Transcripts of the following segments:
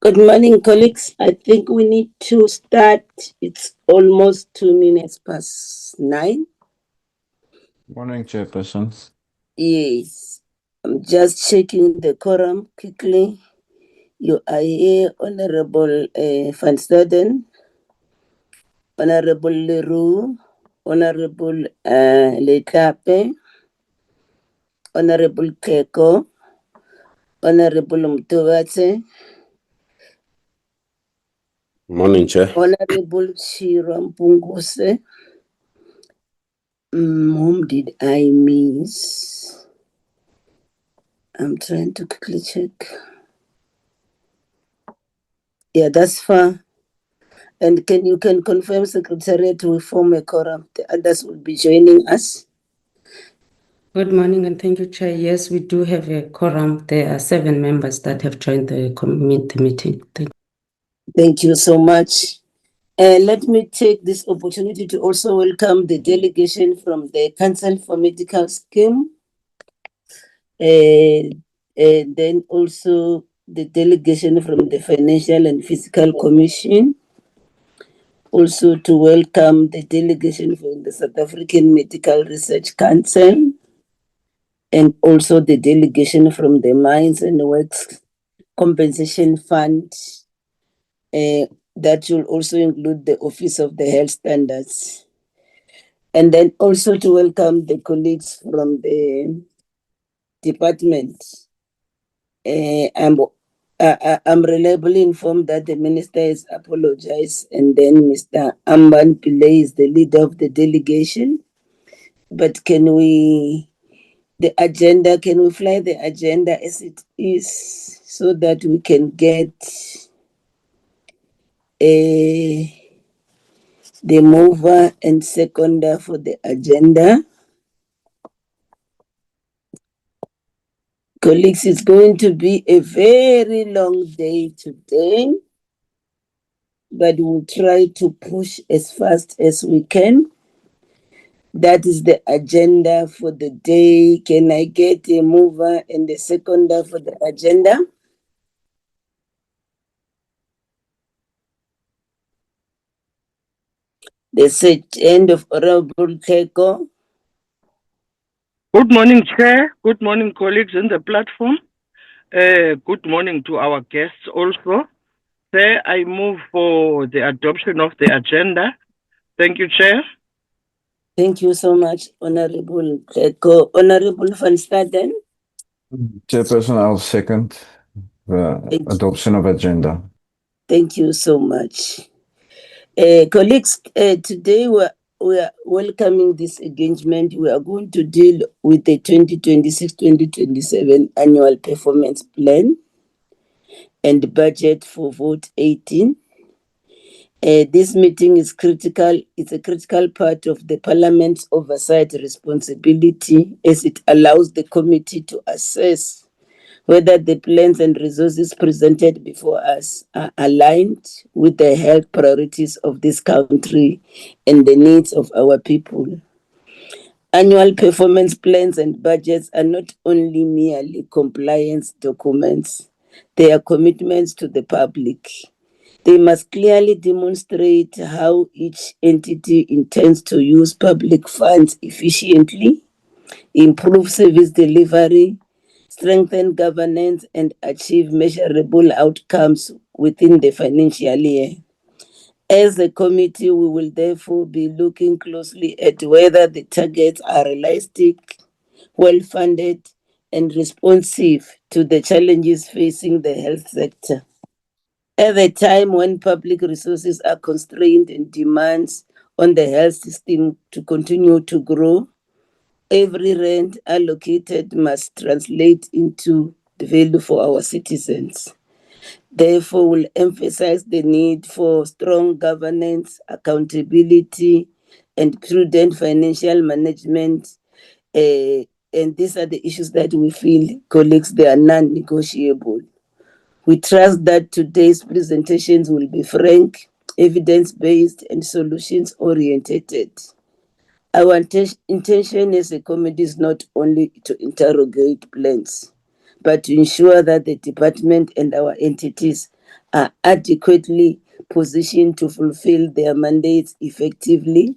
Good morning, colleagues. I think we need to start. It's almost 2 minutes past 9. Morning, Chairperson. Yes. I'm just checking the quorum quickly. You are here, Honorable Van Staden, Honorable Leroux, Honorable Letape, Honorable Keko, Honorable Mutowate, Morning, Chair. Honorable Shirampunguse. Whom did I miss? I'm trying to quickly check. Yeah, that's far. And you can confirm, Secretariat will form a quorum. The others will be joining us. Good morning and thank you, Chair. Yes, we do have a quorum. There are 7 members that have joined the meeting. Thank you so much. Let me take this opportunity to also welcome the delegation from the Council for Medical Scheme. And then also the delegation from the Financial and Fiscal Commission. Also to welcome the delegation from the South African Medical Research Council, and also the delegation from the Mines and Works Compensation Fund. That will also include the Office of the Health Standards. And then also to welcome the colleagues from the department. I'm reliably informed that the minister has apologized, and then Mr. Amban Pillay is the leader of the delegation. But can we fly the agenda as it is so that we can get the mover and seconder for the agenda? Colleagues, it's going to be a very long day today, but we'll try to push as fast as we can. That is the agenda for the day. Can I get a mover and a seconder for the agenda? The end of Honorable Keko. Good morning, Chair. Good morning, colleagues on the platform. Good morning to our guests also. Chair, I move for the adoption of the agenda. Thank you, Chair. Thank you so much, Honorable Keko. Honorable Van Staden. Chairperson, I'll second the adoption of agenda. Thank you so much. Colleagues, today we are welcoming this engagement. We are going to deal with the 2026-2027 annual performance plan and budget for vote 18. This meeting is critical. It's a critical part of the Parliament's oversight responsibility, as it allows the committee to assess whether the plans and resources presented before us are aligned with the health priorities of this country and the needs of our people. Annual performance plans and budgets are not only merely compliance documents, they are commitments to the public. They must clearly demonstrate how each entity intends to use public funds efficiently, improve service delivery, strengthen governance, and achieve measurable outcomes within the financial year. As a committee, we will therefore be looking closely at whether the targets are realistic, well-funded, and responsive to the challenges facing the health sector. At a time when public resources are constrained and demands on the health system to continue to grow, every rand allocated must translate into the value for our citizens. Therefore, we'll emphasize the need for strong governance, accountability, and prudent financial management. And these are the issues that we feel, colleagues, they are non-negotiable. We trust that today's presentations will be frank, evidence-based, and solutions-oriented. Our intention as a committee is not only to interrogate plans, but to ensure that the department and our entities are adequately positioned to fulfill their mandates effectively.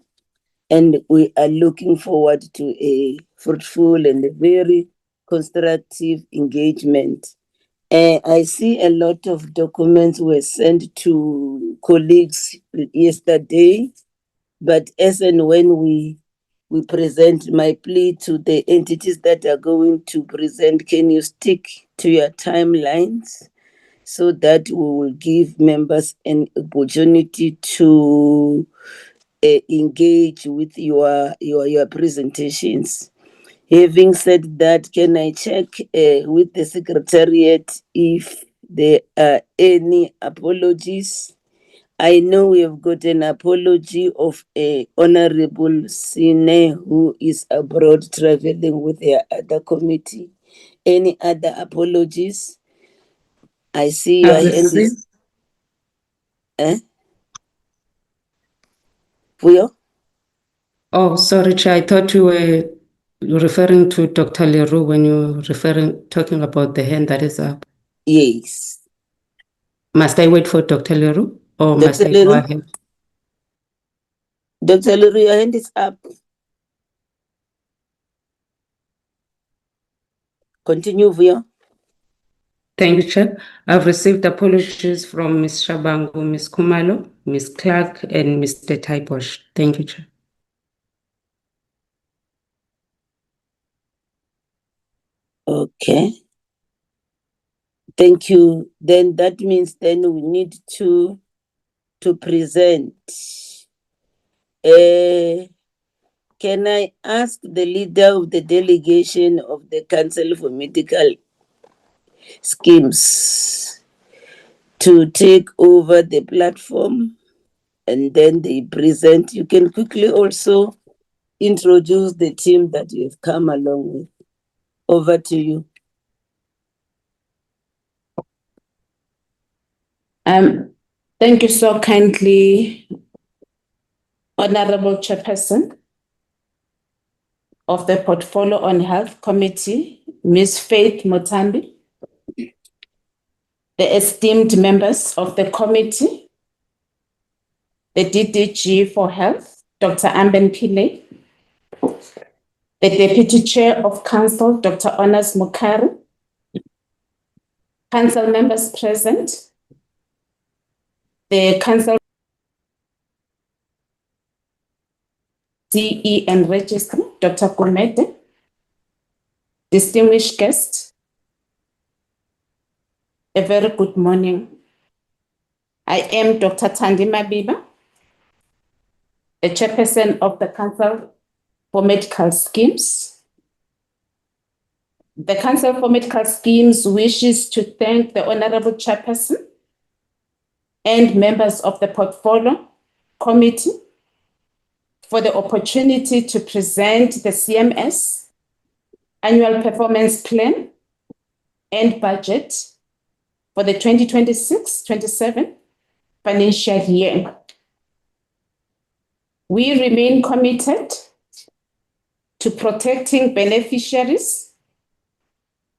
And we are looking forward to a fruitful and a very constructive engagement. I see a lot of documents were sent to colleagues yesterday, but as and when we present, my plea to the entities that are going to present, can you stick to your timelines so that we will give members an opportunity to engage with your presentations. Having said that, can I check with the Secretariat if there are any apologies? I know we have got an apology of Honorable Sine, who is abroad traveling with their other committee. Any other apologies? I see your hand is... Puyo? Oh, sorry, Chair. I thought you were referring to Dr. Leroux when you were talking about the hand that is up. Yes. Must I wait for Dr. Leroux or must I go ahead? Dr. Leroux, your hand is up. Continue, Vuyo. Thank you, Chair. I've received apologies from Ms. Shabangu, Ms. Kumalo, Ms. Clark, and Mr. Taibosh. Thank you, Chair. Okay. Thank you. Then that means then we need to present. Can I ask the leader of the delegation of the Council for Medical Schemes to take over the platform and then they present? You can quickly also introduce the team that you have come along with. Over to you. Thank you so kindly, Honorable Chairperson of the Portfolio on Health Committee, Ms. Faith Motambi, the esteemed members of the committee, the DDG for Health, Dr. Amben Pillay, the Deputy Chair of Council, Dr. Onas Mukari, Council members present, the Council CE and Registry, Dr. Gumede, distinguished guests, a very good morning. I am Dr. Thandi Mabiba, the chairperson of the Council for Medical Schemes. The Council for Medical Schemes wishes to thank the Honorable Chairperson and members of the Portfolio Committee for the opportunity to present the CMS Annual Performance Plan and Budget for the 2026-27 financial year. We remain committed to protecting beneficiaries,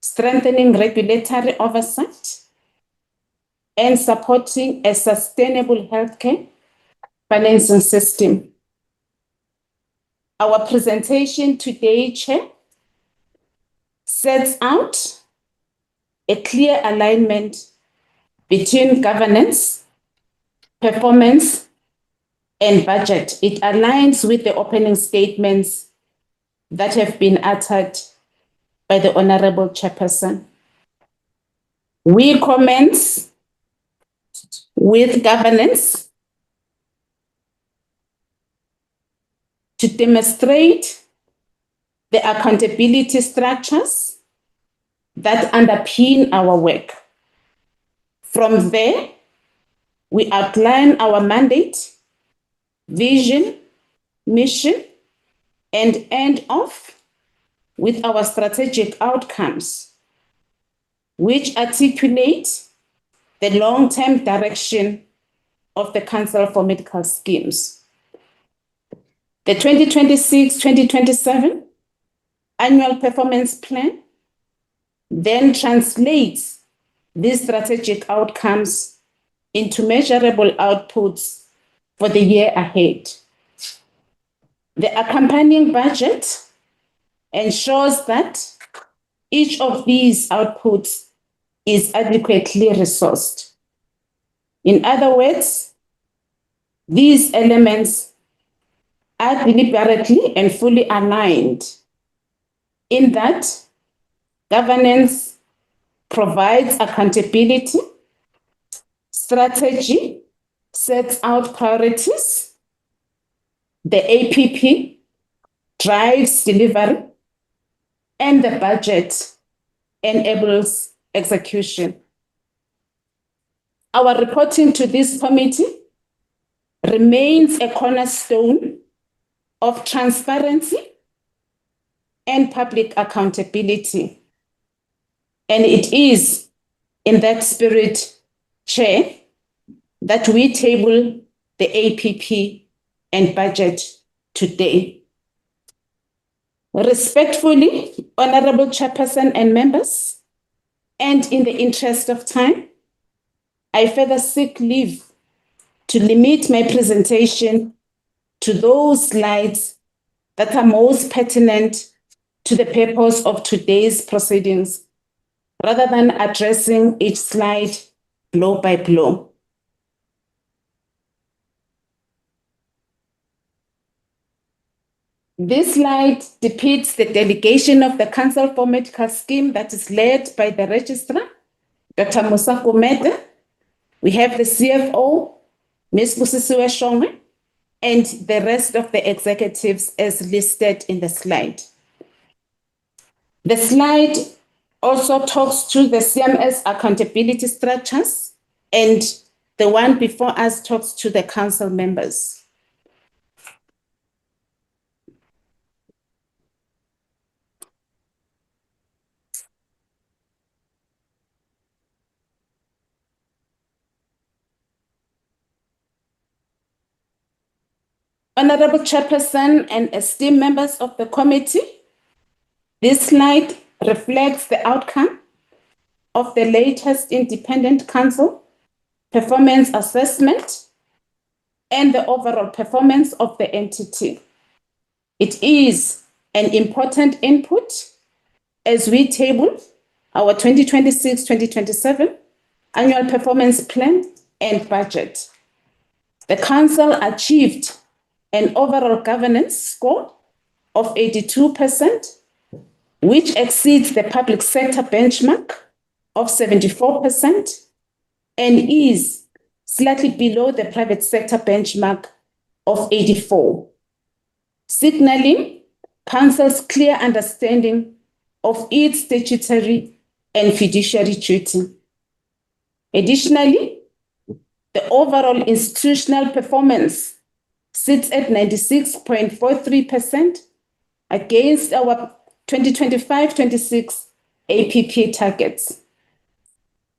strengthening regulatory oversight, and supporting a sustainable healthcare financing system. Our presentation today, Chair, sets out a clear alignment between governance, performance, and budget. It aligns with the opening statements that have been uttered by the Honorable Chairperson. We commence with governance to demonstrate the accountability structures that underpin our work. From there, we outline our mandate, vision, mission, and end off with our strategic outcomes, which articulate the long-term direction of the Council for Medical Schemes. The 2026-2027 Annual Performance Plan then translates these strategic outcomes into measurable outputs for the year ahead. The accompanying budget ensures that each of these outputs is adequately resourced. In other words, these elements are deliberately and fully aligned in that governance provides accountability, strategy sets out priorities, the APP drives delivery, and the budget enables execution. Our reporting to this committee remains a cornerstone of transparency and public accountability. And it is in that spirit, Chair, that we table the APP and budget today. Respectfully, Honorable Chairperson and members, and in the interest of time, I further seek leave to limit my presentation to those slides that are most pertinent to the purpose of today's proceedings, rather than addressing each slide blow by blow. This slide depicts the delegation of the Council for Medical Scheme that is led by the Registrar, Dr. Musa Kumede. We have the CFO, Ms. Busisiwe Shongwe, and the rest of the executives as listed in the slide. The slide also talks to the CMS accountability structures, and the one before us talks to the council members. Honorable Chairperson and esteemed members of the committee, this slide reflects the outcome of the latest Independent Council performance assessment and the overall performance of the entity. It is an important input as we table our 2026-2027 annual performance plan and budget. The Council achieved an overall governance score of 82%, which exceeds the public sector benchmark of 74% and is slightly below the private sector benchmark of 84%, signaling Council's clear understanding of its statutory and fiduciary duty. Additionally, the overall institutional performance sits at 96.43% against our 2025-26 APP targets.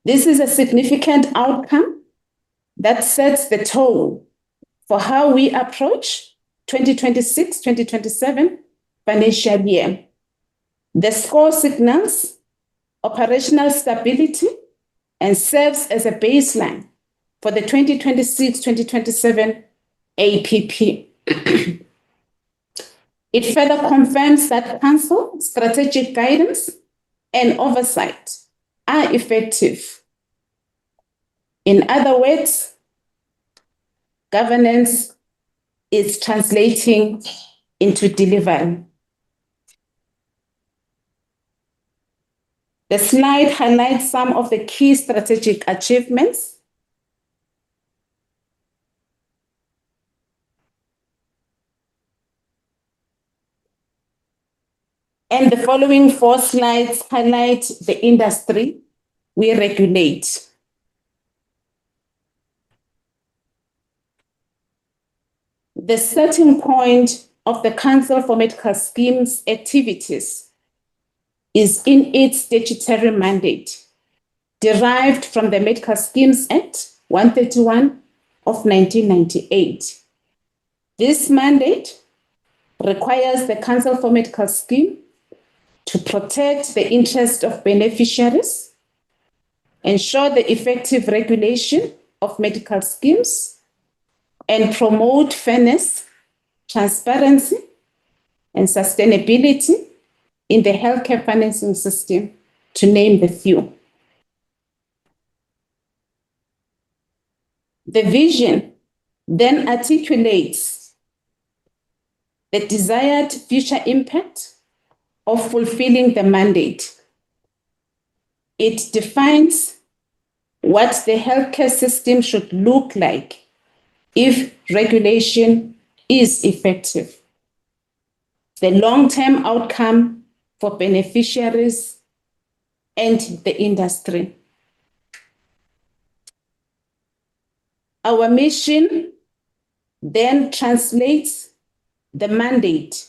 This is a significant outcome that sets the tone for how we approach 2026-2027 financial year. The score signals operational stability and serves as a baseline for the 2026-2027 APP. It further confirms that Council strategic guidance and oversight are effective. In other words, governance is translating into delivery. The slide highlights some of the key strategic achievements. And the following 4 slides highlight the industry we regulate. The starting point of the Council for Medical Schemes activities is in its statutory mandate, derived from the Medical Schemes Act 131 of 1998. This mandate requires the Council for Medical Scheme to protect the interest of beneficiaries, ensure the effective regulation of medical schemes and promote fairness, transparency, and sustainability in the healthcare financing system, to name the few. The vision then articulates the desired future impact of fulfilling the mandate. It defines what the healthcare system should look like if regulation is effective, the long-term outcome for beneficiaries and the industry. Our mission then translates the mandate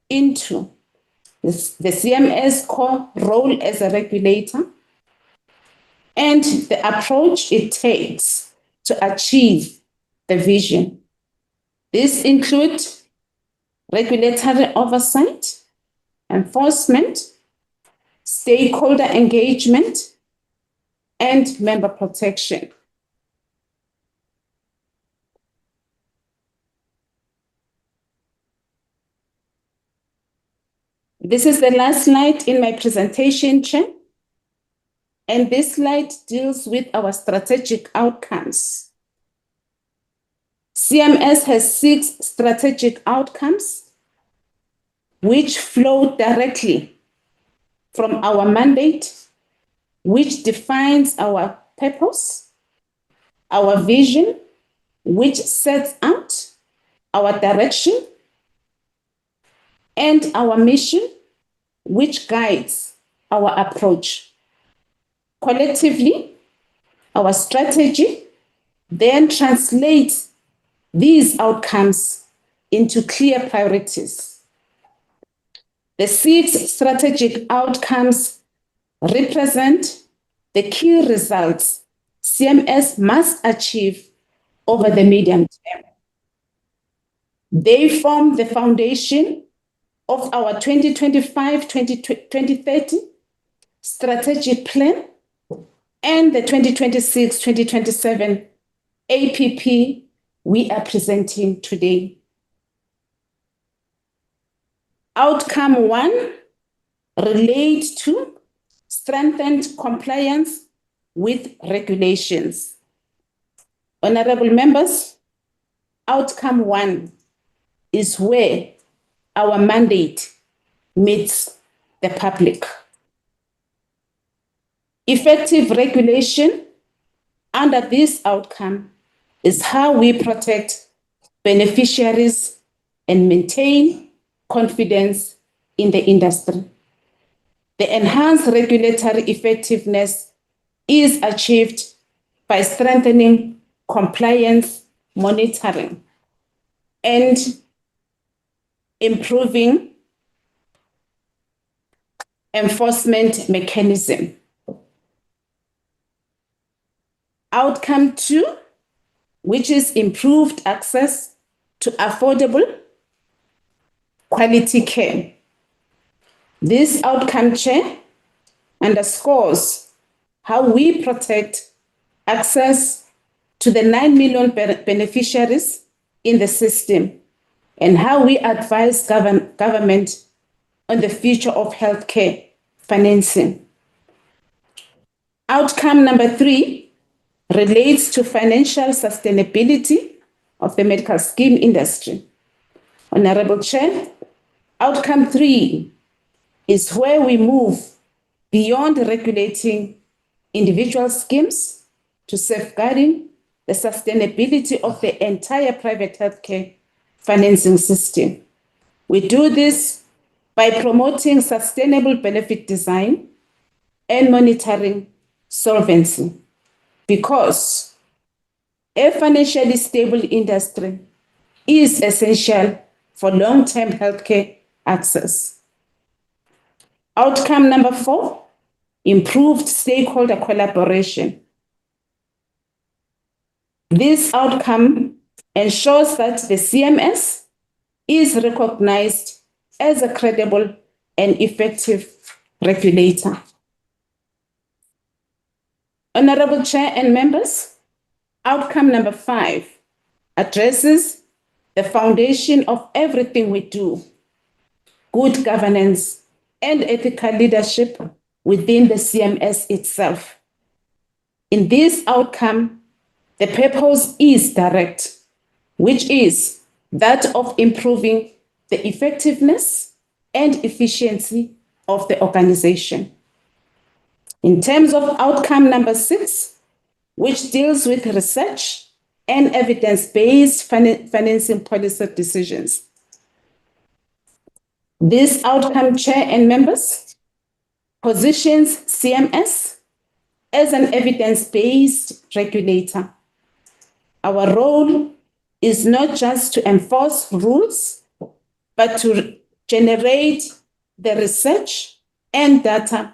into the CMS core role as a regulator and the approach it takes to achieve the vision. This includes regulatory oversight, enforcement, stakeholder engagement, and member protection. This is the last slide in my presentation, Chair. And this slide deals with our strategic outcomes. CMS has 6 strategic outcomes which flow directly from our mandate, which defines our purpose, our vision, which sets out our direction, and our mission, which guides our approach. Collectively, our strategy then translates these outcomes into clear priorities. The 6 strategic outcomes represent the key results CMS must achieve over the medium term. They form the foundation of our 2025-2030 strategic plan and the 2026-2027 APP we are presenting today. Outcome 1 relates to strengthened compliance with regulations. Honorable members, outcome 1 is where our mandate meets the public. Effective regulation under this outcome is how we protect beneficiaries and maintain confidence in the industry. The enhanced regulatory effectiveness is achieved by strengthening compliance monitoring and improving enforcement mechanism. Outcome 2, which is improved access to affordable quality care. This outcome, Chair, underscores how we protect access to the 9 million beneficiaries in the system and how we advise government on the future of healthcare financing. Outcome number 3 relates to financial sustainability of the medical scheme industry. Honorable Chair, outcome 3 is where we move beyond regulating individual schemes to safeguarding the sustainability of the entire private healthcare financing system. We do this by promoting sustainable benefit design and monitoring solvency, because a financially stable industry is essential for long-term healthcare access. Outcome number 4, improved stakeholder collaboration. This outcome ensures that the CMS is recognized as a credible and effective regulator. Honorable Chair and members, Outcome number 5 addresses the foundation of everything we do, good governance and ethical leadership within the CMS itself. In this outcome, the purpose is direct, which is that of improving the effectiveness and efficiency of the organization. In terms of outcome number 6, which deals with research and evidence-based financing policy decisions. This outcome, Chair and members, positions CMS as an evidence-based regulator. Our role is not just to enforce rules, but to generate the research and data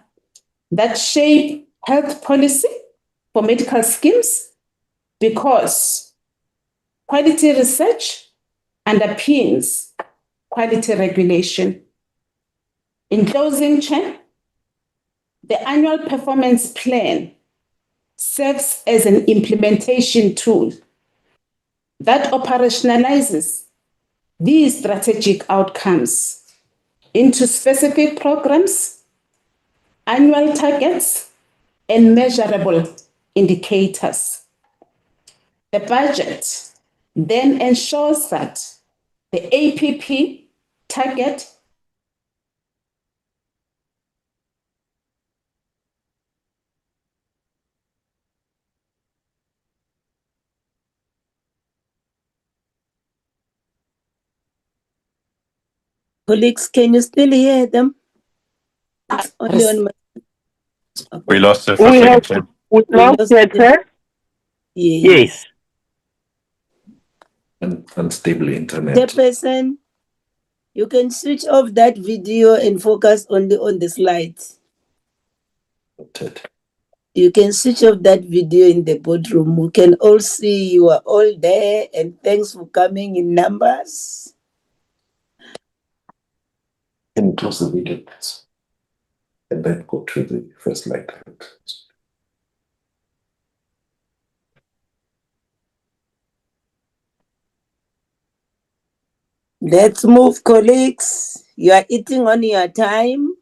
that shape health policy for medical schemes, because quality research underpins quality regulation. In closing, Chair, the annual performance plan serves as an implementation tool that operationalizes these strategic outcomes into specific programs, annual targets, and measurable indicators. The budget then ensures that the APP target Colleagues, can you still hear them? It's only on my... Okay. We lost her We for a have- second. We lost lost that, it. sir? Yes. Unstable internet. Chairperson, you can switch off that video and focus only on the slides. Noted. You can switch off that video in the boardroom. We can all see you are all there, and thanks for coming in numbers. Can you close the video, please? And then go to the first slide. Let's move, colleagues. You are eating on your time.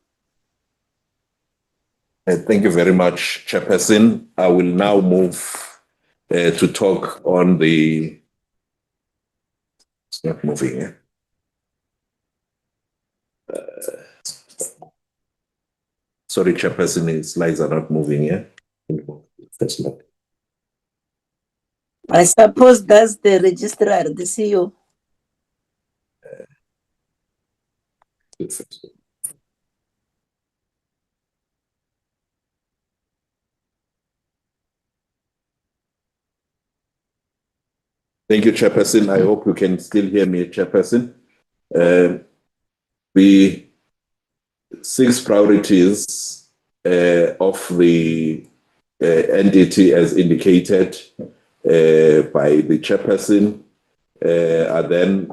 Thank you very much, Chairperson. I will now move to talk on the. It's not moving. Eh? Sorry, Chairperson, the slides are not moving. Yeah. First slide. I suppose that's the registrar, the CEO. Thank you, Chairperson. I hope you can still hear me, Chairperson. The 6 priorities of the entity as indicated by the Chairperson are then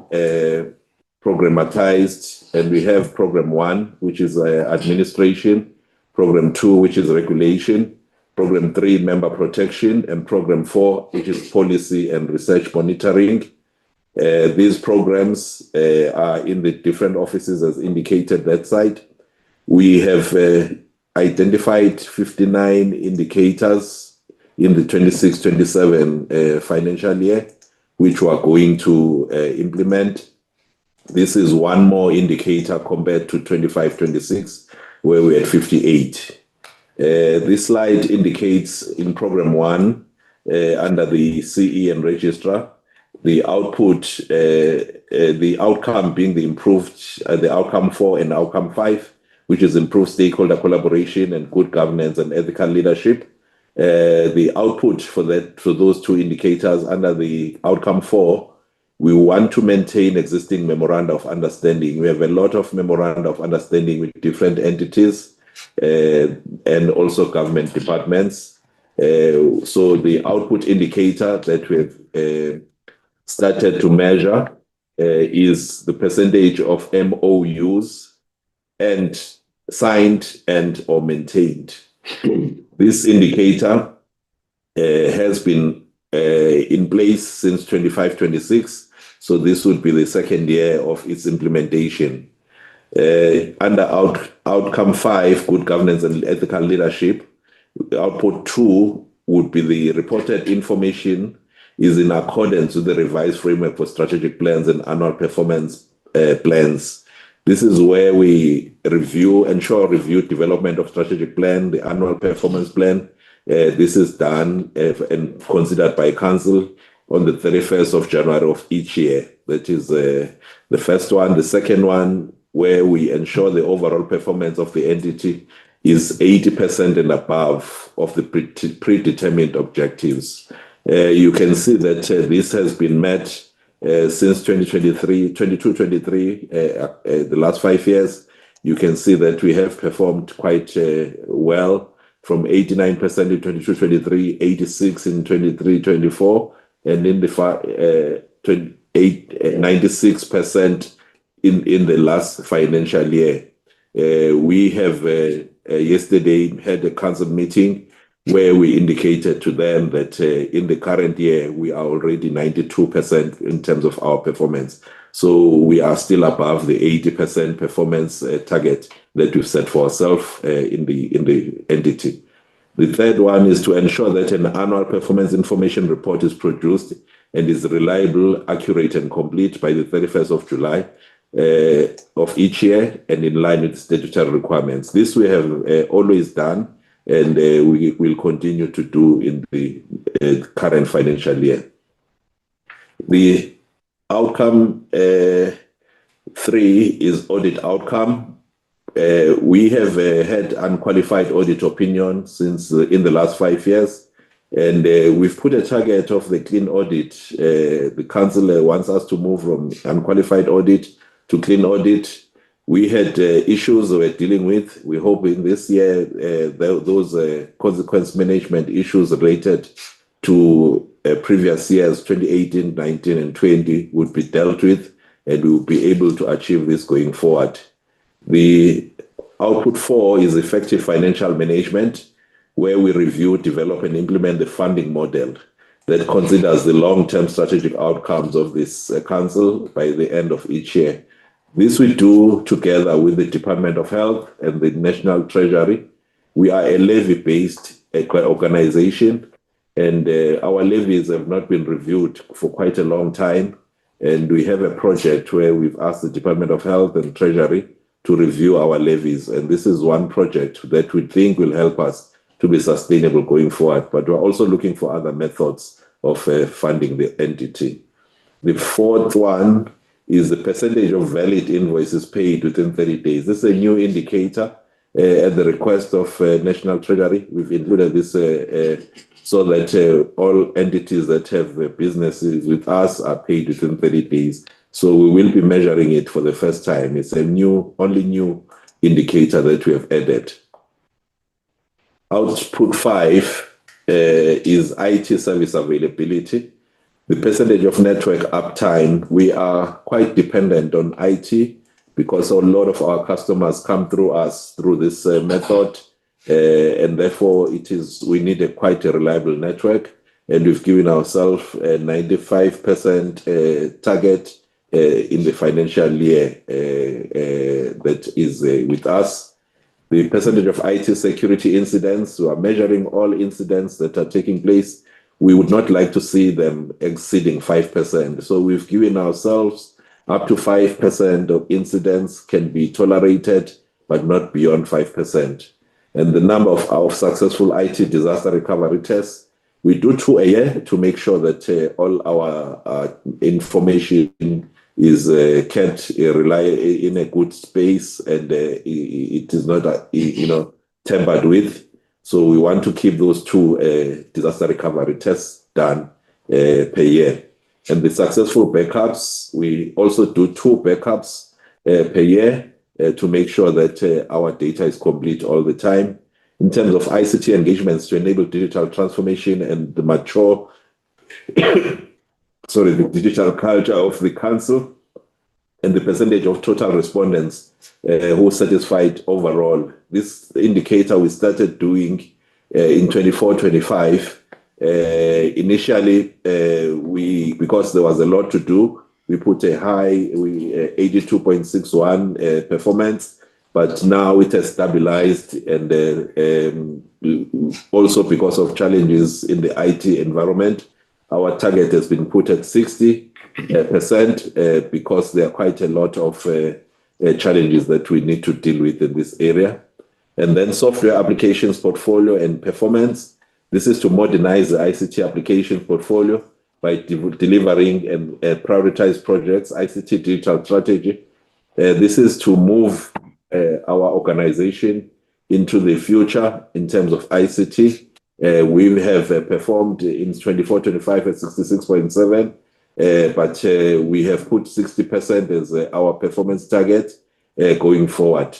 programmatized, and we have Program 1, which is administration, Program 2, which is regulation, Program 3, member protection, and Program 4, which is policy and research monitoring. These programs are in the different offices as indicated that side. We have identified 59 indicators in the 26-27 financial year, which we are going to implement. This is one more indicator compared to 25-26, where we had 58. This slide indicates in Program 1, under the CE and Registrar, the output, the outcome being the improved, the outcome 4 and outcome 5, which is improved stakeholder collaboration and good governance and ethical leadership. The output for those 2 indicators under the outcome 4, we want to maintain existing memoranda of understanding. We have a lot of memoranda of understanding with different entities and also government departments. So the output indicator that we have started to measure is the percentage of MOUs and signed and or maintained. This indicator has been in place since 25-26. So this would be the second year of its implementation. Under outcome 5, good governance and ethical leadership, output 2 would be the reported information is in accordance with the revised framework for strategic plans and annual performance plans. This is where we ensure review development of strategic plan, the annual performance plan. This is done and considered by council on the 31st of January of each year. That is the first one. The second one, where we ensure the overall performance of the entity is 80% and above of the predetermined objectives. You can see that this has been met since 22-23, the last 5 years. You can see that we have performed quite well, from 89% in 22-23, 86 in 23-24, and in the 96% in the last financial year. We have yesterday had a council meeting where we indicated to them that in the current year, we are already 92% in terms of our performance. So we are still above the 80% performance target that we've set for ourselves in the entity. The third one is to ensure that an annual performance information report is produced and is reliable, accurate, and complete by the 31st of July of each year and in line with statutory requirements. This we have always done, and we will continue to do in the current financial year. The outcome 3 is audit outcome. We have had unqualified audit opinion since in the last 5 years, and we've put a target of the clean audit. The council wants us to move from unqualified audit to clean audit. We had issues we're dealing with. We're hoping this year those consequence management issues related to previous years, 2018, 19, and 20, would be dealt with, and we will be able to achieve this going forward. The output 4 is effective financial management, where we review, develop, and implement the funding model that considers the long-term strategic outcomes of this council by the end of each year. This we do together with the Department of Health and the National Treasury. We are a levy-based organization, and our levies have not been reviewed for quite a long time. And we have a project where we've asked the Department of Health and Treasury to review our levies. And this is one project that we think will help us to be sustainable going forward. But we're also looking for other methods of funding the entity. The fourth one is the percentage of valid invoices paid within 30 days. This is a new indicator at the request of National Treasury. We've included this so that all entities that have businesses with us are paid within 30 days. So we will be measuring it for the first time. It's a only new indicator that we have added. Output 5 is IT service availability. The percentage of network uptime, we are quite dependent on IT because a lot of our customers come through us through this method, and therefore we need quite a reliable network, and we've given ourselves a 95% target in the financial year that is with us. The percentage of IT security incidents, we are measuring all incidents that are taking place. We would not like to see them exceeding 5%. So we've given ourselves up to 5% of incidents can be tolerated, but not beyond 5%. And the number of our successful IT disaster recovery tests, we do 2 a year to make sure that all our information is kept in a good space and it is not tampered with. So we want to keep those 2 disaster recovery tests done per year. And the successful backups, we also do 2 backups per year to make sure that our data is complete all the time. In terms of ICT engagements to enable digital transformation and the mature, the digital culture of the council, and the percentage of total respondents who are satisfied overall. This indicator we started doing in 24-25, Initially, because there was a lot to do, we put a high 82.61 performance, but now it has stabilized, and also because of challenges in the IT environment, our target has been put at 60% because there are quite a lot of challenges that we need to deal with in this area. And then software applications portfolio and performance. This is to modernize the ICT application portfolio by delivering and prioritize projects, ICT digital strategy. This is to move our organization into the future in terms of ICT. We have performed in 24-25 at 66.7, but we have put 60% as our performance target going forward.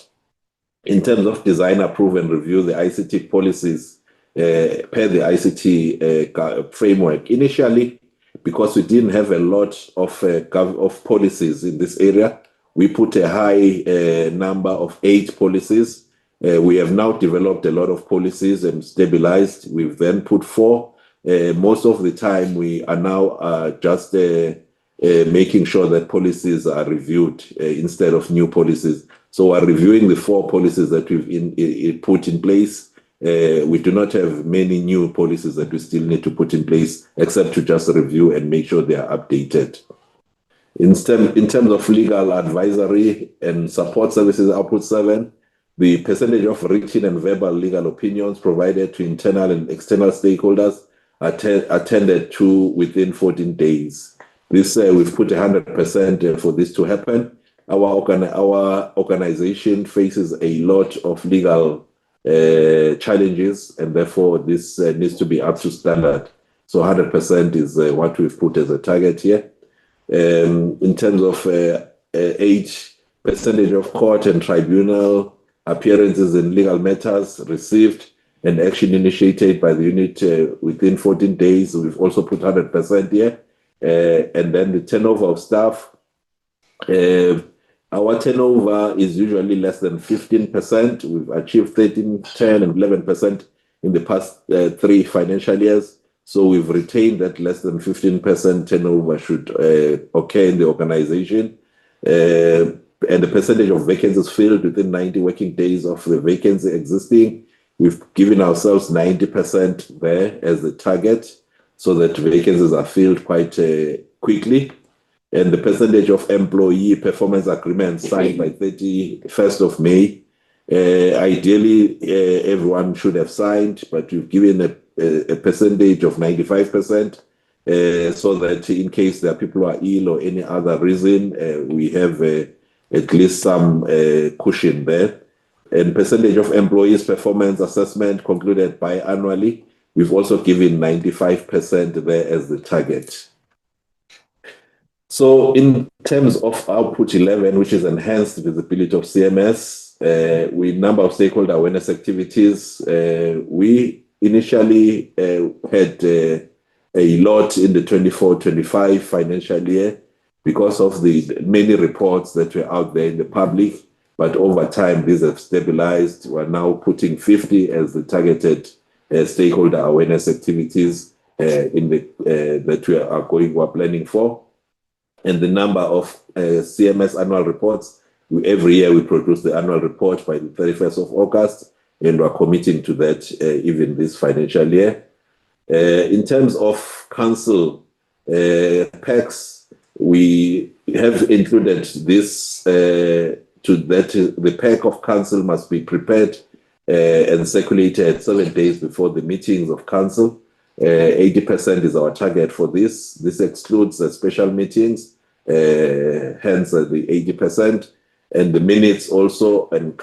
In terms of design, approve, and review the ICT policies per the ICT framework. Initially, because we didn't have a lot of policies in this area, we put a high number of 8 policies. We have now developed a lot of policies and stabilized. We've then put 4. Most of the time, we are now just making sure that policies are reviewed instead of new policies. So we're reviewing the 4 policies that we've put in place. We do not have many new policies that we still need to put in place, except to just review and make sure they are updated. In terms of legal advisory and support services, output 7, the percentage of written and verbal legal opinions provided to internal and external stakeholders attended to within 14 days. This we've put 100% for this to happen. Our organization faces a lot of legal challenges, and therefore this needs to be up to standard. So 100% is what we've put as a target here. In terms of age, percentage of court and tribunal appearances in legal matters received and action initiated by the unit within 14 days, we've also put 100% here. And then the turnover of staff. Our turnover is usually less than 15%. We've achieved 13, 10, and 11% in the past 3 financial years. So we've retained that less than 15% turnover should occur in the organization. And the percentage of vacancies filled within 90 working days of the vacancy existing, we've given ourselves 90% there as the target, so that vacancies are filled quite quickly. And the percentage of employee performance agreements signed by 31st of May. Ideally, everyone should have signed, but we've given a percentage of 95%, so that in case there are people who are ill or any other reason, we have at least some cushion there. And percentage of employees' performance assessment concluded biannually, we've also given 95% there as the target. So in terms of output 11, which is enhanced visibility of CMS, with number of stakeholder awareness activities, we initially had a lot in the 24-25 financial year because of the many reports that were out there in the public. But over time, these have stabilized. We're now putting 50 as the targeted stakeholder awareness activities that we're planning for. And the number of CMS annual reports, every year we produce the annual report by the 31st of August, and we're committing to that even this financial year. In terms of council PACs, we have included this the pack of council must be prepared and circulated 7 days before the meetings of council. 80% is our target for this. This excludes the special meetings, hence the 80%, and the minutes also and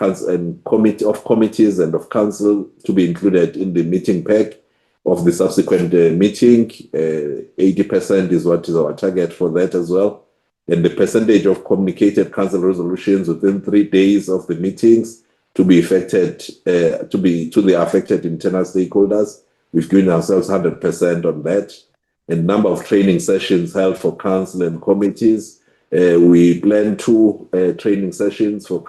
committee of committees and of council to be included in the meeting pack of the subsequent meeting. 80% is what is our target for that as well. And the percentage of communicated council resolutions within 3 days of the meetings to be affected to the affected internal stakeholders. We've given ourselves 100% on that. And number of training sessions held for council and committees. We plan 2 training sessions for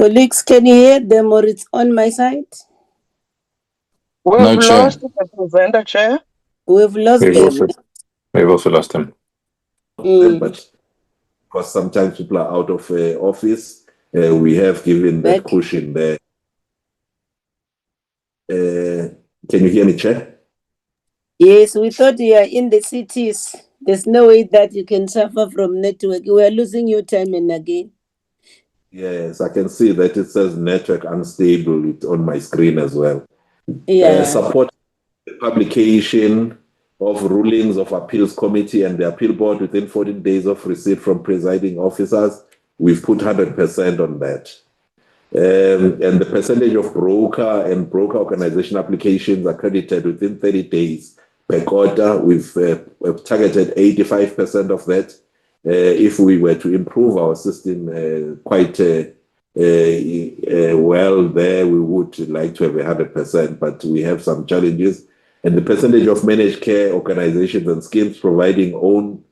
Colleagues, can you hear them or it's on my side? We've No, Chair. lost the presenter, Chair. We've lost them. We've also lost him. But because sometimes people are out of office, we have given that cushion there. Can you hear me, Chair? Yes, we thought you are in the cities. There's no way that you can suffer from network. We are losing you time and again. Yes, I can see that it says network unstable on my screen as well. Yeah. Support the publication of rulings of appeals committee and the appeal board within 14 days of receipt from presiding officers. We've put 100% on that. And the percentage of broker and broker organization applications accredited within 30 days per quarter, we've targeted 85% of that. If we were to improve our system quite well there, we would like to have 100%, but we have some challenges. And the percentage of managed care organizations and schemes providing own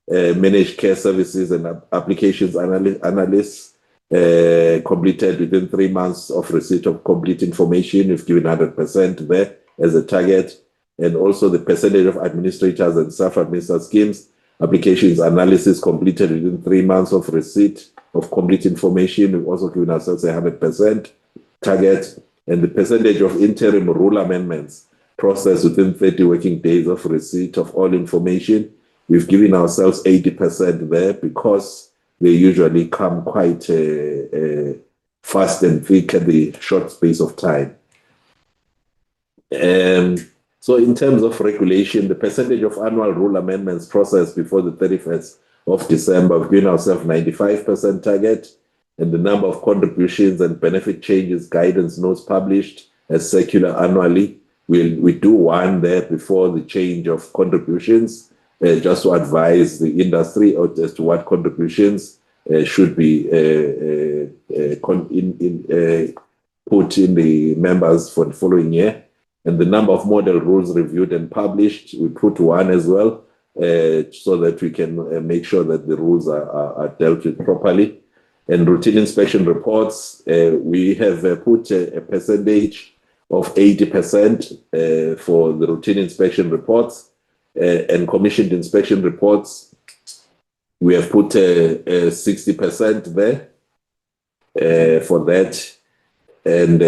managed care services and applications analysts completed within 3 months of receipt of complete information, we've given 100% there as a target. And also the percentage of administrators and self-administered schemes applications analysis completed within 3 months of receipt of complete information, we've also given ourselves 100% target. And the percentage of interim rule amendments processed within 30 working days of receipt of all information, we've given ourselves 80% there because they usually come quite fast and thick at the short space of time. So in terms of regulation, the percentage of annual rule amendments processed before the 31st of December, we've given ourselves 95% target, and the number of contributions and benefit changes guidance notes published as circular annually, we do one there before the change of contributions, just to advise the industry as to what contributions should be put in the members for the following year. And the number of model rules reviewed and published, we put one as well, so that we can make sure that the rules are dealt with properly. And routine inspection reports, we have put a percentage of 80% for the routine inspection reports, and commissioned inspection reports. We have put 60% there for that. And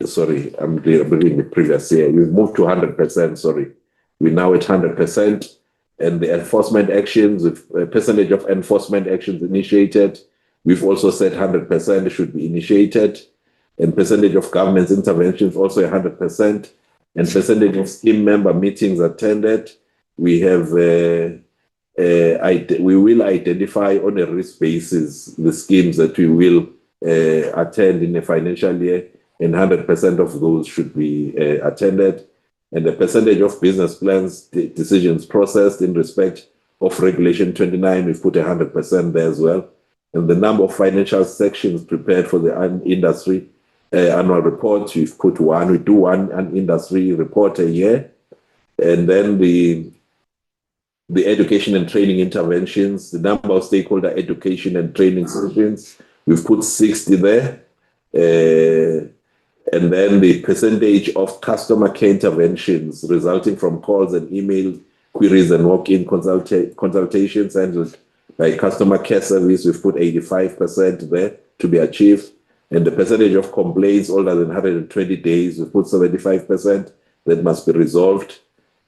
sorry, I'm reading the previous year. We've moved to 100%, sorry. We're now at 100%. And the enforcement actions, a percentage of enforcement actions initiated, we've also said 100% should be initiated. And percentage of government's interventions also 100%. And percentage of scheme member meetings attended, we have we will identify on a risk basis the schemes that we will attend in a financial year, and 100% of those should be attended. And the percentage of business plans decisions processed in respect of Regulation 29, we put 100% there as well. And the number of financial sections prepared for the industry annual reports, we've put one. We do an industry report a year. And then the education and training interventions, the number of stakeholder education and training sessions, we've put 60 there. And then the percentage of customer care interventions resulting from calls and email queries and walk-in consultations handled by customer care service, we've put 85% there to be achieved. And the percentage of complaints older than 120 days, we've put 75% that must be resolved.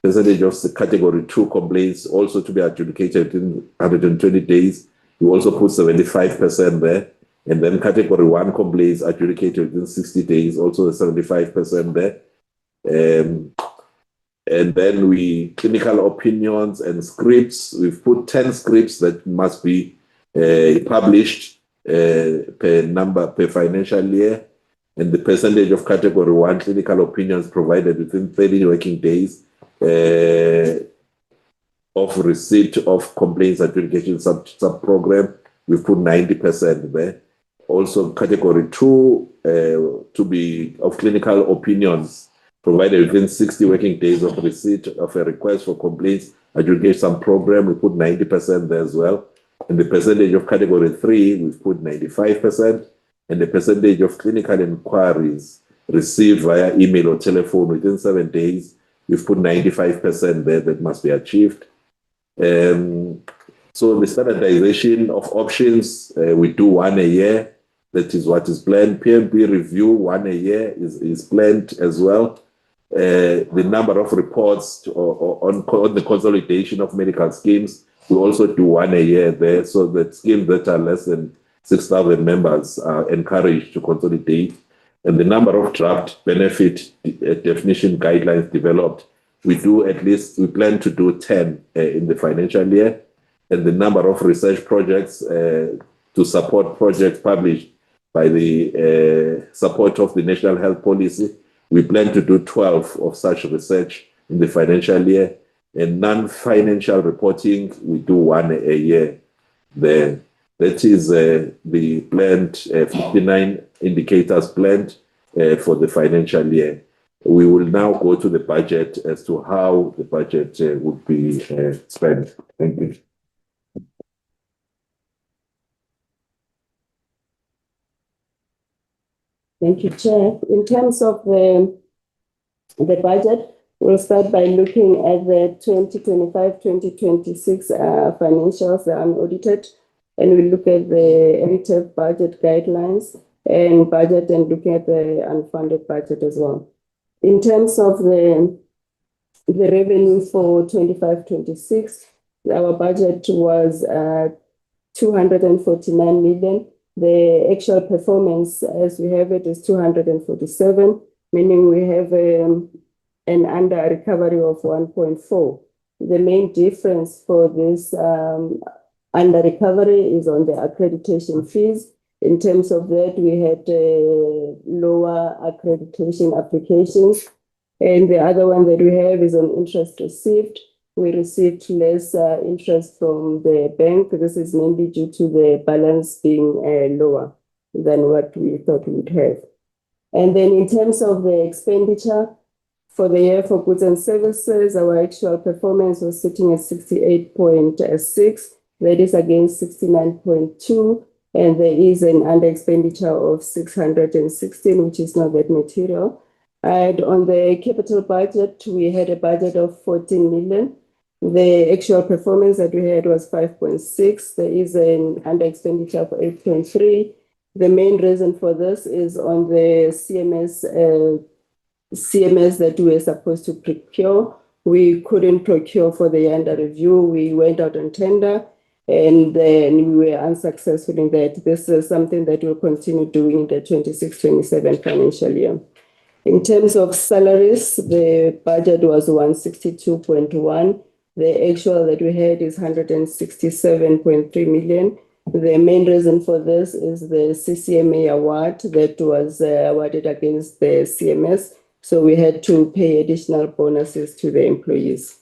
Percentage of the category 2 complaints also to be adjudicated in 120 days, we also put 75% there. And then category 1 complaints adjudicated within 60 days, also 75% there. And then clinical opinions and scripts, we've put 10 scripts that must be published per financial year. And the percentage of category 1 clinical opinions provided within 30 working days of receipt of complaints adjudication sub-program, we've put 90% there. Also, category 2 to be of clinical opinions provided within 60 working days of receipt of a request for complaints adjudication program, we put 90% there as well. And the percentage of category 3, we've put 95%. And the percentage of clinical inquiries received via email or telephone within 7 days, we've put 95% there that must be achieved. So the standardization of options, we do 1 a year. That is what is planned. PMP review 1 a year is planned as well. The number of reports on the consolidation of medical schemes, we also do 1 a year there, so that schemes that are less than 6,000 members are encouraged to consolidate. And the number of draft benefit definition guidelines developed, we plan to do 10 in the financial year. And the number of research projects to support projects published by the support of the National Health Policy, we plan to do 12 of such research in the financial year. And non-financial reporting, we do 1 a year there. That is the planned 59 indicators planned for the financial year. We will now go to the budget as to how the budget would be spent. Thank you. Thank you, Chair. In terms of the budget, we'll start by looking at the 2025-2026 financials, the unaudited, and we look at the MTF budget guidelines and budget and looking at the unfunded budget as well. In terms of the revenue for 25-26, our budget was 249 million. The actual performance, as we have it, is 247, meaning we have an under recovery of 1.4. The main difference for this under recovery is on the accreditation fees. In terms of that, we had lower accreditation applications. And the other one that we have is on interest received. We received less interest from the bank. This is mainly due to the balance being lower than what we thought we would have. And then in terms of the expenditure for the year for goods and services, our actual performance was sitting at 68.6. That is against 69.2. And there is an under expenditure of 616, which is not that material. And on the capital budget, we had a budget of 14 million. The actual performance that we had was 5.6. There is an under expenditure of 8.3. The main reason for this is on the CMS that we were supposed to procure. We couldn't procure for the under review. We went out on tender and then we were unsuccessful in that. This is something that we'll continue doing in the 26-27 financial year. In terms of salaries, the budget was 162.1. The actual that we had is 167.3 million. The main reason for this is the CCMA award that was awarded against the CMS. So we had to pay additional bonuses to the employees.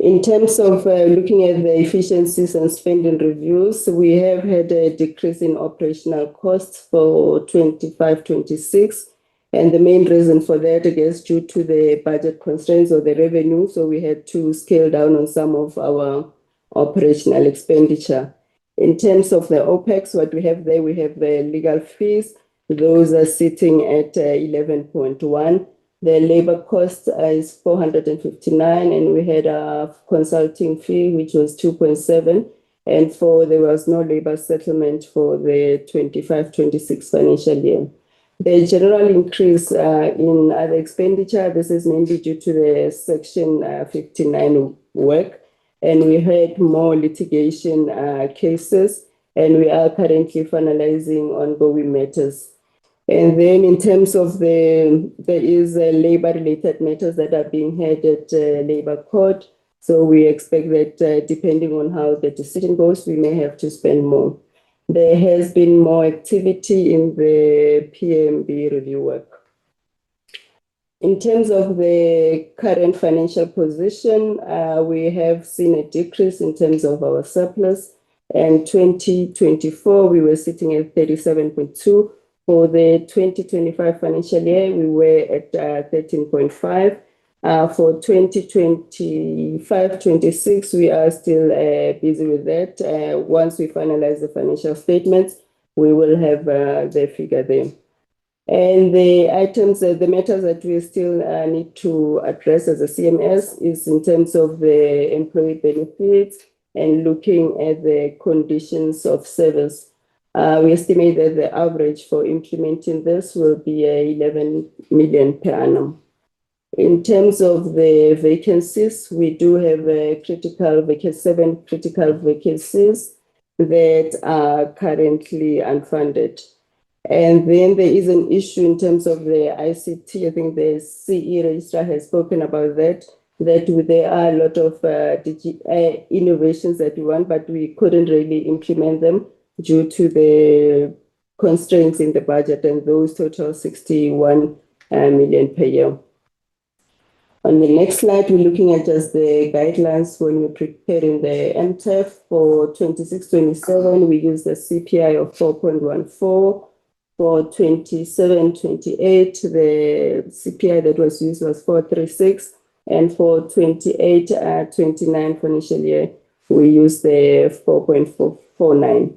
In terms of looking at the efficiencies and spending reviews, we have had a decrease in operational costs for 25-26. And the main reason for that, I guess, due to the budget constraints or the revenue. So we had to scale down on some of our operational expenditure. In terms of the OPEX, what we have there, we have the legal fees. Those are sitting at 11.1. The labor cost is 459, and we had a consulting fee, which was 2.7. And there was no labor settlement for the 25-26 financial year. The general increase in other expenditure, this is mainly due to the Section 59 work, and we had more litigation cases, and we are currently finalizing ongoing matters. And then in terms of there is labor-related matters that are being had at Labour Court, so we expect that depending on how the decision goes, we may have to spend more. There has been more activity in the PMB review work. In terms of the current financial position, we have seen a decrease in terms of our surplus. And 2024, we were sitting at 37.2. For the 2025 financial year, we were at 13.5. For 2025-26, we are still busy with that. Once we finalize the financial statements, we will have the figure there. And the items, the matters that we still need to address as a CMS is in terms of the employee benefits and looking at the conditions of service. We estimate that the average for implementing this will be 11 million per annum. In terms of the vacancies, we do have 7 critical vacancies that are currently unfunded. And then there is an issue in terms of the ICT. I think the CE registrar has spoken about that there are a lot of innovations that we want, but we couldn't really implement them due to the constraints in the budget, and those total 61 million per year. On the next slide, we're looking at just the guidelines when we're preparing the MTEF for 26-27. We use the CPI of 4.14. For 27-28, the CPI that was used was 4.36. And for 28-29 financial year, we use the 4.49.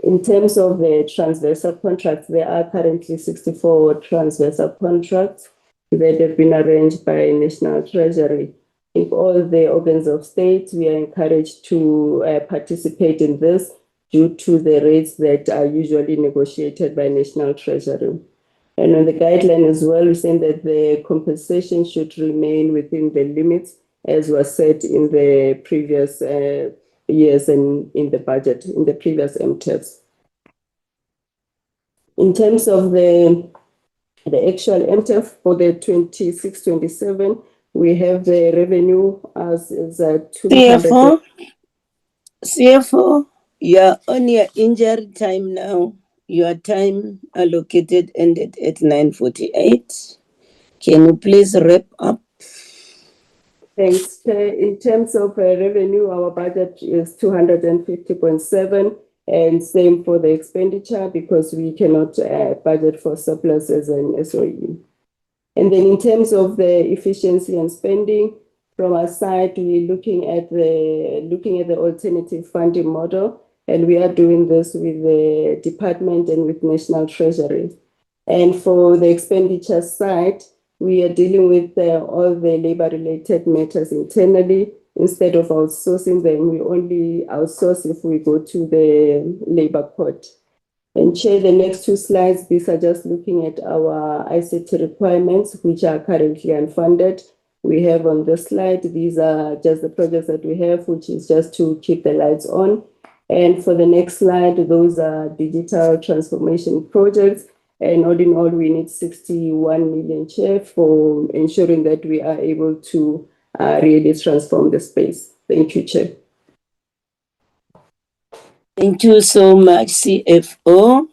In terms of the transversal contracts, there are currently 64 transversal contracts that have been arranged by National Treasury. In all the organs of state, we are encouraged to participate in this due to the rates that are usually negotiated by National Treasury. And on the guideline as well, we're saying that the compensation should remain within the limits as was set in the previous years and in the budget, in the previous MTEFs. In terms of the actual MTEF for the 26-27, we have the revenue as 200. CFO, you're on your injury time now. Your time allocated ended at 9:48. Can you please wrap up? Thanks. In terms of revenue, our budget is 250.7, and same for the expenditure because we cannot budget for surplus as an SOE. And then in terms of the efficiency and spending, from our side, we're looking at the alternative funding model, and we are doing this with the department and with National Treasury. And for the expenditure side, we are dealing with all the labor-related matters internally. Instead of outsourcing them, we only outsource if we go to the labor court. And Chair, the next 2 slides, these are just looking at our ICT requirements, which are currently unfunded. We have on this slide, these are just the projects that we have, which is just to keep the lights on. And for the next slide, those are digital transformation projects. And all in all, we need 61 million, Chair, for ensuring that we are able to really transform the space. Thank you, Chair. Thank you so much, CFO.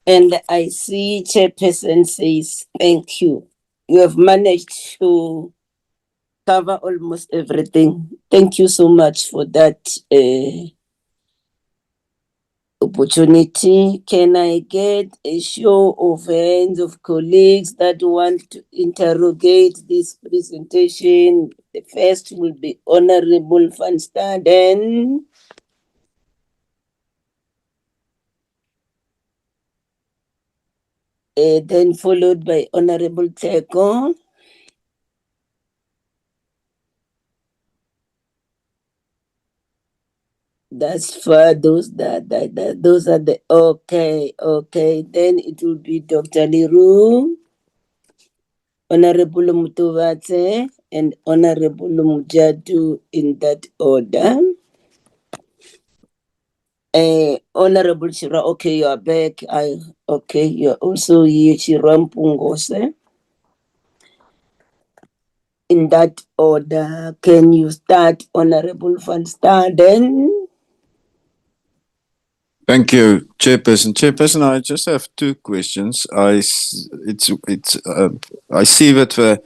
And I see Chairperson says, thank you. You have managed to cover almost everything. Thank you so much for that opportunity. Can I get a show of hands of colleagues that want to interrogate this presentation? The first will be Honorable Van Staden. Then followed by Honorable Teko. That's for those that those are the okay. Then it will be Dr. Liru, Honorable Mutuvate, and Honorable Mujadu in that order. Honorable Shira, okay, you are back. Okay, you are also here, Shira Mpungose. In that order, can you start, Honorable Van Staden? Thank you, Chairperson. Chairperson, I just have 2 questions. I see that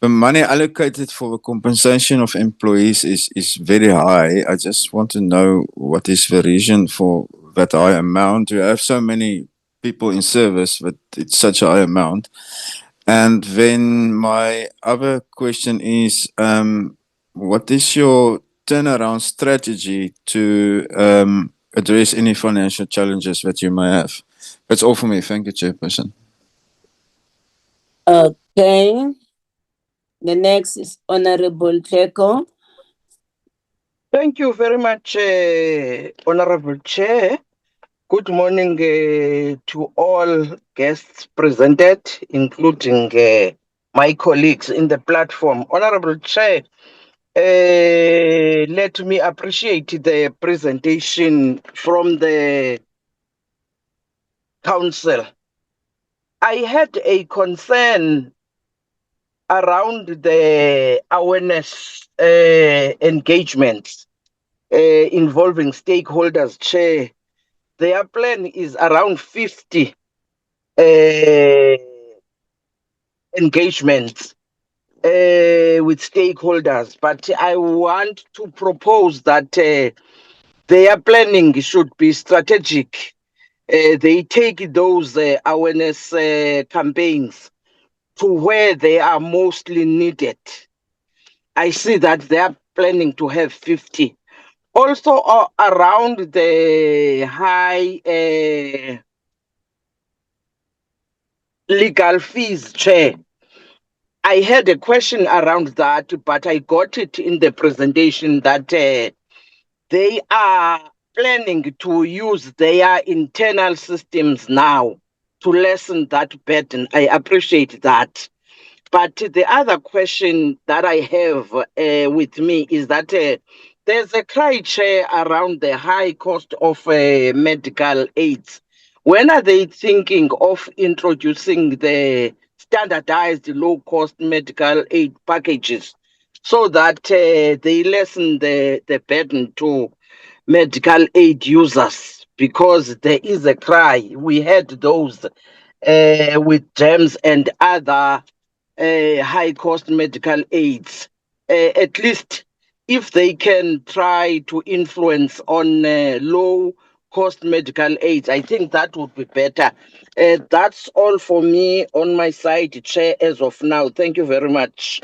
the money allocated for the compensation of employees is very high. I just want to know what is the reason for that high amount. You have so many people in service, but it's such a high amount. And then my other question is, what is your turnaround strategy to address any financial challenges that you may have? That's all for me. Thank you, Chairperson. Okay. The next is Honorable Teko. Thank you very much, Honorable Chair. Good morning to all guests presented, including my colleagues in the platform. Honorable Chair, let me appreciate the presentation from the Council. I had a concern around the awareness engagements involving stakeholders, Chair. Their plan is around 50 engagements with stakeholders, but I want to propose that their planning should be strategic. They take those awareness campaigns to where they are mostly needed. I see that they are planning to have 50. Also around the high legal fees, Chair. I had a question around that, but I got it in the presentation that they are planning to use their internal systems now to lessen that burden. I appreciate that. But the other question that I have with me is that there's a cry, Chair, around the high cost of medical aids. When are they thinking of introducing the standardized low-cost medical aid packages so that they lessen the burden to medical aid users? Because there is a cry. We had those with GEMS and other high-cost medical aids. At least if they can try to influence on low-cost medical aids, I think that would be better. That's all for me on my side, Chair, as of now. Thank you very much.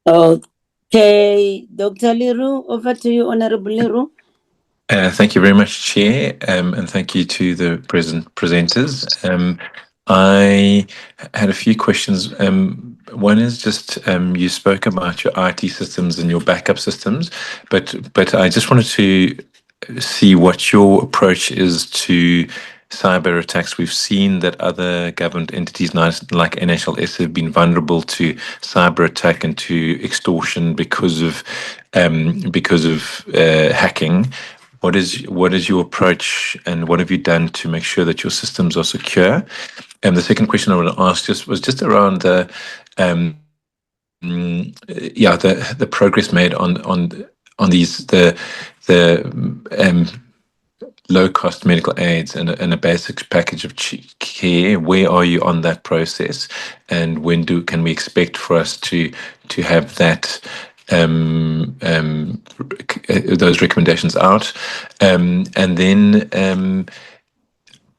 Okay, Dr. Liru, over to you, Honorable Liru. Thank you very much, Chair, and thank you to the presenters. I had a few questions. One is just you spoke about your IT systems and your backup systems, but I just wanted to see what your approach is to cyber attacks. We've seen that other government entities like NHLS have been vulnerable to cyber attack and to extortion because of hacking. What is your approach, and what have you done to make sure that your systems are secure? And the second question I want to ask was just around the progress made on these low cost medical aids and a basic package of care. Where are you on that process, and when can we expect for us to have that those recommendations out? And then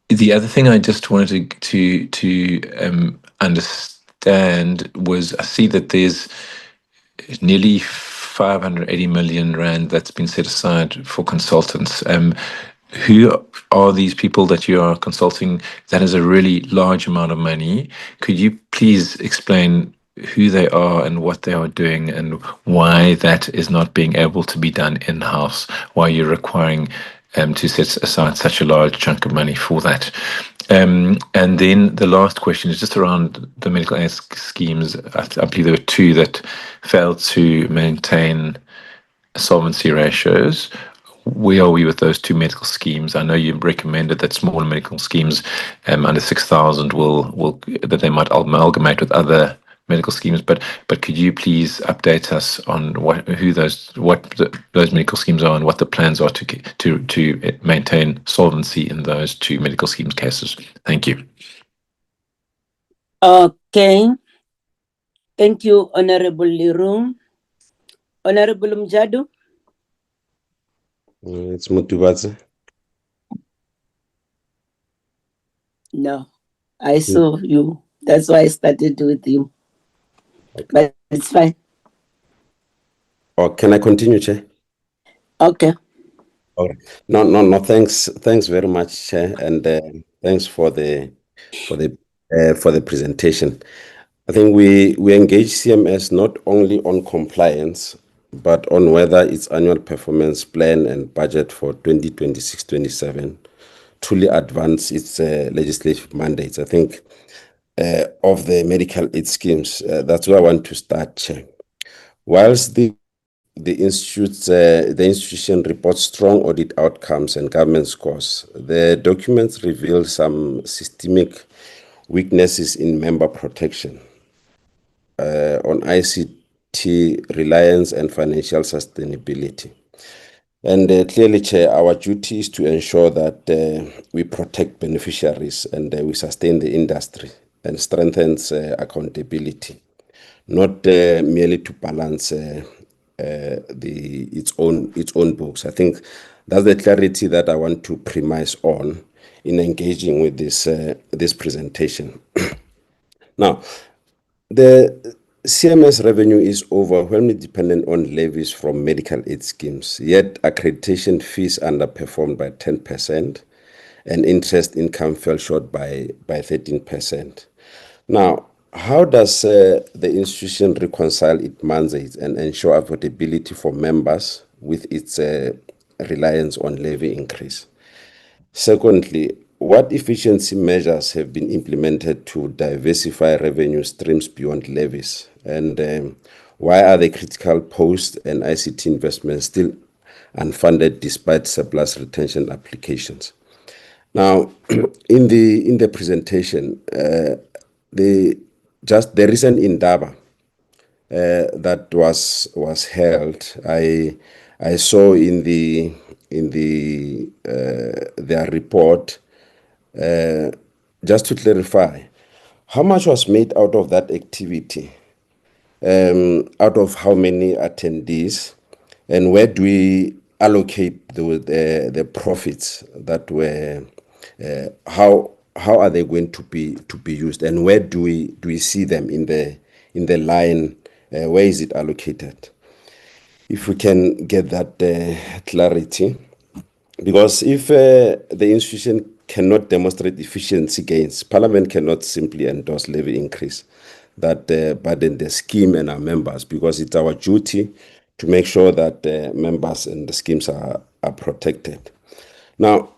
the other thing I just wanted to understand was, I see that there's nearly 580 million rand that's been set aside for consultants. Who are these people that you are consulting? That is a really large amount of money. Could you please explain who they are and what they are doing, and why that is not being able to be done in-house, why you're requiring to set aside such a large chunk of money for that? And then the last question is just around the medical aid schemes. I believe there were two that failed to maintain solvency ratios. Where are we with those two medical schemes? I know you recommended that smaller medical schemes under 6,000 that they might amalgamate with other medical schemes, but could you please update us on what those medical schemes are and what the plans are to maintain solvency in those two medical schemes cases? Thank you. Okay. Thank you, Honorable Liru. Honorable Mjadu. It's Mutubatse. No, I saw you. That's why I started with him. But it's fine. Or can I continue, Chair? Okay. All right. No. Thanks very much, Chair, and thanks for the presentation. I think we engage CMS not only on compliance, but on whether its annual performance plan and budget for 2026-27 truly advance its legislative mandates. I think of the medical aid schemes, that's where I want to start, Chair. Whilst the institution reports strong audit outcomes and government scores, the documents reveal some systemic weaknesses in member protection on ICT reliance and financial sustainability. And clearly, Chair, our duty is to ensure that we protect beneficiaries and we sustain the industry and strengthens accountability, not merely to balance its own books. I think that's the clarity that I want to premise on in engaging with this presentation. Now, the CMS revenue is overwhelmingly dependent on levies from medical aid schemes, yet accreditation fees underperformed by 10% and interest income fell short by 13%. Now, how does the institution reconcile its mandates and ensure affordability for members with its reliance on levy increase? Secondly, what efficiency measures have been implemented to diversify revenue streams beyond levies? And why are the critical post and ICT investments still unfunded despite surplus retention applications? Now, in the presentation, the recent Indaba that was held, I saw in their report, just to clarify, how much was made out of that activity, out of how many attendees, and where do we allocate the profits that were, how are they going to be used, and where do we see them in the line, where is it allocated? If we can get that clarity, because if the institution cannot demonstrate efficiency gains, Parliament cannot simply endorse levy increase that burden the scheme and our members, because it's our duty to make sure that members and the schemes are protected. Now,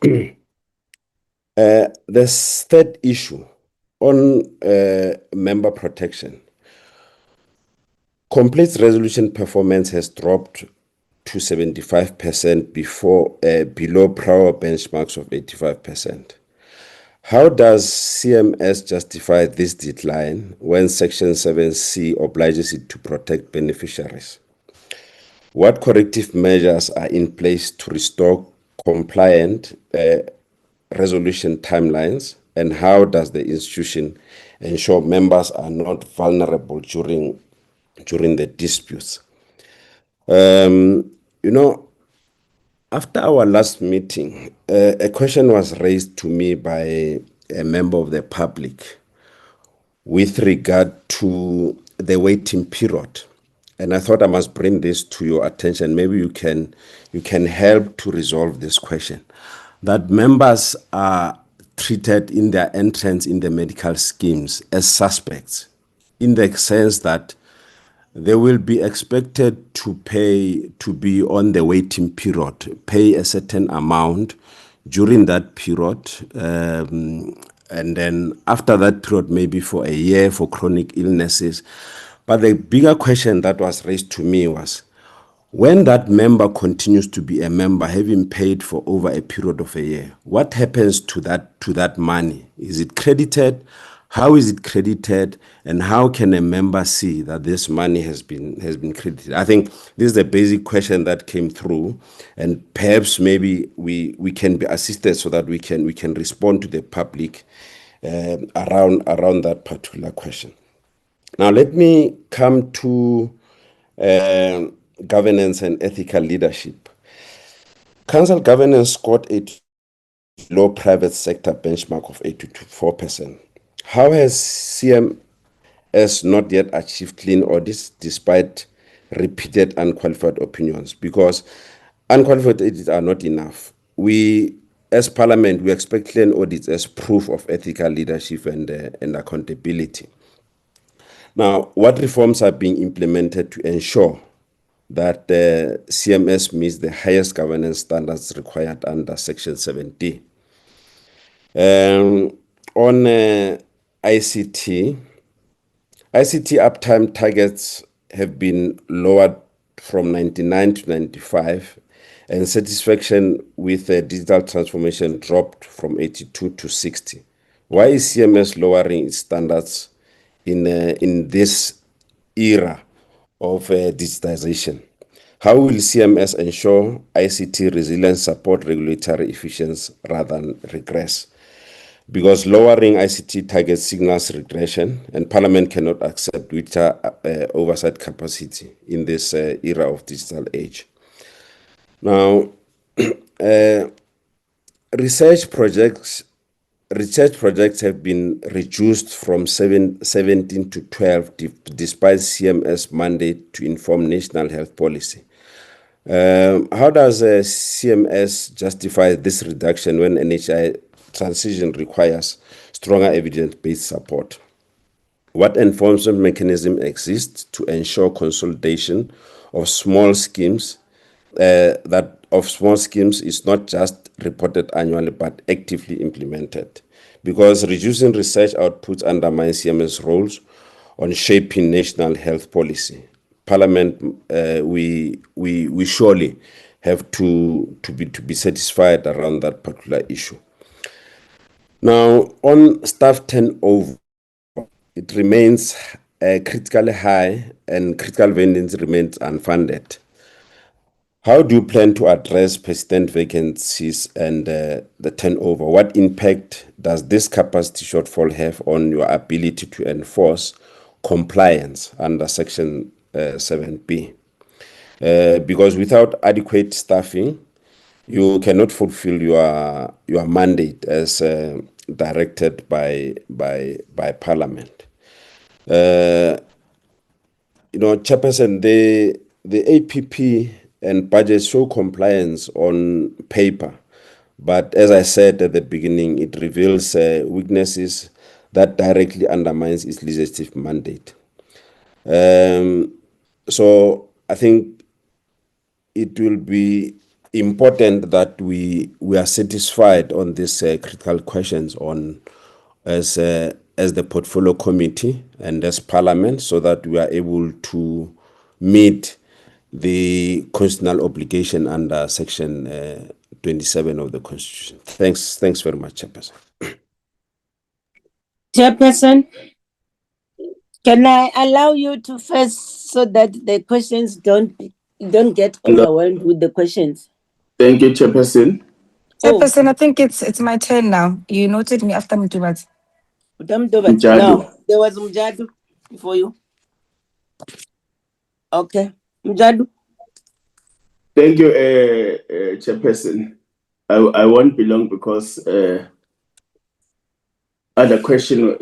the third issue on member protection. Complete resolution performance has dropped to 75% below prior benchmarks of 85%. How does CMS justify this decline when Section 7C obliges it to protect beneficiaries? What corrective measures are in place to restore compliant resolution timelines, and how does the institution ensure members are not vulnerable during the disputes? After our last meeting, a question was raised to me by a member of the public with regard to the waiting period. And I thought I must bring this to your attention. Maybe you can help to resolve this question. That members are treated in their entrance in the medical schemes as suspects, in the sense that they will be expected to be on the waiting period, pay a certain amount during that period, and then after that period, maybe for a year for chronic illnesses. But the bigger question that was raised to me was, when that member continues to be a member, having paid for over a period of a year, what happens to that money? Is it credited? How is it credited, and how can a member see that this money has been credited? I think this is the basic question that came through, and perhaps maybe we can be assisted so that we can respond to the public around that particular question. Now, let me come to governance and ethical leadership. Council governance scored a low private sector benchmark of 84%. How has CMS not yet achieved clean audits despite repeated unqualified opinions? Because unqualified audits are not enough. We, as Parliament, we expect clean audits as proof of ethical leadership and accountability. Now, what reforms are being implemented to ensure that CMS meets the highest governance standards required under Section 7D? On ICT uptime targets have been lowered from 99 to 95, and satisfaction with digital transformation dropped from 82 to 60. Why is CMS lowering its standards in this era of digitization? How will CMS ensure ICT resilience support regulatory efficiency rather than regress? Because lowering ICT targets signals regression, and Parliament cannot accept greater oversight capacity in this era of digital age. Now, research projects have been reduced from 17 to 12 despite CMS mandate to inform national health policy. How does CMS justify this reduction when NHI transition requires stronger evidence-based support? What enforcement mechanism exists to ensure consolidation of small schemes is not just reported annually but actively implemented? Because reducing research outputs undermines CMS roles on shaping national health policy. Parliament, we surely have to be satisfied around that particular issue. Now, on staff turnover, it remains critically high and critical vacancies remains unfunded. How do you plan to address persistent vacancies and the turnover? What impact does this capacity shortfall have on your ability to enforce compliance under Section 7B? Because without adequate staffing, you cannot fulfill your mandate as directed by Parliament. Chairperson, the APP and budget show compliance on paper, but as I said at the beginning, it reveals weaknesses that directly undermines its legislative mandate. So I think it will be important that we are satisfied on these critical questions as the portfolio committee and as Parliament, so that we are able to meet the constitutional obligation under Section 27 of the Constitution. Thanks very much, Chairperson. Chairperson, can I allow you to first so that the questions don't get overwhelmed with the questions? Thank you, Chairperson. Chairperson, I think it's my turn now. You noted me after Mtubat. No, there was Mjadu before you. Okay, Mjadu. Thank you, Chairperson. I won't be long because other question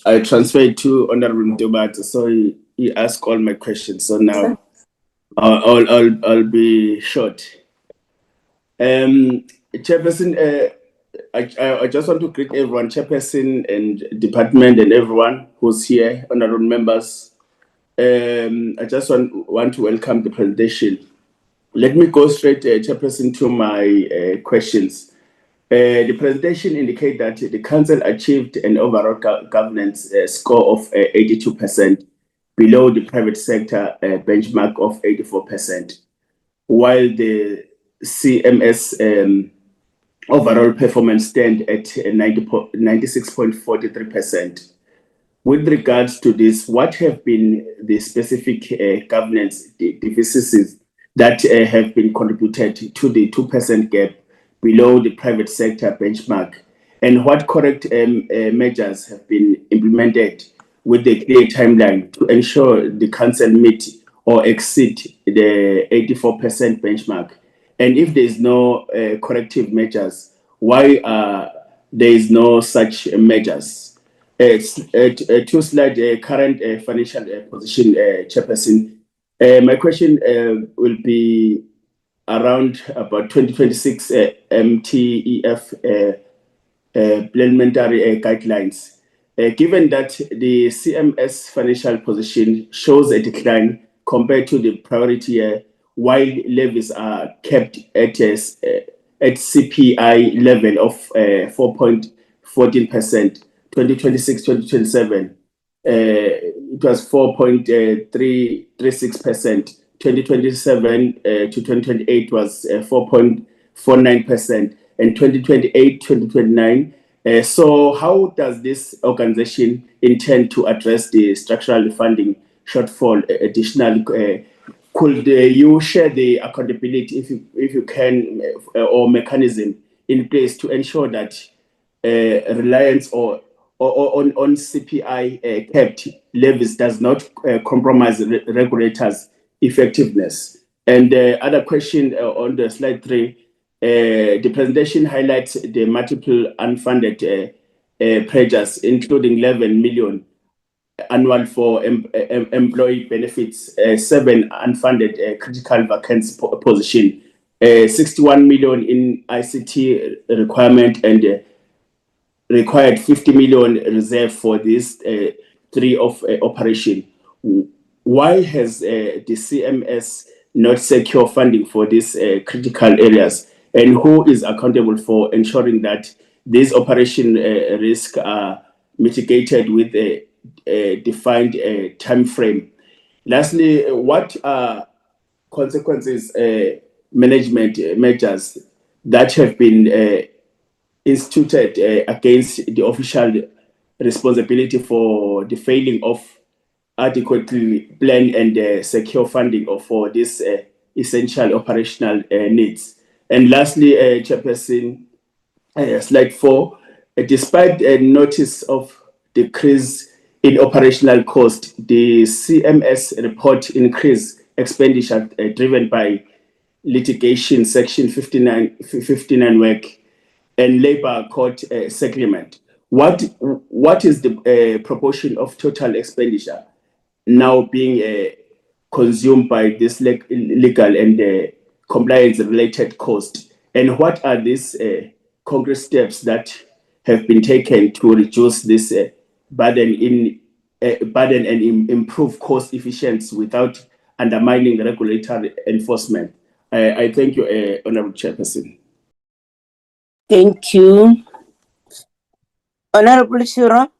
I transferred to Honorable Mtubat, so he asked all my questions. So now I'll be short. Chairperson, I just want to greet everyone, Chairperson and Department and everyone who's here, honorable members. I just want to welcome the presentation. Let me go straight, Chairperson, to my questions. The presentation indicates that the Council achieved an overall governance score of 82%, below the private sector benchmark of 84%, while the CMS overall performance stand at 96.43%. With regards to this, what have been the specific governance deficits that have been contributed to the 2% gap below the private sector benchmark, and what correct measures have been implemented with the clear timeline to ensure the Council meet or exceed the 84% benchmark? And if there is no corrective measures, why there is no such measures? two-slide current financial position, Chairperson. My question will be around about 2026 MTEF parliamentary guidelines. Given that the CMS financial position shows a decline compared to the priority year, while levies are kept at CPI level of 4.14%, 2026-2027, it was 4.36%. 2027 to 2028 was 4.49%, and 2028-2029. So how does this organization intend to address the structural funding shortfall additionally? Could you share the accountability, if you can, or mechanism in place to ensure that reliance on CPI capped levies does not compromise regulators' effectiveness? And the other question on the slide 3, the presentation highlights the multiple unfunded pressures, including 11 million annual for employee benefits, 7 unfunded critical vacancy position, 61 million in ICT requirement, and required 50 million reserve for this 3 of operation. Why has the CMS not secure funding for these critical areas? And who is accountable for ensuring that these operation risks are mitigated with a defined time frame? Lastly, what are consequences management measures that have been instituted against the official responsibility for the failing of adequately plan and secure funding for this essential operational needs? And lastly, Chairperson, slide 4, despite a notice of decrease in operational cost, the CMS report increased expenditure driven by litigation section 59 work and labor court settlement. What is the proportion of total expenditure now being consumed by this legal and compliance related cost? And what are these concrete steps that have been taken to reduce this burden and improve cost efficiency without undermining regulatory enforcement? I thank you, Honorable Chairperson. Thank you. Honorable Shiro.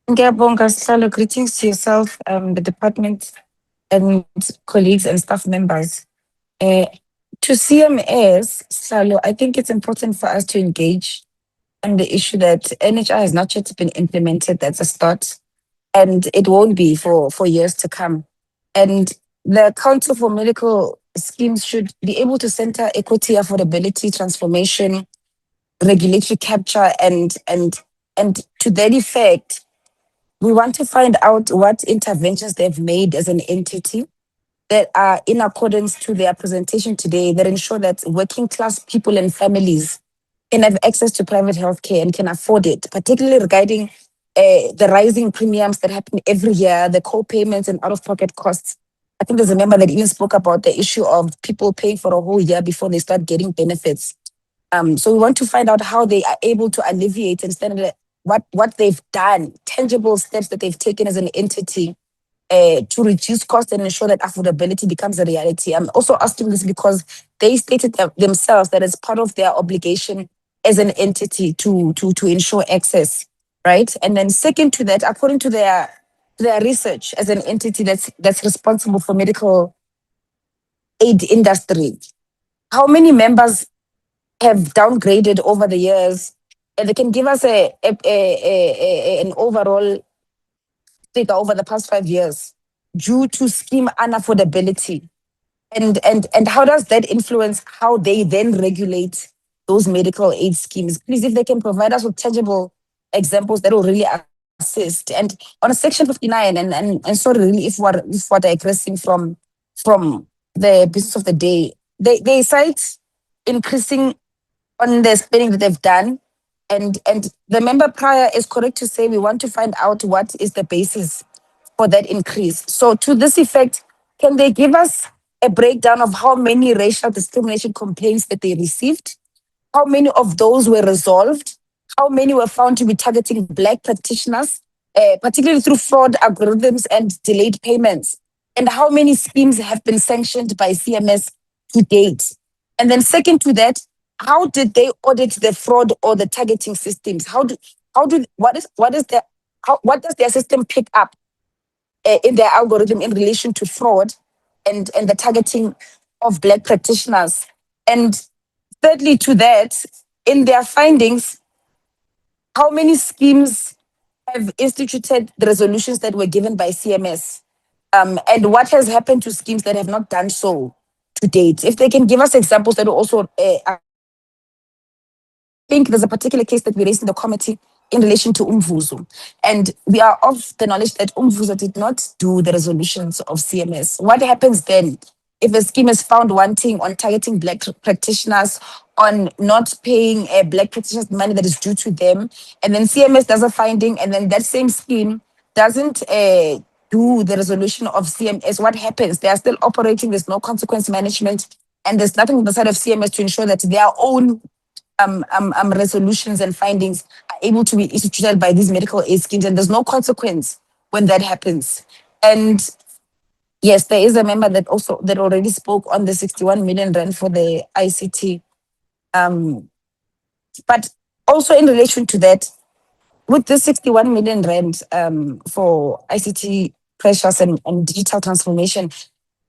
Ngiyabonga Sihlalo, greetings to yourself, the department, and colleagues and staff members. To CMS, Sihlalo, I think it's important for us to engage on the issue that NHI has not yet been implemented. That's a start, and it won't be for years to come. And the Council for Medical Schemes should be able to center equity, affordability, transformation, regulatory capture, and to that effect, we want to find out what interventions they've made as an entity that are in accordance to their presentation today, that ensure that working class people and families can have access to private healthcare and can afford it, particularly regarding the rising premiums that happen every year, the co-payments and out-of-pocket costs. I think there's a member that even spoke about the issue of people paying for a whole year before they start getting benefits. So we want to find out how they are able to alleviate and stand what they've done, tangible steps that they've taken as an entity to reduce costs and ensure that affordability becomes a reality. I'm also asking this because they stated themselves that it's part of their obligation as an entity to ensure access, right? And then second to that, according to their research as an entity that's responsible for medical aid industry, how many members have downgraded over the years? And they can give us an overall figure over the past 5 years due to scheme unaffordability. And how does that influence how they then regulate those medical aid schemes? Please, if they can provide us with tangible examples, that will really assist. And on Section 59, and sorry, really, if we're digressing from the business of the day, they cite increasing on the spending that they've done And the member prior is correct to say we want to find out what is the basis for that increase. So to this effect, can they give us a breakdown of how many racial discrimination complaints that they received? How many of those were resolved? How many were found to be targeting Black practitioners, particularly through fraud algorithms and delayed payments? And how many schemes have been sanctioned by CMS to date? And then second to that, how did they audit the fraud or the targeting systems? What does their system pick up in their algorithm in relation to fraud and the targeting of Black practitioners? And thirdly to that, in their findings, how many schemes have instituted the resolutions that were given by CMS? And what has happened to schemes that have not done so to date? If they can give us examples that will also I think there's a particular case that we raised in the committee in relation to Umvuzo. And we are of the knowledge that Umvuzo did not do the resolutions of CMS. What happens then if a scheme is found wanting on targeting Black practitioners, on not paying Black practitioners the money that is due to them, and then CMS does a finding, and then that same scheme doesn't do the resolution of CMS? What happens? They are still operating, there's no consequence management, and there's nothing on the side of CMS to ensure that their own resolutions and findings are able to be instituted by these medical aid schemes, and there's no consequence when that happens. And yes, there is a member that already spoke on the 61 million rand for the ICT. But also in relation to that, with the 61 million rand for ICT pressures and digital transformation,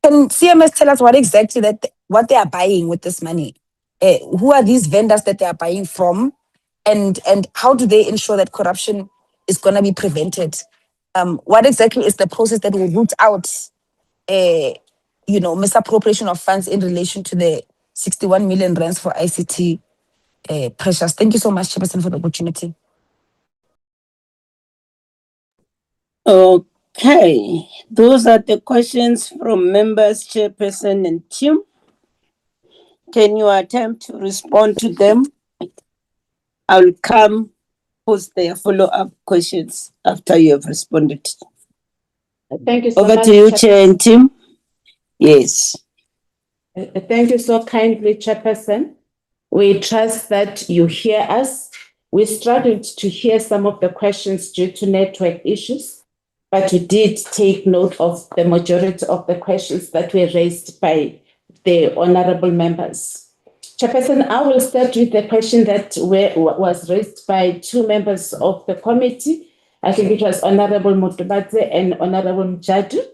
can CMS tell us what exactly what they are buying with this money? Who are these vendors that they are buying from, and how do they ensure that corruption is going to be prevented? What exactly is the process that will root out, misappropriation of funds in relation to the 61 million rands for ICT pressures? Thank you so much, Chairperson, for the opportunity. Okay, those are the questions from members, Chairperson and team. Can you attempt to respond to them? I'll come post their follow-up questions after you have responded. Thank you so much. Over to you, Chair and team. Yes. Thank you so kindly, Chairperson. We trust that you hear us. We struggled to hear some of the questions due to network issues, but we did take note of the majority of the questions that were raised by the honorable members. Chairperson, I will start with the question that was raised by two members of the committee. I think it was Honorable Mutubadze and Honorable Mjadu.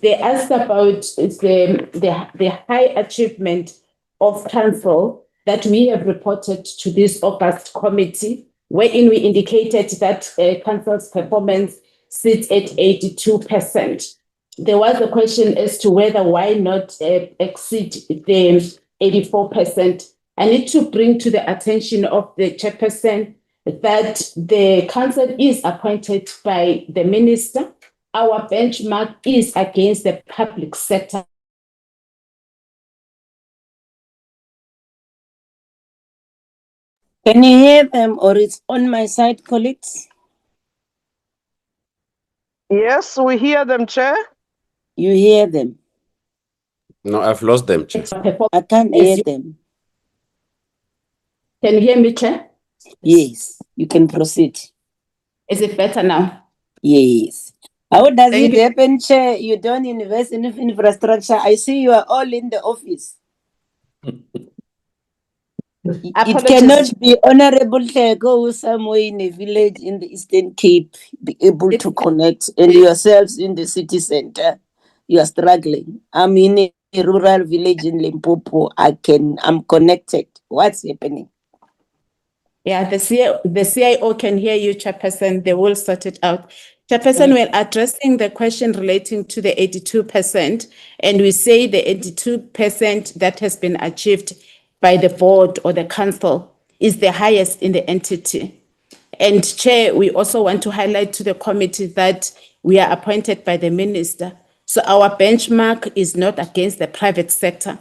They asked about the high achievement of council that we have reported to this August committee, wherein we indicated that council's performance sits at 82%. There was a question as to why not exceed the 84%. I need to bring to the attention of the Chairperson that the council is appointed by the minister. Our benchmark is against the public sector. Can you hear them, or it's on my side, colleagues? Yes, we hear them, Chair. You hear them? No, I've lost them, Chair. I can't hear them. Can you hear me, Chair? Yes, you can proceed. Is it better now? Yes. How does it happen, Chair? You don't invest in infrastructure. I see you are all in the office. It cannot be Honorable Chair, go somewhere in a village in the Eastern Cape, be able to connect, and yourselves in the city center. You are struggling. I'm in a rural village in Limpopo. I'm connected. What's happening? Yeah, the CIO can hear you, Chairperson. They will sort it out. Chairperson, we're addressing the question relating to the 82%, and we say the 82% that has been achieved by the board or the council is the highest in the entity. And Chair, we also want to highlight to the committee that we are appointed by the minister. So our benchmark is not against the private sector.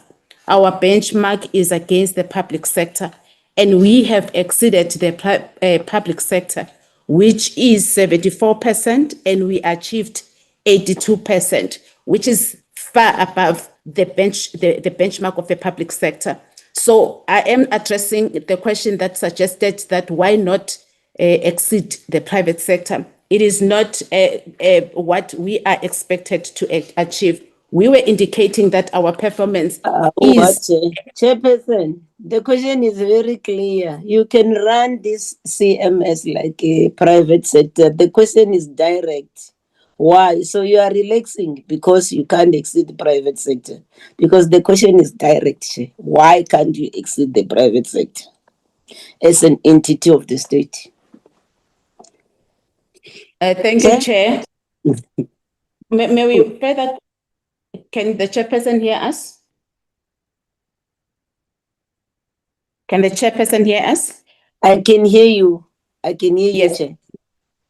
Our benchmark is against the public sector. and we have exceeded the public sector, which is 74%, and we achieved 82%, which is far above the benchmark of the public sector. So I am addressing the question that suggested that why not exceed the private sector. It is not what we are expected to achieve. We were indicating that our performance is... Chairperson, the question is very clear. You can run this CMS like a private sector. The question is direct. Why? So you are relaxing because you can't exceed the private sector. Because the question is direct. Why can't you exceed the private sector as an entity of the state? Thank you, Chair. May we further... Can the chairperson hear us? Can the chairperson hear us? I can hear you. I can hear you, Chair.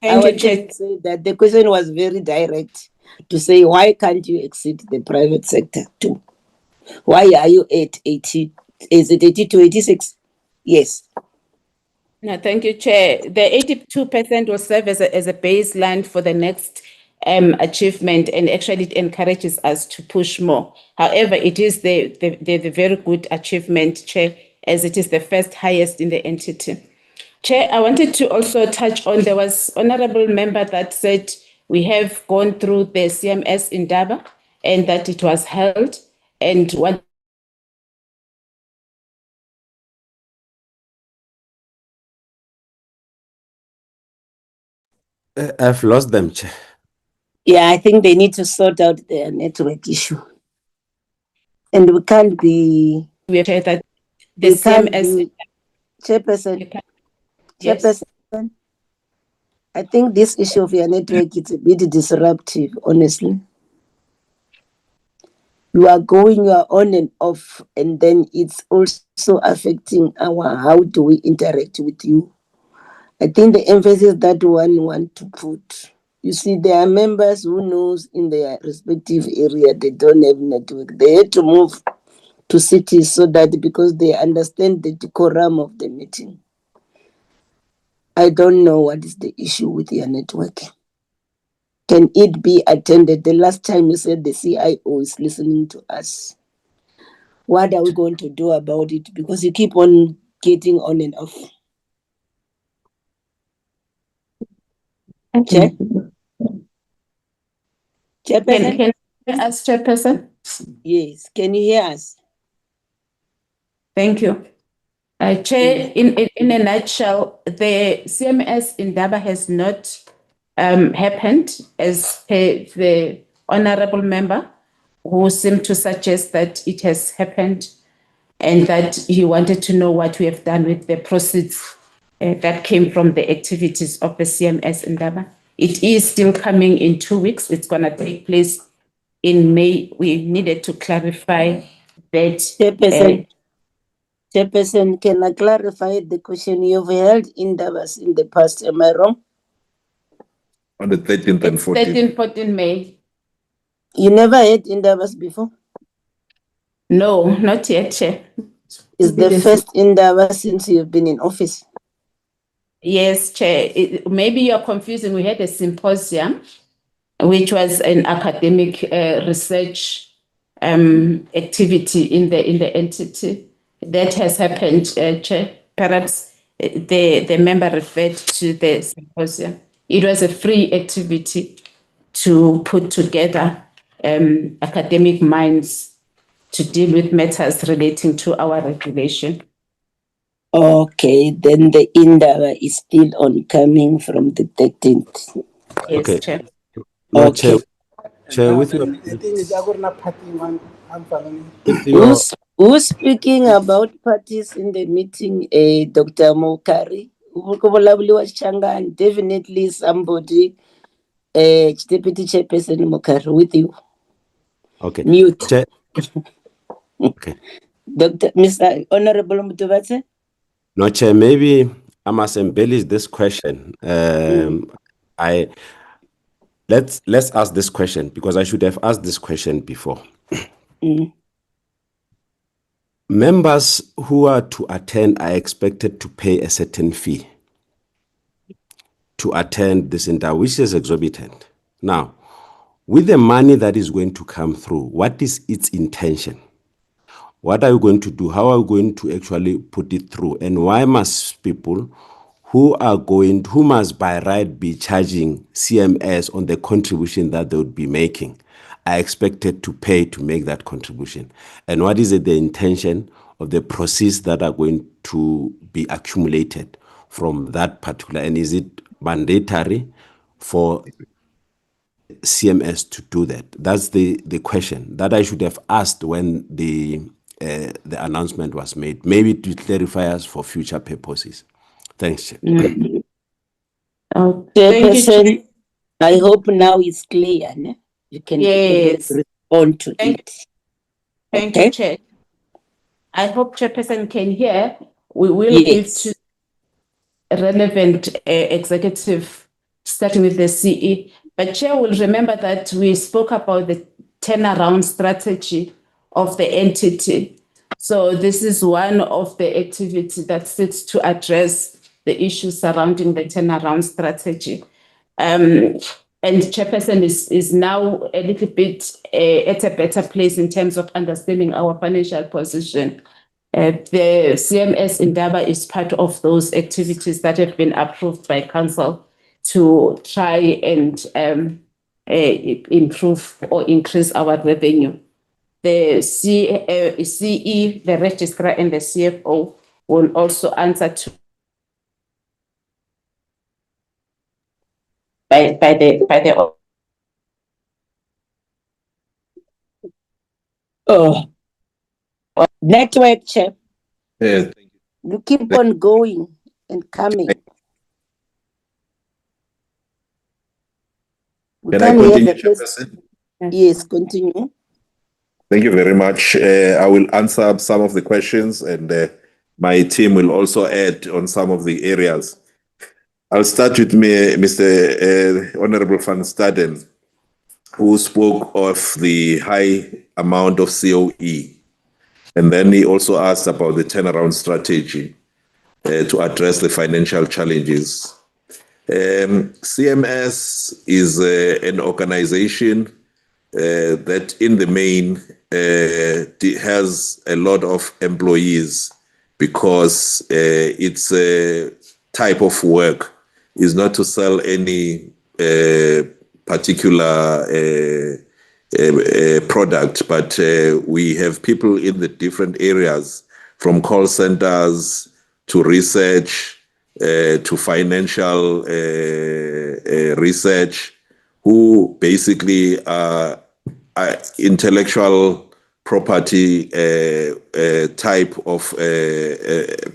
Thank you, Chair. To say that the question was very direct to say, why can't you exceed the private sector too? Why are you at 80? Is it 80 to 86? Yes. No, thank you, Chair. The 82% will serve as a baseline for the next achievement, and actually it encourages us to push more. However, it is the very good achievement, Chair, as it is the first highest in the entity. Chair, I wanted to also touch on, there was honorable member that said we have gone through the CMS in Daba and that it was held, and what... I've lost them, Chair. Yeah, I think they need to sort out their network issue. And we can't be... We have that the CMS... Chairperson, Yes. Chairperson, I think this issue of your network is a bit disruptive, honestly. You are on and off, and then it's also affecting how do we interact with you. I think the emphasis that one want to put, you see, there are members who knows in their respective area they don't have network. They had to move to cities so that because they understand the quorum of the meeting. I don't know what is the issue with your network. Can it be attended? The last time you said the CIO is listening to us. What are we going to do about it? Because you keep on getting on and off. Chair? Chairperson? Can you hear us, Chairperson? Yes. Can you hear us? Thank you. Chair, in a nutshell, the CMS in Daba has not happened as per the honorable member who seemed to suggest that it has happened and that he wanted to know what we have done with the proceeds that came from the activities of the CMS in Daba. It is still coming in 2 weeks. It's going to take place in May. We needed to clarify that. Chairperson, can I clarify the question? You've held in Davos in the past, am I wrong? On the 13th and 14th. 13th, 14th May. You never had in Davos before? No, not yet, Chair. It's the first in Davos since you've been in office. Yes, Chair. Maybe you're confusing. We had a symposium, which was an academic research activity in the entity. That has happened, Chair. Perhaps the member referred to the symposium. It was a free activity to put together academic minds to deal with matters relating to our regulation. Okay, then the Indaba is still oncoming from the 13th. Yes, Okay. Chair. No, Okay. Chair, with your Who's speaking about parties in the meeting? Dr. Mokari. Definitely somebody, Deputy Chairperson Mokari, with you. okay. Mute. Chair. Okay. Dr. Mr. Honorable Mutubate? No, Chair, maybe I must embellish this question. Let's ask this question because I should have asked this question before. members who are to attend are expected to pay a certain fee to attend this entire, which is exorbitant. Now, with the money that is going to come through, what is its intention? What are you going to do? How are you going to actually put it through? And why must people who must by right be charging CMS on the contribution that they would be making are expected to pay to make that contribution? And what is the intention of the proceeds that are going to be accumulated from that particular? And is it mandatory for CMS to do that? That's the question that I should have asked when the announcement was made, maybe to clarify us for future purposes. Thanks, Chair. Thank you, Chairperson, Chair. I hope now it's clear. Ne? You can Yes. respond to Thank it. Thank Okay. you, Chair. I hope Chairperson can hear. We will Yes. give to relevant executive, starting with the CE. But Chair will remember that we spoke about the turnaround strategy of the entity. So this is one of the activities that sits to address the issues surrounding the turnaround strategy. And Chairperson is now a little bit at a better place in terms of understanding our financial position. The CMS Indaba is part of those activities that have been approved by Council to try and improve or increase our revenue. The CE, the registrar, and the CFO will also answer to by the Network, Chair. Thank you. You keep on going and coming. We Can I can't hear continue, the person. Chairperson? Yes, continue. Thank you very much. I will answer some of the questions, and my team will also add on some of the areas. I'll start with Mr. Honorable Van Staden, who spoke of the high amount of COE. And then he also asked about the turnaround strategy to address the financial challenges. CMS is an organization that in the main has a lot of employees, because its type of work is not to sell any particular product, but we have people in the different areas, from call centers to research to financial research, who basically are intellectual property type of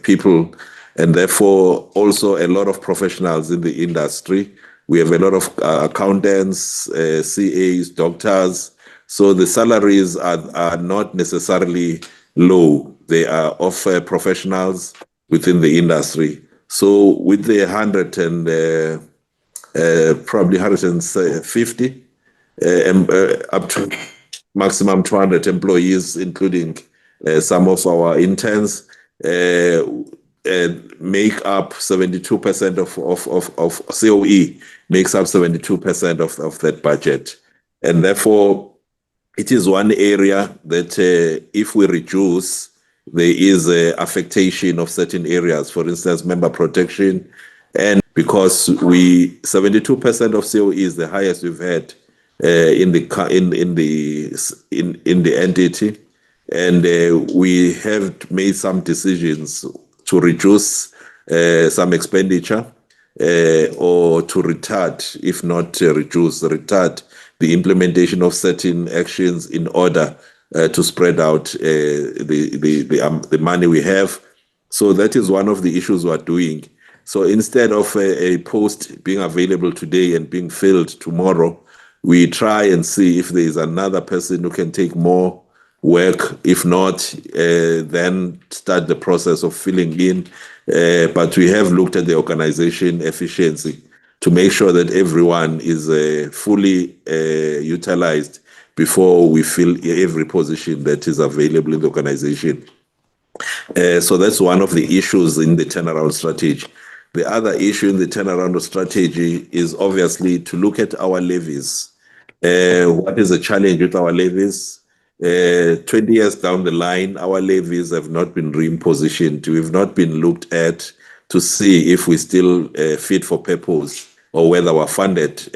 people, and therefore also a lot of professionals in the industry. We have a lot of accountants, CAs, doctors. So the salaries are not necessarily low. They are of professionals within the industry. So with the 150 up to maximum 200 employees, including some of our interns, make up 72% of COE, makes up 72% of that budget. And therefore, it is one area that if we reduce, there is a affectation of certain areas, for instance, member protection. And because 72% of COE is the highest we've had in the entity, and we have made some decisions to reduce some expenditure or to retard, if not retard the implementation of certain actions in order to spread out the money we have. So that is one of the issues we're doing. So instead of a post being available today and being filled tomorrow, we try and see if there is another person who can take more work. If not, then start the process of filling in. But we have looked at the organization efficiency to make sure that everyone is fully utilized before we fill every position that is available in the organization. So that's one of the issues in the turnaround strategy. The other issue in the turnaround strategy is obviously to look at our levies. What is the challenge with our levies? 20 years down the line, our levies have not been reimpositioned. We've not been looked at to see if we still fit for purpose or whether we're funded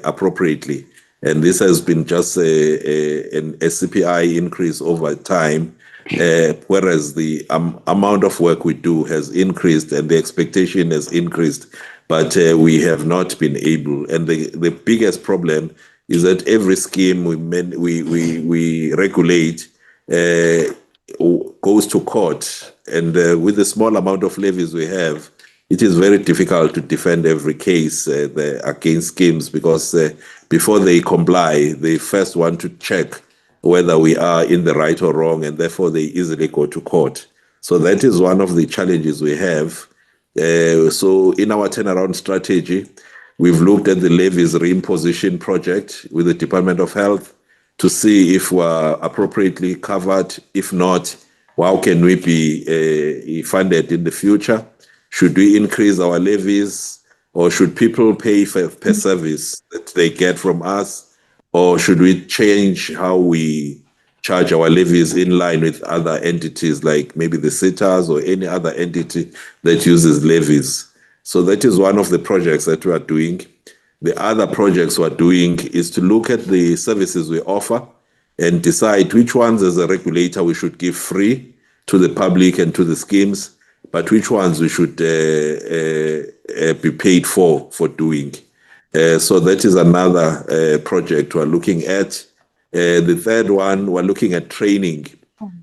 appropriately. And this has been just a CPI increase over time, whereas the amount of work we do has increased and the expectation has increased, but we have not been able. And the biggest problem is that every scheme we regulate goes to court, and with the small amount of levies we have, it is very difficult to defend every case against schemes, because before they comply, they first want to check whether we are in the right or wrong, and therefore they easily go to court. So that is one of the challenges we have. So in our turnaround strategy, we've looked at the levies reimposition project with the Department of Health to see if we're appropriately covered. If not, how can we be funded in the future? Should we increase our levies, or should people pay per service that they get from us? Or should we change how we charge our levies in line with other entities, like maybe the SITAs or any other entity that uses levies? So that is one of the projects that we are doing. The other projects we are doing is to look at the services we offer and decide which ones as a regulator we should give free to the public and to the schemes, but which ones we should be paid for doing. So that is another project we're looking at. The third one, we're looking at training.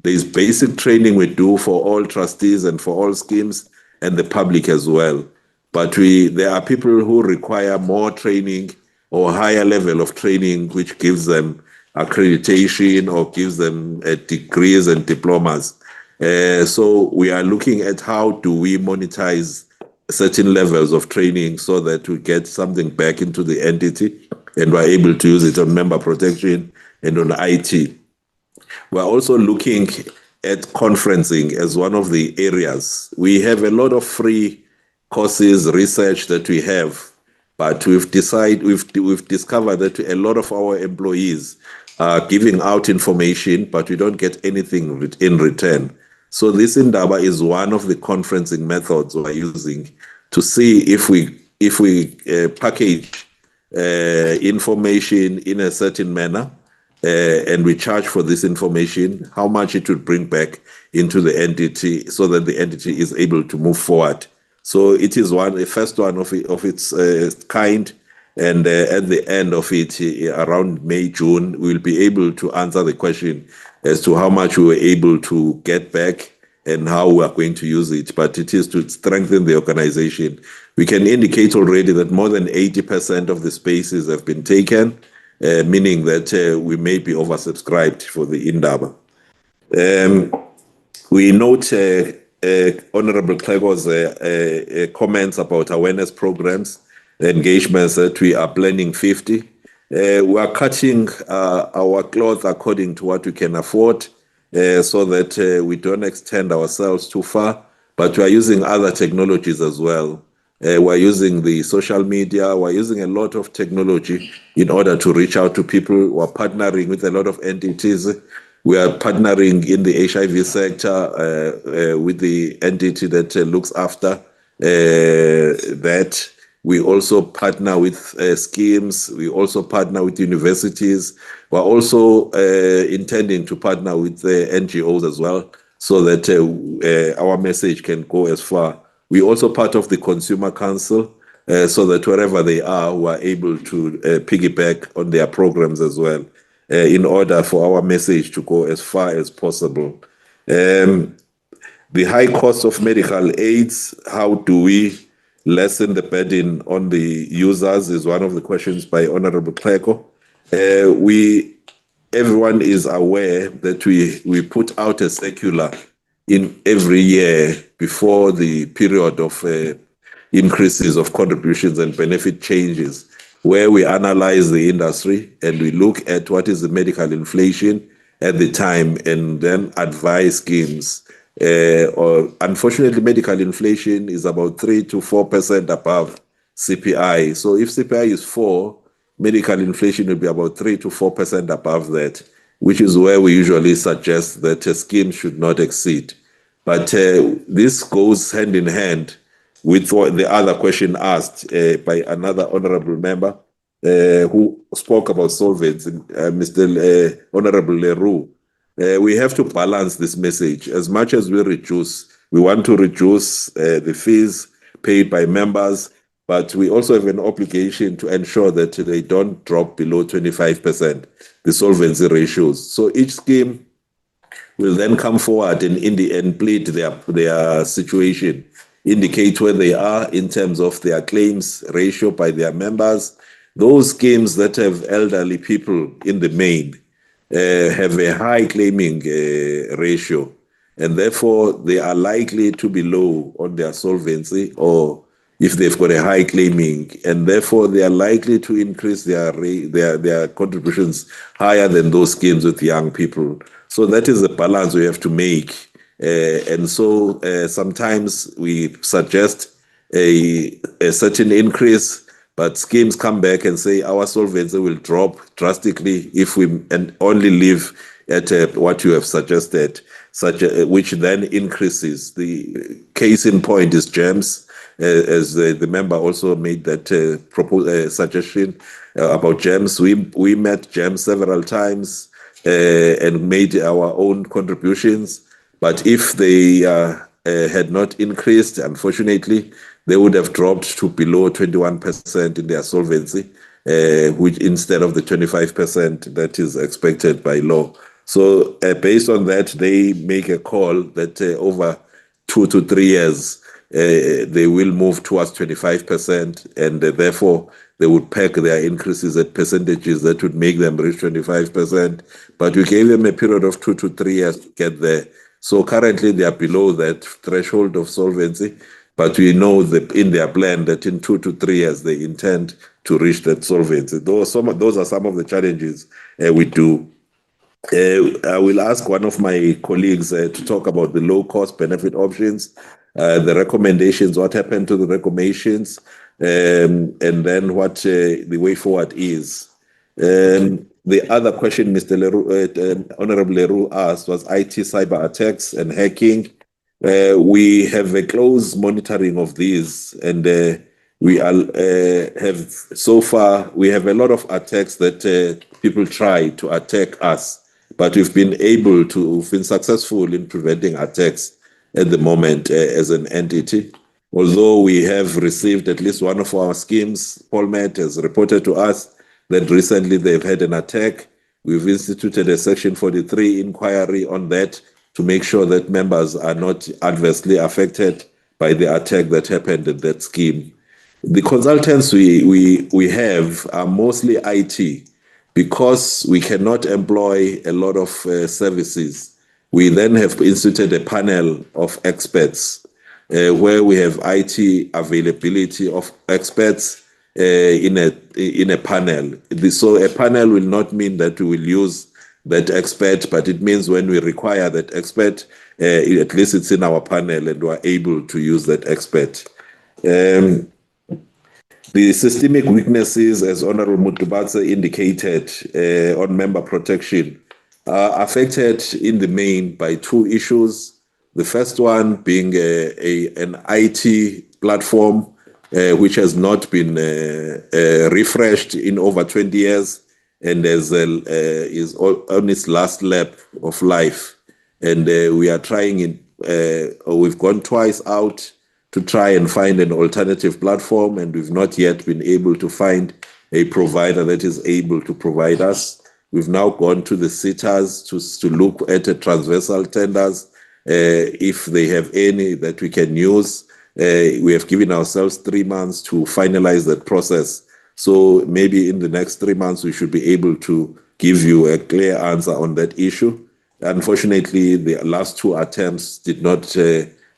There's basic training we do for all trustees and for all schemes and the public as well. But there are people who require more training or higher level of training, which gives them accreditation or gives them degrees and diplomas. So we are looking at how do we monetize certain levels of training so that we get something back into the entity and we're able to use it on member protection and on IT. We're also looking at conferencing as one of the areas. We have a lot of free courses, research that we have, but we've discovered that a lot of our employees are giving out information, but we don't get anything in return. So this Indaba is one of the conferencing methods we're using to see if we package information in a certain manner and we charge for this information, how much it would bring back into the entity so that the entity is able to move forward. So it is the first one of its kind, and at the end of it, around May, June, we'll be able to answer the question as to how much we were able to get back and how we are going to use it. But it is to strengthen the organization. We can indicate already that more than 80% of the spaces have been taken, meaning that we may be oversubscribed for the Indaba. We note Honorable Klego's comments about awareness programs, the engagements that we are planning 50. We are cutting our cloth according to what we can afford so that we don't extend ourselves too far, but we are using other technologies as well. We're using the social media, we're using a lot of technology in order to reach out to people. We're partnering with a lot of entities. We are partnering in the HIV sector with the entity that looks after that. We also partner with schemes. We also partner with universities. We're also intending to partner with the NGOs as well, so that our message can go as far. We're also part of the Consumer Council, so that wherever they are, we're able to piggyback on their programs as well, in order for our message to go as far as possible. The high cost of medical aids, how do we lessen the burden on the users, is one of the questions by Honorable Kleko. Everyone is aware that we put out a circular in every year before the period of increases of contributions and benefit changes, where we analyze the industry and we look at what is the medical inflation at the time and then advise schemes or unfortunately, medical inflation is about 3 to 4% above CPI. So if CPI is 4, medical inflation will be about 3 to 4% above that, which is where we usually suggest that a scheme should not exceed. But this goes hand in hand with what the other question asked by another honorable member who spoke about solvency, Mr. Honorable Leroux. We have to balance this message. As much as we want to reduce the fees paid by members, but we also have an obligation to ensure that they don't drop below 25%, the solvency ratios. So each scheme will then come forward and in the end plead their situation, indicate where they are in terms of their claims ratio by their members. Those schemes that have elderly people in the main have a high claiming ratio, and therefore they are likely to be low on their solvency, or if they've got a high claiming, and therefore they are likely to increase their contributions higher than those schemes with young people. So that is the balance we have to make. And so sometimes we suggest a certain increase, but schemes come back and say our solvency will drop drastically if we only live at what you have suggested, which then increases. The case in point is GEMS, as the member also made that suggestion about GEMS. We met GEMS several times and made our own contributions. But if they had not increased, unfortunately, they would have dropped to below 21% in their solvency, which instead of the 25% that is expected by law. So based on that, they make a call that over 2 to 3 years, they will move towards 25%, and therefore they would peg their increases at percentages that would make them reach 25%. But we gave them a period of 2 to 3 years to get there. So currently they are below that threshold of solvency, but we know that in their plan that in 2 to 3 years they intend to reach that solvency. Those are some of the challenges we do. I will ask one of my colleagues to talk about the low cost benefit options, the recommendations, what happened to the recommendations, and then what the way forward is. The other question Mr. Honorable Leroux asked was IT cyber attacks and hacking. We have a close monitoring of these, and we have so far we have a lot of attacks that people try to attack us, but we've been successful in preventing attacks at the moment as an entity. Although we have received at least one of our schemes, Polmet has reported to us that recently they've had an attack. We've instituted a Section 43 inquiry on that to make sure that members are not adversely affected by the attack that happened in that scheme. The consultants we have are mostly IT. Because we cannot employ a lot of services, we then have instituted a panel of experts where we have IT availability of experts in a panel. So a panel will not mean that we will use that expert, but it means when we require that expert, at least it's in our panel and we're able to use that expert. The systemic weaknesses, as Honorable Mutubatse indicated on member protection, are affected in the main by two issues. The first one being an IT platform which has not been refreshed in over 20 years and is on its last lap of life. And we are trying we've gone twice out to try and find an alternative platform, and we've not yet been able to find a provider that is able to provide us. We've now gone to the sitters to look at transversal tenders, if they have any that we can use. We have given ourselves 3 months to finalize that process. So maybe in the next 3 months, we should be able to give you a clear answer on that issue. Unfortunately, the last 2 attempts did not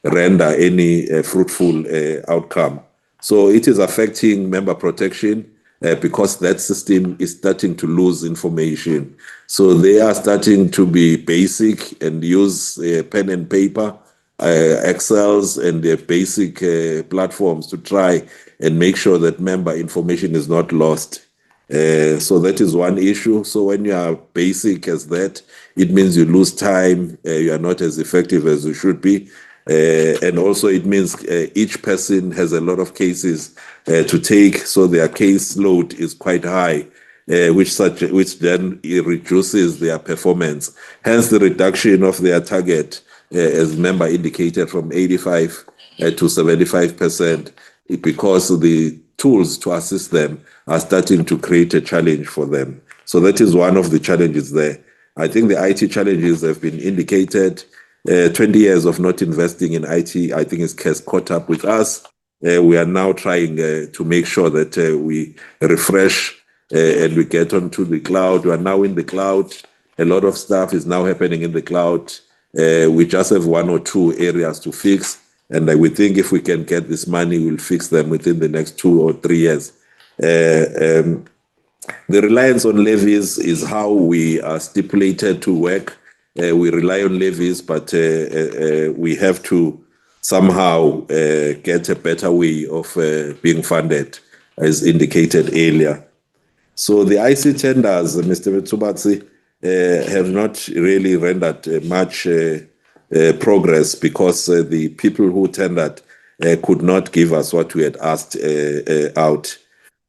render any fruitful outcome. So it is affecting member protection because that system is starting to lose information. So they are starting to be basic and use pen and paper Excels and their basic platforms to try and make sure that member information is not lost. So that is one issue. So when you are basic as that, it means you lose time, you are not as effective as you should be. And also it means each person has a lot of cases to take, so their caseload is quite high, which then reduces their performance. Hence the reduction of their target, as member indicated, from 85 to 75%, because the tools to assist them are starting to create a challenge for them. So that is one of the challenges there. I think the IT challenges have been indicated. 20 years of not investing in IT, I think, has caught up with us. We are now trying to make sure that we refresh and we get onto the cloud. We are now in the cloud. A lot of stuff is now happening in the cloud. We just have one or two areas to fix. And we think if we can get this money, we'll fix them within the next 2 or 3 years. The reliance on levies is how we are stipulated to work. We rely on levies, but we have to somehow get a better way of being funded, as indicated earlier. So the IC tenders, Mr. Metsubatsi, have not really rendered much progress, because the people who tendered could not give us what we had asked out.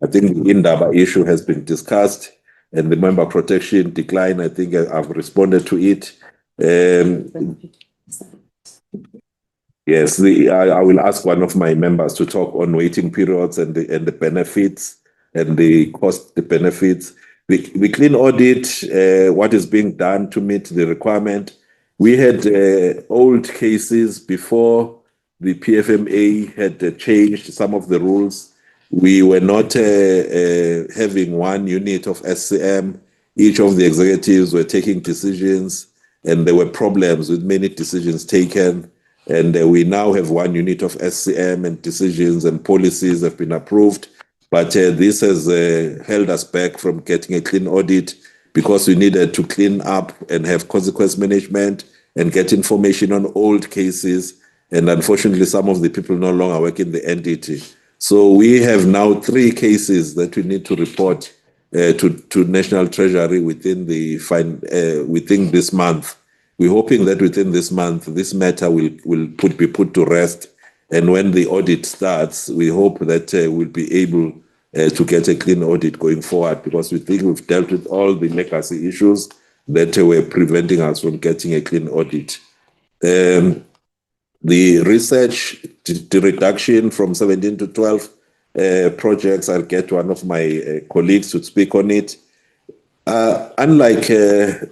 I think the Indaba issue has been discussed, and the member protection decline, I think I've responded to it. Yes, I will ask one of my members to talk on waiting periods and the benefits and the cost, the benefits. The clean audit, what is being done to meet the requirement. We had old cases before the PFMA had changed some of the rules. We were not having one unit of SCM. Each of the executives were taking decisions, and there were problems with many decisions taken. And we now have one unit of SCM, and decisions and policies have been approved. But this has held us back from getting a clean audit, because we needed to clean up and have consequence management and get information on old cases. And unfortunately, some of the people no longer work in the entity. So we have now 3 cases that we need to report to National Treasury within within this month. We're hoping that within this month, this matter will be put to rest. And when the audit starts, we hope that we'll be able to get a clean audit going forward, because we think we've dealt with all the legacy issues that were preventing us from getting a clean audit. The research, the reduction from 17 to 12 projects, I'll get one of my colleagues to speak on it. Unlike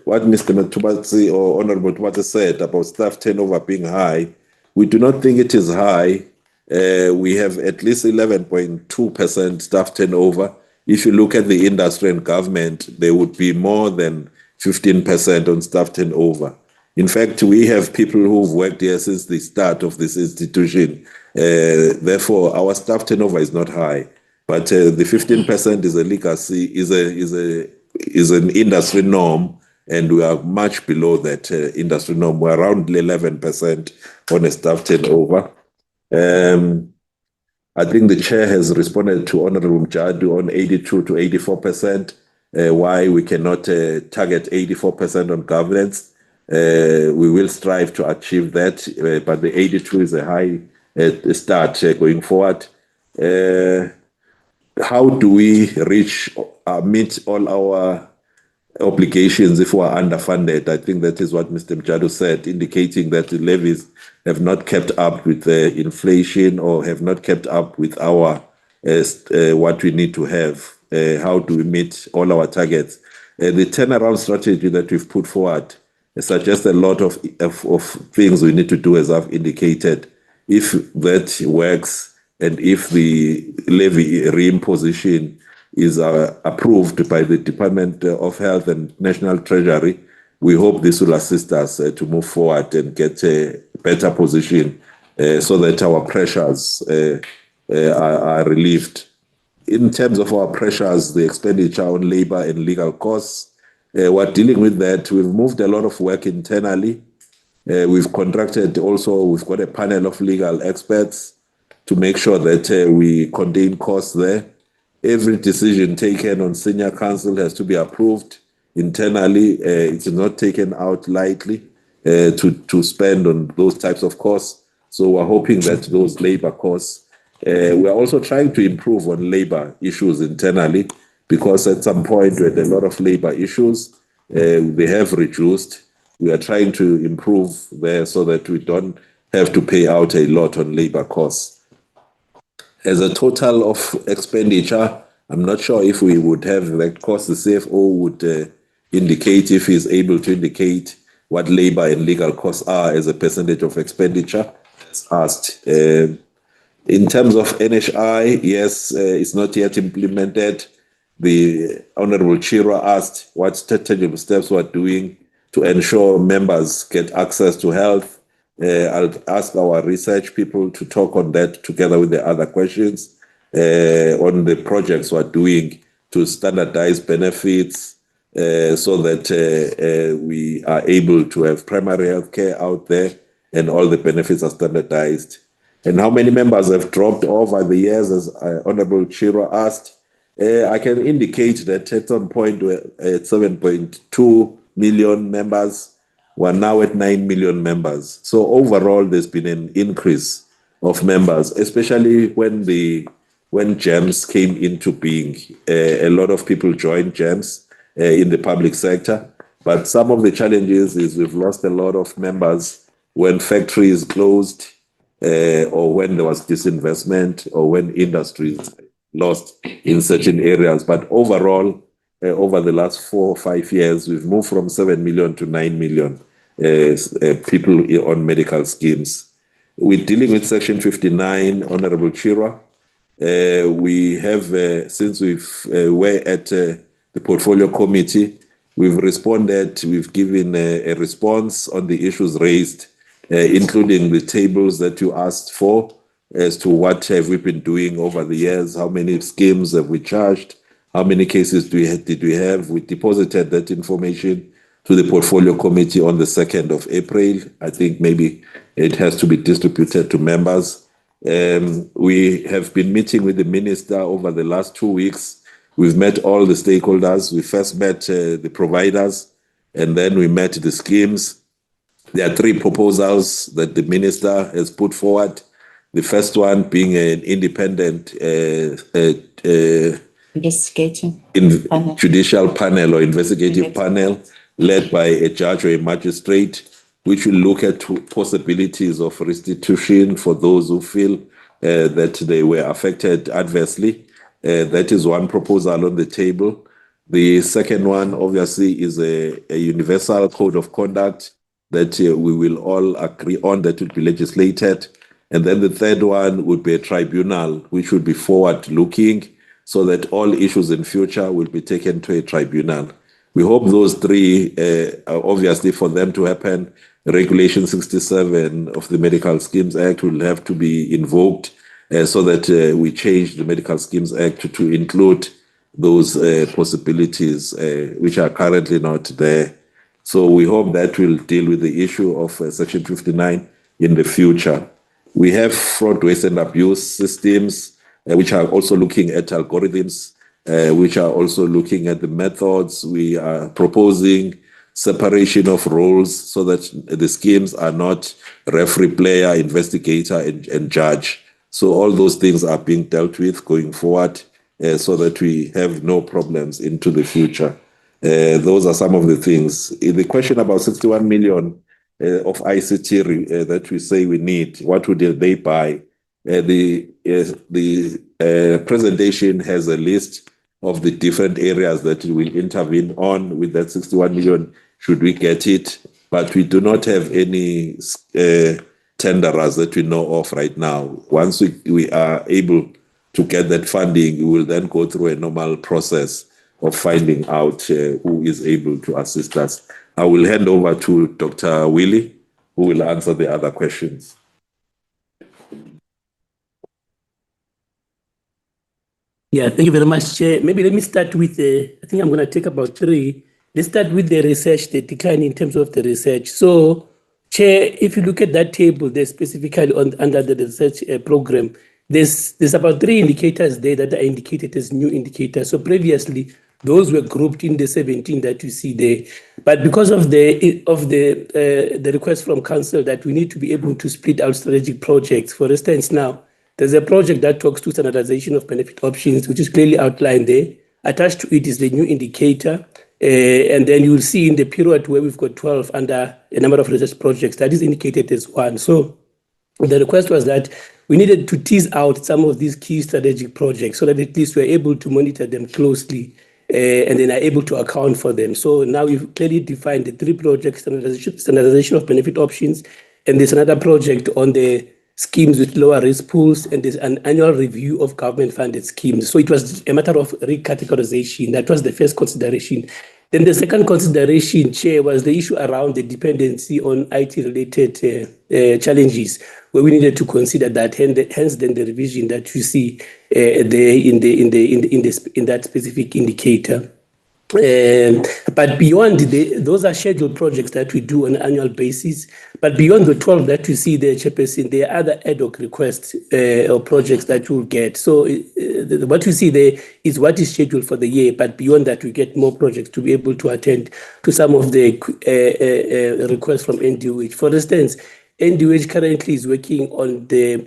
what Mr. Matubatsi or Honorable Tubatsi said about staff turnover being high, we do not think it is high. We have at least 11.2% staff turnover. If you look at the industry and government, there would be more than 15% on staff turnover. In fact, we have people who've worked here since the start of this institution. Therefore, our staff turnover is not high. But the 15% is a legacy, is an industry norm, and we are much below that industry norm. We're around 11% on a staff turnover. I think the chair has responded to Honorable Mjadu on 82 to 84%, why we cannot target 84% on governance. We will strive to achieve that, but the 82 is a high start going forward. How do we meet all our obligations if we are underfunded? I think that is what Mr. Mjadu said, indicating that the levies have not kept up with the inflation or have not kept up with our what we need to have. How do we meet all our targets? The turnaround strategy that we've put forward suggests a lot of things we need to do, as I've indicated. If that works, and if the levy reimposition is approved by the Department of Health and National Treasury, we hope this will assist us to move forward and get a better position so that our pressures are relieved. In terms of our pressures, the expenditure on labor and legal costs, we're dealing with that. We've moved a lot of work internally. We've got a panel of legal experts to make sure that we contain costs there. Every decision taken on senior council has to be approved internally. It's not taken out lightly to spend on those types of costs. So we're hoping that those labor costs, we're also trying to improve on labor issues internally, because at some point we had a lot of labor issues. They have reduced. We are trying to improve there so that we don't have to pay out a lot on labor costs. As a total of expenditure, I'm not sure if we would have that cost. The CFO would indicate, if he's able to indicate, what labor and legal costs are as a percentage of expenditure, as asked. In terms of NHI, yes, it's not yet implemented. The Honorable Chira asked what tangible steps we're doing to ensure members get access to health. I'll ask our research people to talk on that together with the other questions on the projects we're doing to standardize benefits so that we are able to have primary health care out there and all the benefits are standardized. And how many members have dropped over the years, as Honorable Chira asked? I can indicate that at some point we're at 7.2 million members. We're now at 9 million members. So overall, there's been an increase of members, especially when GEMS came into being. A lot of people joined GEMS in the public sector. But some of the challenges is we've lost a lot of members when factories closed, or when there was disinvestment, or when industries lost in certain areas. But overall, over the last 4 or 5 years, we've moved from 7 million to 9 million people on medical schemes. We're dealing with Section 59, Honorable Chira. We have, since we're at the Portfolio Committee, we've responded, we've given a response on the issues raised, including the tables that you asked for, as to what have we been doing over the years, how many schemes have we charged, how many cases did we have. We deposited that information to the Portfolio Committee on the 2nd of April. I think maybe it has to be distributed to members. We have been meeting with the Minister over the last 2 weeks. We've met all the stakeholders. We first met the providers, and then we met the schemes. There are 3 proposals that the Minister has put forward. The first one being an independent judicial panel or investigative panel led by a judge or a magistrate, which will look at possibilities of restitution for those who feel that they were affected adversely. That is one proposal on the table. The second one, obviously, is a universal code of conduct that we will all agree on, that will be legislated. And then the third one would be a tribunal, which would be forward-looking, so that all issues in future will be taken to a tribunal. We hope those 3, obviously, for them to happen, Regulation 67 of the Medical Schemes Act will have to be invoked so that we change the Medical Schemes Act to include those possibilities which are currently not there. So we hope that will deal with the issue of Section 59 in the future. We have fraud, waste, and abuse systems, which are also looking at algorithms, which are also looking at the methods. We are proposing separation of roles so that the schemes are not referee, player, investigator, and judge. So all those things are being dealt with going forward so that we have no problems into the future. Those are some of the things. The question about 61 million of ICT that we say we need, what would they buy? The presentation has a list of the different areas that we will intervene on with that 61 million, should we get it. But we do not have any tenderers that we know of right now. Once we are able to get that funding, we will then go through a normal process of finding out who is able to assist us. I will hand over to Dr. Willie, who will answer the other questions. Yeah, thank you very much, Chair. Maybe let me start with I think I'm going to take about 3. Let's start with the research, the decline in terms of the research. So Chair, if you look at that table, there's specifically under the research program, there's about 3 indicators there that are indicated as new indicators. So previously, those were grouped in the 17 that you see there. But because of the request from council that we need to be able to split out strategic projects, for instance, now there's a project that talks to standardization of benefit options, which is clearly outlined there. Attached to it is the new indicator. And then you'll see in the period where we've got 12 under a number of research projects, that is indicated as 1. So the request was that we needed to tease out some of these key strategic projects so that at least we're able to monitor them closely and then are able to account for them. So now we've clearly defined the 3 projects: standardization of benefit options, and there's another project on the schemes with lower risk pools, and there's an annual review of government-funded schemes. So it was a matter of recategorization. That was the first consideration. Then the second consideration, Chair, was the issue around the dependency on IT-related challenges, where we needed to consider that. Hence, then the revision that you see there in that specific indicator. But beyond those are scheduled projects that we do on an annual basis. But beyond the 12 that you see there, Chairperson, there are other ad hoc requests or projects that you'll get. So what you see there is what is scheduled for the year. But beyond that, we get more projects to be able to attend to some of the requests from NDOH. For instance, NDOH currently is working on the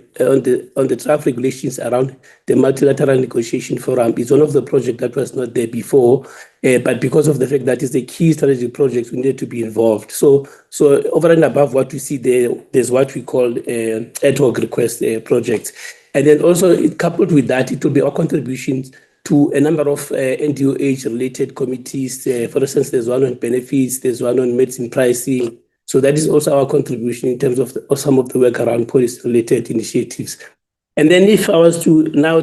draft regulations around the multilateral negotiation forum. It's one of the projects that was not there before, but because of the fact that it's a key strategic project, we need to be involved. So over and above what we see there, there's what we call ad hoc request projects. And then also coupled with that, it will be our contributions to a number of NDOH-related committees. For instance, there's one on benefits, there's one on medicine pricing. So that is also our contribution in terms of some of the work around policy-related initiatives. And then if I was to now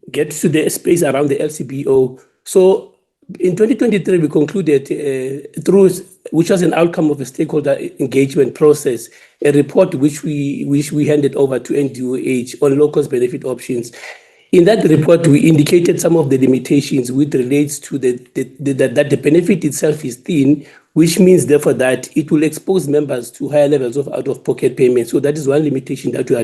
get to the space around the LCBO, so in 2023, we concluded which was an outcome of a stakeholder engagement process, a report which we handed over to NDOH on low-cost benefit options. In that report, we indicated some of the limitations which relates to that the benefit itself is thin, which means therefore that it will expose members to higher levels of out-of-pocket payments. So that is one limitation that we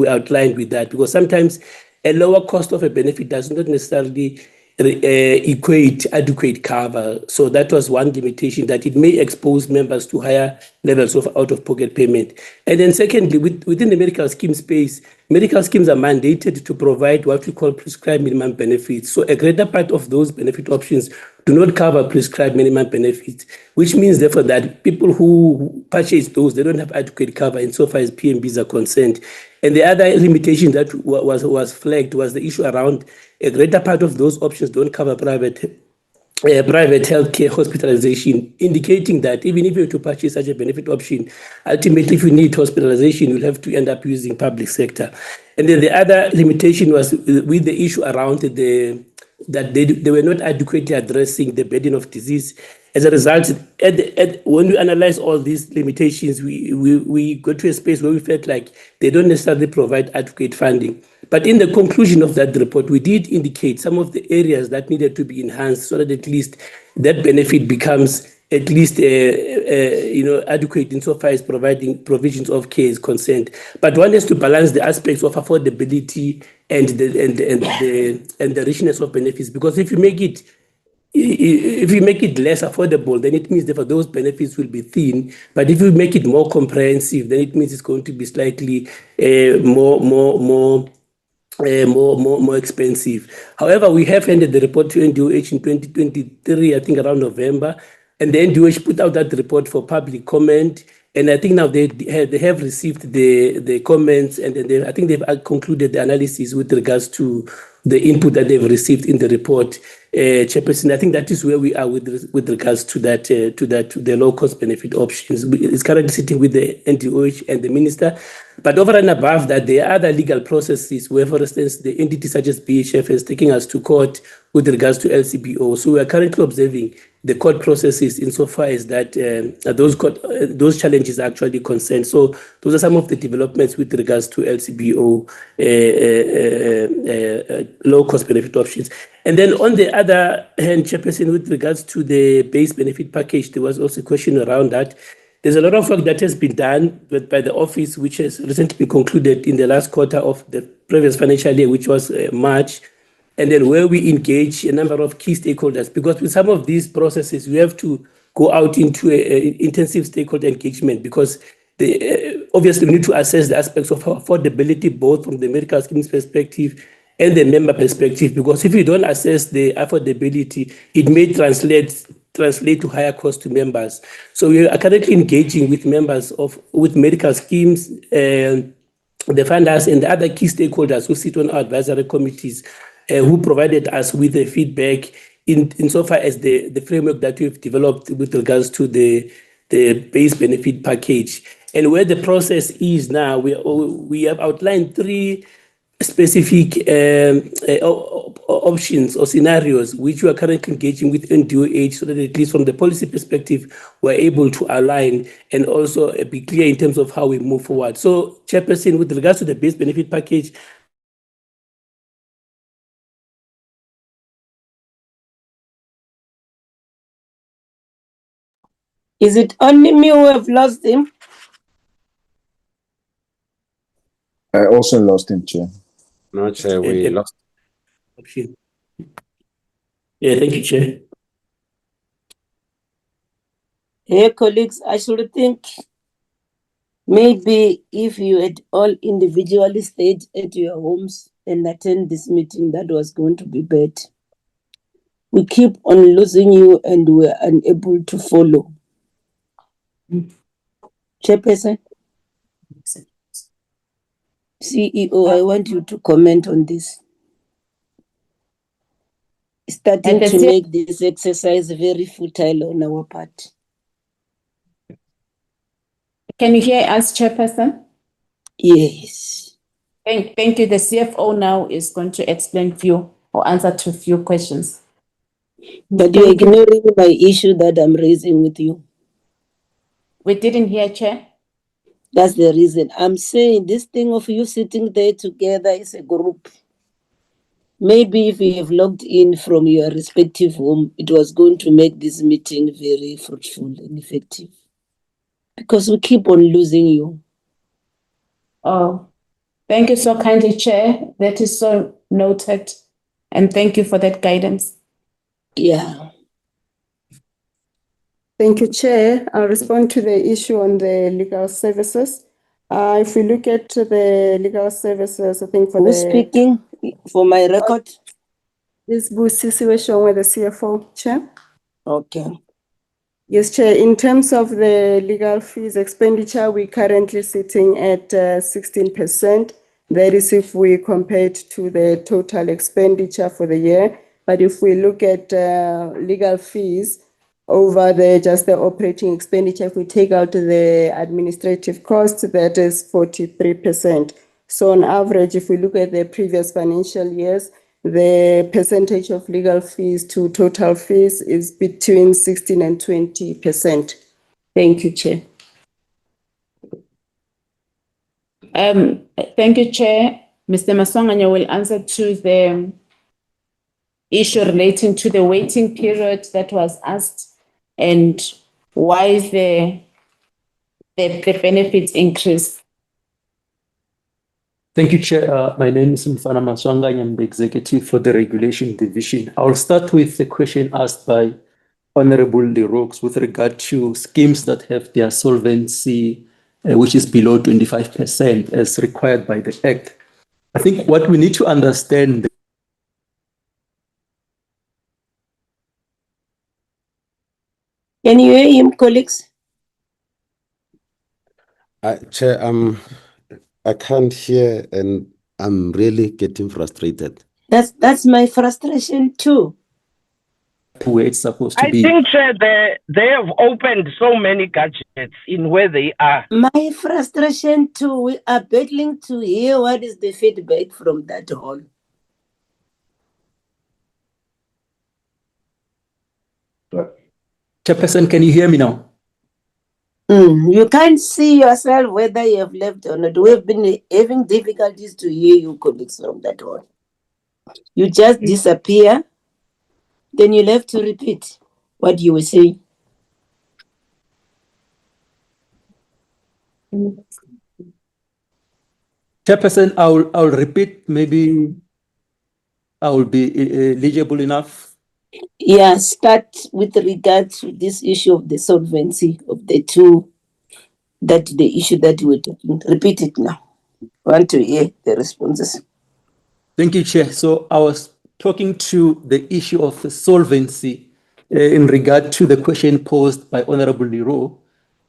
outlined with that, because sometimes a lower cost of a benefit does not necessarily equate adequate cover. So that was one limitation, that it may expose members to higher levels of out-of-pocket payment. And then secondly, within the medical scheme space, medical schemes are mandated to provide what we call prescribed minimum benefits. So a greater part of those benefit options do not cover prescribed minimum benefits, which means therefore that people who purchase those, they don't have adequate cover insofar as PMBs are concerned. And the other limitation that was flagged was the issue around a greater part of those options don't cover private healthcare hospitalization, indicating that even if you were to purchase such a benefit option, ultimately if you need hospitalization, you'll have to end up using public sector. And then the other limitation was with the issue around that they were not adequately addressing the burden of disease. As a result, when we analyze all these limitations, we got to a space where we felt like they don't necessarily provide adequate funding. But in the conclusion of that report, we did indicate some of the areas that needed to be enhanced so that at least that benefit becomes at least adequate insofar as providing provisions of care is concerned. But one has to balance the aspects of affordability and the richness of benefits, because if you make it less affordable, then it means that those benefits will be thin. But if you make it more comprehensive, then it means it's going to be slightly more expensive. However, we have handed the report to NDOH in 2023, I think around November, and the NDOH put out that report for public comment. And I think now they have received the comments, and then I think they've concluded the analysis with regards to the input that they've received in the report. Chairperson, I think that is where we are with regards to the low-cost benefit options. It's currently sitting with the NDOH and the minister. But over and above that, there are other legal processes where, for instance, the entity such as BHF is taking us to court with regards to LCBO. So we are currently observing the court processes insofar as that those challenges are actually concerned. So those are some of the developments with regards to LCBO low-cost benefit options. And then on the other hand, Chairperson, with regards to the base benefit package, there was also a question around that. there's a lot of work that has been done by the office, which has recently been concluded in the last quarter of the previous financial year, which was March. And then where we engage a number of key stakeholders, because with some of these processes, we have to go out into intensive stakeholder engagement, because obviously we need to assess the aspects of affordability, both from the medical schemes perspective and the member perspective, because if you don't assess the affordability, it may translate to higher cost to members. So we are currently engaging with members with medical schemes, the funders and the other key stakeholders who sit on our advisory committees, who provided us with the feedback insofar as the framework that we've developed with regards to the base benefit package. And where the process is now, we have outlined 3 specific options or scenarios which we are currently engaging with NDOH, so that at least from the policy perspective, we're able to align and also be clear in terms of how we move forward. So, Chairperson, with regards to the base benefit package, Is it only me who have lost him? I also lost him, Chair. No, Chair, we lost. option. Yeah, thank you, Chair. Hey, colleagues, I should think maybe if you had all individually stayed at your homes and attend this meeting, that was going to be better. We keep on losing you and we're unable to follow. Chairperson? CEO, I want you to comment on this. Starting to make this exercise very futile on our part. Can you hear us, Chairperson? Yes. Thank you. The CFO now is going to explain few or answer to few questions. But you're ignoring my issue that I'm raising with you. We didn't hear, Chair. That's the reason. I'm saying this thing of you sitting there together is a group. Maybe if you have logged in from your respective home, it was going to make this meeting very fruitful and effective. Because we keep on losing you. Oh, thank you so kindly, Chair. That is so noted. And thank you for that guidance. Yeah. Thank you, Chair. I'll respond to the issue on the legal services. If we look at the legal services, I think for Who's speaking for my record? This situation with the CFO, Chair. Okay. Yes, Chair. In terms of the legal fees expenditure, we're currently sitting at 16%. That is if we compare it to the total expenditure for the year. But if we look at legal fees over just the operating expenditure, if we take out the administrative cost, that is 43%. So on average, if we look at the previous financial years, the percentage of legal fees to total fees is between 16 and 20%. Thank you, Chair. Thank you, Chair. Mr. Maswanganya will answer to the issue relating to the waiting period that was asked and why the benefits increased. Thank you, Chair. My name is Mfana Maswanganya. I'm the Executive for the Regulation Division. I'll start with the question asked by Honorable Leroux with regard to schemes that have their solvency, which is below 25% as required by the Act. I think what we need to understand. Can you hear him, colleagues? Chair, I can't hear and I'm really getting frustrated. That's my frustration too. Where it's supposed to I be. think, Chair, they have opened so many gadgets in where they are. My frustration too. We are battling to hear what is the feedback from that hall. Chairperson, can you hear me now? You can't see yourself whether you have left or not. We've been having difficulties to hear you, colleagues, from that hall. You just disappear, then you'll have to repeat what you were saying. Chairperson, I'll repeat, maybe I will be legible enough. Yeah, start with regard to this issue of the solvency of the two, that the issue that we're talking. Repeat it now. I want to hear the responses. Thank you, Chair. So I was talking to the issue of the solvency in regard to the question posed by Honorable Leroux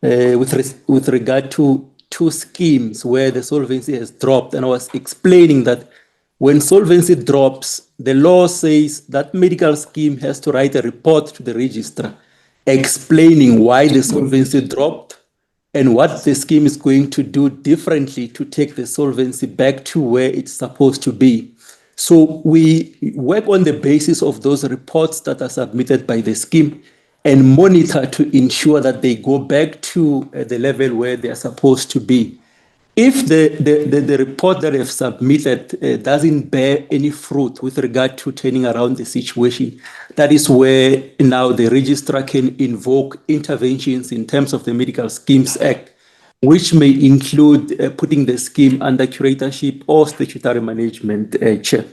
with regard to two schemes where the solvency has dropped. And I was explaining that when solvency drops, the law says that medical scheme has to write a report to the registrar explaining why the solvency dropped and what the scheme is going to do differently to take the solvency back to where it's supposed to be. So we work on the basis of those reports that are submitted by the scheme and monitor to ensure that they go back to the level where they are supposed to be. If the report that they have submitted doesn't bear any fruit with regard to turning around the situation, that is where now the registrar can invoke interventions in terms of the Medical Schemes Act, which may include putting the scheme under curatorship or statutory management, Chair.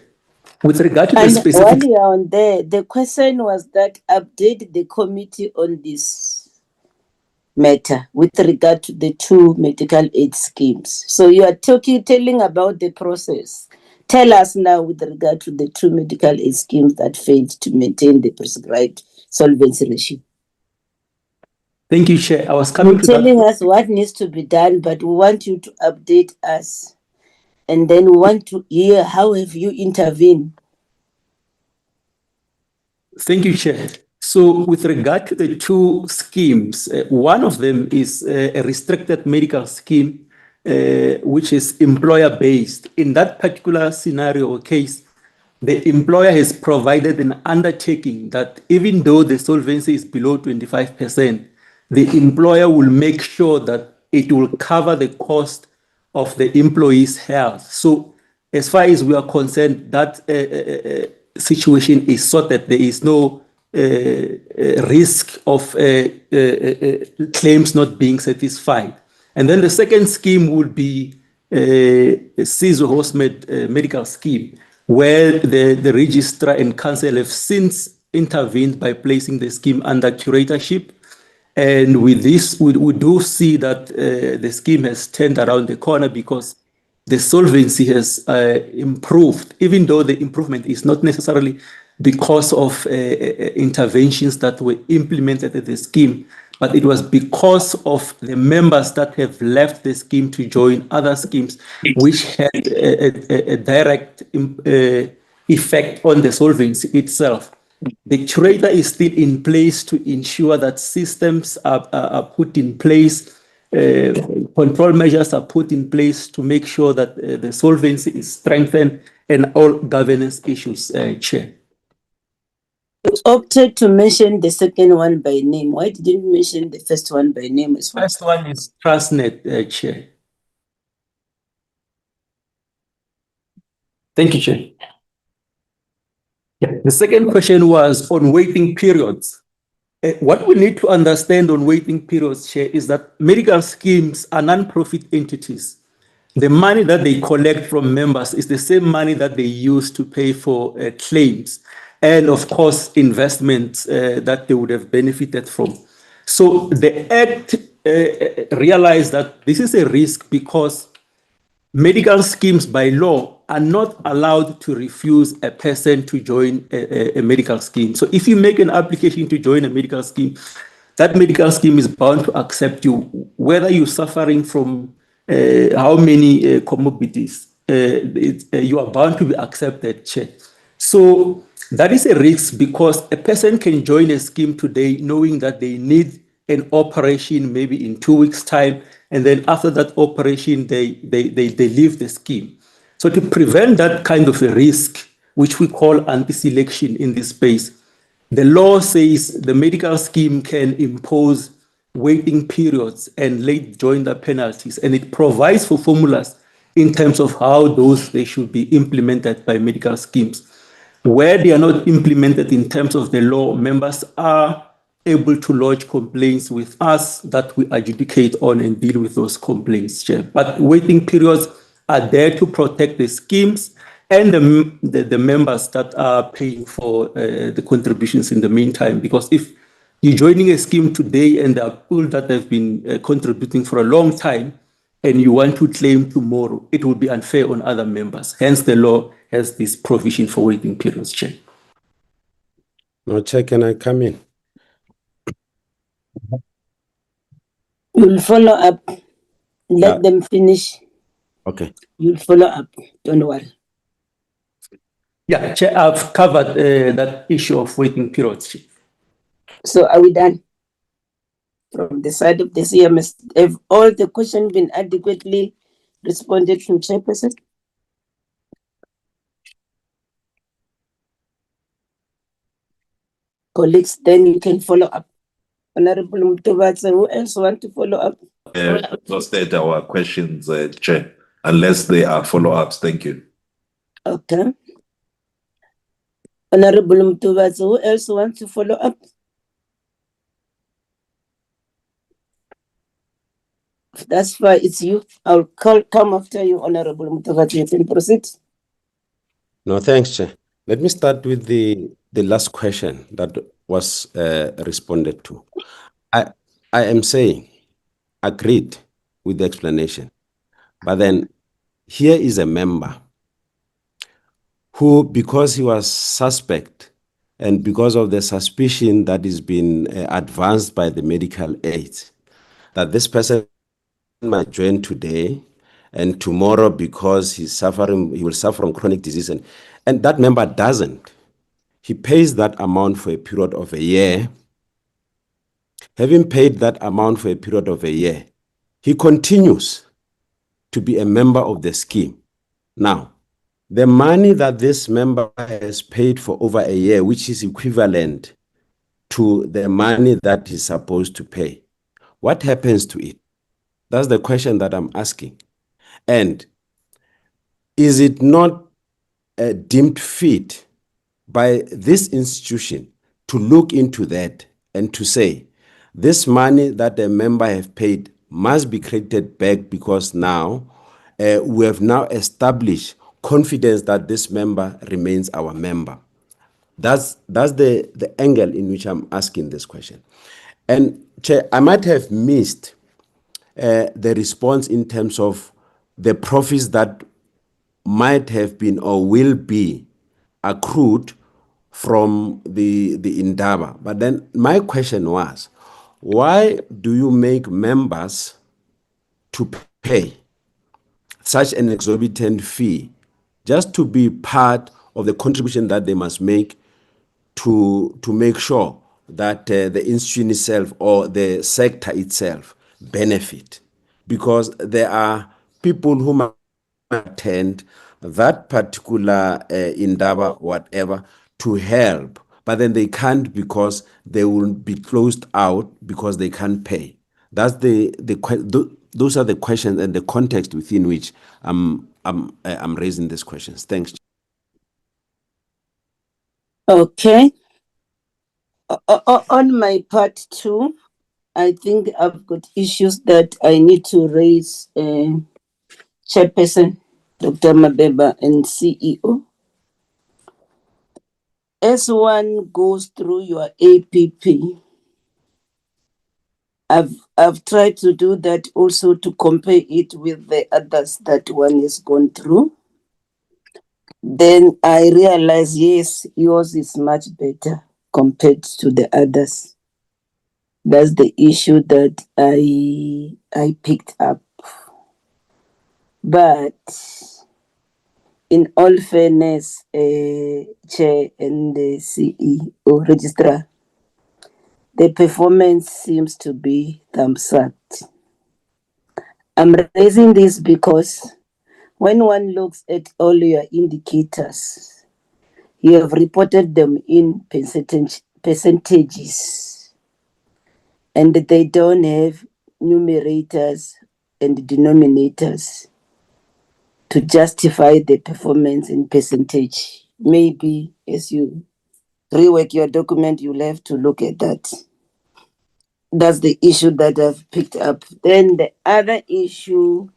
With regard to the And specific... while you're on there, the question was that update the committee on this matter with regard to the two medical aid schemes. So you are telling about the process. Tell us now with regard to the two medical aid schemes that failed to maintain the prescribed solvency ratio. Thank you, Chair. I was coming You're to telling that. us what needs to be done, but we want you to update us. And then we want to hear how have you intervened. Thank you, Chair. So with regard to the two schemes, one of them is a restricted medical scheme, which is employer-based. In that particular scenario or case, the employer has provided an undertaking that even though the solvency is below 25%, the employer will make sure that it will cover the cost of the employee's health. So as far as we are concerned, that situation is sorted. There is no risk of claims not being satisfied. And then the second scheme would be a CISO HOSMED medical scheme, where the registrar and council have since intervened by placing the scheme under curatorship. And with this, we do see that the scheme has turned around the corner because the solvency has improved, even though the improvement is not necessarily because of interventions that were implemented at the scheme, but it was because of the members that have left the scheme to join other schemes, which had a direct effect on the solvency itself. The curator is still in place to ensure that systems are put in place, control measures are put in place to make sure that the solvency is strengthened and all governance issues, Chair. You opted to mention the second one by name. Why didn't you mention the first one by name as well? First one is Transnet, Chair. Thank you, Chair. Yeah. The second question was on waiting periods. What we need to understand on waiting periods, Chair, is that medical schemes are non-profit entities. The money that they collect from members is the same money that they use to pay for claims and, of course, investments that they would have benefited from. So the Act realized that this is a risk because medical schemes by law are not allowed to refuse a person to join a medical scheme. So if you make an application to join a medical scheme, that medical scheme is bound to accept you, whether you're suffering from how many comorbidities, you are bound to be accepted, Chair. So that is a risk because a person can join a scheme today knowing that they need an operation maybe in 2 weeks' time, and then after that operation, they leave the scheme. So to prevent that kind of a risk, which we call anti-selection in this space, the law says the medical scheme can impose waiting periods and late joiner penalties, and it provides for formulas in terms of how they should be implemented by medical schemes. Where they are not implemented in terms of the law, members are able to lodge complaints with us that we adjudicate on and deal with those complaints, Chair. But waiting periods are there to protect the schemes and the members that are paying for the contributions in the meantime. Because if you're joining a scheme today and there are people that have been contributing for a long time and you want to claim tomorrow, it would be unfair on other members. Hence, the law has this provision for waiting periods, Chair. No, Chair, can I come in? You'll follow up. Let Yeah. them finish. Okay. You'll follow up. Don't worry. Yeah, Chair, I've covered that issue of waiting periods, Chair. So are we done? From the side of the CMS, have all the questions been adequately responded to, Chairperson? Colleagues, then you can follow up. Honorable Mtobatsa, who else want to follow up? Exhausted our questions, Chair, unless they are follow-ups. Thank you. Okay. Honorable Mtobatsa, who else want to follow up? If that's why it's you. I'll come after you, Honorable Mtobatsa. You can proceed. No, thanks, Chair. Let me start with the last question that was responded to. I am saying, agreed with the explanation, but then here is a member who, because he was suspect and because of the suspicion that is being advanced by the medical aids, that this person might join today and tomorrow because he will suffer from chronic disease, and that member doesn't. He pays that amount for a period of a year. Having paid that amount for a period of a year, he continues to be a member of the scheme. Now, the money that this member has paid for over a year, which is equivalent to the money that he's supposed to pay, what happens to it? That's the question that I'm asking. And is it not deemed fit by this institution to look into that and to say, this money that the member have paid must be credited back, because now we have now established confidence that this member remains our member? That's the angle in which I'm asking this question. And Chair, I might have missed the response in terms of the profits that might have been or will be accrued from the Indaba. But then my question was, why do you make members to pay such an exorbitant fee just to be part of the contribution that they must make to make sure that the institution itself or the sector itself benefit? Because there are people who might attend that particular Indaba, whatever, to help, but then they can't because they will be closed out because they can't pay. That's those are the questions and the context within which I'm raising these questions. Thanks. Okay. On my part too, I think I've got issues that I need to raise, Chairperson, Dr. Mabeba, and CEO. As one goes through your APP, I've tried to do that also to compare it with the others that one has gone through. Then I realized, yes, yours is much better compared to the others. That's the issue that I picked up. But in all fairness, Chair and the CEO Registrar, the performance seems to be thumbs up. I'm raising this because when one looks at all your indicators, you have reported them in percentages, and they don't have numerators and denominators to justify the performance in percentage. Maybe as you rework your document, you'll have to look at that. That's the issue that I've picked up. Then the other issue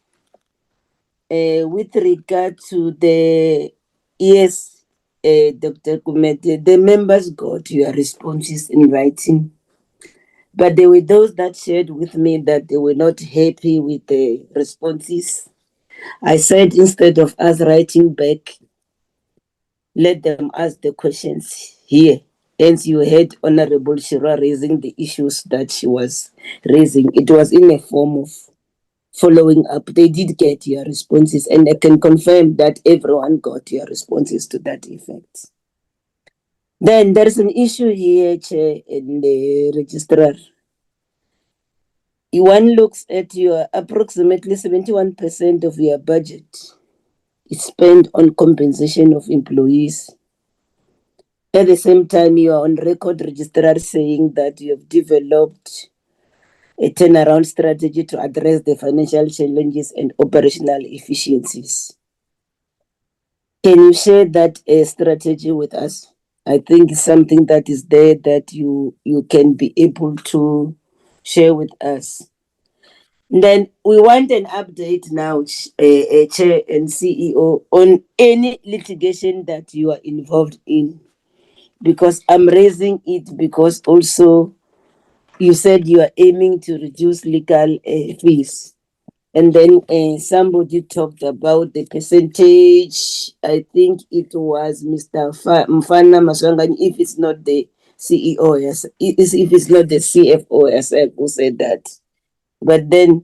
with regard to the, yes, Dr. Kumete, the members got your responses in writing. But there were those that shared with me that they were not happy with the responses. I said instead of us writing back, let them ask the questions here. Hence, you heard Honorable Shira raising the issues that she was raising. It was in a form of following up. They did get your responses, and I can confirm that everyone got your responses to that effect. Then there's an issue here, Chair, in the registrar. One looks at your approximately 71% of your budget is spent on compensation of employees. At the same time, you are on record, registrar, saying that you have developed a turnaround strategy to address the financial challenges and operational efficiencies. Can you share that strategy with us? I think it's something that is there that you can be able to share with us. Then we want an update now, Chair and CEO, on any litigation that you are involved in. Because I'm raising it because also you said you are aiming to reduce legal fees. And then somebody talked about the percentage. I think it was Mr. Mfana Maswangani, if it's not the CEO, yes, if it's not the CFO, yes, who said that. But then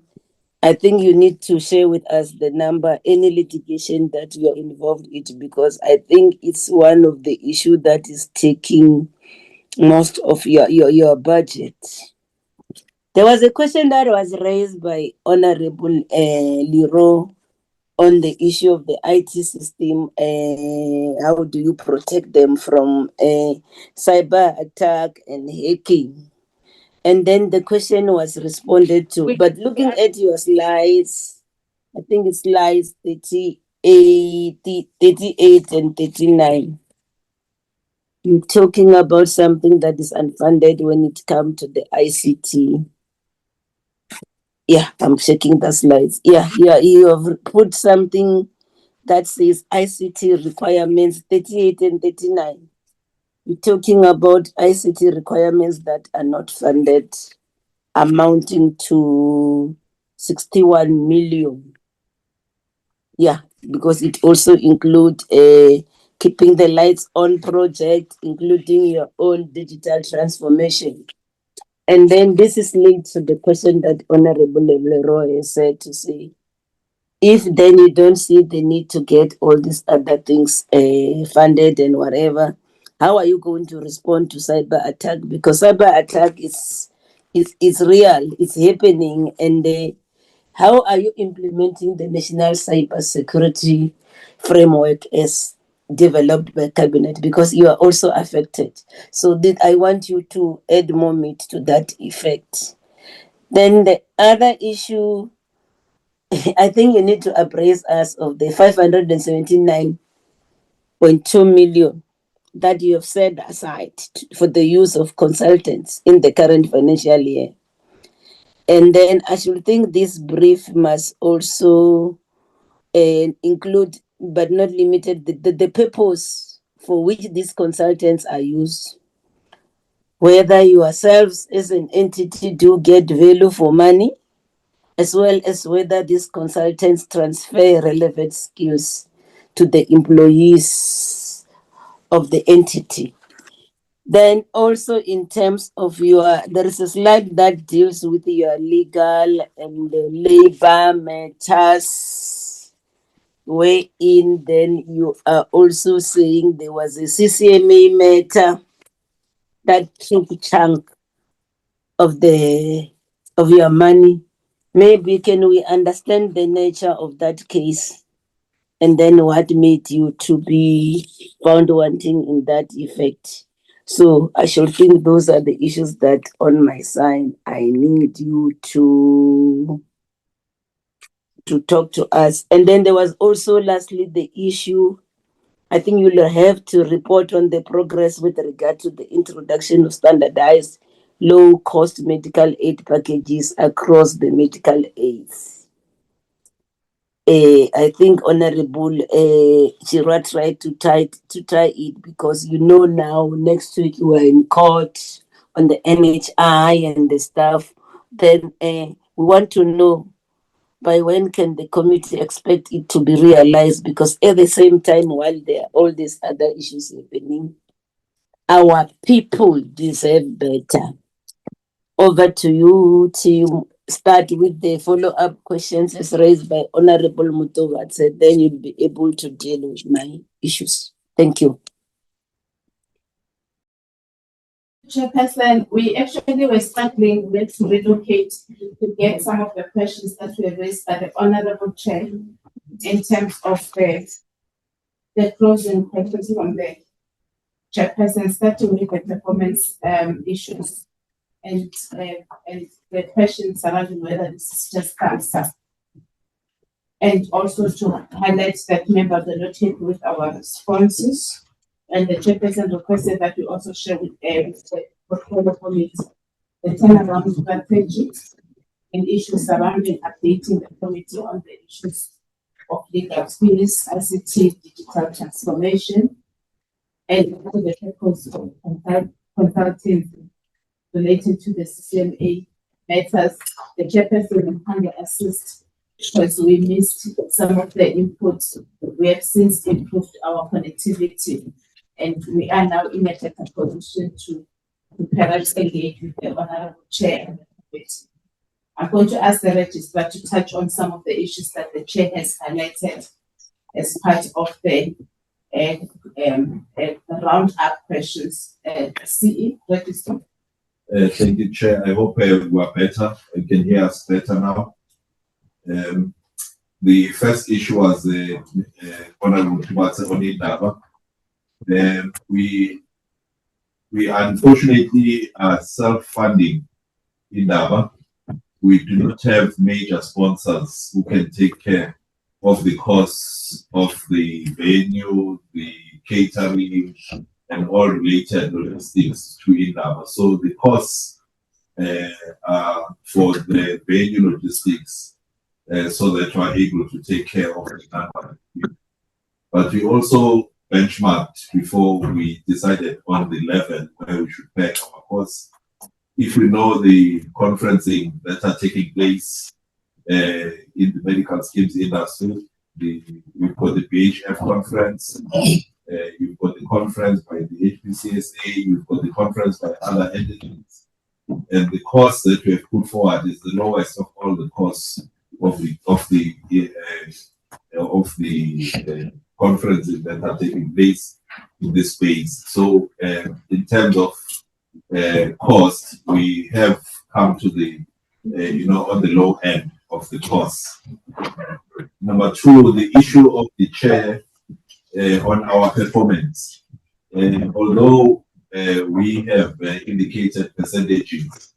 I think you need to share with us the number, any litigation that you are involved in, because I think it's one of the issues that is taking most of your budget. There was a question that was raised by Honorable Liro on the issue of the IT system. How do you protect them from cyber attack and hacking? And then the question was responded to. But looking at your slides, I think it's slides 38 and 39. You're talking about something that is unfunded when it comes to the ICT. Yeah, I'm checking the slides. Yeah, you have put something that says ICT requirements 38 and 39. You're talking about ICT requirements that are not funded, amounting to 61 million. Yeah, because it also includes keeping the lights on project, including your own digital transformation. And then this is linked to the question that Honorable Leroy said to say, if then you don't see the need to get all these other things funded and whatever, how are you going to respond to cyber attack? Because cyber attack is real, it's happening, and how are you implementing the national cyber security framework as developed by cabinet? Because you are also affected. So I want you to add more meat to that effect. Then the other issue, I think you need to appraise us of the 579.2 million that you have set aside for the use of consultants in the current financial year. And then I should think this brief must also include, but not limited, the purpose for which these consultants are used. Whether yourselves as an entity do get value for money, as well as whether these consultants transfer relevant skills to the employees of the entity. Then also in terms of there is a slide that deals with your legal and labor matters, wherein then you are also saying there was a CCMA matter that took a chunk of your money. Maybe can we understand the nature of that case, and then what made you to be found wanting in that effect? So I should think those are the issues that on my side I need you to talk to us. And then there was also lastly the issue, I think you'll have to report on the progress with regard to the introduction of standardized low-cost medical aid packages across the medical aids. I think Honorable Chirwa tried to tie it, because now next week we are in court on the NHI and the stuff. Then we want to know by when can the committee expect it to be realized, because at the same time, while there are all these other issues happening, our people deserve better. Over to you to start with the follow-up questions as raised by Honorable Mutovatse. Then you'll be able to deal with my issues. Thank you. Chairperson, we actually were struggling with to relocate to get some of the questions that were raised by the Honorable Chair in terms of the closing questions from the Chairperson, starting with the performance issues and the questions surrounding whether this is just cancer. And also to highlight that members are not happy with our responses. And the Chairperson requested that we also share with the portfolio committee the turnaround strategies and issues surrounding updating the committee on the issues of legal fees, ICT, digital transformation, and the purpose of consulting related to the CCMA matters. The Chairperson will kindly assist because we missed some of the inputs. We have since improved our connectivity, and we are now in a better position to perhaps engage with the Honorable Chair and the committee. I'm going to ask the registrar to touch on some of the issues that the Chair has highlighted as part of the round-up questions. CE, Registrar. Thank you, Chair. I hope we are better. You can hear us better now. The first issue was the Honorable Tubatse on Indaba. We unfortunately are self-funding Indaba. We do not have major sponsors who can take care of the costs of the venue, the catering, and all related logistics to Indaba. So the costs are for the venue logistics, so that we are able to take care of the number. But we also benchmarked before we decided on the level where we should pay our costs. If we know the conferencing that are taking place in the medical schemes industry, we've got the BHF conference, you've got the conference by the HPCSA, you've got the conference by other entities, and the cost that we have put forward is the lowest of all the costs of the conferences that are taking place in this space. So, in terms of cost, we have come to the on the low end of the cost. Number two, the issue of the chair on our performance. Although we have indicated percentages,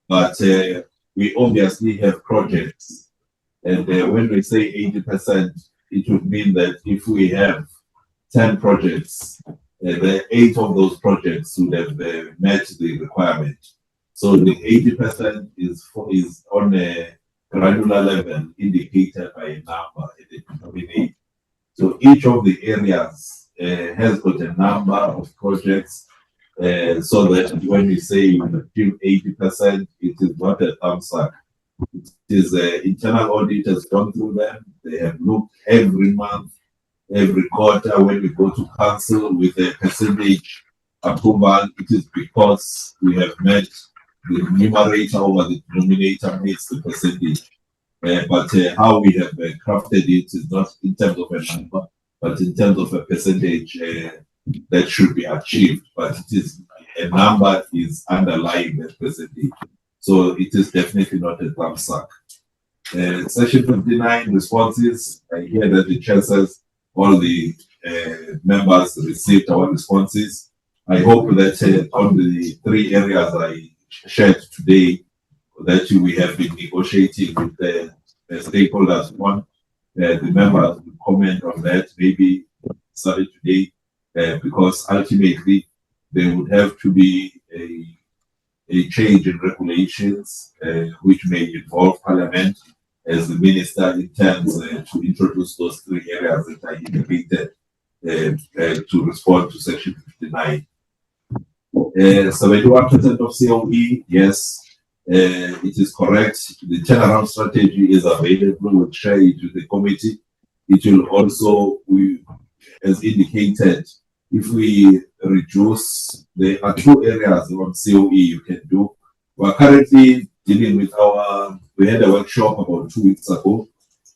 but we obviously have projects. And when we say 80%, it would mean that if we have 10 projects, the 8 of those projects would have met the requirement. So the 80% is on a granular level indicated by a number in the denominator. So each of the areas has got a number of projects, so that when we say you achieve 80%, it is not a thumbs up. It is internal audit has gone through them. They have looked every month, every quarter when we go to council with a percentage approval. It is because we have met the numerator over the denominator meets the percentage. But how we have crafted it is not in terms of a number, but in terms of a percentage that should be achieved. But it is a number is underlying that percentage. So it is definitely not a thumb suck. Section 59 responses. I hear that the chair says all the members received our responses. I hope that on the 3 areas I shared today, that we have been negotiating with the stakeholders on. The members will comment on that, maybe started today, because ultimately there would have to be a change in regulations which may involve Parliament as the Minister intends to introduce those 3 areas that I indicated to respond to Section 59. 71% of COE, yes, it is correct. The turnaround strategy is available. We'll share it with the committee. It will also, as indicated, if we reduce, there are 2 areas on COE you can do. We're currently dealing with we had a workshop about 2 weeks ago,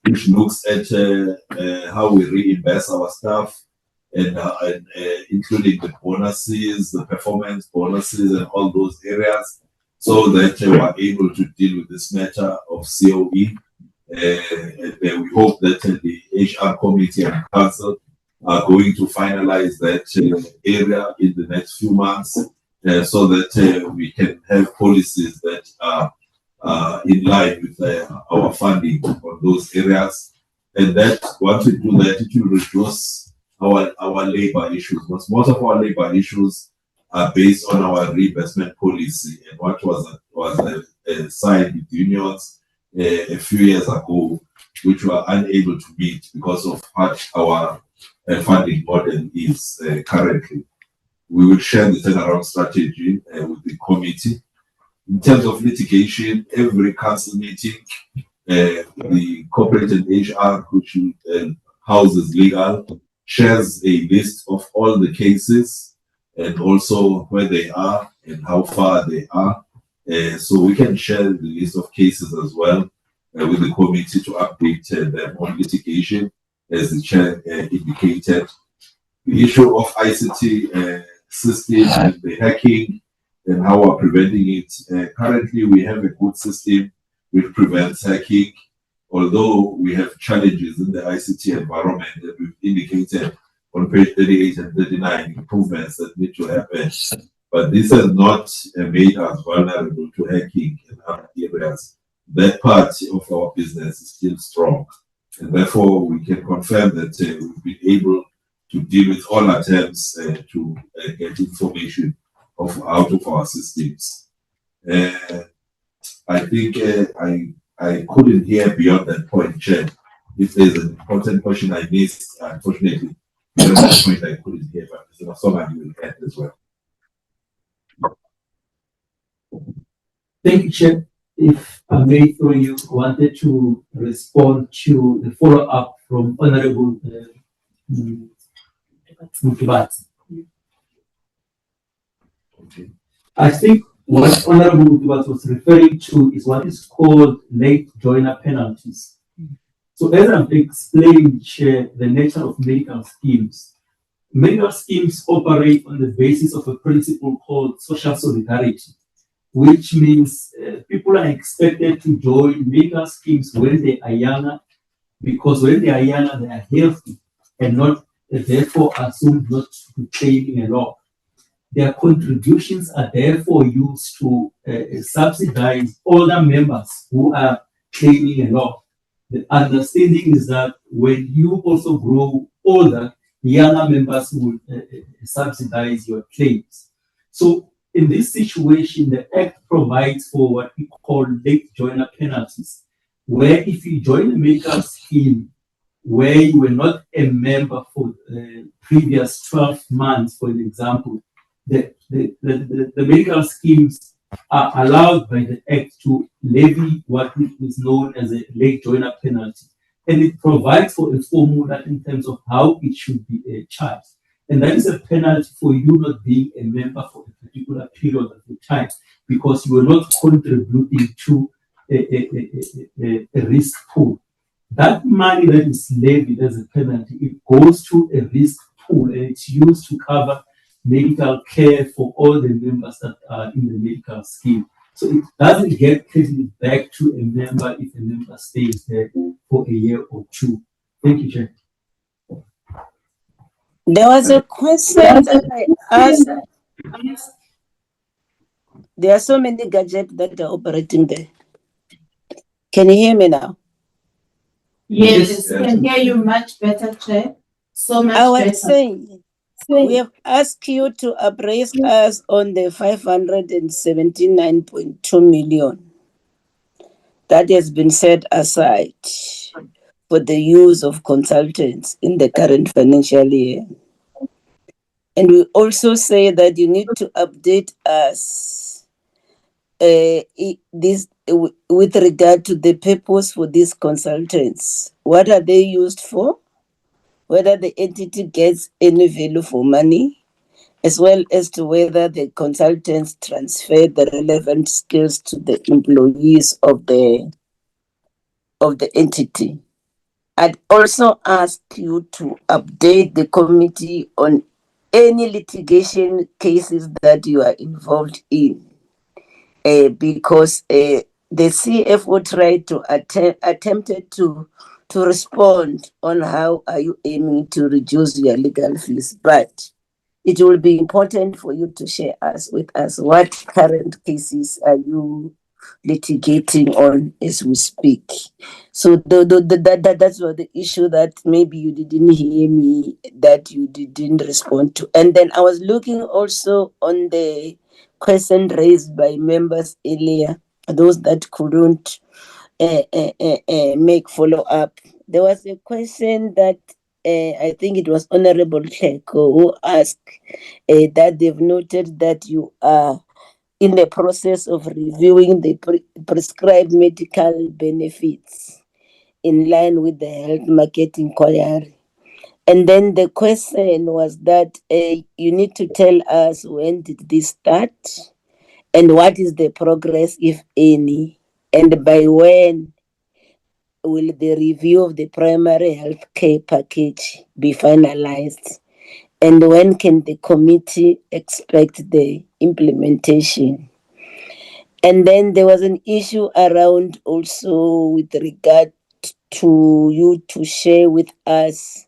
which looks at how we reimburse our staff, and including the bonuses, the performance bonuses, and all those areas, so that we are able to deal with this matter of COE. And we hope that the HR committee and council are going to finalize that area in the next few months, so that we can have policies that are in line with our funding on those areas. And that once we do that, it will reduce our labor issues, because most of our labor issues are based on our reimbursement policy and what was signed with unions a few years ago, which were unable to meet because of what our funding model is currently. We will share the turnaround strategy with the committee. In terms of litigation, every council meeting, the corporate and HR, which houses legal, shares a list of all the cases and also where they are and how far they are. So we can share the list of cases as well with the committee to update them on litigation, as the chair indicated. The issue of ICT system and the hacking and how we're preventing it. Currently, we have a good system which prevents hacking, although we have challenges in the ICT environment that we've indicated on page 38 and 39, improvements that need to happen. But this has not made us vulnerable to hacking in other areas. That part of our business is still strong. And therefore, we can confirm that we've been able to deal with all attempts to get information out of our systems. I think I couldn't hear beyond that point, Chair. If there's an important question I missed, unfortunately, beyond that point I couldn't hear, but Mr. Masoma, you will add as well. Thank you, Chair. If I may, through you, wanted to respond to the follow-up from Honorable Mutubati. I think what Honorable Mutubati was referring to is what is called late joiner penalties. So as I've explained, Chair, the nature of medical schemes operate on the basis of a principle called social solidarity, which means people are expected to join medical schemes when they are younger, because when they are younger, they are healthy and not therefore assumed not to be claiming a lot. Their contributions are therefore used to subsidize older members who are claiming a lot. The understanding is that when you also grow older, younger members will subsidize your claims. So in this situation, the Act provides for what we call late joiner penalties, where if you join a medical scheme where you were not a member for the previous 12 months, for example, the medical schemes are allowed by the Act to levy what is known as a late joiner penalty. And it provides for a formula in terms of how it should be charged. And that is a penalty for you not being a member for a particular period of the time, because you are not contributing to a risk pool. That money that is levied as a penalty, it goes to a risk pool and it's used to cover medical care for all the members that are in the medical scheme. So it doesn't get credited back to a member if a member stays there for a year or two. Thank you, Chair. There was a question that I asked. There are so many gadgets that are operating there. Can you hear me now? Yes, I can hear you much better, Chair. So much I was better. saying, We have asked you to appraise us on the 579.2 million that has been set aside for the use of consultants in the current financial year. And we also say that you need to update us with regard to the purpose for these consultants. What are they used for? Whether the entity gets any value for money, as well as to whether the consultants transfer the relevant skills to the employees of the entity. I'd also ask you to update the committee on any litigation cases that you are involved in, because the CFO tried to attempted to respond on how are you aiming to reduce your legal fees, but it will be important for you to share with us what current cases are you litigating on as we speak. So that's what the issue that maybe you didn't hear me, that you didn't respond to. And then I was looking also on the question raised by members earlier, those that couldn't make follow up. There was a question that I think it was Honorable Keko who asked that they've noted that you are in the process of reviewing the prescribed medical benefits in line with the health market inquiry. And then the question was that you need to tell us when did this start and what is the progress, if any, and by when will the review of the primary health care package be finalized, and when can the committee expect the implementation? And then there was an issue around also with regard to you to share with us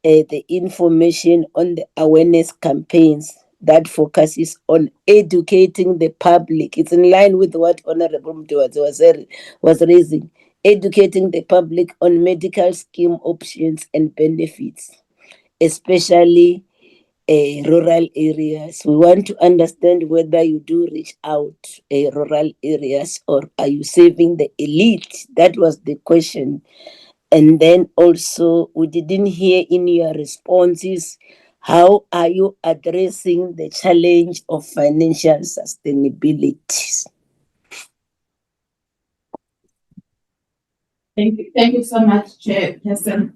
the information on the awareness campaigns that focuses on educating the public. It's in line with what Honorable Mtiwazi was raising, educating the public on medical scheme options and benefits, especially rural areas. We want to understand whether you do reach out rural areas, or are you saving the elite? That was the question. And then also, we didn't hear in your responses, how are you addressing the challenge of financial sustainability? Thank you so much, Chairperson.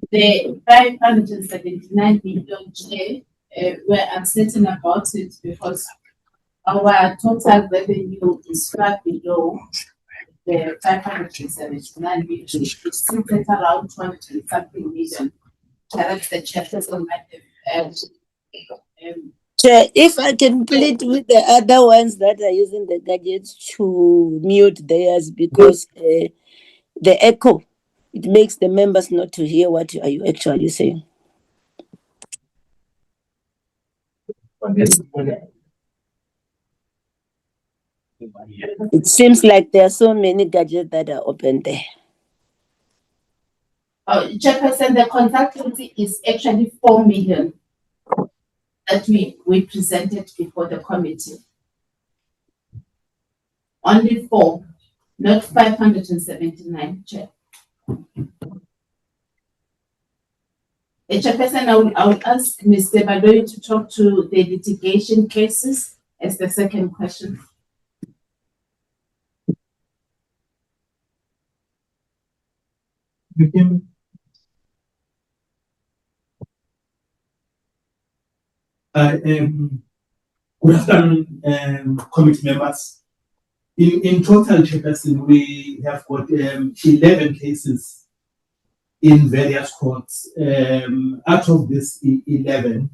The 579 million, Chair, we're uncertain about it because our total revenue is far below the 579 million. It's sits at around 20 something million. Perhaps the Chairperson might have Chair, if I can plead with the other ones that are using the gadgets to mute theirs, because the echo, it makes the members not to hear what are you actually saying. It seems like there are so many gadgets that are open there. Chairperson, the consultancy is actually 4 million that we presented before the committee. Only 4, not 579, Chair. Chairperson, I will ask Mr. Baloyi to talk to the litigation cases as the second question. Good afternoon, committee members. In total, Chairperson, we have got 11 cases in various courts. Out of this 11,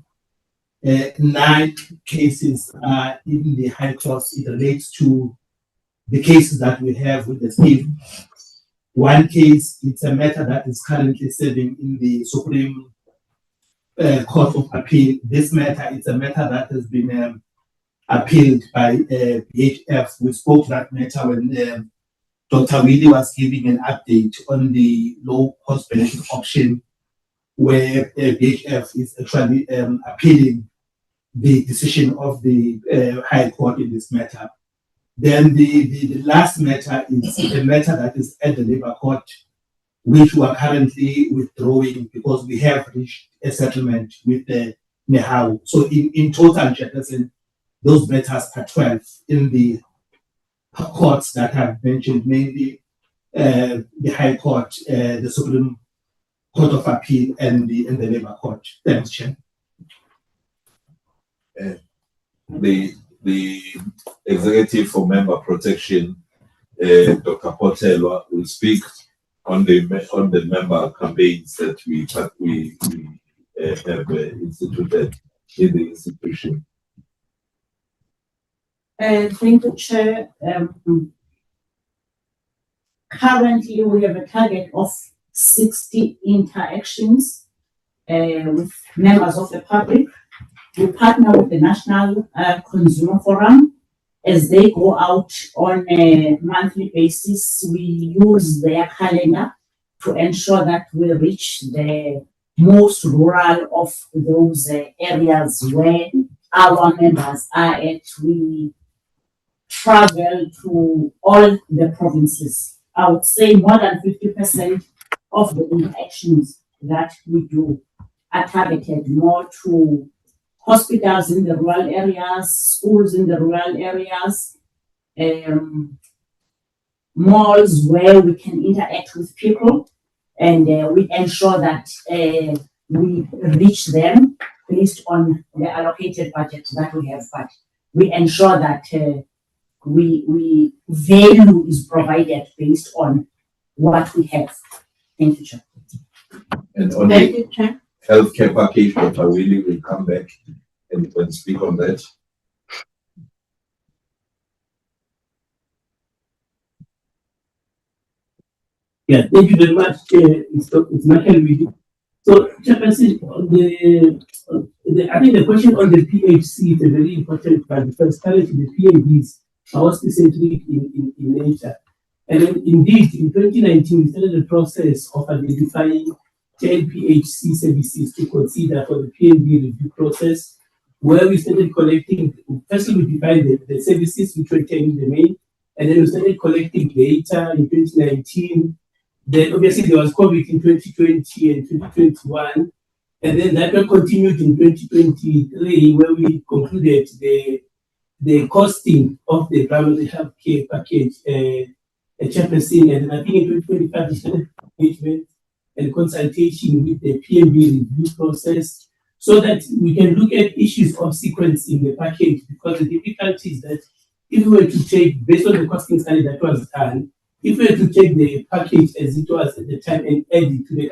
9 cases are in the High Court. It relates to the cases that we have with the scheme. One case, it's a matter that is currently serving in the Supreme Court of Appeal. This matter is a matter that has been appealed by BHF. We spoke that matter when Dr. Willie was giving an update on the low cost benefit option where BHF is actually appealing the decision of the High Court in this matter. Then the last matter is a matter that is at the Labour Court, which we are currently withdrawing because we have reached a settlement with the NEHAU. So in total, Chairperson, those matters are 12 in the courts that I've mentioned, mainly the High Court, the Supreme Court of Appeal, and the Labour Court. Thanks, Chair. The executive for member protection, Dr. Potelwa, will speak on the member campaigns that we have instituted in the institution. Thank you, Chair. Currently, we have a target of 60 interactions with members of the public. We partner with the National Consumer Forum. As they go out on a monthly basis, we use their calendar to ensure that we reach the most rural of those areas where our members are at. We travel to all the provinces. I would say more than 50% of the interactions that we do are targeted more to hospitals in the rural areas, schools in the rural areas, malls where we can interact with people, and we ensure that we reach them based on the allocated budget that we have. But we ensure that we value is provided based on what we have. Thank you, Chair. And on Thank you, Chair. Healthcare package, Dr. Willie will come back and speak on that. Yeah, thank you very much. It's Michael Willie. So, Chairperson, I think the question on the PHC is a very important part because currently the PNBs are hospital-centric in nature. And then indeed, in 2019, we started the process of identifying 10 PHC services to consider for the PNB review process, where we started collecting. Firstly, we defined the services which were 10 in the main, and then we started collecting data in 2019. Then obviously there was COVID in 2020 and 2021, and then that will continued in 2023, where we concluded the costing of the primary healthcare package, Chairperson, and then I think in 2025 we started engagement and consultation with the PNB review process so that we can look at issues of sequence in the package, because the difficulty is that if we were to take, based on the costing study that was done, if we were to take the package as it was at the time and add it to the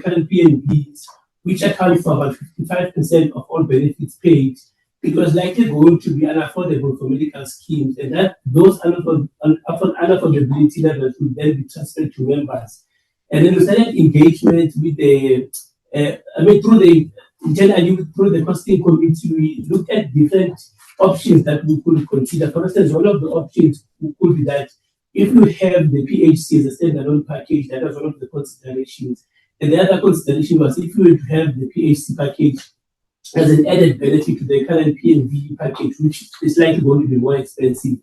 current PNBs, which account for about 55% of all benefits paid, it was likely going to be unaffordable for medical schemes, and that those unaffordability levels would then be transferred to members. And then we started engagement with the, through the costing committee, we looked at different options that we could consider. For instance, one of the options could be that if we have the PHC as a standalone package, that was one of the considerations. And the other consideration was if we were to have the PHC package as an added benefit to the current PNV package, which is likely going to be more expensive.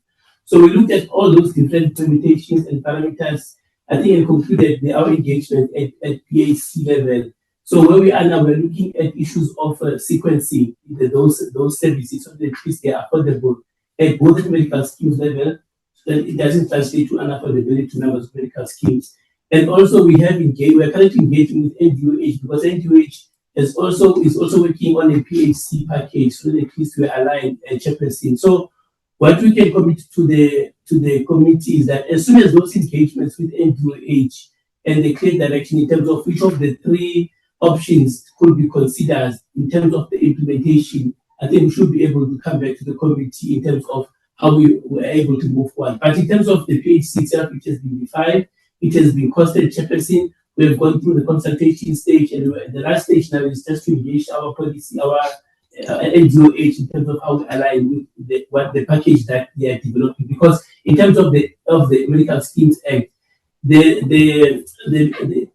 So we looked at all those different permutations and parameters, I think, and concluded our engagement at PHC level. So where we are now, we're looking at issues of sequencing those services so that at least they are affordable at both the medical schemes level, so that it doesn't translate to unaffordability to members of medical schemes. And also we're currently engaging with NDOH, because NDOH is also working on a PHC package, so that at least we're aligned at Chairperson. So what we can commit to the committee is that as soon as those engagements with NDOH and the clear direction in terms of which of the three options could be considered in terms of the implementation, I think we should be able to come back to the committee in terms of how we were able to move forward. But in terms of the PHC itself, it has been defined, it has been costed, Chairperson. We have gone through the consultation stage, and the last stage now is just to engage our policy, our NDOH in terms of how we align with the package that they are developing. Because in terms of the Medical Schemes Act, the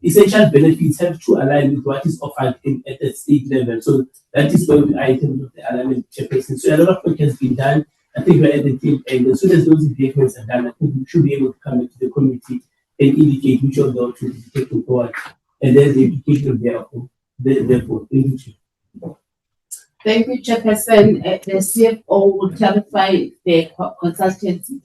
essential benefits have to align with what is offered at the state level. So that is where we are in terms of the alignment chairperson. So a lot of work has been done. I think we're at the tail end. As soon as those engagements are done, I think we should be able to come into the committee and indicate which of the options we take forward, and then the implication therefore. Thank you. Thank you, Chairperson. The CFO will clarify the consultancy.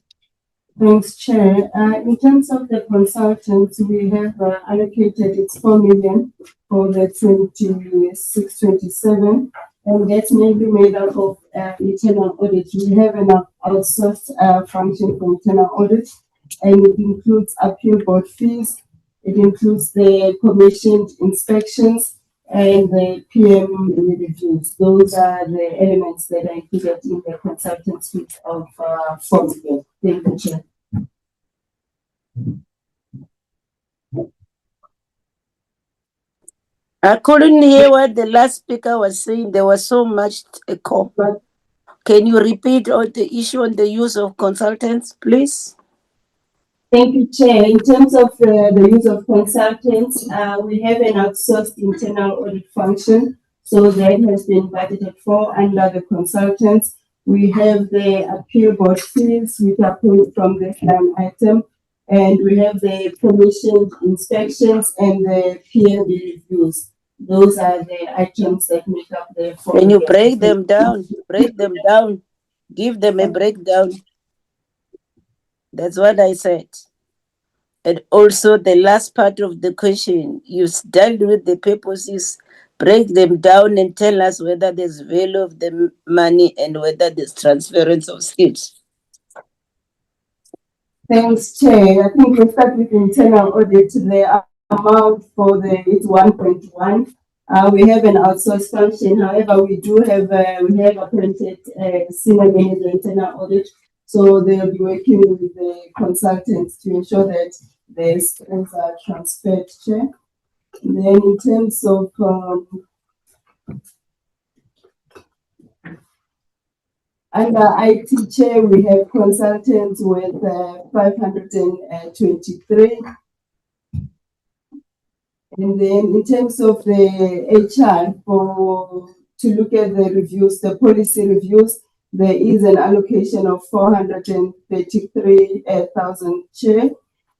Thanks, Chair. In terms of the consultants, we have allocated it's 4 million for the 26-27, and that's mainly made up of internal audit. We have an outsourced function for internal audit, and it includes appeal board fees, it includes the commissioned inspections, and the PM reviews. Those are the elements that are included in the consultant suite of 4 million. Thank you, Chair. I couldn't hear what the last speaker was saying. There was so much echo. Can you repeat on the issue on the use of consultants, please? Thank you, Chair. In terms of the use of consultants, we have an outsourced internal audit function. So that has been budgeted for under the consultants. We have the appeal board fees, which are paid from the line item. And we have the commissioned inspections and the PM reviews. Those are the items that make up the. Can you break them down? Break them down. Give them a breakdown. That's what I said. And also the last part of the question, you dealt with the purposes, break them down and tell us whether there's value of the money and whether there's transference of skills. Thanks, Chair. I think we'll start with internal audit. The amount for it's 1.1. We have an outsourced function. However, we do have we have appointed senior manager internal audit. So they'll be working with the consultants to ensure that the skills are transferred, Chair. And then in terms of under IT, Chair, we have consultants with 523. And then in terms of the HR, to look at the reviews, the policy reviews, there is an allocation of 433,000, Chair.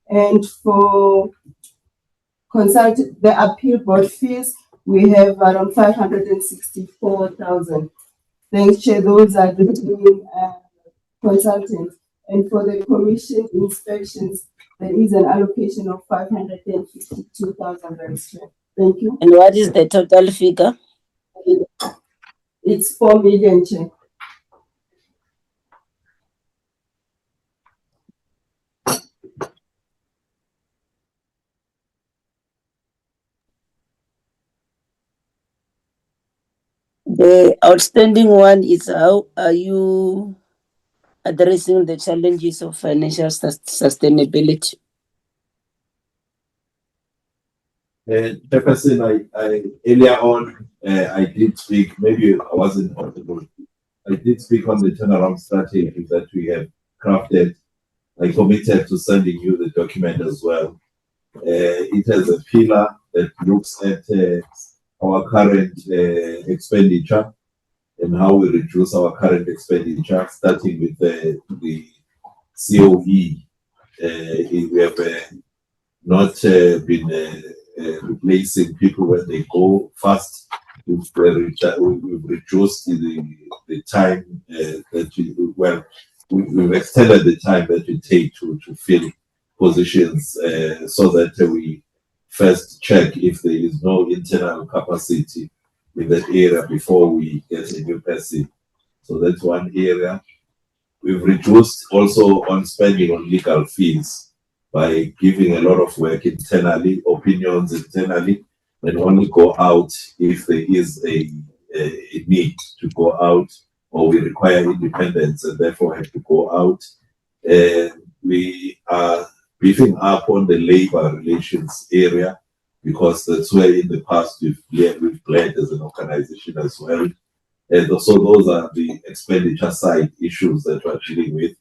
And for the appeal board fees, we have around 564,000. Thanks, Chair. Those are the three consultants. And for the commission inspections, there is an allocation of 552,000. Thank you. And what is the total figure? It's 4 million, Chair. The outstanding one is how are you addressing the challenges of financial sustainability? Chairperson, I earlier on, I did speak, maybe I wasn't audible. I did speak on the turnaround strategy that we have crafted. I committed to sending you the document as well. It has a pillar that looks at our current expenditure and how we reduce our current expenditure, starting with the COE. We have not been replacing people when they go fast. We've reduced the time we've extended the time that we take to fill positions so that we first check if there is no internal capacity in that area before we get a new person. So that's one area. We've reduced also on spending on legal fees by giving a lot of work internally, opinions internally, and only go out if there is a need to go out or we require independence and therefore have to go out. We are beefing up on the labor relations area because that's where in the past we've played as an organization as well. And so those are the expenditure side issues that we're dealing with.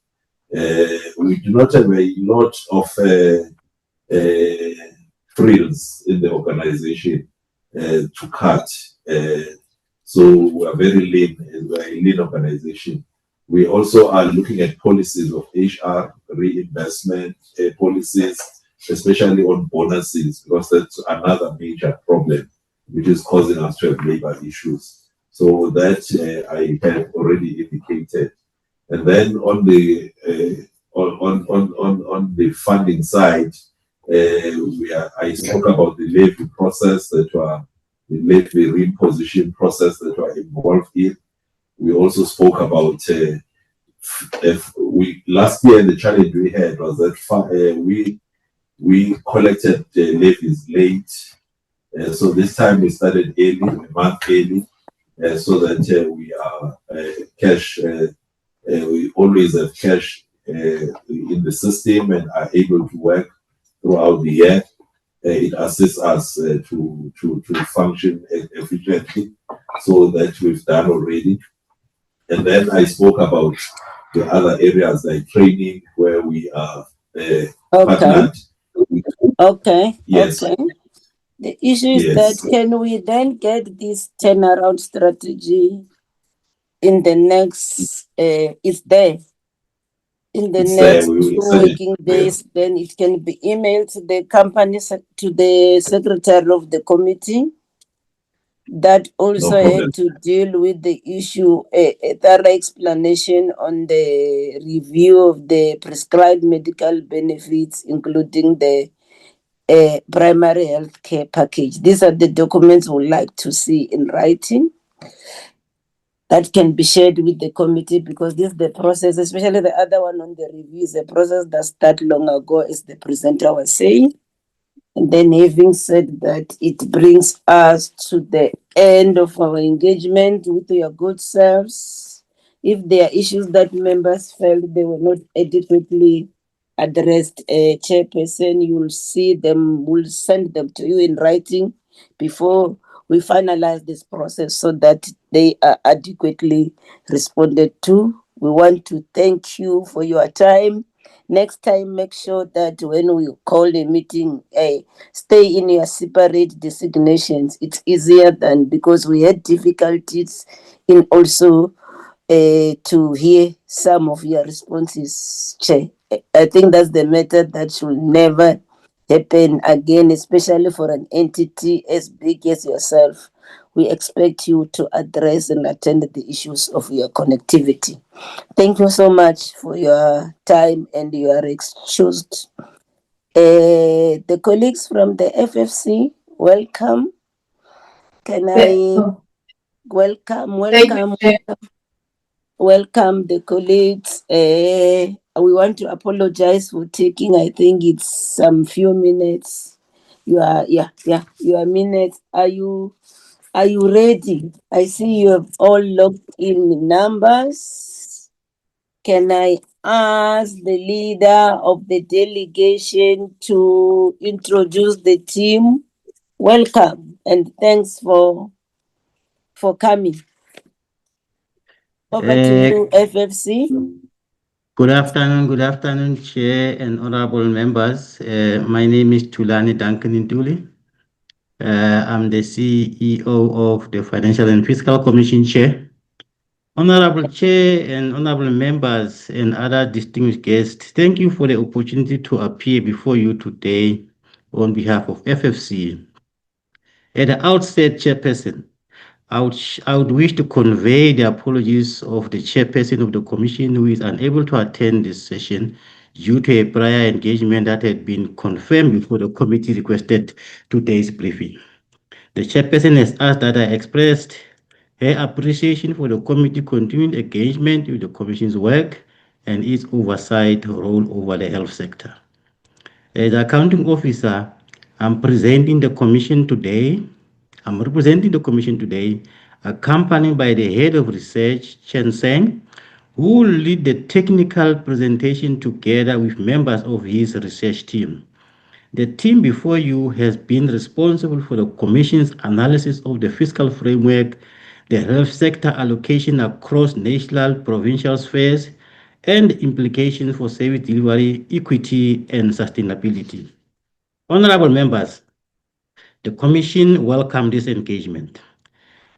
We do not have a lot of frills in the organization to cut. So we are very lean, we are a lean organization. We also are looking at policies of HR, reinvestment policies, especially on bonuses, because that's another major problem which is causing us to have labor issues. So that I have already indicated. And then on the on the funding side, I spoke about the levy process that were the levy reimposition process that were involved in. We also spoke about last year the challenge we had was that we collected levies late, so this time we started early, a month early, so that we are cash. We always have cash in the system and are able to work throughout the year. It assists us to function efficiently, so that we've done already. And then I spoke about the other areas like training, where we are partnered. Okay. Yes. Okay. The issue is that can we then get this turnaround strategy in the next, it's there. In the next 2 working days, then it can be emailed to the company, to the secretary of the committee. That also had to deal with the issue, a thorough explanation on the review of the prescribed medical benefits, including the primary health care package. These are the documents we would like to see in writing that can be shared with the committee, because this is the process, especially the other one on the review, is a process that started long ago, as the presenter was saying. And then, having said that, it brings us to the end of our engagement with your good selves. If there are issues that members felt they were not adequately addressed, chairperson, you will see them, we'll send them to you in writing before we finalize this process, so that they are adequately responded to. We want to thank you for your time. Next time, make sure that when we call a meeting, stay in your separate designations. It's easier than, because we had difficulties in also to hear some of your responses, Chair. I think that's the method that should never happen again, especially for an entity as big as yourself. We expect you to address and attend the issues of your connectivity. Thank you so much for your time and your excuse. The colleagues from the FFC, welcome. Can I welcome the colleagues. We want to apologize for taking, I think it's some few minutes. Your minutes. Are you ready? I see you have all logged in numbers. Can I ask the leader of the delegation to introduce the team? Welcome and thanks for coming. Over to you, FFC. Good afternoon, Chair and honorable members. My name is Tulani Duncan Nduli. I'm the CEO of the Financial and Fiscal Commission Chair. Honorable Chair and honorable members and other distinguished guests, thank you for the opportunity to appear before you today on behalf of FFC. At the outset, Chairperson, I would wish to convey the apologies of the chairperson of the commission, who is unable to attend this session due to a prior engagement that had been confirmed before the committee requested today's briefing. The chairperson has asked that I expressed her appreciation for the committee's continued engagement with the commission's work and its oversight role over the health sector. As accounting officer, I'm representing the commission today, accompanied by the head of research, Chen Seng, who will lead the technical presentation together with members of his research team. The team before you has been responsible for the Commission's analysis of the fiscal framework, the health sector allocation across national, provincial spheres, and implications for service delivery, equity, and sustainability. Honorable members, the Commission welcomed this engagement.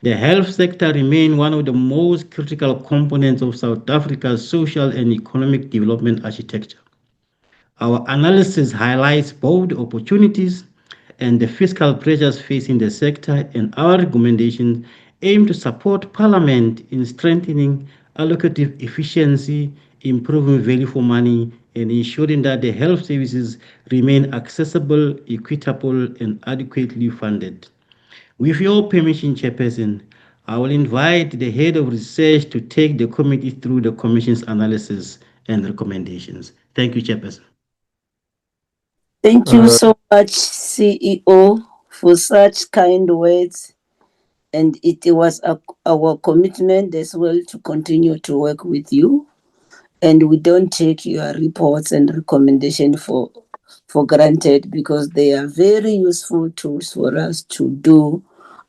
The health sector remains one of the most critical components of South Africa's social and economic development architecture. Our analysis highlights both the opportunities and the fiscal pressures facing the sector, and our recommendations aim to support Parliament in strengthening allocative efficiency, improving value for money, and ensuring that the health services remain accessible, equitable, and adequately funded. With your permission, Chairperson, I will invite the head of research to take the committee through the Commission's analysis and recommendations. Thank you, Chairperson. Thank you so much, CEO, for such kind words. And it was our commitment as well to continue to work with you. And we don't take your reports and recommendations for granted, because they are very useful tools for us to do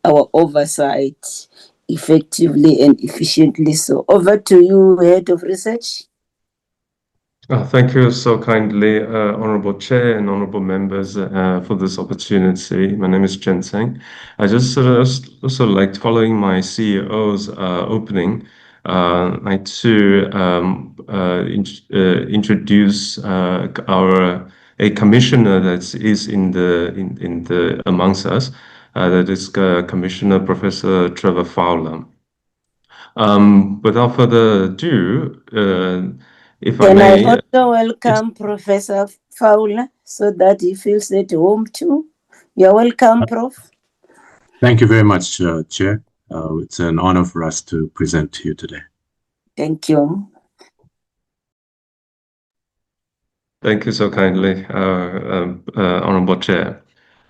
our oversight effectively and efficiently. So over to you, Head of Research. Thank you so kindly, Honorable Chair and Honorable members, for this opportunity. My name is Jenseng. I just also like, following my CEO's opening, like to introduce a commissioner that is in the amongst us. That is Commissioner Professor Trevor Fowler. Without further ado, if I may. I also welcome Professor Fowler so that he feels at home too. You're welcome, Prof. Thank you very much, Chair. It's an honor for us to present to you today. Thank you. Thank you so kindly, Honorable Chair.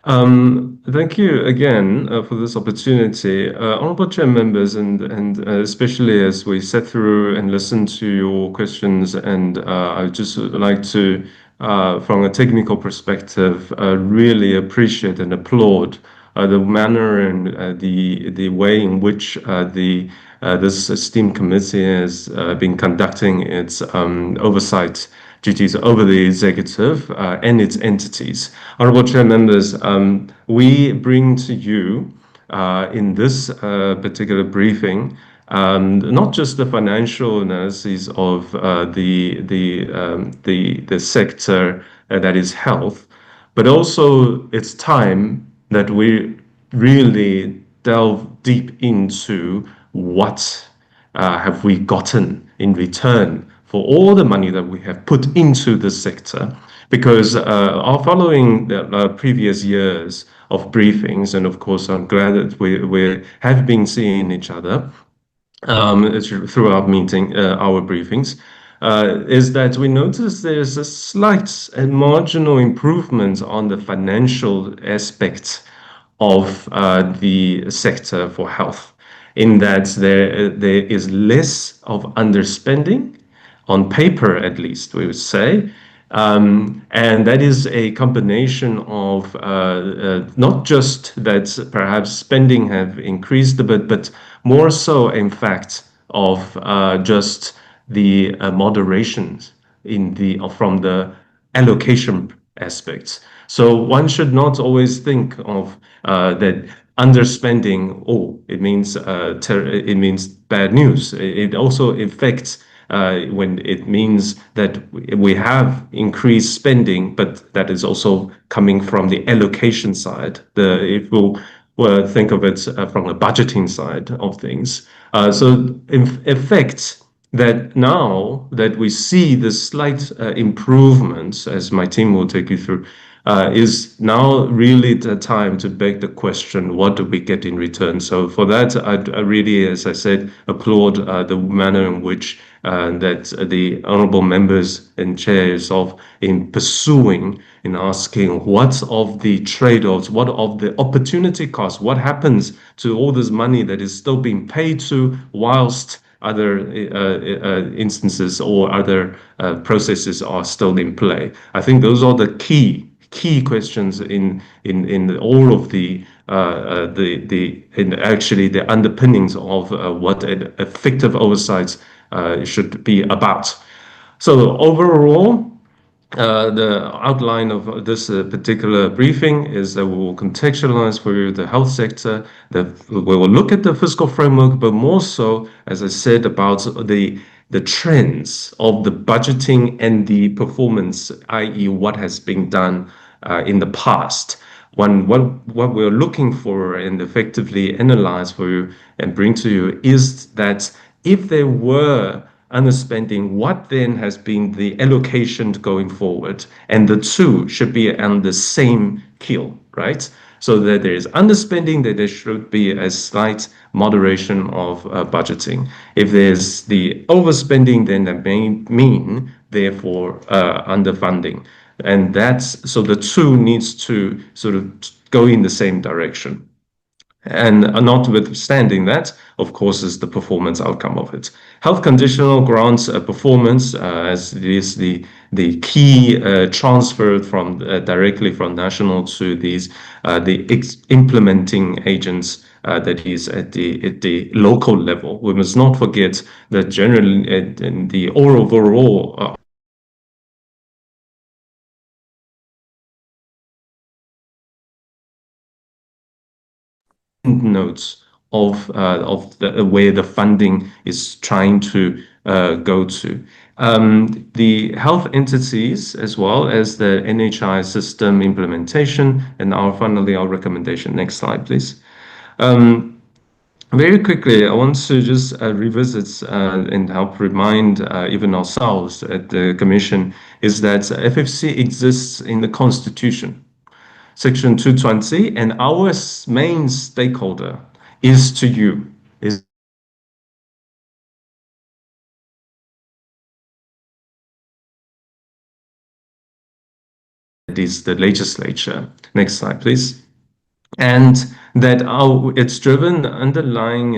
Thank you again for this opportunity. Honorable Chair members, and especially as we sat through and listened to your questions, and I would just like to, from a technical perspective, really appreciate and applaud the manner and the way in which this esteemed committee has been conducting its oversight duties over the executive and its entities. Honorable Chair members, we bring to you in this particular briefing not just the financial analysis of the sector that is health, but also it's time that we really delve deep into what have we gotten in return for all the money that we have put into this sector. Because following the previous years of briefings, and of course I'm glad that we have been seeing each other throughout our briefings, is that we notice there's a slight and marginal improvement on the financial aspects of the sector for health, in that there is less of underspending, on paper at least, we would say. And that is a combination of not just that perhaps spending have increased, but more so, in fact, of just the moderations from the allocation aspects. So one should not always think of that underspending. It means bad news. It also affects when it means that we have increased spending, but that is also coming from the allocation side. If we'll think of it from the budgeting side of things. So in effect, that now that we see the slight improvements, as my team will take you through, is now really the time to beg the question, what do we get in return? So for that, I really, as I said, applaud the manner in which that the honorable members and chairs in pursuing, in asking what of the trade-offs, what of the opportunity costs, what happens to all this money that is still being paid to whilst other instances or other processes are still in play. I think those are the key questions in all of the underpinnings of what an effective oversight should be about. So overall, the outline of this particular briefing is that we will contextualize for you the health sector, that we will look at the fiscal framework, but more so, as I said, about the trends of the budgeting and the performance, i.e. what has been done in the past. What we're looking for and effectively analyze for you and bring to you is that if there were underspending, what then has been the allocation going forward, and the two should be on the same keel, right? So that there is underspending, that there should be a slight moderation of budgeting. If there's the overspending, then that may mean therefore underfunding, and that's so the two needs to sort of go in the same direction. And notwithstanding that, of course, is the performance outcome of it. Health conditional grants performance, as it is the key transfer from directly from national to these the implementing agents that is at the local level. We must not forget that generally in the overall notes of where the funding is trying to go to. The health entities, as well as the NHI system implementation, and finally our recommendation. Next slide, please. Very quickly, I want to just revisit and help remind even ourselves at the Commission is that FFC exists in the Constitution. Section 220, and our main stakeholder is to you, is the legislature. Next slide, please. And that it's driven, underlying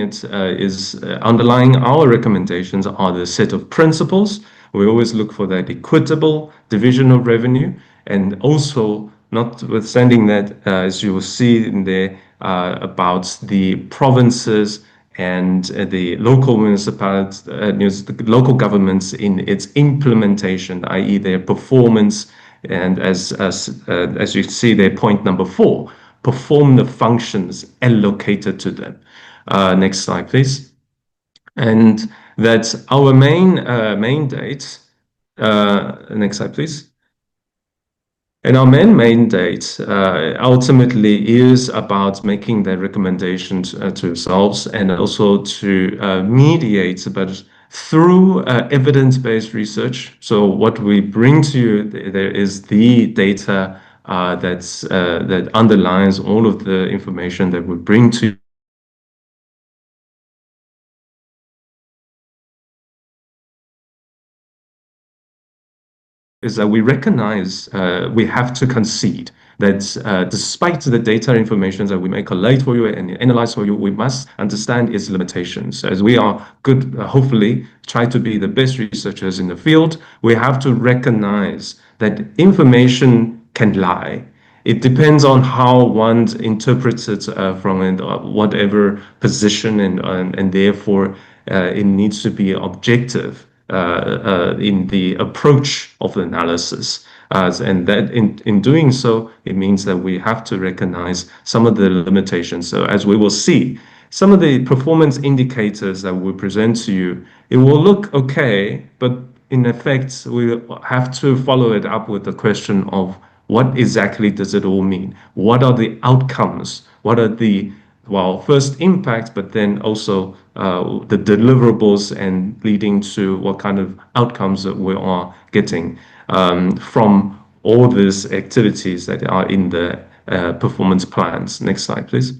our recommendations are the set of principles. We always look for that equitable division of revenue, and also notwithstanding that, as you will see in there, about the provinces and the local municipalities, the local governments in its implementation, i.e. their performance, and as you see there, point number 4, perform the functions allocated to them. Next slide, please. And that's our main mandate. Next slide, please. And our main mandate ultimately is about making the recommendations to yourselves, and also to mediate, but through evidence-based research. So what we bring to you, there is the data that underlines all of the information that we bring to you. Is that we recognize we have to concede that despite the data information that we may collate for you and analyze for you, we must understand its limitations. As we are good, hopefully, try to be the best researchers in the field, we have to recognize that information can lie. It depends on how one interprets it from whatever position, and therefore it needs to be objective in the approach of the analysis. And that in doing so, it means that we have to recognize some of the limitations. So as we will see, some of the performance indicators that we present to you, it will look okay, but in effect, we have to follow it up with the question of what exactly does it all mean? What are the outcomes? What are the first impact, but then also the deliverables, and leading to what kind of outcomes that we are getting from all these activities that are in the performance plans. Next slide, please.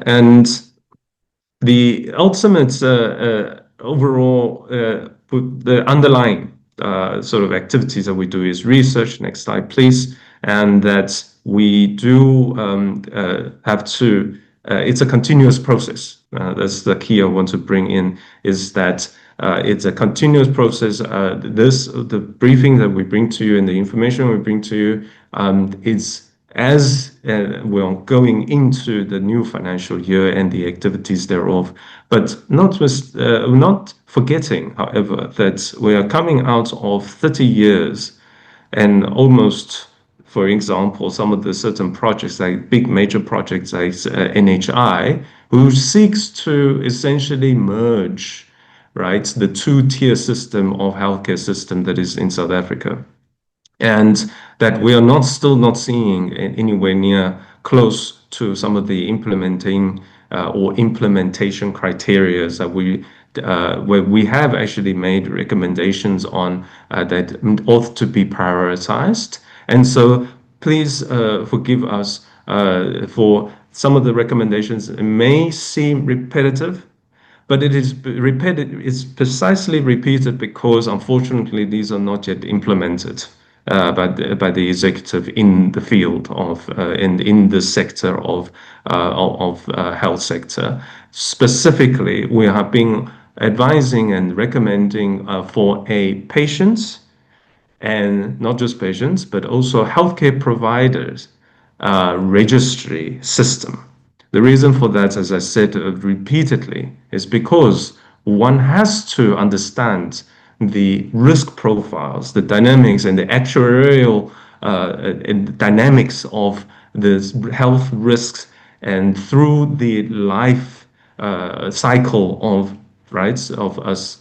And the ultimate overall, the underlying sort of activities that we do is research. Next slide, please. And that we do have to, it's a continuous process. That's the key I want to bring in, is that it's a continuous process. The briefing that we bring to you and the information we bring to you is as we're going into the new financial year and the activities thereof, but not forgetting, however, that we are coming out of 30 years and almost, for example, some of the certain projects, like big major projects like NHI, who seeks to essentially merge, right, the two-tier system of healthcare system that is in South Africa. And that we are still not seeing anywhere near close to some of the implementation criteria that where we have actually made recommendations on that ought to be prioritized. And so please forgive us for some of the recommendations. It may seem repetitive, but it is it's precisely repeated because, unfortunately, these are not yet implemented by the executive in the field of in the sector of health sector. Specifically, we have been advising and recommending for a patients, and not just patients, but also healthcare providers registry system. The reason for that, as I said repeatedly, is because one has to understand the risk profiles, the dynamics, and the actuarial dynamics of the health risks, and through the life cycle of us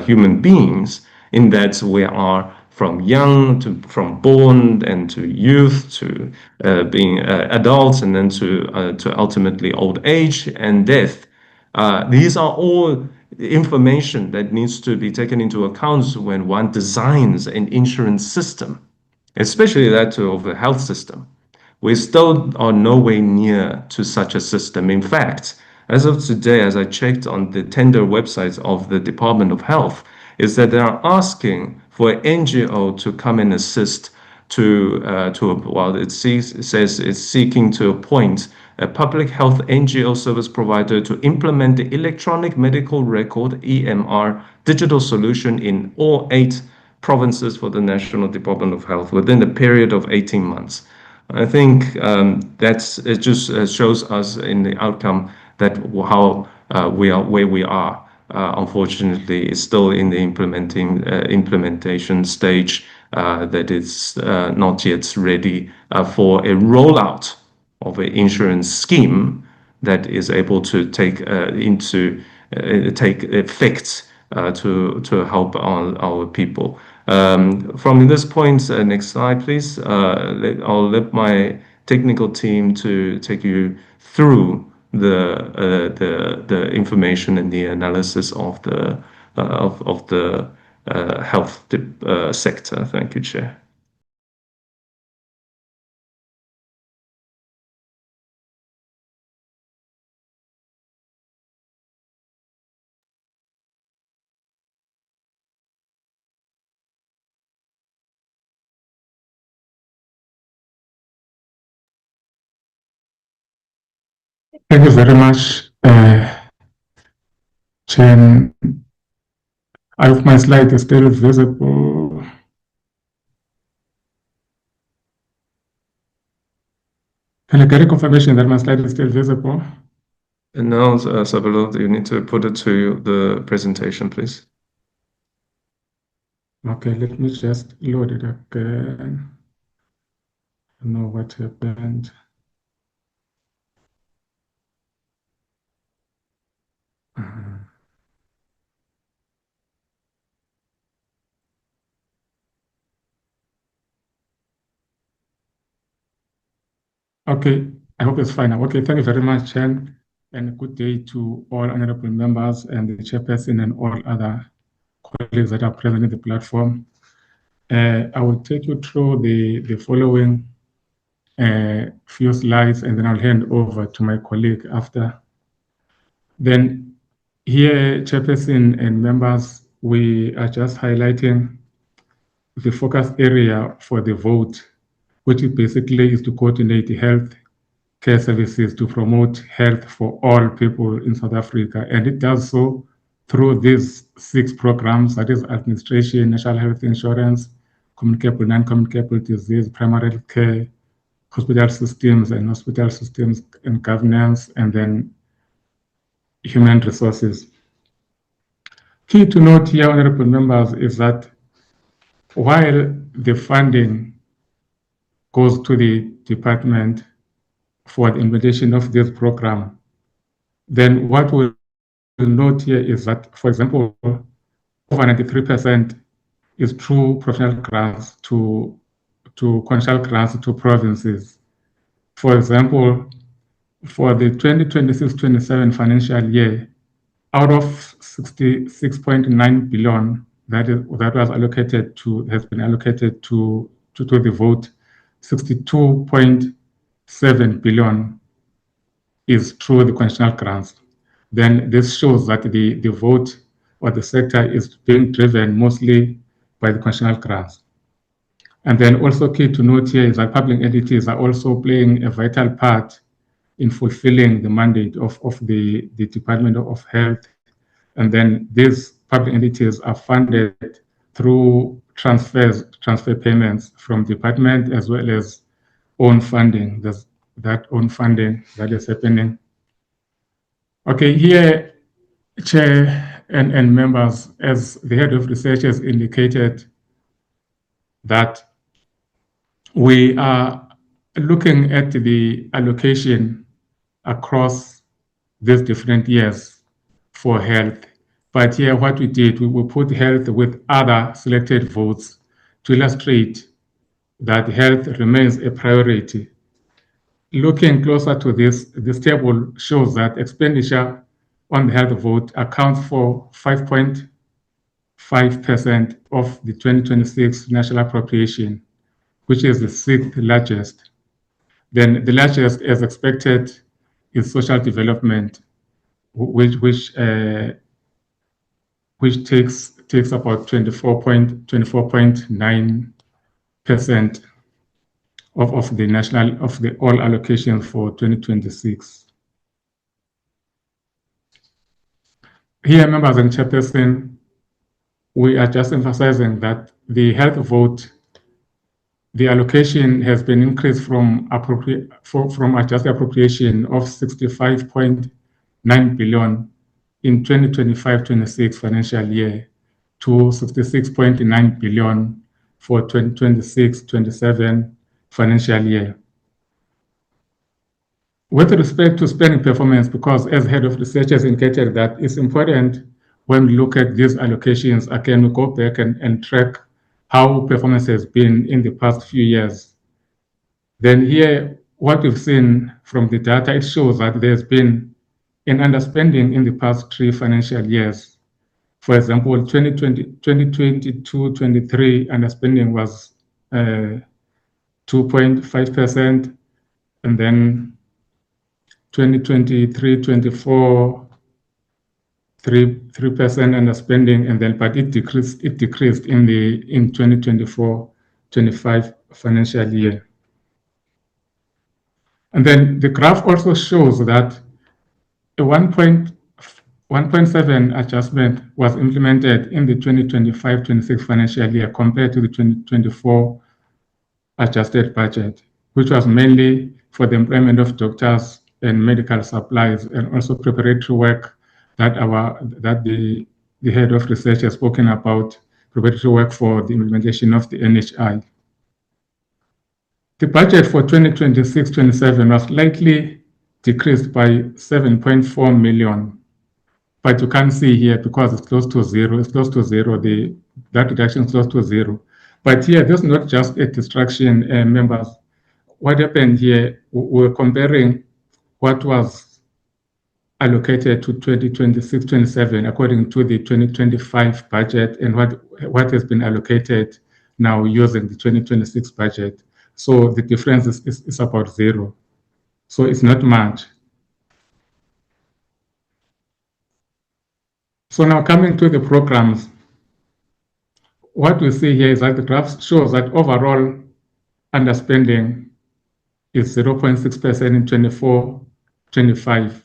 human beings, in that we are from young to from born and to youth to being adults, and then to ultimately old age and death. These are all information that needs to be taken into account when one designs an insurance system, especially that of the health system. We still are nowhere near to such a system. In fact, as of today, as I checked on the tender websites of the Department of Health, is that they are asking for an NGO to come and assist it says it's seeking to appoint a public health NGO service provider to implement the electronic medical record EMR digital solution in all 8 provinces for the National Department of Health within the period of 18 months. I think it just shows us in the outcome that how we are where we are. Unfortunately, is still in the implementation stage that is not yet ready for a rollout of an insurance scheme that is able to take effect to help our people. From this point, next slide, please. I'll let my technical team to take you through the information and the analysis of the health sector. Thank you, Chair. Thank you very much, Chair. I hope my slide is still visible. Can I get a confirmation that my slide is still visible? No, Sabelo, you need to put it to the presentation, please. Okay, let me just load it again. I don't know what happened. Okay, I hope it's fine now. Okay, thank you very much, Chen, and good day to all honorable members and the chairperson and all other colleagues that are present in the platform. I will take you through the following few slides, and then I'll hand over to my colleague after. Then here, chairperson and members, we are just highlighting the focus area for the vote, which basically is to coordinate health care services to promote health for all people in South Africa. And it does so through these 6 programs, that is administration, national health insurance, communicable, non-communicable disease, primary health care, hospital systems and governance, and then human resources. Key to note here, honorable members, is that while the funding goes to the department for the implementation of this program, then what we'll note here is that, for example, over 93% is through professional grants to conditional grants to provinces. For example, for the 2026-27 financial year, out of 66.9 billion that was allocated to, has been allocated to the vote, 62.7 billion is through the conditional grants. Then this shows that the vote or the sector is being driven mostly by the conditional grants. And then also key to note here is that public entities are also playing a vital part in fulfilling the mandate of the Department of Health. And then these public entities are funded through transfer payments from department as well as own funding. There's that own funding that is happening. Okay, here, Chair and members, as the head of research has indicated, that we are looking at the allocation across these different years for health. But here what we did, we put health with other selected votes to illustrate that health remains a priority. Looking closer to this table shows that expenditure on the health vote accounts for 5.5% of the 2026 national appropriation, which is the 6th largest. Then the largest, as expected, is social development, which takes about 24.9% of the all allocation for 2026. Here, members and chairperson, we are just emphasizing that the health vote, the allocation has been increased from adjusted appropriation of 65.9 billion in 2025-26 financial year to 66.9 billion for 2026-27 financial year. With respect to spending performance, because as head of research has indicated that it's important when we look at these allocations, again, we go back and track how performance has been in the past few years. Then here, what we've seen from the data, it shows that there's been an underspending in the past 3 financial years. For example, 2022-23 underspending was 2.5%, and then 2023-24, 3% underspending, and then but it decreased in 2024-25 financial year. And then the graph also shows that a 1.7 adjustment was implemented in the 2025-26 financial year compared to the 2024 adjusted budget, which was mainly for the employment of doctors and medical supplies, and also preparatory work that the head of research has spoken about, preparatory work for the implementation of the NHI. The budget for 2026-27 was slightly decreased by 7.4 million, but you can't see here because it's close to zero. It's close to zero. That reduction is close to zero. But here, this is not just a distraction, members. What happened here, we're comparing what was allocated to 2026-27 according to the 2025 budget and what has been allocated now using the 2026 budget. So the difference is about zero. So it's not much. So now coming to the programs, what we see here is that the graph shows that overall underspending is 0.6% in 24-25.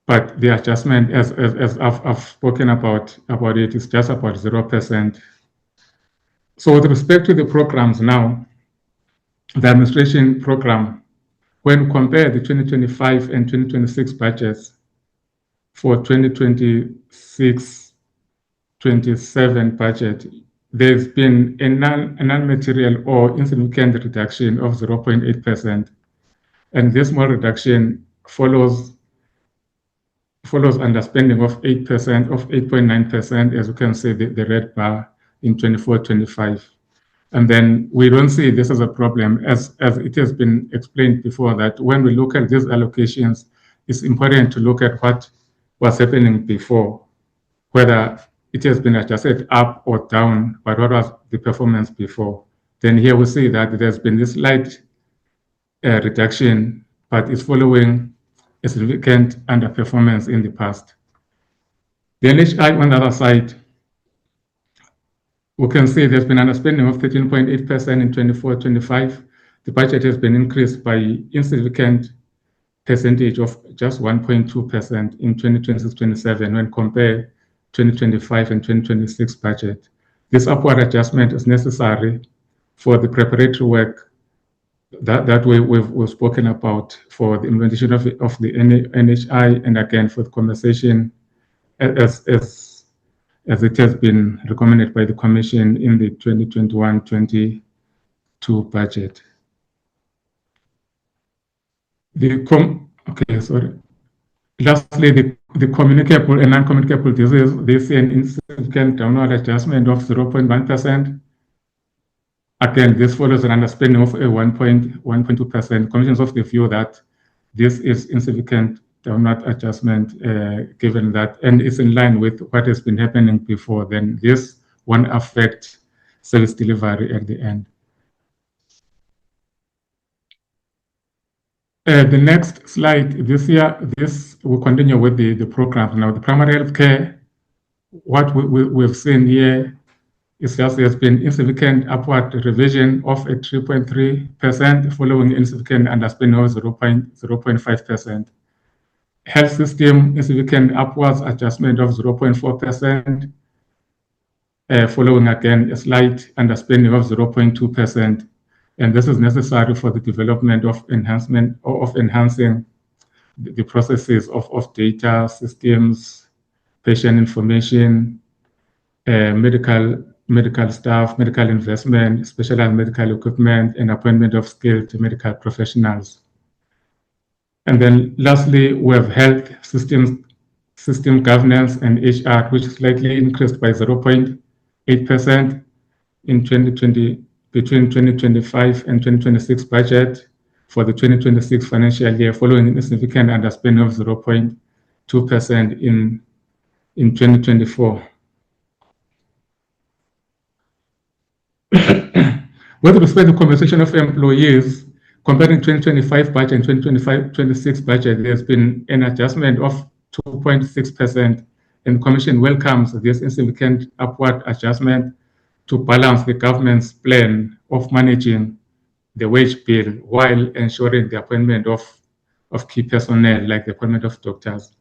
But the adjustment, as I've spoken about it, is just about 0%. So with respect to the programs now, the administration program, when compared the 2025 and 2026 budgets for 2026-27 budget, there's been a non-material or insignificant reduction of 0.8%. And this small reduction follows underspending of 8%, of 8.9%, as you can see, the red bar in 24-25. And then we don't see this as a problem, as it has been explained before, that when we look at these allocations, it's important to look at what was happening before, whether it has been adjusted up or down, but what was the performance before. Then here we see that there's been this slight reduction, but it's following a significant underperformance in the past. The NHI on the other side, we can see there's been underspending of 13.8% in 24-25. The budget has been increased by insignificant percentage of just 1.2% in 2026-27 when compared 2025 and 2026 budget. This upward adjustment is necessary for the preparatory work that we've spoken about for the implementation of the NHI, and again for the conversation as it has been recommended by the Commission in the 2021-22 budget. Lastly, the communicable and non-communicable disease, they see an insignificant downward adjustment of 0.1%. Again, this follows an underspending of a 1.2%. Commission is of the view that this is insignificant downward adjustment, given that, and it's in line with what has been happening before. Then this won't affect service delivery at the end. The next slide, this will continue with the programs. Now, the primary health care, what we've seen here is just there's been insignificant upward revision of a 3.3% following insignificant underspending of 0.5%. Health system, insignificant upwards adjustment of 0.4%, following again a slight underspending of 0.2%. And this is necessary for the development of enhancing the processes of data systems, patient information, medical staff, medical investment, specialized medical equipment, and appointment of skilled medical professionals. And then lastly, we have health system governance and HR, which slightly increased by 0.8% in 2020, between 2025 and 2026 budget for the 2026 financial year, following a significant underspending of 0.2% in 2024. With respect to compensation of employees, comparing 2025 budget and 2025-26 budget, there's been an adjustment of 2.6%, and the Commission welcomes this insignificant upward adjustment to balance the government's plan of managing the wage bill while ensuring the appointment of key personnel, like the appointment of doctors.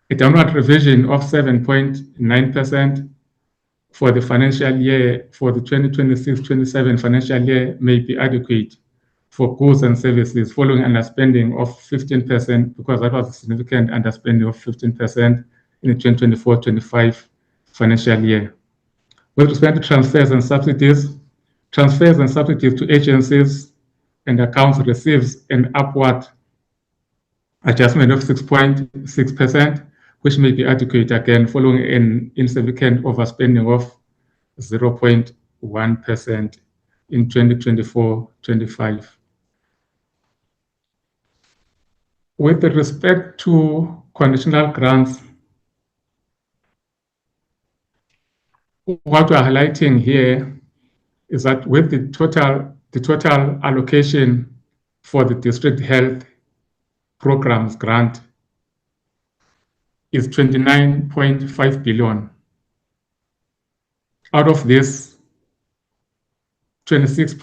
A downward revision of 7.9% for the financial year, for the 2026-27 financial year, may be adequate for goods and services, following underspending of 15%, because that was a significant underspending of 15% in the 2024-25 financial year. With respect to transfers and subsidies to agencies and accounts receives an upward adjustment of 6.6%, which may be adequate, again, following an insignificant overspending of 0.1% in 2024-25. With respect to conditional grants, what we're highlighting here is that with the total allocation for the district health programs grant is 29.5 billion. Out of this, 26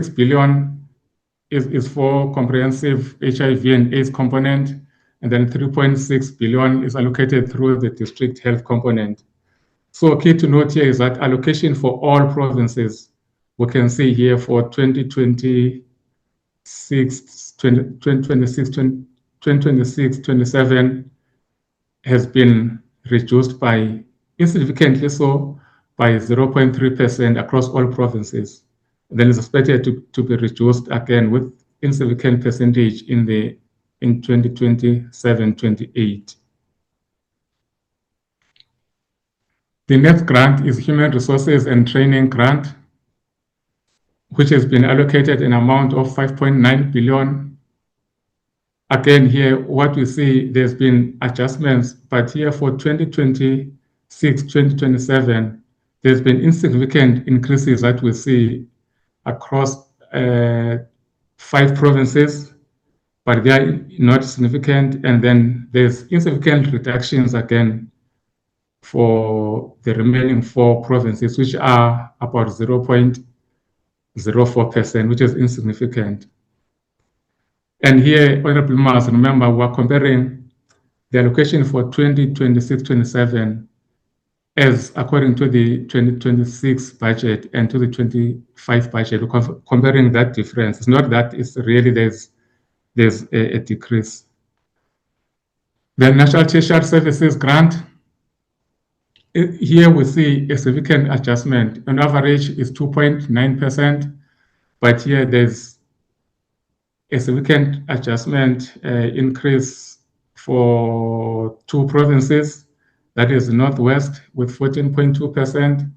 billion is for comprehensive HIV and AIDS component, and then 3.6 billion is allocated through the district health component. So key to note here is that allocation for all provinces we can see here for 2026-27 has been reduced by insignificantly so by 0.3% across all provinces. Then is expected to be reduced again with insignificant percentage in 2027-28. The next grant is Human Resources and Training Grant, which has been allocated an amount of 5.9 billion. Again, here, what we see, there's been adjustments, but here for 2026-2027, there's been insignificant increases that we see across 5 provinces, but they are not significant. And then there's insignificant reductions again for the remaining 4 provinces, which are about 0.04%, which is insignificant. And here, Honorable Members, remember, we're comparing the allocation for 2026-27 as according to the 2026 budget and to the 25 budget. We're comparing that difference. It's not that it's really there's a decrease. The National Tertiary Services Grant, here we see a significant adjustment. On average, is 2.9%, but here there's a significant adjustment increase for 2 provinces, that is Northwest with 14.2%,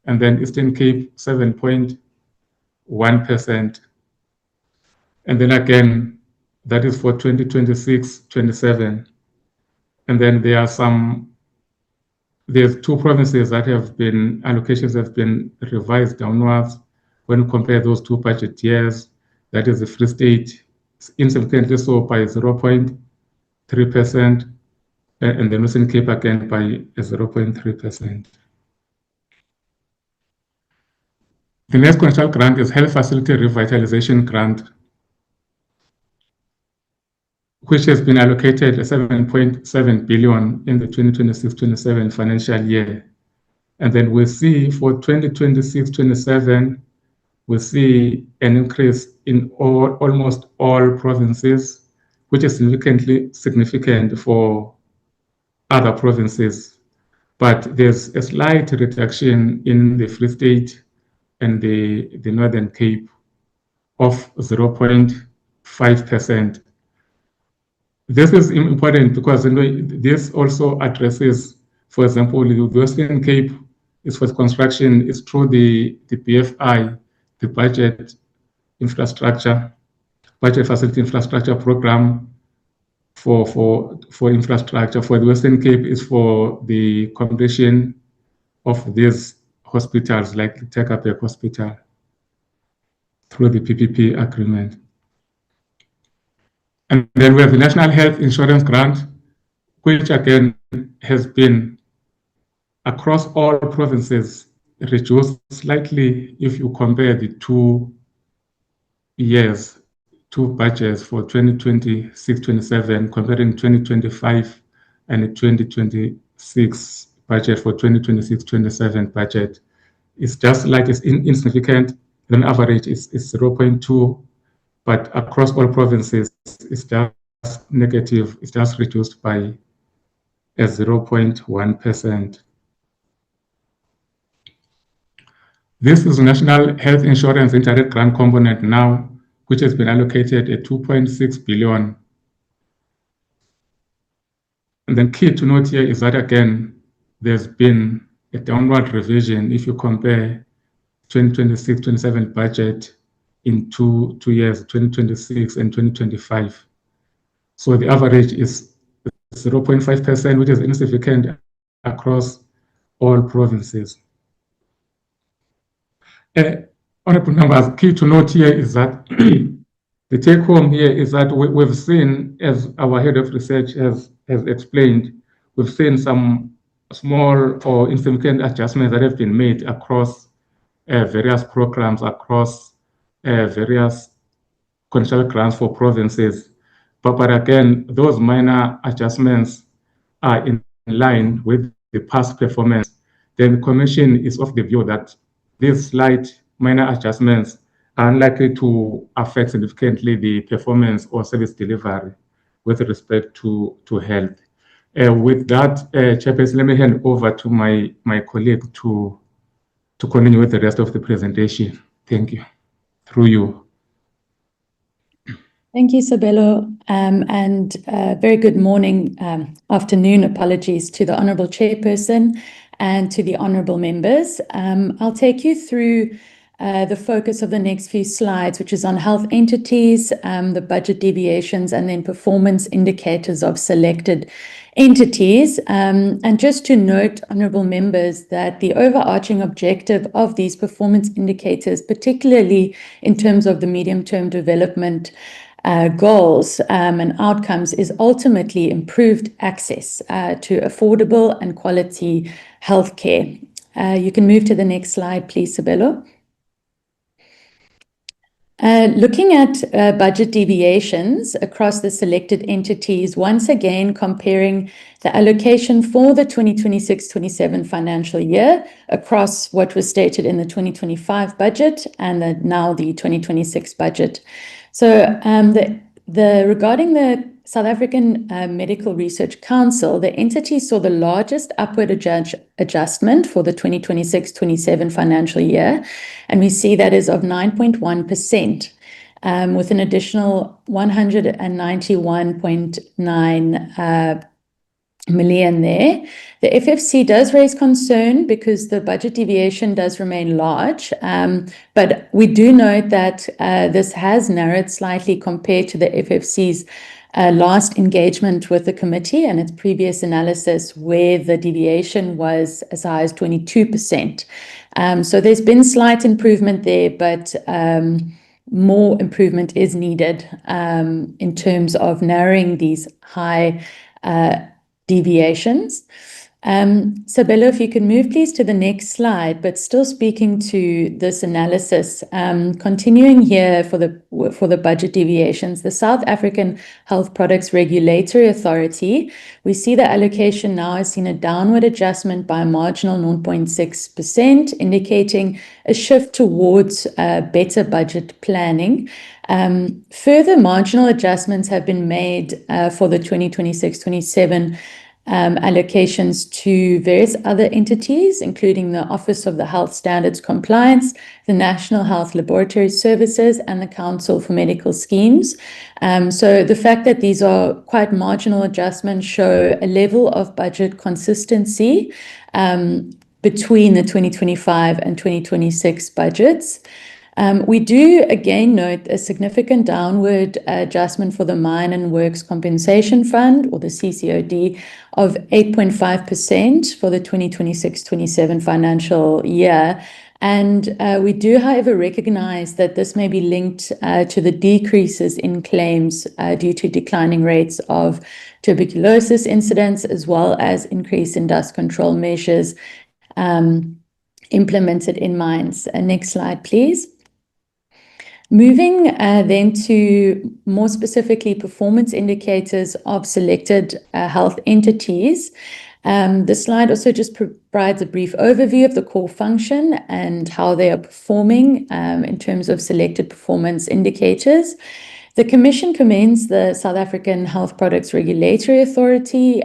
and then Eastern Cape 7.1%. And then again, that is for 2026-27. And then there's 2 provinces that have been, allocations have been revised downwards when you compare those 2 budget years. That is the Free State, insignificantly so by 0.3%, and the Western Cape again by 0.3%. The next conditional grant is Health Facility Revitalization Grant, which has been allocated 7.7 billion in the 2026-27 financial year. And then we see for 2026-27, we see an increase in almost all provinces, which is significant for other provinces. But there's a slight reduction in the Free State and the Northern Cape of 0.5%. This is important because this also addresses, for example, the Western Cape is for construction, is through the BFI, the Budget Facility Infrastructure Program for infrastructure. For the Western Cape is for the completion of these hospitals like the Tekapek Hospital through the PPP agreement. And then we have the National Health Insurance Grant, which again has been across all provinces reduced slightly if you compare the 2 years, 2 budgets for 2026-27, comparing 2025 and the 2026 budget for 2026-27 budget. It's just like it's insignificant. Then average is 0.2, but across all provinces, it's just negative. It's just reduced by 0.1%. This is National Health Insurance Indirect Grant Component now, which has been allocated at 2.6 billion. And then key to note here is that again, there's been a downward revision if you compare 2026-27 budget in two years, 2026 and 2025. So the average is 0.5%, which is insignificant across all provinces. Honorable members, key to note here is that the take home here is that we've seen, as our head of research has explained, we've seen some small or insignificant adjustments that have been made across various programs, across various conditional grants for provinces. But again, those minor adjustments are in line with the past performance. Then the Commission is of the view that this slight minor adjustments are unlikely to affect significantly the performance or service delivery with respect to health. With that, Chairperson, let me hand over to my colleague to continue with the rest of the presentation. Thank you. Through you. Thank you, Sabelo, and very good morning, afternoon, apologies to the Honourable Chairperson and to the Honourable members. I'll take you through the focus of the next few slides, which is on health entities, the budget deviations, and then performance indicators of selected entities. And just to note, Honourable members, that the overarching objective of these performance indicators, particularly in terms of the medium-term development goals and outcomes, is ultimately improved access to affordable and quality healthcare. You can move to the next slide, please, Sabelo. Looking at budget deviations across the selected entities, once again comparing the allocation for the 2026-27 financial year across what was stated in the 2025 budget and now the 2026 budget. So regarding the South African Medical Research Council, the entity saw the largest upward adjustment for the 2026-27 financial year, and we see that is of 9.1%, with an additional 191.9 million there. The FFC does raise concern because the budget deviation does remain large, but we do note that this has narrowed slightly compared to the FFC's last engagement with the committee and its previous analysis, where the deviation was as high as 22%. So there's been slight improvement there, but more improvement is needed in terms of narrowing these high deviations. Sabelo, if you can move please to the next slide, but still speaking to this analysis, continuing here for the budget deviations, the South African Health Products Regulatory Authority, we see the allocation now has seen a downward adjustment by a marginal 0.6%, indicating a shift towards better budget planning. Further marginal adjustments have been made for the 2026-27 allocations to various other entities, including the Office of the Health Standards Compliance, the National Health Laboratory Services, and the Council for Medical Schemes. So the fact that these are quite marginal adjustments show a level of budget consistency between the 2025 and 2026 budgets. We do again note a significant downward adjustment for the Mine and Works Compensation Fund, or the CCOD, of 8.5% for the 2026-27 financial year. And we do, however, recognize that this may be linked to the decreases in claims due to declining rates of tuberculosis incidents, as well as increase in dust control measures implemented in mines. Next slide, please. Moving then to more specifically performance indicators of selected health entities. The slide also just provides a brief overview of the core function and how they are performing in terms of selected performance indicators. The Commission commends the South African Health Products Regulatory Authority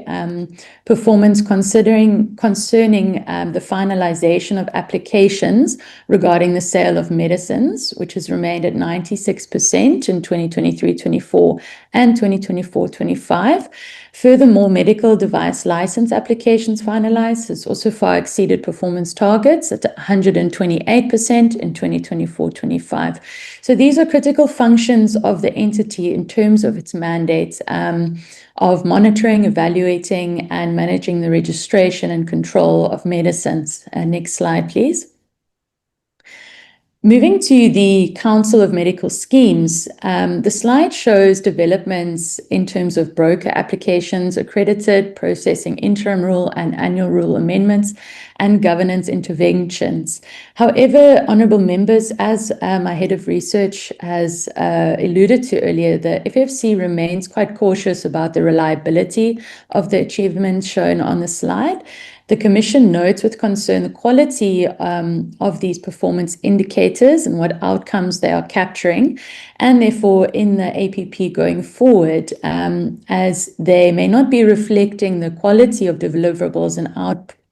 performance concerning the finalization of applications regarding the sale of medicines, which has remained at 96% in 2023-24 and 2024-25. Furthermore, medical device license applications finalized has also far exceeded performance targets at 128% in 2024-25. So these are critical functions of the entity in terms of its mandates of monitoring, evaluating, and managing the registration and control of medicines. Next slide, please. Moving to the Council of Medical Schemes, the slide shows developments in terms of broker applications, accredited, processing interim rule and annual rule amendments, and governance interventions. However, honourable members, as my head of research has alluded to earlier, the FFC remains quite cautious about the reliability of the achievements shown on the slide. The Commission notes with concern the quality of these performance indicators and what outcomes they are capturing, and therefore in the APP going forward, as they may not be reflecting the quality of deliverables and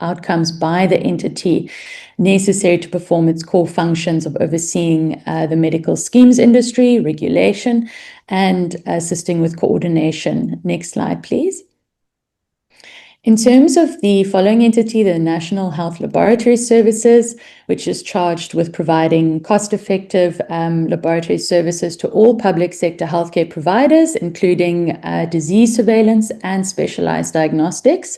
outcomes by the entity necessary to perform its core functions of overseeing the medical schemes industry, regulation, and assisting with coordination. Next slide, please. In terms of the following entity, the National Health Laboratory Services, which is charged with providing cost-effective laboratory services to all public sector healthcare providers, including disease surveillance and specialized diagnostics.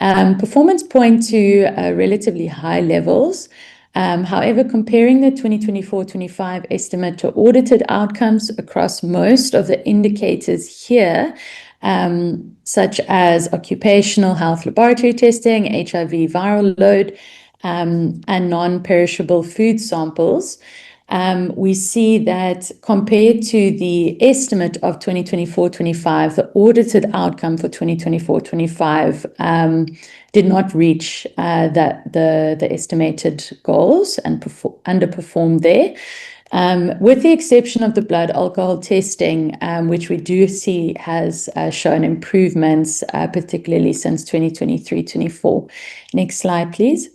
Performance point to relatively high levels. However, comparing the 2024-25 estimate to audited outcomes across most of the indicators here, such as occupational health laboratory testing, HIV viral load, and non-perishable food samples, we see that compared to the estimate of 2024-25, the audited outcome for 2024-25 did not reach the estimated goals and underperformed there. With the exception of the blood alcohol testing, which we do see has shown improvements, particularly since 2023-24. Next slide, please.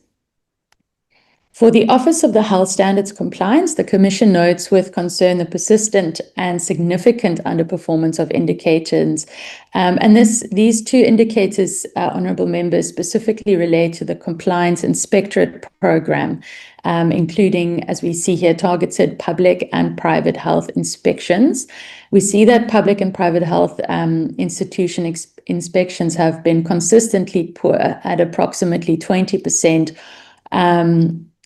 For the Office of the Health Standards Compliance, the Commission notes with concern the persistent and significant underperformance of indicators. And these two indicators, honourable members, specifically relate to the Compliance Inspectorate Programme, including, as we see here, targeted public and private health inspections. We see that public and private health institution inspections have been consistently poor at approximately 20%,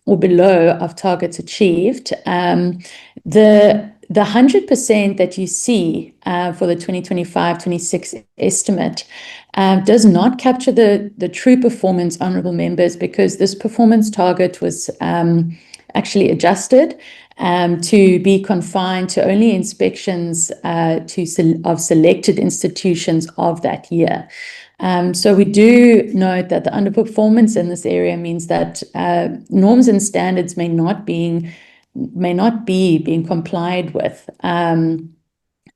or below of targets achieved. The 100% that you see for the 2025-26 estimate does not capture the true performance, honourable members, because this performance target was actually adjusted to be confined to only inspections of selected institutions of that year. So we do note that the underperformance in this area means that norms and standards may not be being complied with. And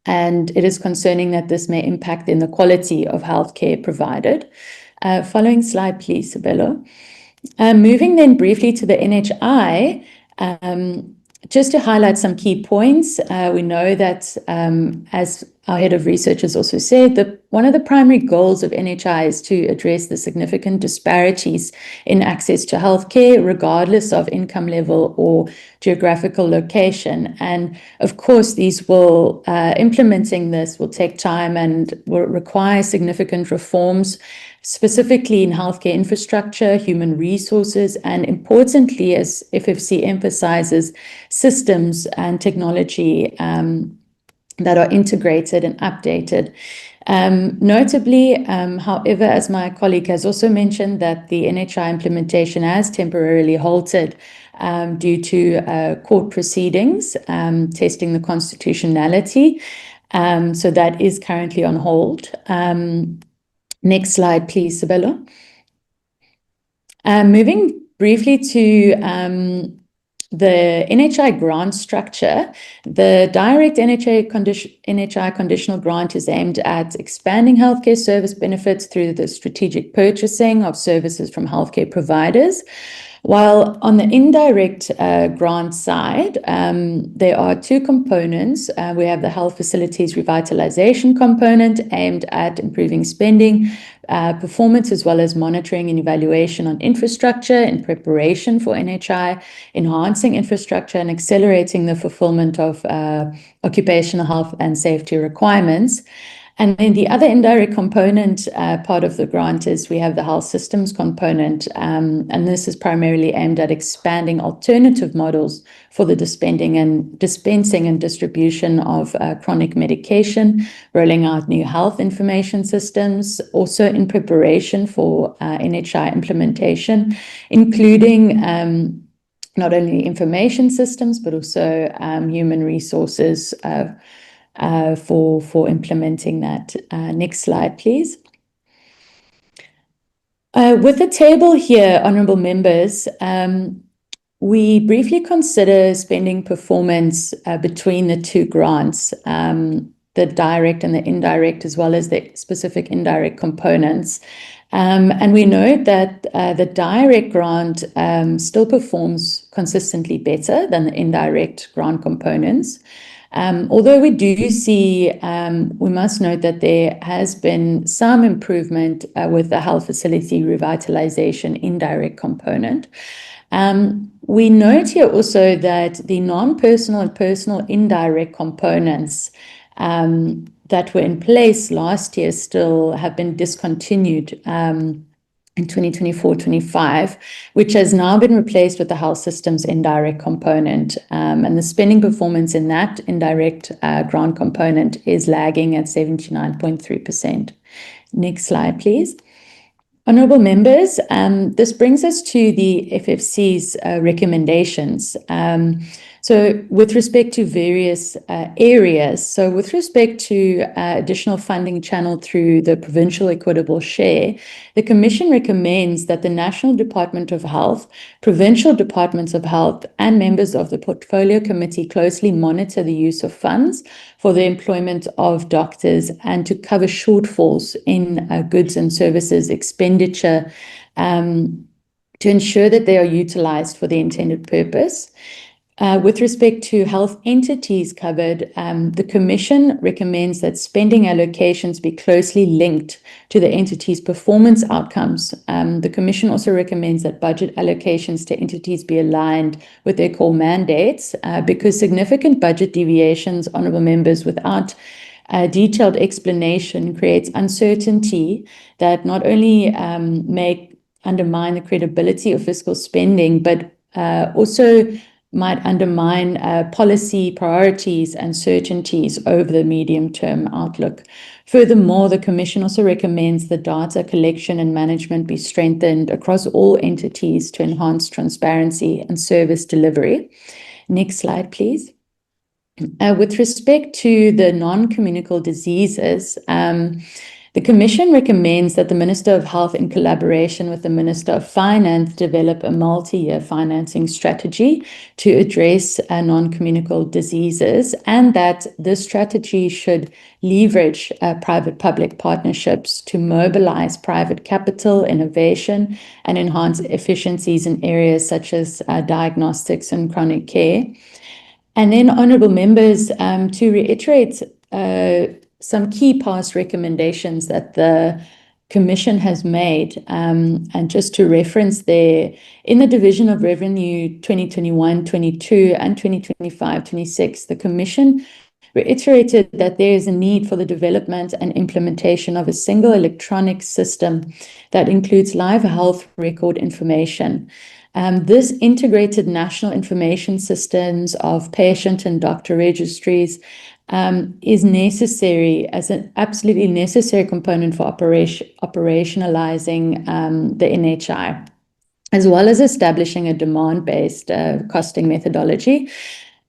it is concerning that this may impact in the quality of healthcare provided. Following slide, please, Sabelo. Moving then briefly to the NHI, just to highlight some key points, we know that, as our head of research has also said, that one of the primary goals of NHI is to address the significant disparities in access to healthcare, regardless of income level or geographical location. And of course, implementing this will take time and will require significant reforms, specifically in healthcare infrastructure, human resources, and importantly, as FFC emphasizes, systems and technology that are integrated and updated. Notably, however, as my colleague has also mentioned, that the NHI implementation has temporarily halted due to court proceedings testing the constitutionality. So that is currently on hold. Next slide, please, Sabelo. Moving briefly to the NHI grant structure, the direct NHI conditional grant is aimed at expanding healthcare service benefits through the strategic purchasing of services from healthcare providers. While on the indirect grant side, there are two components. We have the health facilities revitalization component aimed at improving spending performance, as well as monitoring and evaluation on infrastructure in preparation for NHI, enhancing infrastructure and accelerating the fulfillment of occupational health and safety requirements. And then the other indirect component part of the grant is we have the health systems component, and this is primarily aimed at expanding alternative models for the dispensing and distribution of chronic medication, rolling out new health information systems, also in preparation for NHI implementation, including not only information systems, but also human resources for implementing that. Next slide, please. With the table here, honourable members, we briefly consider spending performance between the two grants, the direct and the indirect, as well as the specific indirect components. And we note that the direct grant still performs consistently better than the indirect grant components. Although we do see, we must note that there has been some improvement with the health facility revitalization indirect component. We note here also that the non-personal and personal indirect components that were in place last year still have been discontinued in 2024-25, which has now been replaced with the health systems indirect component. And the spending performance in that indirect grant component is lagging at 79.3%. Next slide, please. Honourable members, this brings us to the FFC's recommendations. So with respect to various areas, so with respect to additional funding channeled through the provincial equitable share, the Commission recommends that the National Department of Health, provincial departments of health, and members of the Portfolio Committee closely monitor the use of funds for the employment of doctors and to cover shortfalls in goods and services expenditure to ensure that they are utilised for the intended purpose. With respect to health entities covered, the Commission recommends that spending allocations be closely linked to the entity's performance outcomes. The Commission also recommends that budget allocations to entities be aligned with their core mandates because significant budget deviations, honourable members, without detailed explanation creates uncertainty that not only may undermine the credibility of fiscal spending, but also might undermine policy priorities and certainties over the medium-term outlook. Furthermore, the Commission also recommends the data collection and management be strengthened across all entities to enhance transparency and service delivery. Next slide, please. With respect to the non-communicable diseases, the Commission recommends that the Minister of Health, in collaboration with the Minister of Finance, develop a multi-year financing strategy to address non-communicable diseases, and that this strategy should leverage private-public partnerships to mobilize private capital, innovation, and enhance efficiencies in areas such as diagnostics and chronic care. And then, honourable members, to reiterate some key past recommendations that the Commission has made, and just to reference there, in the Division of Revenue 2021-22 and 2025-26, the Commission reiterated that there is a need for the development and implementation of a single electronic system that includes live health record information. This integrated national information systems of patient and doctor registries is necessary as an absolutely necessary component for operationalizing the NHI, as well as establishing a demand-based costing methodology.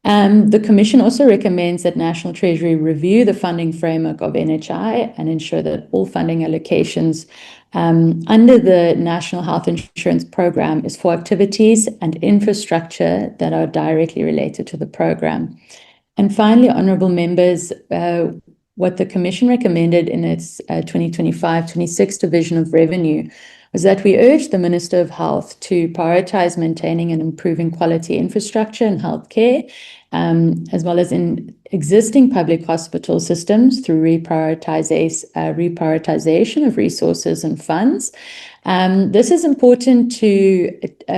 The Commission also recommends that National Treasury review the funding framework of NHI and ensure that all funding allocations under the National Health Insurance Program is for activities and infrastructure that are directly related to the program. And finally, honourable members, what the Commission recommended in its 2025-26 Division of Revenue was that we urge the Minister of Health to prioritise maintaining and improving quality infrastructure in healthcare, as well as in existing public hospital systems through reprioritisation of resources and funds. This is important to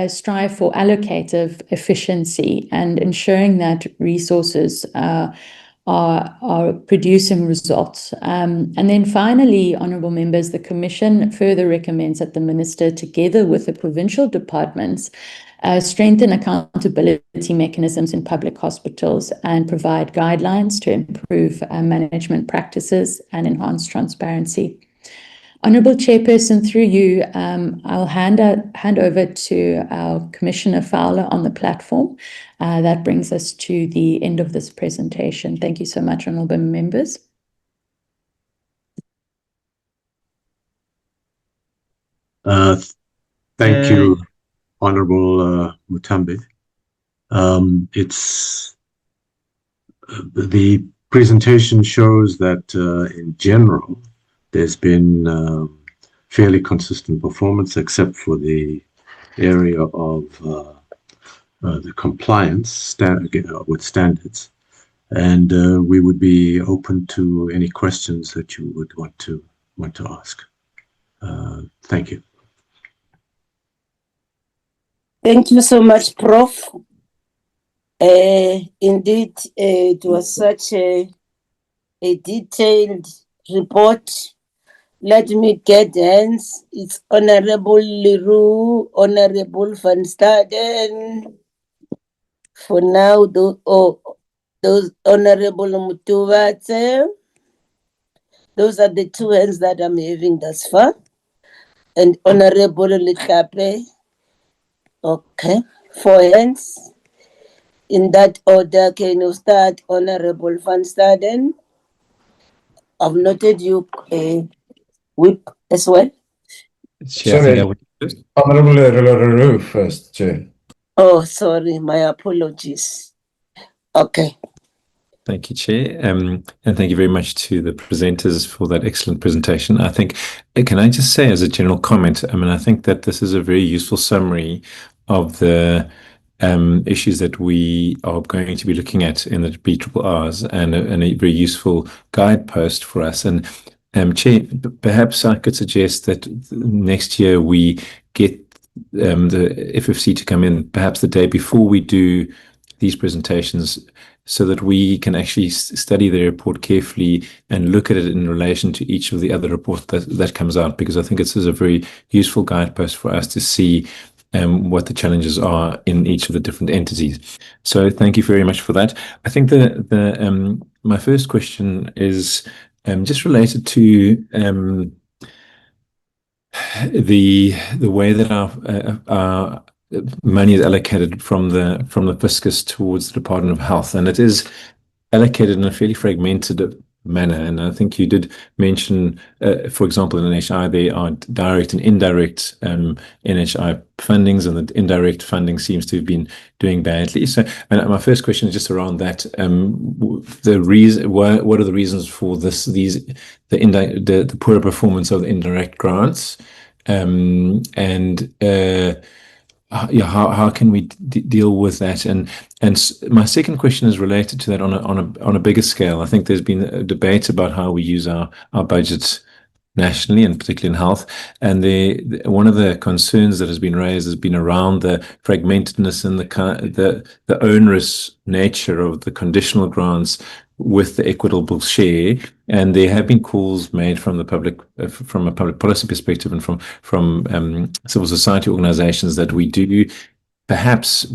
strive for allocative efficiency and ensuring that resources are producing results. And then finally, honourable members, the Commission further recommends that the Minister, together with the provincial departments, strengthen accountability mechanisms in public hospitals and provide guidelines to improve management practices and enhance transparency. Honourable Chairperson, through you, I'll hand over to our Commissioner Fowler on the platform. That brings us to the end of this presentation. Thank you so much, honourable members. Thank you, Honorable Mutambe. The presentation shows that in general, there's been fairly consistent performance, except for the area of the compliance with standards. And we would be open to any questions that you would want to ask. Thank you. Thank you so much, Prof. Indeed, it was such a detailed report. Let me get hands. It's Honorable Leroux, Honorable Van Staden. For now, those Honorable Mutuvate. Those are the two hands that I'm having thus far. And Honorable Litape. Okay, 4 hands. In that order, can you start, Honorable Van Staden? I've noted you whip as well. Sorry, Honorable Leroux first, Chair. Oh, sorry, my apologies. Okay. Thank you, Chair. And thank you very much to the presenters for that excellent presentation. I think, can I just say as a general comment, I think that this is a very useful summary of the issues that we are going to be looking at in the BRRRs and a very useful guidepost for us. And Chair, perhaps I could suggest that next year we get the FFC to come in perhaps the day before we do these presentations, so that we can actually study the report carefully and look at it in relation to each of the other reports that comes out, because I think this is a very useful guidepost for us to see what the challenges are in each of the different entities. So thank you very much for that. I think my first question is just related to the way that our money is allocated from the Fiscus towards the Department of Health, and it is allocated in a fairly fragmented manner. And I think you did mention, for example, in NHI, there are direct and indirect NHI fundings, and the indirect funding seems to have been doing badly. So, and my first question is just around that. What are the reasons for the poorer performance of the indirect grants? How can we deal with that? And my second question is related to that on a bigger scale. I think there's been a debate about how we use our budgets nationally, and particularly in health. And one of the concerns that has been raised has been around the fragmentedness and the onerous nature of the conditional grants with the equitable share. And there have been calls made from the public, from a public policy perspective, and from civil society organizations, that we do perhaps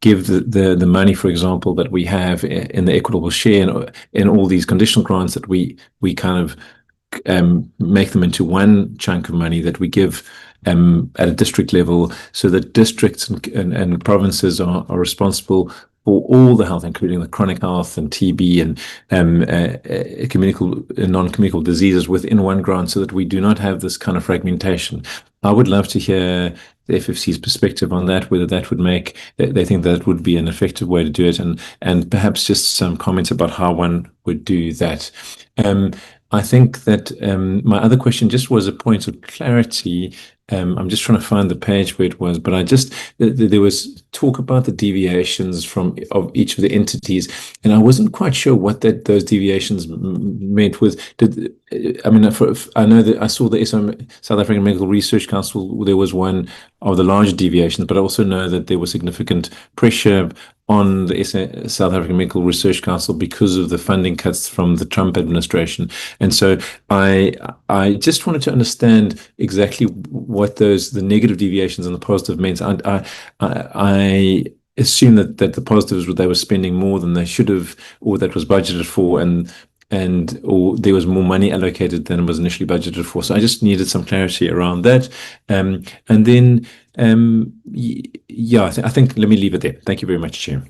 give the money, for example, that we have in the equitable share in all these conditional grants, that we kind of make them into one chunk of money that we give at a district level, so that districts and provinces are responsible for all the health, including the chronic health and TB and non-communicable diseases within one grant, so that we do not have this kind of fragmentation. I would love to hear the FFC's perspective on that, whether that would they think that would be an effective way to do it, and perhaps just some comments about how one would do that. I think that my other question just was a point of clarity. I'm just trying to find the page where it was, but there was talk about the deviations of each of the entities, and I wasn't quite sure what those deviations meant with. I know that I saw the South African Medical Research Council. There was one of the large deviations, but I also know that there was significant pressure on the South African Medical Research Council because of the funding cuts from the Trump administration. And so I just wanted to understand exactly what the negative deviations and the positive meant. I assume that the positives were they were spending more than they should have, or that was budgeted for, or there was more money allocated than was initially budgeted for. So I just needed some clarity around that. And then, I think let me leave it there. Thank you very much, Chair.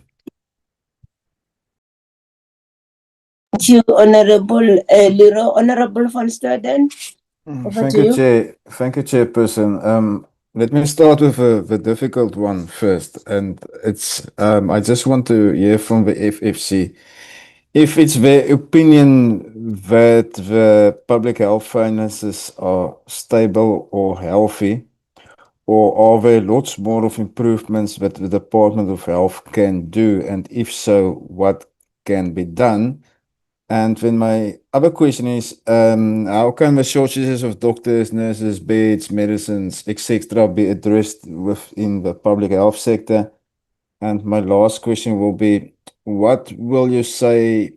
Thank you, Honorable Leroux. Honorable Van Staden. Thank you, Chair. Thank you, Chairperson. Let me start with the difficult one first, and it's I just want to hear from the FFC if it's their opinion that the public health finances are stable or healthy, or are there lots more of improvements that the Department of Health can do, and if so, what can be done? And then my other question is, how can the shortages of doctors, nurses, beds, medicines, etc. be addressed within the public health sector? And my last question will be, what will you say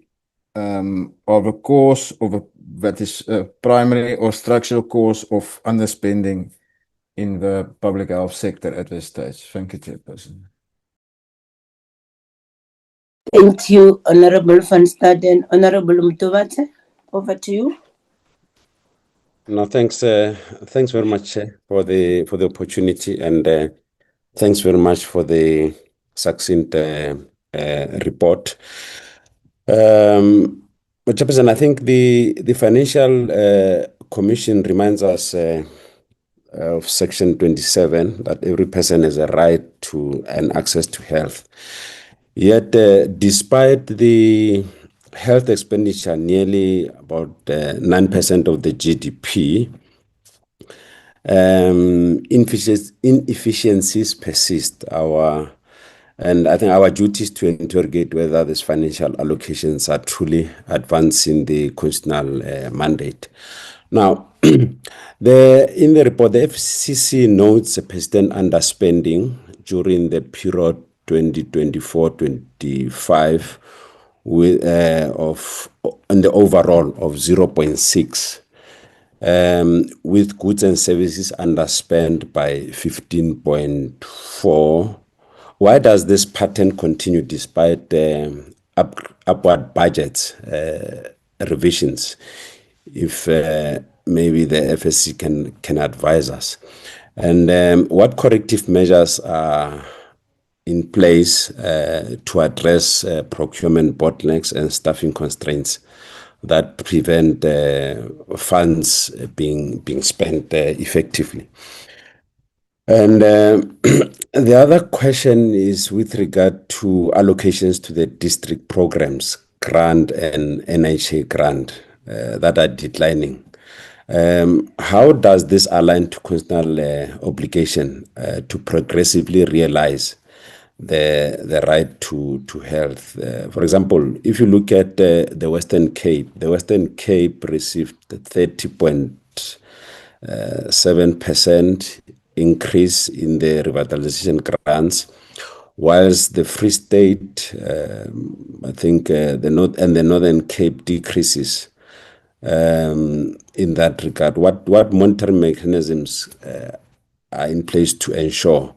are the cause of that is primary or structural cause of underspending in the public health sector at this stage? Thank you, Chairperson. Thank you, Honorable Van Staden. Honorable Mutobate, over to you. No, thanks. Thanks very much for the opportunity, and thanks very much for the succinct report. But Chairperson, I think the Financial Commission reminds us of Section 27 that every person has a right to and access to health. Yet, despite the health expenditure nearly about 9% of the GDP, inefficiencies persist. And I think our duty is to interrogate whether these financial allocations are truly advancing the constitutional mandate. Now, in the report, the FCC notes a persistent underspending during the period 2024-25 with on the overall of 0.6. With goods and services underspent by 15.4. Why does this pattern continue despite the upward budget revisions? If maybe the FSC can advise us. And what corrective measures are in place to address procurement bottlenecks and staffing constraints that prevent funds being spent effectively? And the other question is with regard to allocations to the district programs, grant and NHA grant that are declining. How does this align to constitutional obligation to progressively realize the right to health? For example, if you look at the Western Cape received 30.7% increase in the revitalization grants, whilst the Free State, I think the Northern Cape decreases in that regard. What monitoring mechanisms are in place to ensure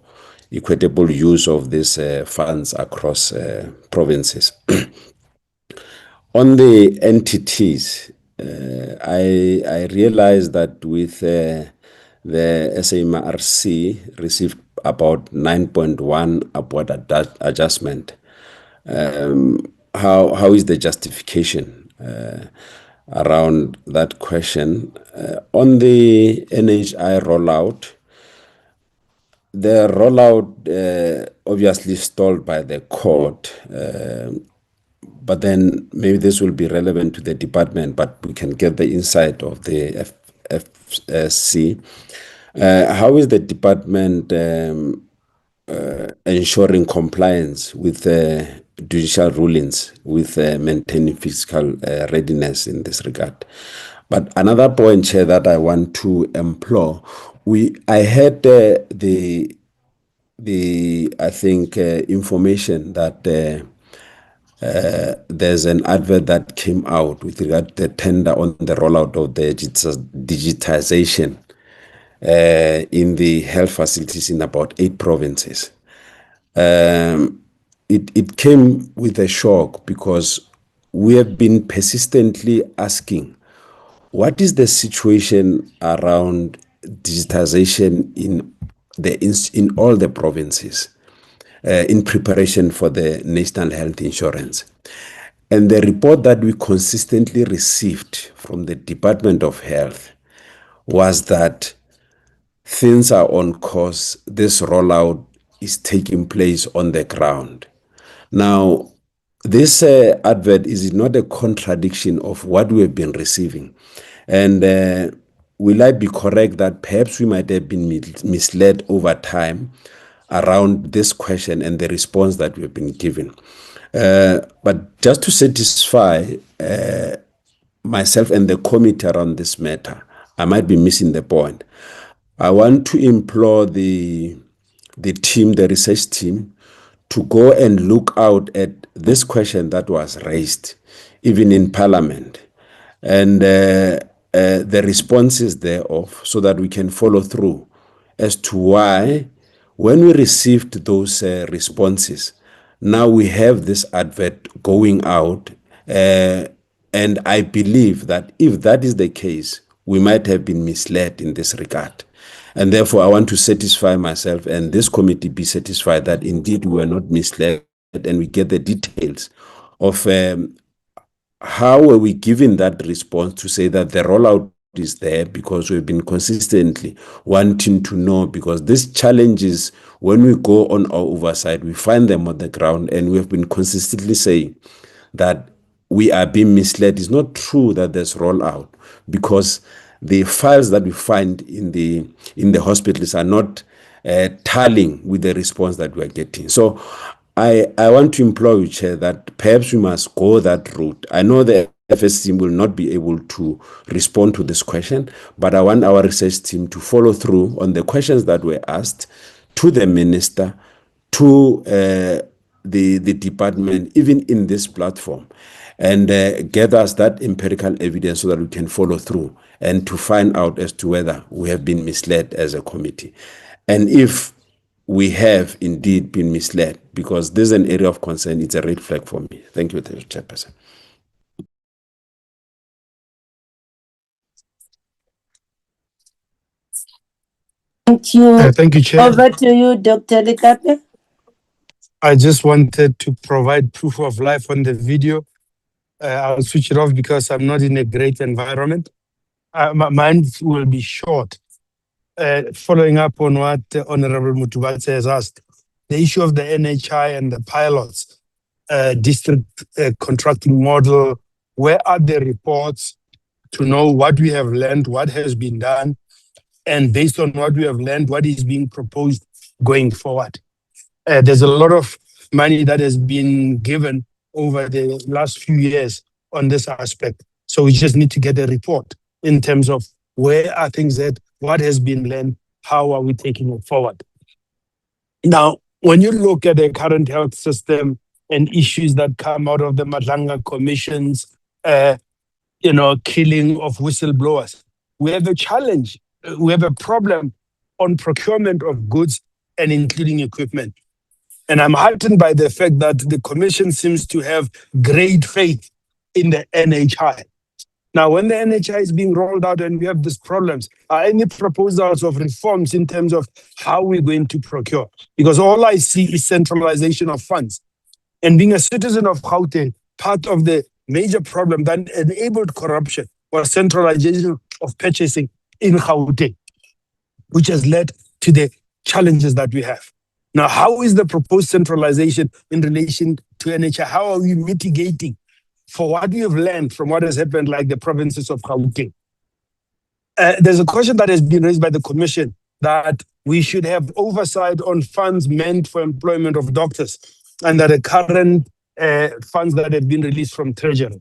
equitable use of these funds across provinces? On the entities, I realized that with the SAMRC received about 9.1 upward adjustment. How is the justification around that question? On the NHI rollout, the rollout obviously stalled by the court, but then maybe this will be relevant to the department, but we can get the insight of the FSC. How is the department ensuring compliance with judicial rulings, with maintaining fiscal readiness in this regard? But another point, Chair, that I want to implore, I had the I think information that there's an advert that came out with regard to the tender on the rollout of the digitization in the health facilities in about 8 provinces. It came with a shock because we have been persistently asking, what is the situation around digitization in all the provinces in preparation for the National Health Insurance? And the report that we consistently received from the Department of Health was that things are on course. This rollout is taking place on the ground. Now, this advert is not a contradiction of what we have been receiving. And will I be correct that perhaps we might have been misled over time around this question and the response that we've been given? But just to satisfy myself and the committee around this matter, I might be missing the point. I want to implore the team, the research team, to go and look out at this question that was raised, even in Parliament, and the responses thereof, so that we can follow through as to why, when we received those responses, now we have this advert going out. And I believe that if that is the case, we might have been misled in this regard. And therefore, I want to satisfy myself and this committee be satisfied that indeed we were not misled, and we get the details of how were we given that response to say that the rollout is there, because we've been consistently wanting to know, because these challenges, when we go on our oversight, we find them on the ground, and we have been consistently saying that we are being misled. It's not true that there's rollout, because the files that we find in the hospitals are not tallying with the response that we are getting. So I want to implore you, Chair, that perhaps we must go that route. I know the FS team will not be able to respond to this question, but I want our research team to follow through on the questions that were asked to the minister, to the department, even in this platform, and gather us that empirical evidence so that we can follow through and to find out as to whether we have been misled as a committee. And if we have indeed been misled, because this is an area of concern, it's a red flag for me. Thank you, Chairperson. Thank you. Thank you, Chair. Over to you, Dr. Lekape. I just wanted to provide proof of life on the video. I'll switch it off because I'm not in a great environment. Mine will be short. Following up on what Honorable Mutubatse has asked, the issue of the NHI and the pilots, district contracting model, where are the reports to know what we have learned, what has been done, and based on what we have learned, what is being proposed going forward? There's a lot of money that has been given over the last few years on this aspect. So we just need to get a report in terms of where are things at, what has been learned, how are we taking it forward. Now, when you look at the current health system and issues that come out of the Madlanga commissions, killing of whistleblowers, we have a challenge. We have a problem on procurement of goods and including equipment. And I'm heartened by the fact that the commission seems to have great faith in the NHI. Now, when the NHI is being rolled out and we have these problems, are any proposals of reforms in terms of how we're going to procure? Because all I see is centralization of funds. And being a citizen of Gauteng, part of the major problem that enabled corruption was centralization of purchasing in Gauteng, which has led to the challenges that we have. Now, how is the proposed centralization in relation to NHI? How are we mitigating for what we have learned from what has happened, like the provinces of Gauteng? There's a question that has been raised by the Commission that we should have oversight on funds meant for employment of doctors and that the current funds that have been released from Treasury.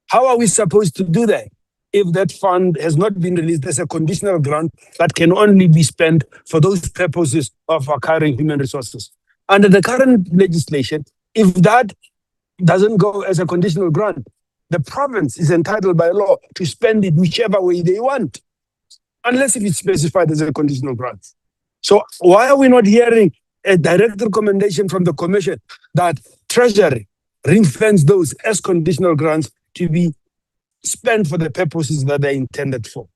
How are we supposed to do that? If that fund has not been released, there's a conditional grant that can only be spent for those purposes of acquiring human resources. Under the current legislation, if that doesn't go as a conditional grant, the province is entitled by law to spend it whichever way they want, unless if it's specified as a conditional grant. So why are we not hearing a direct recommendation from the Commission that Treasury ring-fence those as conditional grants to be spent for the purposes that they're intended for?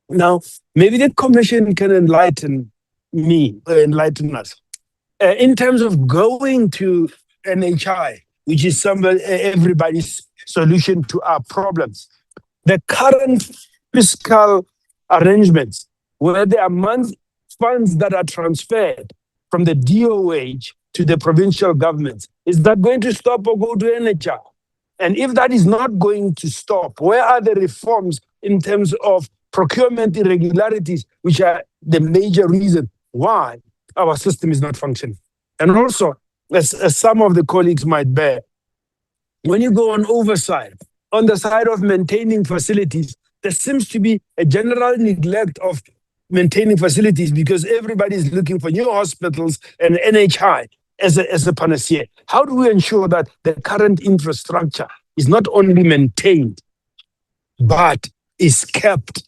Now, maybe the Commission can enlighten us. In terms of going to NHI, which is everybody's solution to our problems, the current fiscal arrangements where there are funds that are transferred from the DOH to the provincial governments. Is that going to stop or go to NHR? And if that is not going to stop, where are the reforms in terms of procurement irregularities, which are the major reason why our system is not functioning? And also, as some of the colleagues might bear, when you go on oversight, on the side of maintaining facilities, there seems to be a general neglect of maintaining facilities because everybody is looking for new hospitals and NHI as a panacea. How do we ensure that the current infrastructure is not only maintained, but is kept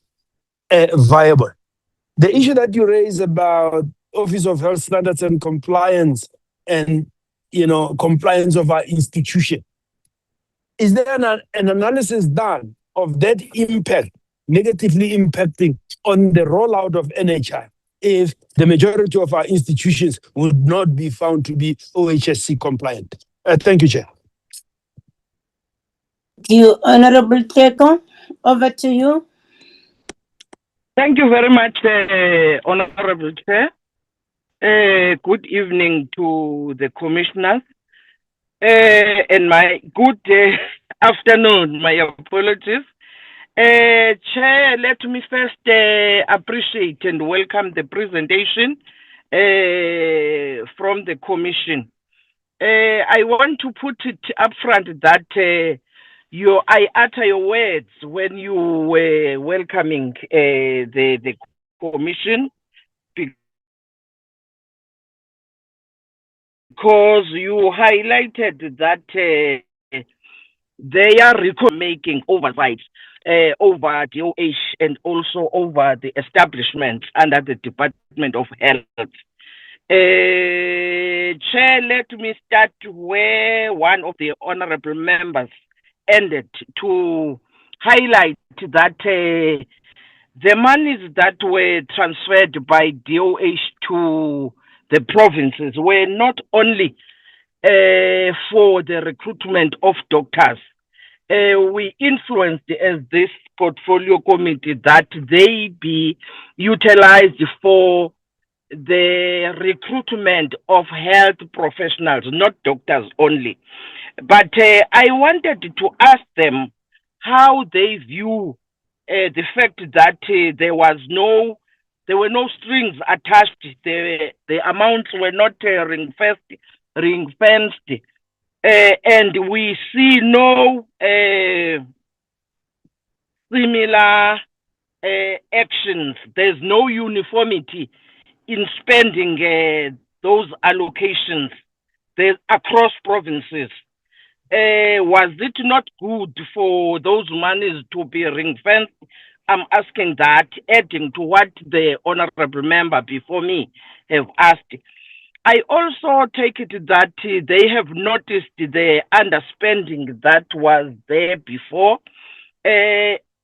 viable? The issue that you raise about Office of Health Standards and Compliance and compliance of our institution, is there an analysis done of that impact, negatively impacting on the rollout of NHI if the majority of our institutions would not be found to be OHSC compliant? Thank you, Chair. Thank you, Honorable Teko. Over to you. Thank you very much, Honorable Chair. Good evening to the commissioners. And my good afternoon, my apologies. Chair, let me first appreciate and welcome the presentation from the Commission. I want to put it up front that I utter your words when you were welcoming the Commission, because you highlighted that they are making oversight over DOH and also over the establishment under the Department of Health. Chair, let me start where one of the honorable members ended to highlight that the monies that were transferred by DOH to the provinces were not only for the recruitment of doctors. We influenced as this portfolio committee that they be utilized for the recruitment of health professionals, not doctors only. But I wanted to ask them how they view the fact that there were no strings attached. The amounts were not ring-fenced, and we see no similar actions. There's no uniformity in spending those allocations across provinces. Was it not good for those monies to be ring-fenced? I'm asking that, adding to what the honorable member before me have asked. I also take it that they have noticed the underspending that was there before.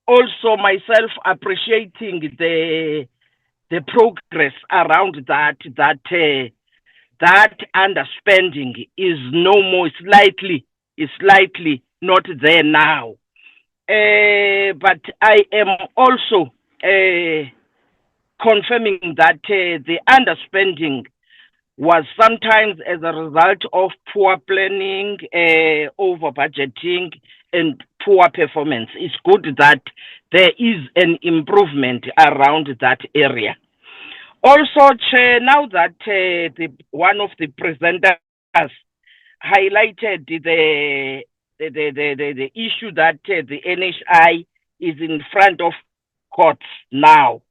Also, myself appreciating the progress around that underspending is no more, slightly not there now. But I am also confirming that the underspending was sometimes as a result of poor planning, over budgeting, and poor performance. It's good that there is an improvement around that area. Also, Chair, now that one of the presenters highlighted the issue that the NHI is in front of courts now.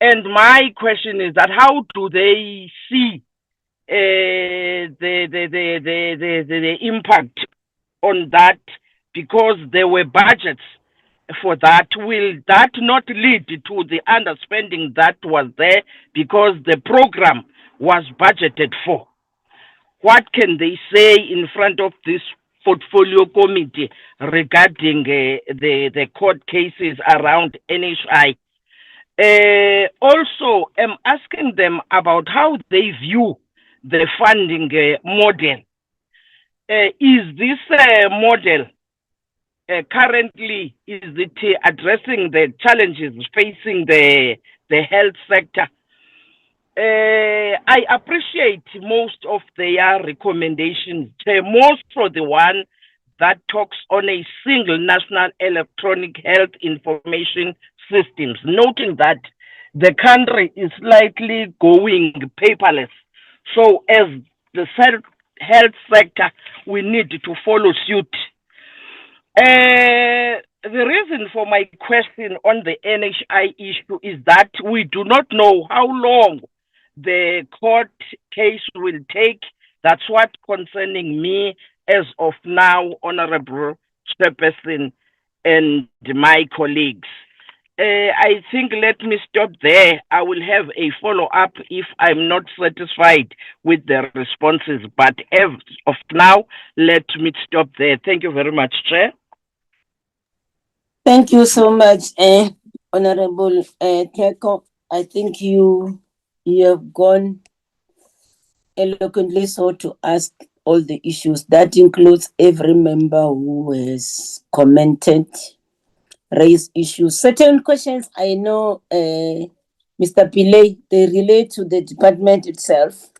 And my question is that how do they see the impact on that? Because there were budgets for that. Will that not lead to the underspending that was there because the program was budgeted for? What can they say in front of this portfolio committee regarding the court cases around NHI? Also, I'm asking them about how they view the funding model. Is this model currently, is it addressing the challenges facing the health sector? I appreciate most of their recommendations, most for the one that talks on a single national electronic health information systems, noting that the country is slightly going paperless. So as the health sector, we need to follow suit. The reason for my question on the NHI issue is that we do not know how long the court case will take. That's what concerning me as of now, Honorable Chairperson and my colleagues. I think let me stop there. I will have a follow-up if I'm not satisfied with the responses. But as of now, let me stop there. Thank you very much, Chair. Thank you so much, Honorable Keko. I think you have gone eloquently so to ask all the issues. That includes every member who has commented, raised issues. Certain questions I know, Mr. Pillay, they relate to the department itself.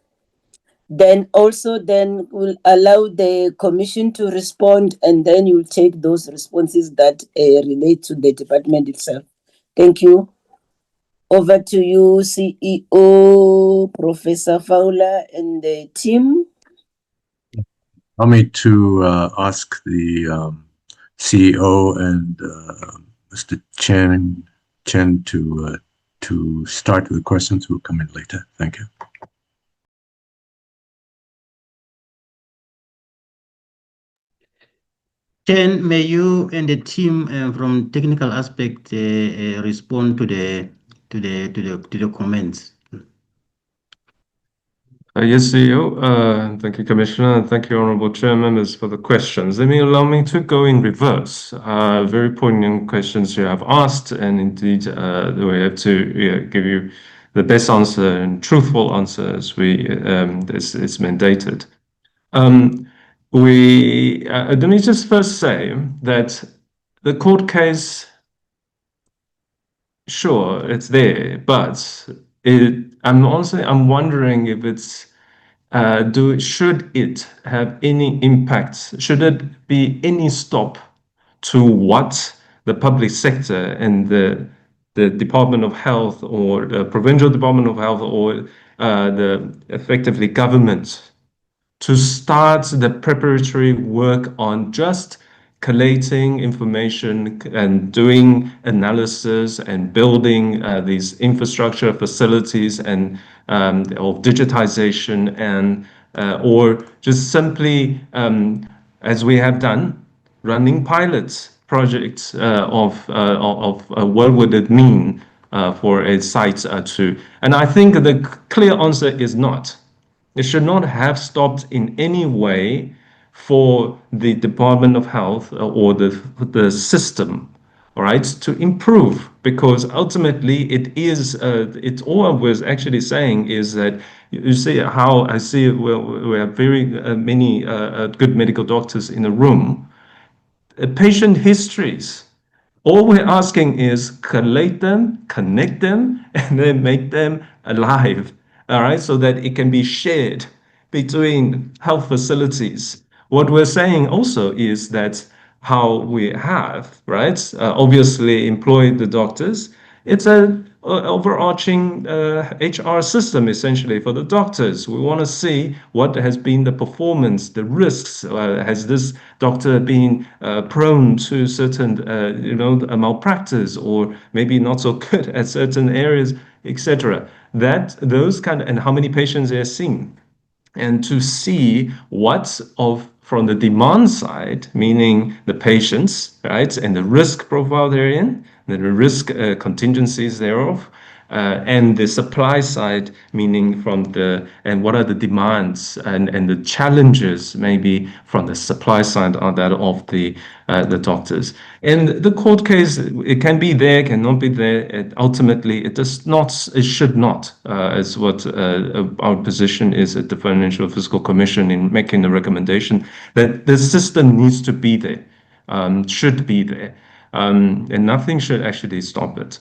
Then we'll allow the commission to respond, and then you'll take those responses that relate to the department itself. Thank you. Over to you, CEO, Professor Fowler, and the team. Allow me to ask the CEO and Mr. Chen to start with the questions. We'll come in later. Thank you. Chen, may you and the team from technical aspect respond to the comments? Yes, CEO. Thank you, Commissioner, and thank you, Honourable Chair members, for the questions. Allow me to go in reverse. Very poignant questions you have asked, and indeed, we have to give you the best answer and truthful answers it's mandated. Let me just first say that the court case, sure, it's there, but I'm wondering if it's should it have any impact? Should it be any stop to what the public sector and the Department of Health or the Provincial Department of Health or the effectively government to start the preparatory work on just collating information and doing analysis and building these infrastructure facilities and of digitization and or just simply as we have done, running pilots projects of what would it mean for a site to, and I think the clear answer is not. It should not have stopped in any way for the Department of Health or the system, all right, to improve, because ultimately it's all I was actually saying is that you see how I see we have very many good medical doctors in the room. Patient histories. All we're asking is collate them, connect them, and then make them alive, all right, so that it can be shared between health facilities. What we're saying also is that how we have, right, obviously employed the doctors. It's an overarching HR system, essentially, for the doctors. We want to see what has been the performance, the risks. Has this doctor been prone to certain, malpractice, or maybe not so good at certain areas, etc. Those kind of, and how many patients they're seeing, and to see from the demand side, meaning the patients, right, and the risk profile they're in, the risk contingencies thereof, and the supply side, meaning and what are the demands and the challenges maybe from the supply side are that of the doctors. And the court case, it can be there, cannot be there. Ultimately, it should not, as what our position is at the Financial Fiscal Commission in making the recommendation that the system needs to be there. should be there, and nothing should actually stop it.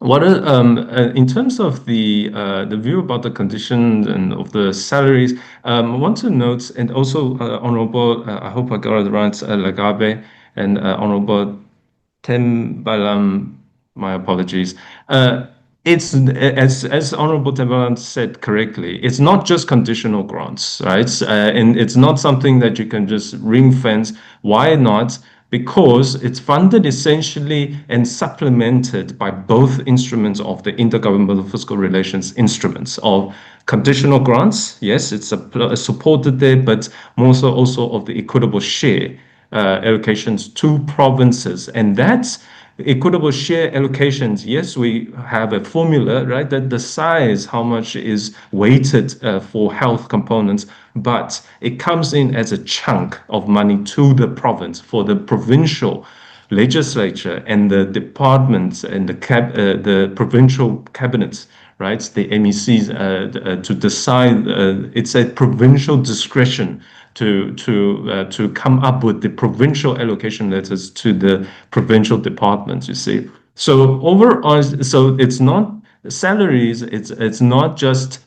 What in terms of the view about the conditions and of the salaries, I want to note, and also Honorable, I hope I got it right, Lagabe and Honorable Tembalam, my apologies. It's as Honorable Tembalam said correctly, it's not just conditional grants, right? And it's not something that you can just ring fence. Why not? Because it's funded essentially and supplemented by both instruments of the intergovernmental fiscal relations instruments of conditional grants. Yes, it's supported there, but more so also of the equitable share allocations to provinces. And that's equitable share allocations. Yes, we have a formula, right, that decides how much is weighted for health components, but it comes in as a chunk of money to the province for the provincial legislature and the departments and the provincial cabinets, right, the MECs to decide. It's a provincial discretion to come up with the provincial allocation letters to the provincial departments, you see. So overall, so it's not salaries, it's not just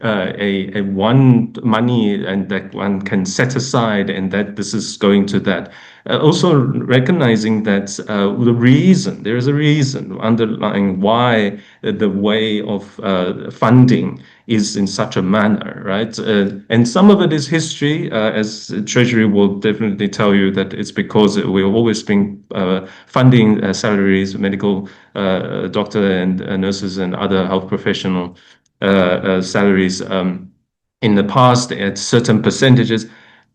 a one money and that one can set aside and that this is going to that. Also recognizing that there is a reason underlying why the way of funding is in such a manner, right? And some of it is history, as Treasury will definitely tell you that it's because we've always been funding salaries, medical doctor and nurses and other health professional salaries in the past at certain percentages.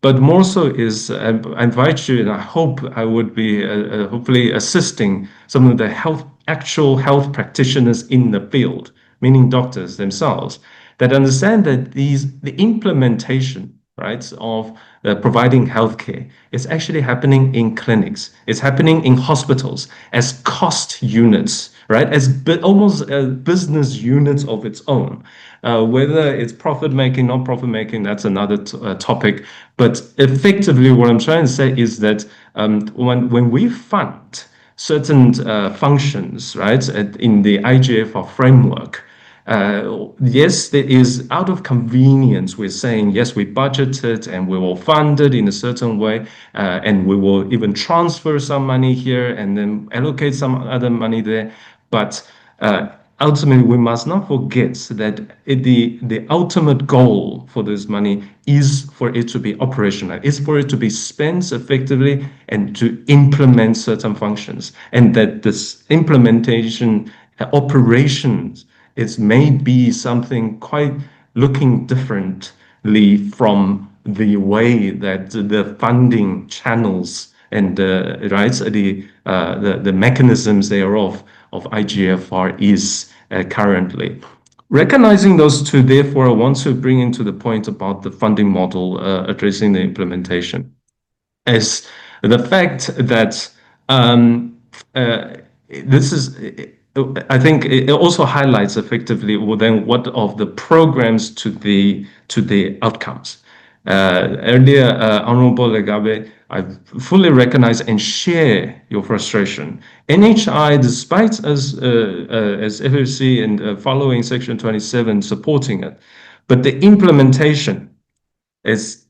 But more so is, I invite you, and I hope I would be hopefully assisting some of the actual health practitioners in the field, meaning doctors themselves, that understand that the implementation, right, of providing healthcare is actually happening in clinics. It's happening in hospitals as cost units, right, as almost business units of its own. Whether it's profit making, not profit making, that's another topic. But effectively, what I'm trying to say is that when we fund certain functions, right, in the IGFR framework, yes, there is out of convenience. We're saying, yes, we budgeted and we will fund it in a certain way, and we will even transfer some money here and then allocate some other money there. But ultimately, we must not forget that the ultimate goal for this money is for it to be operational, is for it to be spent effectively and to implement certain functions. And that this implementation operations may be something quite looking differently from the way that the funding channels and the mechanisms thereof of IGFR is currently. Recognizing those two, therefore, I want to bring into the point about the funding model addressing the implementation, is the fact that this is, I think it also highlights effectively then what of the programs to the outcomes. Earlier, Honorable Legabe, I fully recognize and share your frustration. NHI, despite as FFC and following Section 27 supporting it, but the implementation has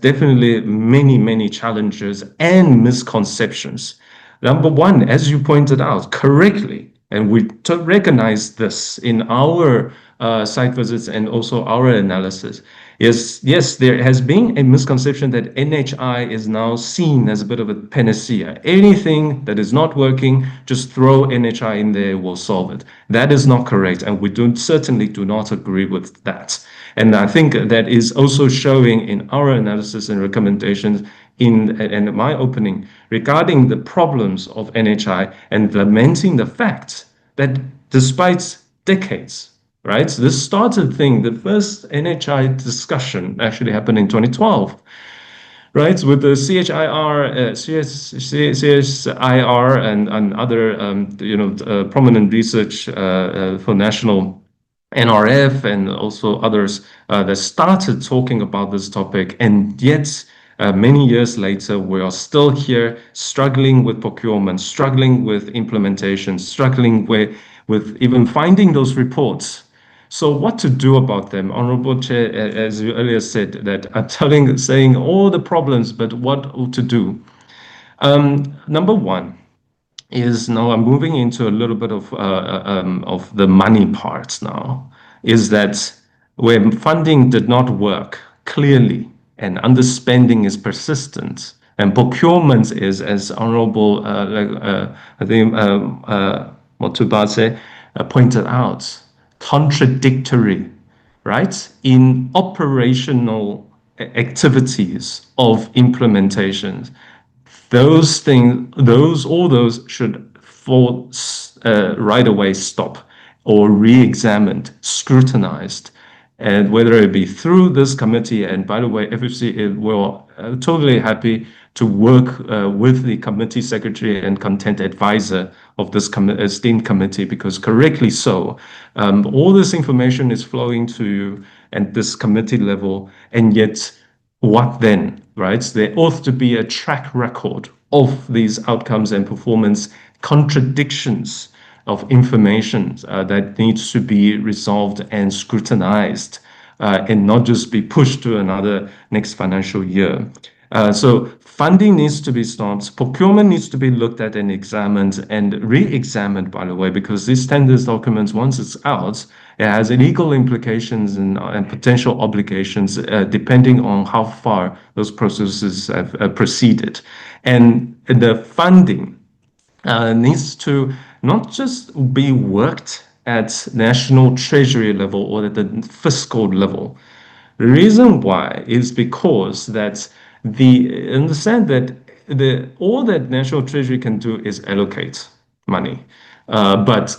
definitely many challenges and misconceptions. Number one, as you pointed out correctly, and we recognize this in our site visits and also our analysis, yes, there has been a misconception that NHI is now seen as a bit of a panacea. Anything that is not working, just throw NHI in there, will solve it. That is not correct, and we certainly do not agree with that. And I think that is also showing in our analysis and recommendations in my opening regarding the problems of NHI and lamenting the fact that despite decades, right, this started thing, the first NHI discussion actually happened in 2012, right, with the CSIR and other prominent research for national NRF and also others that started talking about this topic, and yet many years later, we are still here struggling with procurement, struggling with implementation, struggling with even finding those reports. So what to do about them? Honorable Chair, as you earlier said, that I'm saying all the problems, but what to do? Number one is, now I'm moving into a little bit of the money parts now, is that where funding did not work clearly and underspending is persistent and procurement is, as Honorable I think Motubase pointed out, contradictory, right, in operational activities of implementations. Those things, all those should right away stop or re-examined, scrutinized, and whether it be through this committee. And by the way, FFC will totally happy to work with the committee secretary and content advisor of this esteemed committee, because correctly so, all this information is flowing to you at this committee level, and yet what then, right? There ought to be a track record of these outcomes and performance contradictions of information that needs to be resolved and scrutinized and not just be pushed to another next financial year. So funding needs to be stopped. Procurement needs to be looked at and examined and re-examined, by the way, because these tenders documents, once it's out, it has legal implications and potential obligations depending on how far those processes have proceeded. And the funding needs to not just be worked at national treasury level or at the fiscal level. The reason why is because that understand that all that national treasury can do is allocate money, but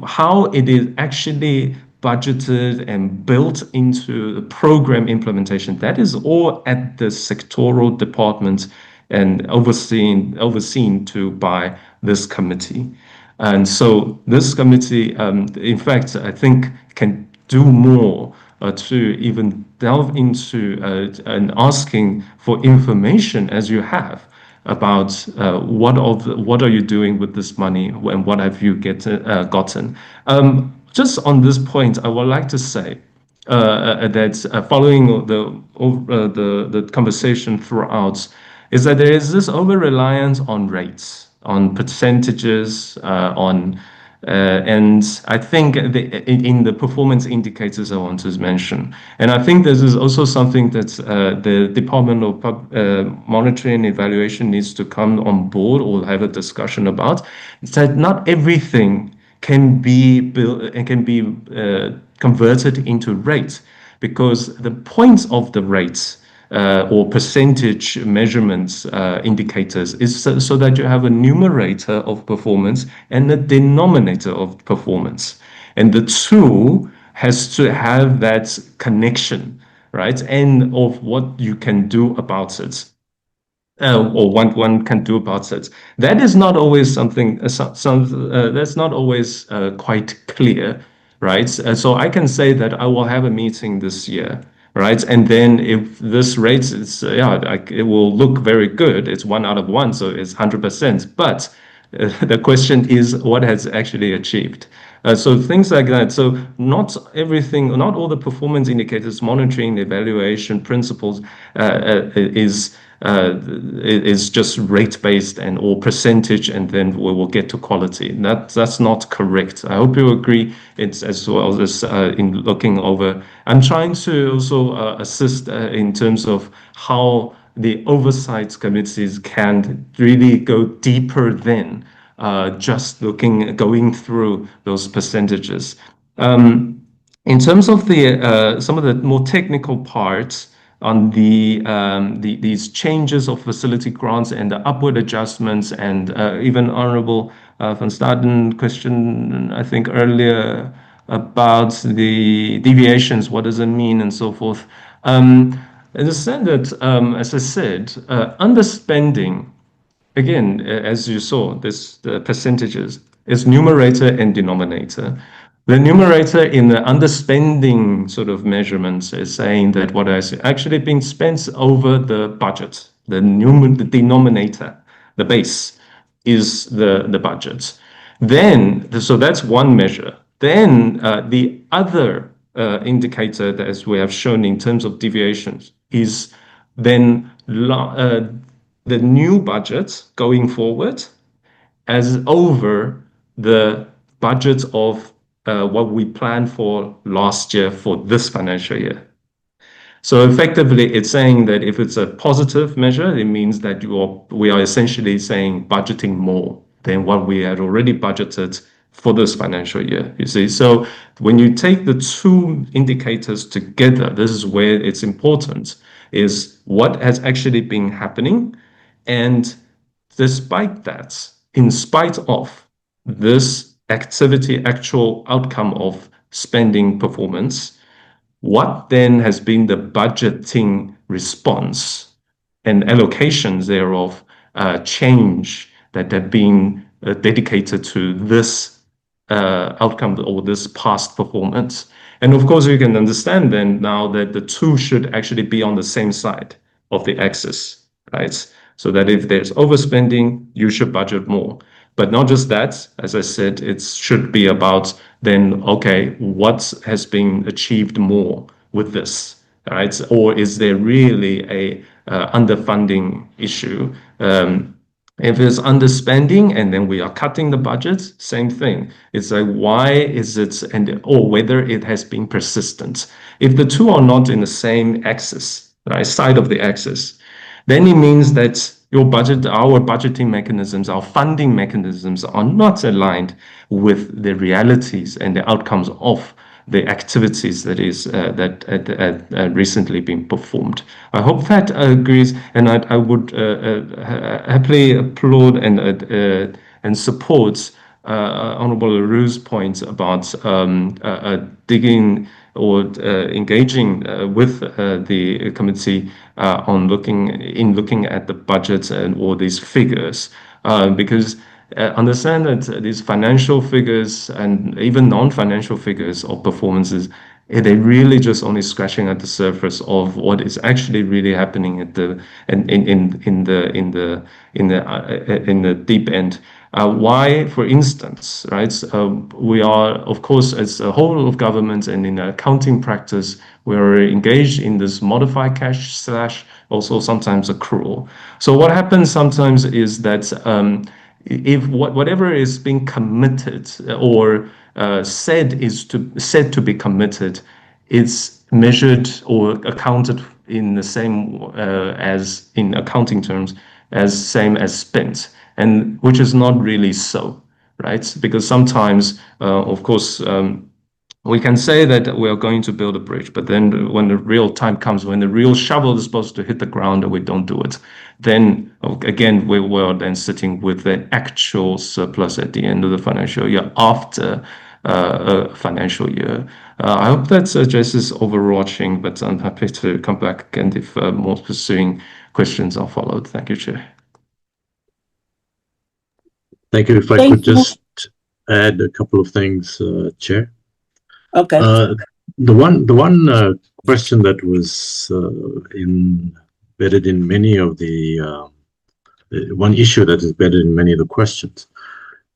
how it is actually budgeted and built into the program implementation, that is all at the sectoral department and overseen to by this committee. And so this committee, in fact, I think can do more to even delve into and asking for information, as you have, about what are you doing with this money and what have you gotten. Just on this point, I would like to say that following the conversation throughout, is that there is this over-reliance on rates, on percentages, and I think in the performance indicators I want to mention. And I think this is also something that the Department of Monitoring and Evaluation needs to come on board or have a discussion about. It's that not everything can be built and can be converted into rates, because the point of the rates or percentage measurements indicators is so that you have a numerator of performance and a denominator of performance. And the two has to have that connection, right? And of what you can do about it. Or one can do about it. That is not always something, that's not always quite clear, right? So I can say that I will have a meeting this year, right? And then if this rate is, it will look very good. It's 1 out of 1, so it's 100%. But the question is what has actually achieved. So things like that. So not everything, not all the performance indicators, monitoring, evaluation principles is just rate-based and or percentage, and then we will get to quality. That's not correct. I hope you agree. It's as well as in looking over. I'm trying to also assist in terms of how the oversight committees can really go deeper than just going through those percentages. In terms of some of the more technical parts on these changes of facility grants and the upward adjustments, and even Honorable Van Staden question, I think earlier, about the deviations, what does it mean, and so forth. In the sense that, as I said, underspending, again, as you saw, the percentages is numerator and denominator. The numerator in the underspending sort of measurements is saying that what has actually been spent over the budget, the denominator, the base, is the budget. Then, so that's one measure. Then the other indicator that, as we have shown in terms of deviations, is then the new budget going forward as over the budget of what we planned for last year for this financial year. So effectively, it's saying that if it's a positive measure, it means that we are essentially saying budgeting more than what we had already budgeted for this financial year, you see. So when you take the two indicators together, this is where it's important, is what has actually been happening. And despite that, in spite of this activity, actual outcome of spending performance, what then has been the budgeting response and allocations thereof change that have been dedicated to this outcome or this past performance. And of course, you can understand then now that the two should actually be on the same side of the axis, right? So that if there's overspending, you should budget more. But not just that, as I said, it should be about then, okay, what has been achieved more with this, right? Or is there really a underfunding issue? If it's underspending and then we are cutting the budget, same thing. It's like, why is it, or whether it has been persistent. If the two are not in the same axis, right, side of the axis, then it means that your budget, our budgeting mechanisms, our funding mechanisms are not aligned with the realities and the outcomes of the activities that recently been performed. I hope that agrees, and I would happily applaud and support Honourable Leroux's point about digging or engaging with the committee on looking at the budgets and all these figures, because understand that these financial figures and even non-financial figures of performances, they're really just only scratching at the surface of what is actually really happening at the in the deep end. Why, for instance, right? We are, of course, as a whole of government and in accounting practice, we're engaged in this modified cash / also sometimes accrual. So what happens sometimes is that if whatever is being committed or said to be committed, it's measured or accounted in the same as in accounting terms as same as spent, and which is not really so, right? Because sometimes, of course, we can say that we are going to build a bridge, but then when the real time comes, when the real shovel is supposed to hit the ground and we don't do it, then again, we were then sitting with the actual surplus at the end of the financial year after a financial year. I hope that addresses overarching, but I'm happy to come back and if more pursuing questions are followed. Thank you, Chair. Thank you. If I could just add a couple of things, Chair. Okay. The one question that was embedded in many of the one issue that is embedded in many of the questions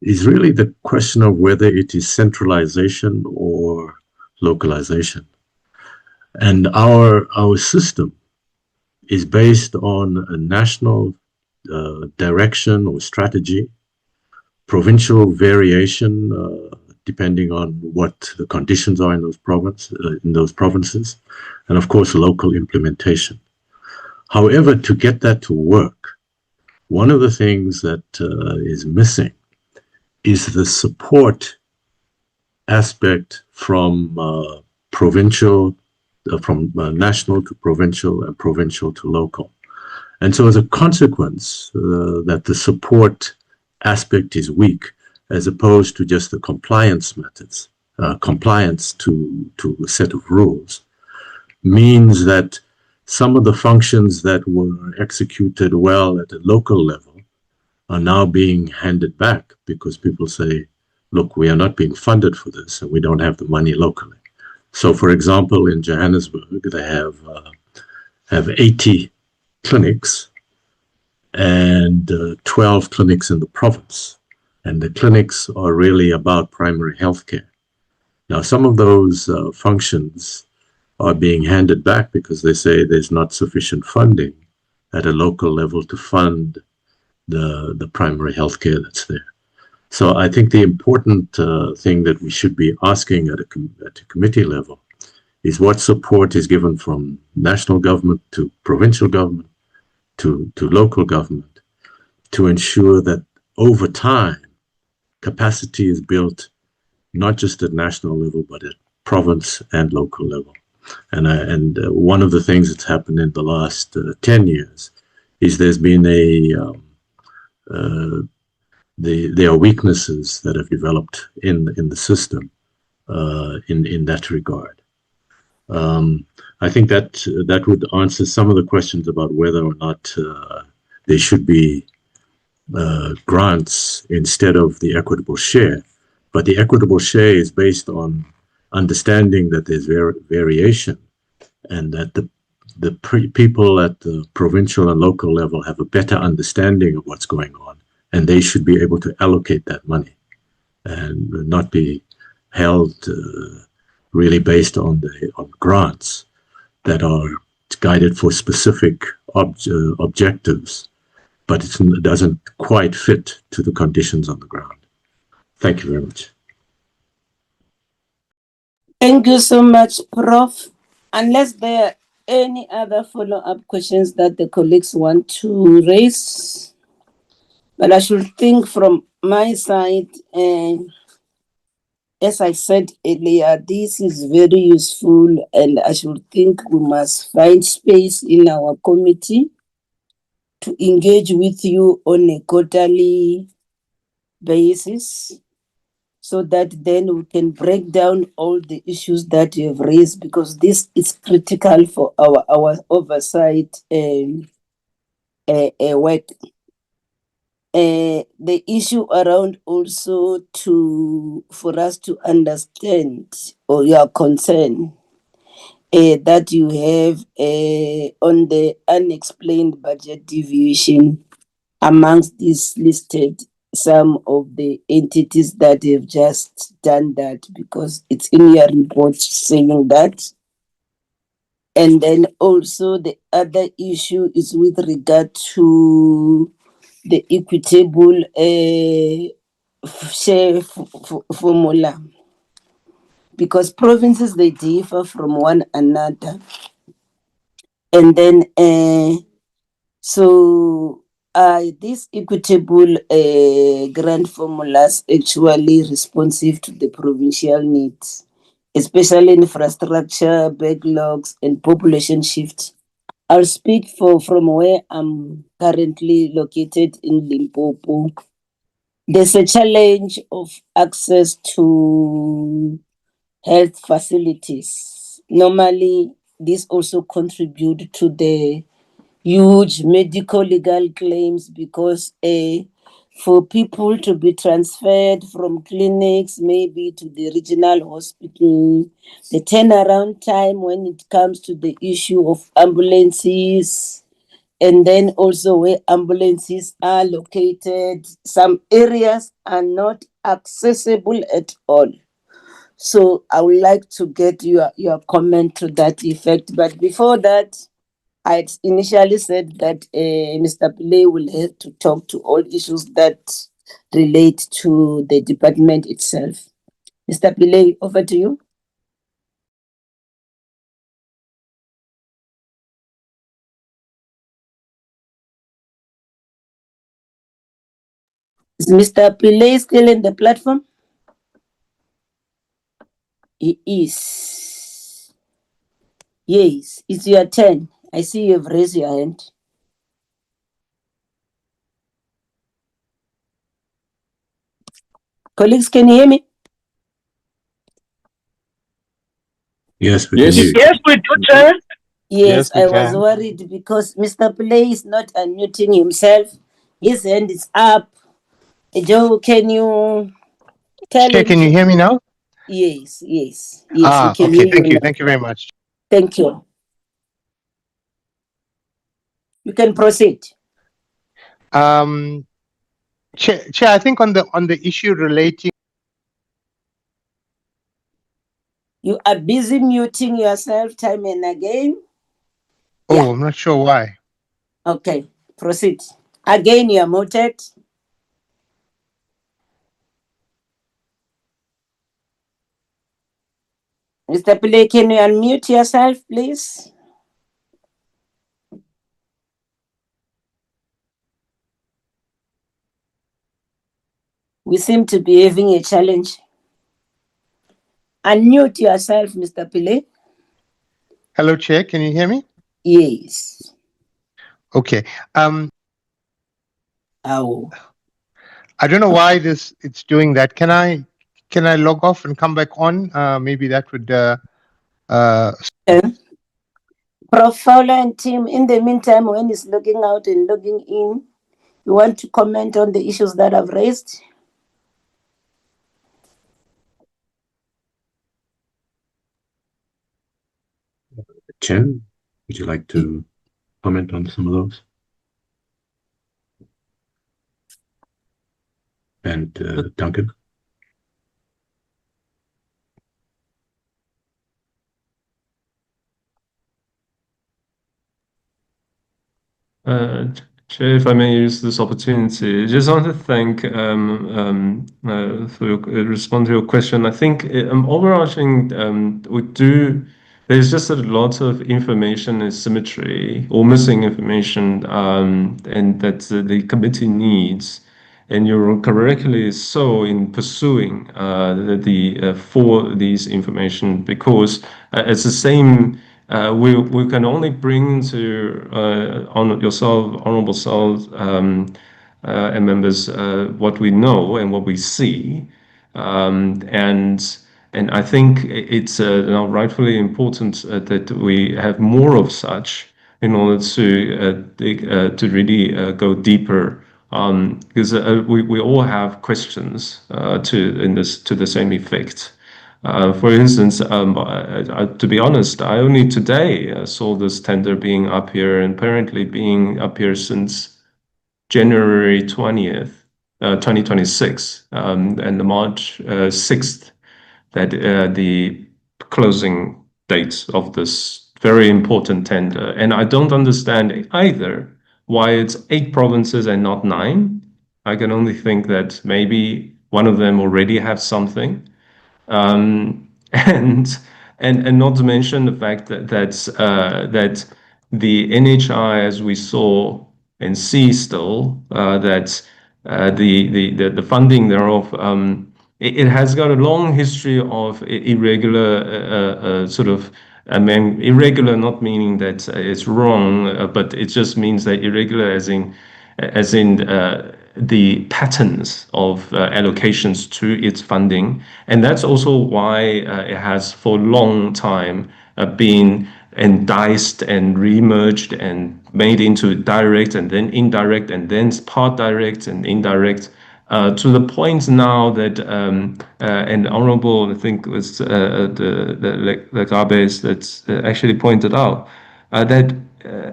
is really the question of whether it is centralization or localization. And our system is based on a national direction or strategy, provincial variation depending on what the conditions are in those provinces, and of course local implementation. However, to get that to work, one of the things that is missing is the support aspect from provincial, from national to provincial and provincial to local. And so as a consequence, that the support aspect is weak, as opposed to just the compliance methods, compliance to a set of rules, means that some of the functions that were executed well at a local level are now being handed back because people say, look, we are not being funded for this and we don't have the money locally. So, for example, in Johannesburg, they have 80 clinics and 12 clinics in the province. And the clinics are really about primary health care. Now, some of those functions are being handed back because they say there's not sufficient funding at a local level to fund the primary health care that's there. So I think the important thing that we should be asking at a committee level is what support is given from national government to provincial government to local government to ensure that over time capacity is built not just at national level but at province and local level. And one of the things that's happened in the last 10 years is there's been there are weaknesses that have developed in the system in that regard. I think that would answer some of the questions about whether or not there should be grants instead of the equitable share. But the equitable share is based on understanding that there's variation and that the people at the provincial and local level have a better understanding of what's going on, and they should be able to allocate that money and not be held really based on grants that are guided for specific objectives, but it doesn't quite fit to the conditions on the ground. Thank you very much. Thank you so much, Prof. Unless there are any other follow-up questions that the colleagues want to raise, but I should think from my side, as I said earlier, this is very useful, and I should think we must find space in our committee to engage with you on a quarterly basis so that then we can break down all the issues that you have raised, because this is critical for our oversight work. The issue around also for us to understand or your concern that you have on the unexplained budget deviation amongst these listed, some of the entities that have just done that, because it's in your report saying that. And then also the other issue is with regard to the equitable share formula, because provinces, they differ from one another. And then these equitable grant formulas actually responsive to the provincial needs, especially infrastructure, backlogs, and population shift. I'll speak from where I'm currently located in Limpopo. There's a challenge of access to health facilities. Normally, this also contributes to the huge medical legal claims, because for people to be transferred from clinics maybe to the regional hospital, the turnaround time when it comes to the issue of ambulances, and then also where ambulances are located, some areas are not accessible at all. So I would like to get your comment to that effect. But before that, I initially said that Mr. Pillay will have to talk to all issues that relate to the department itself. Mr. Pillay, over to you. Is Mr. Pillay still in the platform? He is. Yes, it's your turn. I see you've raised your hand. Colleagues, can you hear me? Yes, we can hear you. Yes, we do, Chair. Yes, I was worried because Mr. Pillay is not unmuting himself. His hand is up. Joe, can you Chair, can you hear me now? Yes, yes, yes, we can Okay, hear you thank you. now. Thank you very much. Thank you. You can proceed. Chair, I think on the issue relating. You are busy muting yourself time and again. Oh, I'm not sure why. Okay, proceed. Again, you are muted. Mr. Pillay, can you unmute yourself, please? We seem to be having a challenge. Unmute yourself, Mr. Pillay. Hello, Chair, can you hear me? Yes. Okay. Oh. I don't know why it's doing that. Can I log off and come back on? Maybe that would. Prof. Fowler and team, in the meantime, when it's logging out and logging in, you want to comment on the issues that I've raised? Chair, would you like to comment on some of those? And Duncan? Chair, if I may use this opportunity, just want to thank respond to your question. I think overarching, there's just a lot of information asymmetry or missing information, and that the committee needs. And you're correctly so in pursuing for these information, because it's the same. We can only bring to yourself, honourable selves, and members, what we know and what we see, and I think it's now rightfully important that we have more of such in order to really go deeper. Because we all have questions to the same effect. For instance, to be honest, I only today saw this tender being up here, and apparently being up here since January 20th, 2026, and the March 6th, that the closing date of this very important tender. And I don't understand either why it's 8 provinces and not 9. I can only think that maybe one of them already have something. And not to mention the fact that that the NHI, as we saw and see still, that the funding thereof, it has got a long history of irregular sort of. I mean, irregular not meaning that it's wrong, but it just means that irregular as in the patterns of allocations to its funding. And that's also why it has for a long time been diced and remerged and made into direct and then indirect and then part direct and indirect, to the point now that and honorable, I think it was the Gabes that actually pointed out that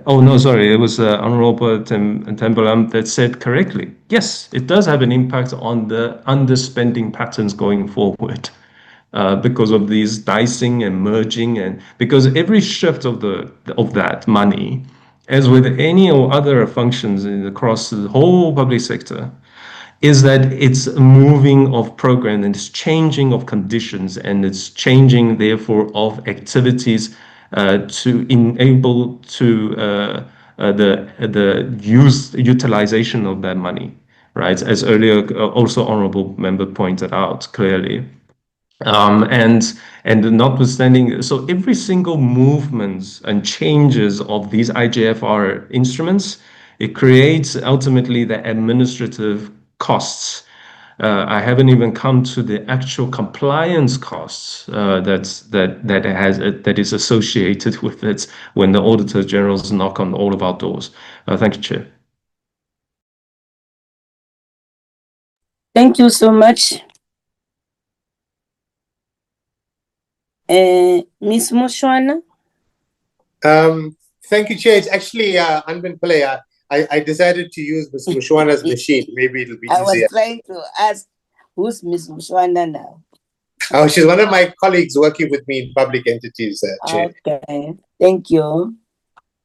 oh no, sorry, it was Honorable Tembalam that said correctly. Yes, it does have an impact on the underspending patterns going forward, because of these dicing and merging, and because every shift of that money, as with any or other functions across the whole public sector, is that it's a moving of program and it's changing of conditions, and it's changing therefore of activities to enable to the utilization of that money, right? As earlier also honorable member pointed out clearly. And notwithstanding, so every single movements and changes of these IGFR instruments, it creates ultimately the administrative costs. I haven't even come to the actual compliance costs that is associated with it when the Auditor Generals knock on all of our doors. Thank you, Chair. Thank you so much. Ms. Mushwana? Thank you, Chair. It's actually Anbin Pillay. I decided to use Ms. Mushwana's machine. Maybe it'll be I was easier. trying to ask, who's Ms. Mushwana now? Oh, she's one of my colleagues working with me in public entities, Chair. Okay, thank you.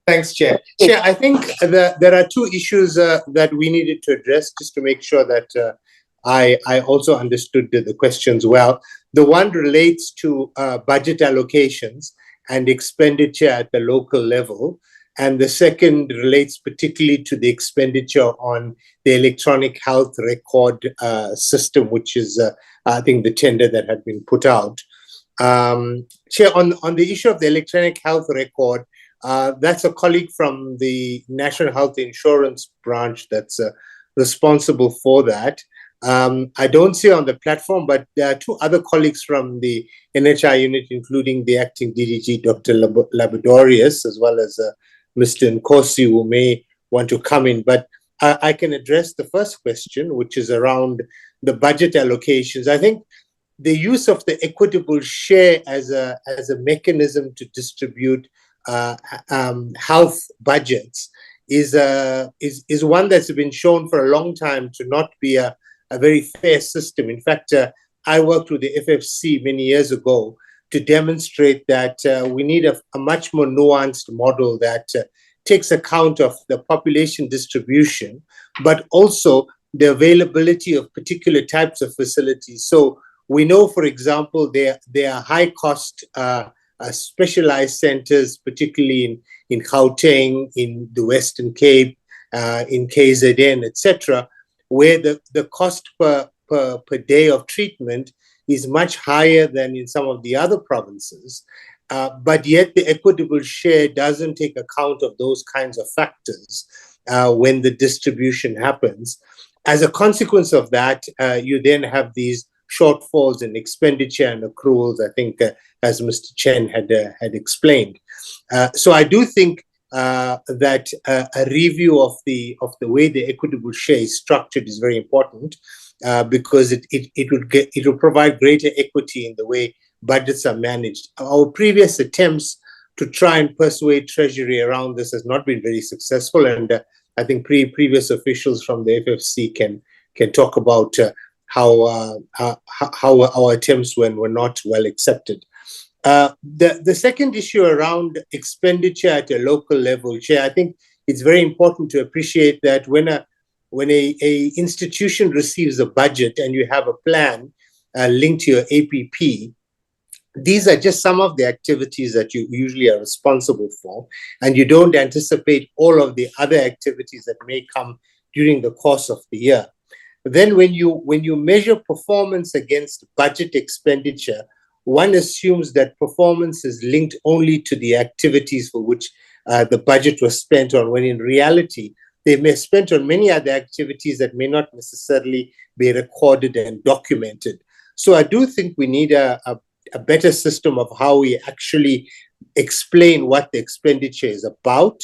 Thanks, Chair. Chair, I think there are two issues that we needed to address just to make sure that I also understood the questions well. The one relates to budget allocations and expenditure at the local level. And the second relates particularly to the expenditure on the electronic health record system, which is, I think, the tender that had been put out. Chair, on the issue of the electronic health record, that's a colleague from the National Health Insurance branch that's responsible for that. I don't see on the platform, but there are two other colleagues from the NHI unit, including the acting DDG, Dr. Labradorius, as well as Mr. Nkosi, who may want to come in. But I can address the first question, which is around the budget allocations. I think the use of the equitable share as a mechanism to distribute health budgets is one that's been shown for a long time to not be a very fair system. In fact, I worked with the FFC many years ago to demonstrate that we need a much more nuanced model that takes account of the population distribution, but also the availability of particular types of facilities. So we know, for example, there are high-cost specialized centers, particularly in Gauteng, in the Western Cape, in KZN, etc., where the cost per day of treatment is much higher than in some of the other provinces. But yet the equitable share doesn't take account of those kinds of factors when the distribution happens. As a consequence of that, you then have these shortfalls in expenditure and accruals, I think, as Mr. Chen had explained. So I do think that a review of the way the equitable share is structured is very important because it will provide greater equity in the way budgets are managed. Our previous attempts to try and persuade Treasury around this has not been very successful, and I think previous officials from the FFC can talk about how our attempts were not well accepted. The second issue around expenditure at a local level, Chair, I think it's very important to appreciate that when a institution receives a budget and you have a plan linked to your APP, these are just some of the activities that you usually are responsible for, and you don't anticipate all of the other activities that may come during the course of the year. Then when you measure performance against budget expenditure, one assumes that performance is linked only to the activities for which the budget was spent on, when in reality, they may have spent on many other activities that may not necessarily be recorded and documented. So I do think we need a better system of how we actually explain what the expenditure is about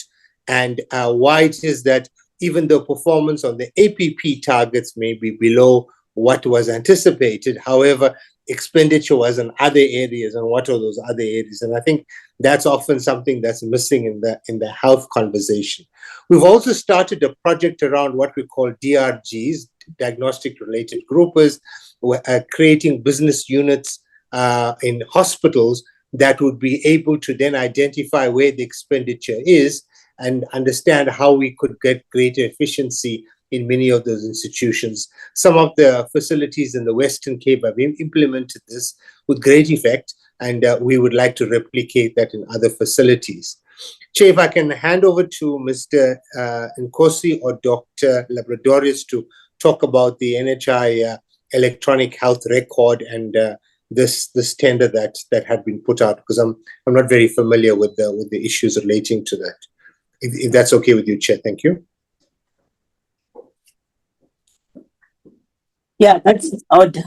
and why it is that even though performance on the APP targets may be below what was anticipated, however, expenditure was in other areas, and what are those other areas? And I think that's often something that's missing in the health conversation. We've also started a project around what we call DRGs, diagnostic related groupers, creating business units in hospitals that would be able to then identify where the expenditure is and understand how we could get greater efficiency in many of those institutions. Some of the facilities in the Western Cape have implemented this with great effect, and we would like to replicate that in other facilities. Chair, if I can hand over to Mr. Nkosi or Dr. Labradorius to talk about the NHI electronic health record and this tender that had been put out, because I'm not very familiar with the issues relating to that. If that's okay with you, Chair, thank you. Yeah, that's order.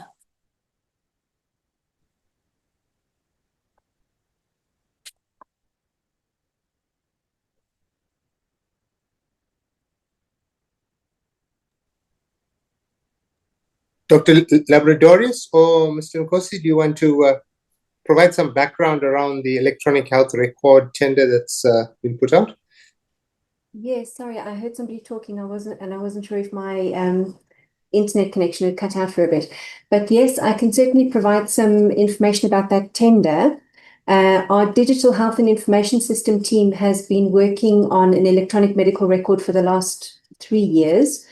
Dr. Labradorius or Mr. Nkosi, do you want to provide some background around the electronic health record tender that's been put out? Yes, sorry, I heard somebody talking. I wasn't sure if my internet connection had cut out for a bit. But yes, I can certainly provide some information about that tender. Our digital health and information system team has been working on an electronic medical record for the last 3 years.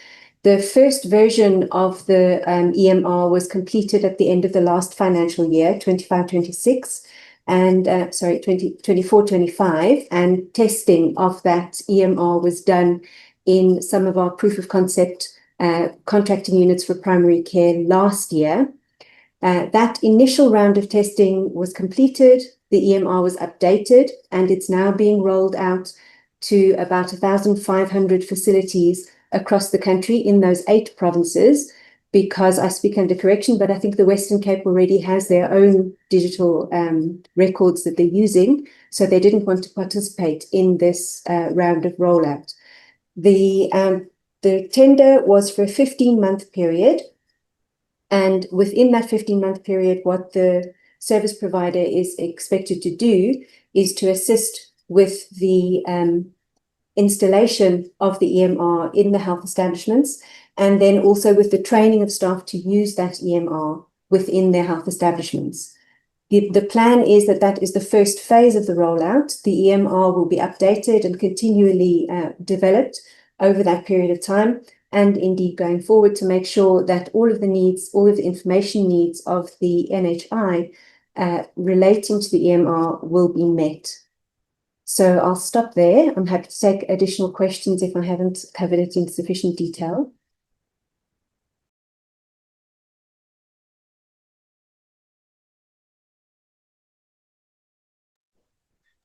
The first version of the EMR was completed at the end of the last financial year, 25-26, and 24-25, and testing of that EMR was done in some of our proof of concept contracting units for primary care last year. That initial round of testing was completed, the EMR was updated, and it's now being rolled out to about 1,500 facilities across the country in those 8 provinces, because I speak under correction, but I think the Western Cape already has their own digital records that they're using, so they didn't want to participate in this round of rollout. The tender was for a 15-month period, and within that 15-month period, what the service provider is expected to do is to assist with the installation of the EMR in the health establishments, and then also with the training of staff to use that EMR within their health establishments. The plan is that that is the first phase of the rollout. The EMR will be updated and continually developed over that period of time, and indeed going forward, to make sure that all of the needs, all of the information needs of the NHI relating to the EMR will be met. So I'll stop there. I'm happy to take additional questions if I haven't covered it in sufficient detail.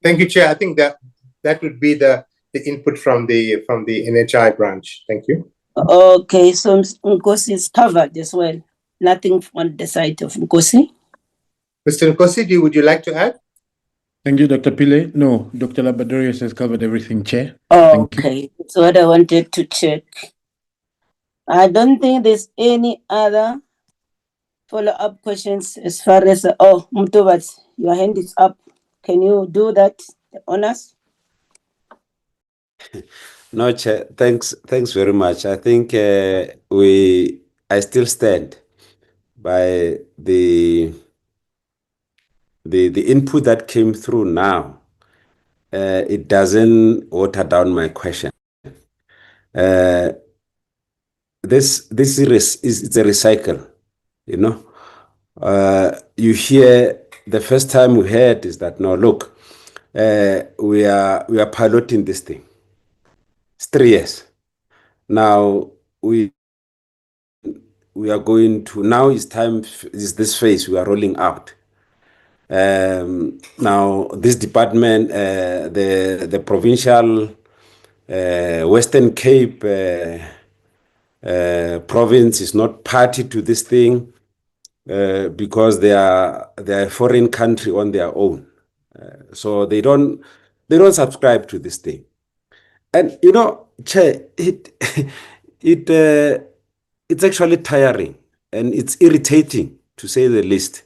Thank you, Chair. I think that would be the input from the NHI branch. Thank you. Okay, so Nkosi is covered as well. Nothing on the side of Nkosi. Mr. Nkosi, would you like to add? Thank you, Dr. Pillay. No, Dr. Labadorius has covered everything, Chair. Okay, that's what I wanted to check. I don't think there's any other follow-up questions as far as, Mutovat, your hand is up. Can you do that, the honors? No, Chair, thanks very much. I think I still stand by the input that came through now. It doesn't water down my question. This it's a recycle, you know. You hear the first time we heard is that, no, look, we are piloting this thing. It's 3 years. Now we are going to, now is this phase we are rolling out. Now this department, the provincial Western Cape province is not party to this thing because they are a foreign country on their own, so they don't subscribe to this thing. And you know, Chair, it's actually tiring and it's irritating, to say the least,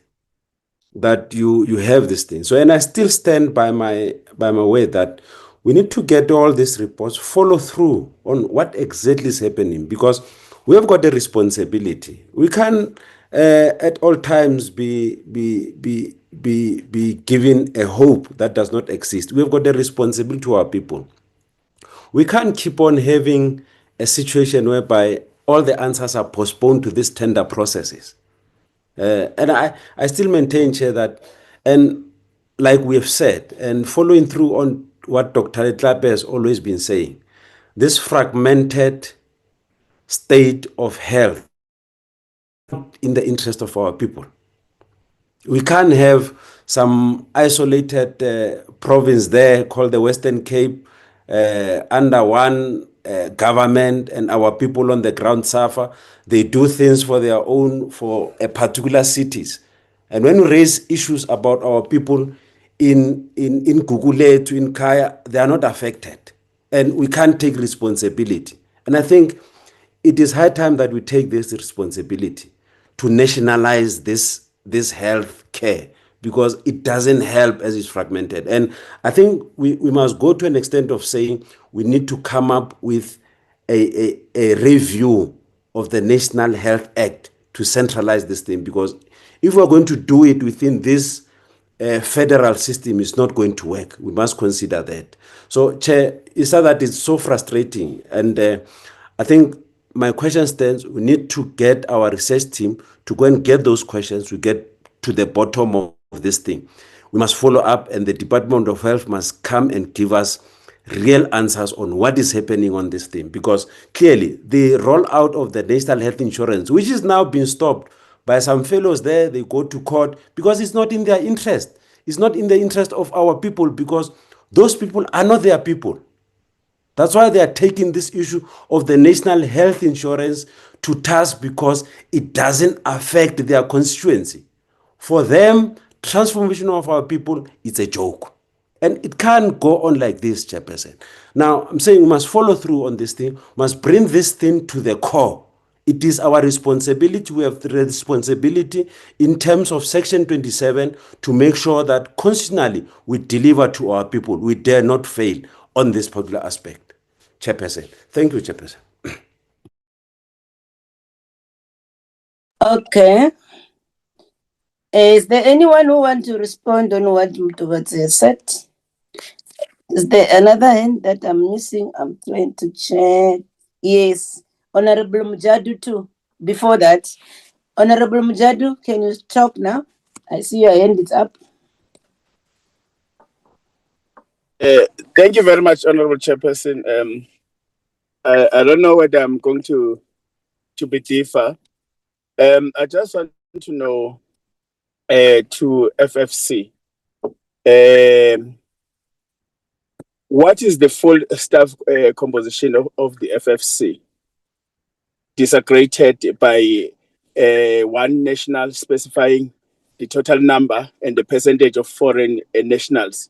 that you have this thing. So, and I still stand by my word that we need to get all these reports, follow through on what exactly is happening, because we have got a responsibility. We can't at all times be given a hope that does not exist. We've got a responsibility to our people. We can't keep on having a situation whereby all the answers are postponed to these tender processes. And I still maintain, Chair, that, and like we have said, and following through on what Dr. Letlape has always been saying, this fragmented state of health in the interest of our people. We can't have some isolated province there called the Western Cape under one government, and our people on the ground suffer. They do things for their own, for a particular cities. And when we raise issues about our people in Gugulethu, in Kaya, they are not affected. And we can't take responsibility. And I think it is high time that we take this responsibility to nationalize this health care, because it doesn't help as it's fragmented. And I think we must go to an extent of saying we need to come up with a review of the National Health Act to centralize this thing, because if we're going to do it within this federal system, it's not going to work. We must consider that. So, Chair, it's that it's so frustrating. And I think my question stands, we need to get our research team to go and get those questions, we get to the bottom of this thing. We must follow up, and the Department of Health must come and give us real answers on what is happening on this thing, because clearly the rollout of the national health insurance, which is now being stopped by some fellows there, they go to court because it's not in their interest. It's not in the interest of our people, because those people are not their people. That's why they are taking this issue of the national health insurance to task, because it doesn't affect their constituency. For them, transformation of our people, it's a joke. And it can't go on like this, Chairperson. Now, I'm saying we must follow through on this thing, must bring this thing to the core. It is our responsibility, we have the responsibility in terms of Section 27 to make sure that constitutionally we deliver to our people. We dare not fail on this particular aspect. Chairperson. Thank you, Chairperson. Okay. Is there anyone who wants to respond on what Muthubatse has said? Is there another hand that I'm missing? I'm trying to check. Yes. Honorable Mujadu too. Before that, Honorable Mujadu, can you talk now? I see your hand is up. Thank you very much, Honorable Chairperson. I don't know whether I'm going to be differ. I just want to know to FFC, what is the full staff composition of the FFC? Disaggregated by one national specifying the total number and the percentage of foreign nationals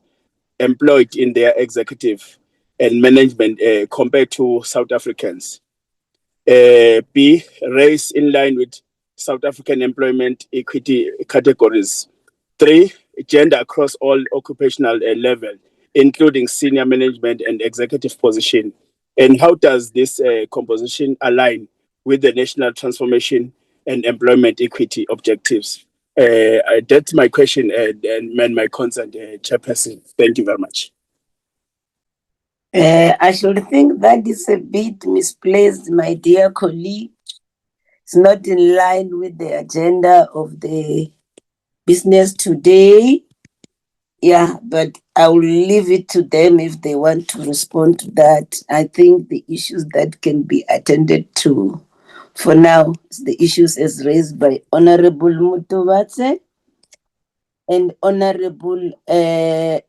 employed in their executive and management compared to South Africans. B, race in line with South African employment equity categories. 3, gender across all occupational level, including senior management and executive position. And how does this composition align with the national transformation and employment equity objectives? That's my question and my concern, Chairperson. Thank you very much. I should think that is a bit misplaced, my dear colleague. It's not in line with the agenda of the business today. Yeah, but I will leave it to them if they want to respond to that. I think the issues that can be attended to for now is the issues as raised by Honorable Muthubatse and Honorable, I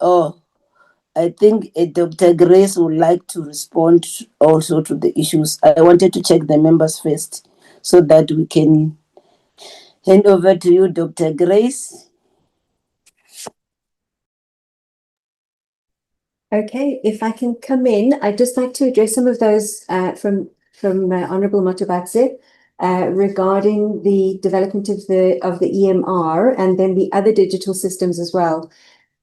think Dr. Grace would like to respond also to the issues. I wanted to check the members first so that we can hand over to you, Dr. Grace. Okay, if I can come in, I'd just like to address some of those from Honourable Muthubatse regarding the development of the EMR and then the other digital systems as well.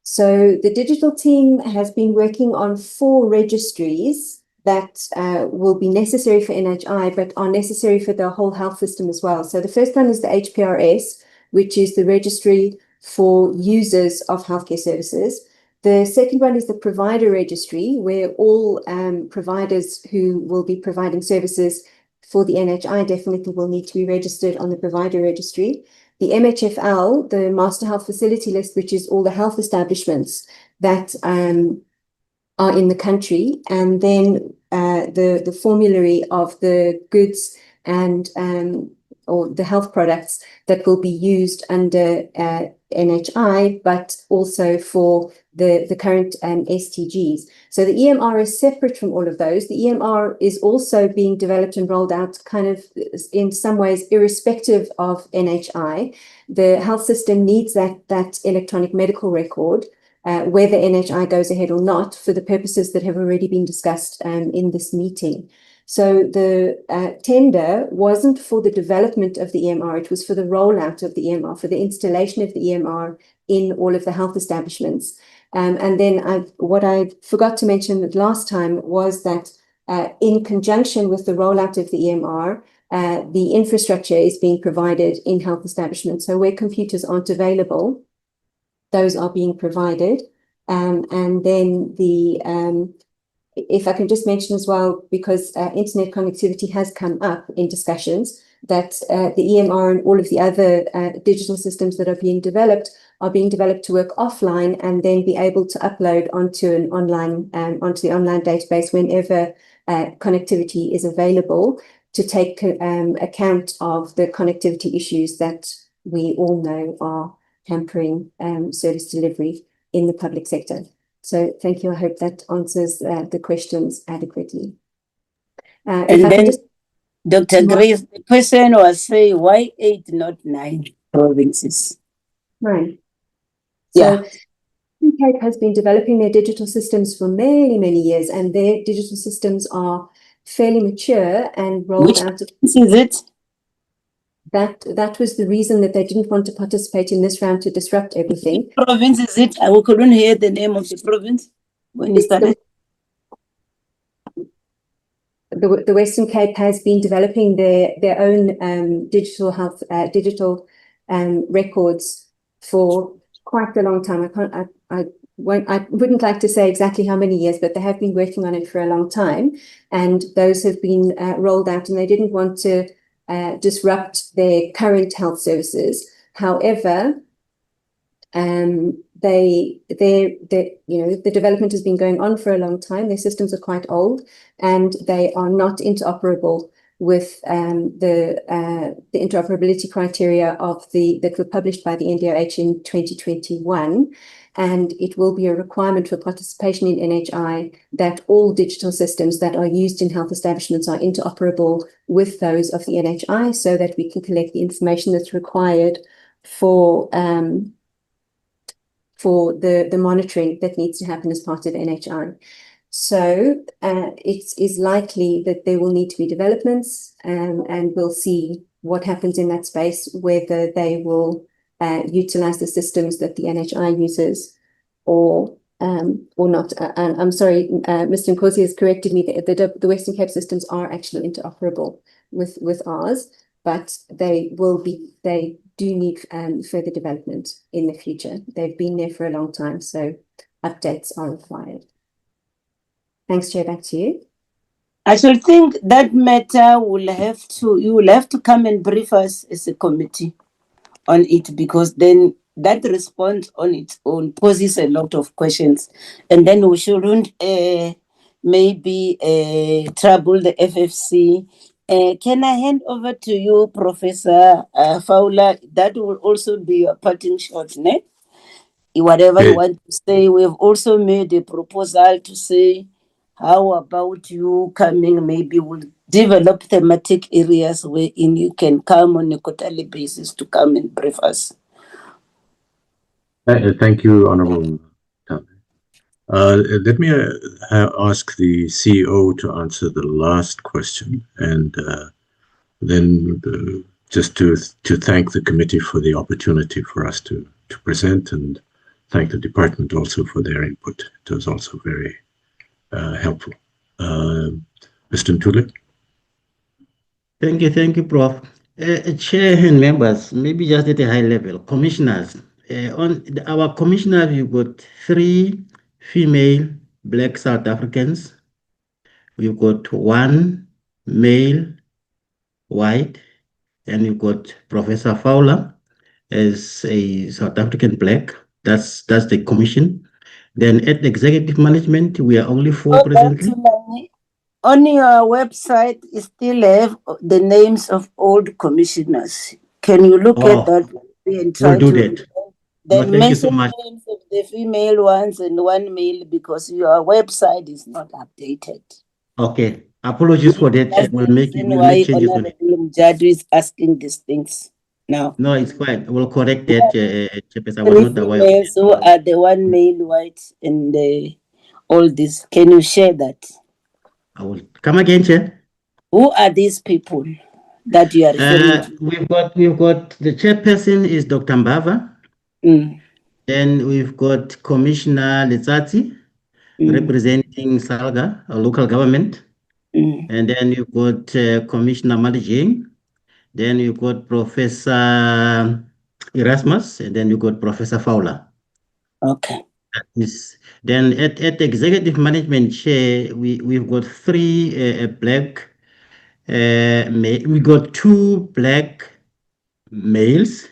So the digital team has been working on 4 registries that will be necessary for NHI, but are necessary for the whole health system as well. So the first one is the HPRS, which is the registry for users of healthcare services. The second one is the provider registry, where all providers who will be providing services for the NHI definitely will need to be registered on the provider registry. The MHFL, the Master Health Facility List, which is all the health establishments that are in the country, and then the formulary of the goods and or the health products that will be used under NHI, but also for the current STGs. So the EMR is separate from all of those. The EMR is also being developed and rolled out kind of in some ways irrespective of NHI. The health system needs that electronic medical record, whether NHI goes ahead or not, for the purposes that have already been discussed in this meeting. So the tender wasn't for the development of the EMR, it was for the rollout of the EMR, for the installation of the EMR in all of the health establishments. And then what I forgot to mention last time was that in conjunction with the rollout of the EMR, the infrastructure is being provided in health establishments. So where computers aren't available, those are being provided. And then if I can just mention as well, because internet connectivity has come up in discussions, that the EMR and all of the other digital systems that are being developed to work offline and then be able to upload onto the online database whenever connectivity is available, to take account of the connectivity issues that we all know are hampering service delivery in the public sector. So thank you. I hope that answers the questions adequately. And then, Dr. Grace, the question was, say, why 8, not 9 provinces? 9. Yeah. So Cape has been developing their digital systems for many, many years, and their digital systems are fairly mature and rolled out. Which is it? That was the reason that they didn't want to participate in this round, to disrupt everything. Which province is it? I couldn't hear the name of the province when you started. The Western Cape has been developing their own digital health records for quite a long time. I wouldn't like to say exactly how many years, but they have been working on it for a long time, and those have been rolled out, and they didn't want to disrupt their current health services. However, the development has been going on for a long time. Their systems are quite old, and they are not interoperable with the interoperability criteria that were published by the NDOH in 2021. And it will be a requirement for participation in NHI that all digital systems that are used in health establishments are interoperable with those of the NHI, so that we can collect the information that's required for the monitoring that needs to happen as part of NHI. So it is likely that there will need to be developments, and we'll see what happens in that space, whether they will utilize the systems that the NHI uses or not. And I'm sorry, Mr. Nkosi has corrected me. The Western Cape systems are actually interoperable with ours, but they do need further development in the future. They've been there for a long time, so updates are required. Thanks, Chair. Back to you. I should think that matter you will have to come and brief us as a committee on it, because then that response on its own poses a lot of questions, and then we shouldn't maybe trouble the FFC. Can I hand over to you, Professor Fowler? That will also be your parting shot, ne? Whatever you want to say. We've also made a proposal to say, how about you coming? Maybe we'll develop thematic areas wherein you can come on a quarterly basis to come and brief us. Thank you, Honorable. Let me ask the CEO to answer the last question, and then just to thank the committee for the opportunity for us to present, and thank the department also for their input. It was also very helpful. Mr. Ntuli? Thank you, Prof. Chair and members, maybe just at a high level, commissioners. On our commissioners, we've got 3 female Black South Africans. We've got 1 male white, and we've got Professor Fowler as a South African Black. That's the commission. Then at executive management, we are only 4 presently. On your website, you still have the names of old commissioners. Can you look at that? We'll do that. Then mention so much. Names of the female ones and 1 male, because your website is not updated. Okay. Apologies for that. We'll make changes on it. Mjadu is asking these things now. No, it's fine. We'll correct that. I was 3 not aware. females who are the 1 male white and all this. Can you share that? I will come again, Chair. Who are these people that you are referring to? We've got the chairperson is Dr. Mbava. Then we've got Commissioner Letsatsi representing Salga, a local government. And then you've got Commissioner Malijing. Then you've got Professor Erasmus, and then you've got Professor Fowler. Okay. Then at executive management chair, we've got three black. We got two black males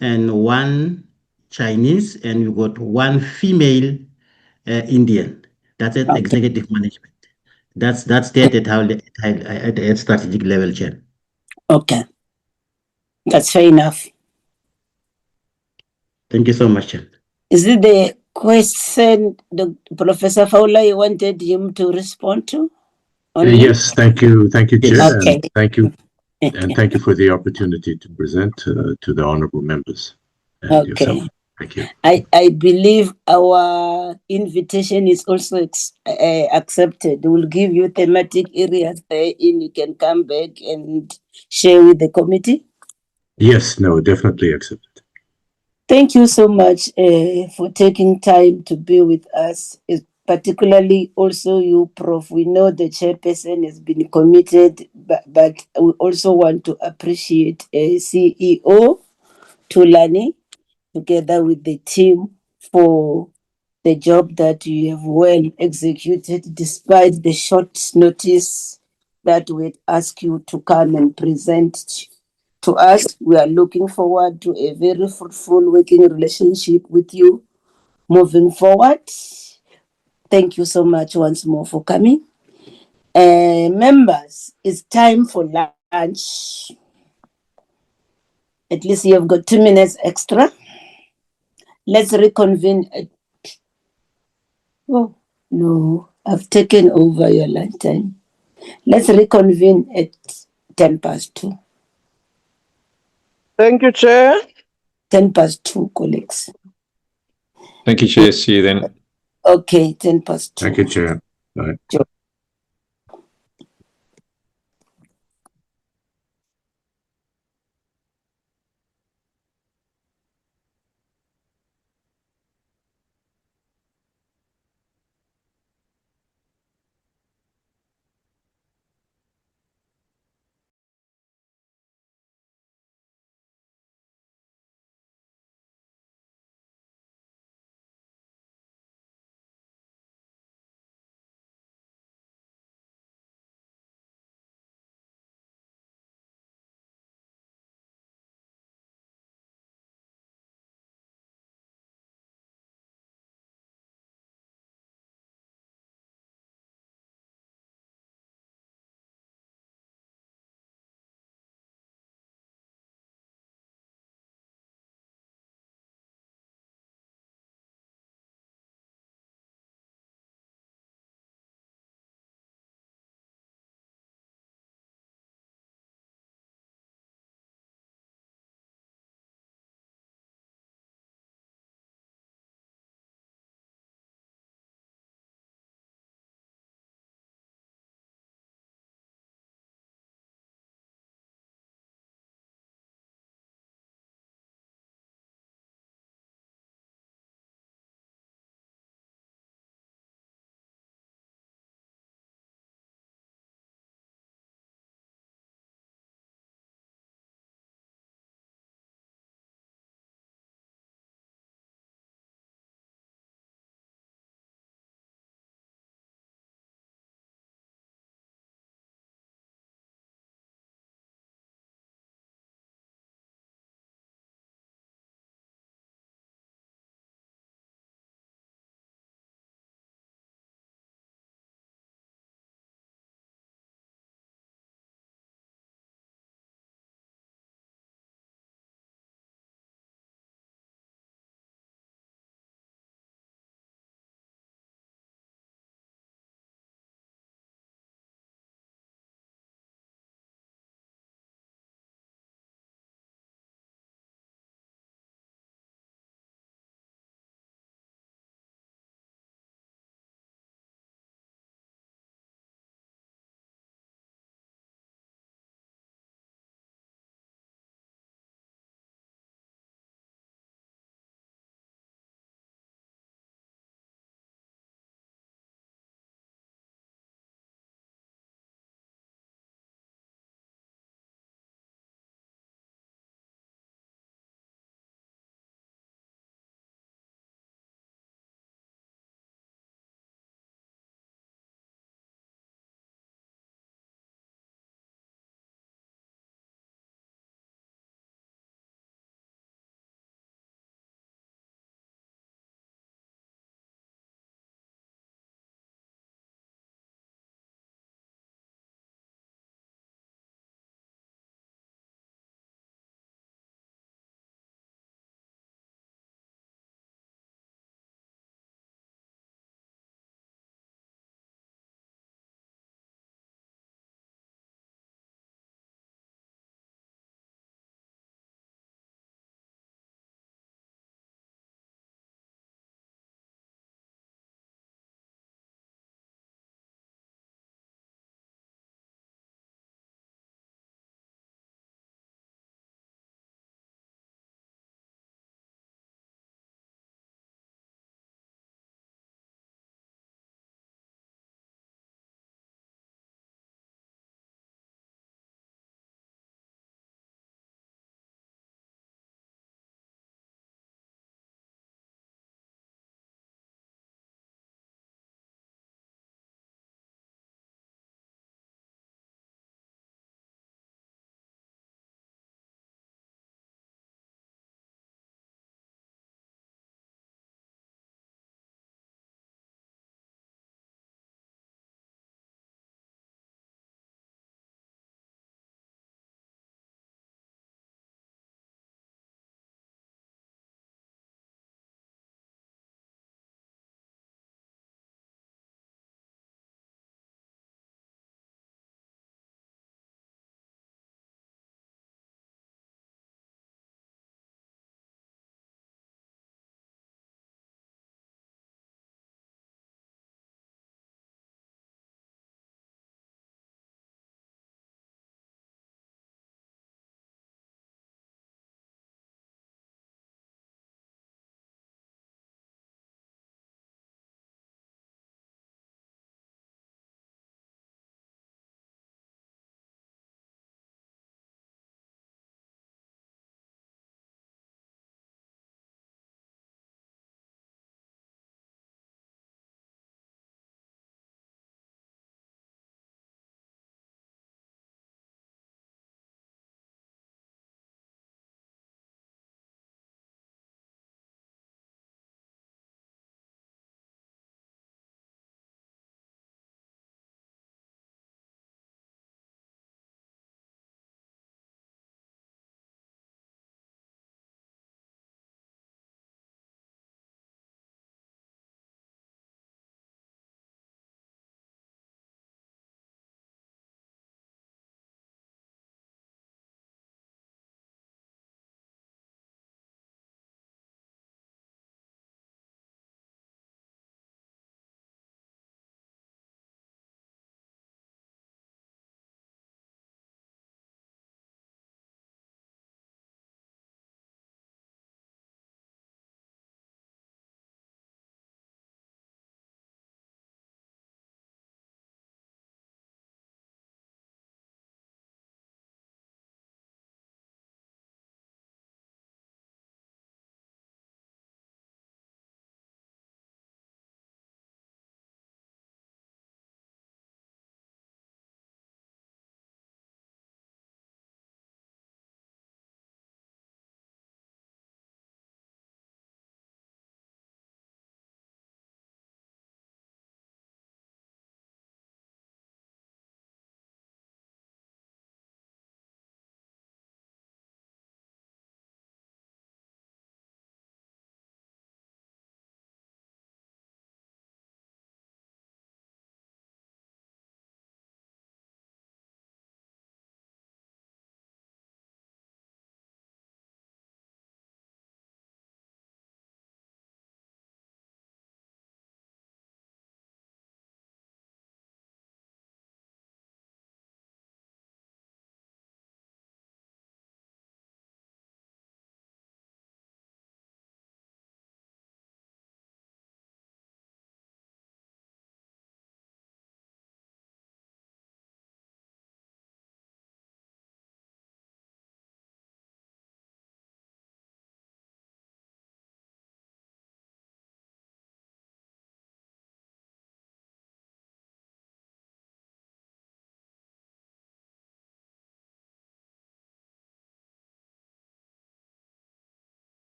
and one Chinese, and we got one female Indian. That's at executive management. That's stated at strategic level, Chair. Okay. That's fair enough. Thank you so much, Chair. Is it the question Professor Fowler, you wanted him to respond to? Yes, thank you, Chair, Okay. and thank you for the opportunity to present to the honourable members and yourself. Okay. Thank you. I believe our invitation is also accepted. We'll give you thematic areas therein. You can come back and share with the committee. Yes, no, definitely accepted. Thank you so much for taking time to be with us, particularly also you, Prof. We know the chairperson has been committed, but we also want to appreciate CEO Tulani, together with the team, for the job that you have well executed despite the short notice that we ask you to come and present to us. We are looking forward to a very fruitful working relationship with you moving forward. Thank you so much once more for coming. Members, it's time for lunch. At least you have got 2 minutes extra. Let's reconvene at... Oh, no, I've taken over your lunchtime. Let's reconvene at 2:10. Thank you, Chair. 2:10, colleagues. Thank you, Chair. See you then. Okay, 2:10. Thank you, Chair. Bye. Sure.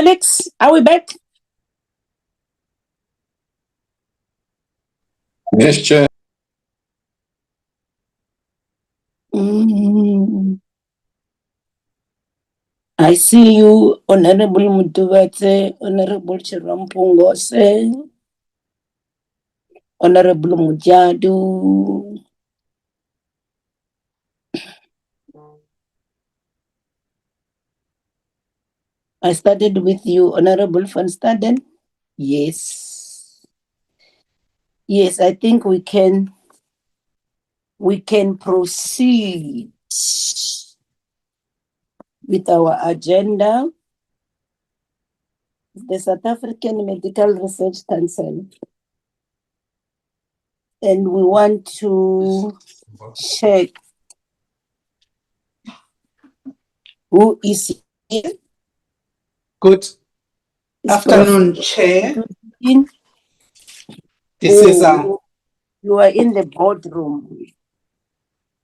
Colleagues, are we back? Yes, Chair. I see you, Honorable Mutuvate, Honorable Chirampungose, Honorable Mujadu. I started with you, Honorable Van Staden. Yes. Yes, I think we can proceed with our agenda. The South African Medical Research Council. And we want to check who is here. Good afternoon, Chair. This is you are in the boardroom.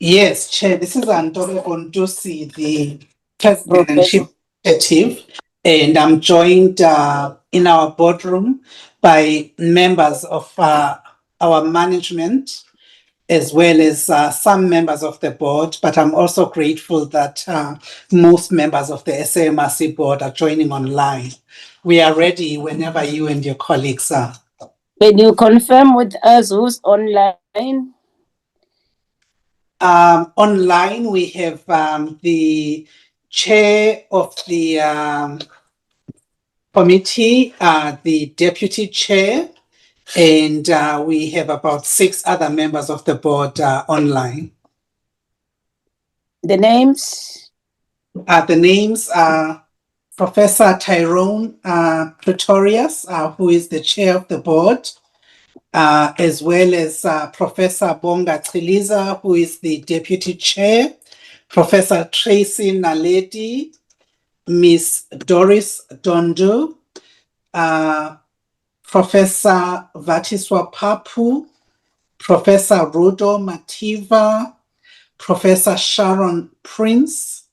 Yes, Chair. This is Antore Kontusi, the President and Chief Executive, and I'm joined in our boardroom by members of our management, as well as some members of the board, but I'm also grateful that most members of the SAMRC board are joining online. We are ready whenever you and your colleagues are. Can you confirm with us who's online? Online, we have the chair of the committee, the deputy chair, and we have about 6 other members of the board online. The names? The names are Professor Tyrone Pretorius, who is the chair of the board, as well as Professor Bonga Chiliza, who is the deputy chair, Professor Tracy Naledi, Miss Doris Dondo, Professor Vatiswa Papu, Professor Rudo Mativa, Professor Sharon Prince,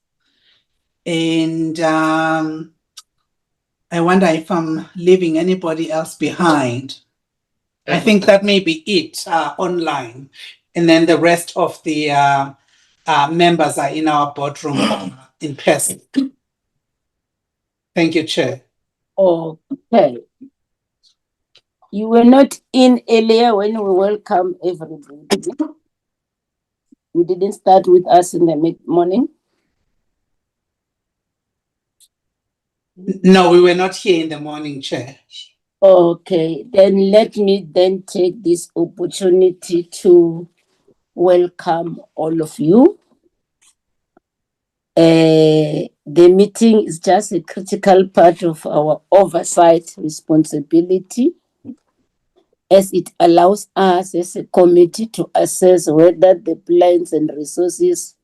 and I wonder if I'm leaving anybody else behind. I think that may be it online. And then the rest of the members are in our boardroom in person. Thank you, Chair. Okay. You were not in earlier when we welcome everybody. You didn't start with us in the mid-morning? No, we were not here in the morning, Chair. Okay, then let me then take this opportunity to welcome all of you. The meeting is just a critical part of our oversight responsibility, as it allows us as a committee to assess whether the plans and resources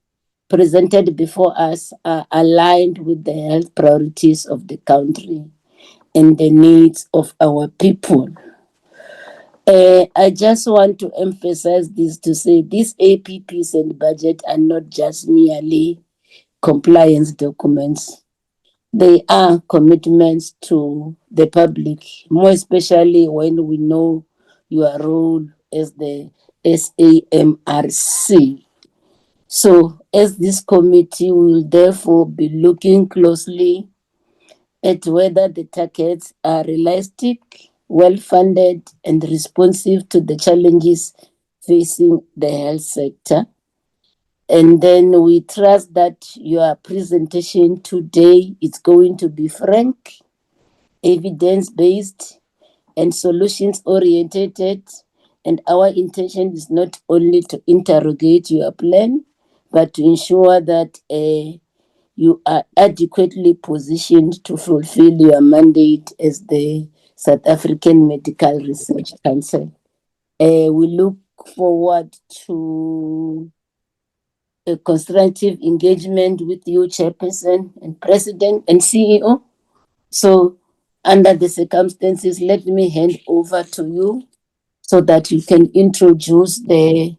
presented before us are aligned with the health priorities of the country and the needs of our people. I just want to emphasize this to say these APPs and budget are not just merely compliance documents. They are commitments to the public, more especially when we know your role as the SAMRC. So, as this committee will therefore be looking closely at whether the targets are realistic, well-funded, and responsive to the challenges facing the health sector. And then we trust that your presentation today is going to be frank, evidence-based, and solutions-oriented. And our intention is not only to interrogate your plan, but to ensure that you are adequately positioned to fulfill your mandate as the South African Medical Research Council. We look forward to a constructive engagement with you, Chairperson and President and CEO. So, under the circumstances, let me hand over to you so that you can introduce the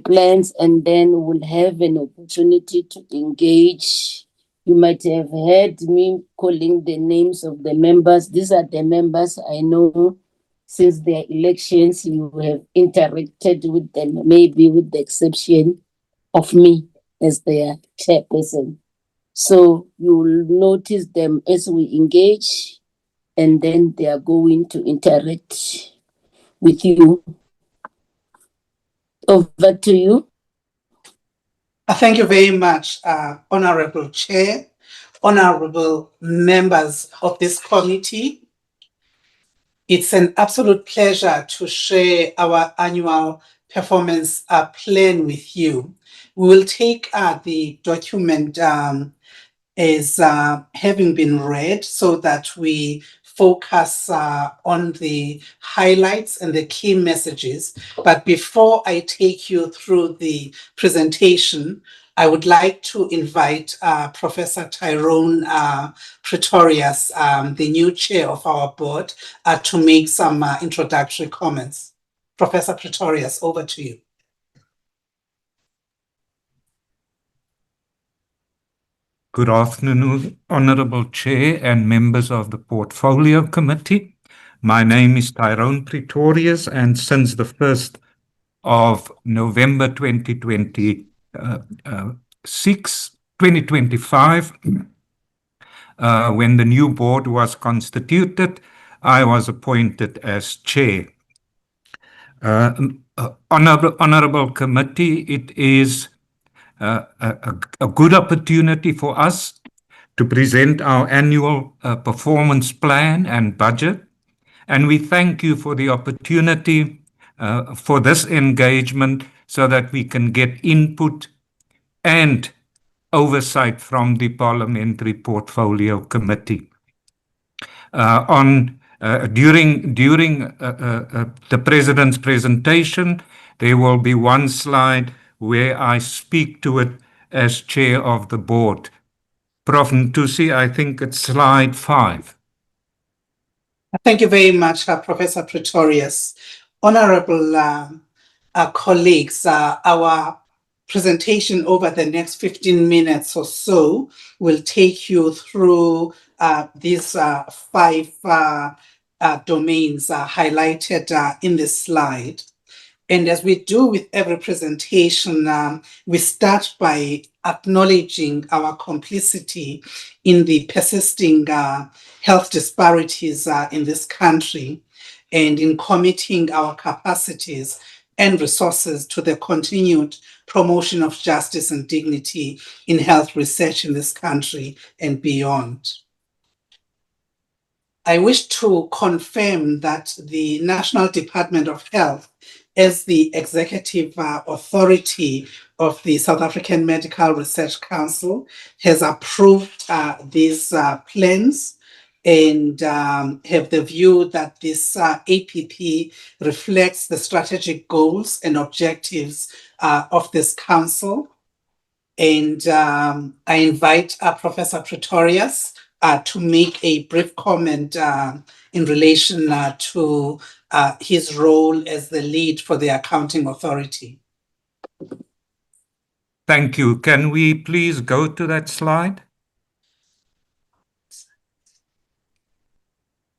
plans, and then we'll have an opportunity to engage You might have heard me calling the names of the members. These are the members I know since their elections. You have interacted with them, maybe with the exception of me as their chairperson. So you will notice them as we engage, and then they are going to interact with you. Over to you. Thank you very much, Honorable Chair, honorable members of this committee. It's an absolute pleasure to share our annual performance plan with you. We will take the document as having been read so that we focus on the highlights and the key messages. But before I take you through the presentation, I would like to invite Professor Tyrone Pretorius, the new chair of our board, to make some introductory comments. Professor Pretorius, over to you. Good afternoon, Honourable Chair and members of the Portfolio Committee. My name is Tyrone Pretorius, and since the 1st of November 2025, when the new board was constituted, I was appointed as chair. Honourable Committee, it is a good opportunity for us to present our annual performance plan and budget, and we thank you for the opportunity for this engagement so that we can get input and oversight from the Parliamentary Portfolio Committee. During the President's presentation, there will be one slide where I speak to it as chair of the board. Prof. Ntusi, I think it's slide 5. Thank you very much, Professor Pretorius. Honorable colleagues, our presentation over the next 15 minutes or so will take you through these 5 domains highlighted in this slide. And as we do with every presentation, we start by acknowledging our complicity in the persisting health disparities in this country, and in committing our capacities and resources to the continued promotion of justice and dignity in health research in this country and beyond. I wish to confirm that the National Department of Health, as the executive authority of the South African Medical Research Council, has approved these plans and have the view that this APP reflects the strategic goals and objectives of this council. And I invite Professor Pretorius to make a brief comment in relation to his role as the lead for the accounting authority. Thank you. Can we please go to that slide?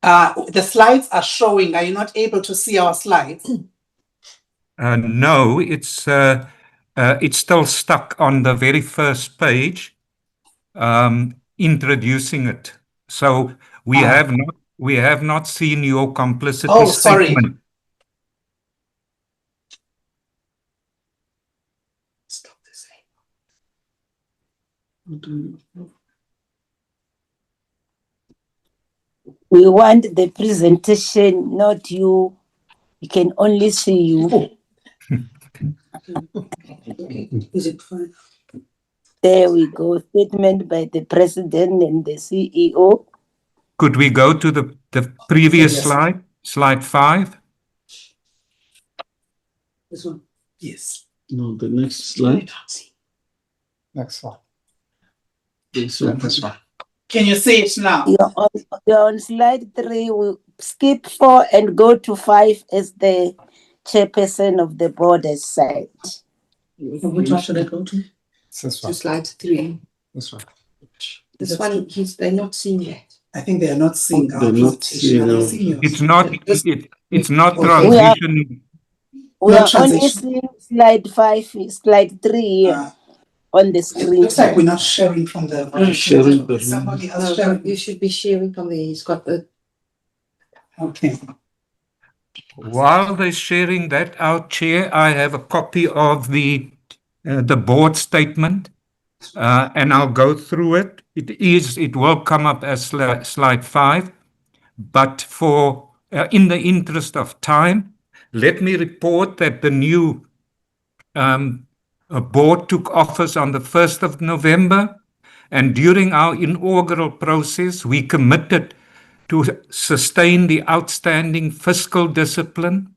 The slides are showing. Are you not able to see our slides? No, it's still stuck on the very first page, introducing it. So we have not seen your complicity statement. We want the presentation, not you. We can only see you. Is it fine? There we go. Statement by the President and the CEO. Could we go to the previous slide, slide 5? This one? Yes. No, the next slide. Next one. This one. Can you see it now? You're on slide 3. We'll skip 4 and go to 5 as the chairperson of the board has said. Which one should I go to? This one. To slide 3. This one. This one, they're not seeing yet. I think they are not seeing our They're not presentation. Are they seeing yours? It's not Okay. transitioning. We No are only transition. seeing slide 5, slide 3 here on the screen. Looks like we're not sharing from the room. Sharing the room. Somebody else sharing. You should be sharing from the. He's got the. Okay. While they're sharing that out, Chair, I have a copy of the board statement, and I'll go through it. It will come up as slide 5, but for in the interest of time, let me report that the new board took office on the 1st of November, and during our inaugural process, we committed to sustain the outstanding fiscal discipline,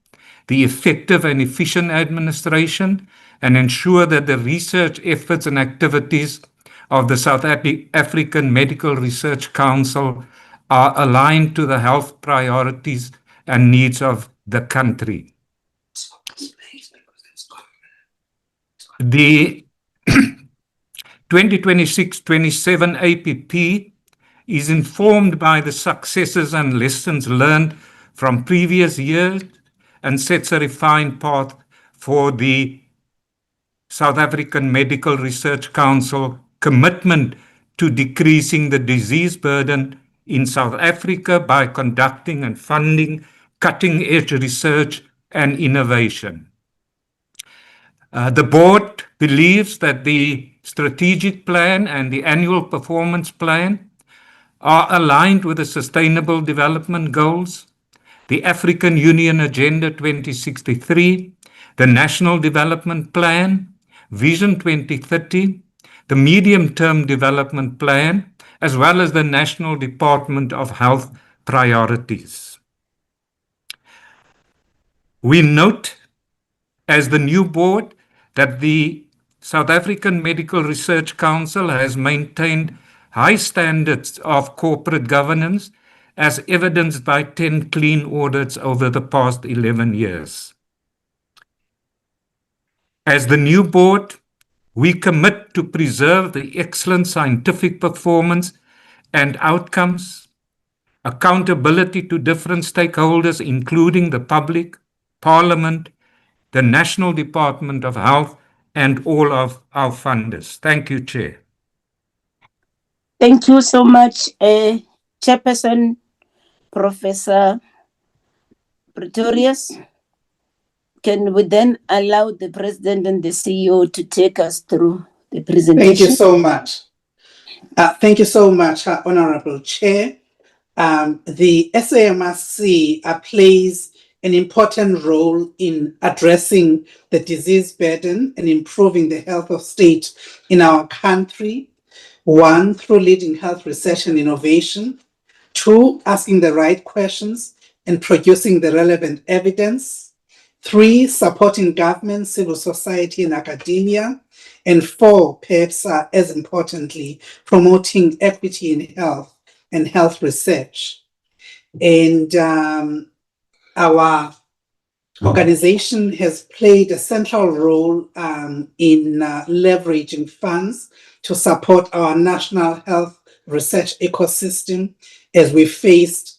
the effective and efficient administration, and ensure that the research efforts and activities of the South African Medical Research Council are aligned to the health priorities and needs of the country. The 2026-27 APP is informed by the successes and lessons learned from previous years and sets a refined path for the South African Medical Research Council commitment to decreasing the disease burden in South Africa by conducting and funding cutting-edge research and innovation. The board believes that the strategic plan and the annual performance plan are aligned with the Sustainable Development Goals, the African Union Agenda 2063, the National Development Plan, Vision 2030, the Medium-Term Development Plan, as well as the National Department of Health priorities. We note, as the new board, that the South African Medical Research Council has maintained high standards of corporate governance, as evidenced by 10 clean audits over the past 11 years. As the new board, we commit to preserve the excellent scientific performance and outcomes, accountability to different stakeholders, including the public, Parliament, the National Department of Health, and all of our funders. Thank you, Chair. Thank you so much, Chairperson, Professor Pretorius. Can we then allow the President and the CEO to take us through the presentation? Thank you so much. Thank you so much, Honorable Chair. The SAMRC plays an important role in addressing the disease burden and improving the health of state in our country. 1, through leading health research and innovation. 2, asking the right questions and producing the relevant evidence. 3, supporting government, civil society, and academia. And 4, perhaps as importantly, promoting equity in health and health research. And our organization has played a central role in leveraging funds to support our national health research ecosystem as we faced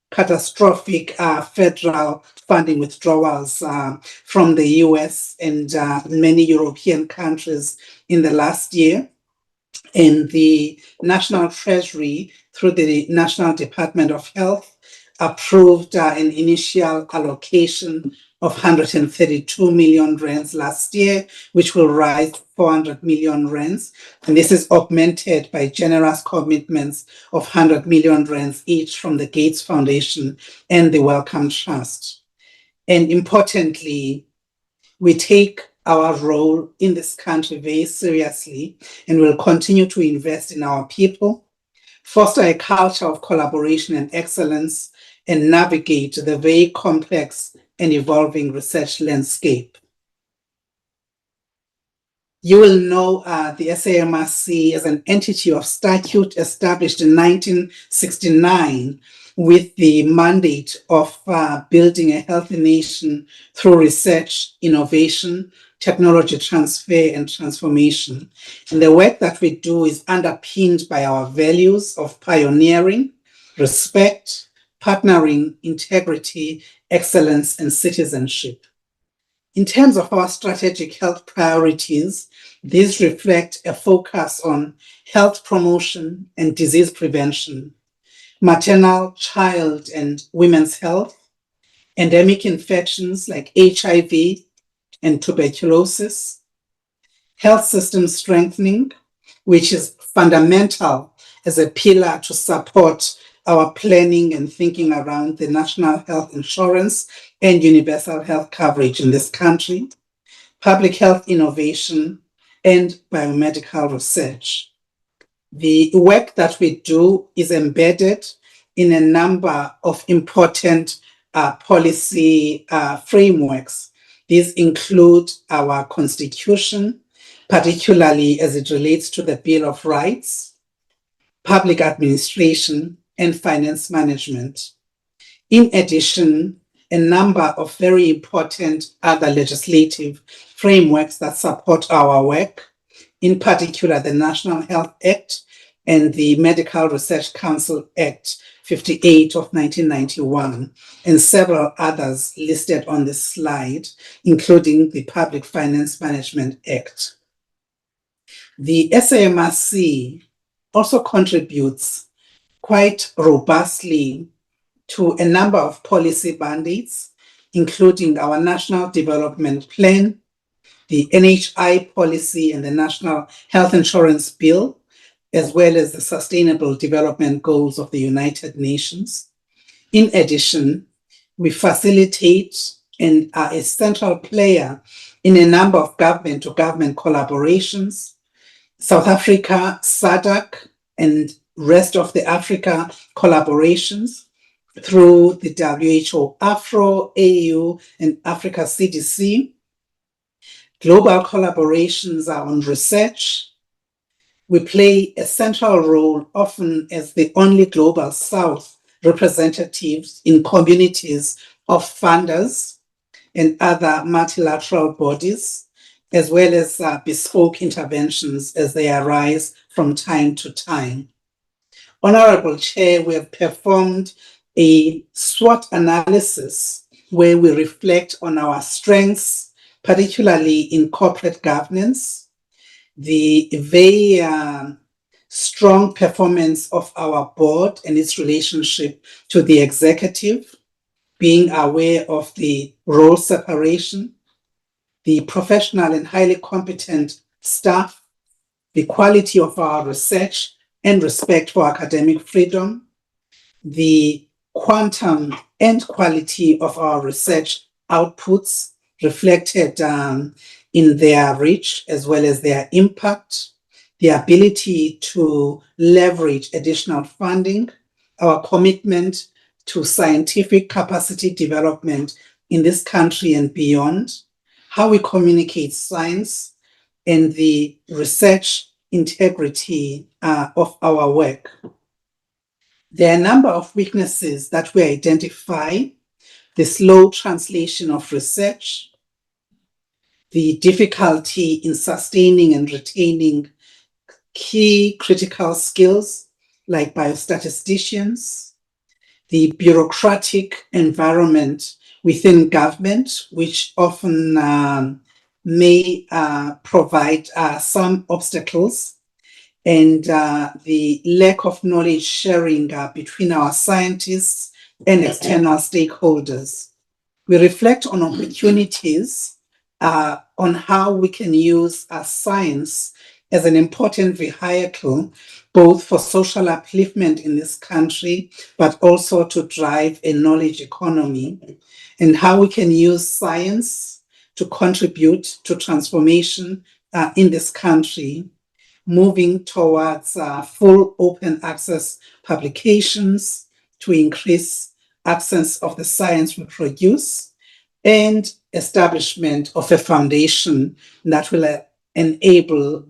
catastrophic federal funding withdrawals from the US and many European countries in the last year. And the National Treasury, through the National Department of Health, approved an initial allocation of 132 million rands last year, which will rise to 400 million rands. And this is augmented by generous commitments of 100 million rands each from the Gates Foundation and the Wellcome Trust. And importantly, we take our role in this country very seriously and will continue to invest in our people, foster a culture of collaboration and excellence, and navigate the very complex and evolving research landscape. You will know the SAMRC as an entity of statute established in 1969 with the mandate of building a healthy nation through research, innovation, technology transfer, and transformation. And the work that we do is underpinned by our values of pioneering, respect, partnering, integrity, excellence, and citizenship. In terms of our strategic health priorities, these reflect a focus on health promotion and disease prevention, maternal, child, and women's health, endemic infections like HIV and tuberculosis, health system strengthening, which is fundamental as a pillar to support our planning and thinking around the national health insurance and universal health coverage in this country, public health innovation, and biomedical research. The work that we do is embedded in a number of important policy frameworks. These include our constitution, particularly as it relates to the Bill of Rights, public administration, and finance management. In addition, a number of very important other legislative frameworks that support our work, in particular the National Health Act and the Medical Research Council Act 58 of 1991, and several others listed on this slide, including the Public Finance Management Act. The SAMRC also contributes quite robustly to a number of policy mandates, including our National Development Plan, the NHI policy and the National Health Insurance Bill, as well as the Sustainable Development Goals of the United Nations. In addition, we facilitate and are a central player in a number of government-to-government collaborations. South Africa, SADC, and rest of the Africa collaborations through the WHO, Afro, AU, and Africa CDC. Global collaborations are on research. We play a central role, often as the only Global South representatives in communities of funders and other multilateral bodies, as well as bespoke interventions as they arise from time to time. Honorable Chair, we have performed a SWOT analysis where we reflect on our strengths, particularly in corporate governance, the very strong performance of our board and its relationship to the executive, being aware of the role separation, the professional and highly competent staff, the quality of our research and respect for academic freedom, the quantum and quality of our research outputs reflected in their reach as well as their impact, the ability to leverage additional funding, our commitment to scientific capacity development in this country and beyond, how we communicate science, and the research integrity of our work. There are a number of weaknesses that we identify: the slow translation of research, the difficulty in sustaining and retaining key critical skills like biostatisticians, the bureaucratic environment within government, which often may provide some obstacles, and the lack of knowledge sharing between our scientists and external stakeholders. We reflect on opportunities on how we can use science as an important vehicle, both for social upliftment in this country, but also to drive a knowledge economy, and how we can use science to contribute to transformation in this country, moving towards full open access publications to increase access of the science we produce, and establishment of a foundation that will enable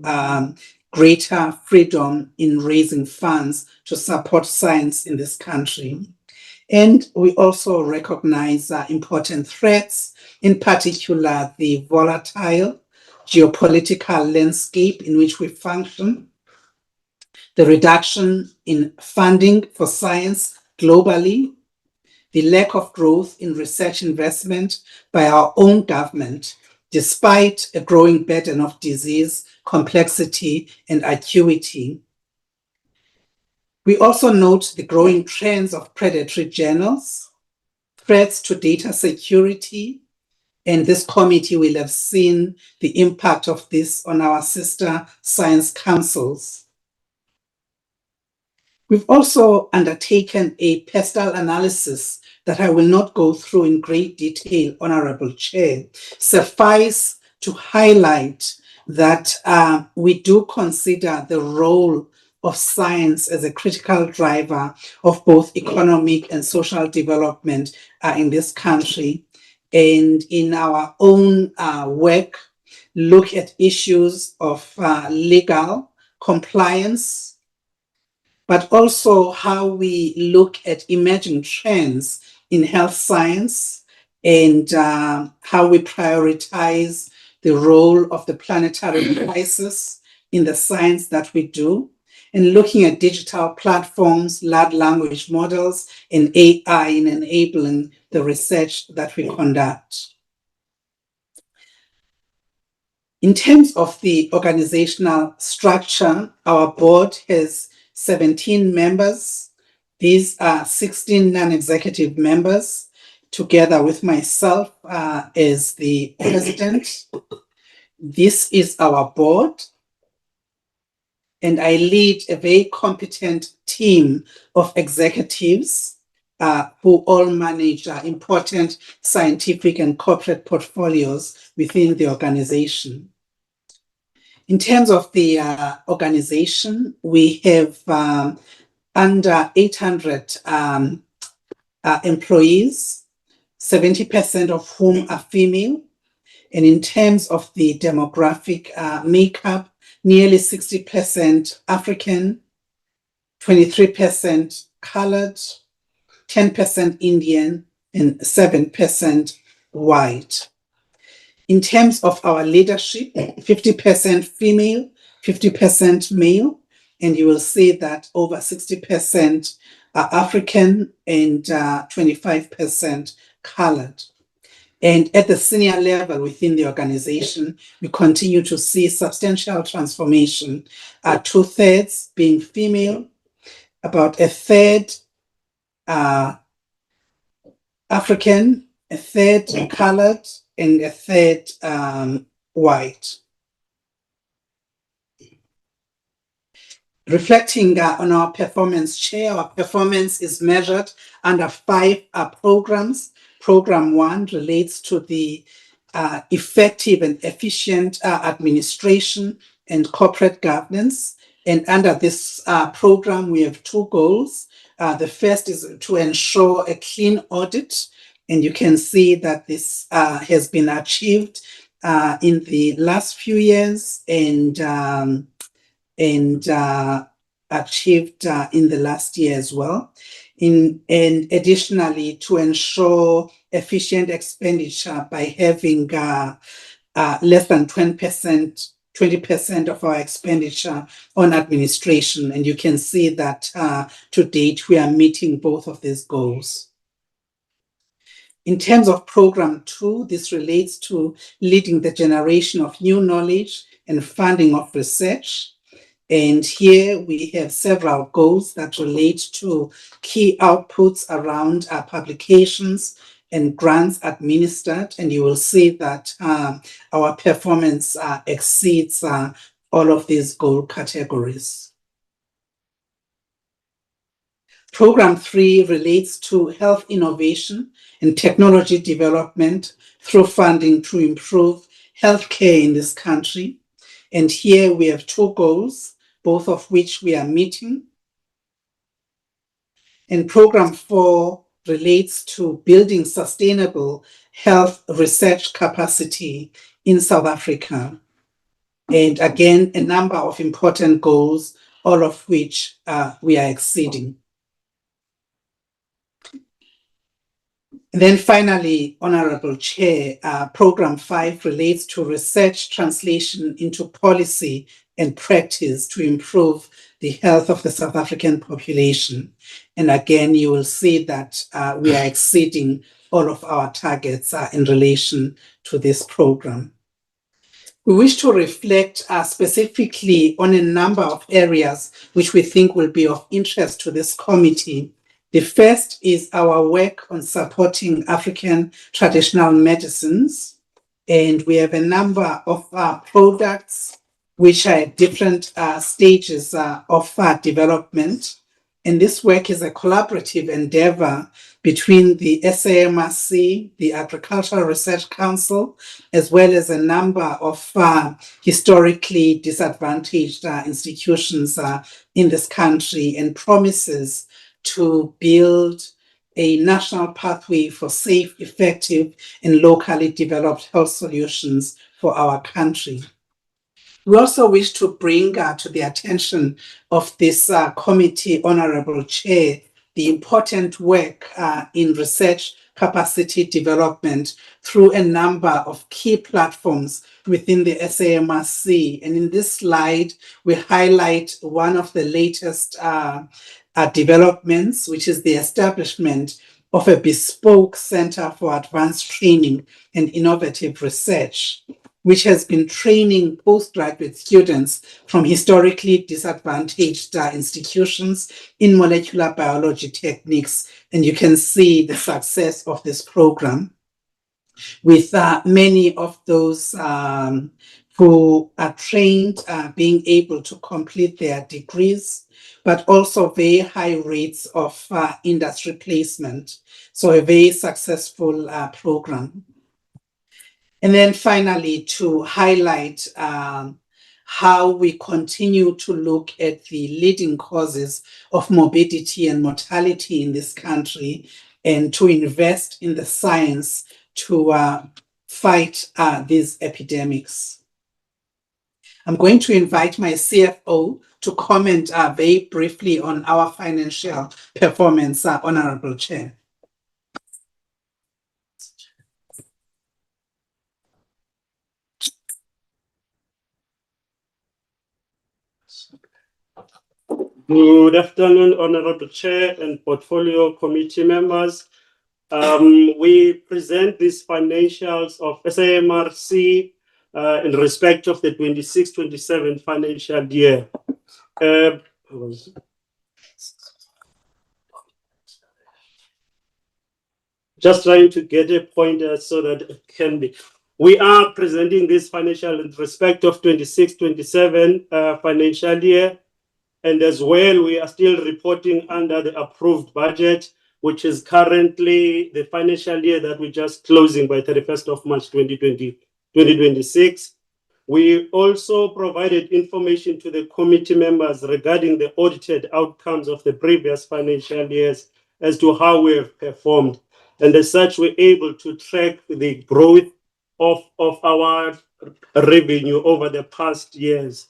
greater freedom in raising funds to support science in this country. And we also recognize important threats, in particular the volatile geopolitical landscape in which we function, the reduction in funding for science globally, the lack of growth in research investment by our own government, despite a growing burden of disease, complexity, and acuity. We also note the growing trends of predatory journals, threats to data security, and this committee will have seen the impact of this on our sister science councils. We've also undertaken a pestle analysis that I will not go through in great detail, Honorable Chair. Suffice to highlight that we do consider the role of science as a critical driver of both economic and social development in this country. And in our own work, look at issues of legal compliance, but also how we look at emerging trends in health science and how we prioritize the role of the planetary crisis in the science that we do, and looking at digital platforms, large language models, and AI in enabling the research that we conduct. In terms of the organizational structure, our board has 17 members. These are 16 non-executive members, together with myself as the president. This is our board, and I lead a very competent team of executives who all manage important scientific and corporate portfolios within the organization. In terms of the organization, we have under 800 employees, 70% of whom are female. And in terms of the demographic makeup, nearly 60% African, 23% colored, 10% Indian, and 7% white. In terms of our leadership, 50% female, 50% male, and you will see that over 60% are African and 25% colored. And at the senior level within the organization, we continue to see substantial transformation, 2/3 being female, about 1/3 African, 1/3 colored, and 1/3 white. Reflecting on our performance, Chair, our performance is measured under 5 programs. Program 1 relates to the effective and efficient administration and corporate governance. And under this program, we have 2 goals. The first is to ensure a clean audit. And you can see that this has been achieved in the last few years and achieved in the last year as well. And additionally, to ensure efficient expenditure by having less than 20% of our expenditure on administration. And you can see that to date, we are meeting both of these goals. In terms of Program 2, this relates to leading the generation of new knowledge and funding of research. And here we have several goals that relate to key outputs around our publications and grants administered. And you will see that our performance exceeds all of these goal categories. Program 3 relates to health innovation and technology development through funding to improve healthcare in this country. And here we have 2 goals, both of which we are meeting. And Program 4 relates to building sustainable health research capacity in South Africa. And again, a number of important goals, all of which we are exceeding. And then finally, Honorable Chair, Program 5 relates to research translation into policy and practice to improve the health of the South African population. And again, you will see that we are exceeding all of our targets in relation to this program. We wish to reflect specifically on a number of areas which we think will be of interest to this committee. The first is our work on supporting African traditional medicines. And we have a number of products which are at different stages of development. And this work is a collaborative endeavor between the SAMRC, the Agricultural Research Council, as well as a number of historically disadvantaged institutions in this country, and promises to build a national pathway for safe, effective, and locally developed health solutions for our country. We also wish to bring to the attention of this committee, Honorable Chair, the important work in research capacity development through a number of key platforms within the SAMRC. And in this slide, we highlight one of the latest developments, which is the establishment of a bespoke Center for Advanced Training and Innovative Research, which has been training postgraduate students from historically disadvantaged institutions in molecular biology techniques. And you can see the success of this program with many of those who are trained being able to complete their degrees, but also very high rates of industry placement. So a very successful program. And then finally, to highlight how we continue to look at the leading causes of morbidity and mortality in this country, and to invest in the science to fight these epidemics. I'm going to invite my CFO to comment very briefly on our financial performance, Honorable Chair. Good afternoon, Honorable Chair and Portfolio Committee members. We present these financials of SAMRC in respect of the 26-27 financial year. Just trying to get a pointer so that it can be. We are presenting this financial in respect of 26-27 financial year. And as well, we are still reporting under the approved budget, which is currently the financial year that we're just closing by 31st of March 2026. We also provided information to the committee members regarding the audited outcomes of the previous financial years as to how we have performed. And as such, we're able to track the growth of our revenue over the past years.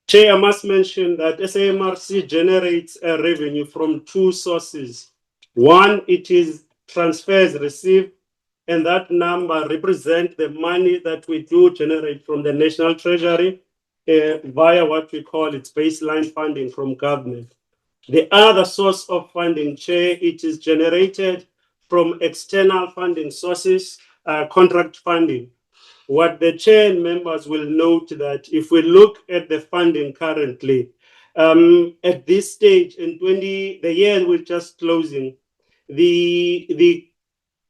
Chair, I must mention that SAMRC generates a revenue from two sources. One, it is transfers received, and that number represents the money that we do generate from the National Treasury via what we call its baseline funding from government. The other source of funding, Chair, it is generated from external funding sources, contract funding. What the chair and members will note that if we look at the funding currently, at this stage in the year we're just closing, the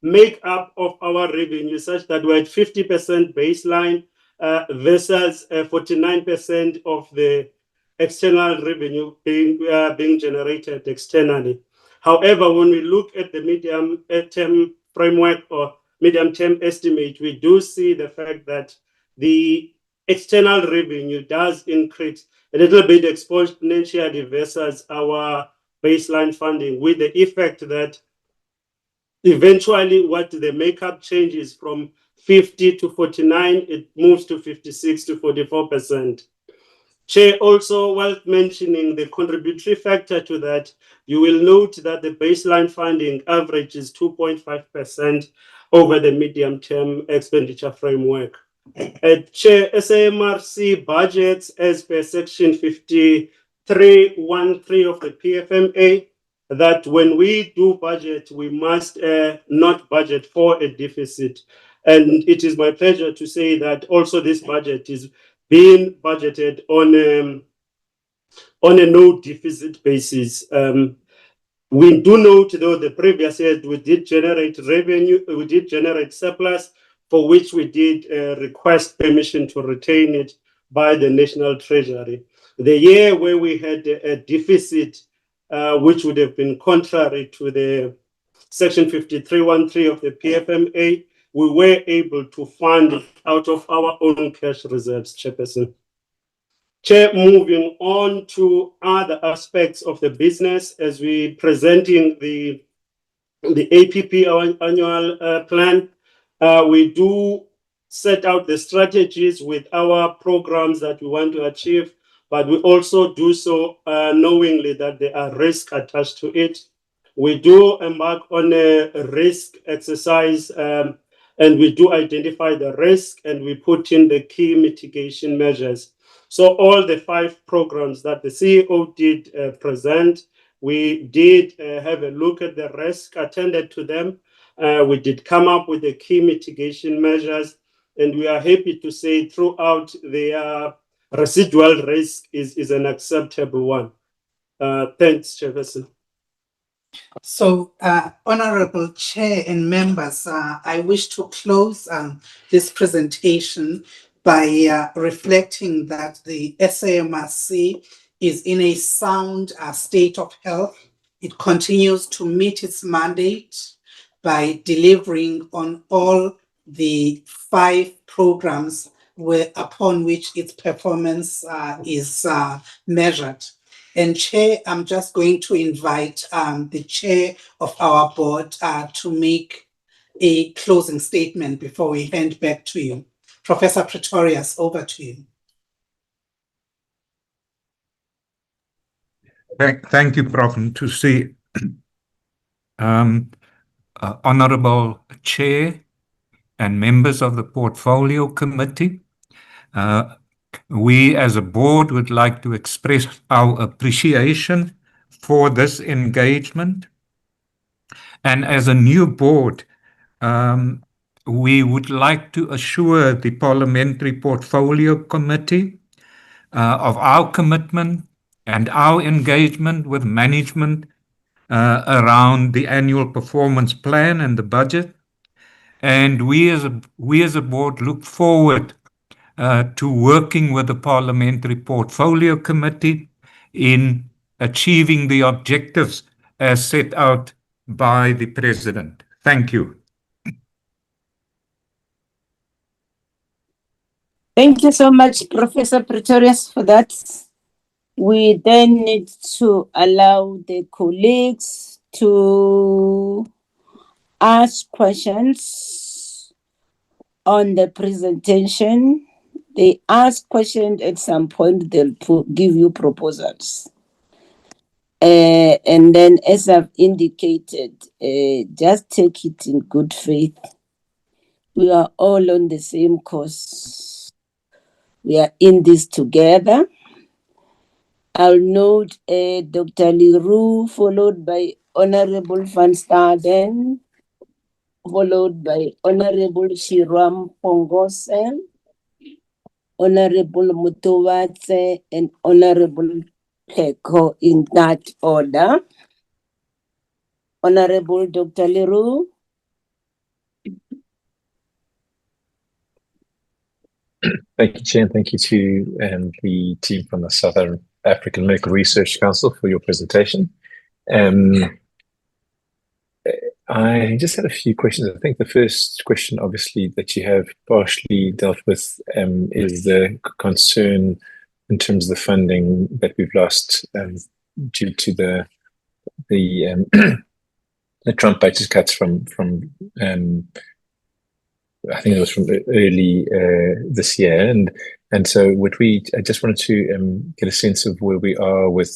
makeup of our revenue such that we're at 50% baseline versus 49% of the external revenue being generated externally. However, when we look at the medium-term framework or medium-term estimate, we do see the fact that the external revenue does increase a little bit exponentially versus our baseline funding, with the effect that eventually what the makeup changes from 50 to 49, it moves to 56 to 44%. Chair, also while mentioning the contributory factor to that, you will note that the baseline funding average is 2.5% over the medium-term expenditure framework. Chair, SAMRC budgets as per section 5313 of the PFMA, that when we do budget, we must not budget for a deficit. And it is my pleasure to say that also this budget is being budgeted on a no deficit basis. We do note, though, the previous years we did generate revenue, we did generate surplus, for which we did request permission to retain it by the National Treasury. The year where we had a deficit, which would have been contrary to the section 5313 of the PFMA, we were able to fund it out of our own cash reserves, Chairperson. Chair, moving on to other aspects of the business as we presenting the APP annual plan, we do set out the strategies with our programs that we want to achieve, but we also do so knowingly that there are risks attached to it. We do embark on a risk exercise and we do identify the risk and we put in the key mitigation measures. So all the 5 programs that the CEO did present, we did have a look at the risk, attended to them. We did come up with the key mitigation measures, and we are happy to say throughout the residual risk is an acceptable one. Thanks, Chairperson. So, Honorable Chair and members, I wish to close this presentation by reflecting that the SAMRC is in a sound state of health. It continues to meet its mandate by delivering on all the 5 programs upon which its performance is measured. And Chair, I'm just going to invite the Chair of our board to make a closing statement before we hand back to you. Professor Pretorius, over to you. Thank you, Prof. Ntusi. Honorable Chair and members of the Portfolio Committee, we as a board would like to express our appreciation for this engagement. And as a new board, we would like to assure the Parliamentary Portfolio Committee of our commitment and our engagement with management around the annual performance plan and the budget. And we as a board look forward to working with the Parliamentary Portfolio Committee in achieving the objectives as set out by the President. Thank you. Thank you so much, Professor Pretorius, for that. We then need to allow the colleagues to ask questions on the presentation. They ask questions at some point, they'll give you proposals. And then, as I've indicated, just take it in good faith. We are all on the same course. We are in this together. I'll note Dr. Leroux, followed by Honorable Van Staden, followed by Honorable Shiram Pongose, Honorable Mutovatse, and Honorable Peko, in that order. Honorable Dr. Leroux. Thank you, Chair, and thank you to the team from the South African Medical Research Council for your presentation. I just had a few questions. I think the first question, obviously, that you have partially dealt with is the concern in terms of the funding that we've lost due to the Trump budget cuts from I think it was from early this year. And And so I just wanted to get a sense of where we are with,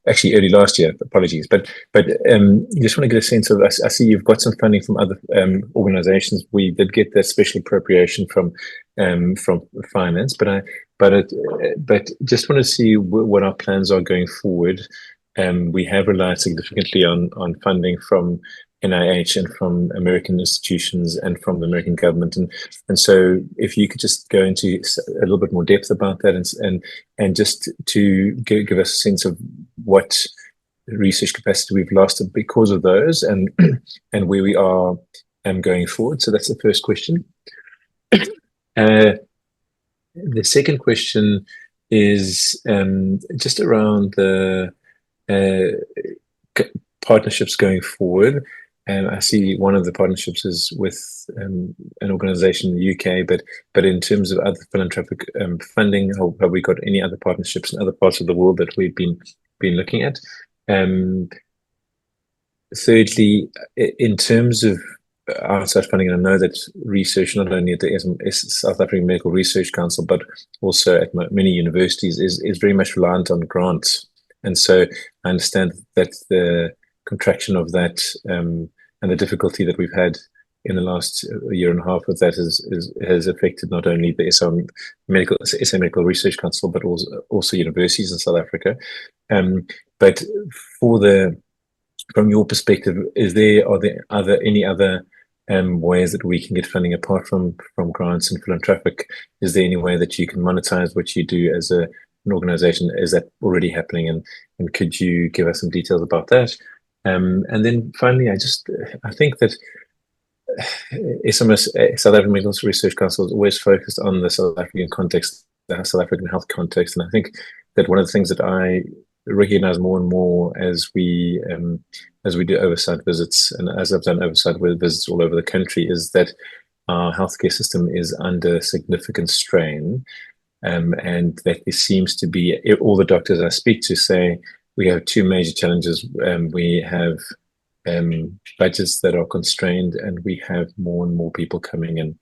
actually early last year, apologies, but just want to get a sense of, I see you've got some funding from other organizations. We did get that special appropriation from finance, but just want to see what our plans are going forward. We have relied significantly on funding from NIH and from American institutions and from the American government, and so if you could just go into a little bit more depth about that, and just to give us a sense of what research capacity we've lost because of those, and and where we are going forward. So that's the first question. The second question is just around the partnerships going forward. And I see one of the partnerships is with an organization in the UK, but in terms of other philanthropic funding, have we got any other partnerships in other parts of the world that we've been looking at? Thirdly, in terms of outside funding, and I know that research, not only at the South African Medical Research Council, but also at many universities, is very much reliant on grants. And so I understand that the contraction of that and the difficulty that we've had in the last year and a half of that has affected not only the SA Medical Research Council, but also universities in South Africa. But from your perspective, are there any other ways that we can get funding apart from grants and philanthropic? Is there any way that you can monetize what you do as an organization? Is that already happening? And could you give us some details about that? And then finally, I think that SAMRC, South African Medical Research Council, is always focused on the South African context, the South African health context. And I think that one of the things that I recognize more and more as we do oversight visits, and as I've done oversight visits all over the country, is that our healthcare system is under significant strain, and that there seems to be, all the doctors I speak to say, we have two major challenges. We have budgets that are constrained, and we have more and more people coming in.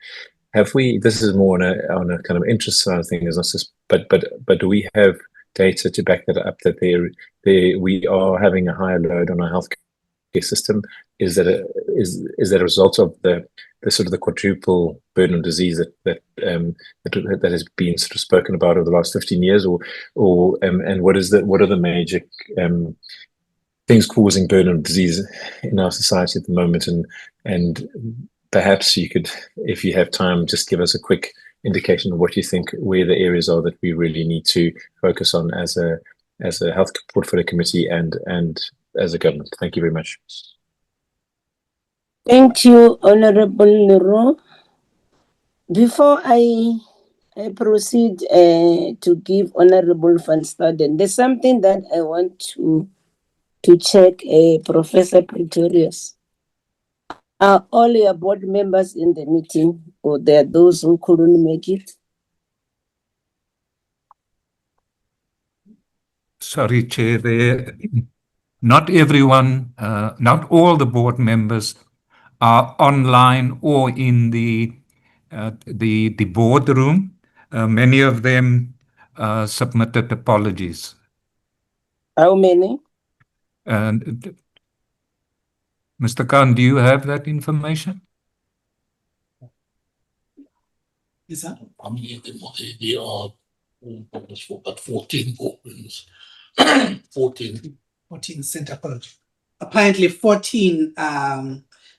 This is more on a kind of interest side of things, not just, but do we have data to back that up, that we are having a higher load on our healthcare system? Is that a result of the sort of the quadruple burden of disease that has been sort of spoken about over the last 15 years, or what are the major things causing burden of disease in our society at the moment? And perhaps you could, if you have time, just give us a quick indication of what you think where the areas are that we really need to focus on as a health portfolio committee and as a government. Thank you very much. Thank you, Honorable Leroux. Before I proceed to give Honorable Van Staden, there's something that I want to check, Professor Pretorius. Are all your board members in the meeting, or there are those who couldn't make it? Sorry, Chair, not everyone, not all the board members are online or in the boardroom. Many of them submitted apologies. How many? And Mr. Khan, do you have that information? Is that? I mean, there are about 14 board members. 14 sent apologies. Apparently 14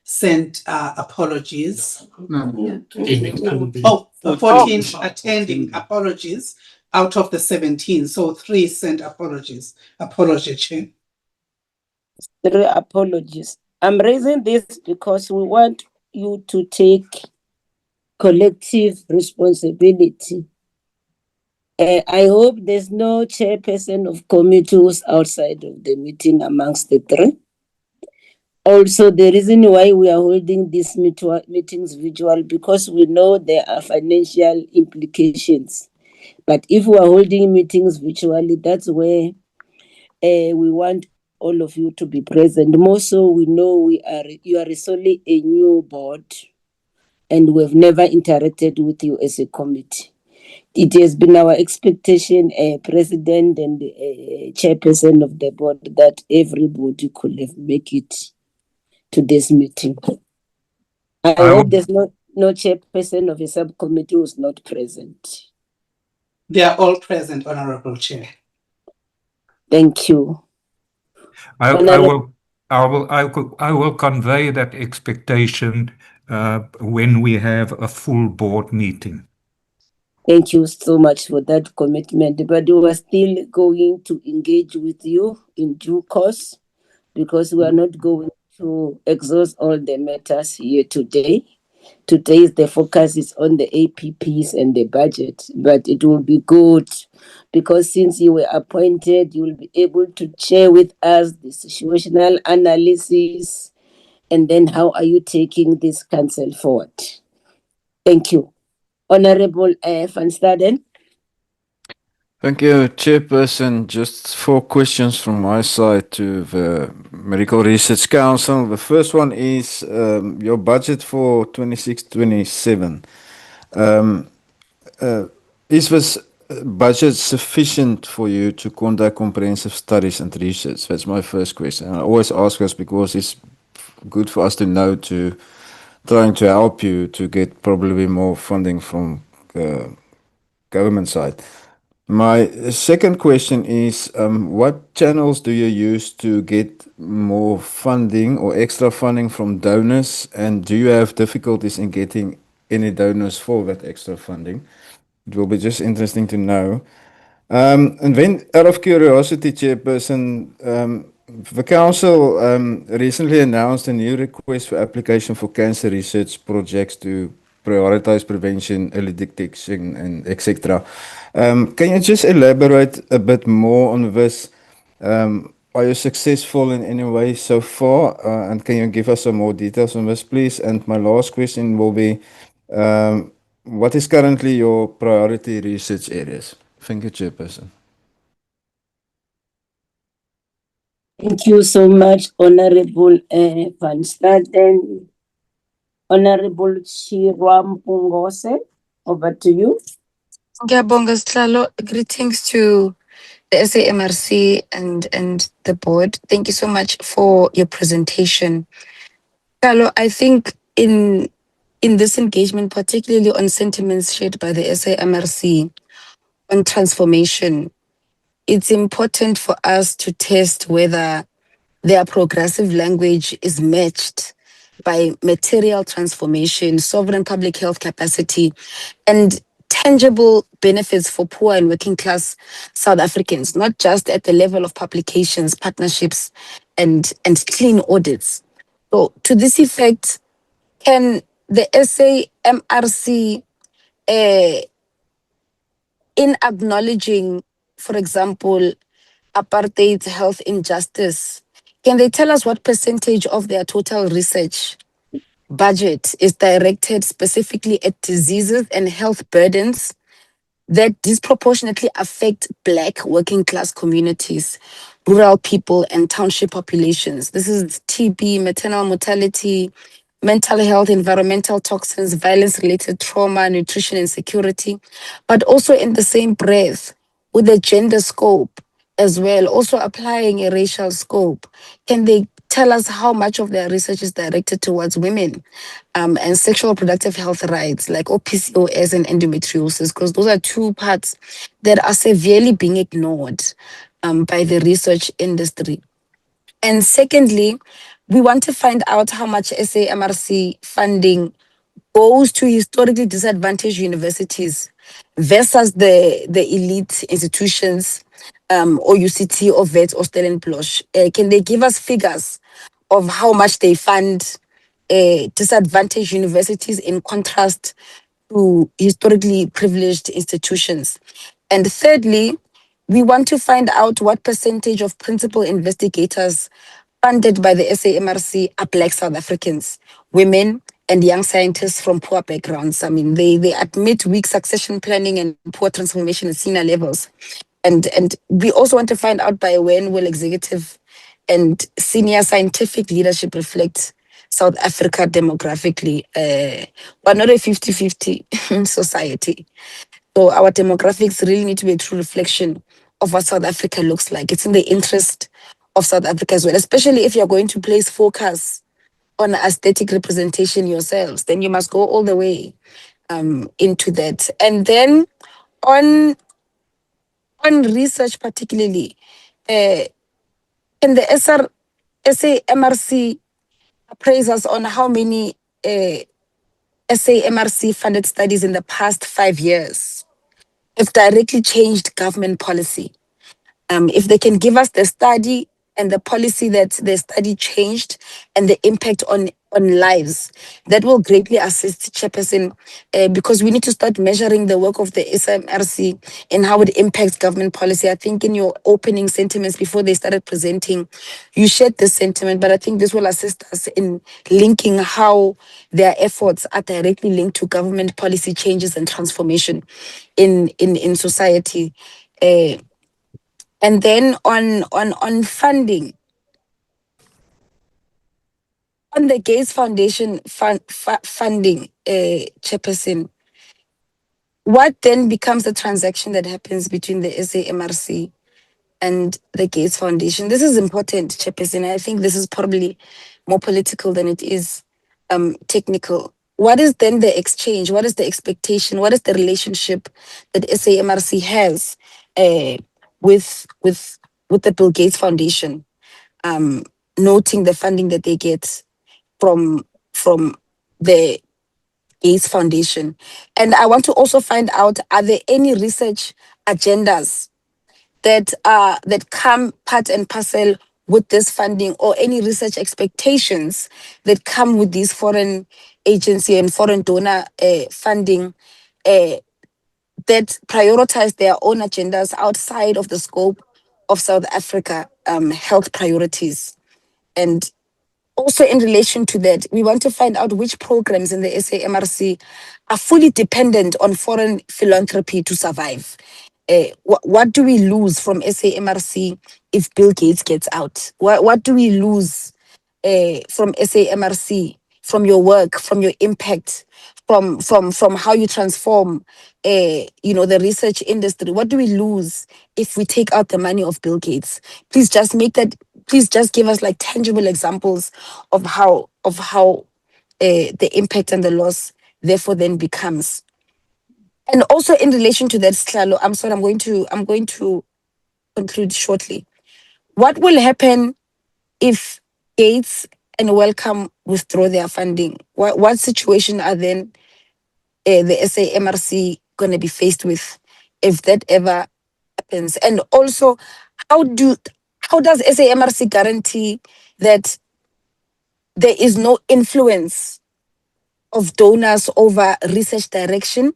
sent apologies. No. Yeah. 14 attending apologies out of the 17. So 3 sent apologies. Apology, Chair. 3 apologies. I'm raising this because we want you to take collective responsibility. I hope there's no chairperson of committee who's outside of the meeting amongst the 3. Also, the reason why we are holding these meetings virtual, because we know there are financial implications. But if we are holding meetings virtually, that's where we want all of you to be present. More so, we know you are solely a new board, and we've never interacted with you as a committee. It has been our expectation, President and Chairperson of the board, that everybody could have make it to this meeting. I hope there's no chairperson of a subcommittee who's not present. They are all present, Honorable Chair. Thank you. I will convey that expectation when we have a full board meeting. Thank you so much for that commitment, but we are still going to engage with you in due course, because we are not going to exhaust all the matters here today. Today the focus is on the APPs and the budget, but it will be good because since you were appointed, you will be able to share with us the situational analysis and then how are you taking this council forward. Thank you. Honorable Van Staden. Thank you, Chairperson. Just 4 questions from my side to the Medical Research Council. The first one is your budget for 26-27. Is this budget sufficient for you to conduct comprehensive studies and research? That's my first question. And I always ask us because it's good for us to know, to trying to help you to get probably more funding from the government side. My second question is, what channels do you use to get more funding or extra funding from donors? And do you have difficulties in getting any donors for that extra funding? It will be just interesting to know. And then, out of curiosity, Chairperson, the Council recently announced a new request for application for cancer research projects to prioritize prevention, early detection, and etc. Can you just elaborate a bit more on this? Are you successful in any way so far? And can you give us some more details on this, please? And my last question will be, what is currently your priority research areas? Thank you, Chairperson. Thank you so much, Honorable Van Staden. Honorable Chirwampungose, over to you. Greetings to the SAMRC and the board. Thank you so much for your presentation. Carlo, I think in this engagement, particularly on sentiments shared by the SAMRC on transformation, it's important for us to test whether their progressive language is matched by material transformation, sovereign public health capacity, and tangible benefits for poor and working class South Africans, not just at the level of publications, partnerships, and clean audits. So to this effect, can the SAMRC, in acknowledging, for example, apartheid health injustice, can they tell us what percentage of their total research budget is directed specifically at diseases and health burdens that disproportionately affect Black working class communities, rural people, and township populations? This is TB, maternal mortality, mental health, environmental toxins, violence-related trauma, nutrition insecurity, but also in the same breath with the gender scope as well, also applying a racial scope. Can they tell us how much of their research is directed towards women and sexual reproductive health rights like PCOS and endometriosis? Because those are 2 parts that are severely being ignored by the research industry. And secondly, we want to find out how much SAMRC funding goes to historically disadvantaged universities versus the elite institutions, or UCT or VET or Stellenbosch. Can they give us figures of how much they fund disadvantaged universities in contrast to historically privileged institutions? And thirdly, we want to find out what percentage of principal investigators funded by the SAMRC are Black South Africans, women, and young scientists from poor backgrounds. I mean, they admit weak succession planning and poor transformation at senior levels. And we also want to find out by when will executive and senior scientific leadership reflect South Africa demographically, but not a 50-50 society. So our demographics really need to be a true reflection of what South Africa looks like. It's in the interest of South Africa as well, especially if you're going to place focus on aesthetic representation yourselves, then you must go all the way into that. And then on research particularly, can the SAMRC appraise us on how many SAMRC funded studies in the past 5 years have directly changed government policy? If they can give us the study and the policy that the study changed and the impact on lives, that will greatly assist, Chairperson, because we need to start measuring the work of the SAMRC and how it impacts government policy. I think in your opening sentiments before they started presenting, you shared this sentiment, but I think this will assist us in linking how their efforts are directly linked to government policy changes and transformation in society. And then on funding, on the Gates Foundation funding, Chairperson, what then becomes the transaction that happens between the SAMRC and the Gates Foundation? This is important, Chairperson. I think this is probably more political than it is technical. What is then the exchange? What is the expectation? What is the relationship that SAMRC has with the Bill Gates Foundation, noting the funding that they get from the Gates Foundation? And I want to also find out, are there any research agendas that come part and parcel with this funding, or any research expectations that come with these foreign agency and foreign donor funding that prioritize their own agendas outside of the scope of South Africa health priorities? And also in relation to that, we want to find out which programs in the SAMRC are fully dependent on foreign philanthropy to survive. What do we lose from SAMRC if Bill Gates gets out? What do we lose from SAMRC, from your work, from your impact, from how you transform the research industry? What do we lose if we take out the money of Bill Gates? Please just give us like tangible examples of how the impact and the loss therefore then becomes. And also in relation to that, Slalo, I'm sorry, I'm going to conclude shortly. What will happen if Gates and Wellcome withdraw their funding? What situation are then the SAMRC going to be faced with if that ever happens? And also, how does SAMRC guarantee that there is no influence of donors over research direction,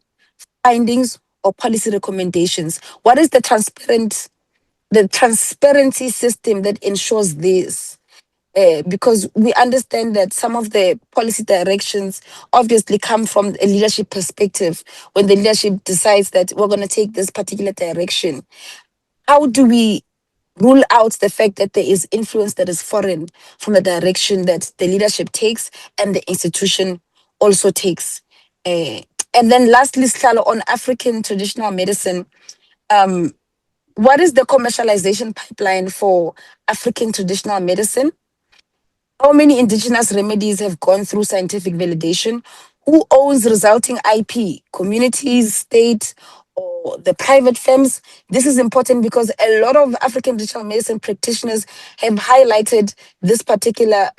findings, or policy recommendations? What is the transparency system that ensures this? Because we understand that some of the policy directions obviously come from a leadership perspective. When the leadership decides that we're going to take this particular direction, how do we rule out the fact that there is influence that is foreign from the direction that the leadership takes and the institution also takes? And then lastly, Slalo, on African traditional medicine, what is the commercialization pipeline for African traditional medicine? How many indigenous remedies have gone through scientific validation? Who owns resulting IP? Communities, state, or the private firms? This is important because a lot of African traditional medicine practitioners have highlighted this particular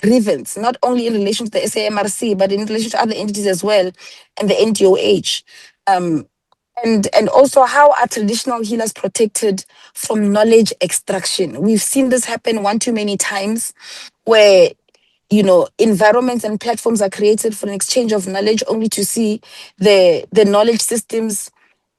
grievance, not only in relation to the SAMRC, but in relation to other entities as well, and the NDOH. And also, how are traditional healers protected from knowledge extraction? We've seen this happen one too many times, where environments and platforms are created for an exchange of knowledge, only to see the knowledge systems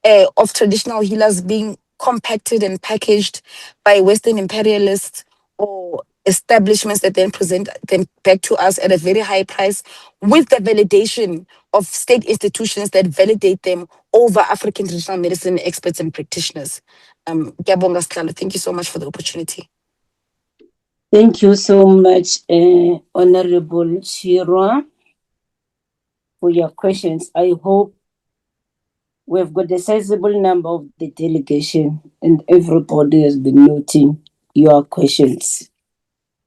of traditional healers being compacted and packaged by Western imperialists or establishments that then present them back to us at a very high price, with the validation of state institutions that validate them over African traditional medicine experts and practitioners. Ngiyabonga, Sihlalo. Thank you so much for the opportunity. Thank you so much, Honorable Chirwa, for your questions. I hope We've got a sizable number of the delegation, and everybody has been noting your questions,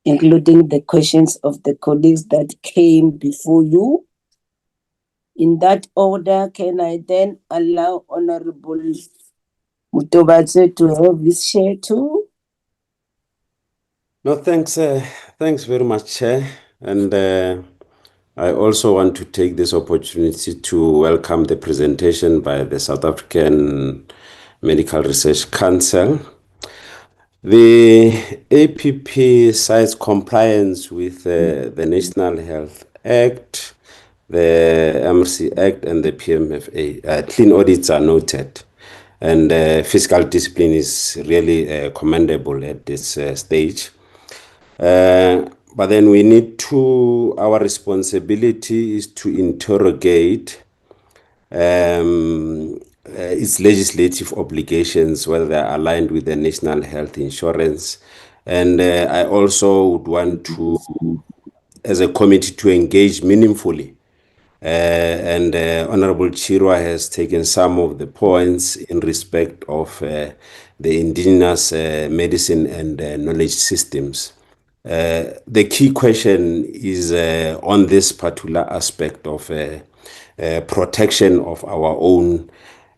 including the questions of the colleagues that came before you. In that order, can I then allow Honorable Mutobatse to have his share too? No, thanks. Thanks very much, Chair. And I also want to take this opportunity to welcome the presentation by the South African Medical Research Council. The APP cites compliance with the National Health Act, the SAMRC Act, and the PMFA. Clean audits are noted, and fiscal discipline is really commendable at this stage. But then we need to, our responsibility is to interrogate its legislative obligations, whether they are aligned with the national health insurance. And I also would want to, as a committee, to engage meaningfully. And Honorable Chirwa has taken some of the points in respect of the indigenous medicine and knowledge systems. The key question is on this particular aspect of protection of our own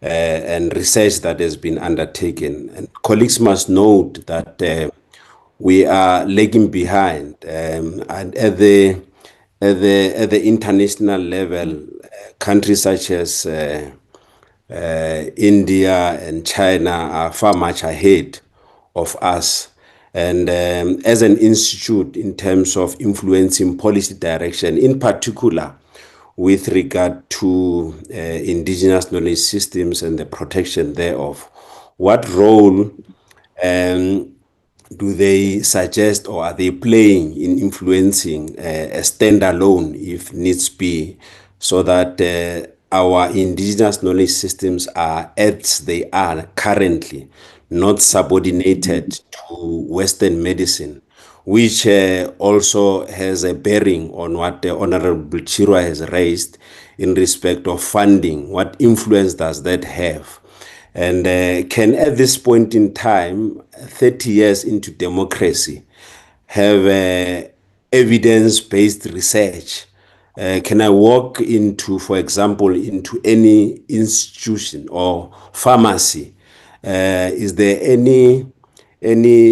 and research that has been undertaken. And colleagues must note that we are lagging behind, and at the international level, countries such as India and China are far much ahead of us. And as an institute, in terms of influencing policy direction, in particular with regard to indigenous knowledge systems and the protection thereof, what role do they suggest, or are they playing in influencing a standalone, if needs be, so that our indigenous knowledge systems are as they are currently, not subordinated to Western medicine, which also has a bearing on what the Honorable Chirwa has raised in respect of funding. What influence does that have? And can, at this point in time, 30 years into democracy, have evidence-based research? Can I walk into, for example, into any institution or pharmacy? Is there any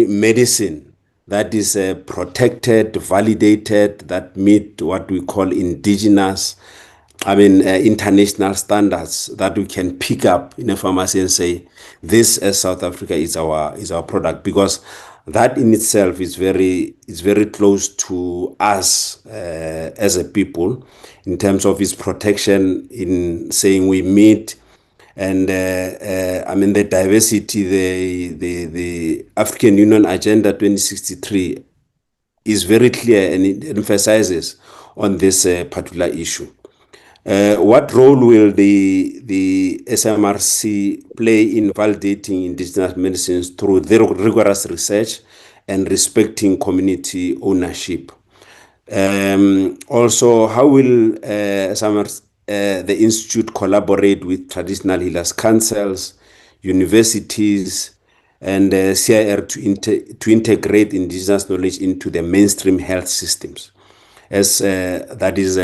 medicine that is protected, validated, that meet what we call indigenous, international standards, that we can pick up in a pharmacy and say, this as South Africa is our product? Because that in itself is very close to us as a people, in terms of its protection, in saying we meet. And the diversity, the African Union Agenda 2063 is very clear, and it emphasizes on this particular issue. What role will the SAMRC play in validating indigenous medicines through their rigorous research and respecting community ownership? Also, how will the Institute collaborate with traditional healers councils, universities, and CIR to integrate indigenous knowledge into the mainstream health systems? As that is,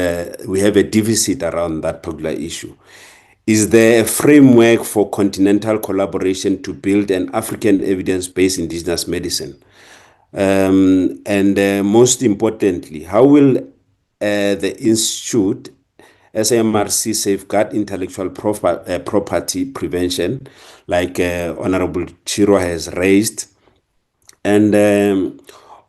we have a deficit around that particular issue. Is there a framework for continental collaboration to build an African evidence-based indigenous medicine? And most importantly, how will the Institute, SAMRC, safeguard intellectual property prevention, like Honorable Chirwa has raised? And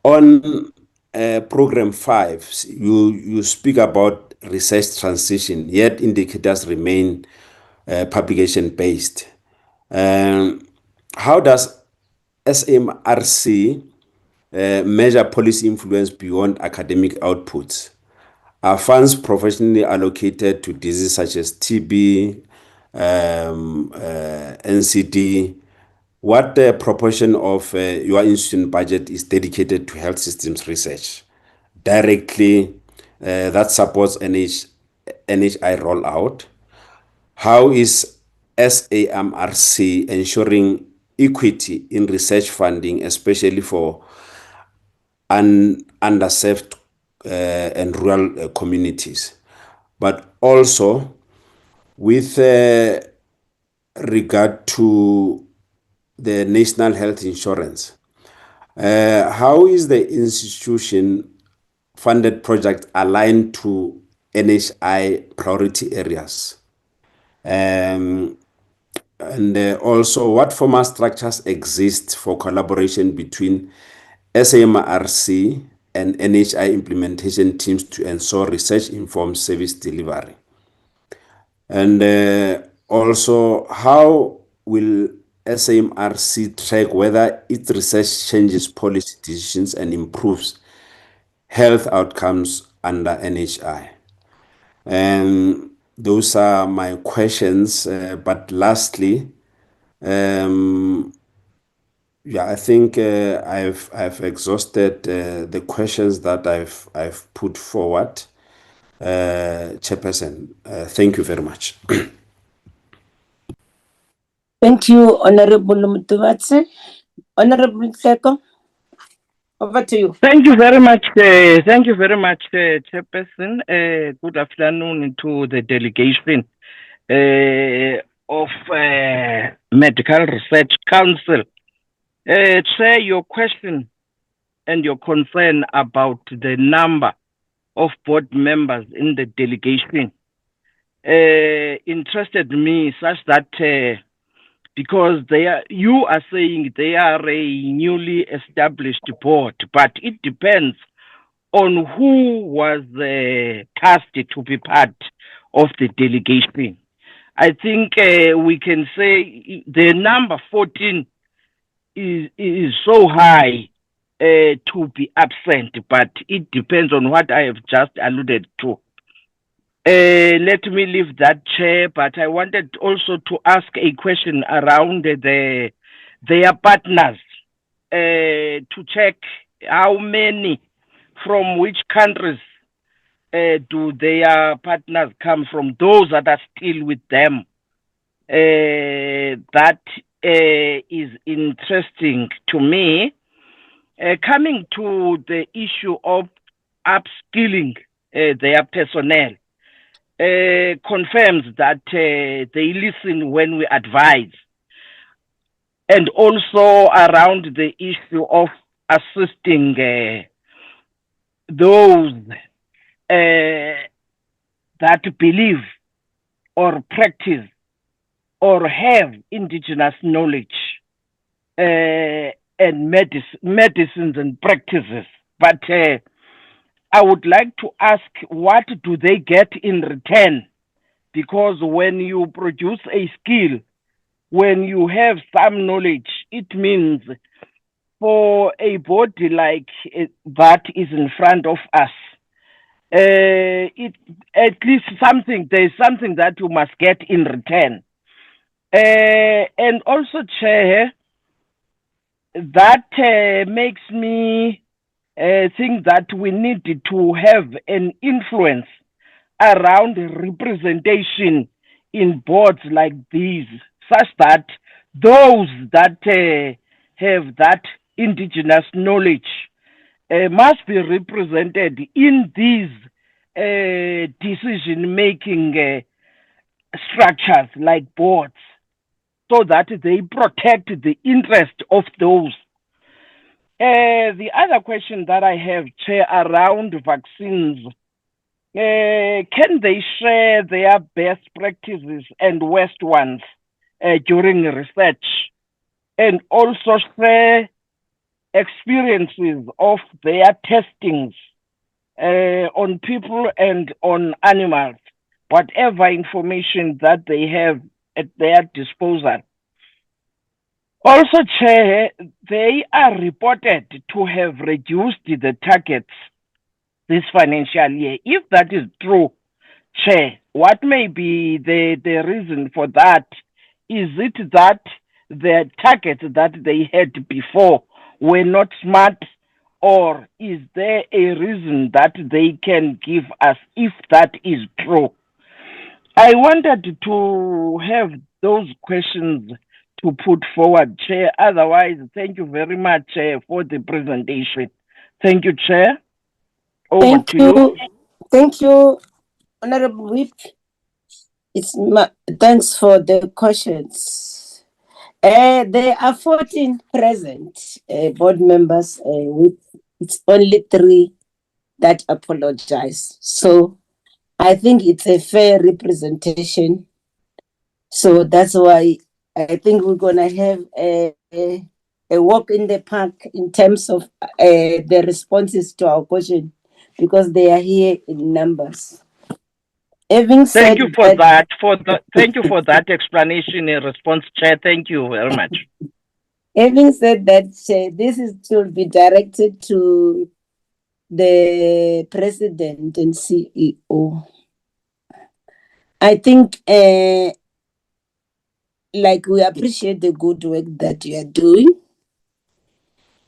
on Program 5, you speak about research transition, yet indicators remain publication-based. How does SAMRC measure policy influence beyond academic outputs? Are funds professionally allocated to diseases such as TB, NCD? What proportion of your institution budget is dedicated to health systems research directly that supports NHI rollout? How is SAMRC ensuring equity in research funding, especially for underserved and rural communities, but also with regard to the national health insurance. How is the institution funded project aligned to NHI priority areas? And also, what formal structures exist for collaboration between SAMRC and NHI implementation teams to ensure research-informed service delivery? And also, how will SAMRC track whether its research changes policy decisions and improves health outcomes under NHI? And those are my questions. But lastly, yeah, I think I've exhausted the questions that I've put forward. Chairperson, thank you very much. Thank you, Honorable Mutuvatse. Honorable Tleko, over to you. Thank you very much. Thank you very much, Chairperson. Good afternoon to the delegation of Medical Research Council. Chair, your question and your concern about the number of board members in the delegation interested me such that because you are saying they are a newly established board, but it depends on who was cast to be part of the delegation. I think we can say the number 14 is so high to be absent, but it depends on what I have just alluded to. Let me leave that, Chair, but I wanted also to ask a question around their partners to check how many, from which countries do their partners come from, those that are still with them. That is interesting to me. Coming to the issue of upskilling their personnel, confirms that they listen when we advise, and also around the issue of assisting those that believe or practice or have indigenous knowledge and medicines and practices. But I would like to ask, what do they get in return? Because when you produce a skill, when you have some knowledge, it means for a body like that is in front of us, it at least there's something that you must get in return. And also, Chair, that makes me think that we need to have an influence around representation in boards like these, such that those that have that indigenous knowledge must be represented in these decision-making structures like boards, so that they protect the interest of those. The other question that I have, Chair, around vaccines, can they share their best practices and worst ones during research, and also share experiences of their testings on people and on animals, whatever information that they have at their disposal? Also, Chair, they are reported to have reduced the targets this financial year. If that is true, Chair, what may be the reason for that? Is it that the targets that they had before were not smart, or is there a reason that they can give us if that is true? I wanted to have those questions to put forward, Chair. Otherwise, thank you very much, Chair, for the presentation. Thank you, Chair. Over to you. Thank you, Honorable Whip. Thanks for the questions. There are 14 present board members. It's only 3 that apologize. So I think it's a fair representation. So that's why I think we're gonna have a walk in the park in terms of the responses to our question, because they are here in numbers. Having said Thank you for that. Thank you for that explanation in response, Chair. Thank you very much. Having said that, this is to be directed to the President and CEO. I think, like, we appreciate the good work that you are doing,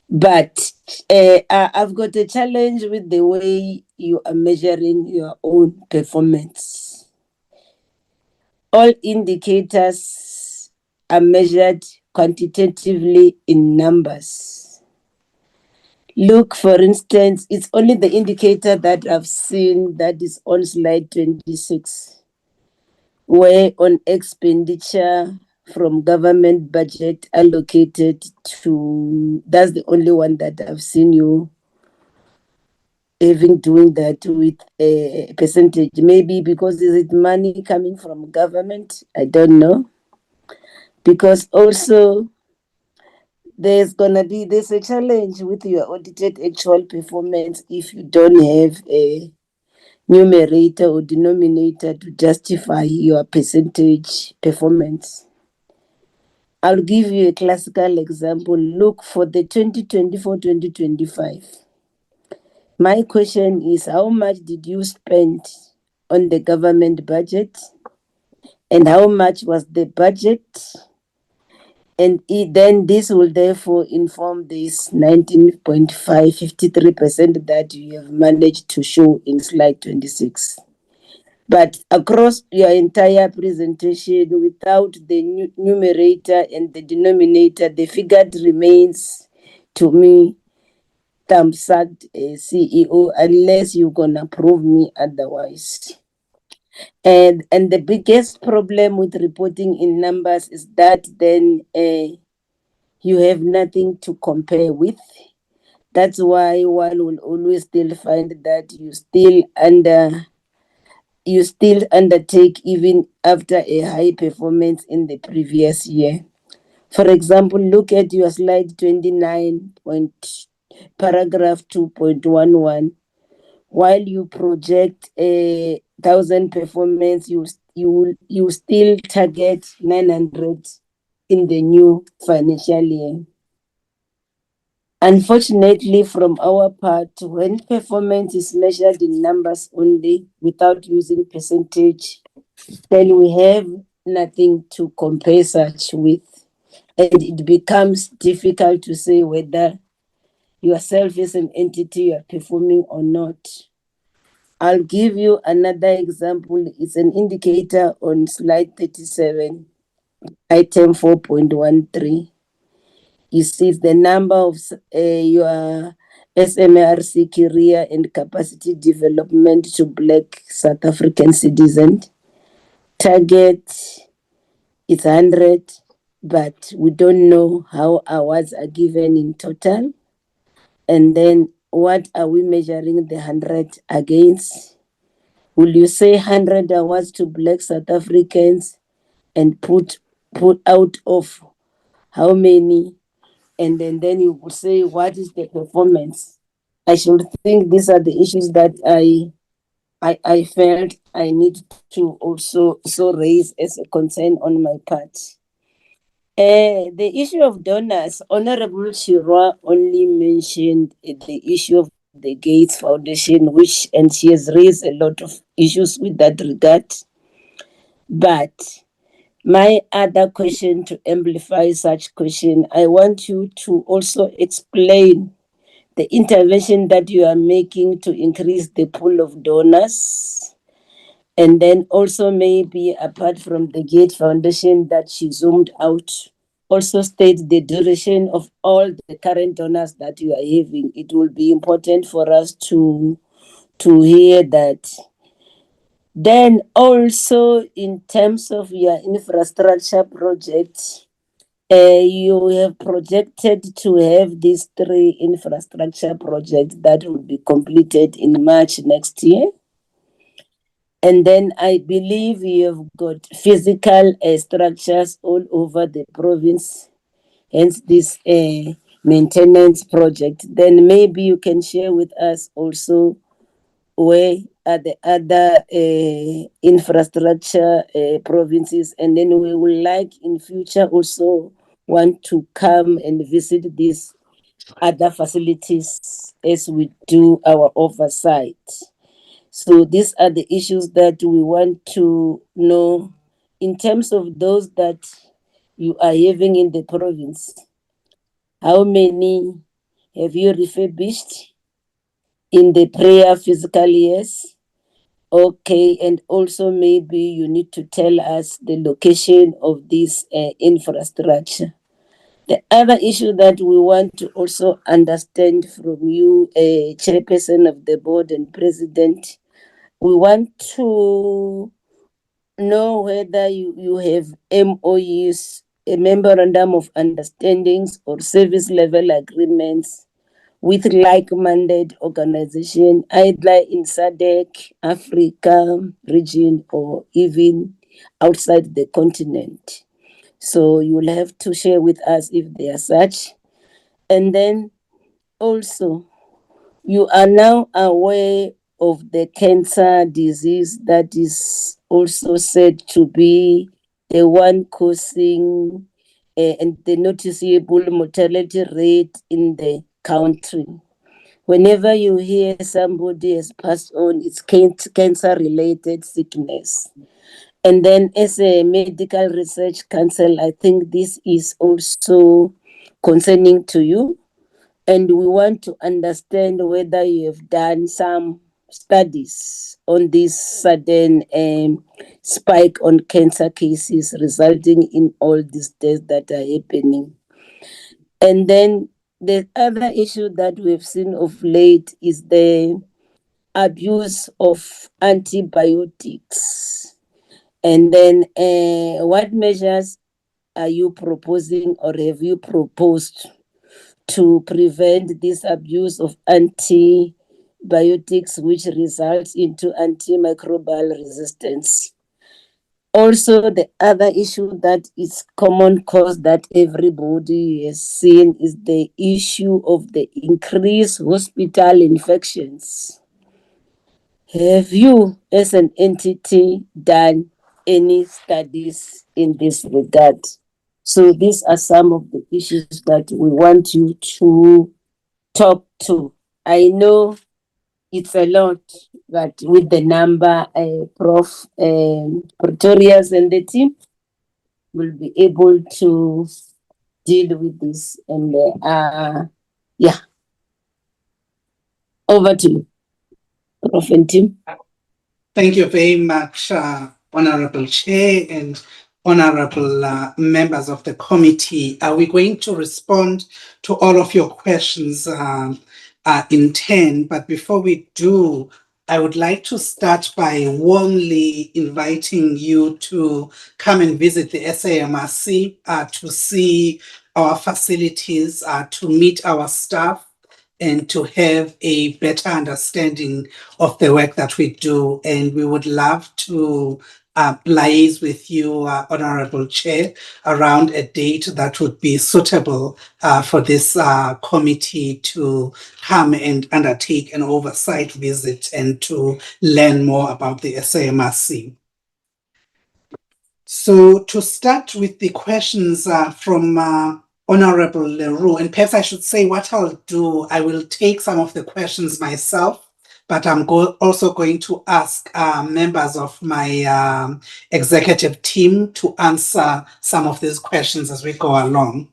but I've got a challenge with the way you are measuring your own performance. All indicators are measured quantitatively in numbers. Look, for instance, it's only the indicator that I've seen that is on slide 26, where on expenditure from government budget allocated to, that's the only one that I've seen you even doing that with a percentage. Maybe because is it money coming from government? I don't know. Because also there's a challenge with your audited actual performance if you don't have a numerator or denominator to justify your percentage performance. I'll give you a classical example. Look, for the 2024-2025. My question is, how much did you spend on the government budget? And how much was the budget? And then this will therefore inform this 19.553% that you have managed to show in slide 26. But across your entire presentation, without the numerator and the denominator, the figure remains, to me, thumbs up, CEO, unless you're gonna prove me otherwise. And the biggest problem with reporting in numbers is that then you have nothing to compare with. That's why one will always still find that you still undertake even after a high performance in the previous year. For example, look at your slide 29, paragraph 2.11. While you project 1,000 performance, you still target 900 in the new financial year. Unfortunately, from our part, when performance is measured in numbers only without using percentage, then we have nothing to compare such with. And it becomes difficult to say whether yourself as an entity you are performing or not. I'll give you another example. It's an indicator on slide 37, item 4.13. You see the number of your SAMRC career and capacity development to Black South African citizens. Target is 100, but we don't know how awards are given in total. And then what are we measuring the 100 against? Will you say 100 awards to Black South Africans and put out of how many? And then you will say, what is the performance? I should think these are the issues that I felt I need to also raise as a concern on my part. The issue of donors, Honorable Shirwa only mentioned the issue of the Gates Foundation, and she has raised a lot of issues with that regard. But my other question, to amplify such question, I want you to also explain the intervention that you are making to increase the pool of donors. And then also maybe apart from the Gate Foundation that she zoomed out, also state the duration of all the current donors that you are having. It will be important for us to hear that. Then also in terms of your infrastructure project, you have projected to have these 3 infrastructure projects that will be completed in March next year. And then I believe you have got physical structures all over the province, hence this maintenance project. Then maybe you can share with us also where are the other infrastructure provinces, and then we would like in future also want to come and visit these other facilities as we do our oversight. So these are the issues that we want to know in terms of those that you are having in the province. How many have you refurbished in the prior fiscal years? Okay, and also maybe you need to tell us the location of this infrastructure. The other issue that we want to also understand from you, Chairperson of the Board and President, we want to know whether you have MOUs, a memorandum of understandings or service level agreements with like-minded organizations, either in SADC, Africa region, or even outside the continent. So you will have to share with us if they are such. And then also, you are now aware of the cancer disease that is also said to be the one causing and the noticeable mortality rate in the country. Whenever you hear somebody has passed on, it's cancer-related sickness. And then as a medical research council, I think this is also concerning to you. And we want to understand whether you have done some studies on this sudden spike on cancer cases resulting in all these deaths that are happening. And then the other issue that we've seen of late is the abuse of antibiotics. And then what measures are you proposing or have you proposed to prevent this abuse of antibiotics, which results into antimicrobial resistance? Also, the other issue that is common cause that everybody has seen is the issue of the increased hospital infections. Have you, as an entity, done any studies in this regard? So these are some of the issues that we want you to talk to. I know it's a lot, but with the number, Prof. Pretorius and the team will be able to deal with this. And yeah, over to you, Prof. and team. Thank you very much, Honorable Chair and honorable members of the committee. We're going to respond to all of your questions in turn, but before we do, I would like to start by warmly inviting you to come and visit the SAMRC to see our facilities, to meet our staff, and to have a better understanding of the work that we do. And we would love to liaise with you, Honorable Chair, around a date that would be suitable for this committee to come and undertake an oversight visit and to learn more about the SAMRC. So to start with the questions from Honorable Leroux, and perhaps I should say what I'll do, I will take some of the questions myself, but I'm also going to ask members of my executive team to answer some of these questions as we go along.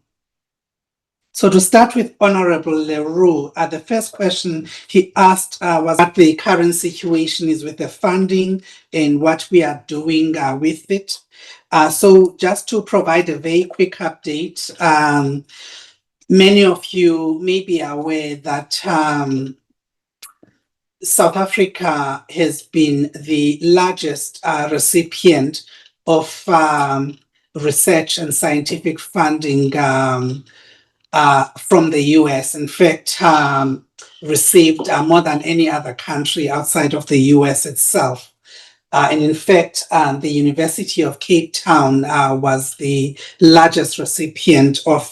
So to start with Honorable Leroux, the first question he asked was what the current situation is with the funding and what we are doing with it. So just to provide a very quick update, many of you may be aware that South Africa has been the largest recipient of research and scientific funding from the US. In fact, received more than any other country outside of the US itself. And in fact, the University of Cape Town was the largest recipient of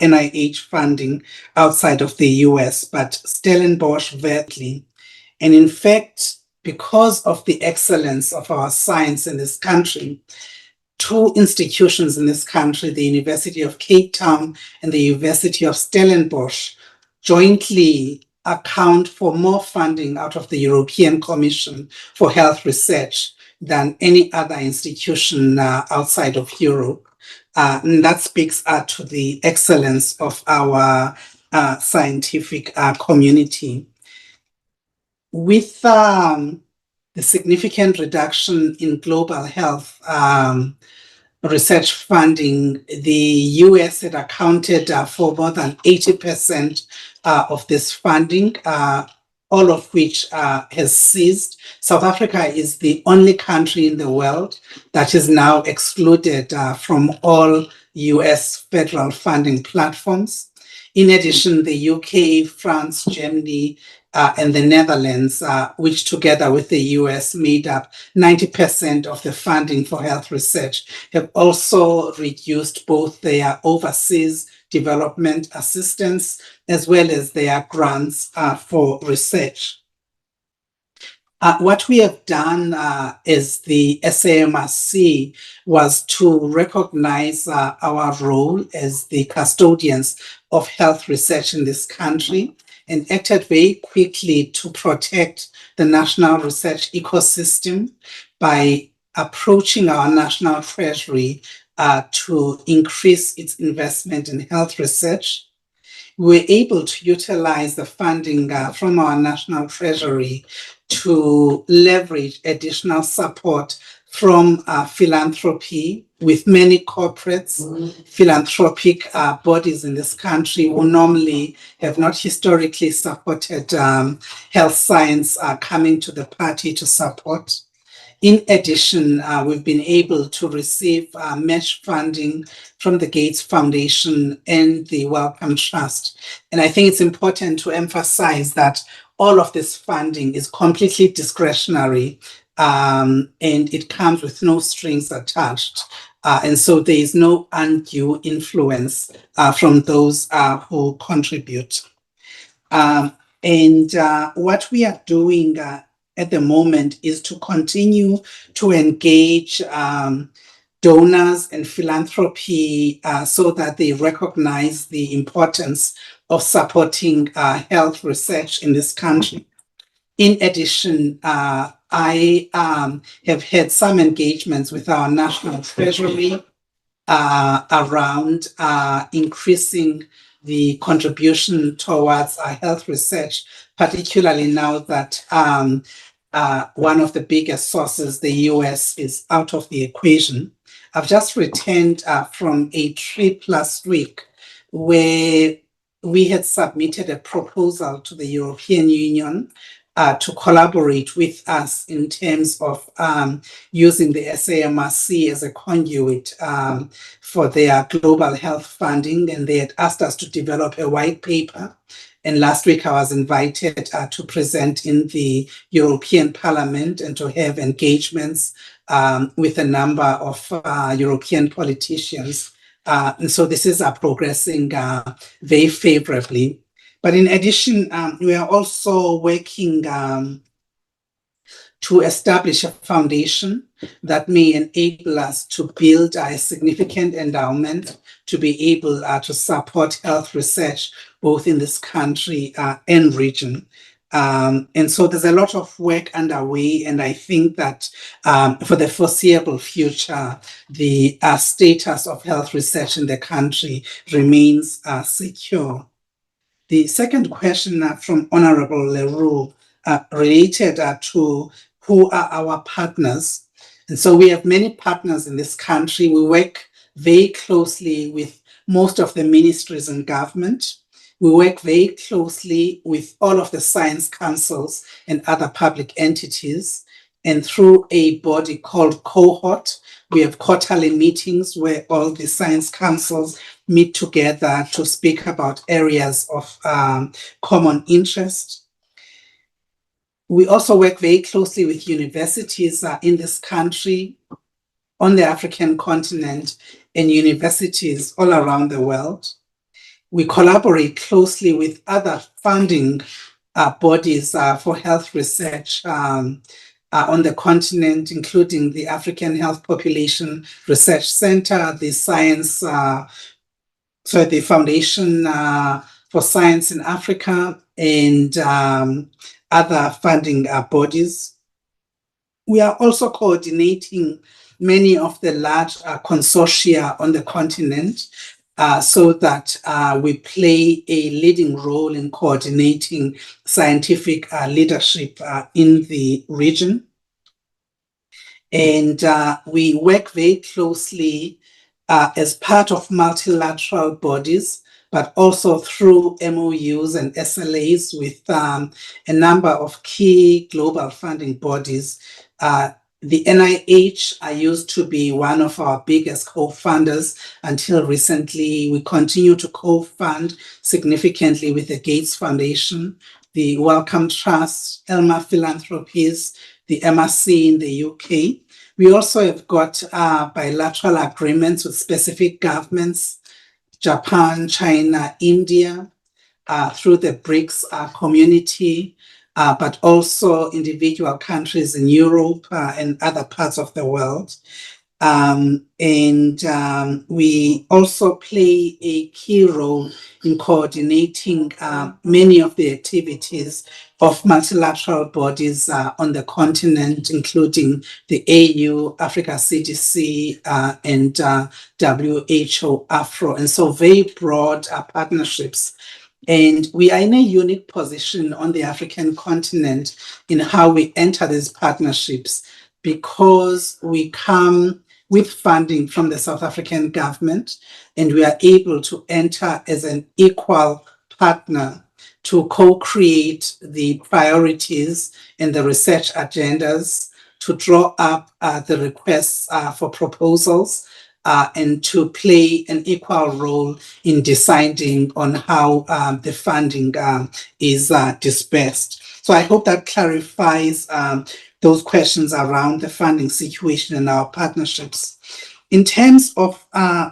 NIH funding outside of the US, but Stellenbosch Berkeley. And in fact, because of the excellence of our science in this country, two institutions in this country, the University of Cape Town and the University of Stellenbosch, jointly account for more funding out of the European Commission for health research than any other institution outside of Europe. And that speaks to the excellence of our scientific community. With the significant reduction in global health research funding, the US had accounted for more than 80% of this funding, all of which has ceased. South Africa is the only country in the world that is now excluded from all US federal funding platforms. In addition, the UK, France, Germany, and the Netherlands, which together with the US made up 90% of the funding for health research, have also reduced both their overseas development assistance as well as their grants for research. What we have done as the SAMRC was to recognize our role as the custodians of health research in this country and acted very quickly to protect the national research ecosystem by approaching our national treasury to increase its investment in health research. We're able to utilize the funding from our national treasury to leverage additional support from philanthropy, with many corporates, philanthropic bodies in this country who normally have not historically supported health science coming to the party to support. In addition, we've been able to receive match funding from the Gates Foundation and the Wellcome Trust. And I think it's important to emphasize that all of this funding is completely discretionary and it comes with no strings attached. And so there is no undue influence from those who contribute. And what we are doing at the moment is to continue to engage donors and philanthropy so that they recognize the importance of supporting health research in this country. In addition, I have had some engagements with our national treasury around increasing the contribution towards health research, particularly now that one of the biggest sources, the US, is out of the equation. I've just returned from a trip last week where we had submitted a proposal to the European Union to collaborate with us in terms of using the SAMRC as a conduit for their global health funding, and they had asked us to develop a white paper. And last week I was invited to present in the European Parliament and to have engagements with a number of European politicians. And so this is progressing very favorably. But in addition, we are also working to establish a foundation that may enable us to build a significant endowment to be able to support health research both in this country and region. And so there's a lot of work underway, and I think that for the foreseeable future, the status of health research in the country remains secure. The second question from Honorable Leroux related to who are our partners. And so we have many partners in this country. We work very closely with most of the ministries in government. We work very closely with all of the science councils and other public entities. And through a body called Cohort, we have quarterly meetings where all the science councils meet together to speak about areas of common interest. We also work very closely with universities in this country, on the African continent, and universities all around the world. We collaborate closely with other funding bodies for health research on the continent, including the African Health Population Research Center, the the Foundation for Science in Africa, and other funding bodies. We are also coordinating many of the large consortia on the continent so that we play a leading role in coordinating scientific leadership in the region. And we work very closely as part of multilateral bodies, but also through MOUs and SLAs with a number of key global funding bodies. The NIH used to be one of our biggest co-funders until recently. We continue to co-fund significantly with the Gates Foundation, the Wellcome Trust, Elmer Philanthropies, the MRC in the UK. We also have got bilateral agreements with specific governments, Japan, China, India, through the BRICS community, but also individual countries in Europe and other parts of the world. We also play a key role in coordinating many of the activities of multilateral bodies on the continent, including the AU, Africa CDC, and WHO, Afro. And so very broad partnerships. And we are in a unique position on the African continent in how we enter these partnerships, because we come with funding from the South African government, and we are able to enter as an equal partner to co-create the priorities and the research agendas, to draw up the requests for proposals, and to play an equal role in deciding on how the funding is dispersed. So I hope that clarifies those questions around the funding situation and our partnerships. In terms of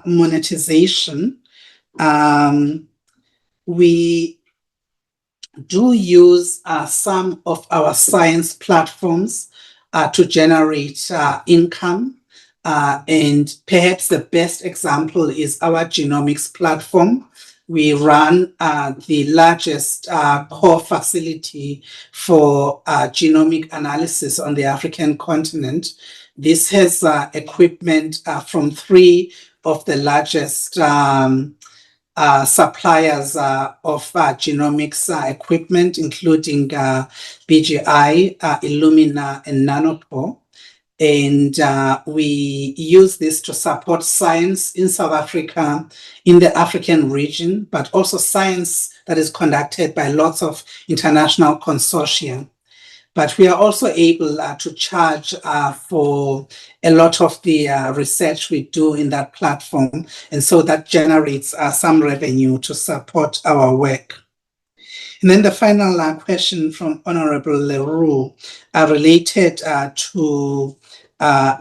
monetization, we do use some of our science platforms to generate income. And perhaps the best example is our genomics platform. We run the largest core facility for genomic analysis on the African continent. This has equipment from 3 of the largest suppliers of genomics equipment, including BGI, Illumina, and Nanopore. And we use this to support science in South Africa, in the African region, but also science that is conducted by lots of international consortia. But we are also able to charge for a lot of the research we do in that platform. And so that generates some revenue to support our work. And then the final question from Honorable Leroux related to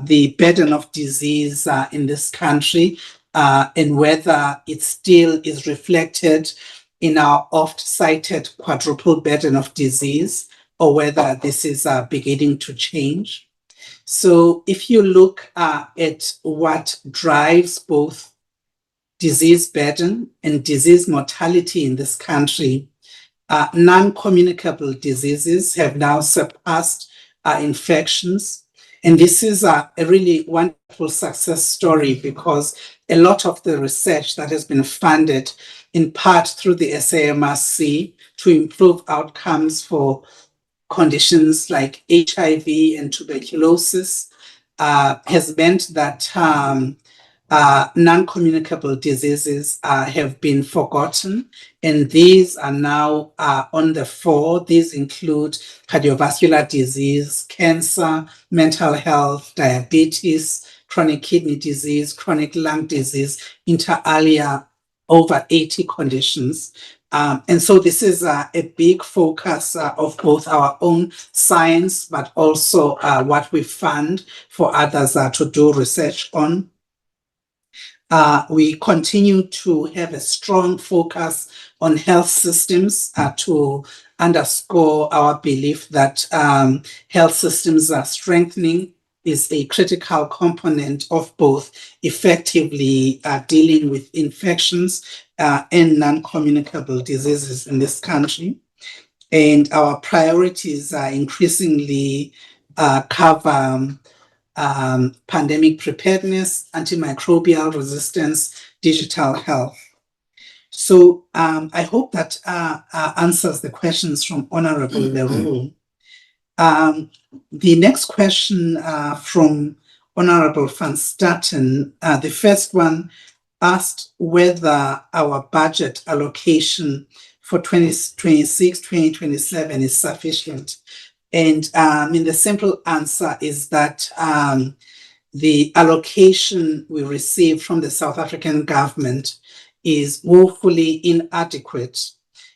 the burden of disease in this country and whether it still is reflected in our oft-cited quadruple burden of disease, or whether this is beginning to change. So if you look at what drives both disease burden and disease mortality in this country, non-communicable diseases have now surpassed infections. And this is a really wonderful success story because a lot of the research that has been funded in part through the SAMRC to improve outcomes for conditions like HIV and tuberculosis has meant that non-communicable diseases have been forgotten, and these are now on the fore. These include cardiovascular disease, cancer, mental health, diabetes, chronic kidney disease, chronic lung disease, inter alia, over 80 conditions. And so this is a big focus of both our own science, but also what we fund for others to do research on. We continue to have a strong focus on health systems to underscore our belief that health systems are strengthening is a critical component of both effectively dealing with infections and non-communicable diseases in this country. And our priorities are increasingly cover pandemic preparedness, antimicrobial resistance, digital health. So I hope that answers the questions from Honorable Leroux. The next question from Honorable Van Staten, the first one asked whether our budget allocation for 2026-2027 is sufficient. And the simple answer is that the allocation we receive from the South African government is woefully inadequate.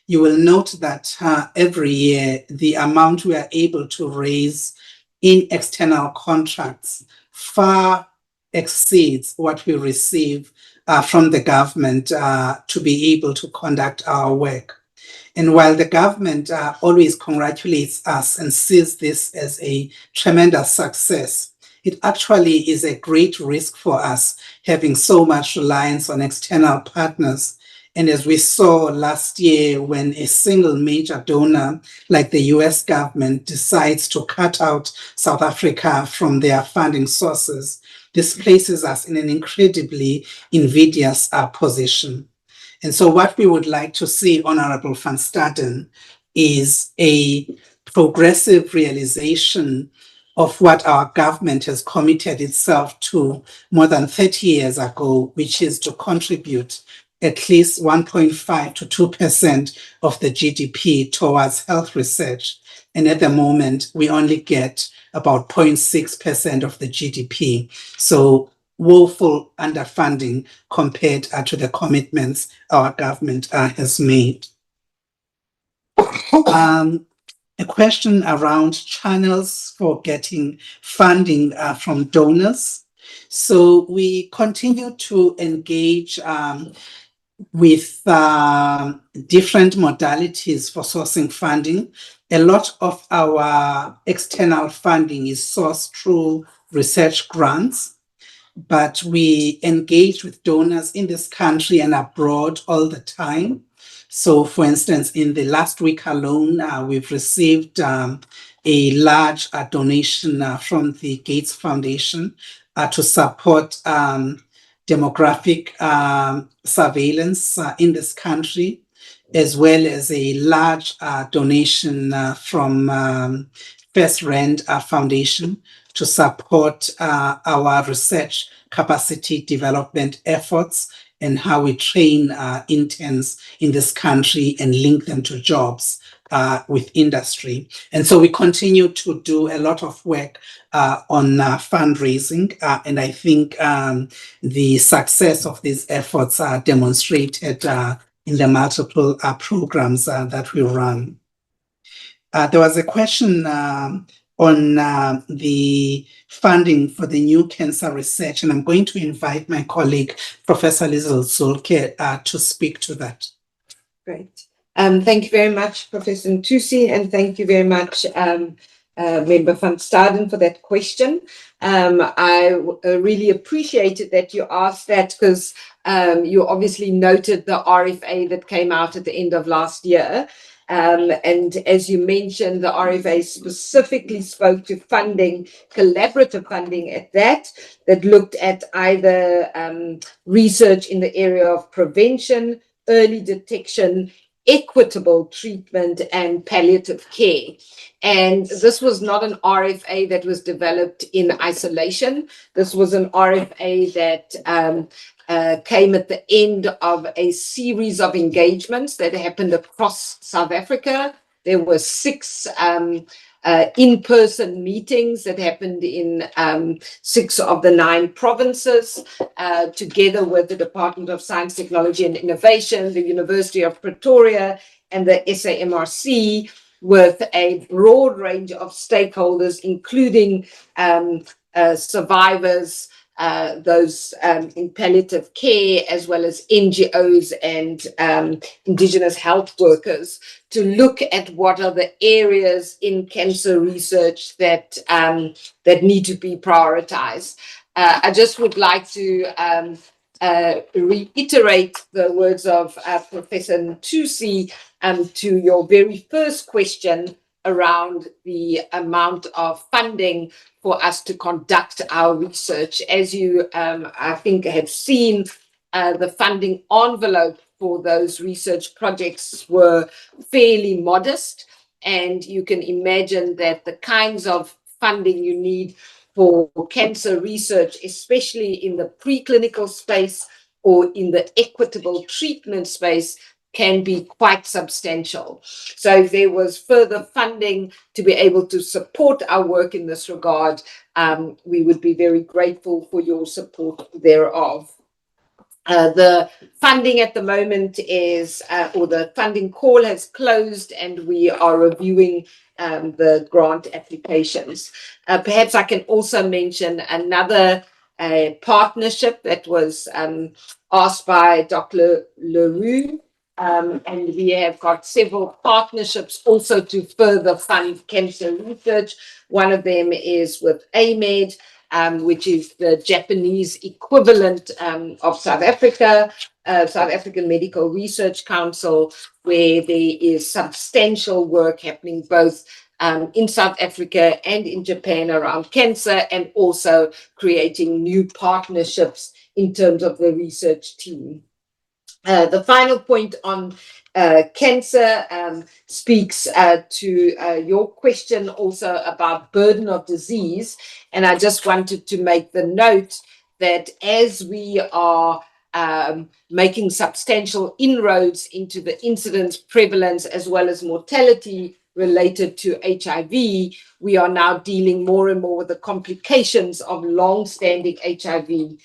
You will note that every year, the amount we are able to raise in external contracts far exceeds what we receive from the government to be able to conduct our work. And while the government always congratulates us and sees this as a tremendous success, it actually is a great risk for us having so much reliance on external partners. And as we saw last year, when a single major donor like the US government decides to cut out South Africa from their funding sources, this places us in an incredibly invidious position. And so what we would like to see, Honorable Van Staden, is a progressive realization of what our government has committed itself to more than 30 years ago, which is to contribute at least 1.5 to 2% of the GDP towards health research. And at the moment, we only get about 0.6% of the GDP. So woeful underfunding compared to the commitments our government has made. A question around channels for getting funding from donors. So we continue to engage with different modalities for sourcing funding. A lot of our external funding is sourced through research grants, but we engage with donors in this country and abroad all the time. So for instance, in the last week alone, we've received a large donation from the Gates Foundation to support demographic surveillance in this country, as well as a large donation from First Rand Foundation to support our research capacity development efforts and how we train interns in this country and link them to jobs with industry. And so we continue to do a lot of work on fundraising, and I think the success of these efforts are demonstrated in the multiple programs that we run. There was a question on the funding for the new cancer research, and I'm going to invite my colleague, Professor Lizel Zulke, to speak to that. Great. Thank you very much, Professor Ntusi, and thank you very much, Member van Staden for that question. I really appreciated that you asked that because you obviously noted the RFA that came out at the end of last year. And as you mentioned, the RFA specifically spoke to funding, collaborative funding at that looked at either research in the area of prevention, early detection, equitable treatment, and palliative care. And this was not an RFA that was developed in isolation. This was an RFA that came at the end of a series of engagements that happened across South Africa. There were 6 in-person meetings that happened in 6 of the 9 provinces, together with the Department of Science, Technology and Innovation, the University of Pretoria, and the SAMRC, with a broad range of stakeholders, including survivors, those in palliative care, as well as NGOs and Indigenous health workers, to look at what are the areas in cancer research that need to be prioritized. I just would like to reiterate the words of Professor Ntusi to your very first question around the amount of funding for us to conduct our research. As you, I think, have seen, the funding envelope for those research projects were fairly modest, and you can imagine that the kinds of funding you need for cancer research, especially in the preclinical space or in the equitable treatment space, can be quite substantial. So if there was further funding to be able to support our work in this regard, we would be very grateful for your support thereof. The funding at the moment is, or the funding call has closed, and we are reviewing the grant applications. Perhaps I can also mention another partnership that was asked by Dr. Leroux, and we have got several partnerships also to further fund cancer research. One of them is with AMED, which is the Japanese equivalent of South Africa, South African Medical Research Council, where there is substantial work happening both in South Africa and in Japan around cancer, and also creating new partnerships in terms of the research team. The final point on cancer speaks to your question also about burden of disease. And I just wanted to make the note that as we are making substantial inroads into the incidence, prevalence, as well as mortality related to HIV, we are now dealing more and more with the complications of long-standing HIV,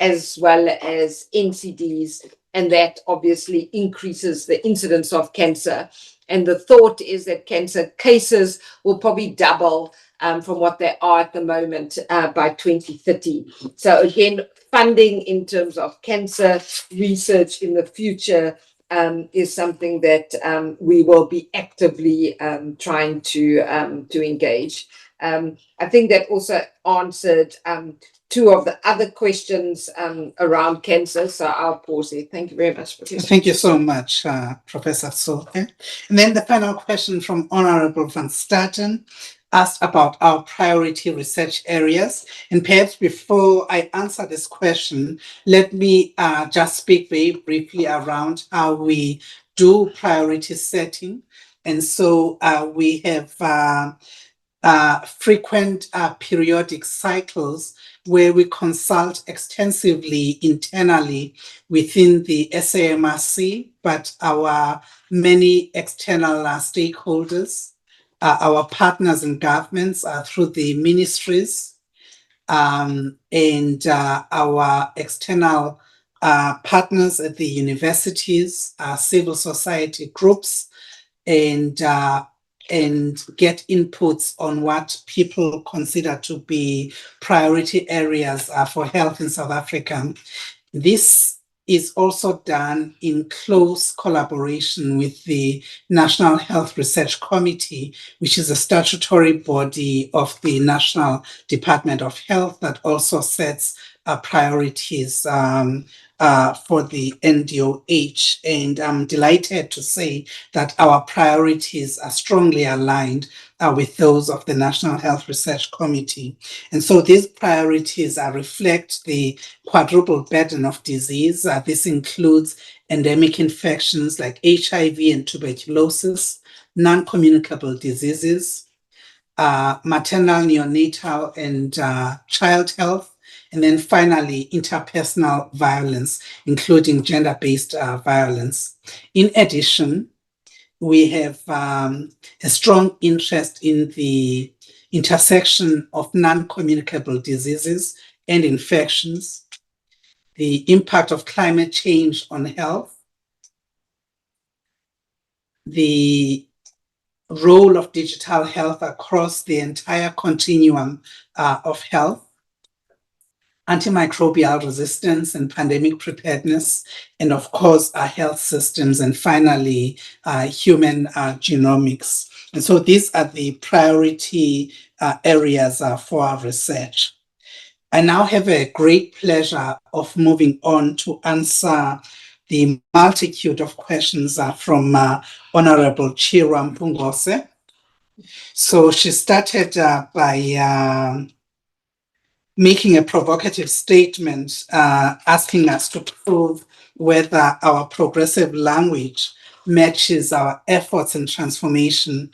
as well as NCDs, and that obviously increases the incidence of cancer. And the thought is that cancer cases will probably double from what they are at the moment by 2030. So again, funding in terms of cancer research in the future is something that we will be actively trying to engage. I think that also answered 2 of the other questions around cancer, so I'll pause there. Thank you very much, Professor. Thank you so much, Professor Soke. And then the final question from Honorable van Staden asked about our priority research areas. And perhaps before I answer this question, let me just speak very briefly around how we do priority setting. And so we have frequent periodic cycles where we consult extensively internally within the SAMRC, but our many external stakeholders, our partners in governments through the ministries, and our external partners at the universities, civil society groups, and get inputs on what people consider to be priority areas for health in South Africa. This is also done in close collaboration with the National Health Research Committee, which is a statutory body of the National Department of Health that also sets priorities for the NDOH. And I'm delighted to say that our priorities are strongly aligned with those of the National Health Research Committee. And so these priorities reflect the quadruple burden of disease. This includes endemic infections like HIV and tuberculosis, non-communicable diseases, maternal, neonatal, and child health, and then finally interpersonal violence, including gender-based violence. In addition, we have a strong interest in the intersection of non-communicable diseases and infections, the impact of climate change on health, the role of digital health across the entire continuum of health, antimicrobial resistance and pandemic preparedness, and of course, our health systems, and finally, human genomics. And so these are the priority areas for our research. I now have a great pleasure of moving on to answer the multitude of questions from Honorable Chira Mpungose. So she started by making a provocative statement asking us to prove whether our progressive language matches our efforts in transformation,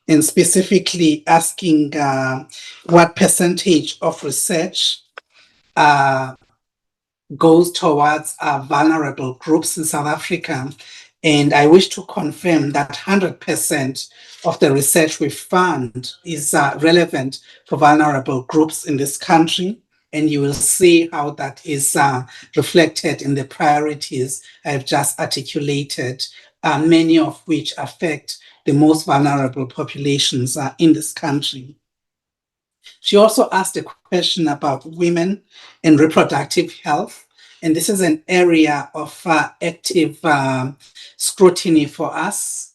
and specifically asking what percentage of research goes towards vulnerable groups in South Africa. And I wish to confirm that 100% of the research we fund is relevant for vulnerable groups in this country. And you will see how that is reflected in the priorities I've just articulated, many of which affect the most vulnerable populations in this country. She also asked a question about women and reproductive health. And this is an area of active scrutiny for us.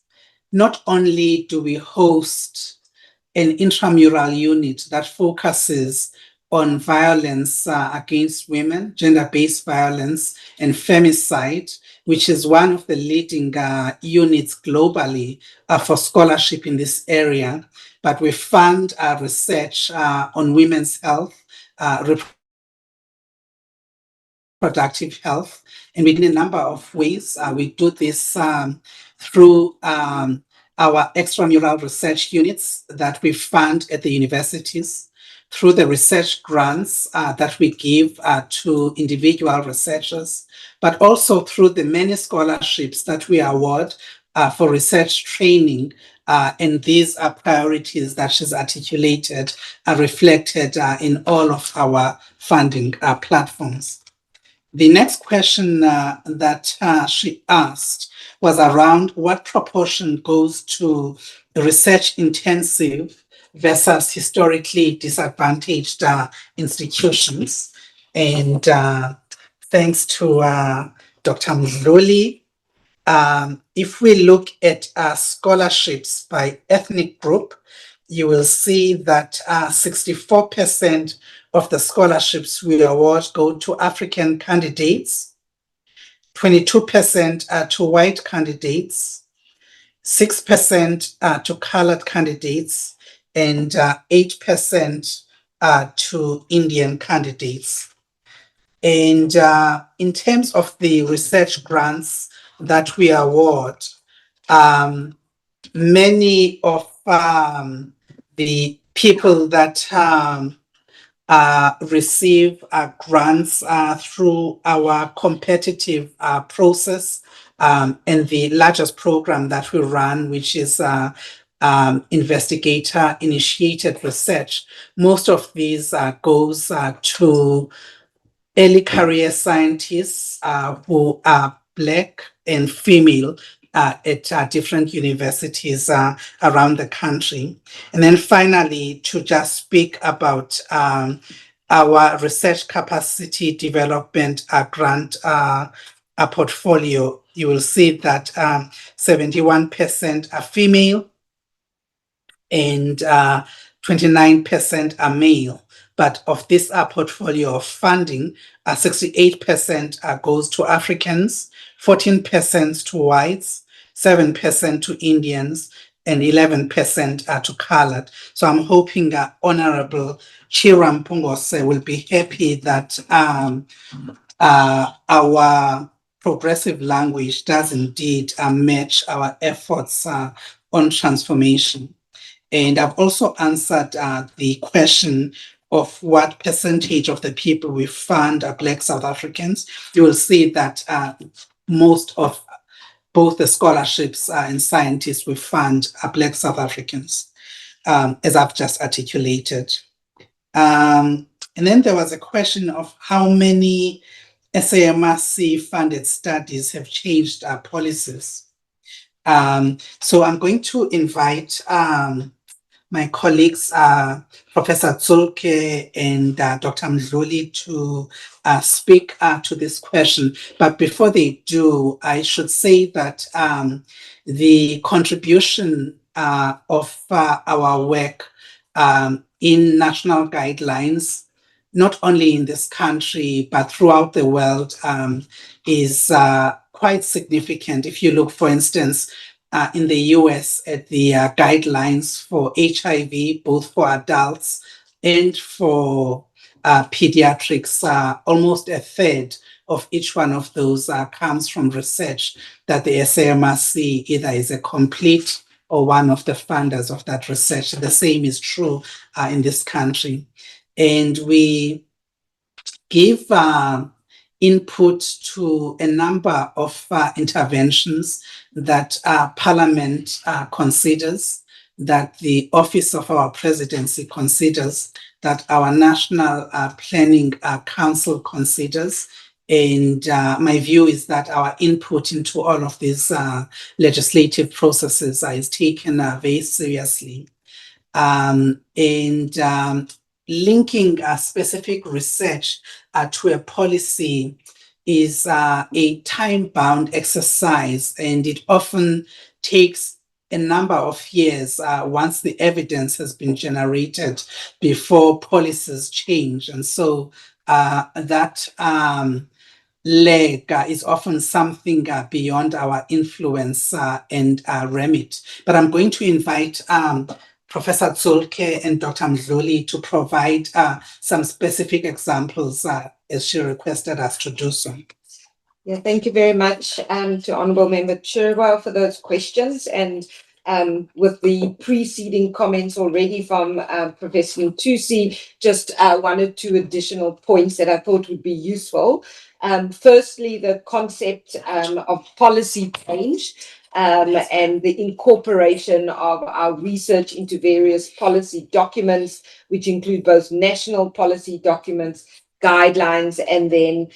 Not only do we host an intramural unit that focuses on violence against women, gender-based violence, and femicide, which is one of the leading units globally for scholarship in this area, but we fund research on women's health, reproductive health, and in a number of ways. We do this through our extramural research units that we fund at the universities, through the research grants that we give to individual researchers, but also through the many scholarships that we award for research training. And these are priorities that she's articulated are reflected in all of our funding platforms. The next question that she asked was around what proportion goes to research intensive versus historically disadvantaged institutions. And thanks to Dr. Mzluli, if we look at scholarships by ethnic group, you will see that 64% of the scholarships we award go to African candidates, 22% to white candidates, 6% to colored candidates, and 8% to Indian candidates. And in terms of the research grants that we award, many of the people that receive grants through our competitive process and the largest program that we run, which is investigator-initiated research. Most of these goes to early career scientists who are Black and female at different universities around the country. And then finally, to just speak about our research capacity development grant portfolio, you will see that 71% are female and 29% are male. But of this portfolio of funding, 68% goes to Africans, 14% to whites, 7% to Indians, and 11% to colored. So I'm hoping Honorable Chiram Pungose will be happy that our progressive language does indeed match our efforts on transformation. And I've also answered the question of what percentage of the people we fund are Black South Africans. You will see that most of both the scholarships and scientists we fund are Black South Africans, as I've just articulated. And then there was a question of how many SAMRC funded studies have changed our policies. So I'm going to invite my colleagues, Professor Zulke and Dr. Mdluli, to speak to this question. But before they do, I should say that the contribution of our work in national guidelines, not only in this country, but throughout the world, is quite significant. If you look, for instance, in the US at the guidelines for HIV, both for adults and for pediatrics, almost a third of each one of those comes from research that the SAMRC either is a complete or one of the funders of that research. The same is true in this country. And we give input to a number of interventions that Parliament considers, that the Office of our Presidency considers, that our National Planning Council considers. And my view is that our input into all of these legislative processes is taken very seriously. Linking specific research to a policy is a time-bound exercise, and it often takes a number of years once the evidence has been generated before policies change. And so that leg is often something beyond our influence and remit. But I'm going to invite Professor Zulke and Dr. Mdluli to provide some specific examples as she requested us to do so. Yeah, thank you very much to Honourable Member Chirwa for those questions. And with the preceding comments already from Professor Ntusi, just one or two additional points that I thought would be useful. Firstly, the concept of policy change and the incorporation of our research into various policy documents, which include both national policy documents, guidelines, and then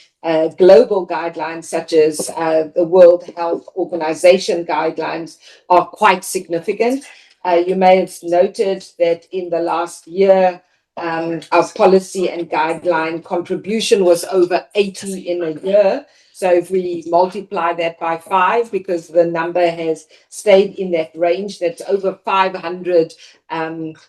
global guidelines such as the World Health Organization guidelines are quite significant. You may have noted that in the last year, our policy and guideline contribution was over 80 in a year. So if we multiply that by 5, because the number has stayed in that range, that's over 500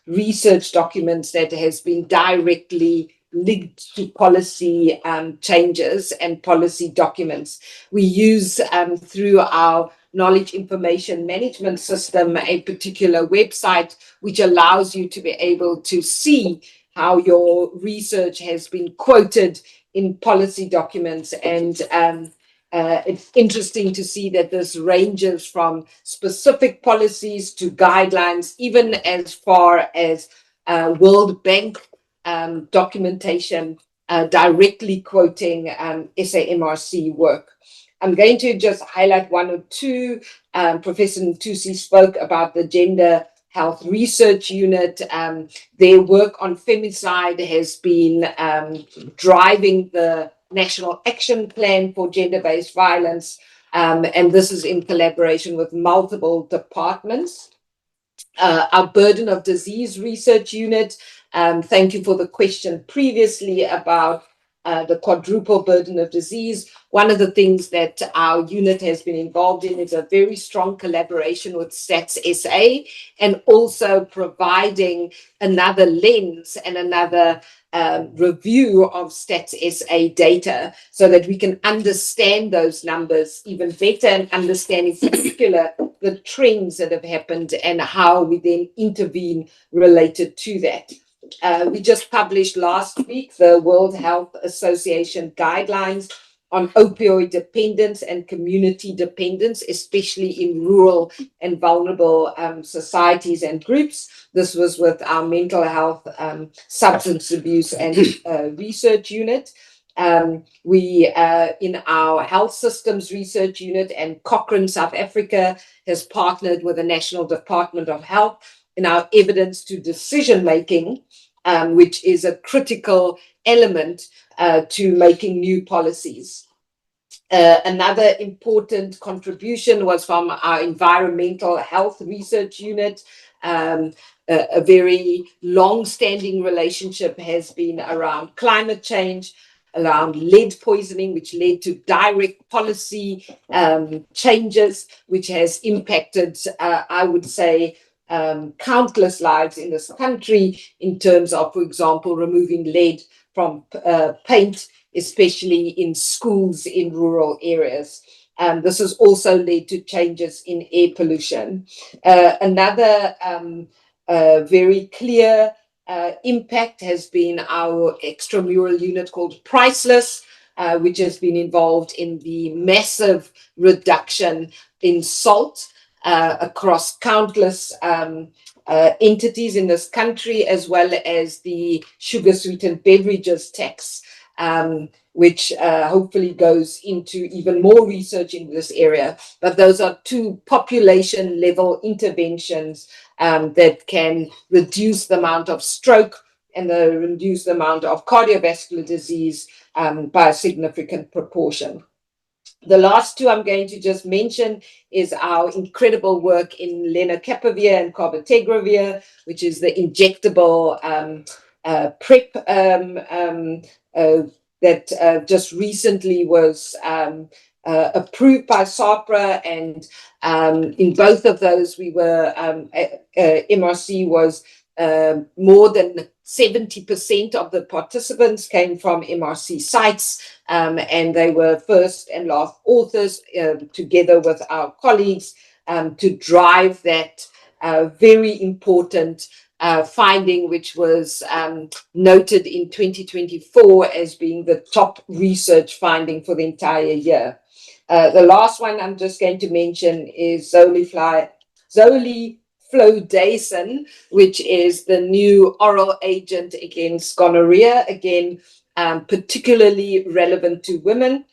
research documents that has been directly linked to policy changes and policy documents. We use through our knowledge information management system a particular website which allows you to be able to see how your research has been quoted in policy documents. And it's interesting to see that this ranges from specific policies to guidelines, even as far as World Bank documentation directly quoting SAMRC work. I'm going to just highlight one or two. Professor Ntusi spoke about the Gender Health Research Unit. Their work on femicide has been driving the National Action Plan for Gender-Based Violence, and this is in collaboration with multiple departments. Our Burden of Disease Research Unit, thank you for the question previously about the quadruple burden of disease. One of the things that our unit has been involved in is a very strong collaboration with Stats SA, and also providing another lens and another review of Stats SA data so that we can understand those numbers even better and understand in particular the trends that have happened and how we then intervene related to that. We just published last week the World Health Association guidelines on opioid dependence and community dependence, especially in rural and vulnerable societies and groups. This was with our mental health, substance abuse and research unit. We, in our health systems research unit, and Cochrane South Africa has partnered with the National Department of Health in our evidence to decision making, which is a critical element to making new policies. Another important contribution was from our environmental health research unit. A very long-standing relationship has been around climate change, around lead poisoning, which led to direct policy changes, which has impacted, I would say, countless lives in this country in terms of, for example, removing lead from paint, especially in schools in rural areas. This has also led to changes in air pollution. Another very clear impact has been our extramural unit called Priceless, which has been involved in the massive reduction in salt across countless entities in this country, as well as the sugar sweetened beverages tax, which hopefully goes into even more research in this area. But those are two population level interventions that can reduce the amount of stroke and reduce the amount of cardiovascular disease by a significant proportion. The last two I'm going to just mention is our incredible work in lenacapavir and cabotegravir, which is the injectable PrEP that just recently was approved by SAMRC, and in both of those we were, MRC was more than 70% of the participants came from MRC sites, and they were first and last authors together with our colleagues to drive that very important finding, which was noted in 2024 as being the top research finding for the entire year. The last one I'm just going to mention is zoliflodacin, which is the new oral agent against gonorrhea, again, particularly relevant to women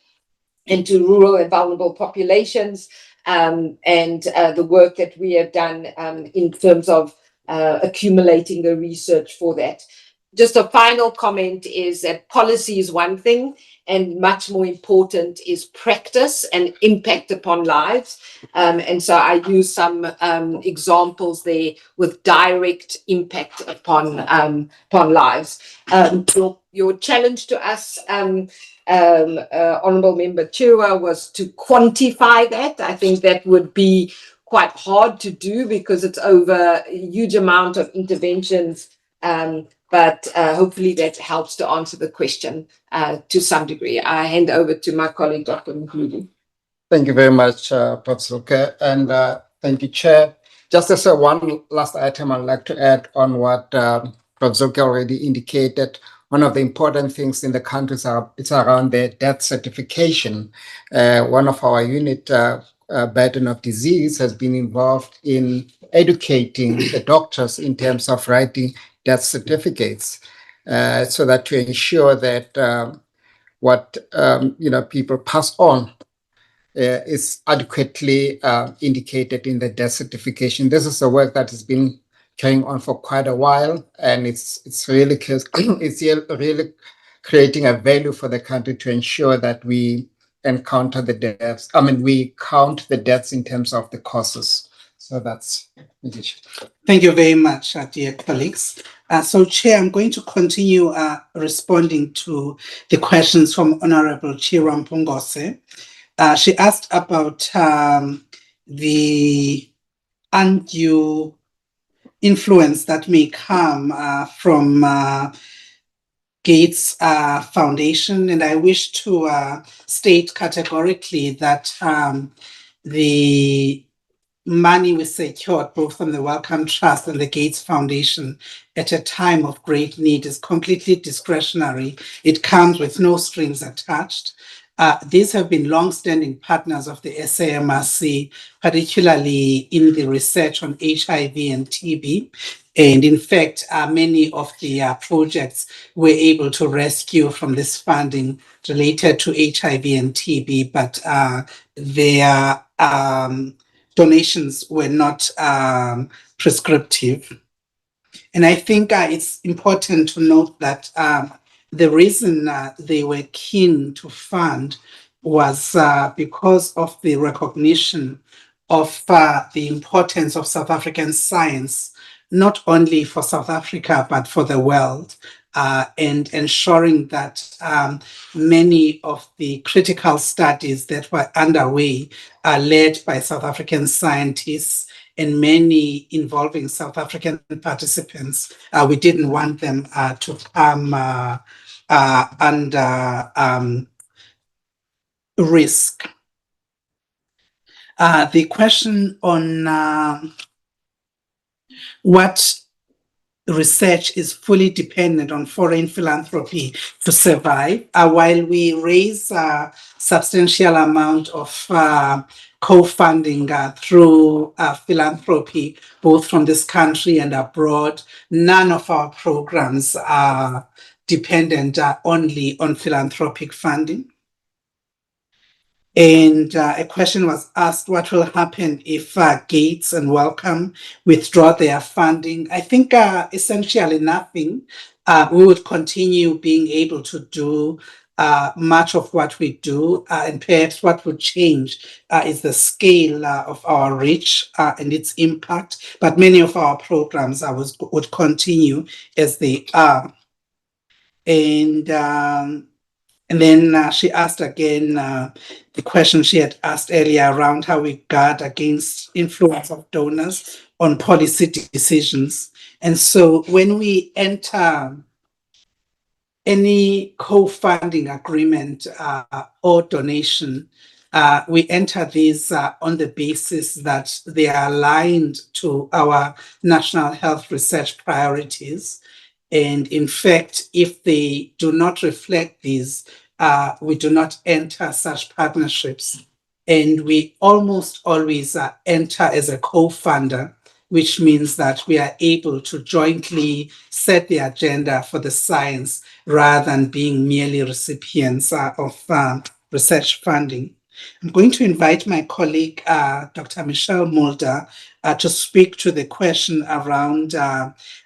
and to rural and vulnerable populations, and the work that we have done in terms of accumulating the research for that. Just a final comment is that policy is one thing, and much more important is practice and impact upon lives. And so I use some examples there with direct impact upon lives. Your challenge to us, Honourable Member Chirwa, was to quantify that. I think that would be quite hard to do because it's over a huge amount of interventions, but hopefully that helps to answer the question to some degree. I hand over to my colleague, Dr. Mkhulu. Thank you very much, Prof. Zulke, and thank you, Chair. Just as one last item I'd like to add on what Prof. Zulke already indicated. One of the important things in the country is around the death certification. One of our unit, burden of disease, has been involved in educating the doctors in terms of writing death certificates, so that to ensure that what people pass on is adequately indicated in the death certification. This is a work that has been carrying on for quite a while, and it's really creating a value for the country to ensure that we encounter the deaths. I mean, we count the deaths in terms of the causes. So that's it. Thank you very much, dear colleagues. So, Chair, I'm going to continue responding to the questions from Honorable Chira Mpungose. She asked about the undue influence that may come from Gates Foundation, and I wish to state categorically that the money we secured both from the Wellcome Trust and the Gates Foundation at a time of great need is completely discretionary. It comes with no strings attached. These have been long-standing partners of the SAMRC, particularly in the research on HIV and TB. And in fact, many of the projects were able to rescue from this funding related to HIV and TB, but their donations were not prescriptive. And I think it's important to note that the reason they were keen to fund was because of the recognition of the importance of South African science, not only for South Africa, but for the world, and ensuring that many of the critical studies that were underway are led by South African scientists and many involving South African participants. We didn't want them to come under risk. The question on what research is fully dependent on foreign philanthropy to survive. While we raise a substantial amount of co-funding through philanthropy, both from this country and abroad, none of our programs are dependent only on philanthropic funding. And a question was asked, what will happen if Gates and Wellcome withdraw their funding? I think essentially nothing. We would continue being able to do much of what we do, and perhaps what would change is the scale of our reach and its impact, but many of our programs would continue as they are. And then she asked again the question she had asked earlier around how we guard against influence of donors on policy decisions. And so when we enter any co-funding agreement or donation, we enter these on the basis that they are aligned to our national health research priorities. And in fact, if they do not reflect these, we do not enter such partnerships. And we almost always enter as a co-funder, which means that we are able to jointly set the agenda for the science rather than being merely recipients of research funding. I'm going to invite my colleague, Dr. Michelle Mulder, to speak to the question around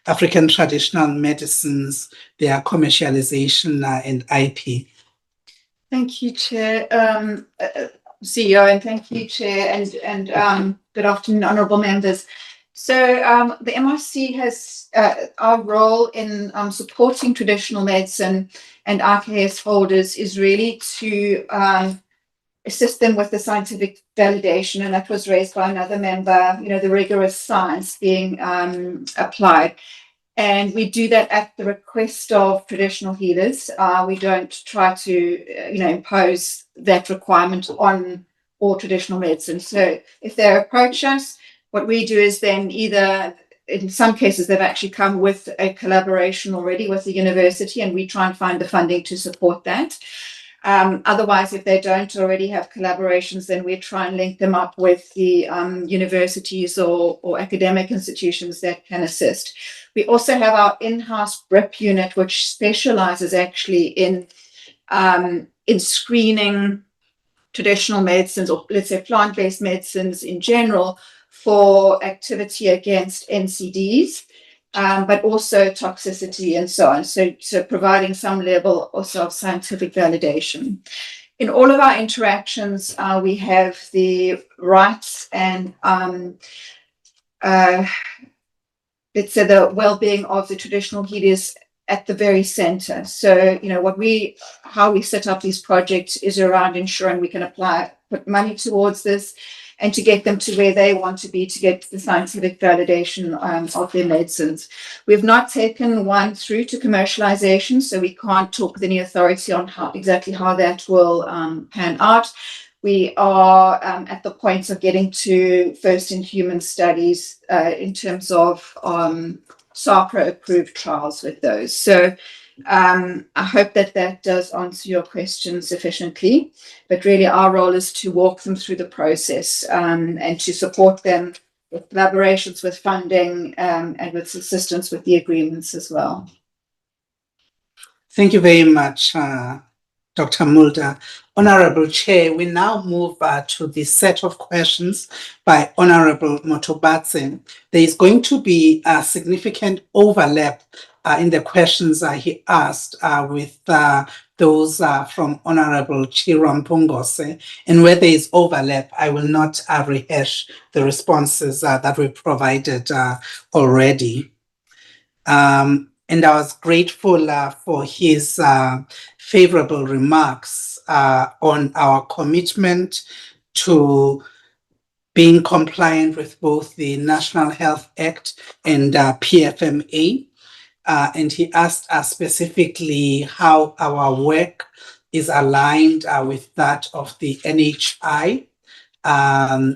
African traditional medicines, their commercialization and IP. Thank you, Chair, CEO, and thank you, Chair, and good afternoon, honourable members. So the MRC has our role in supporting traditional medicine and RKS holders is really to assist them with the scientific validation, and that was raised by another member, the rigorous science being applied. And we do that at the request of traditional healers. We don't try to, impose that requirement on all traditional medicine. So if they approach us, what we do is then either, in some cases, they've actually come with a collaboration already with the university, and we try and find the funding to support that. Otherwise, if they don't already have collaborations, then we try and link them up with the universities or academic institutions that can assist. We also have our in-house BRIP unit, which specializes actually in screening traditional medicines, or let's say plant-based medicines in general, for activity against NCDs. But also toxicity and so on. So providing some level also of scientific validation. In all of our interactions, we have the rights and let's say, the well-being of the traditional leaders at the very center. So, how we set up these projects is around ensuring we can put money towards this and to get them to where they want to be, to get the scientific validation of their medicines. We've not taken one through to commercialization, so we can't talk with any authority on exactly how that will pan out. We are at the point of getting to first in human studies in terms of SAMRC approved trials with those. So I hope that does answer your question sufficiently, but really our role is to walk them through the process and to support them with collaborations, with funding, and with assistance with the agreements as well. Thank you very much, Dr. Mulder. Honorable Chair, we now move to the set of questions by Honorable Motobatse. There is going to be a significant overlap in the questions he asked with those from Honorable Chirampungose. And where there is overlap, I will not rehash the responses that we provided already. And I was grateful for his favorable remarks on our commitment to being compliant with both the National Health Act and PFMA. And he asked us specifically how our work is aligned with that of the NHI. I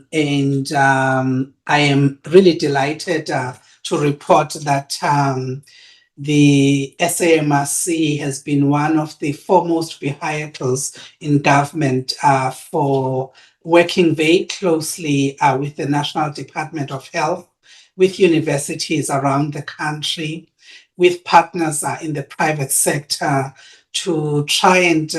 am really delighted to report that the SAMRC has been one of the foremost vehicles in government for working very closely with the National Department of Health, with universities around the country, with partners in the private sector to try and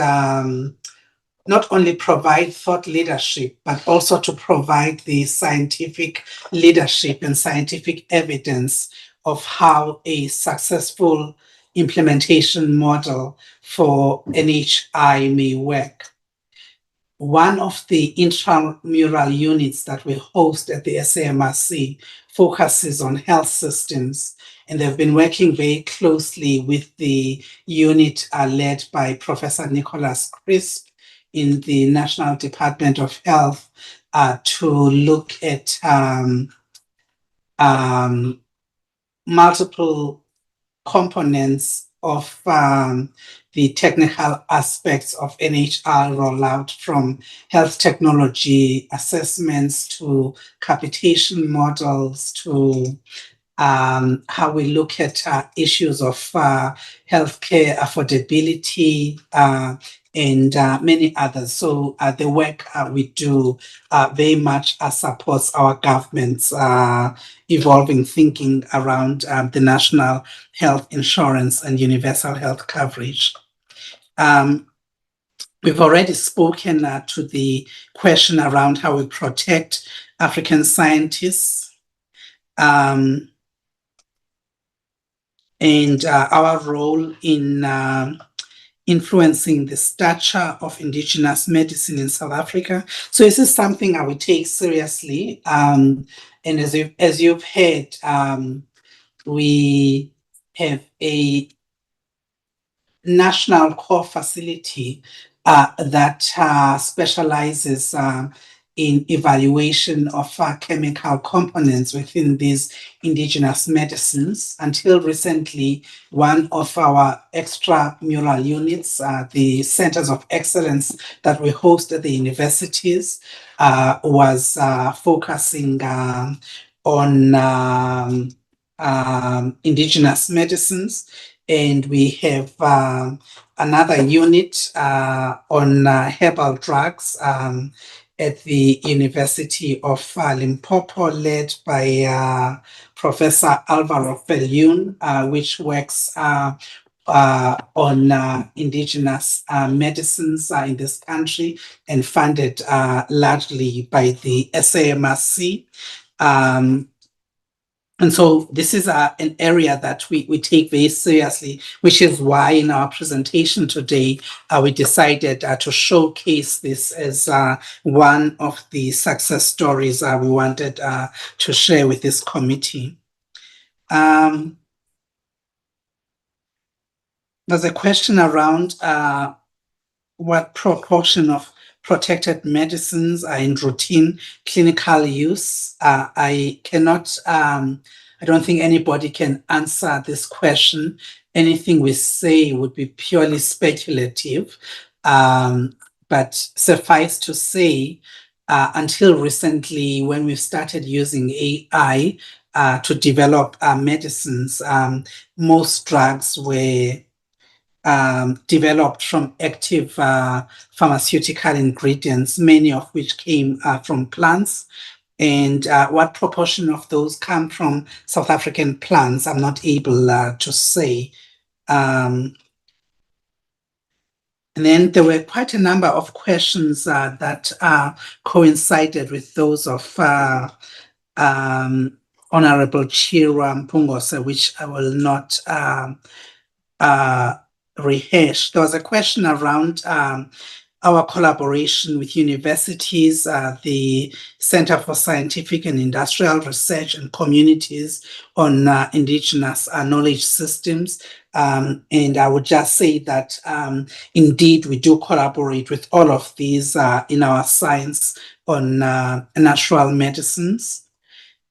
not only provide thought leadership, but also to provide the scientific leadership and scientific evidence of how a successful implementation model for NHI may work. One of the intramural units that we host at the SAMRC focuses on health systems, and they've been working very closely with the unit led by Professor Nicholas Crisp in the National Department of Health to look at multiple components of the technical aspects of NHR rollout, from health technology assessments to capitation models to how we look at issues of healthcare affordability and many others. So the work we do very much supports our government's evolving thinking around the national health insurance and universal health coverage. We've already spoken to the question around how we protect African scientists and our role in influencing the stature of indigenous medicine in South Africa. So this is something I would take seriously. And as you've heard, we have a national core facility that specializes in evaluation of chemical components within these indigenous medicines. Until recently, one of our extramural units, the centers of excellence that we host at the universities, was focusing on indigenous medicines. And we have another unit on herbal drugs at the University of Limpopo, led by Professor Alvaro Felyun, which works on indigenous medicines in this country and funded largely by the SAMRC. And so this is an area that we take very seriously, which is why in our presentation today, we decided to showcase this as one of the success stories we wanted to share with this committee. There's a question around what proportion of protected medicines are in routine clinical use. I cannot, I don't think anybody can answer this question. Anything we say would be purely speculative. But suffice to say, until recently, when we started using AI to develop medicines, most drugs were developed from active pharmaceutical ingredients, many of which came from plants. And what proportion of those come from South African plants, I'm not able to say. And then there were quite a number of questions that coincided with those of Honorable Chira Mpungose, which I will not rehash. There was a question around our collaboration with universities, the Center for Scientific and Industrial Research and Communities on Indigenous Knowledge Systems. And I would just say that indeed we do collaborate with all of these in our science on natural medicines.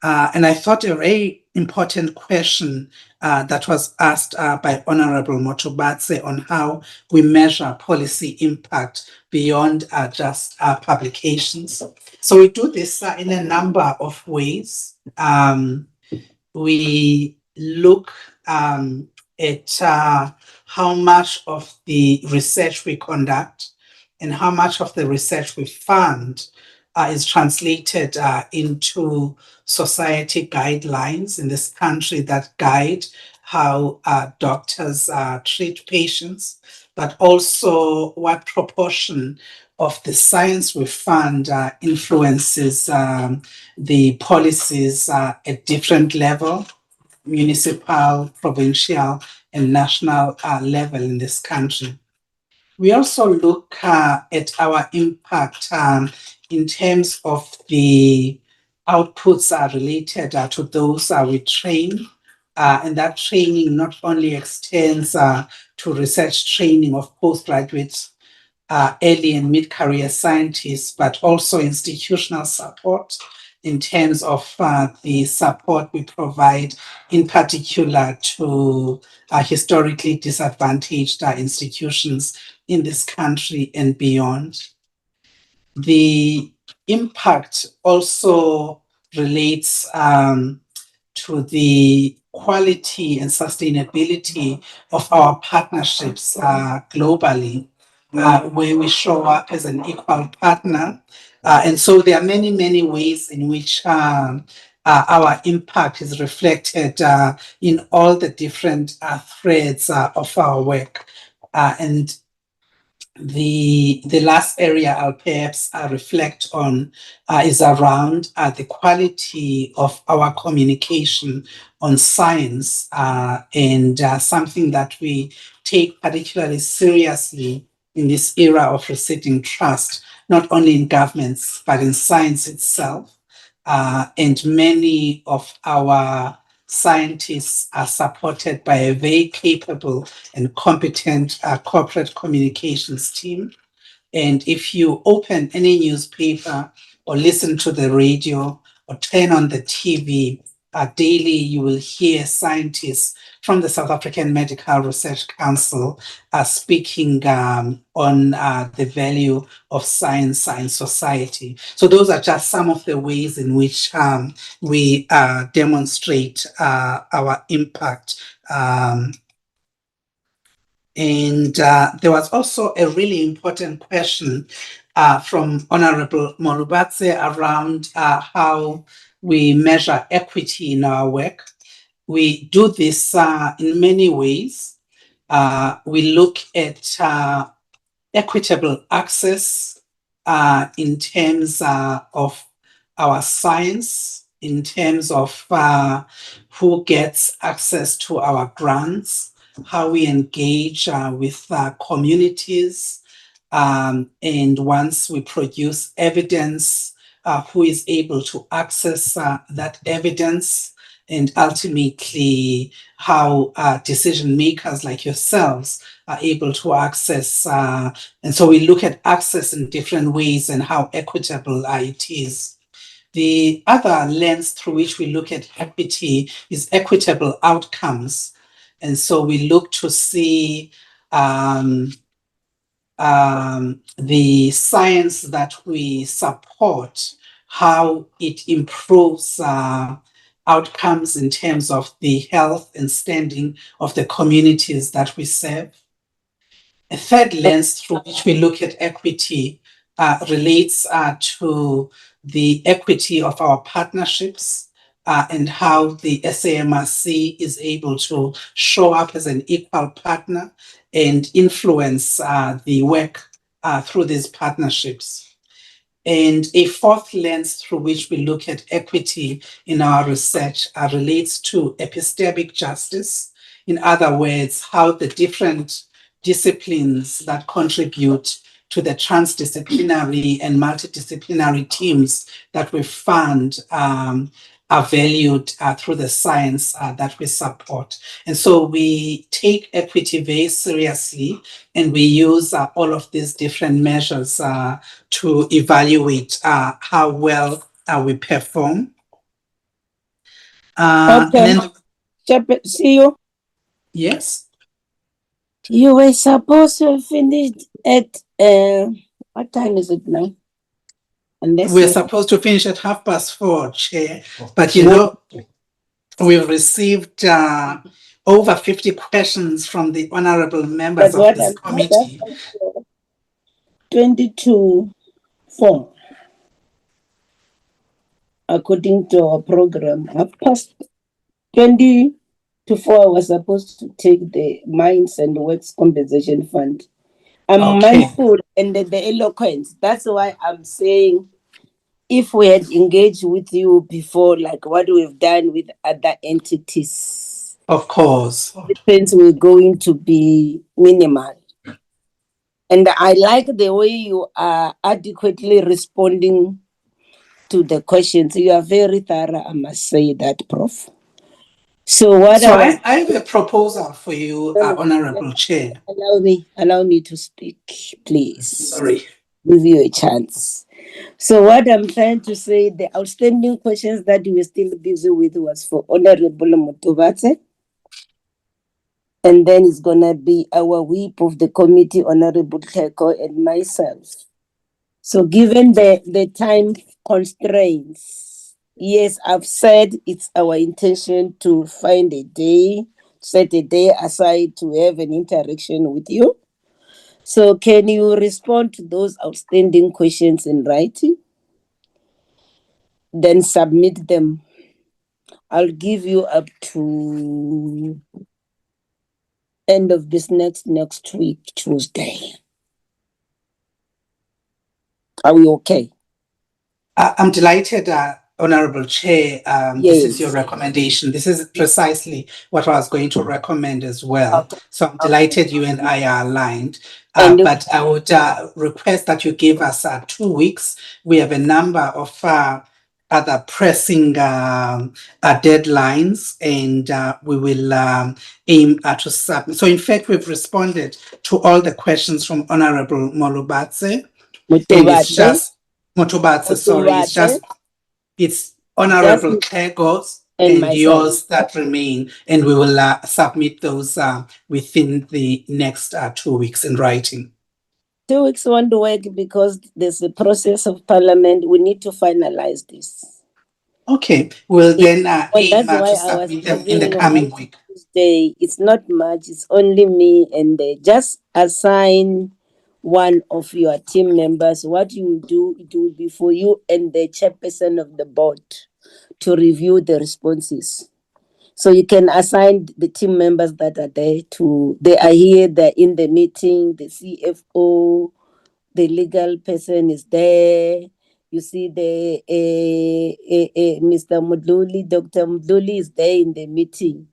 And I thought a very important question that was asked by Honorable Motobatse on how we measure policy impact beyond just publications. So we do this in a number of ways. We look at how much of the research we conduct and how much of the research we fund is translated into society guidelines in this country that guide how doctors treat patients, but also what proportion of the science we fund influences the policies at different level, municipal, provincial, and national level in this country. We also look at our impact in terms of the outputs related to those we train. And that training not only extends to research training of postgraduates, early and mid-career scientists, but also institutional support in terms of the support we provide, in particular to historically disadvantaged institutions in this country and beyond. The impact also relates to the quality and sustainability of our partnerships globally, where we show up as an equal partner. And so there are many, many ways in which our impact is reflected in all the different threads of our work. And the last area I'll perhaps reflect on is around the quality of our communication on science, and something that we take particularly seriously in this era of receding trust, not only in governments, but in science itself. And many of our scientists are supported by a very capable and competent corporate communications team. And if you open any newspaper or listen to the radio or turn on the TV, daily you will hear scientists from the South African Medical Research Council speaking on the value of science in society. So those are just some of the ways in which we demonstrate our impact. And there was also a really important question from Honorable Morubatse around how we measure equity in our work. We do this in many ways. We look at equitable access in terms of our science, in terms of who gets access to our grants, how we engage with communities, and once we produce evidence, who is able to access that evidence, and ultimately how decision makers like yourselves are able to access. And so we look at access in different ways and how equitable it is. The other lens through which we look at equity is equitable outcomes. And so we look to see the science that we support, how it improves outcomes in terms of the health and standing of the communities that we serve. A third lens through which we look at equity relates to the equity of our partnerships and how the SAMRC is able to show up as an equal partner and influence the work through these partnerships. And a fourth lens through which we look at equity in our research relates to epistemic justice. In other words, how the different disciplines that contribute to the transdisciplinary and multidisciplinary teams that we fund are valued through the science that we support. And so we take equity very seriously, and we use all of these different measures to evaluate how well we perform. Okay. See you. Yes. You were supposed to finish at what time is it now? We're supposed to finish at 4:30, Chair. But you know, we've received over 50 questions from the honorable members of this committee. 22:04. According to our program, 20 to 4, I was supposed to take the Mines and Works Compensation Fund. I'm mindful and the eloquence. That's why I'm saying if we had engaged with you before, like what we've done with other entities, of course, the things were going to be minimal. And I like the way you are adequately responding to the questions. You are very thorough, I must say that, Prof. So what I have a proposal for you, Honorable Chair. Allow me to speak, please. Sorry. Give you a chance. So what I'm trying to say, the outstanding questions that we were still busy with was for Honorable Motobate. And then it's going to be our whip of the committee, Honorable Teko, and myself. So given the time constraints, yes, I've said it's our intention to find a day, set a day aside to have an interaction with you. So can you respond to those outstanding questions in writing? Then submit them. I'll give you up to end of business next week, Tuesday. Are we okay? I'm delighted, Honorable Chair. Yes. This is your recommendation. This is precisely what I was going to recommend as well. Okay. So I'm delighted you and I are aligned. But I would request that you give us 2 weeks. We have a number of other pressing deadlines, and we will aim to submit. So in fact, we've responded to all the questions from Honorable Molobatse. And it's just Motobatse, sorry, it's Honorable Klegos and yours that remain, and we will submit those within the next 2 weeks in writing. 2 weeks won't work because there's a process of parliament. We need to finalize this. Okay, we'll then aim to submit them in the coming week. Tuesday. It's not much, it's only me, and just assign one of your team members. What you will do, it will be for you and the chairperson of the board to review the responses. So you can assign the team members that are there they are here, they're in the meeting, the CFO, the legal person is there. You see the Mr. Mudluli, Dr. Mudluli is there in the meeting.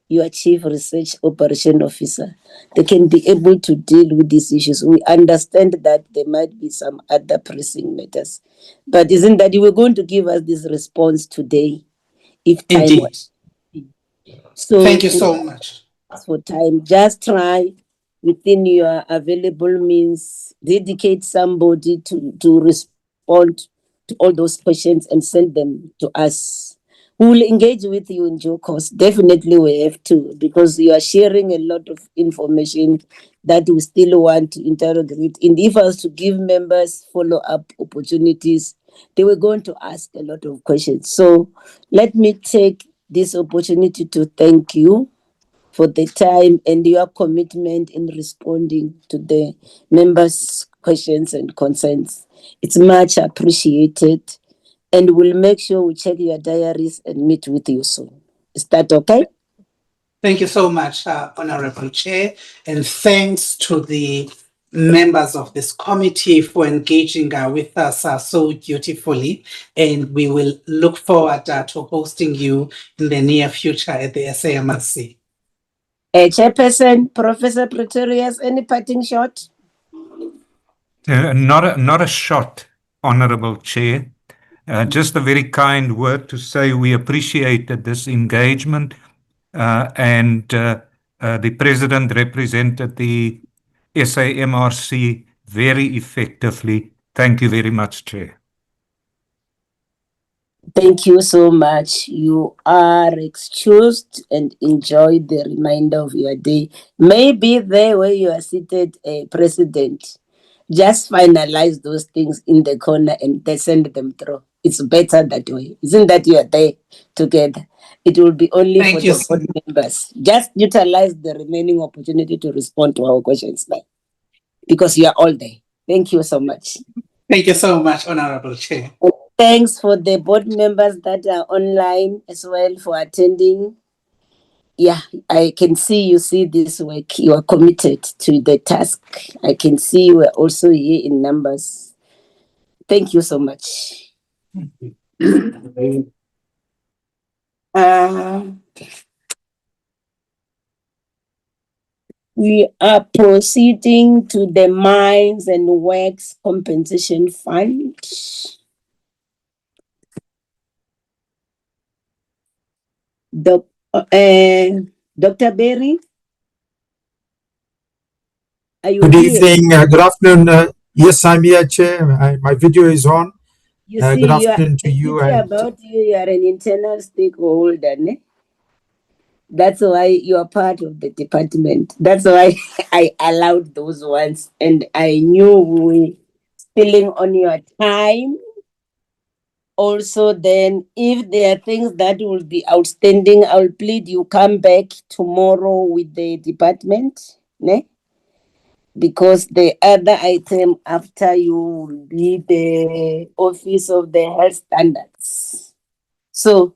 Your Chief Research Operation Officer. They can be able to deal with these issues. We understand that there might be some other pressing matters. But isn't that you were going to give us this response today? If time Indeed. So thank you so much for time. Just try within your available means, dedicate somebody to respond to all those questions and send them to us. We will engage with you in due course. Definitely we have to, because you are sharing a lot of information that we still want to interrogate. And if I was to give members follow-up opportunities, they were going to ask a lot of questions. So let me take this opportunity to thank you for the time and your commitment in responding to the members' questions and concerns. It's much appreciated, and we'll make sure we check your diaries and meet with you soon. Is that okay? Thank you so much, Honorable Chair, and thanks to the members of this committee for engaging with us so dutifully, and we will look forward to hosting you in the near future at the SAMRC. Chairperson, Professor Pretorius, any parting shot? Not a shot, Honorable Chair. Just a very kind word to say we appreciated this engagement, and the President represented the SAMRC very effectively. Thank you very much, Chair. Thank you so much. You are excused, and enjoy the remainder of your day. Maybe there where you are seated, President, just finalize those things in the corner and they send them through. It's better that way. Isn't that you are there together? It will be only for the board members. Just utilize the remaining opportunity to respond to our questions now, because you are all there. Thank you so much. Thank you so much, Honorable Chair. Thanks for the board members that are online as well for attending. Yeah, I can see you see this work. You are committed to the task. I can see you are also here in numbers. Thank you so much. We are proceeding to the Mines and Works Compensation Fund. Dr. Berry? Are you Good here? evening, good afternoon. Yes, I'm here, Chair. My video is on. You see, good afternoon to you. About you are an internal stakeholder, ne? That's why you are part of the department. That's why I allowed those ones, and I knew we were spilling on your time. Also, then, if there are things that will be outstanding, I'll plead you come back tomorrow with the department, ne? Because the other item after you will be the Office of the Health Standards. So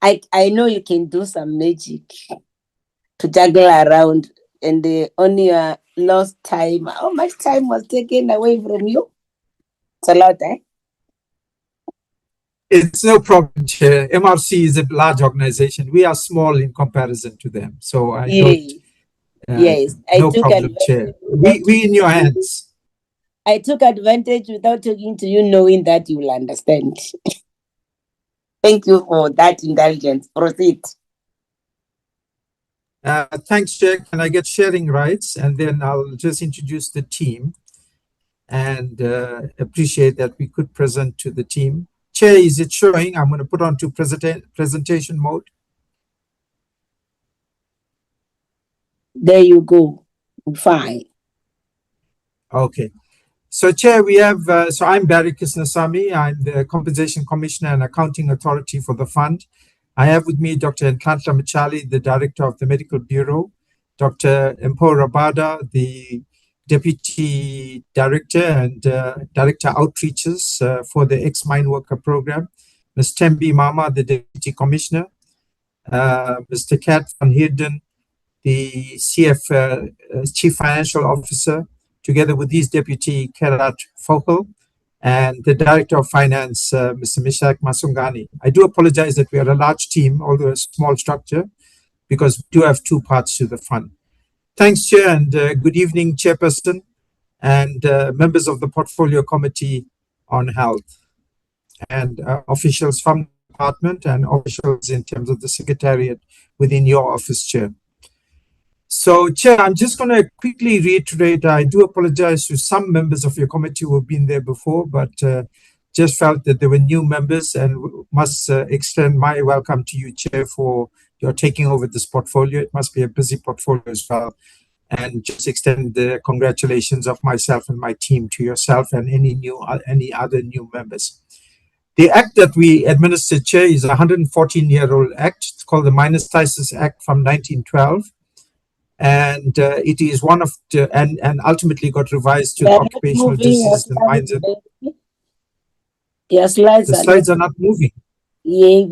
I know you can do some magic to juggle around, and on your lost time, how much time was taken away from you? It's a lot, eh? It's no problem, Chair. MRC is a large organization. We are small in comparison to them. So I don't. Yes, no problem, Chair. We in your hands. I took advantage without talking to you, knowing that you will understand. Thank you for that indulgence. Proceed. Thanks, Chair. Can I get sharing rights? And then I'll just introduce the team and appreciate that we could present to the team. Chair, is it showing? I'm going to put on to presentation mode. There you go. Fine. Okay. So, Chair, we have, so I'm Barry Kisnasamy. I'm the Compensation Commissioner and Accounting Authority for the fund. I have with me Dr. Nkandla Machali, the Director of the Medical Bureau, Dr. Mpo Rabada, the Deputy Director and Director Outreaches for the Ex-Mine Worker Program, Ms. Tembi Mama, the Deputy Commissioner, Mr. Kat van Heerden, the CF Chief Financial Officer, together with his Deputy Kerat Fokel, and the Director of Finance, Mr. Mishak Masungani. I do apologize that we are a large team, although a small structure, because we do have two parts to the fund. Thanks, Chair, and good evening, Chairperson, and members of the Portfolio Committee on Health, and officials from department and officials in terms of the secretariat within your office, Chair. So, Chair, I'm just going to quickly reiterate, I do apologize to some members of your committee who have been there before, but just felt that there were new members and must extend my welcome to you, Chair, for your taking over this portfolio. It must be a busy portfolio as well. And just extend the congratulations of myself and my team to yourself and any other new members. The act that we administer, Chair, is a 114-year-old act. It's called the Miners Thesis Act from 1912. And it is one of the, and ultimately got revised to the occupational diseases and mines. Your slides the slides are not moving. Yeah.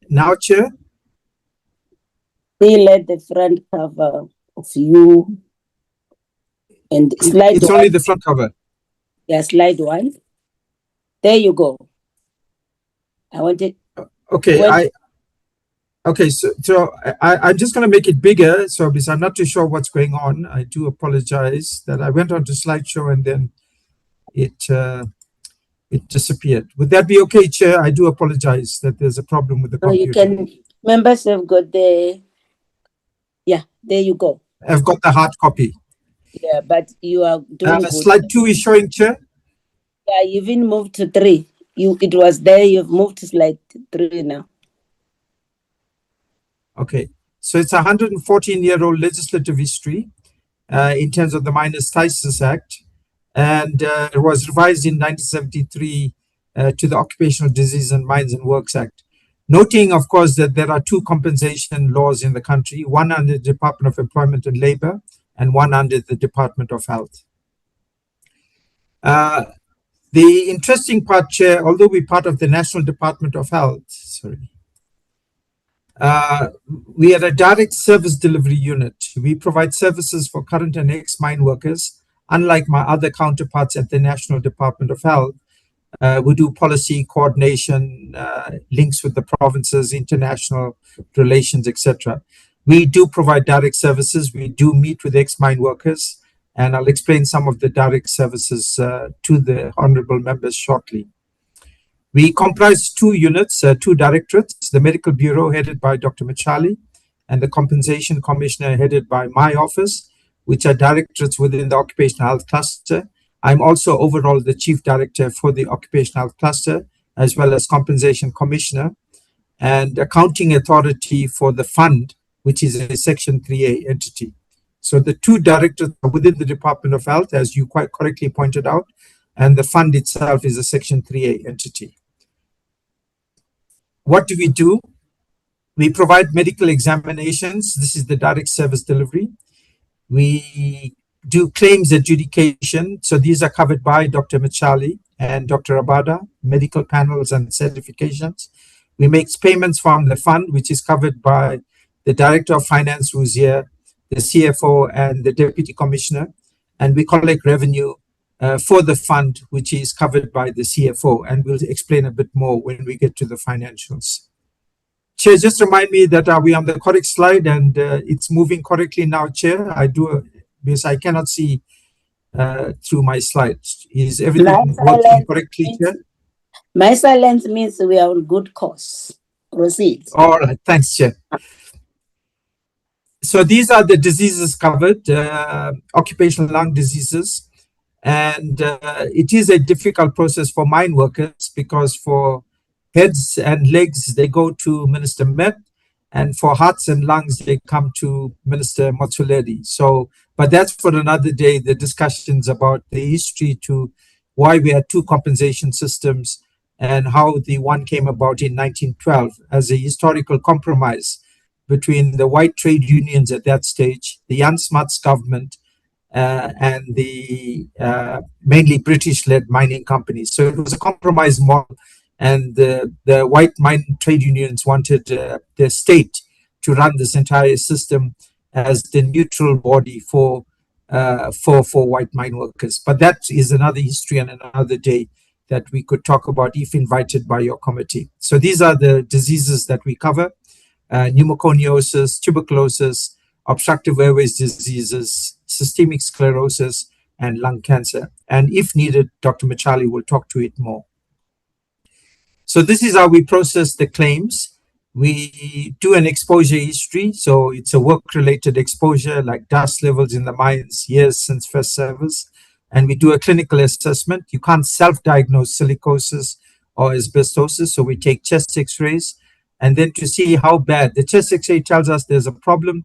Now, Chair? They let the front cover of you and slide. It's only the front cover. Yeah, slide 1. There you go. I want it. Okay, so I'm just going to make it bigger. So because I'm not too sure what's going on, I do apologize that I went on to slideshow and then it disappeared. Would that be okay, Chair? I do apologize that there's a problem with the computer. You can. Members have got the. Yeah, there you go. I've got the hard copy. Yeah, but you are doing good. Slide 2 is showing, Chair. Yeah, you even moved to 3. It was there. You've moved to slide 3 now. Okay, so it's a 114-year-old legislative history in terms of the Miners Thesis Act, and it was revised in 1973 to the Occupational Disease and Mines and Works Act. Noting, of course, that there are 2 compensation laws in the country, one under the Department of Employment and Labor and one under the Department of Health. The interesting part, Chair, although we're part of the National Department of Health, we are a direct service delivery unit. We provide services for current and ex-mine workers. Unlike my other counterparts at the National Department of Health, we do policy coordination, links with the provinces, international relations, etc. We do provide direct services. We do meet with ex-mine workers, and I'll explain some of the direct services to the honorable members shortly. We comprise 2 units, 2 directorates, the Medical Bureau headed by Dr. Machali and the Compensation Commissioner headed by my office, which are directorates within the Occupational Health Cluster. I'm also overall the Chief Director for the Occupational Health Cluster, as well as Compensation Commissioner and Accounting Authority for the Fund, which is a Section 3A entity. So the 2 directorates are within the Department of Health, as you quite correctly pointed out, and the fund itself is a Section 3A entity. What do? We provide medical examinations. This is the direct service delivery. We do claims adjudication. So these are covered by Dr. Machali and Dr. Abada, medical panels and certifications. We make payments from the fund, which is covered by the Director of Finance, who's here, the CFO, and the Deputy Commissioner. And we collect revenue for the fund, which is covered by the CFO, and we'll explain a bit more when we get to the financials. Chair, just remind me that are we on the correct slide and it's moving correctly now, Chair? I do, because I cannot see through my slides. Is everything working correctly, Chair? My silence means we are on good course. Proceed. All right, thanks, Chair. So these are the diseases covered, occupational lung diseases. And it is a difficult process for mine workers because for heads and legs, they go to Minister Met, and for hearts and lungs, they come to Minister Motsoaledi. So, but that's for another day, the discussions about the history to why we had 2 compensation systems and how the one came about in 1912 as a historical compromise between the white trade unions at that stage, the Jan Smuts government, and the mainly British-led mining companies. So it was a compromise model, and the white mine trade unions wanted the state to run this entire system as the neutral body for white mine workers. But that is another history and another day that we could talk about if invited by your committee. So these are the diseases that we cover: pneumoconiosis, tuberculosis, obstructive airways diseases, systemic sclerosis, and lung cancer. And if needed, Dr. Machali will talk to it more. So this is how we process the claims. We do an exposure history. So it's a work-related exposure like dust levels in the mines years since first service. And we do a clinical assessment. You can't self-diagnose silicosis or asbestosis. So we take chest x-rays. And then to see how bad, the chest x-ray tells us there's a problem.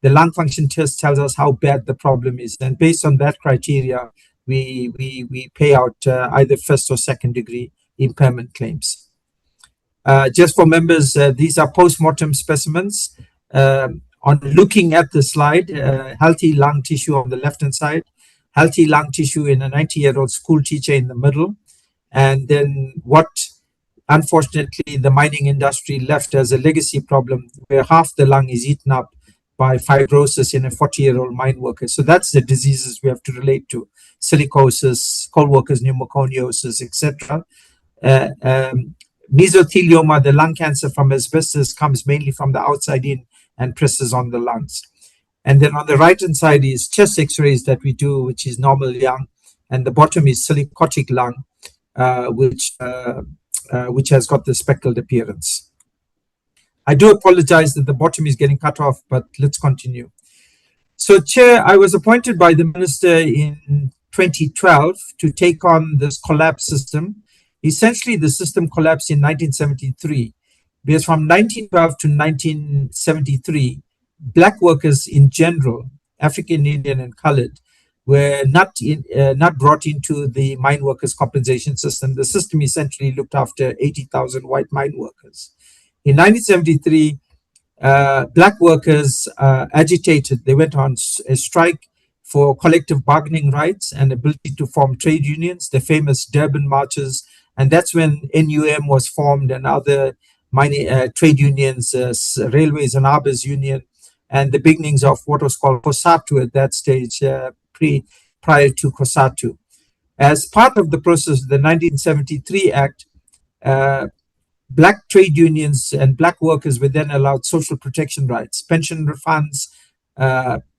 The lung function test tells us how bad the problem is. And based on that criteria, we pay out either first or second degree impairment claims. Just for members, these are post-mortem specimens. On looking at the slide, healthy lung tissue on the left-hand side, healthy lung tissue in a 90-year-old school teacher in the middle, and then what, unfortunately, the mining industry left as a legacy problem, where half the lung is eaten up by fibrosis in a 40-year-old mine worker. So that's the diseases we have to relate to: silicosis, coal workers pneumoconiosis, etc. Mesothelioma, the lung cancer from asbestos, comes mainly from the outside in and presses on the lungs. And then on the right-hand side is chest x-rays that we do, which is normal lung, and the bottom is silicotic lung, which has got the speckled appearance. I do apologize that the bottom is getting cut off, but let's continue. So, Chair, I was appointed by the Minister in 2012 to take on this collapse system. Essentially, the system collapsed in 1973, because from 1912 to 1973, Black workers in general, African, Indian, and colored, were not brought into the mine workers' compensation system. The system essentially looked after 80,000 white mine workers. In 1973, Black workers agitated. They went on a strike for collective bargaining rights and ability to form trade unions, the famous Durban marches. And that's when NUM was formed and other mining trade unions, Railways and Harbours Union, and the beginnings of what was called COSATU at that stage, prior to COSATU. As part of the process of the 1973 Act, Black trade unions and Black workers were then allowed social protection rights, pension funds,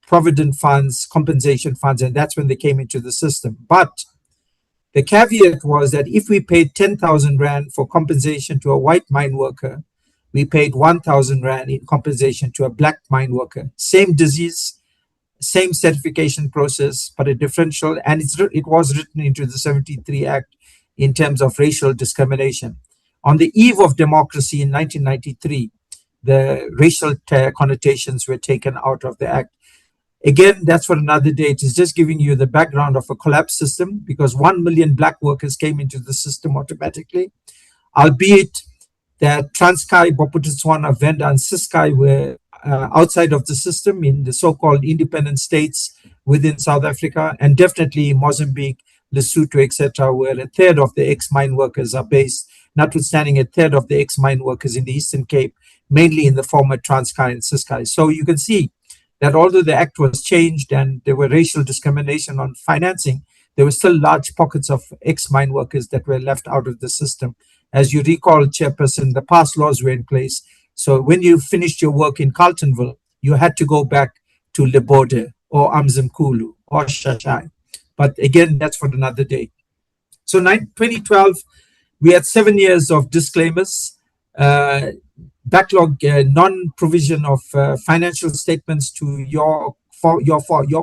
provident funds, compensation funds, and that's when they came into the system. But the caveat was that if we paid 10,000 Rand for compensation to a white mine worker, we paid 1,000 Rand in compensation to a Black mine worker. Same disease, same certification process, but a differential, and it was written into the 73 Act in terms of racial discrimination. On the eve of democracy in 1993, the racial connotations were taken out of the Act. Again, that's for another day. It is just giving you the background of a collapse system, because 1 million Black workers came into the system automatically, albeit that Transkei, Bophuthatswana, Venda, and Ciskei were outside of the system in the so-called independent states within South Africa, and definitely Mozambique, Lesotho, etc., where a third of the ex-mine workers are based, notwithstanding a third of the ex-mine workers in the Eastern Cape, mainly in the former Transkei and Ciskei. So you can see that although the Act was changed and there were racial discrimination on financing, there were still large pockets of ex-mine workers that were left out of the system. As you recall, Chairperson, the past laws were in place. So when you finished your work in Carltonville, you had to go back to Lebode or Amzimkulu or Shashai. But again, that's for another day. So 2012, we had 7 years of disclaimers, backlog, non-provision of financial statements to your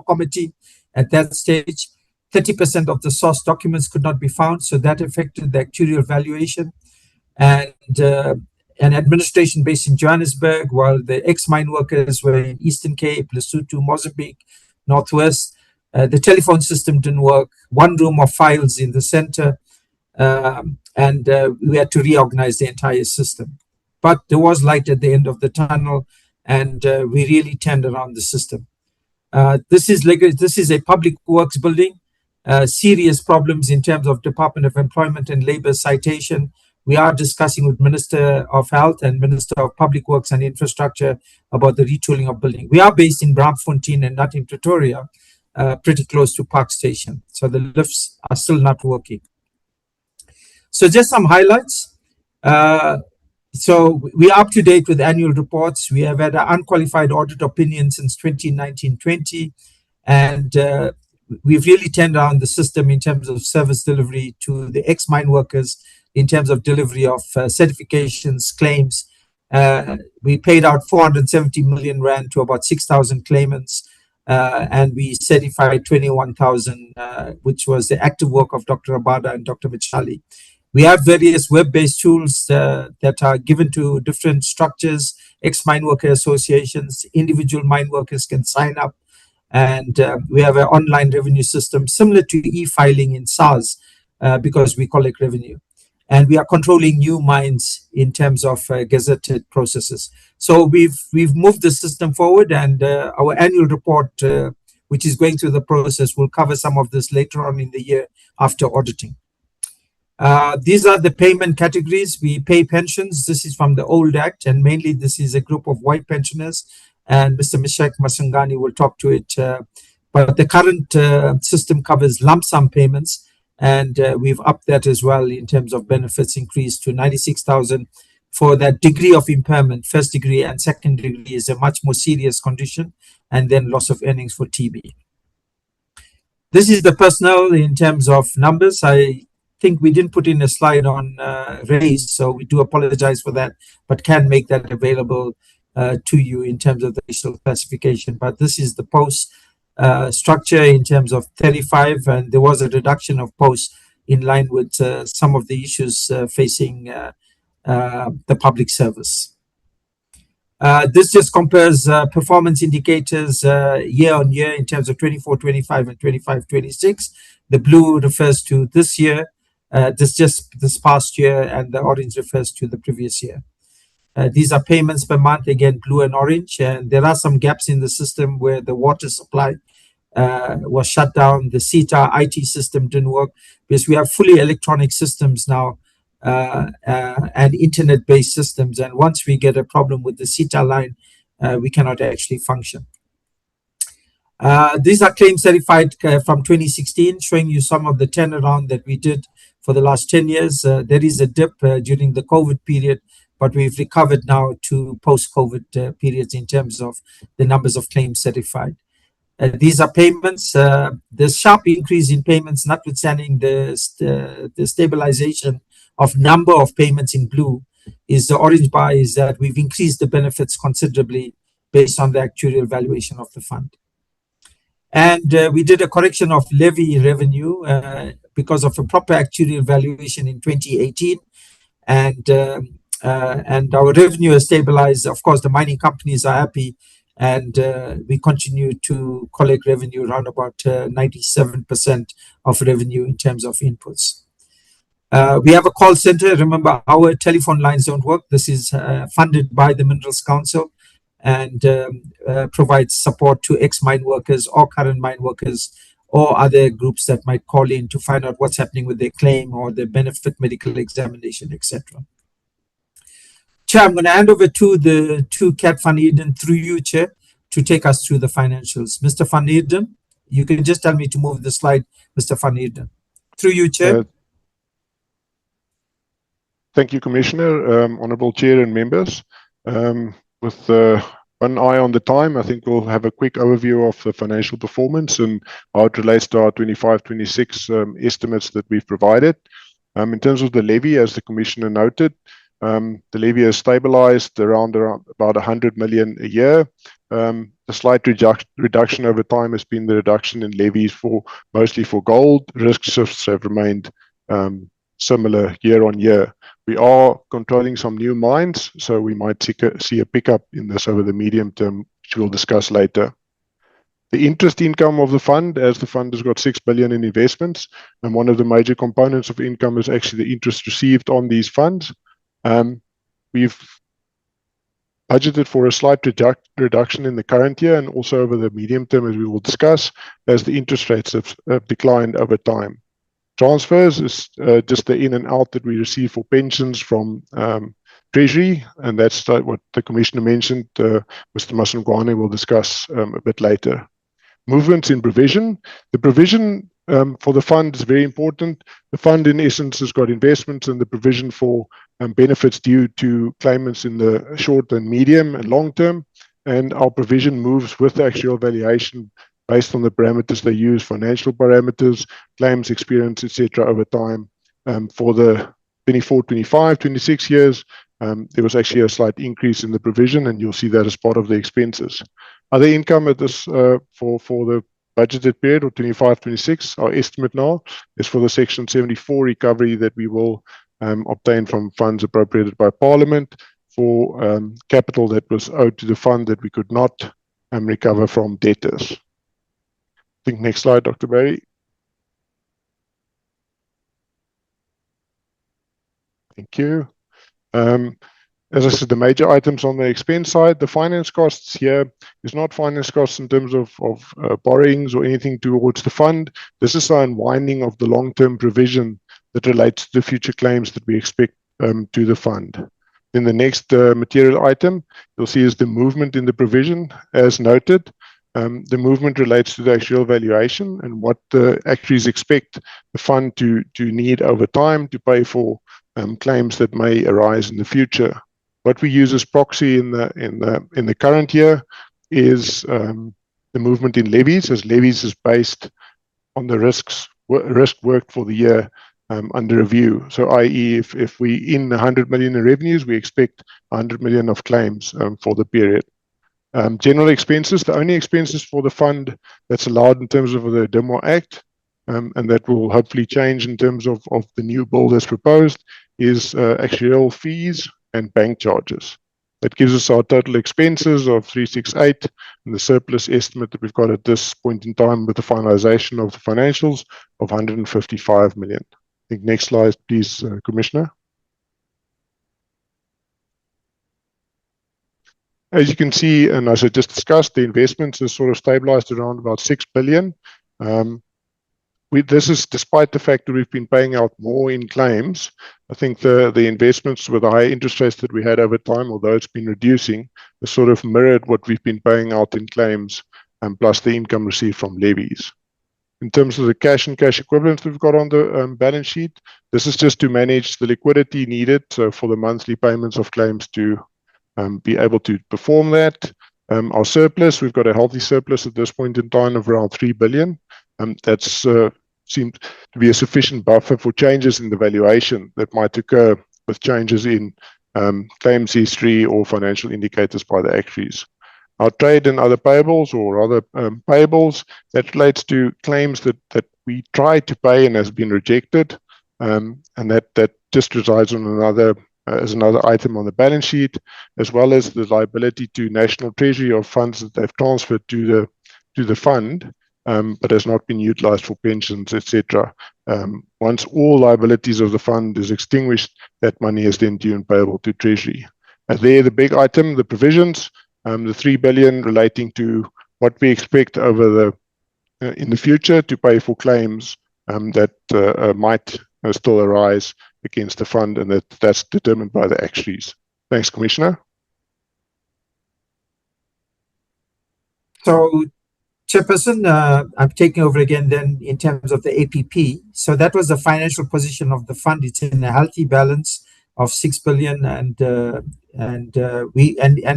committee at that stage. 30% of the source documents could not be found, so that affected the actuarial valuation. And an administration based in Johannesburg, while the ex-mine workers were in Eastern Cape, Lesotho, Mozambique, Northwest. The telephone system didn't work. One room of files in the center, and we had to reorganize the entire system. But there was light at the end of the tunnel, and we really turned around the system. This is a public works building. Serious problems in terms of Department of Employment and Labor citation. We are discussing with Minister of Health and Minister of Public Works and Infrastructure about the retooling of building. We are based in Braamfontein and not in Pretoria, pretty close to Park Station. So the lifts are still not working. So just some highlights. So we are up to date with annual reports. We have had an unqualified audit opinion since 2019-20, and we've really turned around the system in terms of service delivery to the ex-mine workers, in terms of delivery of certifications, claims. We paid out 470 million rand to about 6,000 claimants, and we certified 21,000, which was the active work of Dr. Abada and Dr. Michali. We have various web-based tools that are given to different structures, ex-mine worker associations. Individual mine workers can sign up, and we have an online revenue system similar to e-filing in SARS, because we collect revenue. And we are controlling new mines in terms of gazetted processes. So we've moved the system forward, and our annual report, which is going through the process, will cover some of this later on in the year after auditing. These are the payment categories. We pay pensions. This is from the old act, and mainly this is a group of white pensioners, and Mr. Mishak Masangani will talk to it. But the current system covers lump sum payments, and we've upped that as well in terms of benefits, increased to 96,000 for that degree of impairment. First degree and second degree is a much more serious condition, and then loss of earnings for TB. This is the personnel in terms of numbers. I think we didn't put in a slide on raise, so we do apologize for that, but can make that available to you in terms of the racial classification. But this is the post structure in terms of 35, and there was a reduction of posts in line with some of the issues facing the public service. This just compares performance indicators year on year in terms of 24-25 and 25-26. The blue refers to this year, this past year, and the orange refers to the previous year. These are payments per month, again, blue and orange, and there are some gaps in the system where the water supply was shut down. The CETA IT system didn't work because we have fully electronic systems now and internet-based systems. And once we get a problem with the CETA line, we cannot actually function. These are claims certified from 2016, showing you some of the turnaround that we did for the last 10 years. There is a dip during the COVID period, but we've recovered now to post-COVID periods in terms of the numbers of claims certified. These are payments. The sharp increase in payments, notwithstanding the stabilization of number of payments in blue, is the orange bar, is that we've increased the benefits considerably based on the actuarial valuation of the fund. And we did a correction of levy revenue because of a proper actuarial valuation in 2018. And our revenue has stabilized. Of course, the mining companies are happy, and we continue to collect revenue around about 97% of revenue in terms of inputs. We have a call center. Remember, our telephone lines don't work. This is funded by the Minerals Council, and provides support to ex-mine workers or current mine workers or other groups that might call in to find out what's happening with their claim or their benefit medical examination, etc. Chair, I'm going to hand over to Kat van Eden through you, Chair, to take us through the financials. Mr. van Eden, you can just tell me to move the slide, Mr. van Eden. Through you, Chair. Thank you, Commissioner, Honourable Chair and members. With one eye on the time, I think we'll have a quick overview of the financial performance and how it relates to our 25-26 estimates that we've provided. In terms of the levy, as the Commissioner noted, the levy has stabilized around about 100 million a year. The slight reduction over time has been the reduction in levies mostly for gold. Risk shifts have remained similar year on year. We are controlling some new mines, so we might see a pickup in this over the medium term, which we'll discuss later. The interest income of the fund, as the fund has got 6 billion in investments, and one of the major components of income is actually the interest received on these funds. We've budgeted for a slight reduction in the current year and also over the medium term, as we will discuss, as the interest rates have declined over time. Transfers is just the in and out that we receive for pensions from Treasury, and that's what the Commissioner mentioned. Mr. Masongwane will discuss a bit later. Movements in provision. The provision for the fund is very important. The fund, in essence, has got investments and the provision for benefits due to claimants in the short and medium and long term, and our provision moves with the actual valuation based on the parameters they use, financial parameters, claims experience, etc. over time. For the 24, 25, 26 years, there was actually a slight increase in the provision, and you'll see that as part of the expenses. Other income at this for the budgeted period or 25, 26, our estimate now is for the Section 74 recovery that we will obtain from funds appropriated by Parliament for capital that was owed to the fund that we could not recover from debtors. I think next slide, Dr. Barry. Thank you. As I said, the major items on the expense side, the finance costs here is not finance costs in terms of borrowings or anything towards the fund. This is the unwinding of the long-term provision that relates to the future claims that we expect to the fund. Then the next material item you'll see is the movement in the provision. As noted, the movement relates to the actual valuation and what the actuaries expect the fund to need over time to pay for claims that may arise in the future. What we use as proxy in the current year is the movement in levies, as levies is based on the risk worked for the year under review. So, i.e., if we in 100 million in revenues, we expect 100 million of claims for the period. General expenses, the only expenses for the fund that's allowed in terms of the Demo Act, and that will hopefully change in terms of the new bill that's proposed, is actuarial fees and bank charges. That gives us our total expenses of 368 and the surplus estimate that we've got at this point in time with the finalization of the financials of 155 million. I think next slide, please, Commissioner. As you can see, and as I just discussed, the investments are sort of stabilized around about 6 billion. This is despite the fact that we've been paying out more in claims. I think the investments with the high interest rates that we had over time, although it's been reducing, has sort of mirrored what we've been paying out in claims, and plus the income received from levies. In terms of the cash and cash equivalents we've got on the balance sheet, this is just to manage the liquidity needed for the monthly payments of claims to be able to perform that. Our surplus, we've got a healthy surplus at this point in time of around 3 billion. That's seemed to be a sufficient buffer for changes in the valuation that might occur with changes in claims history or financial indicators by the actuaries. Our trade and other payables or other payables, that relates to claims that we tried to pay and has been rejected, and that just resides on another as another item on the balance sheet, as well as the liability to National Treasury of funds that they've transferred to the fund, but has not been utilized for pensions, etc. Once all liabilities of the fund is extinguished, that money is then due and payable to Treasury. And there, the big item, the provisions, the 3 billion relating to what we expect over in the future to pay for claims that might still arise against the fund, and that's determined by the actuaries. Thanks, Commissioner. So, Chairperson, I'm taking over again then in terms of the APP. So that was the financial position of the fund. It's in a healthy balance of 6 billion, and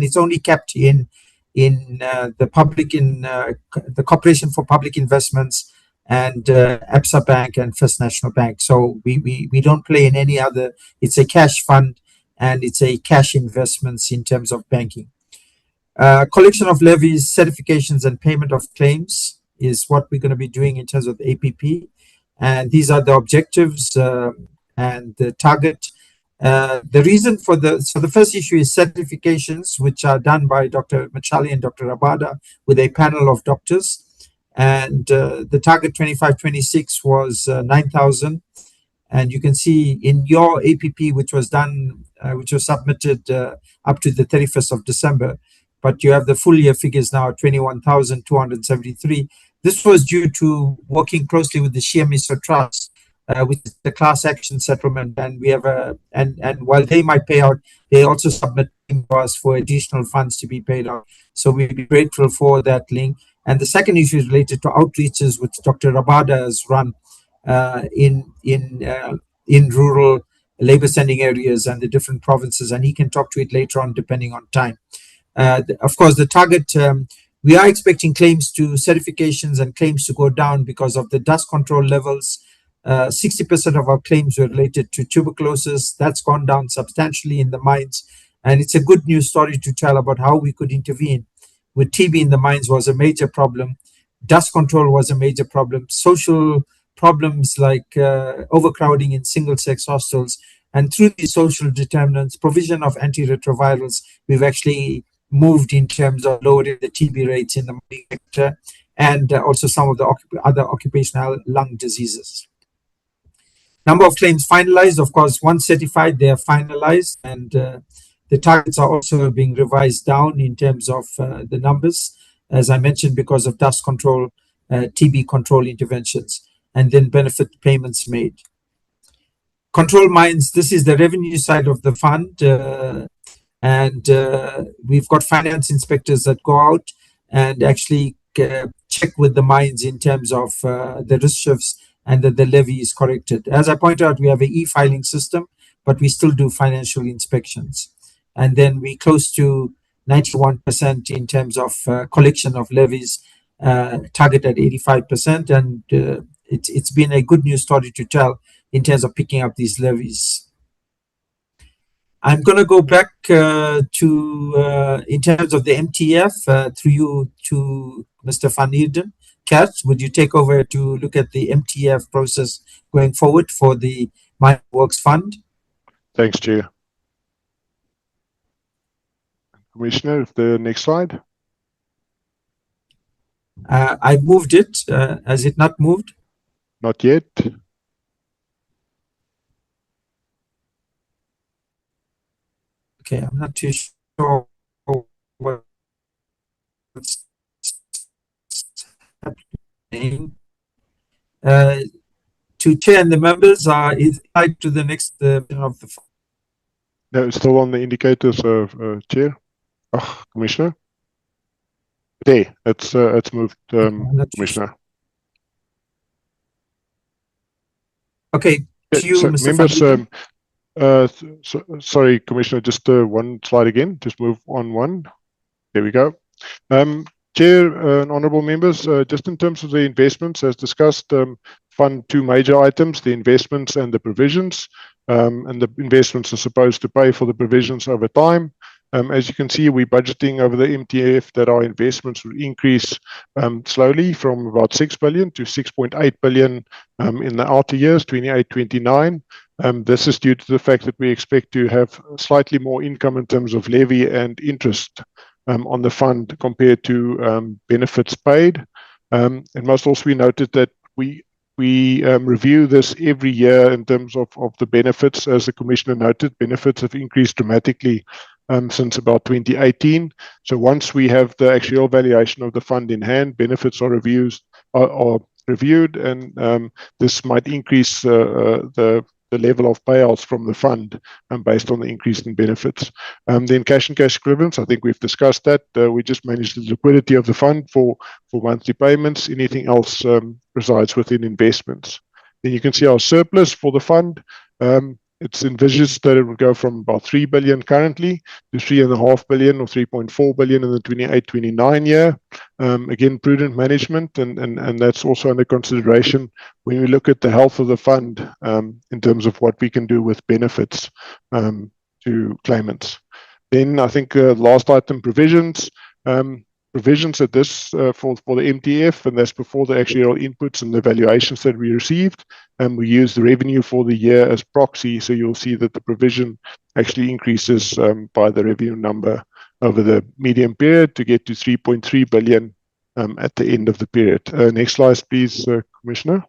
it's only kept in the public, in the Corporation for Public Investments and Absa Bank and First National Bank. So we don't play in any other. It's a cash fund and it's a cash investments in terms of banking. Collection of levies, certifications, and payment of claims is what we're going to be doing in terms of the APP. And these are the objectives and the target. The reason for the first issue is certifications, which are done by Dr. Machali and Dr. Rabada with a panel of doctors. And the target 25-26 was 9,000. And you can see in your APP, which was done, which was submitted up to the 31st of December, but you have the full year figures now, 21,273. This was due to working closely with the Shia Misra Trust, with the class action settlement, and we have and while they might pay out, they also submit to us for additional funds to be paid out. So we'd be grateful for that link. And the second issue is related to outreaches, which Dr. Rabada has run in rural labor sending areas and the different provinces, and he can talk to it later on depending on time. Of course, the target We are expecting claims to certifications and claims to go down because of the dust control levels. 60% of our claims were related to tuberculosis. That's gone down substantially in the mines. And it's a good news story to tell about how we could intervene. With TB in the mines was a major problem. Dust control was a major problem. Social problems like overcrowding in single-sex hostels. And through these social determinants, provision of antiretrovirals, we've actually moved in terms of lowering the TB rates in the mining sector and also some of the other occupational lung diseases. Number of claims finalized, of course, once certified, they are finalized, and the targets are also being revised down in terms of the numbers, as I mentioned, because of dust control, TB control interventions, and then benefit payments made. Control mines, this is the revenue side of the fund, and we've got finance inspectors that go out and actually check with the mines in terms of the risk shifts and that the levy is corrected. As I pointed out, we have an e-filing system, but we still do financial inspections. And then we close to 91% in terms of collection of levies, target at 85%. And it's been a good news story to tell in terms of picking up these levies. I'm going to go back to, in terms of the MTF, through you to Mr. Van Ierden. Kat, would you take over to look at the MTF process going forward for the Mine Works Fund? Thanks, Chair. Commissioner, the next slide. I moved it. Has it not moved? Not yet. Okay, I'm not too sure what's happening. To chair and the members, is tied to the next of the. No, it's still on the indicators, Chair. Oh, Commissioner. There, it's moved, Commissioner. Okay, to you, so, Mr. members, sorry, Commissioner, just one slide again. Just move on one. There we go. Chair and honourable members, just in terms of the investments, as discussed, fund two major items, the investments and the provisions. And the investments are supposed to pay for the provisions over time. As you can see, we're budgeting over the MTF that our investments will increase slowly from about 6 billion to 6.8 billion in the outer years, 28-29. This is due to the fact that we expect to have slightly more income in terms of levy and interest on the fund compared to benefits paid. It must also be noted that we review this every year in terms of the benefits. As the Commissioner noted, benefits have increased dramatically since about 2018. So once we have the actual valuation of the fund in hand, benefits are reviewed, and this might increase the level of payouts from the fund based on the increase in benefits. Then cash and cash equivalents, I think we've discussed that. We just manage the liquidity of the fund for monthly payments. Anything else resides within investments. Then you can see our surplus for the fund. It's envisaged that it will go from about 3 billion currently to 3.5 billion or 3.4 billion in the 28-29 year. Again, prudent management, and that's also under consideration when we look at the health of the fund in terms of what we can do with benefits to claimants. Then I think last item, provisions. Provisions at this for the MTF, and that's before the actual inputs and the valuations that we received. And we use the revenue for the year as proxy, so you'll see that the provision actually increases by the revenue number over the medium period to get to 3.3 billion at the end of the period. Next slide, please, Commissioner.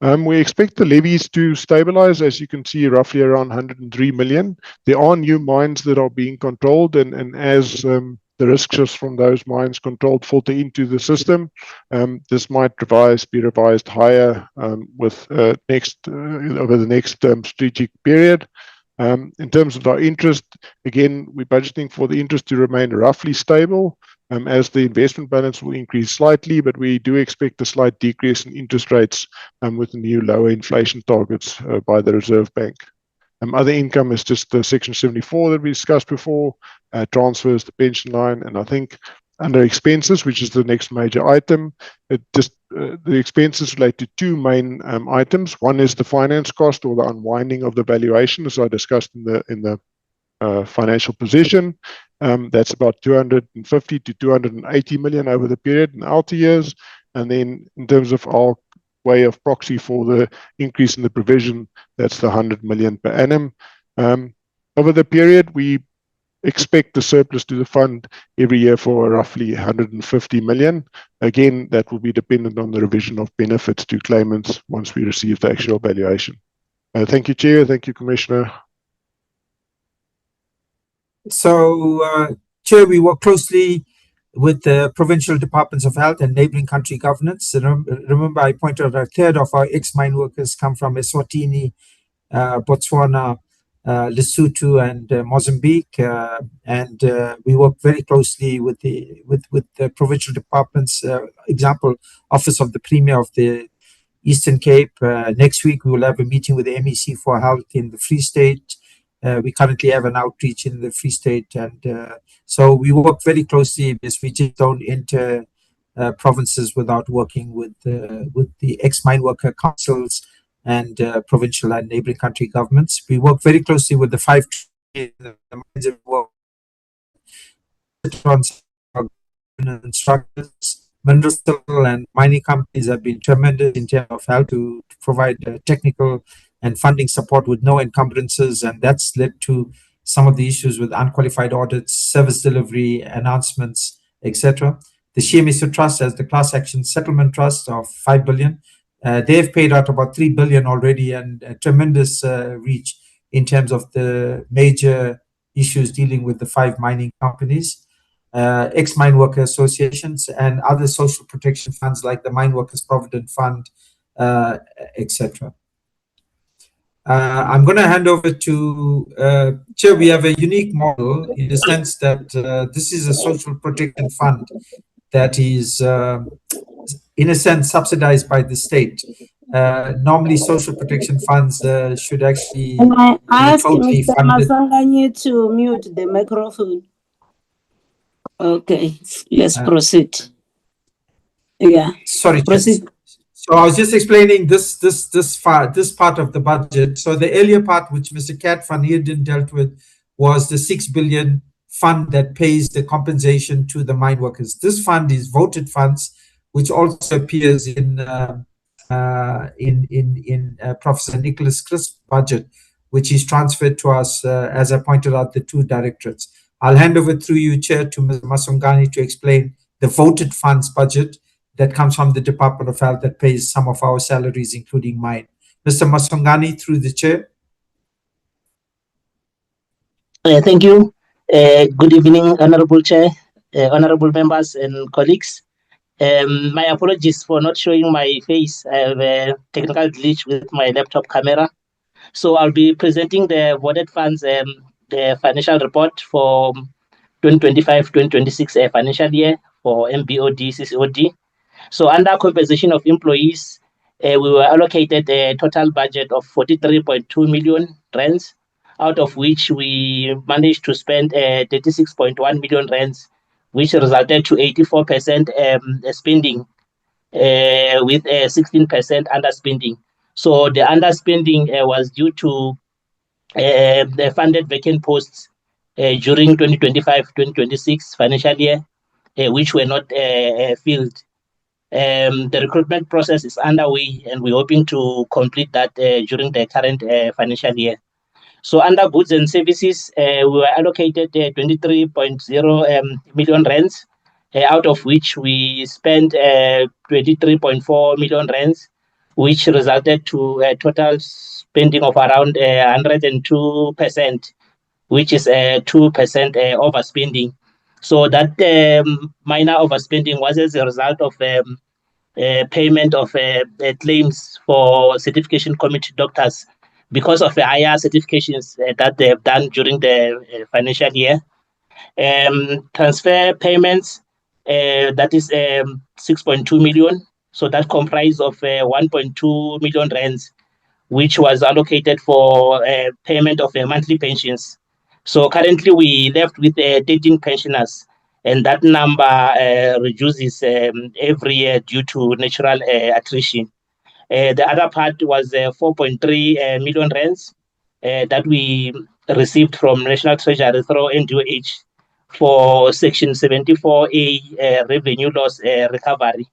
We expect the levies to stabilize, as you can see, roughly around 103 million. There are new mines that are being controlled, and as the risk shifts from those mines controlled filter into the system, this might be revised higher with over the next strategic period. In terms of our interest, again, we're budgeting for the interest to remain roughly stable, as the investment balance will increase slightly, but we do expect a slight decrease in interest rates with the new lower inflation targets by the Reserve Bank. Other income is just the Section 74 that we discussed before, transfers, the pension line, and I think under expenses, which is the next major item, the expenses relate to two main items. One is the finance cost or the unwinding of the valuation, as I discussed in the financial position. That's about 250 to 280 million over the period in outer years. And then in terms of our way of proxy for the increase in the provision, that's the 100 million per annum. Over the period, we expect the surplus to the fund every year for roughly 150 million. Again, that will be dependent on the revision of benefits to claimants once we receive the actual valuation. Thank you, Chair. Thank you, Commissioner. So, Chair, we work closely with the Provincial Departments of Health and neighboring country governments. Remember, I pointed out a third of our ex-mine workers come from Eswatini, Botswana, Lesotho, and Mozambique, and we work very closely with the provincial departments. Example, Office of the Premier of the Eastern Cape. Next week we will have a meeting with the MEC for Health in the Free State. We currently have an outreach in the Free State, and so we work very closely because we just don't enter provinces without working with the ex-mine worker councils and provincial and neighboring country governments. We work very closely with the 5 mines of work, instructors. Mineral and mining companies have been tremendous in terms of how to provide technical and funding support with no encumbrances, and that's led to some of the issues with unqualified audits, service delivery, announcements, etc. The CMSO Trust has the Class Action Settlement Trust of 5 billion. They've paid out about 3 billion already, and a tremendous reach in terms of the major issues dealing with the 5 mining companies. Ex-mine worker associations and other social protection funds like the Mine Workers Provident Fund, etc. I'm going to hand over to Chair. We have a unique model in the sense that this is a social protection fund that is, in a sense, subsidized by the state. Normally, social protection funds should actually Can I ask totally Mr. funded. Masanganye to mute the microphone? Okay, let's proceed. Yeah. Sorry, proceed. So I was just explaining this part of the budget. So the earlier part, which Mr. Kat van Heerden dealt with, was the 6 billion fund that pays the compensation to the mine workers. This fund is voted funds, which also appears in Professor Nicholas Crisp's budget, which is transferred to us, as I pointed out, the 2 directorates. I'll hand over through you, Chair, to Ms. Masongani to explain the voted funds budget that comes from the Department of Health that pays some of our salaries, including mine. Mr. Masongani, through the Chair. Thank you. Good evening, Honorable Chair, honorable members and colleagues. My apologies for not showing my face. I have a technical glitch with my laptop camera. So I'll be presenting the voted funds, the financial report for 2025-2026 financial year for MBOD, CCOD. So under compensation of employees, we were allocated a total budget of 43.2 million rands, out of which we managed to spend 36.1 million rands, which resulted to 84% spending with 16% underspending. So the underspending was due to the funded vacant posts during 2025-2026 financial year, which were not filled. The recruitment process is underway, and we're hoping to complete that during the current financial year. So under goods and services, we were allocated 23.0 million rands, out of which we spent 23.4 million rands, which resulted to a total spending of around 102%, which is 2% overspending. So that minor overspending was as a result of payment of claims for certification committee doctors because of the higher certifications that they have done during the financial year. Transfer payments, that is 6.2 million. So that comprised of 1.2 million rands, which was allocated for payment of monthly pensions. So currently we left with 13 pensioners, and that number reduces every year due to natural attrition. The other part was 4.3 million rands that we received from National Treasury through NDOH for Section 74A revenue loss recovery.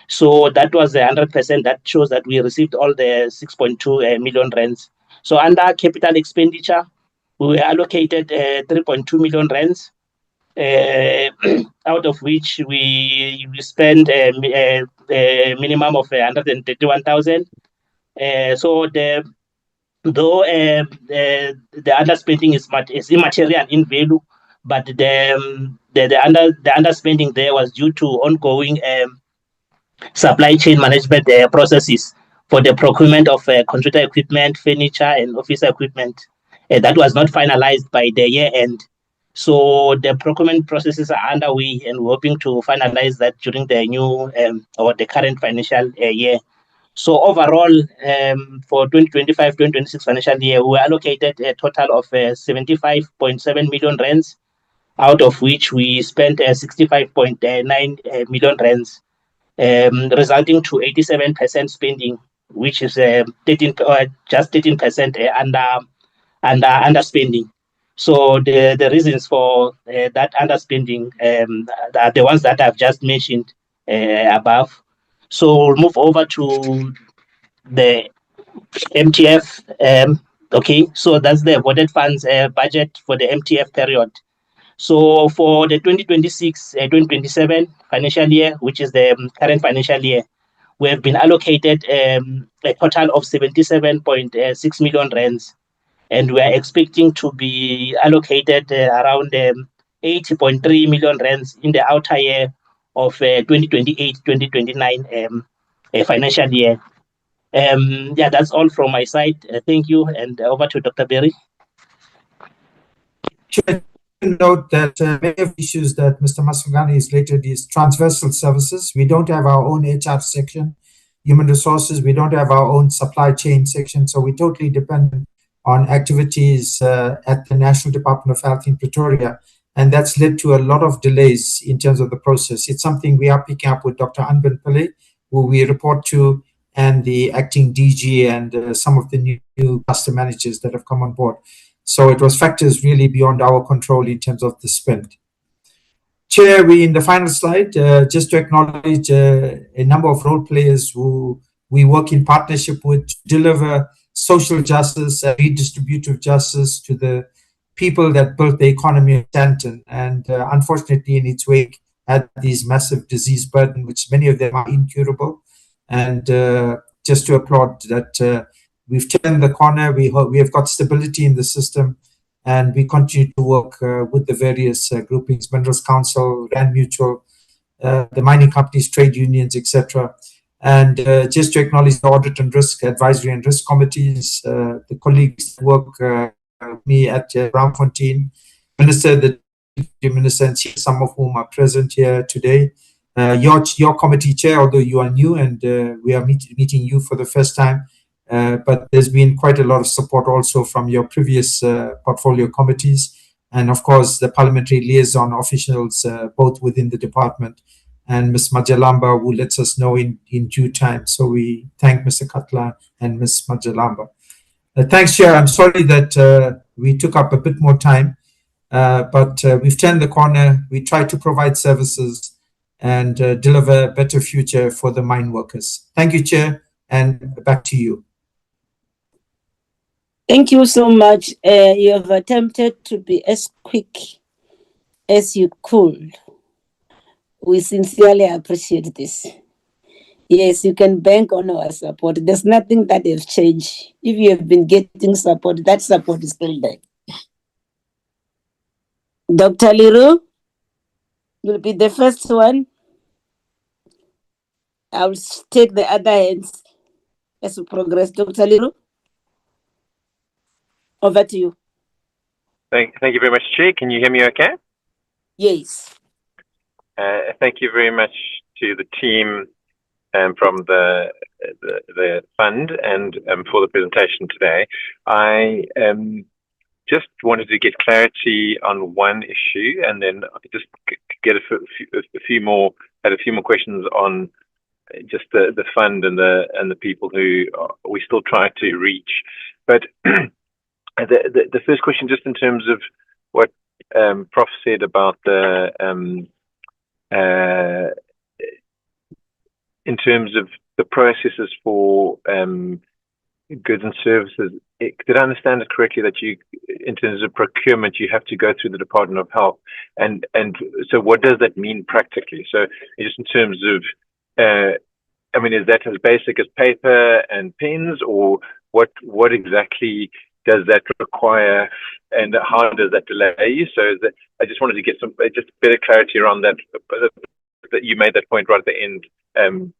So that was 100%. That shows that we received all the 6.2 million rands. So under capital expenditure, we were allocated 3.2 million rands, out of which we spent a minimum of 131,000. So the underspending is immaterial in value, but the underspending there was due to ongoing supply chain management processes for the procurement of computer equipment, furniture, and office equipment that was not finalized by the year end. So the procurement processes are underway, and we're hoping to finalize that during the new or the current financial year. So overall, for 2025-2026 financial year, we allocated a total of 75.7 million rands, out of which we spent 65.9 million rands, resulting to 87% spending, which is 13% underspending. So the reasons for that underspending are the ones that I've just mentioned above. So we'll move over to the MTF. Okay, so that's the voted funds budget for the MTF period. So for the 2026-2027 financial year, which is the current financial year, we have been allocated a total of 77.6 million rands, and we are expecting to be allocated around 80.3 million rands in the outer year of 2028-2029 financial year. Yeah, that's all from my side. Thank you, and over to Dr. Berry. Note that many of the issues that Mr. Masugani has related is transversal services. We don't have our own HR section, human resources. We don't have our own supply chain section. So we totally depend on activities at the National Department of Health in Pretoria. And that's led to a lot of delays in terms of the process. It's something we are picking up with Dr. Anben Pillay, who we report to, and the acting DG and some of the new cluster managers that have come on board. So it was factors really beyond our control in terms of the spend. Chair, we in the final slide, just to acknowledge a number of role players who we work in partnership with to deliver social justice and redistributive justice to the people that built the economy of Stanton, and unfortunately in its wake had these massive disease burden, which many of them are incurable. And just to applaud that we've turned the corner. We have got stability in the system, and we continue to work with the various groupings, Minerals Council, Rand Mutual, the mining companies, trade unions, etc. And just to acknowledge the audit and risk advisory and risk committees, the colleagues that work with me at Braamfontein, the Deputy Minister, and some of whom are present here today. Your committee chair, although you are new, and we are meeting you for the first time. But there's been quite a lot of support also from your previous portfolio committees, and of course the parliamentary liaison officials both within the department, and Ms. Majalamba, who lets us know in due time. So we thank Mr. Katla and Ms. Majalamba. Thanks, Chair. I'm sorry that we took up a bit more time, but we've turned the corner. We try to provide services and deliver a better future for the mine workers. Thank you, Chair, and back to you. Thank you so much. You have attempted to be as quick as you could. We sincerely appreciate this. Yes, you can bank on our support. There's nothing that has changed. If you have been getting support, that support is still there. Dr. Liru, you'll be the first one. I'll take the other hands as we progress. Dr. Liru, over to you. Thank you very much, Chair. Can you hear me okay? Yes. Thank you very much to the team from the fund and for the presentation today. I just wanted to get clarity on one issue, and then just get a few more questions on just the fund and the people who we still try to reach. But the first question, just in terms of what Prof said about the in terms of the processes for goods and services, did I understand it correctly that you, in terms of procurement, you have to go through the Department of Health, and so what does that mean practically? So just in terms of, I mean, is that as basic as paper and pens, or what exactly does that require, and how does that delay you? So that I just wanted to get some just better clarity around that. That you made that point right at the end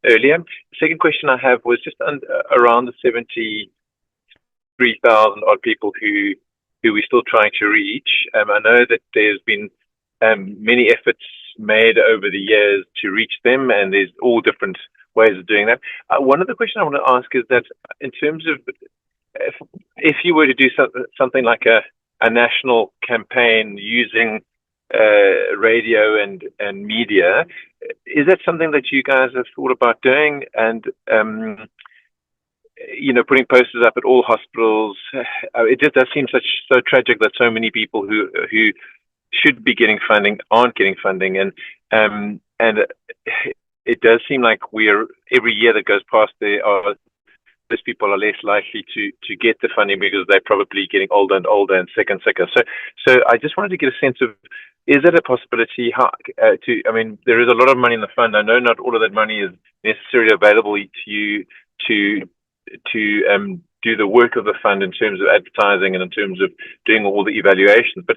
earlier. The second question I have was just around the 73,000 odd people who we're still trying to reach. I know that there's been many efforts made over the years to reach them, and there's all different ways of doing that. One of the questions I want to ask is that in terms of if you were to do something like a national campaign using radio and media, is that something that you guys have thought about doing? And you know, putting posters up at all hospitals, it just does seem so tragic that so many people who should be getting funding aren't getting funding, and it does seem like every year that goes past, those people are less likely to get the funding because they're probably getting older and older and sick and sicker. So I just wanted to get a sense of, is it a possibility I mean, there is a lot of money in the fund. I know not all of that money is necessarily available to you to do the work of the fund in terms of advertising and in terms of doing all the evaluations. But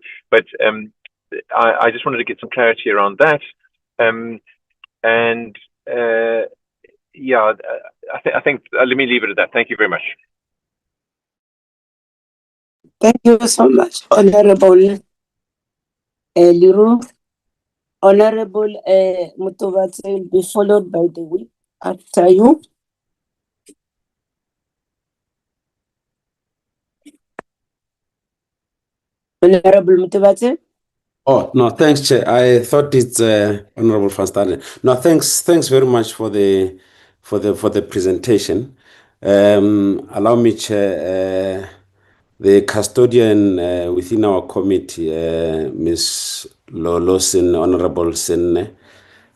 I just wanted to get some clarity around that. Yeah, I think let me leave it at that. Thank you very much. Thank you so much, Honorable Liru. Honorable Mutovatse will be followed by the whip after you. Honorable Mutovatse. Oh, no, thanks, Chair. I thought it's Honorable Van Staden. No, thanks very much for the presentation. Allow me, Chair, the custodian within our committee, Ms. Lolosin, Honorable Senne,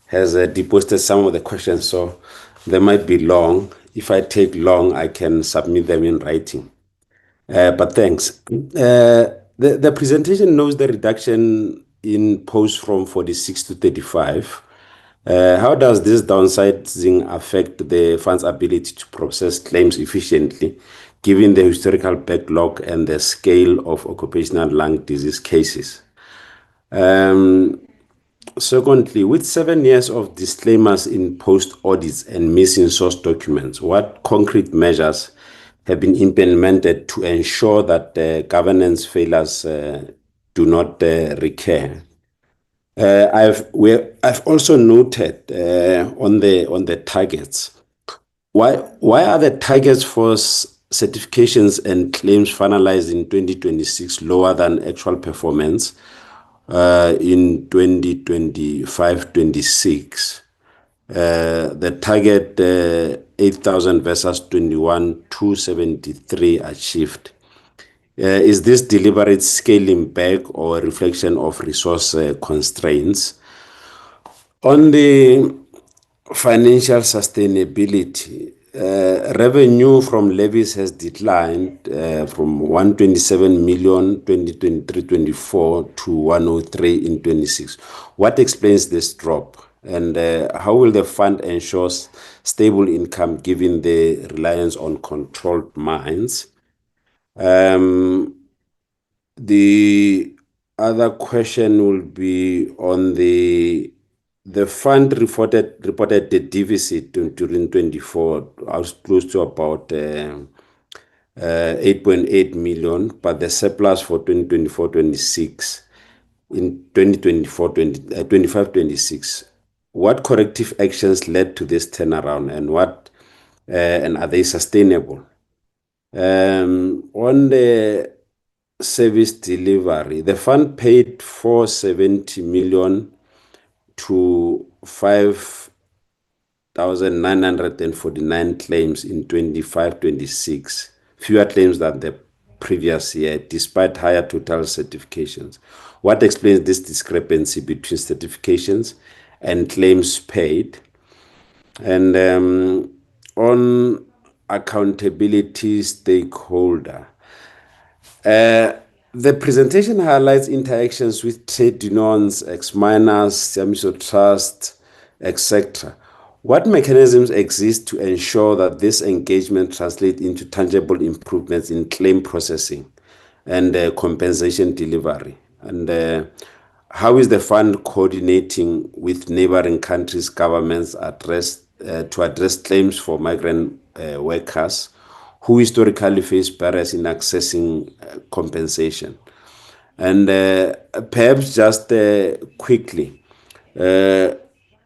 has deposited some of the questions, so they might be long. If I take long, I can submit them in writing. But thanks. The presentation notes the reduction in posts from 46 to 35. How does this downsizing affect the fund's ability to process claims efficiently, given the historical backlog and the scale of occupational lung disease cases? Secondly, with 7 years of disclaimers in post audits and missing source documents, what concrete measures have been implemented to ensure that governance failures do not recur? I've also noted on the targets. Why are the targets for certifications and claims finalized in 2026 lower than actual performance in 2025-26? The target 8,000 versus 21,273 achieved. Is this deliberate scaling back or a reflection of resource constraints? On the financial sustainability, revenue from levies has declined from 127 million 2023-24 to 103 in 26. What explains this drop? And how will the fund ensure stable income given the reliance on controlled mines? The other question will be on the fund reported the deficit during 24. I was close to about 8.8 million, but the surplus for 2024-26 in 2024-25-26 what corrective actions led to this turnaround, and are they sustainable? On the service delivery, the fund paid 470 million to 5,949 claims in 25-26, fewer claims than the previous year, despite higher total certifications. What explains this discrepancy between certifications and claims paid? And on accountability stakeholder, the presentation highlights interactions with trade unions, ex-miners, Siamiso Trust, etc. What mechanisms exist to ensure that this engagement translates into tangible improvements in claim processing and compensation delivery? And how is the fund coordinating with neighboring countries' governments to address claims for migrant workers who historically face barriers in accessing compensation? And perhaps just quickly,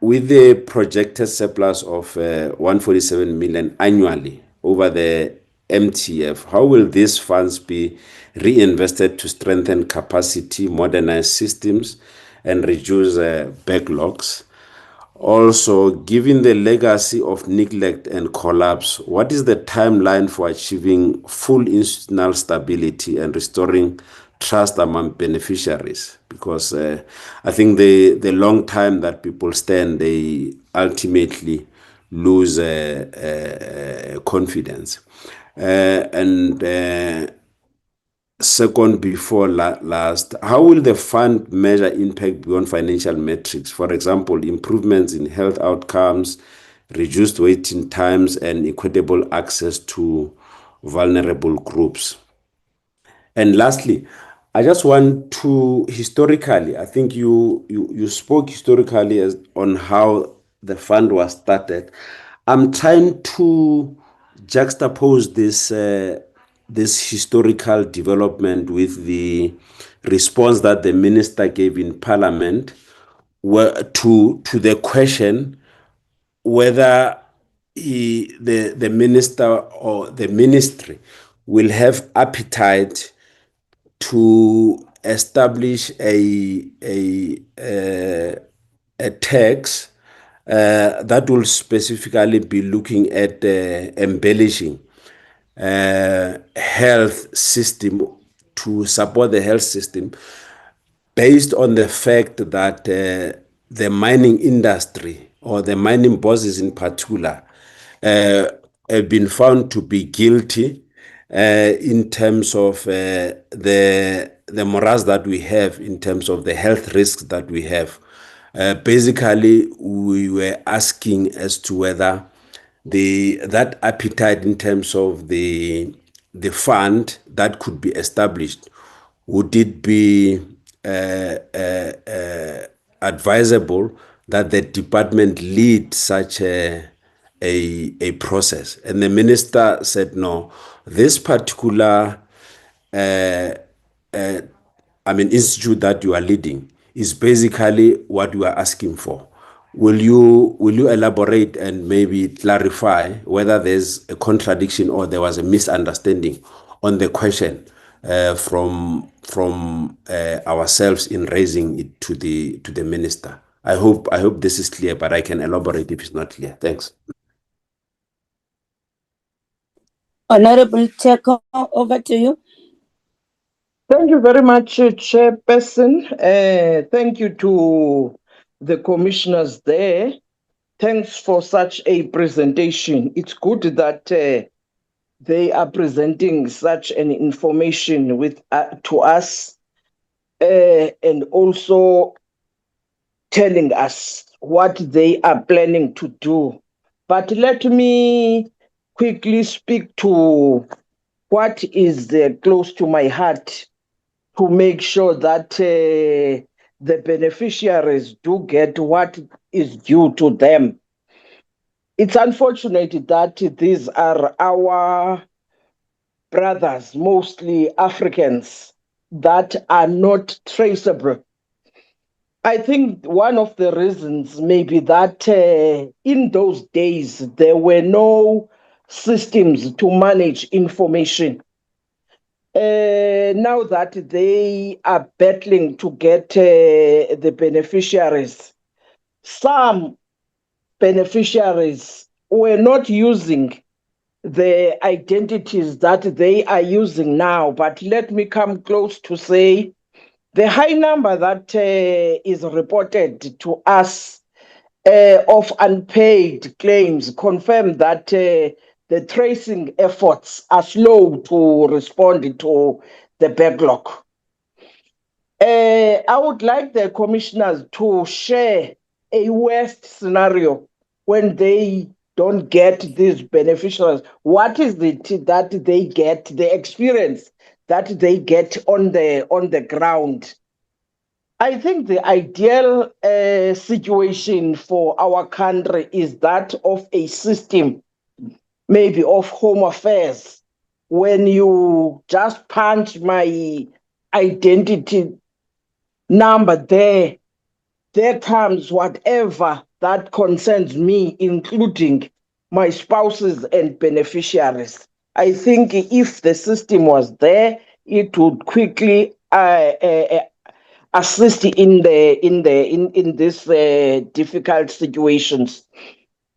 with the projected surplus of 147 million annually over the MTF, how will these funds be reinvested to strengthen capacity, modernize systems, and reduce backlogs? Also, given the legacy of neglect and collapse, what is the timeline for achieving full institutional stability and restoring trust among beneficiaries? Because I think the long time that people stand, they ultimately lose confidence. Second, before last, how will the fund measure impact beyond financial metrics? For example, improvements in health outcomes, reduced waiting times, and equitable access to vulnerable groups. And lastly, I just want to historically, I think you spoke historically on how the fund was started. I'm trying to juxtapose this historical development with the response that the minister gave in Parliament to the question whether the minister or the ministry will have appetite to establish a tax that will specifically be looking at embellishing health system to support the health system, based on the fact that the mining industry or the mining bosses in particular have been found to be guilty in terms of the morass that we have, in terms of the health risks that we have. Basically, we were asking as to whether that appetite in terms of the fund that could be established, would it be advisable that the department lead such a process? And the minister said no. This particular institute that you are leading is basically what you are asking for. Will you elaborate and maybe clarify whether there's a contradiction or there was a misunderstanding on the question from ourselves in raising it to the minister? I hope this is clear, but I can elaborate if it's not clear. Thanks. Honorable Cheko, over to you. Thank you very much, Chairperson. Thank you to the commissioners there. Thanks for such a presentation. It's good that they are presenting such an information to us and also telling us what they are planning to do. But let me quickly speak to what is close to my heart, to make sure that the beneficiaries do get what is due to them. It's unfortunate that these are our brothers, mostly Africans, that are not traceable. I think one of the reasons may be that in those days there were no systems to manage information. Now that they are battling to get the beneficiaries, some beneficiaries were not using the identities that they are using now. But let me come close to say the high number that is reported to us of unpaid claims confirm that the tracing efforts are slow to respond to the backlog. I would like the commissioners to share a worst scenario when they don't get these beneficiaries. What is it that they get, the experience that they get on the ground? I think the ideal situation for our country is that of a system, maybe of Home Affairs, when you just punch my identity number there comes whatever that concerns me, including my spouses and beneficiaries. I think if the system was there, it would quickly assist in these difficult situations.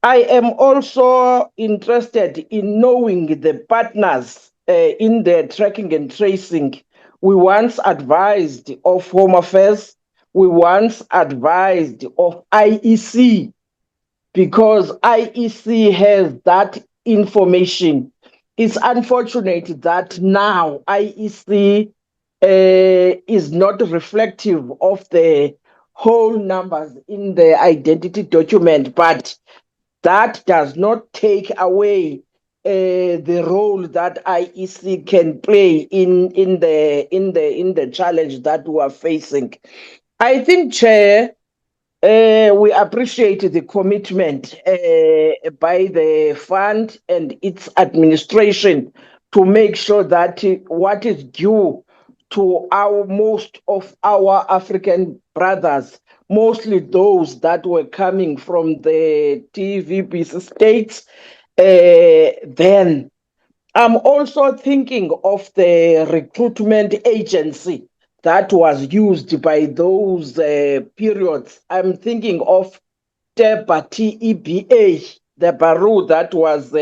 I am also interested in knowing the partners in the tracking and tracing. We once advised of Home Affairs. We once advised of IEC because IEC has that information. It's unfortunate that now IEC is not reflective of the whole numbers in the identity document, but that does not take away the role that IEC can play in the challenge that we are facing. I think, Chair, we appreciate the commitment by the fund and its administration to make sure that what is due to most of our African brothers, mostly those that were coming from the TVBC states, then I'm also thinking of the recruitment agency that was used by those periods. I'm thinking of TEBA, TEBA, the Baru that was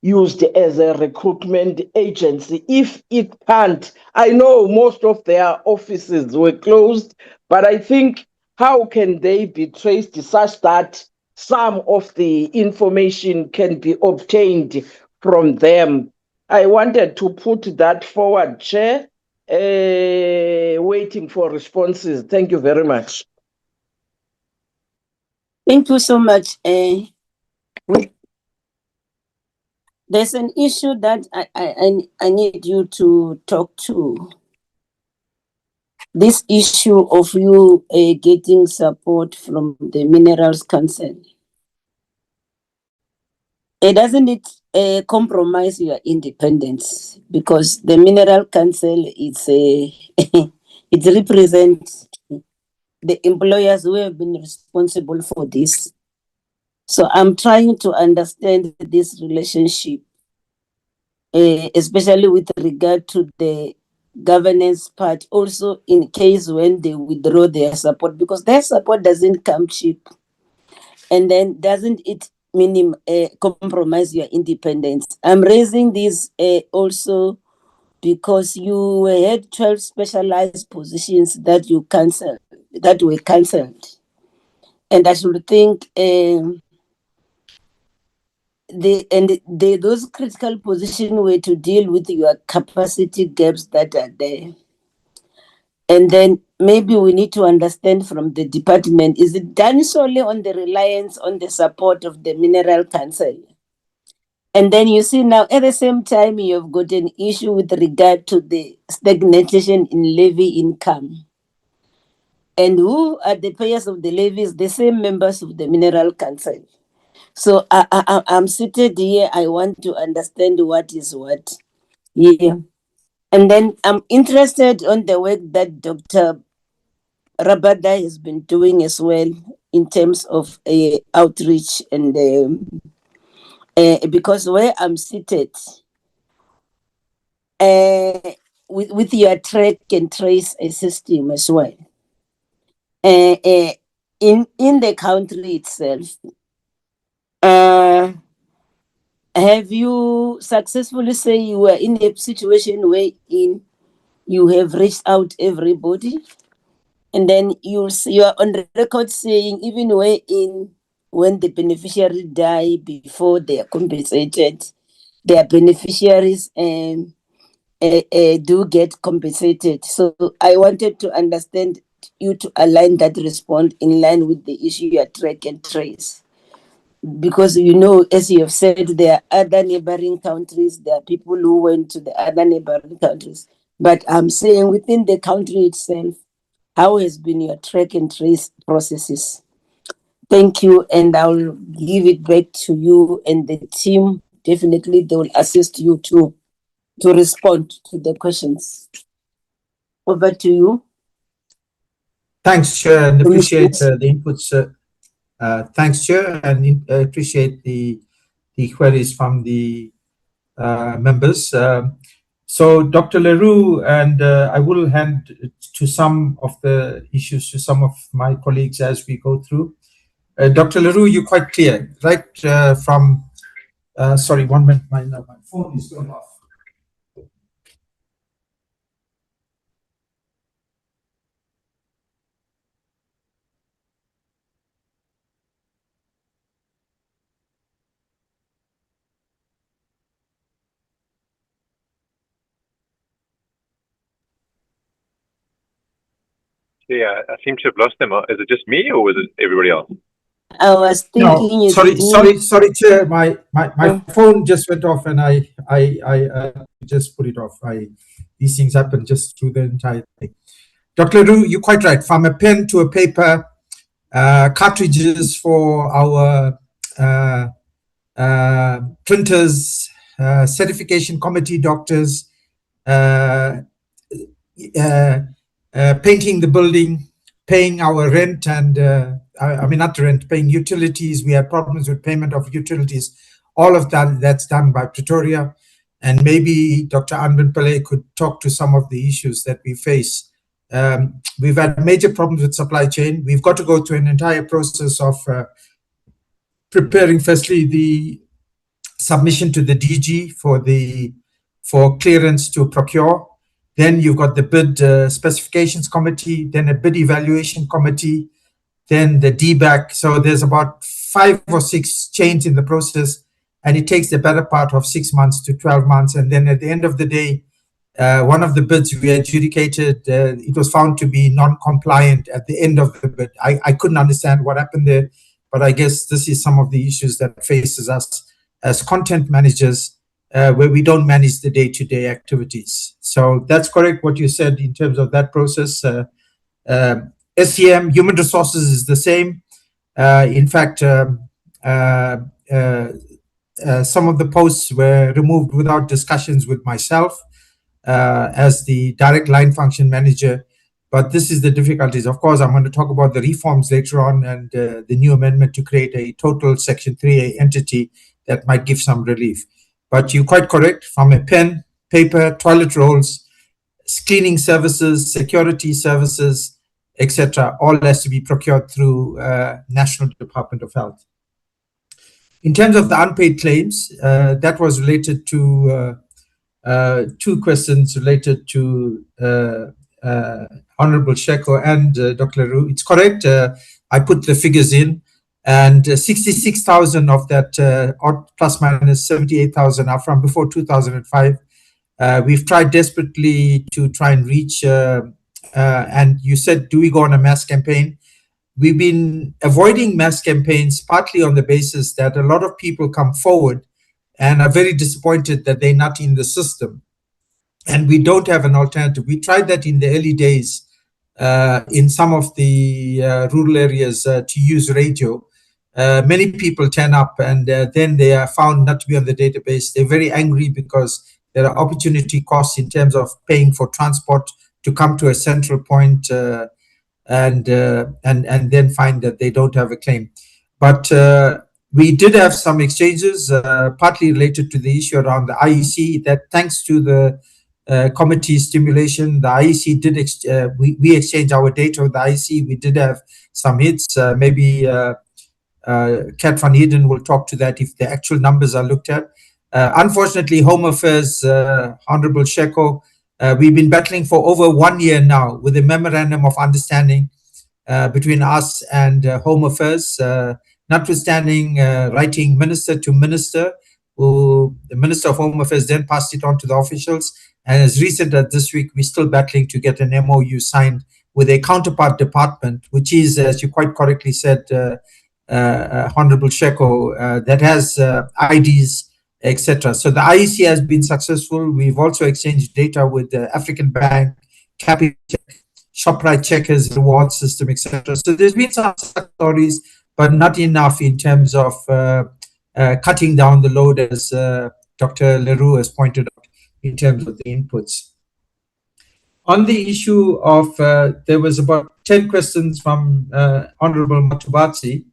used as a recruitment agency. If it can't, I know most of their offices were closed, but I think how can they be traced such that some of the information can be obtained from them? I wanted to put that forward, Chair, waiting for responses. Thank you very much. Thank you so much. There's an issue that I need you to talk to. This issue of you getting support from the Minerals Council. Doesn't it compromise your independence? Because the Mineral Council is it represents the employers who have been responsible for this. So I'm trying to understand this relationship, especially with regard to the governance part, also in case when they withdraw their support, because their support doesn't come cheap. And then doesn't it compromise your independence? I'm raising this also because you had 12 specialized positions that were cancelled. And I should think those critical positions were to deal with your capacity gaps that are there. And then maybe we need to understand from the department, is it done solely on the reliance on the support of the Mineral Council? And then you see now at the same time, you've got an issue with regard to the stagnation in levy income. And who are the payers of the levies? The same members of the Mineral Council. So I'm seated here. I want to understand what is what. Yeah. And then I'm interested on the work that Dr. Rabada has been doing as well in terms of outreach and because where I'm seated, with your track and trace system as well, in the country itself, have you successfully say you were in a situation where you have reached out everybody, and then you are on the record saying even when the beneficiary die before they are compensated, their beneficiaries do get compensated. So I wanted to understand you to align that response in line with the issue you track and trace. Because, as you have said, there are other neighboring countries, there are people who went to the other neighboring countries. But I'm saying within the country itself, how has been your track and trace processes? Thank you, and I'll give it back to you and the team. Definitely, they will assist you to respond to the questions. Over to you. Thanks, Chair, and appreciate the inputs. Thanks, Chair, and appreciate the queries from the members. So, Dr. Leroux, and I will hand to some of the issues to some of my colleagues as we go through. Dr. Leroux, you're quite clear, right? Sorry, 1 minute, my phone is going off. Yeah, I seem to have lost them. Is it just me or was it everybody else? I was thinking. No, sorry, Chair. My phone just went off, and I just put it off. These things happen just through the entire thing. Dr. Leroux, you're quite right. From a pen to a paper, cartridges for our printers, certification committee doctors, painting the building, paying our rent and, not rent, paying utilities. We had problems with payment of utilities. All of that's done by Pretoria. And maybe Dr. Anbin Pillay could talk to some of the issues that we face. We've had major problems with supply chain. We've got to go through an entire process of preparing, firstly, the submission to the DG for clearance to procure. Then you've got the bid specifications committee, then a bid evaluation committee, then the DBAC. So there's about 5 or 6 chains in the process, and it takes the better part of 6 months to 12 months. And then at the end of the day, one of the bids we adjudicated, it was found to be non-compliant at the end of the bid. I couldn't understand what happened there, but I guess this is some of the issues that faces us as content managers, where we don't manage the day-to-day activities. So that's correct what you said in terms of that process. SCM, human resources, is the same. In fact, some of the posts were removed without discussions with myself as the direct line function manager. But this is the difficulties. Of course, I'm going to talk about the reforms later on and the new amendment to create a total Section 3A entity that might give some relief. But you're quite correct, from a pen, paper, toilet rolls, cleaning services, security services, etc., all has to be procured through National Department of Health. In terms of the unpaid claims, that was related to 2 questions related to Honorable Sheko and Dr. Leroux. It's correct, I put the figures in. And 66,000 of that, plus minus 78,000, are from before 2005. We've tried desperately to try and reach, and you said, do we go on a mass campaign? We've been avoiding mass campaigns partly on the basis that a lot of people come forward and are very disappointed that they're not in the system. And we don't have an alternative. We tried that in the early days in some of the rural areas to use radio. Many people turn up and then they are found not to be on the database. They're very angry because there are opportunity costs in terms of paying for transport to come to a central point. and then find that they don't have a claim. But we did have some exchanges, partly related to the issue around the IEC, that thanks to the committee stimulation, the IEC did, we exchanged our data with the IEC. We did have some hits. Maybe Kat van Eden will talk to that if the actual numbers are looked at. Unfortunately, Home Affairs, Honorable Sheko, we've been battling for over 1 year now with a memorandum of understanding between us and Home Affairs, notwithstanding writing minister to minister, who the Minister of Home Affairs then passed it on to the officials. And as recent as this week, we're still battling to get an MOU signed with a counterpart department, which is, as you quite correctly said, Honorable Sheko, that has IDs, etc. So the IEC has been successful. We've also exchanged data with the African Bank, Capitec, ShopRite Checkers, reward system, etc. So there's been some stories, but not enough in terms of cutting down the load, as Dr. Leroux has pointed out, in terms of the inputs. On the issue of, there was about 10 questions from Honorable Matubatsi.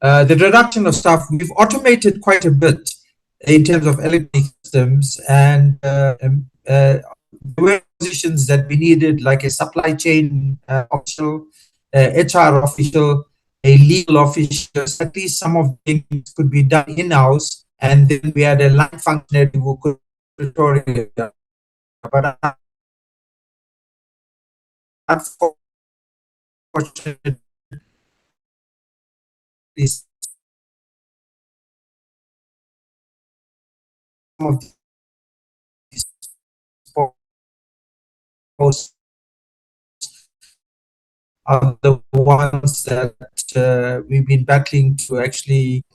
The reduction of staff, we've automated quite a bit in terms of electronic systems, and there were positions that we needed, like a supply chain official, HR official, a legal official. At least some of the things could be done in-house, and then we had a line functionary who could tutorial. But unfortunately, some of these posts are the ones that we've been battling to actually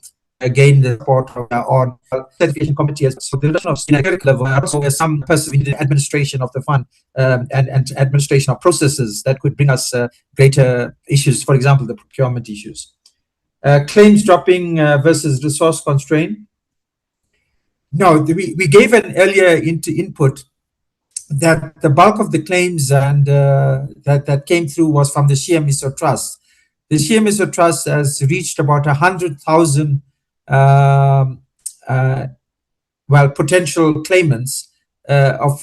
gain the support of our certification committee. So the reduction of generic level, also has some person in the administration of the fund and administration of processes that could bring us greater issues, for example, the procurement issues. Claims dropping versus resource constraint. No, we gave an earlier input that the bulk of the claims and that came through was from the Shia Miso Trust. The Shia Miso Trust has reached about 100,000 potential claimants, of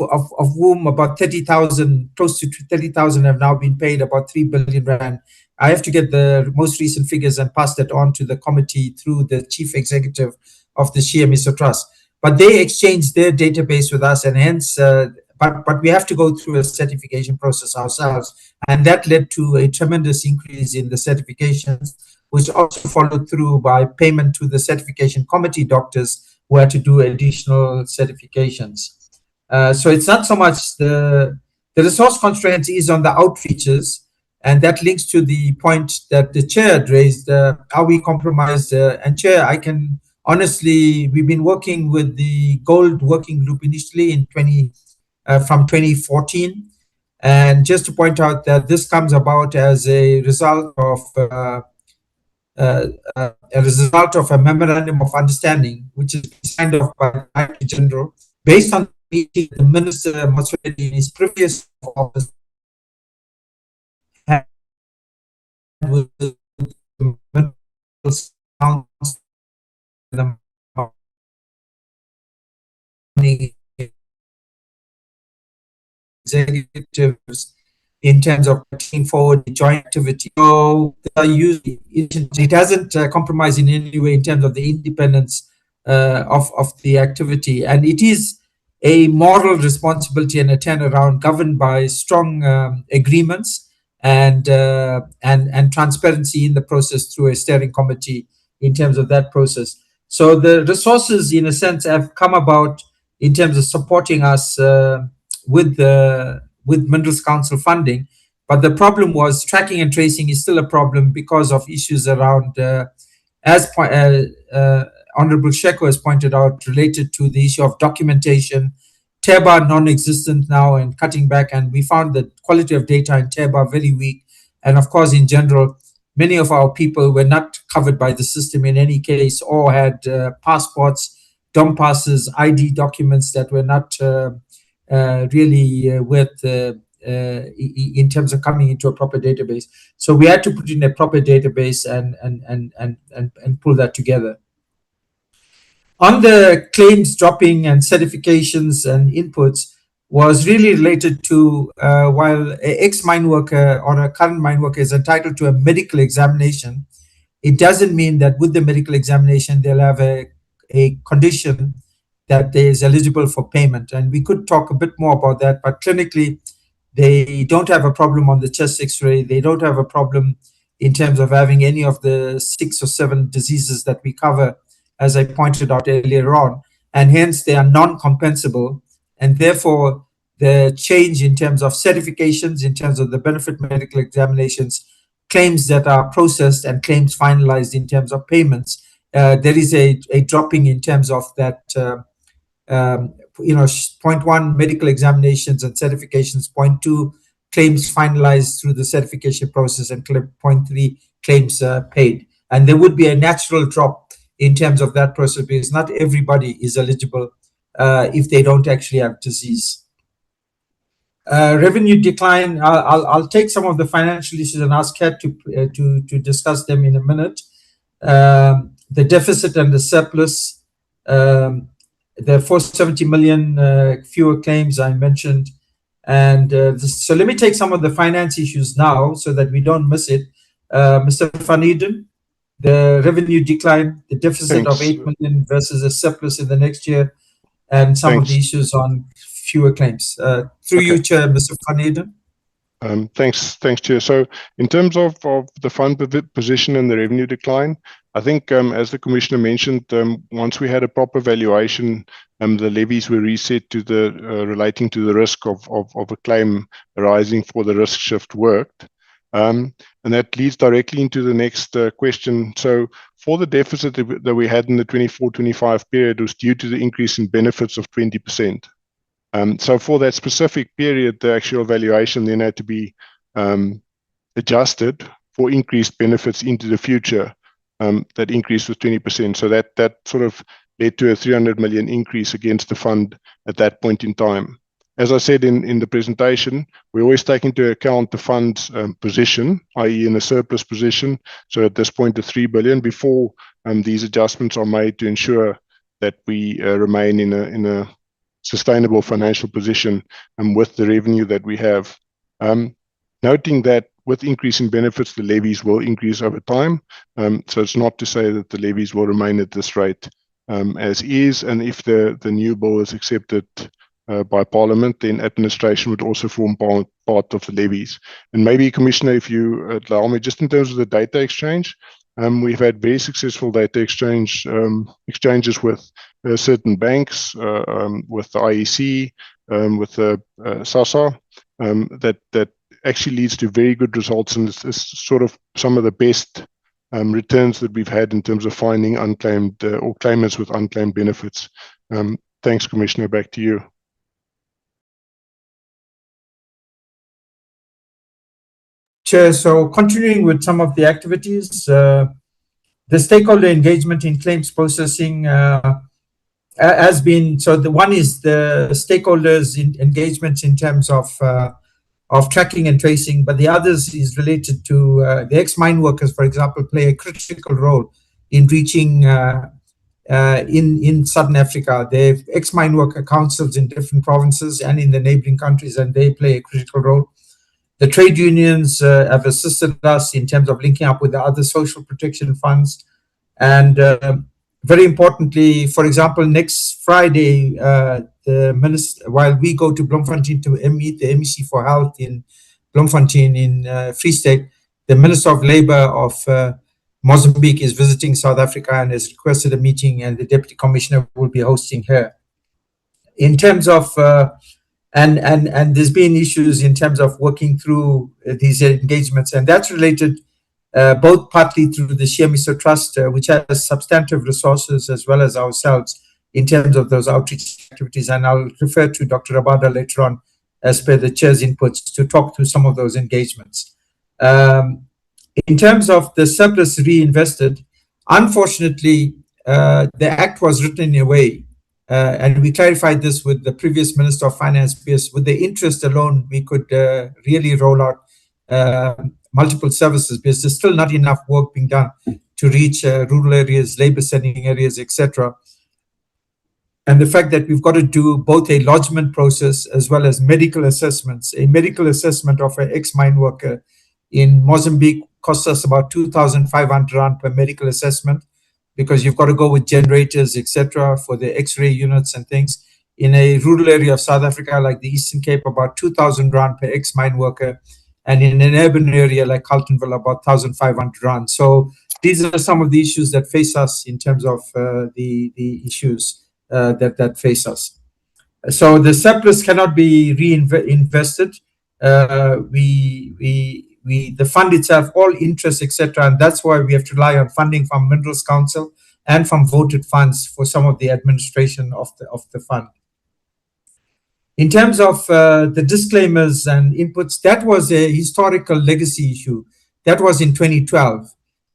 whom about 30,000, close to 30,000 have now been paid, about 3 billion rand. I have to get the most recent figures and pass that on to the committee through the chief executive of the Shia Miso Trust. But they exchanged their database with us, and hence, but we have to go through a certification process ourselves. And that led to a tremendous increase in the certifications, which also followed through by payment to the certification committee doctors who had to do additional certifications. So it's not so much the resource constraints is on the outreaches, and that links to the point that the chair had raised, are we compromised? And chair, I can honestly, we've been working with the Gold Working Group initially in from 2014. And just to point out that this comes about as a result of a memorandum of understanding, which is signed off by the Director General, based on the Minister Maswedi in his previous office had with the executives in terms of putting forward the joint activity. So it hasn't compromised in any way in terms of the independence of the activity. And it is a moral responsibility and a turnaround governed by strong agreements and transparency in the process through a steering committee in terms of that process. So the resources, in a sense, have come about in terms of supporting us with Minerals Council funding, but the problem was tracking and tracing is still a problem because of issues around, as Honorable Sheko has pointed out, related to the issue of documentation, TEBA non-existent now and cutting back, and we found that quality of data in TEBA very weak, and of course in general, many of our people were not covered by the system in any case, or had passports, DOM passes, ID documents that were not really worth in terms of coming into a proper database. So we had to put in a proper database and pull that together. On the claims dropping and certifications and inputs was really related to while an ex-mine worker or a current mine worker is entitled to a medical examination, it doesn't mean that with the medical examination they'll have a condition that they is eligible for payment. And we could talk a bit more about that, but clinically they don't have a problem on the chest x-ray. They don't have a problem in terms of having any of the 6 or 7 diseases that we cover, as I pointed out earlier on, and hence they are non-compensable. And therefore, the change in terms of certifications, in terms of the benefit medical examinations, claims that are processed and claims finalized in terms of payments, there is a dropping in terms of that, point 1, medical examinations and certifications, point 2, claims finalized through the certification process, and point 3, claims paid. And there would be a natural drop in terms of that process because not everybody is eligible if they don't actually have disease. Revenue decline, I'll take some of the financial issues and ask Kat to discuss them in a minute. The deficit and the surplus, the 470 million fewer claims I mentioned. And so let me take some of the finance issues now so that we don't miss it. Mr. Van Eden, the revenue decline, the deficit of 8 million versus a surplus in the next year, and some of the issues on fewer claims. Through you, Chair, Mr. Van Eden. Thanks, Chair. So in terms of the fund position and the revenue decline, I think as the Commissioner mentioned, once we had a proper valuation, the levies were reset to the relating to the risk of a claim arising for the risk shift worked. And that leads directly into the next question. So for the deficit that we had in the 24-25 period was due to the increase in benefits of 20%. So for that specific period, the actual valuation then had to be adjusted for increased benefits into the future. That increase was 20%. So that sort of led to a 300 million increase against the fund at that point in time. As I said in the presentation, we always take into account the fund's position, i.e. in a surplus position. So at this point, the 3 billion before these adjustments are made to ensure that we remain in a sustainable financial position with the revenue that we have. Noting that with increase in benefits, the levies will increase over time. So it's not to say that the levies will remain at this rate as is. And if the new bill is accepted by Parliament, then administration would also form part of the levies. And maybe, Commissioner, if you allow me, just in terms of the data exchange, we've had very successful data exchanges with certain banks, with the IEC, with the SASA, that actually leads to very good results, and it's sort of some of the best returns that we've had in terms of finding unclaimed or claimants with unclaimed benefits. Thanks, Commissioner. Back to you. Chair, so continuing with some of the activities, the stakeholder engagement in claims processing has been, so the one is the stakeholders engagement in terms of tracking and tracing, but the others is related to the ex-mine workers, for example, play a critical role in reaching in Southern Africa. They have ex-mine worker councils in different provinces and in the neighboring countries, and they play a critical role. The trade unions have assisted us in terms of linking up with the other social protection funds. And very importantly, for example, next Friday, the minister, while we go to Bloemfontein to meet the MEC for Health in Bloemfontein in Free State, the Minister of Labour of Mozambique is visiting South Africa and has requested a meeting, and the Deputy Commissioner will be hosting her. In terms of and there's been issues in terms of working through these engagements, and that's related both partly through the Shiamiso Trust, which has substantive resources, as well as ourselves in terms of those outreach activities. And I'll refer to Dr. Rabada later on as per the Chair's inputs to talk through some of those engagements. In terms of the surplus reinvested, unfortunately, the Act was written in a way and we clarified this with the previous Minister of Finance, because with the interest alone, we could really roll out multiple services, because there's still not enough work being done to reach rural areas, labor sending areas, etc. And the fact that we've got to do both a lodgement process as well as medical assessments. A medical assessment of an ex-mine worker in Mozambique costs us about 2,500 rand per medical assessment, because you've got to go with generators, etc., for the X-ray units and things. In a rural area of South Africa, like the Eastern Cape, about 2,000 rand per ex-mine worker. And in an urban area like Carltonville, about 1,500 rand. So these are some of the issues that face us in terms of the issues that face us. So the surplus cannot be reinvested. The fund itself, all interest, etc., and that's why we have to rely on funding from Minerals Council and from voted funds for some of the administration of the fund. In terms of the disclaimers and inputs, that was a historical legacy issue. That was in 2012.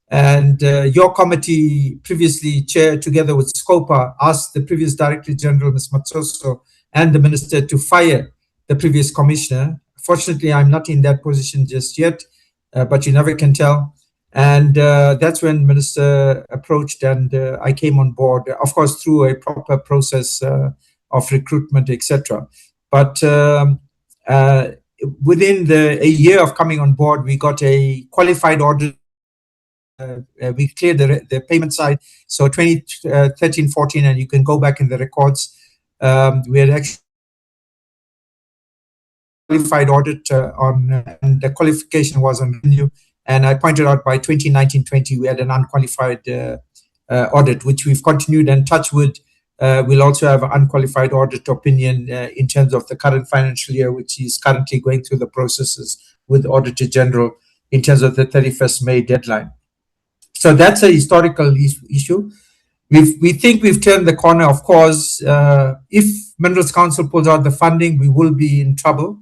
And your committee previously, Chair, together with SCOPA, asked the previous Director General, Ms. Matsoso, and the Minister to fire the previous Commissioner. Fortunately, I'm not in that position just yet, but you never can tell. And that's when Minister approached and I came on board, of course, through a proper process of recruitment, etc. But within a year of coming on board, we got a qualified audit. We cleared the payment side. So 2013-14, and you can go back in the records. We had actually qualified audit and the qualification was on revenue. And I pointed out by 2019-20, we had an unqualified audit, which we've continued, and touch wood. We'll also have an unqualified audit opinion in terms of the current financial year, which is currently going through the processes with Auditor General in terms of the 31st May deadline. So that's a historical issue. We think we've turned the corner. Of course, if Minerals Council pulls out the funding, we will be in trouble.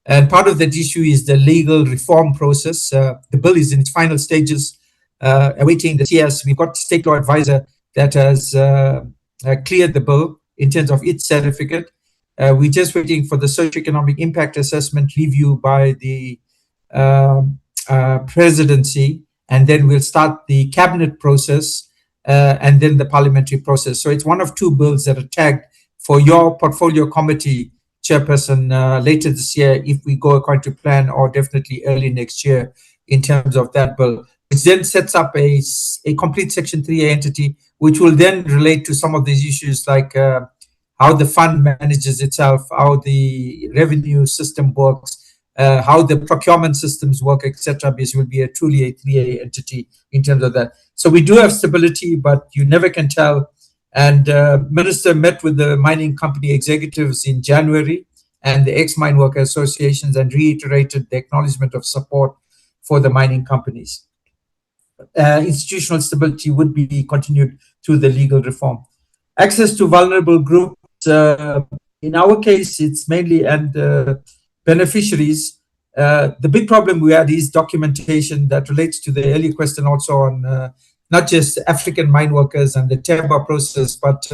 And part of that issue is the legal reform process. The bill is in its final stages, awaiting the CS. We've got State Law Advisor that has cleared the bill in terms of its certificate. We're just waiting for the socioeconomic impact assessment review by the presidency, and then we'll start the cabinet process and then the parliamentary process. So it's one of two bills that are tagged for your portfolio committee, Chairperson, later this year, if we go according to plan, or definitely early next year in terms of that bill, which then sets up a complete Section 3A entity, which will then relate to some of these issues like how the fund manages itself, how the revenue system works, how the procurement systems work, etc. Because it will be truly a 3A entity in terms of that. So we do have stability, but you never can tell. And Minister met with the mining company executives in January and the ex-mine worker associations and reiterated the acknowledgement of support for the mining companies. Institutional stability would be continued through the legal reform. Access to vulnerable groups, in our case, it's mainly beneficiaries. The big problem we had is documentation that relates to the earlier question also on not just African mine workers and the TEBA process, but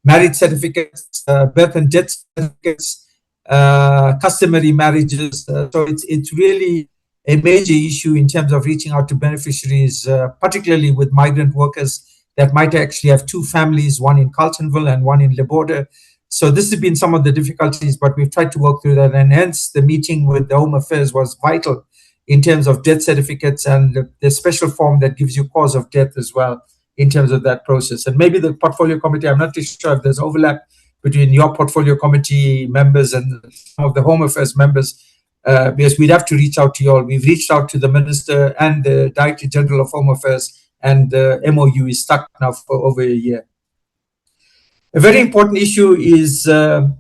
marriage certificates, birth and death certificates, customary marriages. So it's really a major issue in terms of reaching out to beneficiaries, particularly with migrant workers that might actually have two families, one in Carltonville and one in Leborda. So this has been some of the difficulties, but we've tried to work through that, and hence the meeting with the Home Affairs was vital in terms of death certificates and the special form that gives you cause of death as well in terms of that process. And maybe the portfolio committee, I'm not too sure if there's overlap between your portfolio committee members and some of the Home Affairs members, because we'd have to reach out to you all. We've reached out to the Minister and the Director General of Home Affairs, and the MOU is stuck now for over a year. A very important issue is the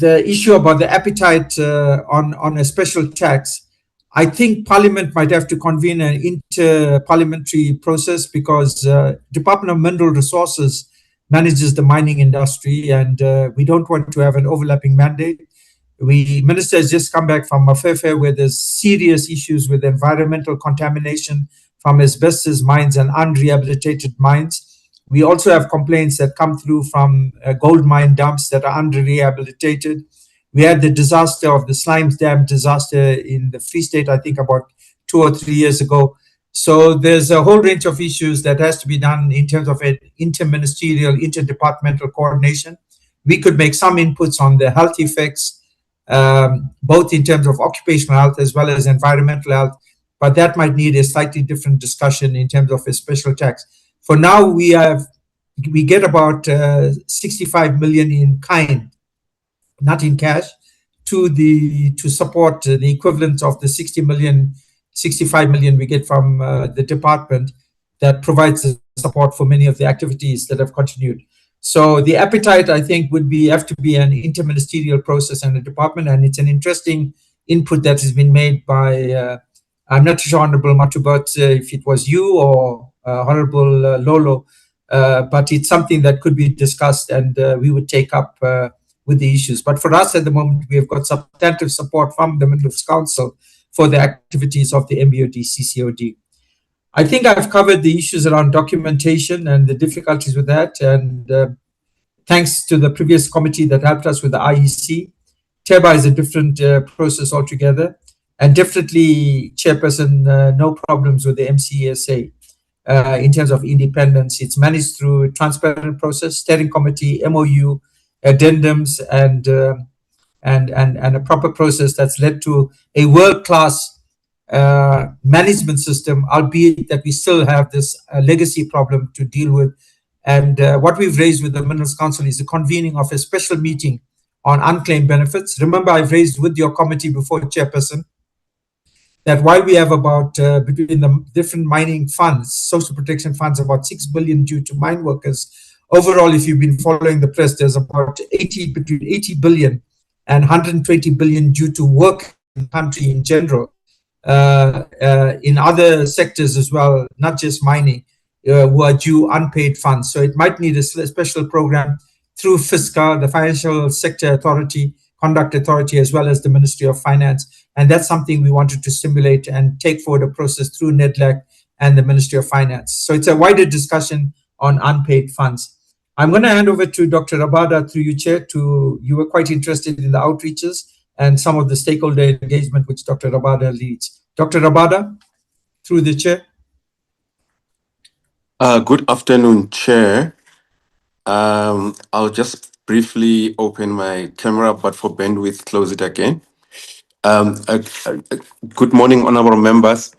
issue about the appetite on a special tax. I think Parliament might have to convene an inter-parliamentary process, because Department of Mineral Resources manages the mining industry, and we don't want to have an overlapping mandate. Minister has just come back from Mafefe, where there's serious issues with environmental contamination from asbestos mines and unrehabilitated mines. We also have complaints that come through from gold mine dumps that are under-rehabilitated. We had the disaster of the Slimes Dam disaster in the Free State, I think about 2 or 3 years ago. So there's a whole range of issues that has to be done in terms of an interministerial, interdepartmental coordination. We could make some inputs on the health effects, both in terms of occupational health as well as environmental health, but that might need a slightly different discussion in terms of a special tax. For now, we get about 65 million in kind, not in cash, to support the equivalent of the 65 million we get from the department that provides the support for many of the activities that have continued. So the appetite, I think, would have to be an interministerial process and a department, and it's an interesting input that has been made by, I'm not sure, Honorable Matubot, if it was you or Honorable Lolo, but it's something that could be discussed and we would take up with the issues. But for us at the moment, we have got substantive support from the Minerals Council for the activities of the MBOD CCOD. I think I've covered the issues around documentation and the difficulties with that. And thanks to the previous committee that helped us with the IEC, TEBA is a different process altogether. And definitely, Chairperson, no problems with the MCESA in terms of independence. It's managed through a transparent process, steering committee, MOU, addendums, and a proper process that's led to a world-class management system, albeit that we still have this legacy problem to deal with. And what we've raised with the Minerals Council is the convening of a special meeting on unclaimed benefits. Remember, I've raised with your committee before, Chairperson, that while we have about, between the different mining funds, social protection funds, about 6 billion due to mine workers, overall, if you've been following the press, there's about between 80 billion and 120 billion due to work in the country in general. In other sectors as well, not just mining, who are due unpaid funds. So it might need a special program through Fiscal, the Financial Sector Authority, Conduct Authority, as well as the Ministry of Finance. And that's something we wanted to stimulate and take forward a process through NEDLAC and the Ministry of Finance. So it's a wider discussion on unpaid funds. I'm going to hand over to Dr. Rabada through you, Chair. You were quite interested in the outreaches and some of the stakeholder engagement which Dr. Rabada leads. Dr. Rabada, through the Chair. Good afternoon, Chair. I'll just briefly open my camera, but for bandwidth, close it again. Good morning, honorable members.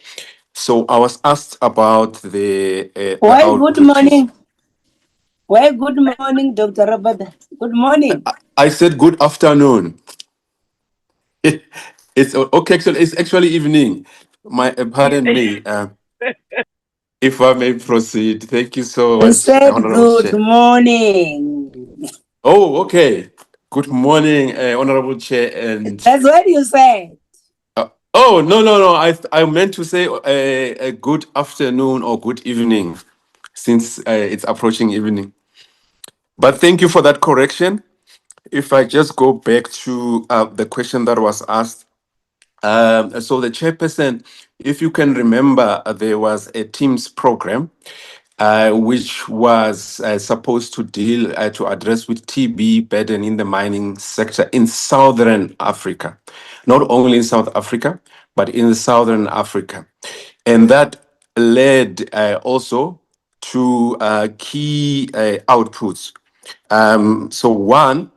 So I was asked about the Why good morning? Why good morning, Dr. Rabada? Good morning. I said good afternoon. It's okay. Actually, it's actually evening. Pardon me. If I may proceed, thank you so much. You said Honorable good Chair. morning. Oh, okay. Good morning, Honorable Chair. And that's what you said. Oh, no. I meant to say a good afternoon or good evening, since it's approaching evening. But thank you for that correction. If I just go back to the question that was asked. So the chairperson, if you can remember, there was a Teams program which was supposed to deal to address with TB burden in the mining sector in Southern Africa, not only in South Africa, but in Southern Africa. And that led also to key outputs. So one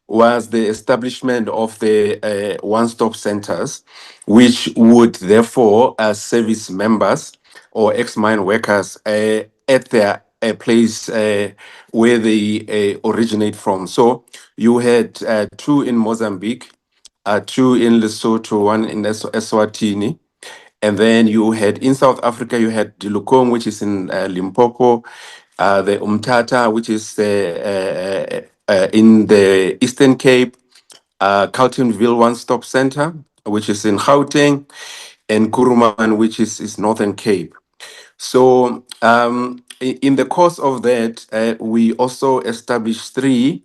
was the establishment of the one-stop centers, which would therefore service members or ex-mine workers at their place where they originate from. So you had 2 in Mozambique, 2 in Lesotho, 1 in Eswatini. And then you had in South Africa, you had Dilukong, which is in Limpopo, the Umtata, which is in the Eastern Cape, Carltonville One-Stop Center, which is in Gauteng, and Kuruman, which is Northern Cape. So in the course of that, we also established 3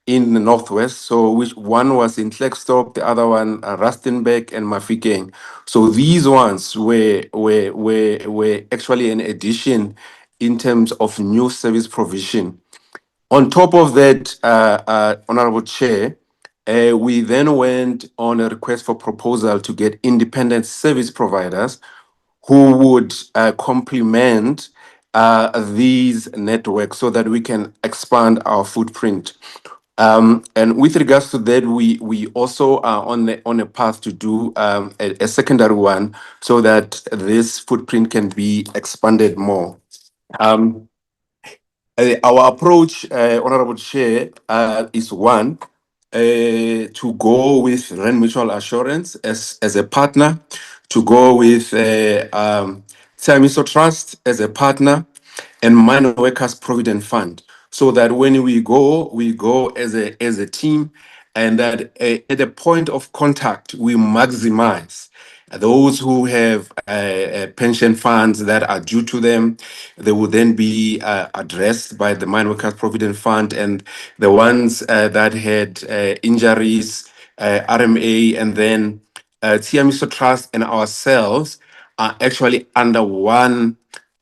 in the Northwest. So which one was in Klerksdorp, the other one Rustenburg and Mafikeng. So these ones were actually an addition in terms of new service provision. On top of that, Honorable Chair, we then went on a request for proposal to get independent service providers who would complement these networks so that we can expand our footprint. And with regards to that, we also are on a path to do a secondary one so that this footprint can be expanded more. Our approach, Honorable Chair, is one, to go with Rand Mutual Assurance as a partner, to go with Samiso Trust as a partner, and Mine Workers Provident Fund, so that when we go as a team, and that at the point of contact, we maximize those who have pension funds that are due to them. They will then be addressed by the Mine Workers Provident Fund, and the ones that had injuries, RMA, and then Tiamiso Trust and ourselves are actually under one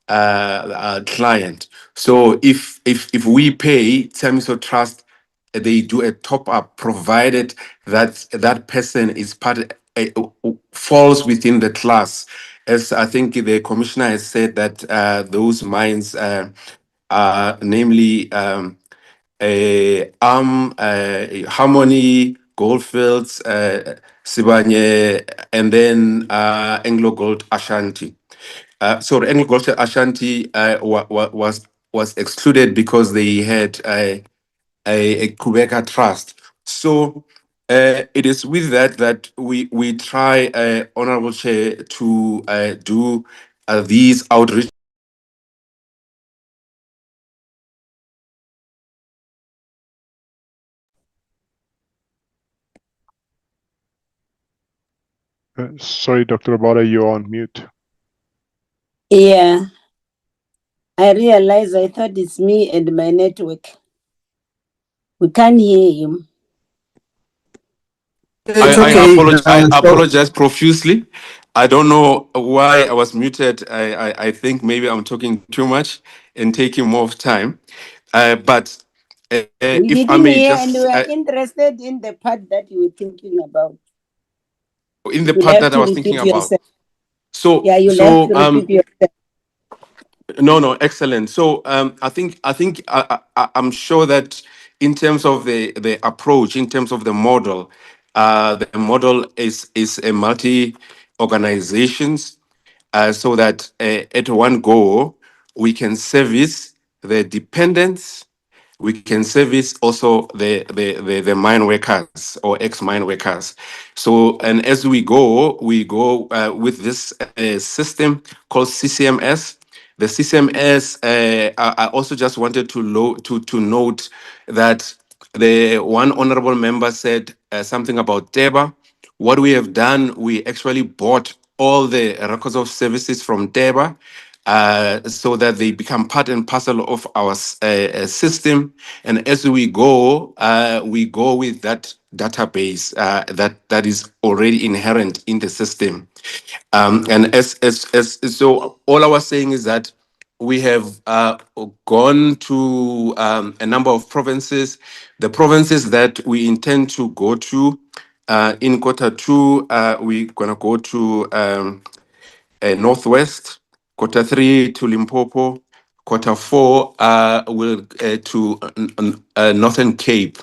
client. So if we pay Tiamiso Trust, they do a top up, provided that that person is falls within the class. As I think the commissioner has said that those mines are namely Harmony, Goldfields, Sibanye, and then Anglo Gold Ashanti. So the Anglo Gold Ashanti was excluded because they had a Quebecer trust. So it is with that we try, Honorable Chair, to do these outreach. Sorry, Dr. Abada, you're on mute. Yeah, I realize I thought it's me and my network. We can't hear him. I apologize profusely. I don't know why I was muted. I think maybe I'm talking too much and taking more of time. But We if I didn't may hear, just... and we are interested in the part that you were thinking about. in the You'll part have that to I was thinking repeat about. yourself. So, Yeah, you'll have to repeat yourself. No, excellent. So I think I'm sure that in terms of the approach, in terms of the model is a multi organizations, so that at one go we can service the dependents. We can service also the mine workers or ex-mine workers. So, and as we go with this system called CCMS. The CCMS, I also just wanted to note that the one honorable member said something about TEBA. What we have done, we actually bought all the records of services from TEBA, so that they become part and parcel of our system. And as we go with that database that is already inherent in the system. And so all I was saying is that we have gone to a number of provinces. The provinces that we intend to go to in Q2, we're going to go to Northwest, Q3 to Limpopo, Q4 will to Northern Cape.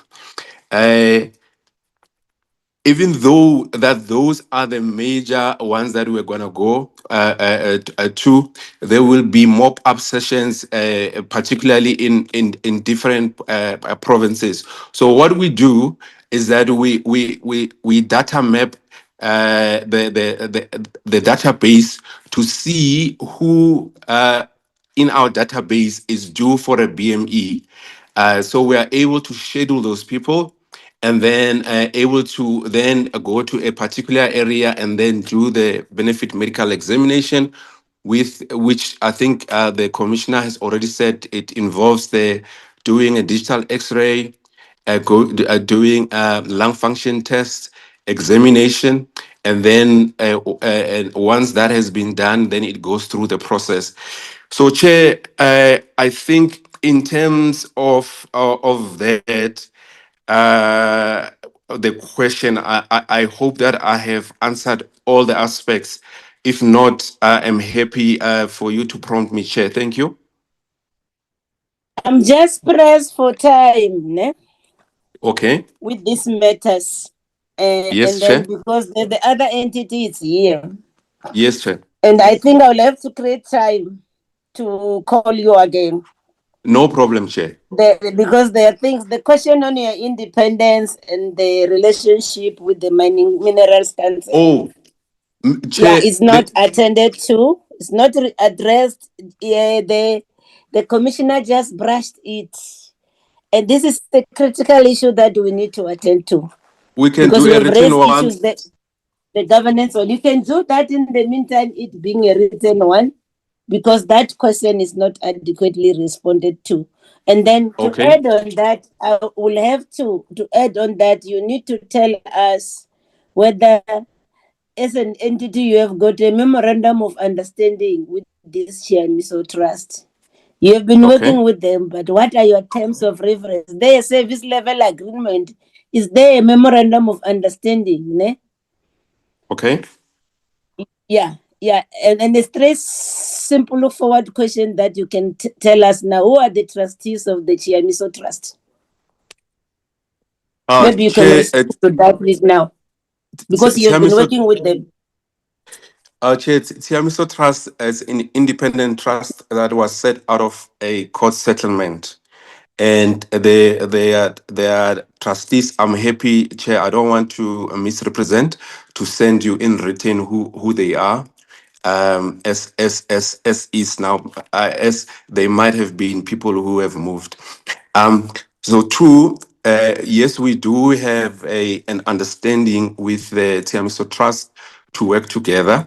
Even though that those are the major ones that we're going to go to, there will be mop-up sessions, particularly in different provinces. So what we do is that we data map the database to see who in our database is due for a BME. So we are able to schedule those people, and then able to then go to a particular area and then do the benefit medical examination, with which I think the commissioner has already said it involves the doing a digital X-ray, doing lung function test, examination, and then and once that has been done, then it goes through the process. So, Chair, I think in terms of that, the question, I hope that I have answered all the aspects. If not, I am happy for you to prompt me, Chair. Thank you. I'm just pressed for time, ne? Okay. With these matters. Yes, And then Chair. because the other entity is here. Yes, Chair. And I think I'll have to create time to call you again. No problem, Chair. Because there are things, the question on your independence and the relationship with the mining minerals council. Oh, Chair, it's not attended to. It's not addressed. Yeah, the commissioner just brushed it. And this is the critical issue that we need to attend to. We can because do a we've written raised one. issues that the governance, or you can do that in the meantime, it being a written one, because that question is not adequately responded to. And then to add on that, I will have to add on that, you need to tell us whether as an entity you have got a memorandum of understanding with this Chiamiso Trust. You have been working with them, but what are your terms of reference? Their service level agreement. Is there a memorandum of understanding? Ne? Okay. Yeah. And a straight, simple forward question that you can tell us now. Who are the trustees of the Chiamiso Trust? Maybe you can respond to that please now. Because you've been working with them. Chair, Tiamiso Trust is an independent trust that was set out of a court settlement. And they are trustees. I'm happy, Chair. I don't want to misrepresent, to send you in written who they are. As is now, as they might have been people who have moved. So true. Yes, we do have an understanding with the Tiamiso Trust to work together.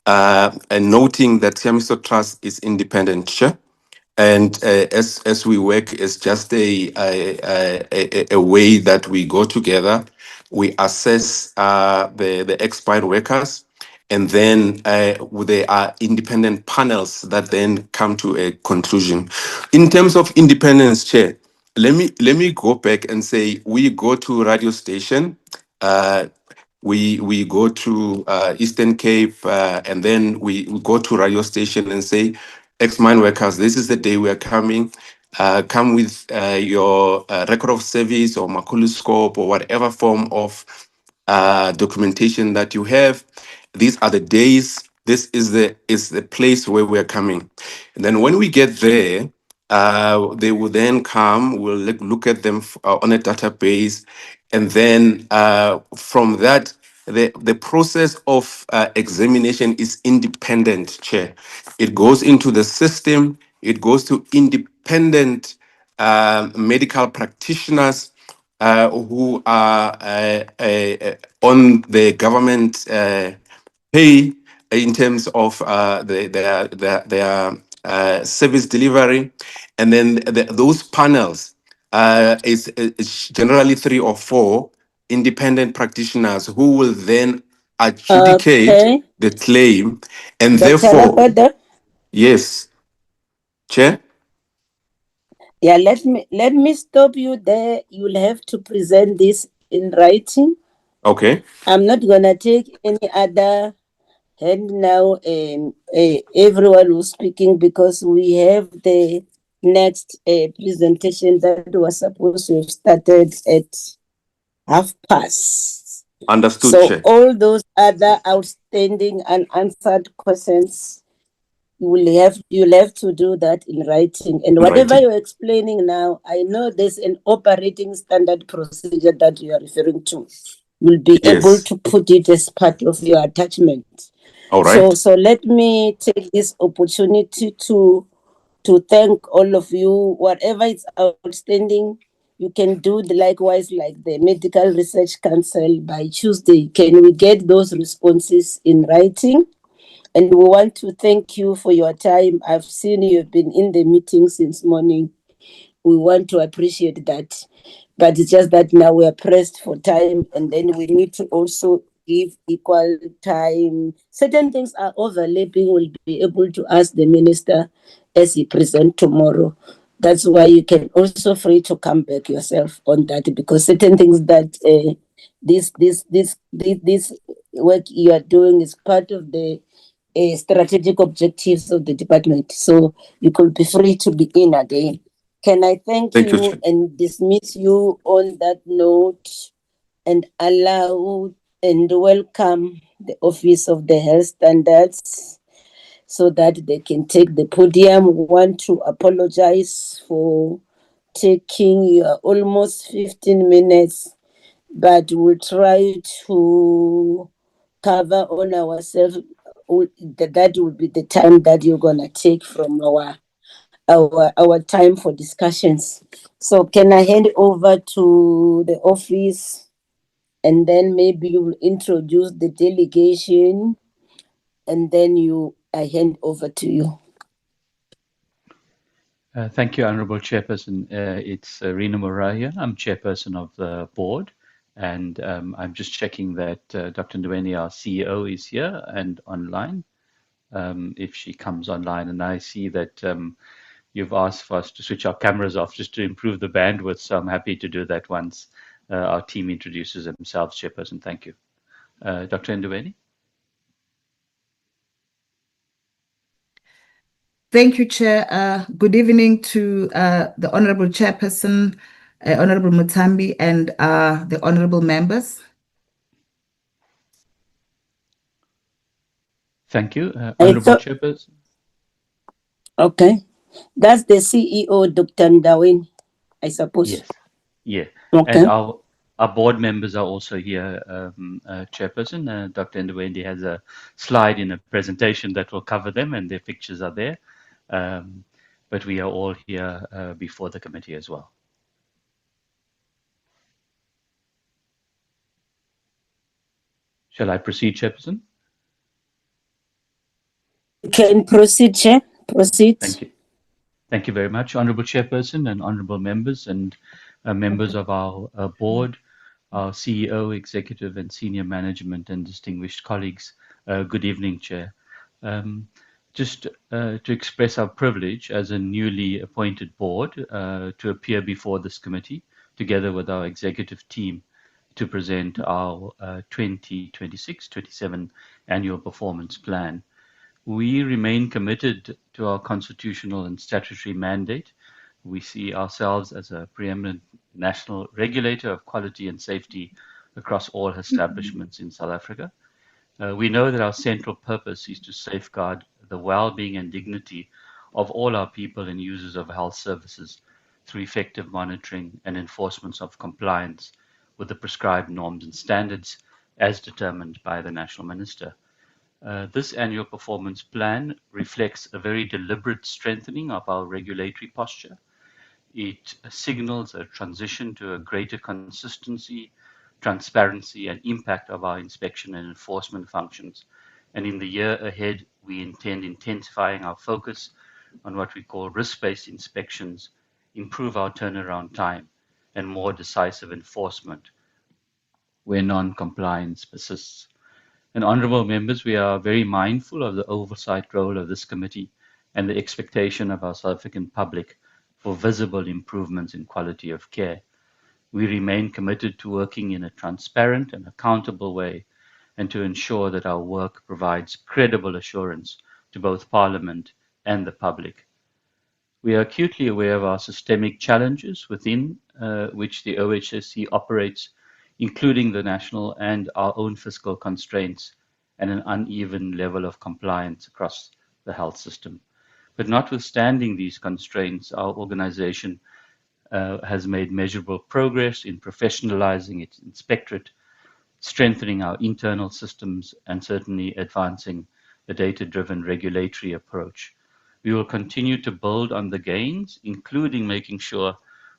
And noting that Tiamiso Trust is independent, Chair. And as we work, it's just a way that we go together. We assess the expired workers, and then there are independent panels that then come to a conclusion. In terms of independence, Chair, let me go back and say we go to radio station. We go to Eastern Cape, and then we go to radio station and say, ex-mine workers, this is the day we are coming. Come with your record of service or maculuscope or whatever form of documentation that you have. These are the days. This is the place where we are coming. And then when we get there, they will then come. We'll look at them on a database, and then from that, the process of examination is independent, Chair. It goes into the system. It goes to independent medical practitioners who are on the government pay in terms of their service delivery, and then those panels is generally 3 or 4 independent practitioners who will then adjudicate the claim, and therefore, yes, Chair. Yeah, let me stop you there. You'll have to present this in writing. Okay. I'm not gonna take any other hand now. Everyone who's speaking, because we have the next presentation that was supposed to have started at past. Understood, So Chair. all those other outstanding unanswered questions, you'll have to do that in writing. And whatever you're explaining now, I know there's an operating standard procedure that you are referring to. You'll be able to put it as part of your attachment. All right. So let me take this opportunity to thank all of you. Whatever is outstanding, you can do likewise, like the Medical Research Council by Tuesday. Can we get those responses in writing? And we want to thank you for your time. I've seen you've been in the meeting since morning. We want to appreciate that. But it's just that now we are pressed for time, and then we need to also give equal time. Certain things are overlapping. We'll be able to ask the minister as you present tomorrow. That's why you can also free to come back yourself on that, because certain things that this work you are doing is part of the strategic objectives of the department. So you could be free to begin again. Can I thank you and dismiss you on that note and allow and welcome the Office of the Health Standards so that they can take the podium. We want to apologize for taking your almost 15 minutes, but we'll try to cover on ourselves. That will be the time that you're gonna take from our time for discussions. So can I hand over to the office, and then maybe you will introduce the delegation, and then I hand over to you. Thank you, Honourable Chairperson. It's Rena Moraya. I'm Chairperson of the board, and I'm just checking that Dr. Ndweni, our CEO, is here and online. If she comes online, and I see that you've asked for us to switch our cameras off just to improve the bandwidth, so I'm happy to do that once our team introduces themselves. Chairperson, thank you. Dr. Ndweni? Thank you, Chair. Good evening to the Honorable Chairperson, Honorable Mutambi, and the Honorable members. Thank you, Honorable Chairperson. Okay. That's the CEO, Dr. Ndweni, I suppose. Yes. Yeah. Okay. And our board members are also here, Chairperson. Dr. Ndweni has a slide in a presentation that will cover them, and their pictures are there. But we are all here before the committee as well. Shall I proceed, Chairperson? You can proceed, Chair. Proceed. Thank you. Thank you very much, Honourable Chairperson and honourable members and members of our board, our CEO, executive and senior management and distinguished colleagues. Good evening, Chair. Just to express our privilege as a newly appointed board to appear before this committee, together with our executive team, to present our 2026-27 annual performance plan. We remain committed to our constitutional and statutory mandate. We see ourselves as a preeminent national regulator of quality and safety across all establishments in South Africa. We know that our central purpose is to safeguard the well-being and dignity of all our people and users of health services through effective monitoring and enforcement of compliance with the prescribed norms and standards as determined by the National Minister. This annual performance plan reflects a very deliberate strengthening of our regulatory posture. It signals a transition to a greater consistency, transparency, and impact of our inspection and enforcement functions. And in the year ahead, we intend intensifying our focus on what we call risk-based inspections, improve our turnaround time, and more decisive enforcement where non-compliance persists. And honourable members, we are very mindful of the oversight role of this committee and the expectation of our South African public for visible improvements in quality of care. We remain committed to working in a transparent and accountable way and to ensure that our work provides credible assurance to both Parliament and the public. We are acutely aware of our systemic challenges within which the OHSC operates, including the national and our own fiscal constraints and an uneven level of compliance across the health system. But notwithstanding these constraints, our organization has made measurable progress in professionalizing its inspectorate, strengthening our internal systems, and certainly advancing the data-driven regulatory approach. We will continue to build on the gains, including making sure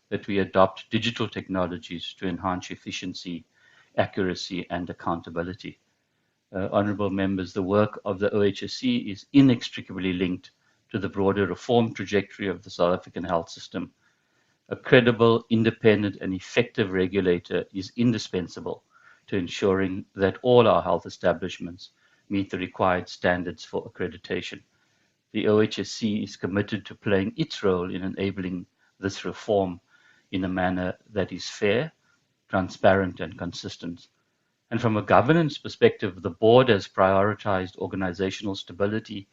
that we adopt digital technologies to enhance efficiency, accuracy, and accountability. Honourable members, the work of the OHSC is inextricably linked to the broader reform trajectory of the South African health system. A credible, independent, and effective regulator is indispensable to ensuring that all our health establishments meet the required standards for accreditation. The OHSC is committed to playing its role in enabling this reform in a manner that is fair, transparent, and consistent. And from a governance perspective, the board has prioritized organizational stability,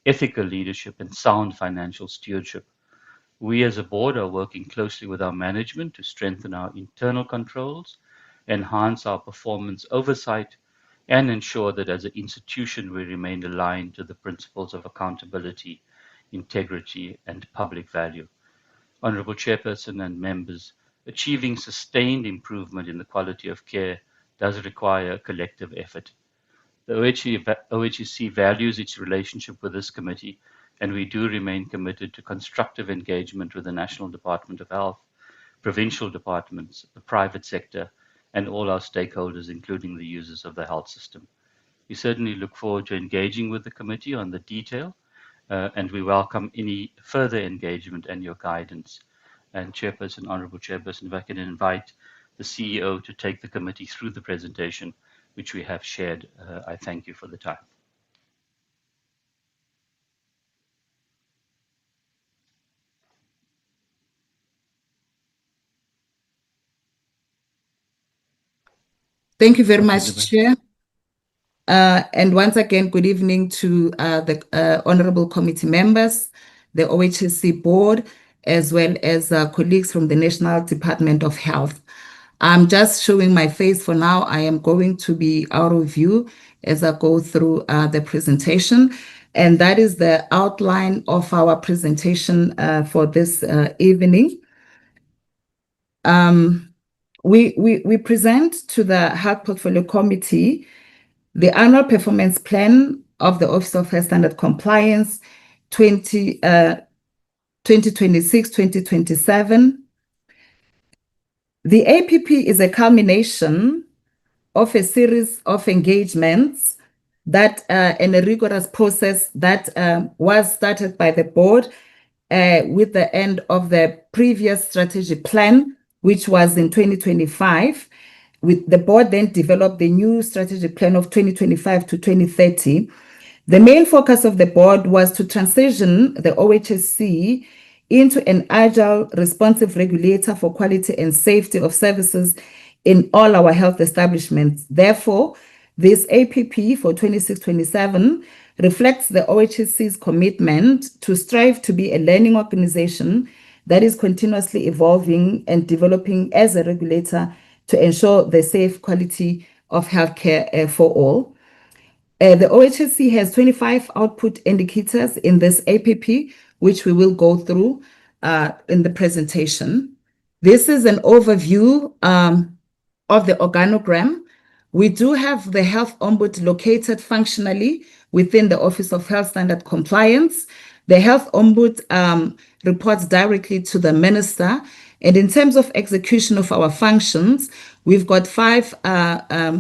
ethical leadership, and sound financial stewardship. We as a board are working closely with our management to strengthen our internal controls, enhance our performance oversight, and ensure that as an institution we remain aligned to the principles of accountability, integrity, and public value. Honourable Chairperson and members, achieving sustained improvement in the quality of care does require a collective effort. The OHSC values its relationship with this committee, and we do remain committed to constructive engagement with the National Department of Health, provincial departments, the private sector, and all our stakeholders, including the users of the health system. We certainly look forward to engaging with the committee on the detail, and we welcome any further engagement and your guidance. And Chairperson, Honourable Chairperson, if I can invite the CEO to take the committee through the presentation, which we have shared. I thank you for the time. Thank you very much, Chair. And once again, good evening to the honorable committee members, the OHSC board, as well as colleagues from the National Department of Health. I'm just showing my face for now. I am going to be out of view as I go through the presentation. And that is the outline of our presentation for this evening. We present to the Health Portfolio Committee the annual performance plan of the Office of Health Standard Compliance 2026-2027. The APP is a culmination of a series of engagements that and a rigorous process that was started by the board with the end of the previous strategic plan, which was in 2025. With the board then developed the new strategic plan of 2025 to 2030. The main focus of the board was to transition the OHSC into an agile, responsive regulator for quality and safety of services in all our health establishments. Therefore, this APP for 26-27 reflects the OHSC's commitment to strive to be a learning organization that is continuously evolving and developing as a regulator to ensure the safe quality of healthcare for all. The OHSC has 25 output indicators in this APP, which we will go through in the presentation. This is an overview of the organogram. We do have the Health Ombud located functionally within the Office of Health Standard Compliance. The Health Ombud reports directly to the Minister. And in terms of execution of our functions, we've got 5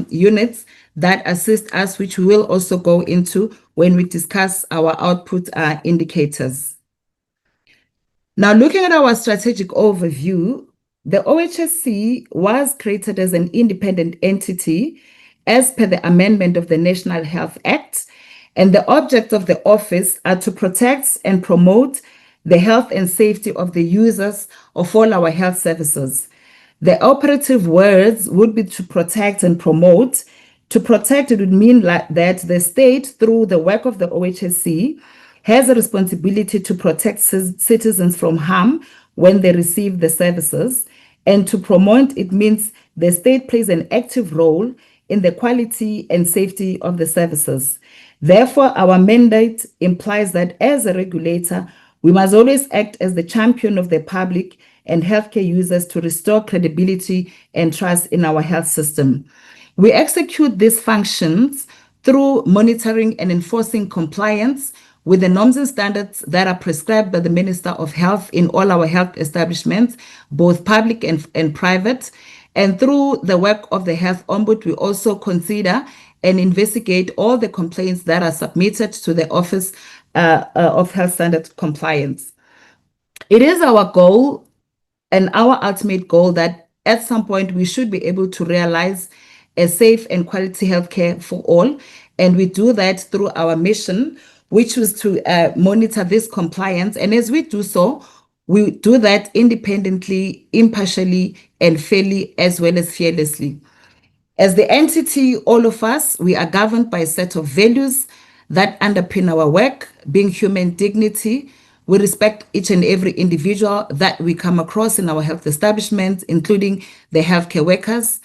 units that assist us, which we will also go into when we discuss our output indicators. Now, looking at our strategic overview, the OHSC was created as an independent entity as per the amendment of the National Health Act, and the objects of the office are to protect and promote the health and safety of the users of all our health services. The operative words would be to protect and promote. To protect, it would mean that the state, through the work of the OHSC, has a responsibility to protect citizens from harm when they receive the services. And to promote, it means the state plays an active role in the quality and safety of the services. Therefore, our mandate implies that as a regulator, we must always act as the champion of the public and healthcare users to restore credibility and trust in our health system. We execute these functions through monitoring and enforcing compliance with the norms and standards that are prescribed by the Minister of Health in all our health establishments, both public and private. And through the work of the Health Ombud, we also consider and investigate all the complaints that are submitted to the Office of Health Standard Compliance. It is our goal and our ultimate goal that at some point we should be able to realize a safe and quality healthcare for all. And we do that through our mission, which was to monitor this compliance. And as we do so, we do that independently, impartially, and fairly, as well as fearlessly. As the entity, all of us, we are governed by a set of values that underpin our work, being human dignity. We respect each and every individual that we come across in our health establishments, including the healthcare workers.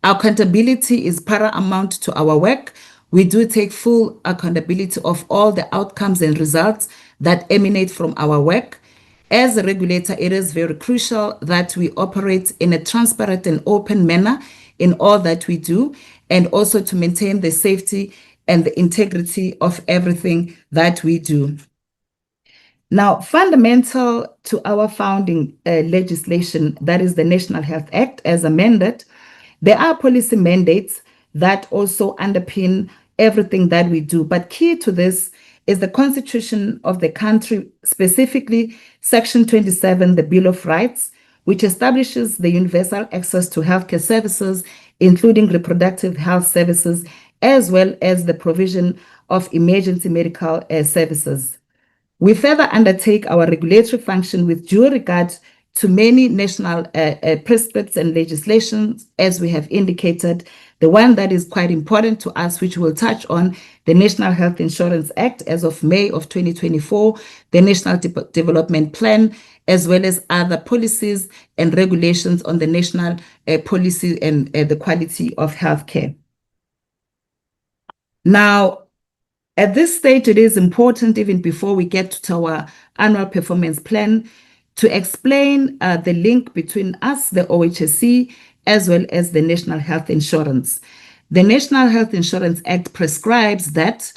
Our accountability is paramount to our work. We do take full accountability of all the outcomes and results that emanate from our work. As a regulator, it is very crucial that we operate in a transparent and open manner in all that we do, and also to maintain the safety and the integrity of everything that we do. Now, fundamental to our founding legislation, that is the National Health Act as amended, there are policy mandates that also underpin everything that we do. But key to this is the Constitution of the country, specifically Section 27, the Bill of Rights, which establishes the universal access to healthcare services, including reproductive health services, as well as the provision of emergency medical services. We further undertake our regulatory function with due regard to many national prescripts and legislations, as we have indicated. The one that is quite important to us, which we'll touch on, the National Health Insurance Act as of May of 2024, the National Development Plan, as well as other policies and regulations on the national policy and the quality of healthcare. Now, at this stage, it is important, even before we get to our annual performance plan, to explain the link between us, the OHSC, as well as the National Health Insurance. The National Health Insurance Act prescribes that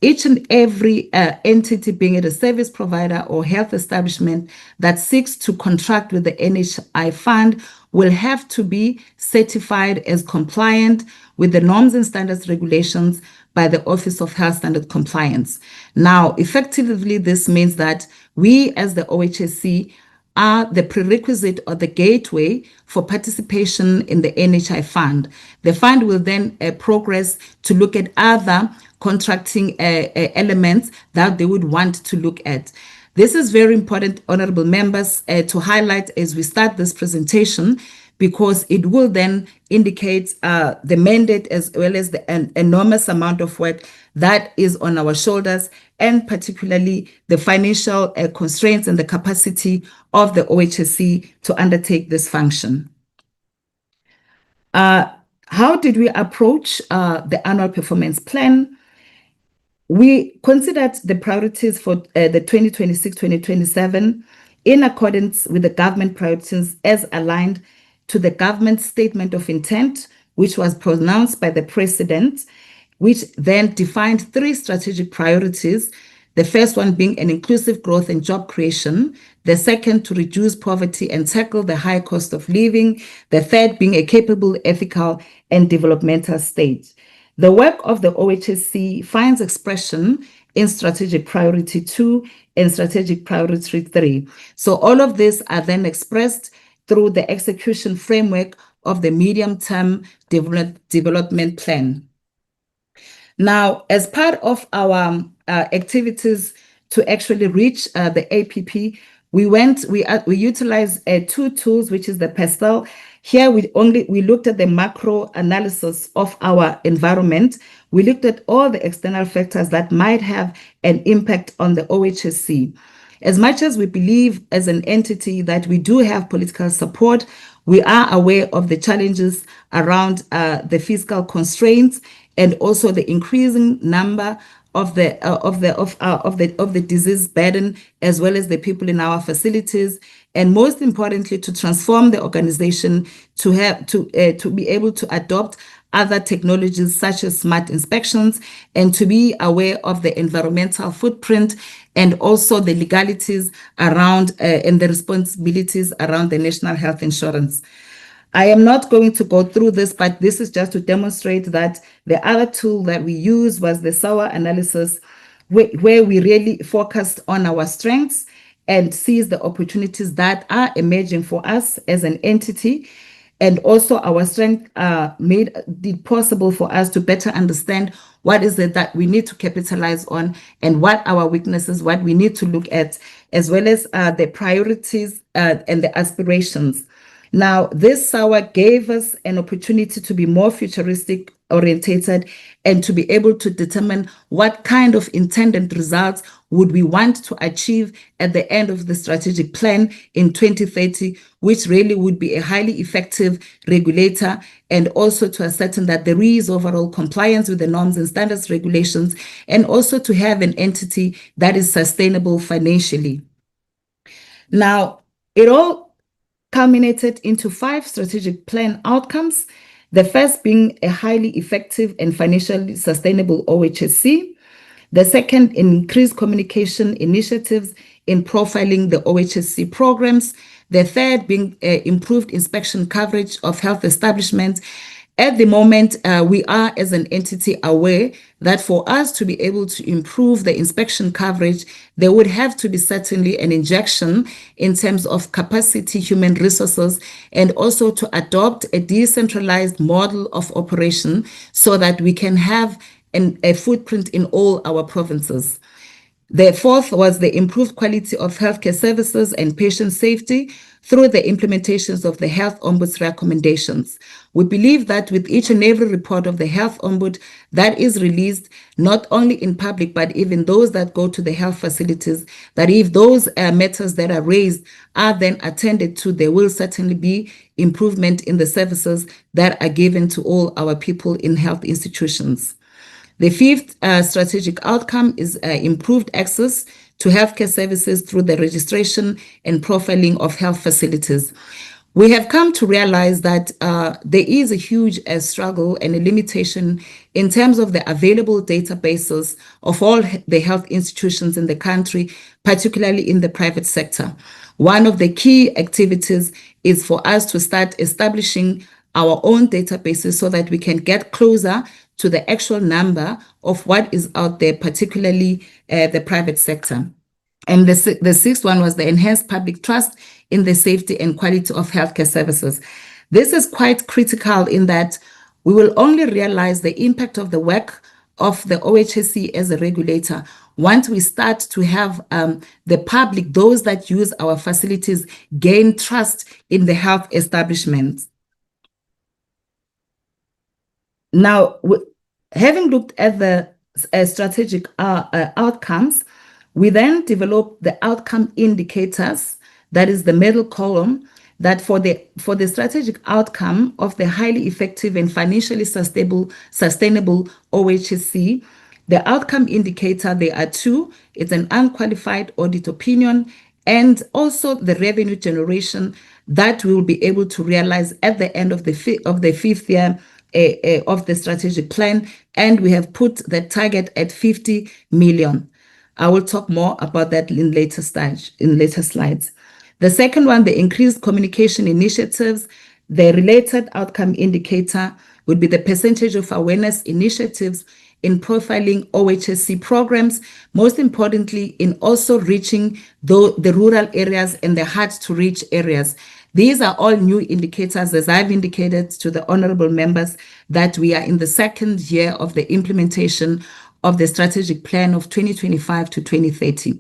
each and every entity, being it a service provider or health establishment that seeks to contract with the NHI fund, will have to be certified as compliant with the norms and standards regulations by the Office of Health Standard Compliance. Now, effectively, this means that we, as the OHSC, are the prerequisite or the gateway for participation in the NHI fund. The fund will then progress to look at other contracting elements that they would want to look at. This is very important, honorable members, to highlight as we start this presentation, because it will then indicate the mandate as well as the enormous amount of work that is on our shoulders, and particularly the financial constraints and the capacity of the OHSC to undertake this function. How did we approach the annual performance plan? We considered the priorities for the 2026-2027 in accordance with the government priorities as aligned to the government statement of intent, which was pronounced by the president, which then defined 3 strategic priorities. The first one being an inclusive growth and job creation. The second, to reduce poverty and tackle the high cost of living. The third being a capable, ethical, and developmental state. The work of the OHSC finds expression in strategic priority 2 and strategic priority 3. So all of these are then expressed through the execution framework of the medium-term development plan. Now, as part of our activities to actually reach the APP, we utilized 2 tools, which is the Fiscal. Here we looked at the macro analysis of our environment. We looked at all the external factors that might have an impact on the OHSC. As much as we believe as an entity that we do have political support, we are aware of the challenges around the fiscal constraints and also the increasing number of the disease burden, as well as the people in our facilities, and most importantly, to transform the organization to be able to adopt other technologies such as smart inspections, and to be aware of the environmental footprint and also the legalities around and the responsibilities around the national health insurance. I am not going to go through this, but this is just to demonstrate that the other tool that we used was the SAWA analysis, where we really focused on our strengths and seized the opportunities that are emerging for us as an entity. And also our strength made it possible for us to better understand what is it that we need to capitalize on, and what our weaknesses, what we need to look at, as well as the priorities and the aspirations. Now, this SAWA gave us an opportunity to be more futuristic orientated and to be able to determine what kind of intended results would we want to achieve at the end of the strategic plan in 2030, which really would be a highly effective regulator, and also to ascertain that there is overall compliance with the norms and standards regulations, and also to have an entity that is sustainable financially. Now, it all culminated into 5 strategic plan outcomes, the first being a highly effective and financially sustainable OHSC, the second, increased communication initiatives in profiling the OHSC programs, the third being improved inspection coverage of health establishments. At the moment, we are as an entity aware that for us to be able to improve the inspection coverage, there would have to be certainly an injection in terms of capacity, human resources, and also to adopt a decentralized model of operation so that we can have a footprint in all our provinces. The fourth was the improved quality of healthcare services and patient safety through the implementations of the Health Ombud's recommendations. We believe that with each and every report of the Health Ombud that is released, not only in public, but even those that go to the health facilities, that if those matters that are raised are then attended to, there will certainly be improvement in the services that are given to all our people in health institutions. The fifth strategic outcome is improved access to healthcare services through the registration and profiling of health facilities. We have come to realize that there is a huge struggle and a limitation in terms of the available databases of all the health institutions in the country, particularly in the private sector. One of the key activities is for us to start establishing our own databases so that we can get closer to the actual number of what is out there, particularly the private sector. And the sixth one was the enhanced public trust in the safety and quality of healthcare services. This is quite critical in that we will only realize the impact of the work of the OHSC as a regulator once we start to have the public, those that use our facilities, gain trust in the health establishments. Now, having looked at the strategic outcomes, we then developed the outcome indicators, that is the middle column, that for the strategic outcome of the highly effective and financially sustainable OHSC, the outcome indicator, there are 2. It's an unqualified audit opinion and also the revenue generation that we will be able to realize at the end of the 5th year of the strategic plan, and we have put the target at 50 million. I will talk more about that in later slides. The second one, the increased communication initiatives, the related outcome indicator would be the percentage of awareness initiatives in profiling OHSC programs, most importantly in also reaching the rural areas and the hard to reach areas. These are all new indicators, as I've indicated to the honorable members, that we are in the 2nd year of the implementation of the strategic plan of 2025 to 2030.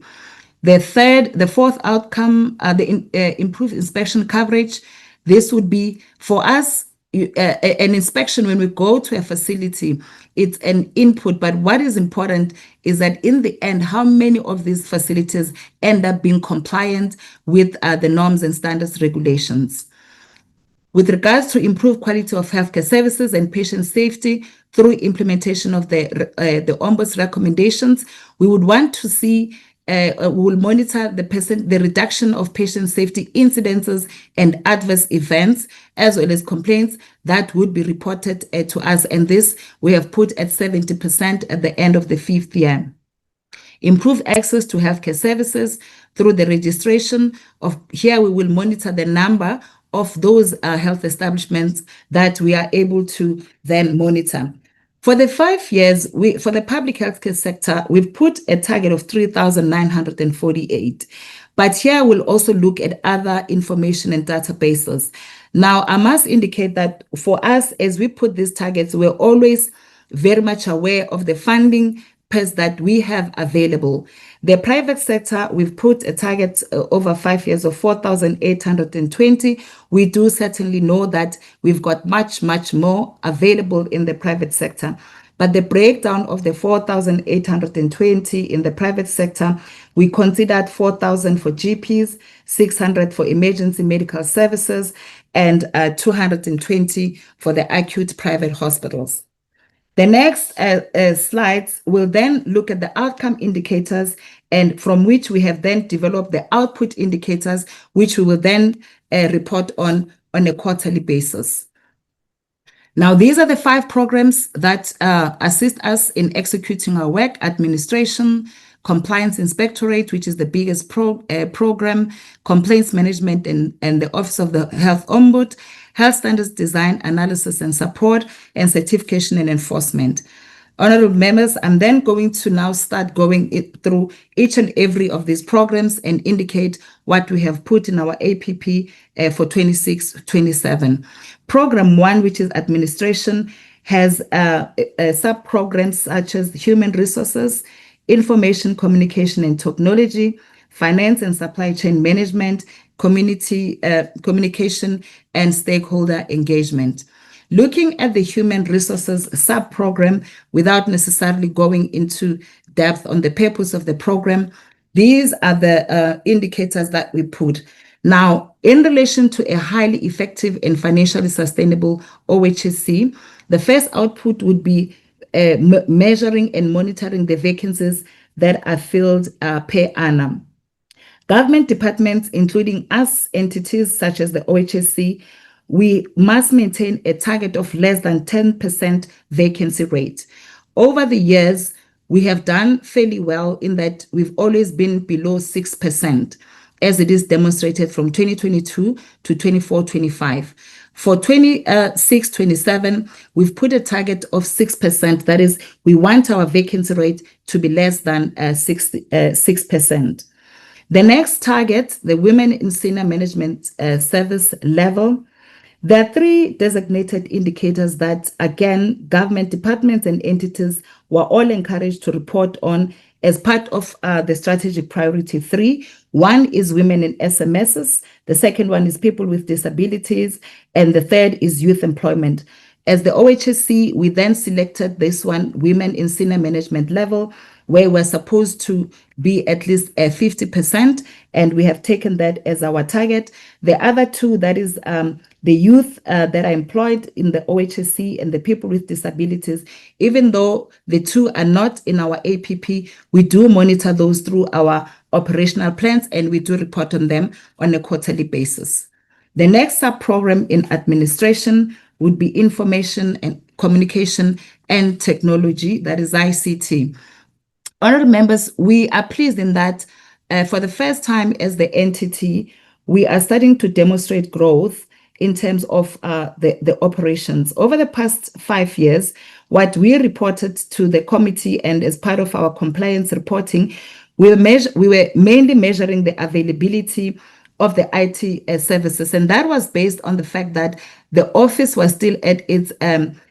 The fourth outcome, the improved inspection coverage. This would be for us, an inspection when we go to a facility, it's an input, but what is important is that in the end, how many of these facilities end up being compliant with the norms and standards regulations. With regards to improved quality of healthcare services and patient safety through implementation of the Ombud's recommendations, we would want to see we will monitor the reduction of patient safety incidences and adverse events, as well as complaints that would be reported to us. And this we have put at 70% at the end of the 5th year. Improved access to healthcare services through the registration of, here we will monitor the number of those health establishments that we are able to then monitor. For the 5 years, for the public healthcare sector, we've put a target of 3,948. But here we'll also look at other information and databases. Now, I must indicate that for us, as we put these targets, we're always very much aware of the funding pairs that we have available. The private sector, we've put a target over 5 years of 4,820. We do certainly know that we've got much, much more available in the private sector. But the breakdown of the 4,820 in the private sector, we considered 4,000 for GPs, 600 for emergency medical services, and 220 for the acute private hospitals. The next slides will then look at the outcome indicators, and from which we have then developed the output indicators, which we will then report on a quarterly basis. Now, these are the 5 programs that assist us in executing our work: administration, compliance inspectorate, which is the biggest program, complaints management and the Office of the Health Ombud, health standards design, analysis and support, and certification and enforcement. Honorable members, I'm then going to now start going through each and every of these programs and indicate what we have put in our APP for 26-27. Program 1, which is administration, has sub-programs such as human resources, information, communication and technology, finance and supply chain management, community communication, and stakeholder engagement. Looking at the human resources sub-program, without necessarily going into depth on the purpose of the program, these are the indicators that we put. Now, in relation to a highly effective and financially sustainable OHSC, the first output would be measuring and monitoring the vacancies that are filled per annum. Government departments, including us entities such as the OHSC, we must maintain a target of less than 10% vacancy rate. Over the years, we have done fairly well in that we've always been below 6%, as it is demonstrated from 2022 to 24-25. For 26-27, we've put a target of 6%. That is, we want our vacancy rate to be less than 6%. The next target, the women in senior management service level. There are 3 designated indicators that, again, government departments and entities were all encouraged to report on as part of the strategic priority 3. One is women in SMSs, the second one is people with disabilities, and the third is youth employment. As the OHSC, we then selected this one, women in senior management level, where we're supposed to be at least 50%, and we have taken that as our target. The other 2, that is the youth that are employed in the OHSC and the people with disabilities, even though the 2 are not in our APP, we do monitor those through our operational plans, and we do report on them on a quarterly basis. The next sub-program in administration would be information and communication and technology, that is ICT. Honorable members, we are pleased in that for the first time as the entity, we are starting to demonstrate growth in terms of the operations. Over the past 5 years, what we reported to the committee and as part of our compliance reporting, we were mainly measuring the availability of the IT services. And that was based on the fact that the office was still at its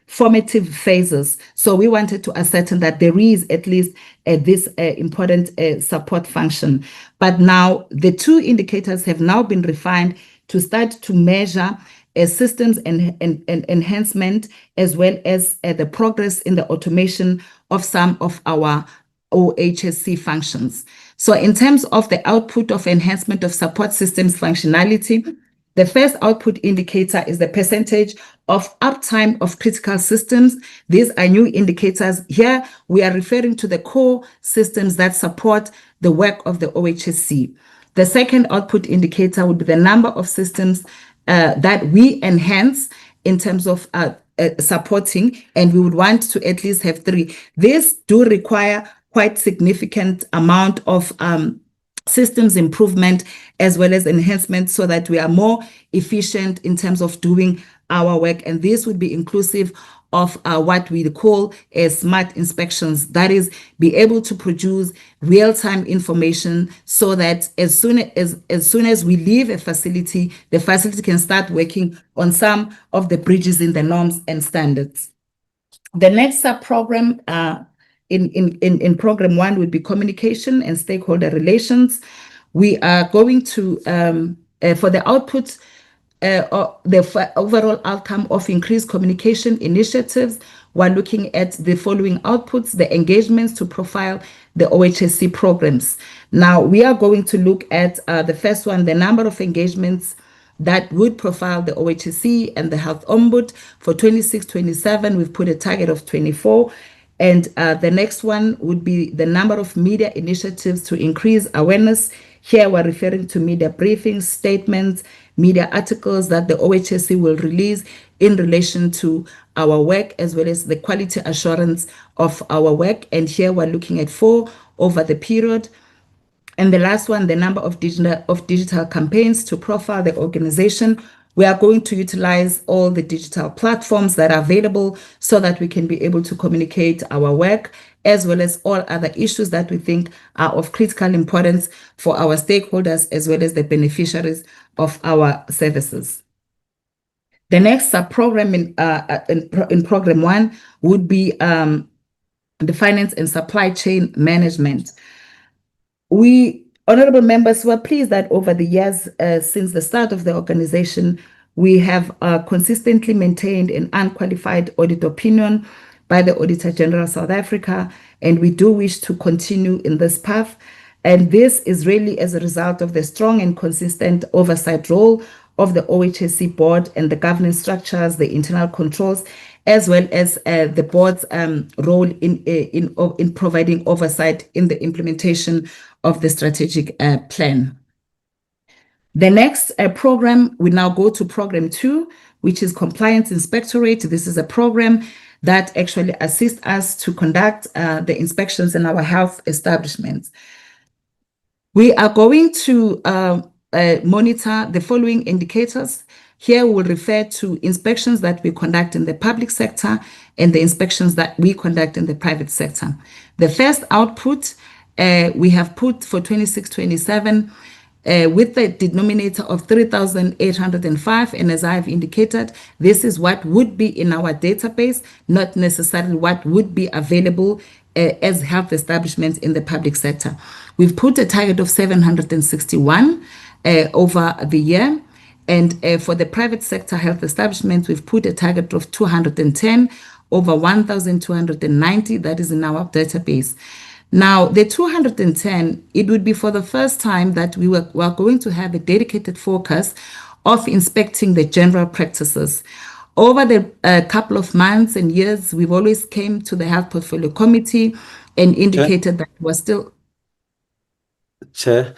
formative phases. So we wanted to ascertain that there is at least this important support function. But now the 2 indicators have now been refined to start to measure systems and enhancement, as well as the progress in the automation of some of our OHSC functions. So in terms of the output of enhancement of support systems functionality, the first output indicator is the percentage of uptime of critical systems. These are new indicators. Here we are referring to the core systems that support the work of the OHSC. The second output indicator would be the number of systems that we enhance in terms of supporting, and we would want to at least have 3. These do require quite significant amount of systems improvement as well as enhancement so that we are more efficient in terms of doing our work. And this would be inclusive of what we call smart inspections. That is, be able to produce real-time information so that as soon as we leave a facility, the facility can start working on some of the bridges in the norms and standards. The next sub-program in program 1 would be communication and stakeholder relations. We are going to, for the outputs, the overall outcome of increased communication initiatives, we're looking at the following outputs: the engagements to profile the OHSC programs. Now, we are going to look at the first one, the number of engagements that would profile the OHSC and the Health Ombud. For 26-27, we've put a target of 24. And the next one would be the number of media initiatives to increase awareness. Here we're referring to media briefings, statements, media articles that the OHSC will release in relation to our work, as well as the quality assurance of our work. And here we're looking at 4 over the period. And the last one, the number of digital campaigns to profile the organization. We are going to utilize all the digital platforms that are available so that we can be able to communicate our work, as well as all other issues that we think are of critical importance for our stakeholders, as well as the beneficiaries of our services. The next sub-program in program 1 would be the finance and supply chain management. We, honorable members, were pleased that over the years since the start of the organization, we have consistently maintained an unqualified audit opinion by the Auditor General South Africa, and we do wish to continue in this path. And this is really as a result of the strong and consistent oversight role of the OHSC board and the governance structures, the internal controls, as well as the board's role in providing oversight in the implementation of the strategic plan. The next program, we now go to program 2, which is Compliance Inspectorate. This is a program that actually assists us to conduct the inspections in our health establishments. We are going to monitor the following indicators. Here we will refer to inspections that we conduct in the public sector and the inspections that we conduct in the private sector. The first output we have put for 26-27 with the denominator of 3,805, and as I have indicated, this is what would be in our database, not necessarily what would be available as health establishments in the public sector. We've put a target of 761 over the year. And for the private sector health establishments, we've put a target of 210 over 1,290 that is in our database. Now, the 210, it would be for the first time that we are going to have a dedicated focus of inspecting the general practices. Over the couple of months and years, we've always came to the Health Portfolio Committee and indicated that we're still... Chair,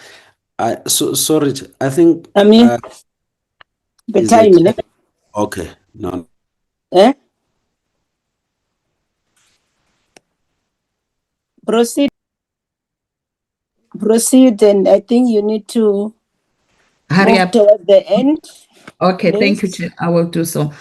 sorry, I think... I mean... The time, okay, no. Proceed, and I think you need to hurry up toward the end. Okay, please. Thank you, Chair. I will do so.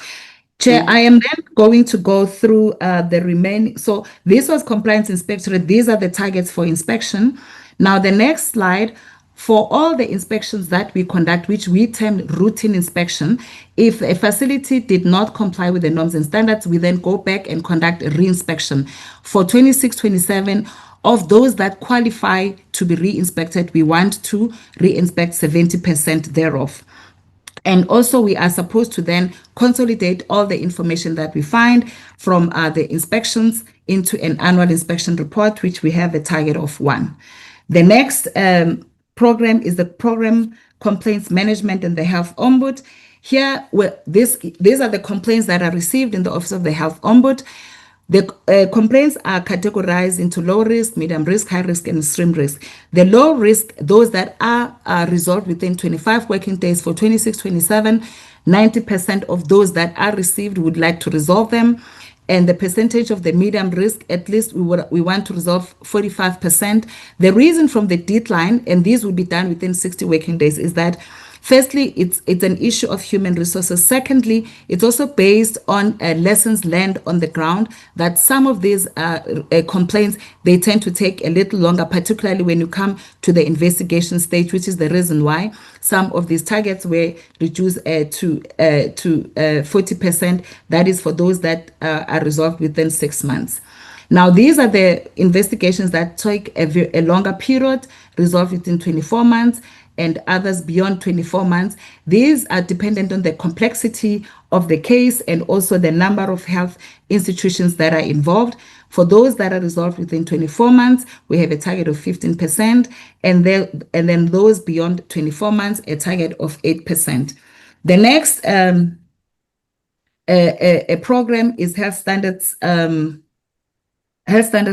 Chair, I am then going to go through the remaining. So this was Compliance Inspectorate. These are the targets for inspection. Now, the next slide. For all the inspections that we conduct, which we term routine inspection, if a facility did not comply with the norms and standards, we then go back and conduct a re-inspection. For 26-27, of those that qualify to be re-inspected, we want to re-inspect 70% thereof. And also, we are supposed to then consolidate all the information that we find from the inspections into an annual inspection report, which we have a target of 1. The next program is the program complaints management and the Health Ombud. Here, these are the complaints that are received in the Office of the Health Ombud. The complaints are categorized into low risk, medium risk, high risk, and extreme risk. The low risk, those that are resolved within 25 working days. For 26-27, 90% of those that are received would like to resolve them. And the percentage of the medium risk, at least we want to resolve 45%. The reason from the deadline, and these will be done within 60 working days, is that Firstly, it's an issue of human resources. Secondly, it's also based on lessons learned on the ground, that some of these complaints, they tend to take a little longer, particularly when you come to the investigation stage, which is the reason why some of these targets were reduced to 40%. That is for those that are resolved within 6 months. Now, these are the investigations that take a longer period, resolved within 24 months, and others beyond 24 months. These are dependent on the complexity of the case and also the number of health institutions that are involved. For those that are resolved within 24 months, we have a target of 15%, and then those beyond 24 months, a target of 8%. The next program is health standards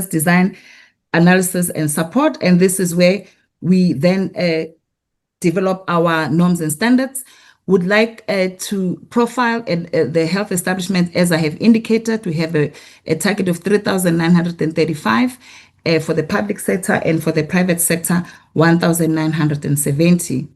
design, analysis, and support. And this is where we then develop our norms and standards. Would like to profile the health establishment, as I have indicated. We have a target of 3,935 for the public sector, and for the private sector, 1,970.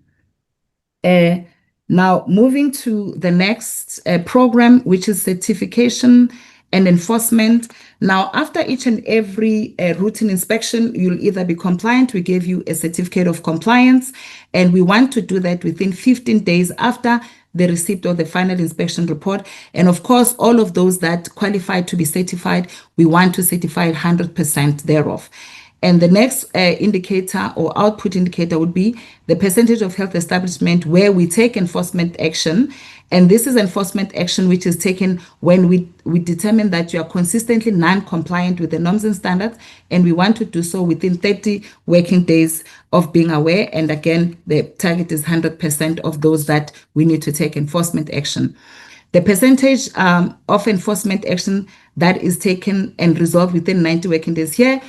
Now, moving to the next program, which is certification and enforcement. Now, after each and every routine inspection, you'll either be compliant. We gave you a certificate of compliance, and we want to do that within 15 days after the receipt of the final inspection report. And of course, all of those that qualify to be certified, we want to certify 100% thereof. And the next indicator or output indicator would be the percentage of health establishment where we take enforcement action. And this is enforcement action which is taken when we determine that you are consistently non-compliant with the norms and standards, and we want to do so within 30 working days of being aware. And again, the target is 100% of those that we need to take enforcement action. The percentage of enforcement action that is taken and resolved within 90 working days here,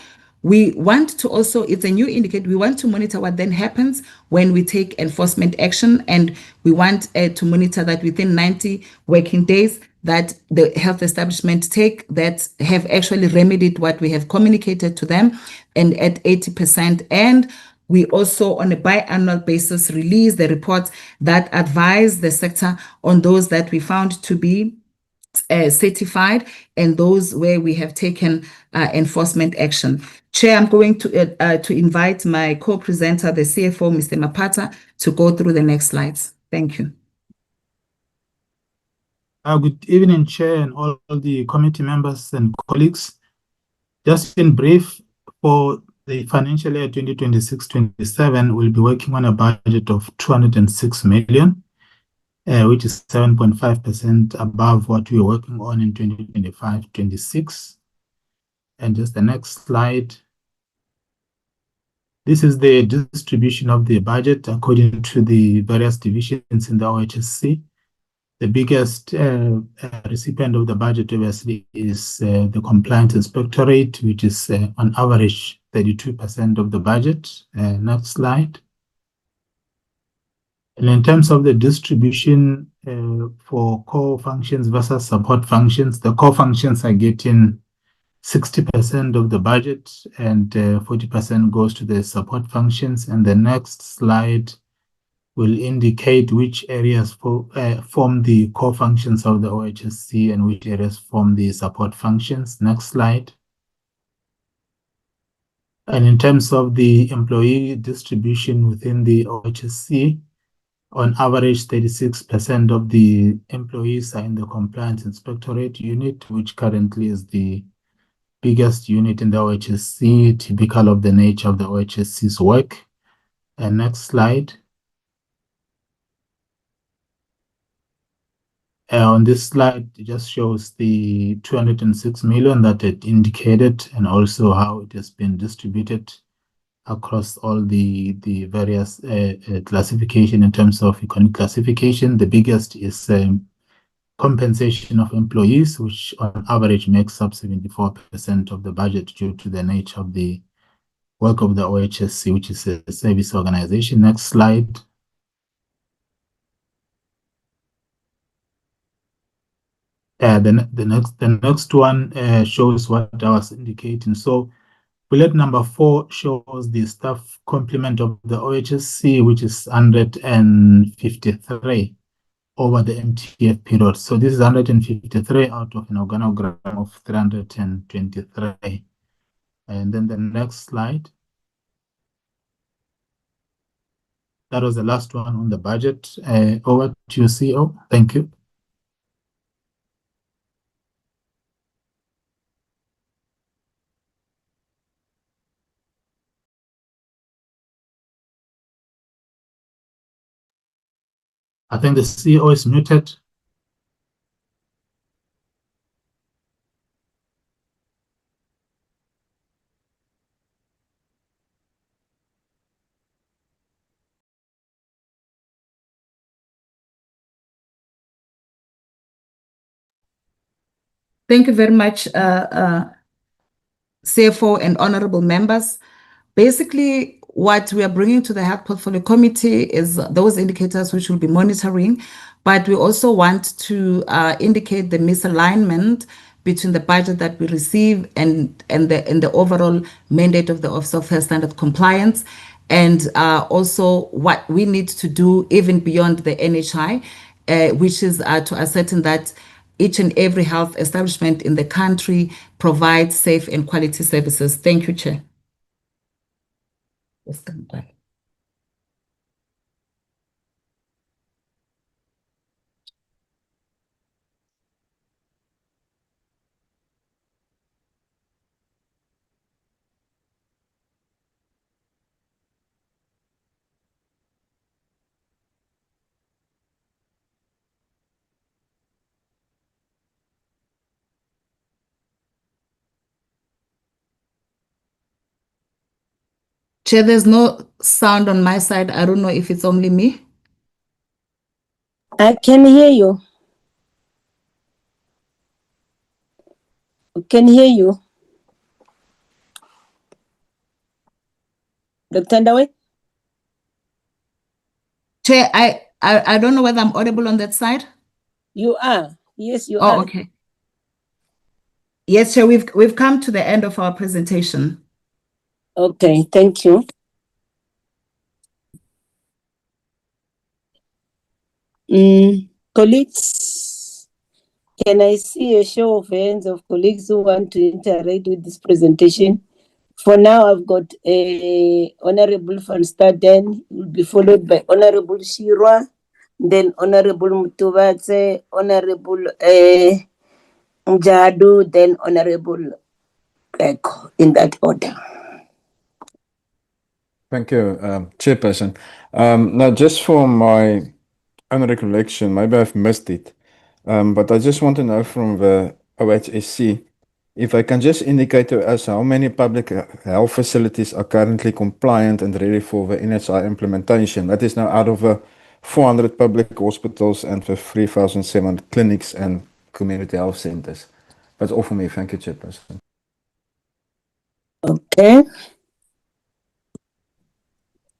we want to also, it's a new indicator, we want to monitor what then happens when we take enforcement action, and we want to monitor that within 90 working days that the health establishment take that have actually remedied what we have communicated to them, and at 80%. And we also, on a biannual basis, release the reports that advise the sector on those that we found to be certified and those where we have taken enforcement action. Chair, I'm going to invite my co-presenter, the CFO, Mr. Mapata, to go through the next slides. Thank you. Good evening, Chair, and all the committee members and colleagues. Just in brief, for the financial year 2026-27, we'll be working on a budget of 206 million. Which is 7.5% above what we were working on in 2025-26. And just the next slide. This is the distribution of the budget according to the various divisions in the OHSC. The biggest recipient of the budget, obviously, is the Compliance Inspectorate, which is on average 32% of the budget. Next slide. And in terms of the distribution for core functions versus support functions, the core functions are getting 60% of the budget, and 40% goes to the support functions. And the next slide will indicate which areas form the core functions of the OHSC and which areas form the support functions. Next slide. And in terms of the employee distribution within the OHSC, on average, 36% of the employees are in the Compliance Inspectorate unit, which currently is the biggest unit in the OHSC, typical of the nature of the OHSC's work. And next slide. On this slide, it just shows the 206 million that it indicated, and also how it has been distributed across all the various classification in terms of economic classification. The biggest is compensation of employees, which on average makes up 74% of the budget due to the nature of the work of the OHSC, which is a service organization. Next slide. The next one shows what I was indicating. So Bullet number 4 shows the staff complement of the OHSC, which is 153 over the MTF period. So this is 153 out of an organogram of 323. And then the next slide. That was the last one on the budget. Over to you, CEO. Thank you. I think the CEO is muted. Thank you very much, CFO and honorable members. Basically, what we are bringing to the Health Portfolio Committee is those indicators which we'll be monitoring, but we also want to indicate the misalignment between the budget that we receive and the overall mandate of the Office of Health Standard Compliance, and also what we need to do even beyond the NHI, which is to ascertain that each and every health establishment in the country provides safe and quality services. Thank you, Chair. Chair, there's no sound on my side. I don't know if it's only me. I can hear you. I can hear you. Dr. Ndawe? Chair, I don't know whether I'm audible on that side. You are. Yes, you are. Oh, okay. Yes, Chair, we've come to the end of our presentation. Okay, thank you. Colleagues, can I see a show of hands of colleagues who want to interact with this presentation? For now, I've got Honorable Van Staden, will be followed by Honorable Shirwa, then Honorable Mutuvatse, Honorable Njadu, then Honorable Eko, in that order. Thank you, Chairperson. Now, just for my own recollection, maybe I've missed it, but I just want to know from the OHSC if I can just indicate to us how many public health facilities are currently compliant and ready for the NHI implementation. That is now out of the 400 public hospitals and the 3,700 clinics and community health centers. That's all for me. Thank you, Chairperson. Okay.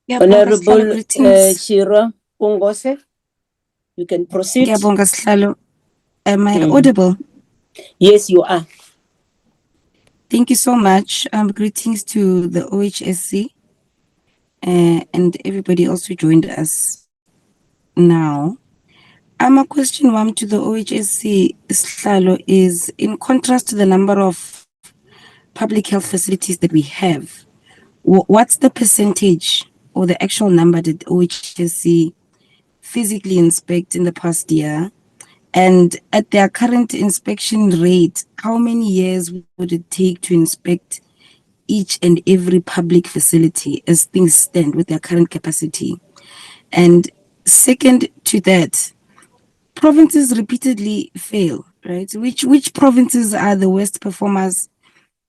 Yeah, Honorable Shira Pungose, you can proceed. Am I audible? Yes, you are. Thank you so much. Greetings to the OHSC and everybody else who joined us now. My question one to the OHSC Slalo is, in contrast to the number of public health facilities that we have, what's the percentage or the actual number that OHSC physically inspect in the past year? And at their current inspection rate, how many years would it take to inspect each and every public facility as things stand with their current capacity? And second to that, provinces repeatedly fail, right? Which provinces are the worst performers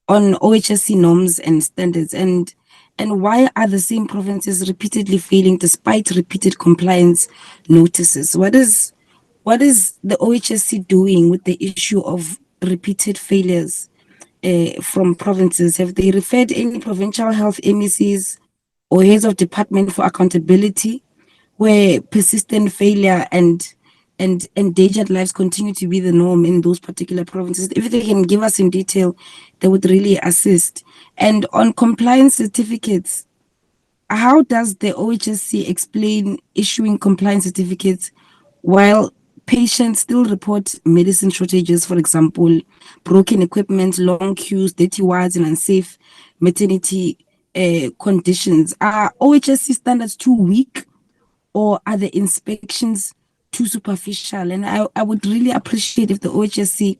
on OHSC norms and standards? And why are the same provinces repeatedly failing despite repeated compliance notices? What is the OHSC doing with the issue of repeated failures from provinces? Have they referred any provincial health MECs or heads of department for accountability where persistent failure and and endangered lives continue to be the norm in those particular provinces. If they can give us in detail, that would really assist. And on compliance certificates, how does the OHSC explain issuing compliance certificates while patients still report medicine shortages, for example, broken equipment, long queues, dirty wards, and unsafe maternity conditions? Are OHSC standards too weak, or are the inspections too superficial? And I would really appreciate if the OHSC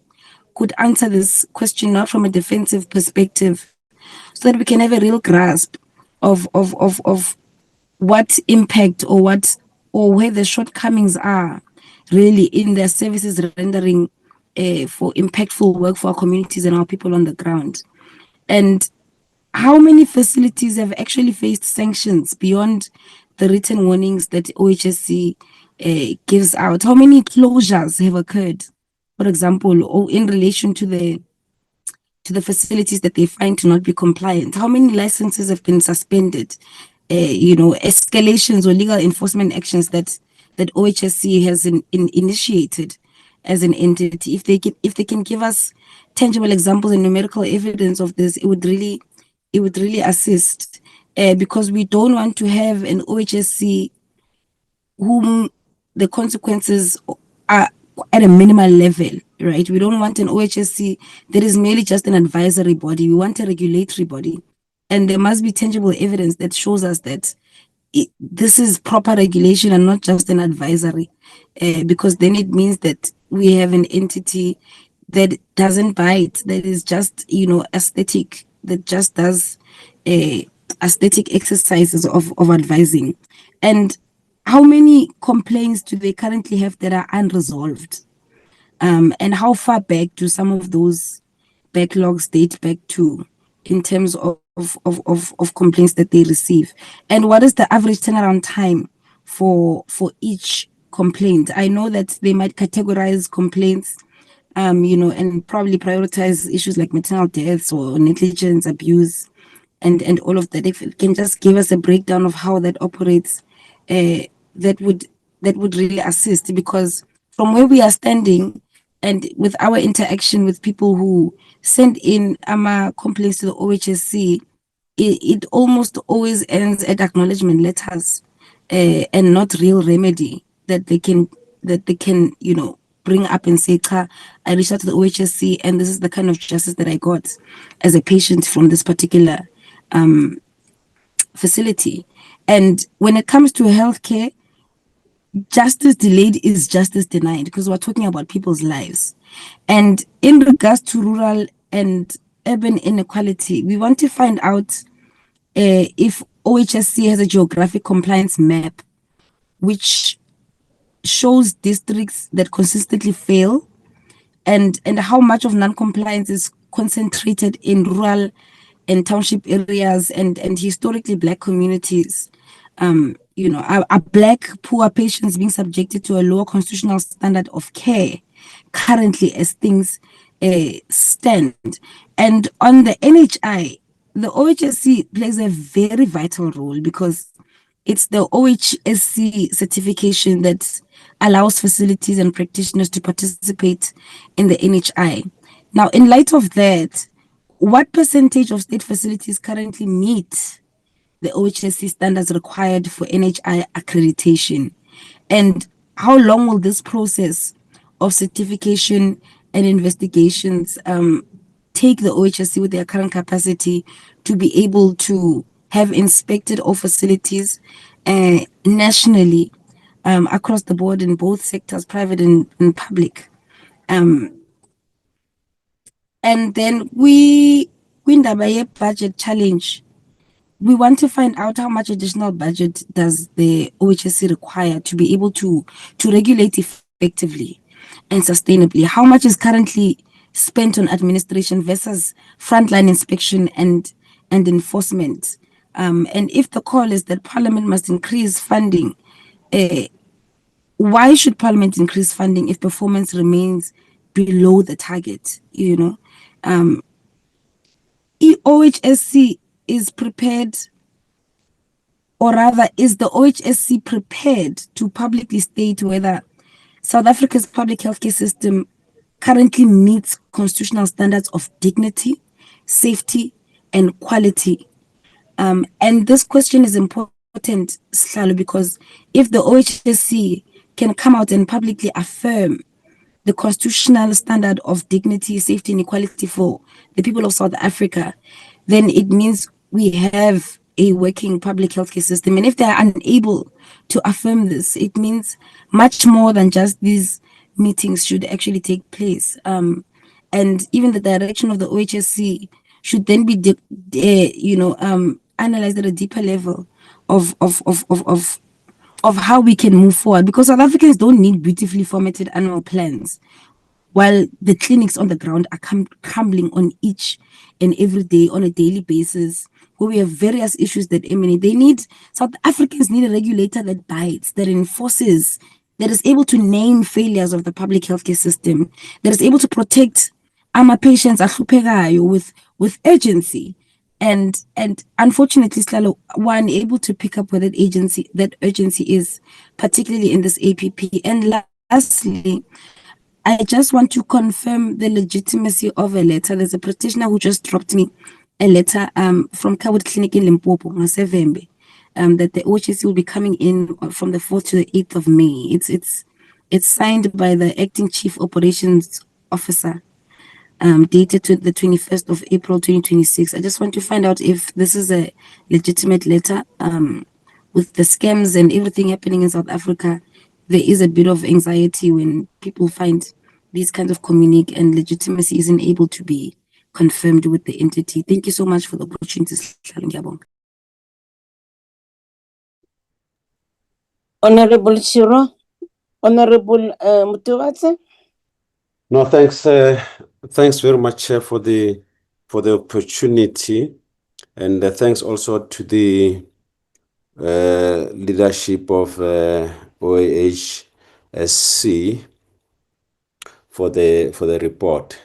could answer this question not from a defensive perspective, so that we can have a real grasp of what impact or where the shortcomings are really in their services rendering for impactful work for our communities and our people on the ground. And how many facilities have actually faced sanctions beyond the written warnings that OHSC gives out? How many closures have occurred, for example, or in relation to the facilities that they find to not be compliant? How many licenses have been suspended? Escalations or legal enforcement actions that OHSC has initiated as an entity. If they can give us tangible examples and numerical evidence of this, it would really assist, because we don't want to have an OHSC whom the consequences are at a minimal level, right? We don't want an OHSC that is merely just an advisory body. We want a regulatory body. And there must be tangible evidence that shows us that this is proper regulation and not just an advisory, because then it means that we have an entity that doesn't bite, that is just, aesthetic, that just does aesthetic exercises of advising. And how many complaints do they currently have that are unresolved? And how far back do some of those backlogs date back to in terms of complaints that they receive? And what is the average turnaround time for each complaint? I know that they might categorize complaints, and probably prioritize issues like maternal deaths or negligence, abuse, and all of that. If it can just give us a breakdown of how that operates, that would really assist, because from where we are standing and with our interaction with people who send in complaints to the OHSC, it almost always ends at acknowledgement letters, and not real remedy that they can bring up and say, I reached out to the OHSC and this is the kind of justice that I got as a patient from this particular facility. And when it comes to healthcare, justice delayed is justice denied, because we're talking about people's lives. And in regards to rural and urban inequality, we want to find out if OHSC has a geographic compliance map which shows districts that consistently fail, and how much of non-compliance is concentrated in rural and township areas and historically Black communities. Are Black poor patients being subjected to a lower constitutional standard of care currently as things stand? And on the NHI, the OHSC plays a very vital role, because it's the OHSC certification that allows facilities and practitioners to participate in the NHI. Now, in light of that, what percentage of state facilities currently meet the OHSC standards required for NHI accreditation? And how long will this process of certification and investigations take the OHSC with their current capacity to be able to have inspected all facilities nationally, across the board in both sectors, private and public? And then we a budget challenge. We want to find out how much additional budget does the OHSC require to be able to regulate effectively and sustainably. How much is currently spent on administration versus frontline inspection and enforcement? And if the call is that Parliament must increase funding, why should Parliament increase funding if performance remains below the target? OHSC is prepared, or rather, is the OHSC prepared to publicly state whether South Africa's public healthcare system currently meets constitutional standards of dignity, safety, and quality. And this question is important, Slalo, because if the OHSC can come out and publicly affirm the constitutional standard of dignity, safety, and equality for the people of South Africa, then it means we have a working public healthcare system. And if they are unable to affirm this, it means much more than just these meetings should actually take place. And even the direction of the OHSC should then be, analyzed at a deeper level of how we can move forward, because South Africans don't need beautifully formatted annual plans, while the clinics on the ground are crumbling on each and every day on a daily basis, where we have various issues that emanate. South Africans need a regulator that bites, that enforces, that is able to name failures of the public healthcare system, that is able to protect our patients with urgency. And unfortunately, Slalo, we're unable to pick up where that urgency is, particularly in this APP. And lastly, I just want to confirm the legitimacy of a letter. There's a practitioner who just dropped me a letter from Kawood Clinic in Limpopo, Masevembe, that the OHSC will be coming in from the 4th to the 8th of May. It's signed by the acting chief operations officer, dated to the 21st of April 2026. I just want to find out if this is a legitimate letter. With the scams and everything happening in South Africa, there is a bit of anxiety when people find these kinds of communique, and legitimacy isn't able to be confirmed with the entity. Thank you so much for the opportunity. Honorable Shiro, Honorable Mutawatse. No, thanks. Thanks very much, Chair, for the opportunity, and thanks also to the leadership of OHSC for the report.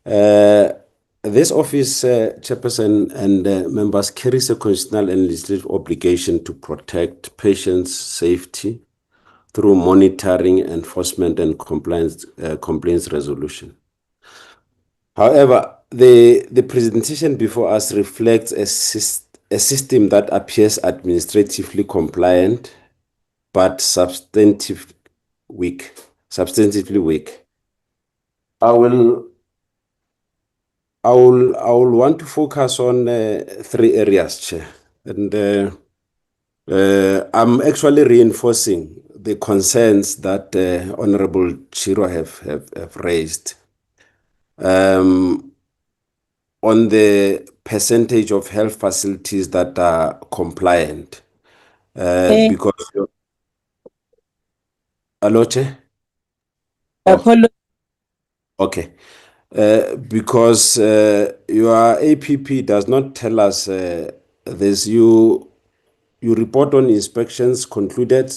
This office, Chairperson and members, carries a constitutional and legislative obligation to protect patients' safety through monitoring, enforcement, and compliance resolution. However, the presentation before us reflects a system that appears administratively compliant, but substantively weak. I will want to focus on 3 areas, Chair, and I'm actually reinforcing the concerns that Honorable Chiro have raised on the percentage of health facilities that are compliant. Because hello, Chair? Okay. Because your APP does not tell us this. You report on inspections concluded,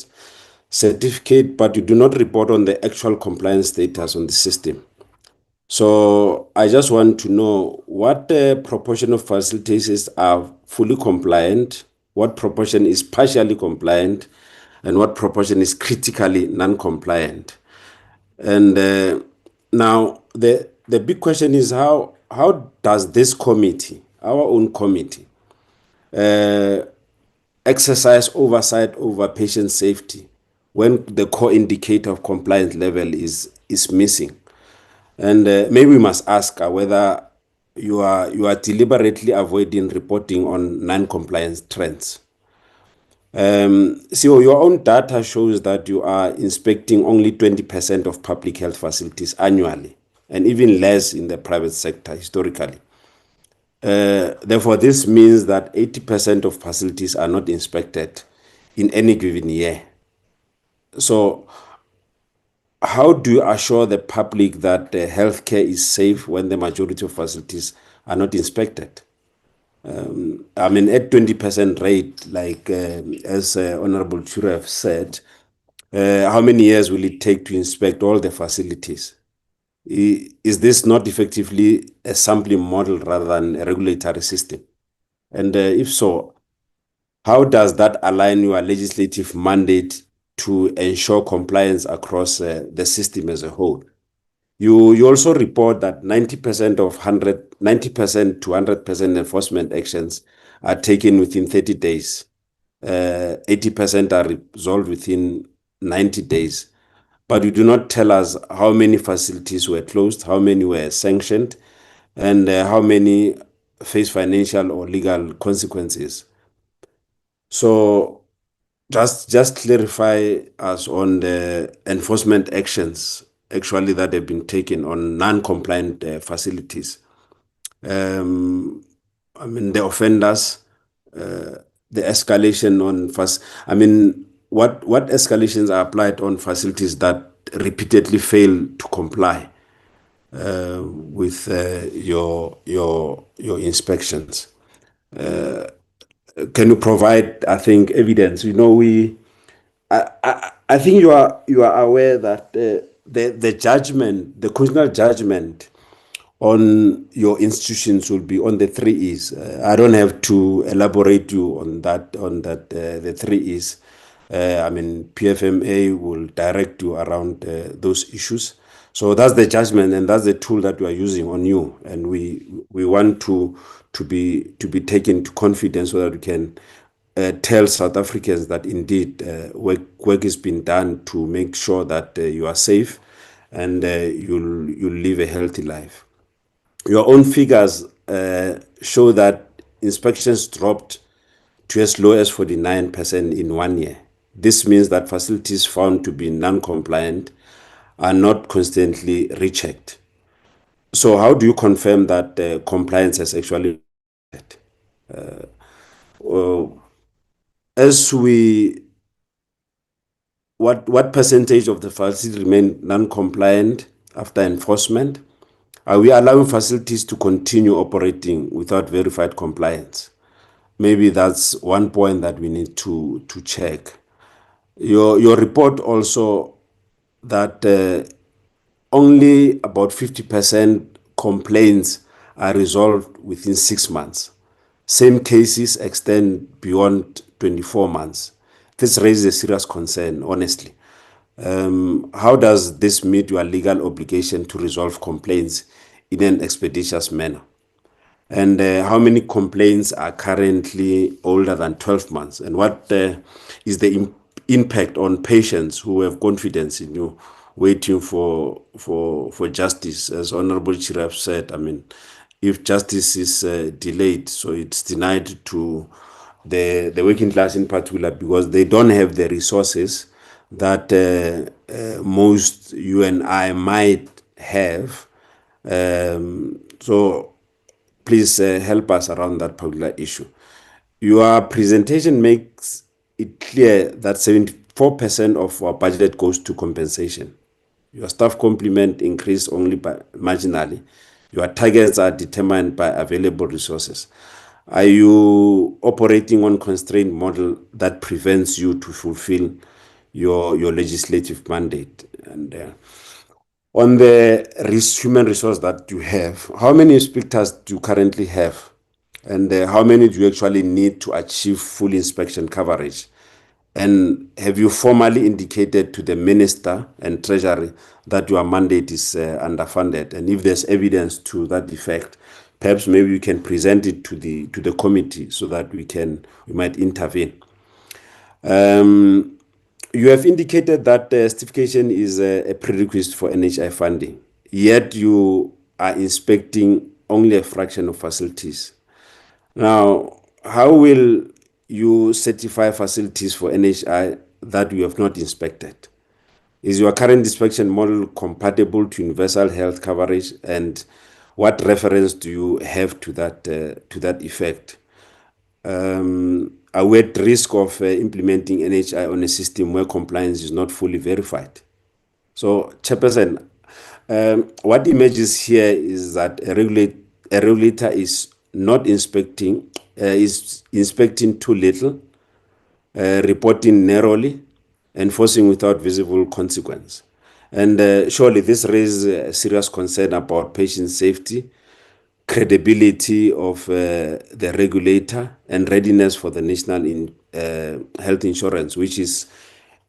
certificate, but you do not report on the actual compliance status on the system. So I just want to know what proportion of facilities are fully compliant, what proportion is partially compliant, and what proportion is critically non-compliant. And now the big question is how does this committee, our own committee, exercise oversight over patient safety when the core indicator of compliance level is missing? And maybe we must ask whether you are deliberately avoiding reporting on non-compliance trends. So your own data shows that you are inspecting only 20% of public health facilities annually, and even less in the private sector historically. Therefore, this means that 80% of facilities are not inspected in any given year. So how do you assure the public that healthcare is safe when the majority of facilities are not inspected? I mean, at 20% rate, like as Honorable Churef said, how many years will it take to inspect all the facilities? Is this not effectively a sampling model rather than a regulatory system? And if so, how does that align your legislative mandate to ensure compliance across the system as a whole. You also report that 90% to 100% enforcement actions are taken within 30 days. 80% are resolved within 90 days. But you do not tell us how many facilities were closed, how many were sanctioned, and how many face financial or legal consequences. So just clarify us on the enforcement actions actually that have been taken on non-compliant facilities. I mean, the offenders, the escalation on what escalations are applied on facilities that repeatedly fail to comply with your inspections. Can you provide, I think, evidence? You know, I think you are aware that the judgment, the constitutional judgment on your institutions will be on the 3 E's. I don't have to elaborate you on that. The 3 E's. I mean, PFMA will direct you around those issues. So that's the judgment, and that's the tool that we are using on you, and we want to be taken to confidence so that we can tell South Africans that indeed work is being done to make sure that you are safe and you'll live a healthy life. Your own figures show that inspections dropped to as low as 49% in 1 year. This means that facilities found to be non-compliant are not constantly rechecked. So how do you confirm that compliance has actually what percentage of the facilities remain non-compliant after enforcement? Are we allowing facilities to continue operating without verified compliance? Maybe that's one point that we need to check. Your report also that only about 50% complaints are resolved within 6 months. Same cases extend beyond 24 months. This raises a serious concern, honestly. How does this meet your legal obligation to resolve complaints in an expeditious manner? And how many complaints are currently older than 12 months? And what is the impact on patients who have confidence in you waiting for justice? As Honorable Chiraf said, I mean, if justice is delayed, so it's denied to the working class in particular because they don't have the resources that most you and I might have. So please help us around that particular issue. Your presentation makes it clear that 74% of our budget goes to compensation. Your staff complement increased only by marginally. Your targets are determined by available resources. Are you operating on constraint model that prevents you to fulfill your legislative mandate? And on the human resource that you have, how many inspectors do you currently have? And how many do you actually need to achieve full inspection coverage? And have you formally indicated to the Minister and Treasury that your mandate is underfunded? And if there's evidence to that effect, perhaps maybe you can present it to the committee so that we might intervene. You have indicated that certification is a prerequisite for NHI funding, yet you are inspecting only a fraction of facilities. Now, how will you certify facilities for NHI that you have not inspected? Is your current inspection model compatible to universal health coverage, and what reference do you have to that effect? Are we at risk of implementing NHI on a system where compliance is not fully verified? So, Chairperson, what emerges here is that a regulator is not inspecting, is inspecting too little, reporting narrowly, enforcing without visible consequence. And surely this raises a serious concern about patient safety, credibility of the regulator, and readiness for the national health insurance, which is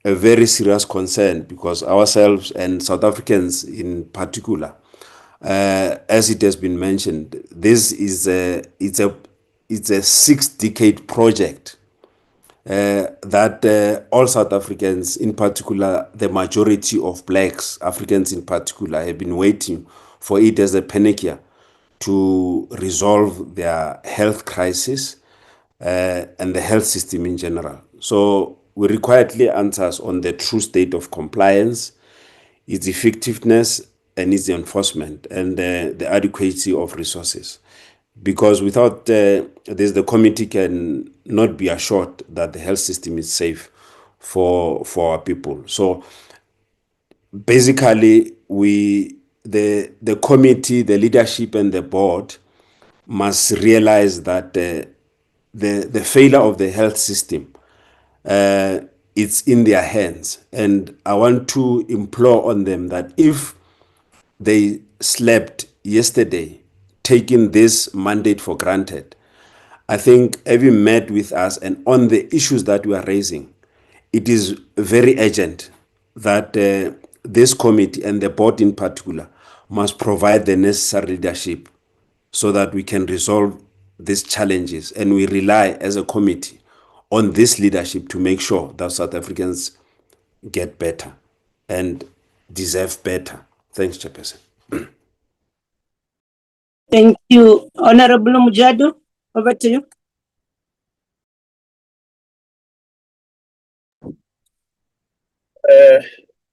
a very serious concern, because ourselves and South Africans in particular, as it has been mentioned, this is it's a 6-decade project that all South Africans, in particular the majority of blacks, Africans in particular, have been waiting for it as a panacea to resolve their health crisis and the health system in general. So we require clear answers on the true state of compliance, its effectiveness, and its enforcement, and the adequacy of resources. Because without this, the committee can not be assured that the health system is safe for our people. So basically, the committee, the leadership, and the board must realize that the failure of the health system, it's in their hands. And I want to implore on them that if they slept yesterday, taking this mandate for granted, I think having met with us and on the issues that we are raising, it is very urgent that this committee and the board in particular must provide the necessary leadership so that we can resolve these challenges. And we rely as a committee on this leadership to make sure that South Africans get better and deserve better. Thanks, Chairperson. Thank you. Honorable Mujadu, over to you.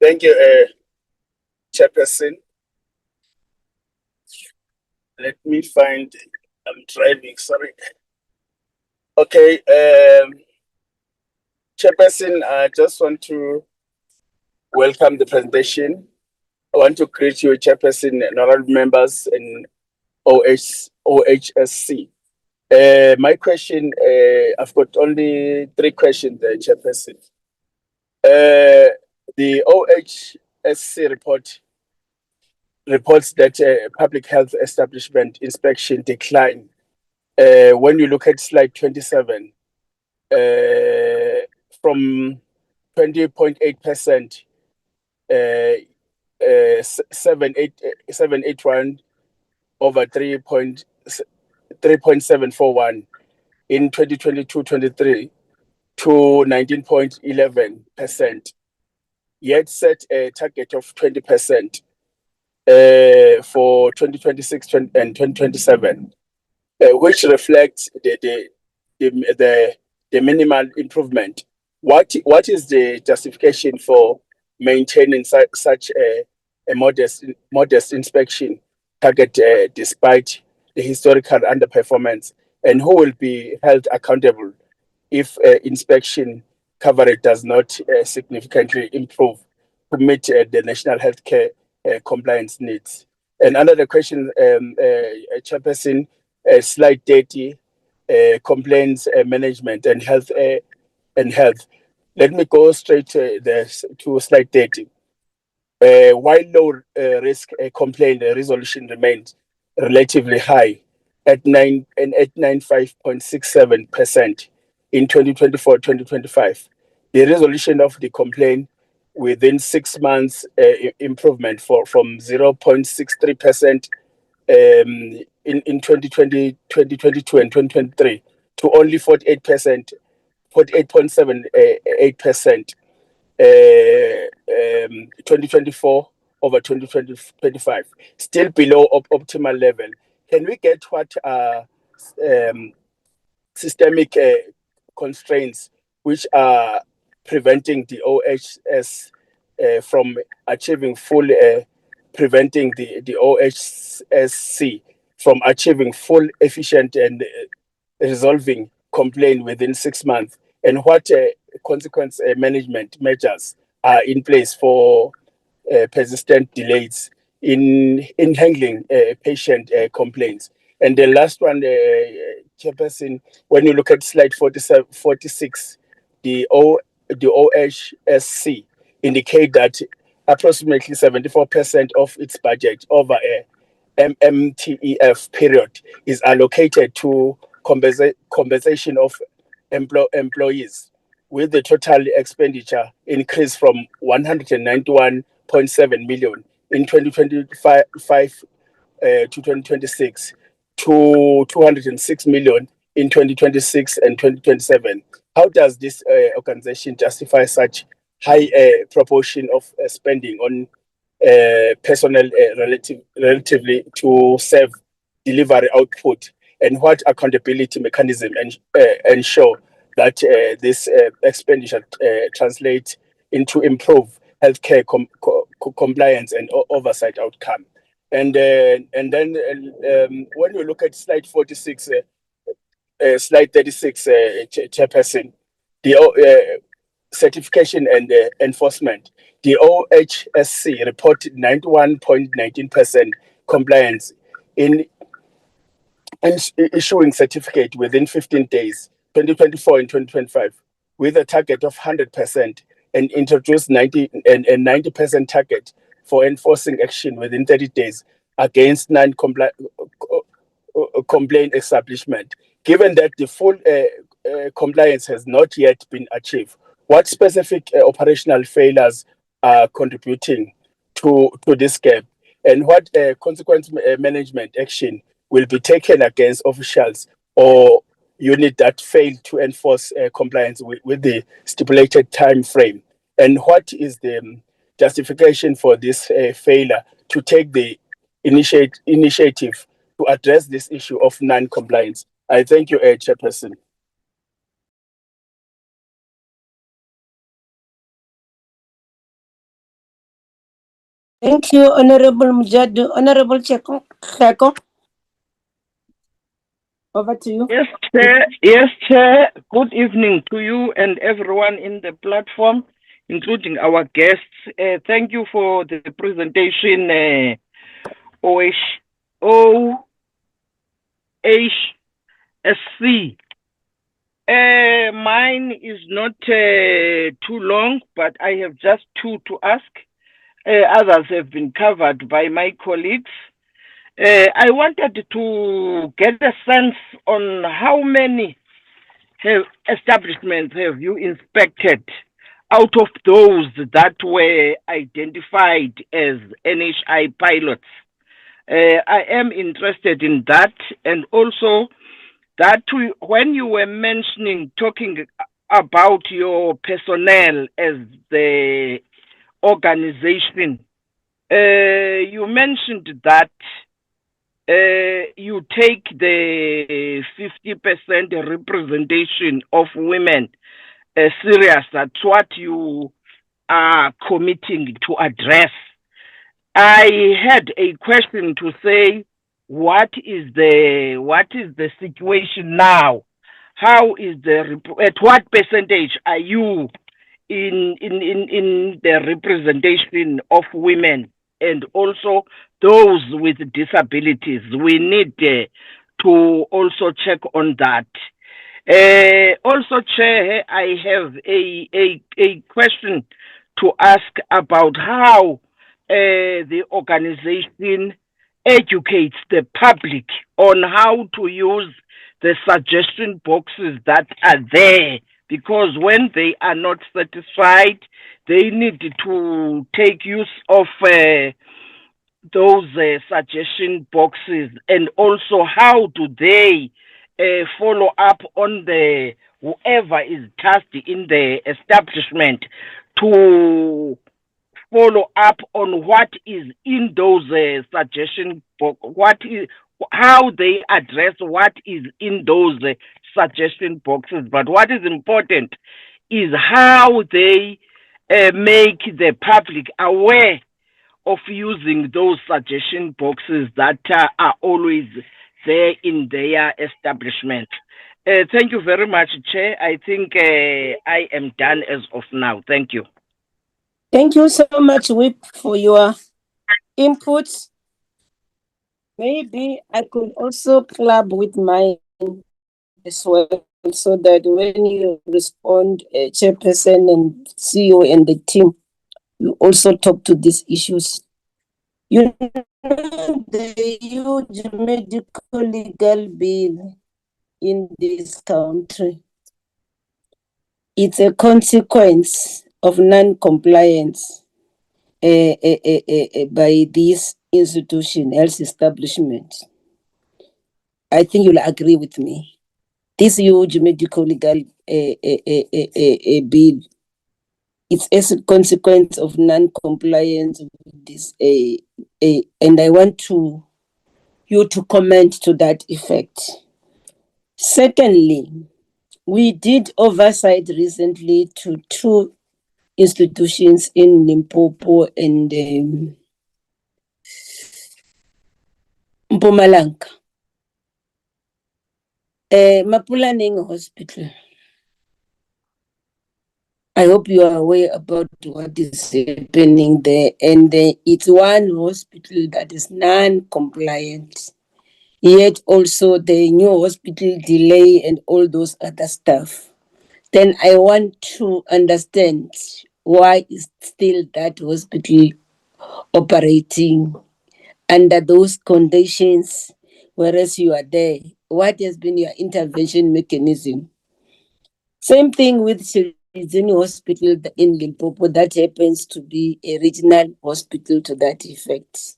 Thank you, Chairperson. Let me find, I'm driving, sorry. Okay, Chairperson, I just want to welcome the presentation. I want to greet you, Chairperson, and honorable members in OHSC. My question, I've got only 3 questions, Chairperson. The OHSC report reports that public health establishment inspection decline. When you look at slide 27, from 20.8%, 781 over 3.741 in 2022-23 to 19.11%. Yet set a target of 20% for 2026 and 2027, which reflects the minimal improvement. What is the justification for maintaining such a modest inspection target despite the historical underperformance? And who will be held accountable if inspection coverage does not significantly improve to meet the national healthcare compliance needs? And another question, Chairperson, slide 30, complaints management and health. Let me go straight to slide 30. While low risk complaint resolution remains relatively high at 95.67% in 2024-2025, the resolution of the complaint within 6 months improvement from 0.63% in 2020, 2022 and 2023 to only 48%, 48.78%. 2024 over 2025, still below optimal level. Can we get what are systemic constraints which are preventing the OHS from achieving full, preventing the OHSC from achieving full, efficient and resolving complaint within 6 months? And what consequence management measures are in place for persistent delays in handling patient complaints? And the last one, Chairperson, when you look at slide 46, the OHSC indicate that approximately 74% of its budget over a MWCF period is allocated to compensation of employees with the total expenditure increase from 191.7 million in 2025 to 2026 to 206 million in 2026 and 2027. How does this organization justify such high proportion of spending on personnel relatively to serve delivery output, and what accountability mechanism ensure that this expenditure translates into improved healthcare compliance and oversight outcome? And then when you look at slide 46, slide 36, Chairperson, the certification and enforcement, the OHSC reported 91.19% compliance in issuing certificate within 15 days, 2024 and 2025, with a target of 100%, and introduced 90% target for enforcing action within 30 days against non-compliant establishment. Given that the full compliance has not yet been achieved, what specific operational failures are contributing to this gap, and what consequence management action will be taken against officials or unit that fail to enforce compliance with the stipulated time frame? And what is the justification for this failure to take the initiative to address this issue of non-compliance? I thank you, Chairperson. Thank you, Honorable Mujadu. Honorable Cheko. Over to you. Yes, Chair. Yes, Chair. Good evening to you and everyone in the platform, including our guests. Thank you for the presentation, OHSC. Mine is not too long, but I have just two to ask. Others have been covered by my colleagues. I wanted to get a sense on how many establishments have you inspected out of those that were identified as NHI pilots. I am interested in that, and also that when you were talking about your personnel as the organization, you mentioned that you take the 50% representation of women serious. That's what you are committing to address. I had a question to say, what is the situation now? How is at what percentage are you in the representation of women and also those with disabilities? We need to also check on that. Also, Chair, I have a question to ask about how the organization educates the public on how to use the suggestion boxes that are there, because when they are not satisfied, they need to take use of those suggestion boxes, and also how do they follow up on the whoever is tasked in the establishment to follow up on what is in those suggestion box, how they address what is in those suggestion boxes. But what is important is how they make the public aware of using those suggestion boxes that are always there in their establishment. Thank you very much, Chair. I think I am done as of now. Thank you. Thank you so much, Whip, for your input. Maybe I could also club with mine as well, so that when you respond, Chairperson and CEO and the team, you also talk to these issues. You know, the huge medical legal bill in this country it's a consequence of non-compliance by this institution, health establishment. I think you'll agree with me. This huge medical legal bill, it's as a consequence of non-compliance with this, and I want you to comment to that effect. Secondly, we did oversight recently to 2 institutions in Limpopo and Mpumalanga. Mapulaneng Hospital. I hope you are aware about what is happening there. And it's one hospital that is non-compliant. Yet also the new hospital delay and all those other stuff. Then I want to understand why is still that hospital operating under those conditions, whereas you are there. What has been your intervention mechanism? Same thing with Children's Hospital in Limpopo, that happens to be a regional hospital to that effect.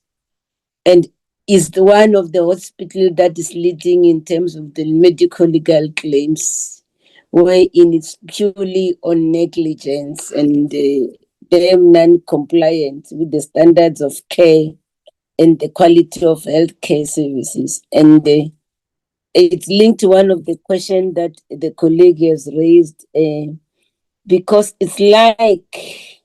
And is one of the hospitals that is leading in terms of the medical legal claims, wherein it's purely on negligence and them non-compliant with the standards of care and the quality of healthcare services. And it's linked to one of the questions that the colleague has raised, because it's like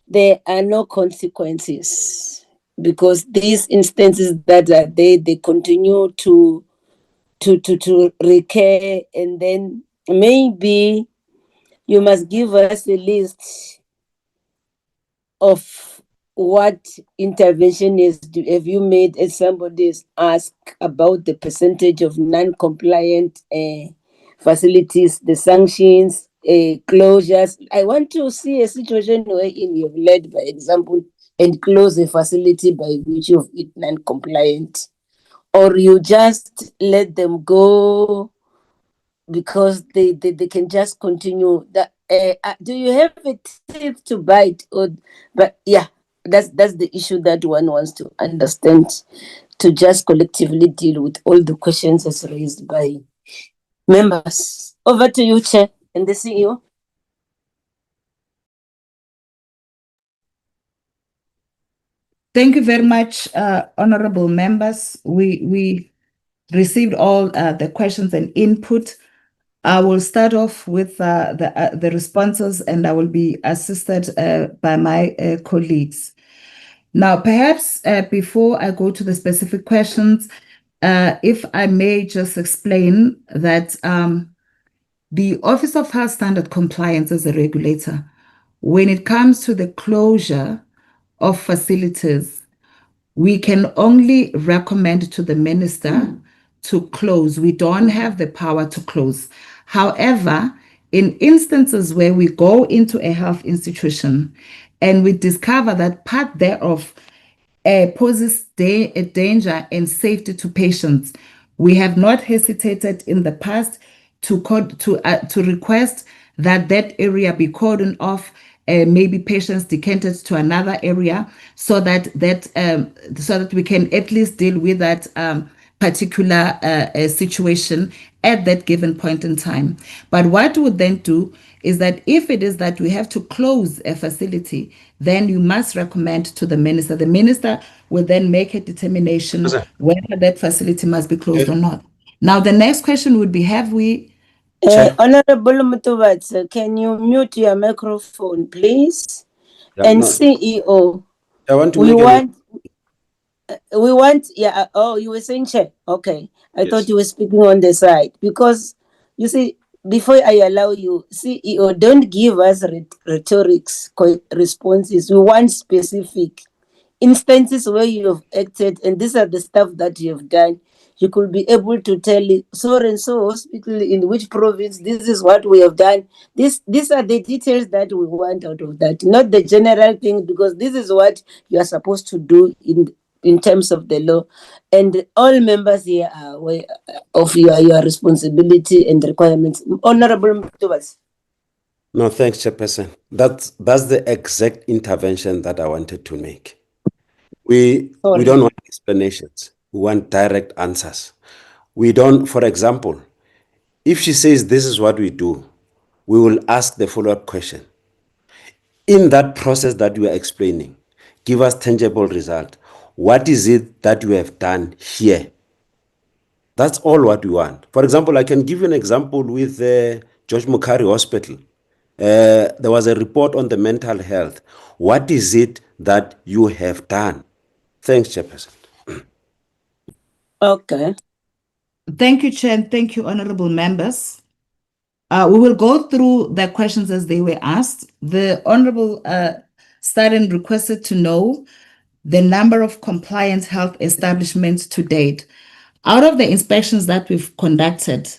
there are no consequences, because these instances that are there, they continue to recur, and then maybe you must give us a list of what intervention have you made, as somebody has asked about the percentage of non-compliant facilities, the sanctions, closures. I want to see a situation wherein you've led by example and close a facility by virtue of it non-compliant, or you just let them go because they can just continue. That do you have a tip to bite? Or but yeah, that's the issue that one wants to understand, to just collectively deal with all the questions as raised by members. Over to you, Chair and the CEO. Thank you very much, honorable members. We received all the questions and input. I will start off with the responses, and I will be assisted by my colleagues. Now, perhaps before I go to the specific questions, if I may just explain that the Office of Health Standard Compliance as a regulator, when it comes to the closure of facilities, we can only recommend to the minister to close. We don't have the power to close. However, in instances where we go into a health institution and we discover that part thereof poses a danger and safety to patients, we have not hesitated in the past to request that area be cordoned off, maybe patients decanted to another area, so that we can at least deal with that particular situation at that given point in time. But what we would then do is that if it is that we have to close a facility, then you must recommend to the minister. The minister will then make a determination whether that facility must be closed or not. Now, the next question would be, have we... Honorable Mutowatsa, can you mute your microphone, please? Yeah, and no. CEO, I want to we make want, yeah, oh, you were saying, Chair. Okay. I Yes. thought you were speaking on the side, because you see, before I allow you, CEO, don't give us rhetorics responses. We want specific instances where you have acted, and these are the stuff that you have done. You could be able to tell it, so and so hospital in which province, this is what we have done. These are the details that we want out of that, not the general thing, because this is what you are supposed to do in terms of the law. And all members here are aware of your responsibility and requirements. Honorable Thomas. No, thanks, Chairperson. That's the exact intervention that I wanted to make. We don't want explanations. We want direct answers. We don't, for example, if she says this is what we do, we will ask the follow-up question. In that process that you are explaining, give us tangible result. What is it that you have done here? That's all what we want. For example, I can give you an example with George Mukari Hospital. There was a report on the mental health. What is it that you have done? Thanks, Chairperson. Okay. Thank you, Chair, and thank you, honorable members. We will go through the questions as they were asked. The honorable Staden requested to know the number of compliant health establishments to date. Out of the inspections that we've conducted,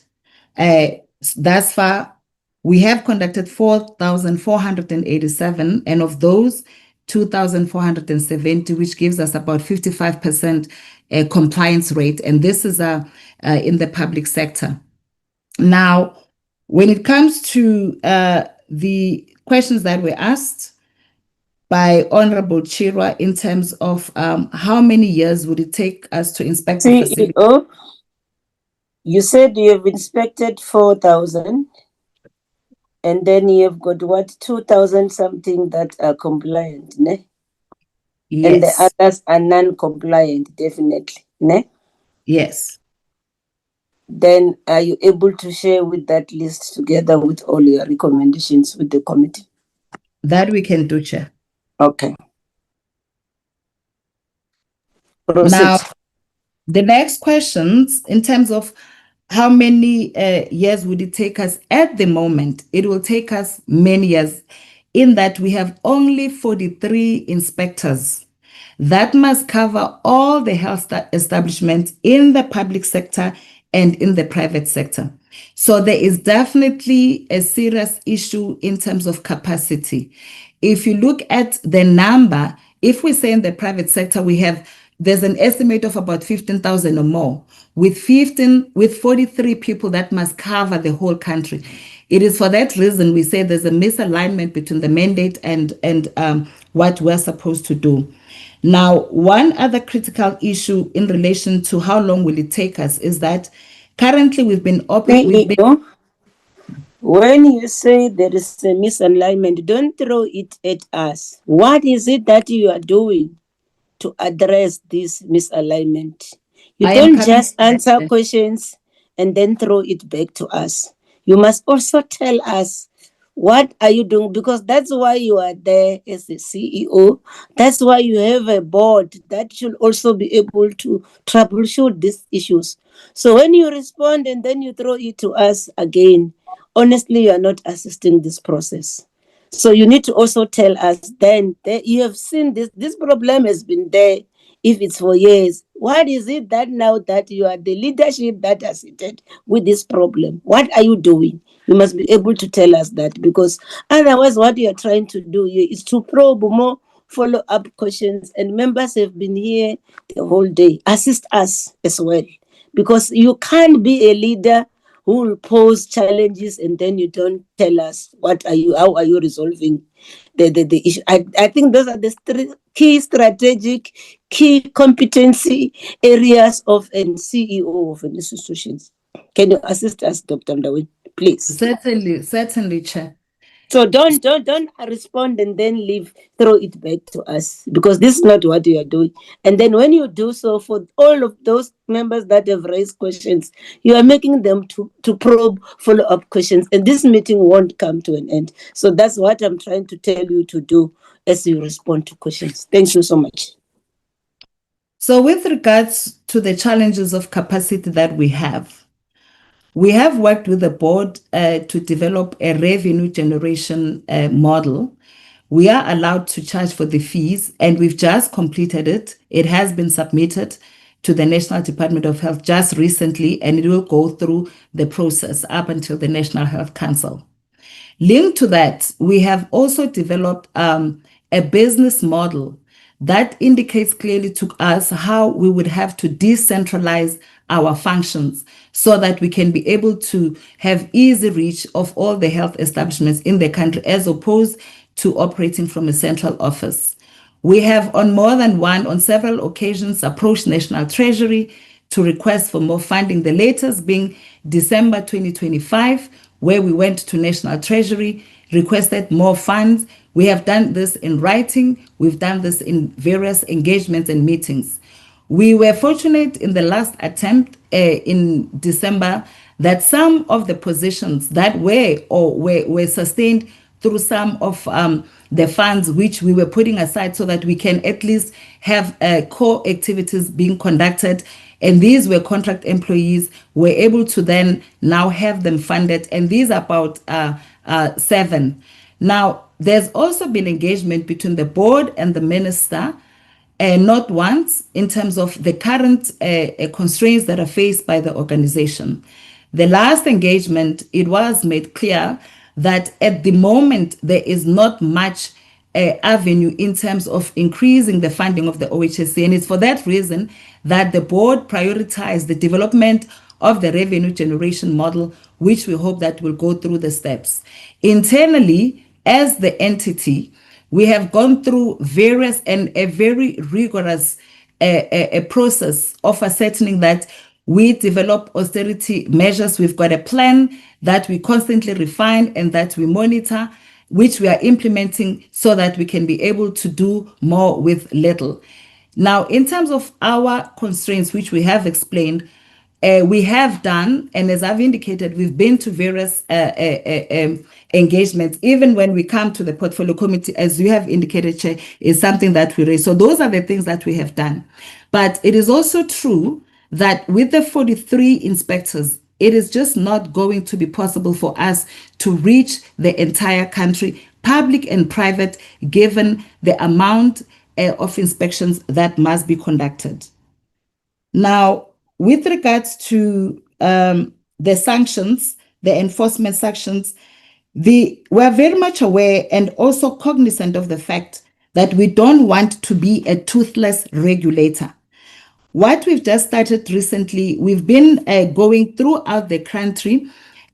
thus far, we have conducted 4,487, and of those, 2,470, which gives us about 55% compliance rate, and this is in the public sector. Now, when it comes to the questions that were asked by Honorable Chirwa in terms of how many years would it take us to inspect the facility? CEO, you said you have inspected 4,000, and then you have got what, 2,000 something that are compliant, ne? Yes. And the others are non-compliant, definitely, ne? Yes. Then are you able to share with that list together with all your recommendations with the committee? That we can do, Chair. Okay. Now, the next questions, in terms of how many years would it take us at the moment, it will take us many years, in that we have only 43 inspectors. That must cover all the health establishments in the public sector and in the private sector. So there is definitely a serious issue in terms of capacity. If you look at the number, if we say in the private sector, there's an estimate of about 15,000 or more, with 43 people that must cover the whole country. It is for that reason we say there's a misalignment between the mandate and what we're supposed to do. Now, one other critical issue in relation to how long will it take us is that currently we've been operating. When you say there is a misalignment, don't throw it at us. What is it that you are doing to address this misalignment? You don't just answer questions and then throw it back to us. You must also tell us, what are you doing? Because that's why you are there as the CEO. That's why you have a board that should also be able to troubleshoot these issues. So when you respond and then you throw it to us again, honestly, you are not assisting this process. So you need to also tell us then that you have seen this problem has been there, if it's for years. What is it that now that you are the leadership that has seated with this problem? What are you doing? You must be able to tell us that, because otherwise what you are trying to do here is to probe more follow-up questions, and members have been here the whole day. Assist us as well, because you can't be a leader who will pose challenges and then you don't tell us how are you resolving the issue. I think those are the key strategic, key competency areas of an CEO of an institution. Can you assist us, Dr. Ndawin, please? Certainly, Chair. So don't respond and then throw it back to us, because this is not what you are doing. And then when you do so, for all of those members that have raised questions, you are making them to probe follow-up questions, and this meeting won't come to an end. So that's what I'm trying to tell you to do as you respond to questions. Thank you so much. So with regards to the challenges of capacity that we have worked with the board to develop a revenue generation model. We are allowed to charge for the fees, and we've just completed it. It has been submitted to the National Department of Health just recently, and it will go through the process up until the National Health Council. Linked to that, we have also developed a business model that indicates clearly to us how we would have to decentralize our functions so that we can be able to have easy reach of all the health establishments in the country as opposed to operating from a central office. We have on several occasions approached National Treasury to request for more funding, the latest being December 2025, where we went to National Treasury, requested more funds. We have done this in writing. We've done this in various engagements and meetings. We were fortunate in the last attempt in December that some of the positions that were sustained through some of the funds which we were putting aside so that we can at least have core activities being conducted. And these were contract employees. We're able to then now have them funded. And these are about 7. Now, there's also been engagement between the board and the minister, not once, in terms of the current constraints that are faced by the organization. The last engagement, it was made clear that at the moment there is not much avenue in terms of increasing the funding of the OHSC, and it's for that reason that the board prioritized the development of the revenue generation model, which we hope that will go through the steps. Internally, as the entity, we have gone through various and a very rigorous a process of ascertaining that we develop austerity measures. We've got a plan that we constantly refine and that we monitor, which we are implementing so that we can be able to do more with little. Now, in terms of our constraints, which we have explained, we have done, and as I've indicated, we've been to various engagements. Even when we come to the portfolio committee, as you have indicated, Chair, is something that we raise. So those are the things that we have done. But it is also true that with the 43 inspectors, it is just not going to be possible for us to reach the entire country, public and private, given the amount of inspections that must be conducted. Now, with regards to the sanctions, the enforcement sanctions, we're very much aware and also cognizant of the fact that we don't want to be a toothless regulator. What we've just started recently, we've been going throughout the country,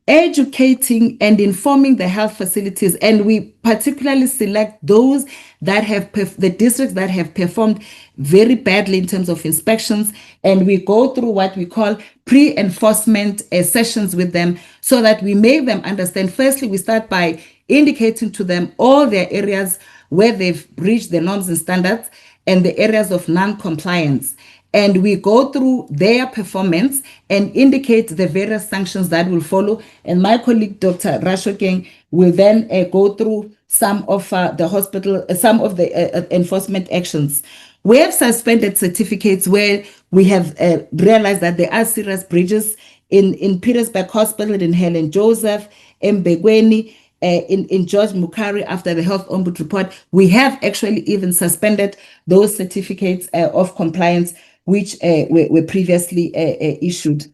educating and informing the health facilities, and we particularly select those that have the districts that have performed very badly in terms of inspections, and we go through what we call pre-enforcement sessions with them so that we make them understand. Firstly, we start by indicating to them all their areas where they've breached the norms and standards and the areas of non-compliance. And we go through their performance and indicate the various sanctions that will follow. And my colleague, Dr. Rashokeng, will then go through some of the enforcement actions. We have suspended certificates where we have realized that there are serious breaches in Petersburg Hospital, in Helen Joseph, Mbegweni, in George Mukari after the health ombuds report. We have actually even suspended those certificates of compliance which were previously issued.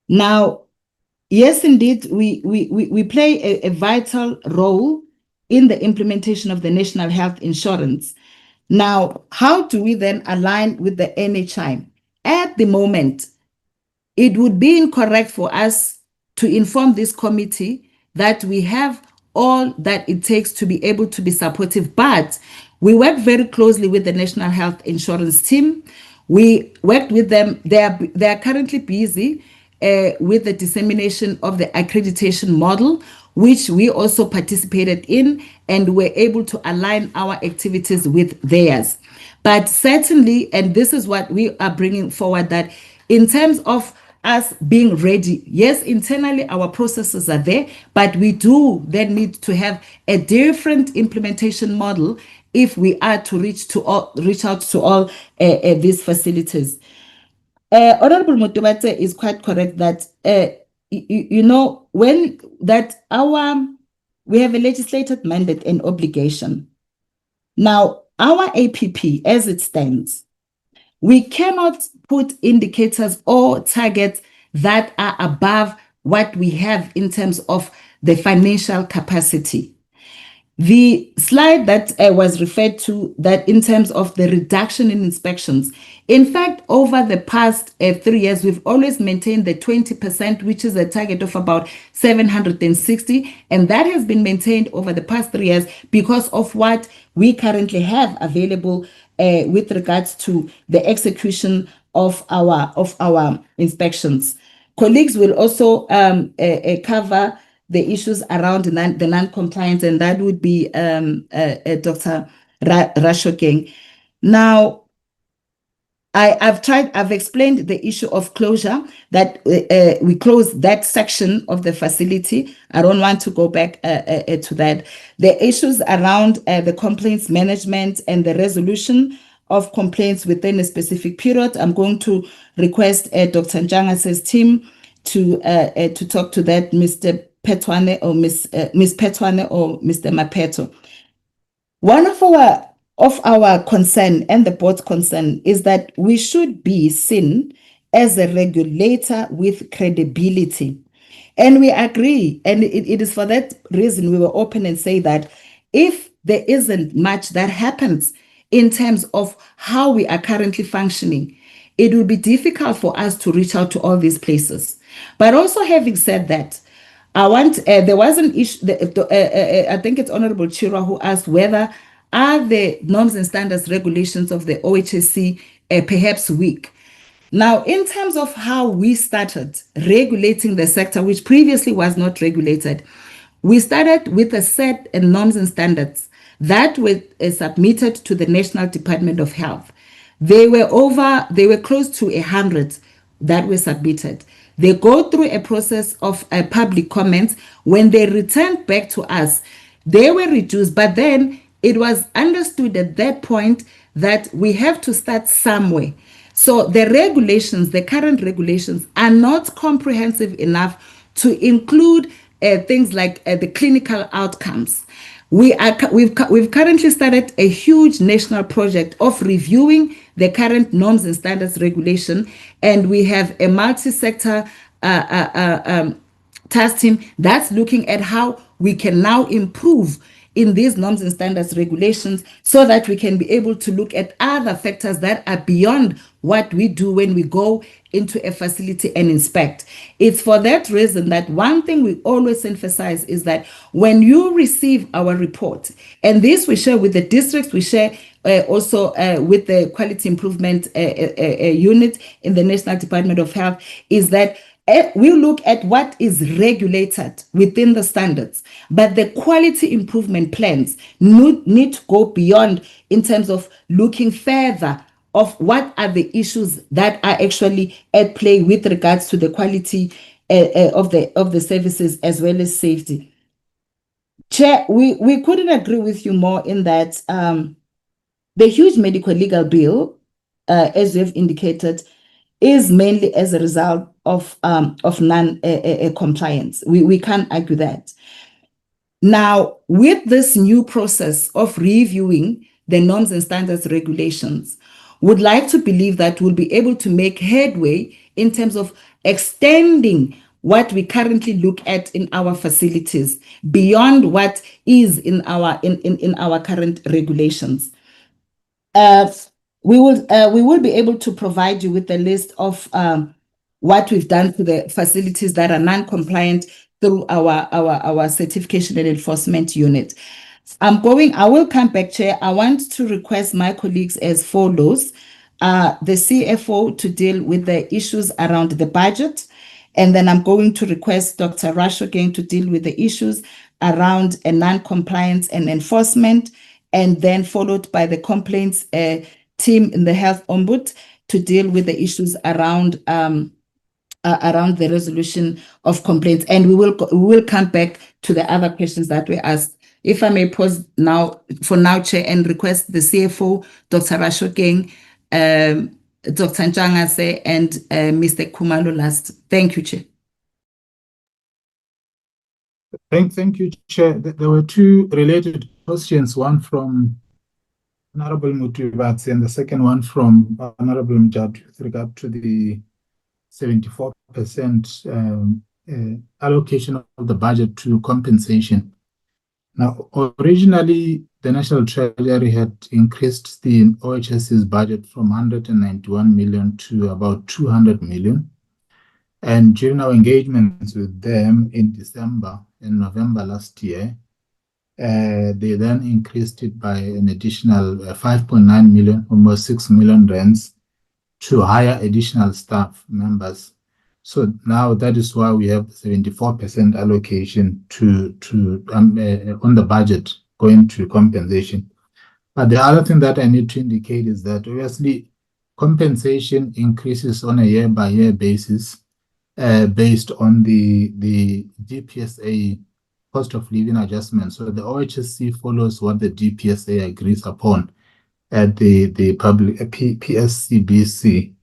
Now, yes, indeed, we play a vital role in the implementation of the National Health Insurance. Now, how do we then align with the NHI? At the moment, it would be incorrect for us to inform this committee that we have all that it takes to be able to be supportive, but we work very closely with the National Health Insurance team. We worked with them. They are currently busy with the dissemination of the accreditation model, which we also participated in, and were able to align our activities with theirs. But certainly, and this is what we are bringing forward, that in terms of us being ready, yes, internally our processes are there, but we do then need to have a different implementation model if we are to reach out to all these facilities. Honorable Motobate is quite correct that we have a legislated mandate and obligation. Now, our APP, as it stands, we cannot put indicators or targets that are above what we have in terms of the financial capacity. The slide that was referred to, that in terms of the reduction in inspections, in fact, over the past 3 years, we've always maintained the 20%, which is a target of about 760, and that has been maintained over the past 3 years because of what we currently have available with regards to the execution of our inspections. Colleagues will also cover the issues around the non-compliance, and that would be Dr. Rashokeng. Now, I've explained the issue of closure, that we closed that section of the facility. I don't want to go back to that. The issues around the complaints management and the resolution of complaints within a specific period, I'm going to request Dr. Njangase's team to talk to that, Mr. Petwane or Miss Petwane or Mr. Mapeto. One of our concern and the board's concern is that we should be seen as a regulator with credibility. And we agree, and it is for that reason we were open and say that if there isn't much that happens in terms of how we are currently functioning, it will be difficult for us to reach out to all these places. But also, having said that, there was an issue, I think it's Honorable Chirwa who asked whether are the norms and standards regulations of the OHSC perhaps weak. Now, in terms of how we started regulating the sector, which previously was not regulated, we started with a set of norms and standards that were submitted to the National Department of Health. They were close to 100 that were submitted. They go through a process of public comments. When they returned back to us, they were reduced, but then it was understood at that point that we have to start somewhere. So the regulations, the current regulations, are not comprehensive enough to include things like the clinical outcomes. We've currently started a huge national project of reviewing the current norms and standards regulation, and we have a multi-sector task team that's looking at how we can now improve in these norms and standards regulations so that we can be able to look at other factors that are beyond what we do when we go into a facility and inspect. It's for that reason that one thing we always emphasize is that when you receive our report, and this we share with the districts, we share also with the quality improvement unit in the National Department of Health, is that we look at what is regulated within the standards, but the quality improvement plans need to go beyond in terms of looking further of what are the issues that are actually at play with regards to the quality of the services as well as safety. Chair, we couldn't agree with you more in that the huge medical legal bill, as you've indicated, is mainly as a result of non-compliance. We can't argue that. Now, with this new process of reviewing the norms and standards regulations, would like to believe that we'll be able to make headway in terms of extending what we currently look at in our facilities beyond what is in our current regulations. We will be able to provide you with a list of what we've done to the facilities that are non-compliant through our certification and enforcement unit. I will come back, Chair. I want to request my colleagues as follows. The CFO to deal with the issues around the budget, and then I'm going to request Dr. Rashokeng to deal with the issues around non-compliance and enforcement, and then followed by the complaints team in the Health Ombud to deal with the issues around the resolution of complaints. And we will come back to the other questions that were asked. If I may pause now, Chair, and request the CFO, Dr. Rashokeng, Dr. Njangase, and Mr. Khumalo last. Thank you, Chair. Thank you, Chair. There were two related questions, one from Honorable Muthubatsi and the second one from Honorable Mjad with regard to the 74% allocation of the budget to compensation. Now, originally, the National Treasury had increased the OHSC's budget from 191 million to about 200 million. And during our engagements with them in December and November last year, they then increased it by an additional 5.9 million, almost 6 million rands, to hire additional staff members. So now that is why we have 74% allocation on the budget going to compensation. But the other thing that I need to indicate is that obviously compensation increases on a year-by-year basis based on the DPSA cost of living adjustment. So the OHSC follows what the DPSA agrees upon at the public PSCBC.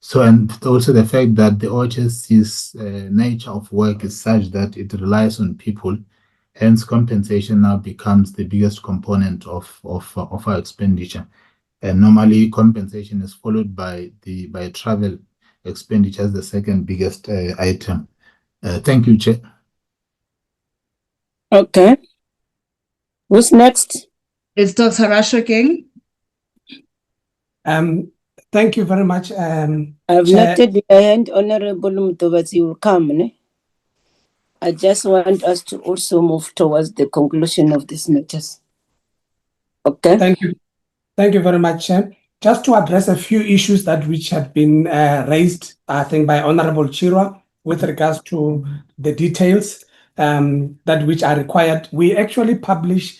So, and also the fact that the OHSC's nature of work is such that it relies on people, hence compensation now becomes the biggest component of our expenditure. And normally compensation is followed by travel expenditure as the second biggest item. Thank you, Chair. Okay. Who's next? It's Dr. Rasho King. Thank you very much. I've noted your hand, Honorable Mutobati will come. Ne? I just want us to also move towards the conclusion of these matters. Okay. Thank you. Thank you very much, Chair. Just to address a few issues which have been raised, I think, by Honorable Chirwa with regards to the details which are required. We actually publish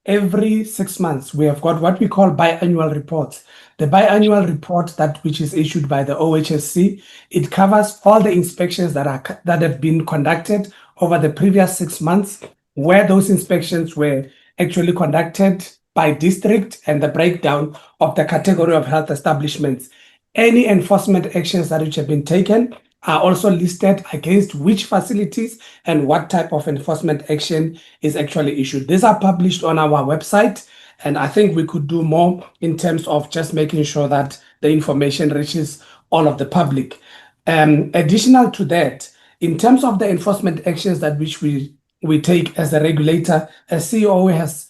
every 6 months. We have got what we call biannual reports. The biannual report which is issued by the OHSC, it covers all the inspections that have been conducted over the previous 6 months, where those inspections were actually conducted by district and the breakdown of the category of health establishments. Any enforcement actions which have been taken are also listed against which facilities and what type of enforcement action is actually issued. These are published on our website, and I think we could do more in terms of just making sure that the information reaches all of the public. Additional to that, in terms of the enforcement actions which we take as a regulator, as CEO has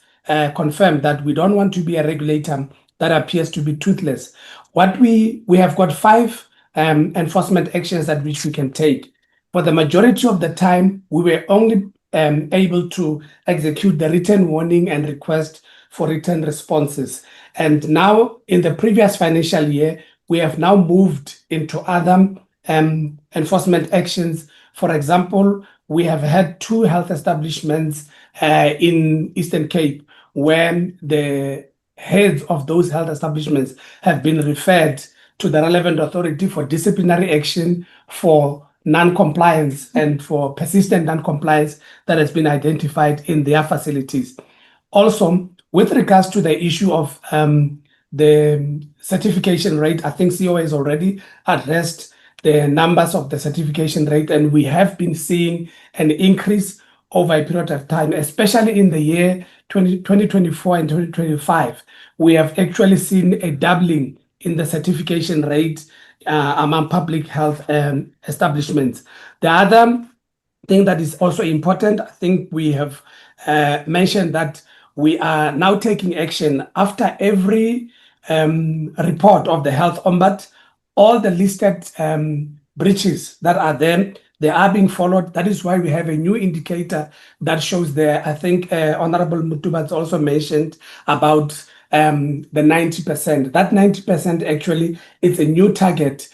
confirmed that we don't want to be a regulator that appears to be toothless. What we have got 5 enforcement actions which we can take. For the majority of the time, we were only able to execute the written warning and request for written responses. And now, in the previous financial year, we have now moved into other enforcement actions. For example, we have had 2 health establishments in Eastern Cape where the heads of those health establishments have been referred to the relevant authority for disciplinary action for non-compliance and for persistent non-compliance that has been identified in their facilities. Also, with regards to the issue of the certification rate, I think CEO has already addressed the numbers of the certification rate, and we have been seeing an increase over a period of time, especially in the year 2024 and 2025. We have actually seen a doubling in the certification rate among public health establishments. The other thing that is also important, I think we have mentioned that we are now taking action after every report of the health ombudsman. All the listed breaches that are there, they are being followed. That is why we have a new indicator that shows there. I think Honorable Mutubat's also mentioned about the 90%. That 90% actually is a new target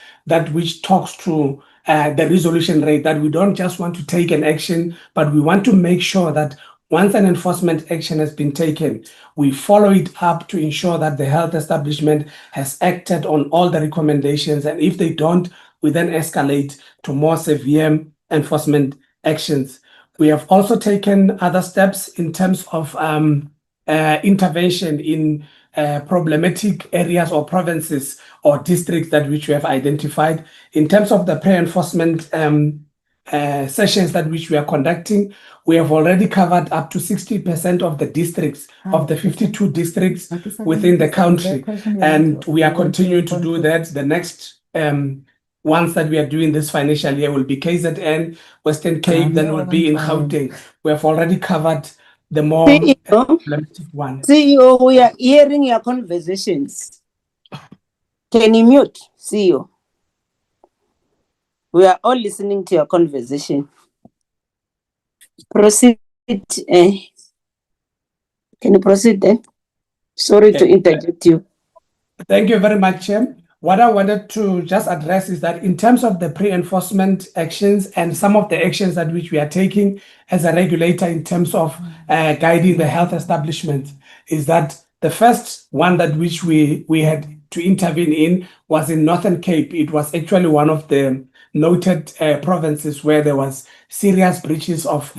which talks to the resolution rate, that we don't just want to take an action, but we want to make sure that once an enforcement action has been taken, we follow it up to ensure that the health establishment has acted on all the recommendations. And if they don't, we then escalate to more severe enforcement actions. We have also taken other steps in terms of intervention in problematic areas or provinces or districts which we have identified. In terms of the pre-enforcement sessions which we are conducting, we have already covered up to 60% of the districts, of the 52 districts within the country. And we are continuing to do that. The next ones that we are doing this financial year will be KZN, Western Cape, then will be in Gauteng. We have already covered the more problematic one. CEO, we are hearing your conversations. Can you mute, CEO? We are all listening to your conversation. Proceed. Can you proceed then? Sorry to interject you. Thank you very much, Chair. What I wanted to just address is that in terms of the pre-enforcement actions and some of the actions that which we are taking as a regulator in terms of guiding the health establishment, is that the first one that which we had to intervene in was in Northern Cape. It was actually one of the noted provinces where there was serious breaches of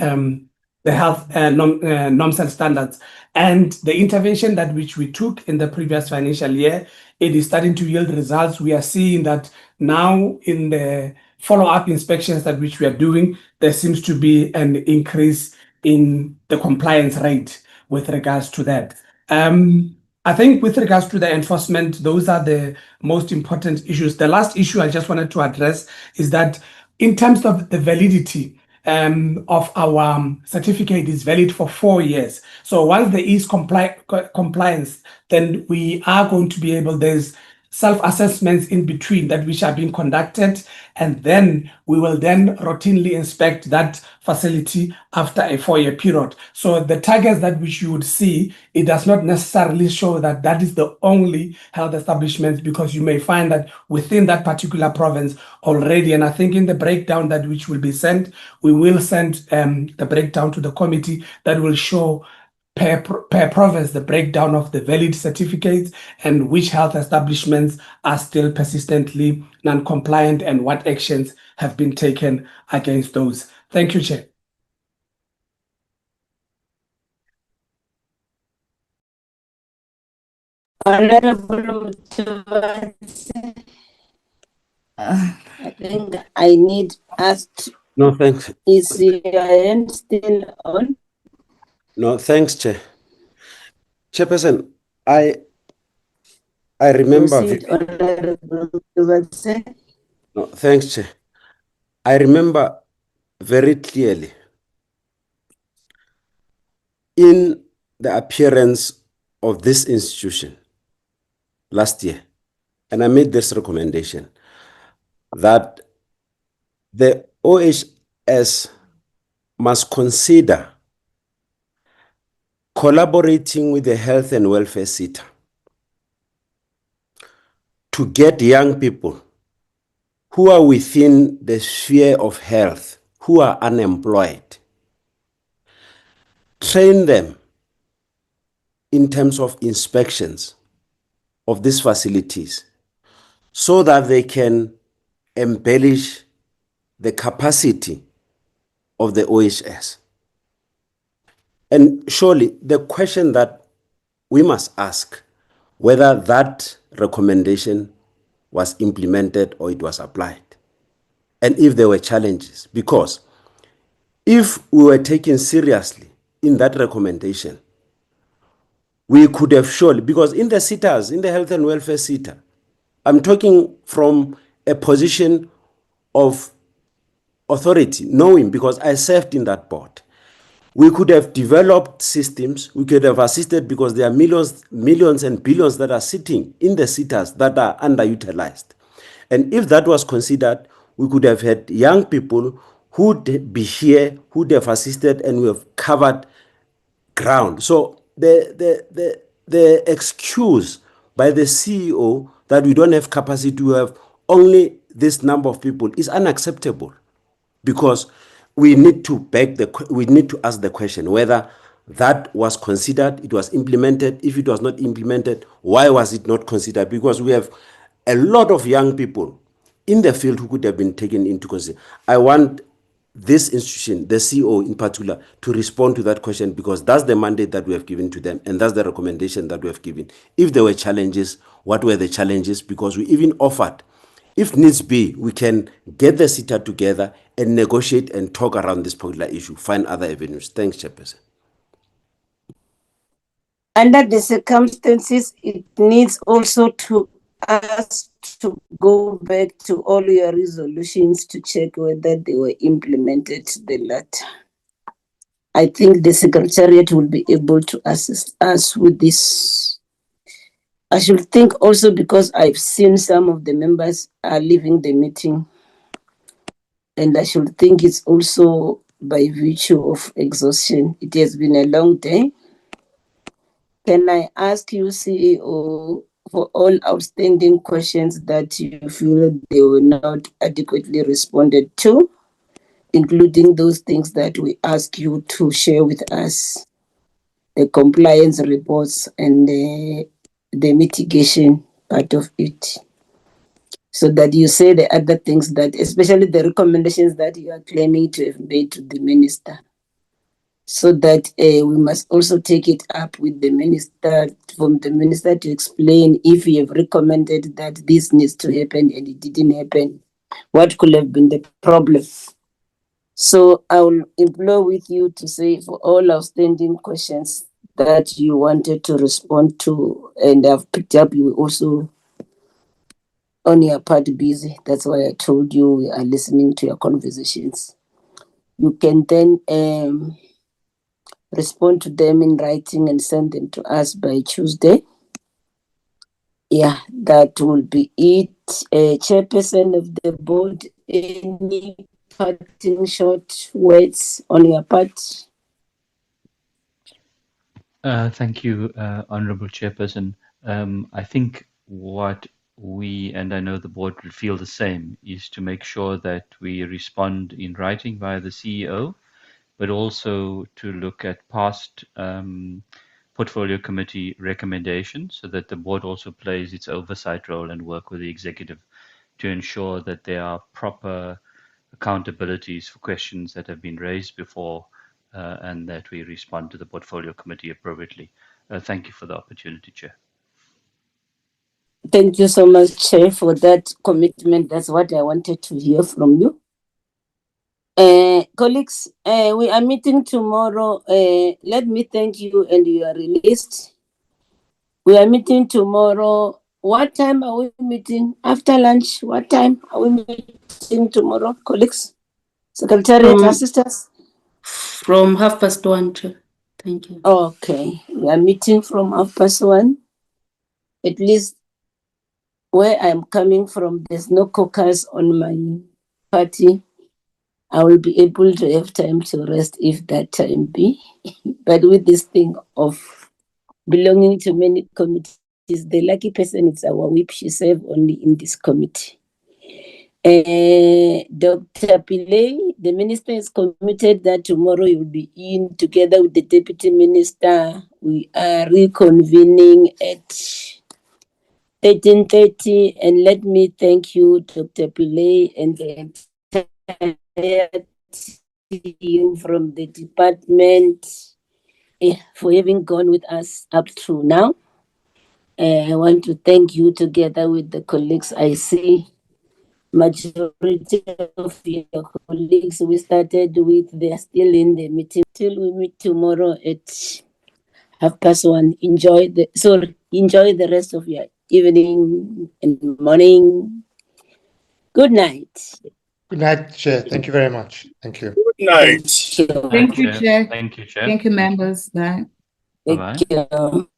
the health norms and standards. And the intervention that which we took in the previous financial year, it is starting to yield results. We are seeing that now in the follow-up inspections that which we are doing, there seems to be an increase in the compliance rate with regards to that. I think with regards to the enforcement, those are the most important issues. The last issue I just wanted to address is that in terms of the validity of our certificate is valid for 4 years. So once there is compliance, then we are going to be able, there's self-assessments in between that which are being conducted, and then we will then routinely inspect that facility after a 4-year period. So the targets that which you would see, it does not necessarily show that that is the only health establishment, because you may find that within that particular province already, and I think in the breakdown that which will be sent, we will send the breakdown to the committee that will show per province the breakdown of the valid certificates and which health establishments are still persistently non-compliant and what actions have been taken against those. Thank you, Chair. Honorable, I think I need asked. No, thanks. Is your hand still on? No, thanks, Chair. Chairperson, I remember. Proceed, Honorable. No, thanks, Chair. I remember very clearly in the appearance of this institution last year, and I made this recommendation that the OHS must consider collaborating with the health and welfare sector to get young people who are within the sphere of health, who are unemployed, train them in terms of inspections of these facilities so that they can embellish the capacity of the OHS. And surely the question that we must ask, whether that recommendation was implemented or it was applied, and if there were challenges, because if we were taken seriously in that recommendation, we could have surely, because in the SETAs, in the health and welfare SETA, I'm talking from a position of authority, knowing, because I served in that board. We could have developed systems, we could have assisted, because there are millions and billions that are sitting in the SETAs that are underutilized. And if that was considered, we could have had young people who'd be here, who'd have assisted, and we have covered ground. So the excuse by the CEO that we don't have capacity to have only this number of people is unacceptable, because we need to ask the question whether that was considered, it was implemented. If it was not implemented, why was it not considered? Because we have a lot of young people in the field who could have been taken into consideration. I want this institution, the CEO in particular, to respond to that question, because that's the mandate that we have given to them, and that's the recommendation that we have given. If there were challenges, what were the challenges? Because we even offered, if needs be, we can get the SETA together and negotiate and talk around this particular issue, find other avenues. Thanks, Chairperson. Under the circumstances, it needs also to us to go back to all your resolutions to check whether they were implemented to the letter. I think the Secretariat will be able to assist us with this. I should think also because I've seen some of the members are leaving the meeting, and I should think it's also by virtue of exhaustion. It has been a long day. Can I ask you, CEO, for all outstanding questions that you feel they were not adequately responded to, including those things that we ask you to share with us, the compliance reports and the mitigation part of it, so that you say the other things that, especially the recommendations that you are claiming to have made to the minister, so that we must also take it up with the minister, from the minister to explain if he have recommended that this needs to happen and it didn't happen, what could have been the problem. So I will implore with you to say for all outstanding questions that you wanted to respond to, and I've picked up, you also on your part busy. That's why I told you we are listening to your conversations. You can then respond to them in writing and send them to us by Tuesday. Yeah, that will be it. Chairperson of the board, any parting short words on your part? Thank you, Honorable Chairperson. I think what we, and I know the board will feel the same, is to make sure that we respond in writing via the CEO, but also to look at past portfolio committee recommendations so that the board also plays its oversight role and work with the executive to ensure that there are proper accountabilities for questions that have been raised before and that we respond to the portfolio committee appropriately. Thank you for the opportunity, Chair. Thank you so much, Chair, for that commitment. That's what I wanted to hear from you. Colleagues, we are meeting tomorrow. Let me thank you, and you are released. We are meeting tomorrow. What time are we meeting? After lunch, what time are we meeting tomorrow, colleagues? Secretariat assistants? From 1:30. Thank you. Okay, we are meeting from 1:30. At least where I'm coming from, there's no caucus on my party. I will be able to have time to rest if that time be. But with this thing of belonging to many committees, the lucky person is our whip. She serves only in this committee. Dr. Pillay, the minister is committed that tomorrow you will be in together with the deputy minister. We are reconvening at 13:30, and let me thank you, Dr. Pillay, and the entire team from the department for having gone with us up to now. I want to thank you together with the colleagues. I see majority of your colleagues we started with, they are still in the meeting. Till we meet tomorrow at 1:30. Enjoy the rest of your evening and morning. Good night. Good night, Chair. Thank you very much. Thank you. Good night. Thank you, Chair. Thank you, Chair. Thank you, members. Bye. Bye-bye. Thank you.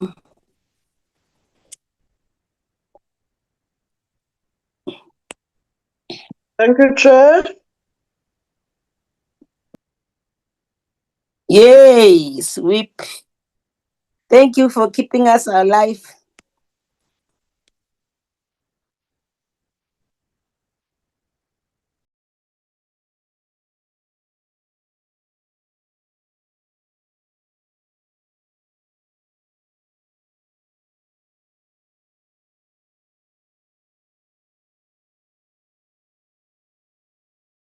Thank you, Chair. Yay, sweep. Thank you for keeping us alive.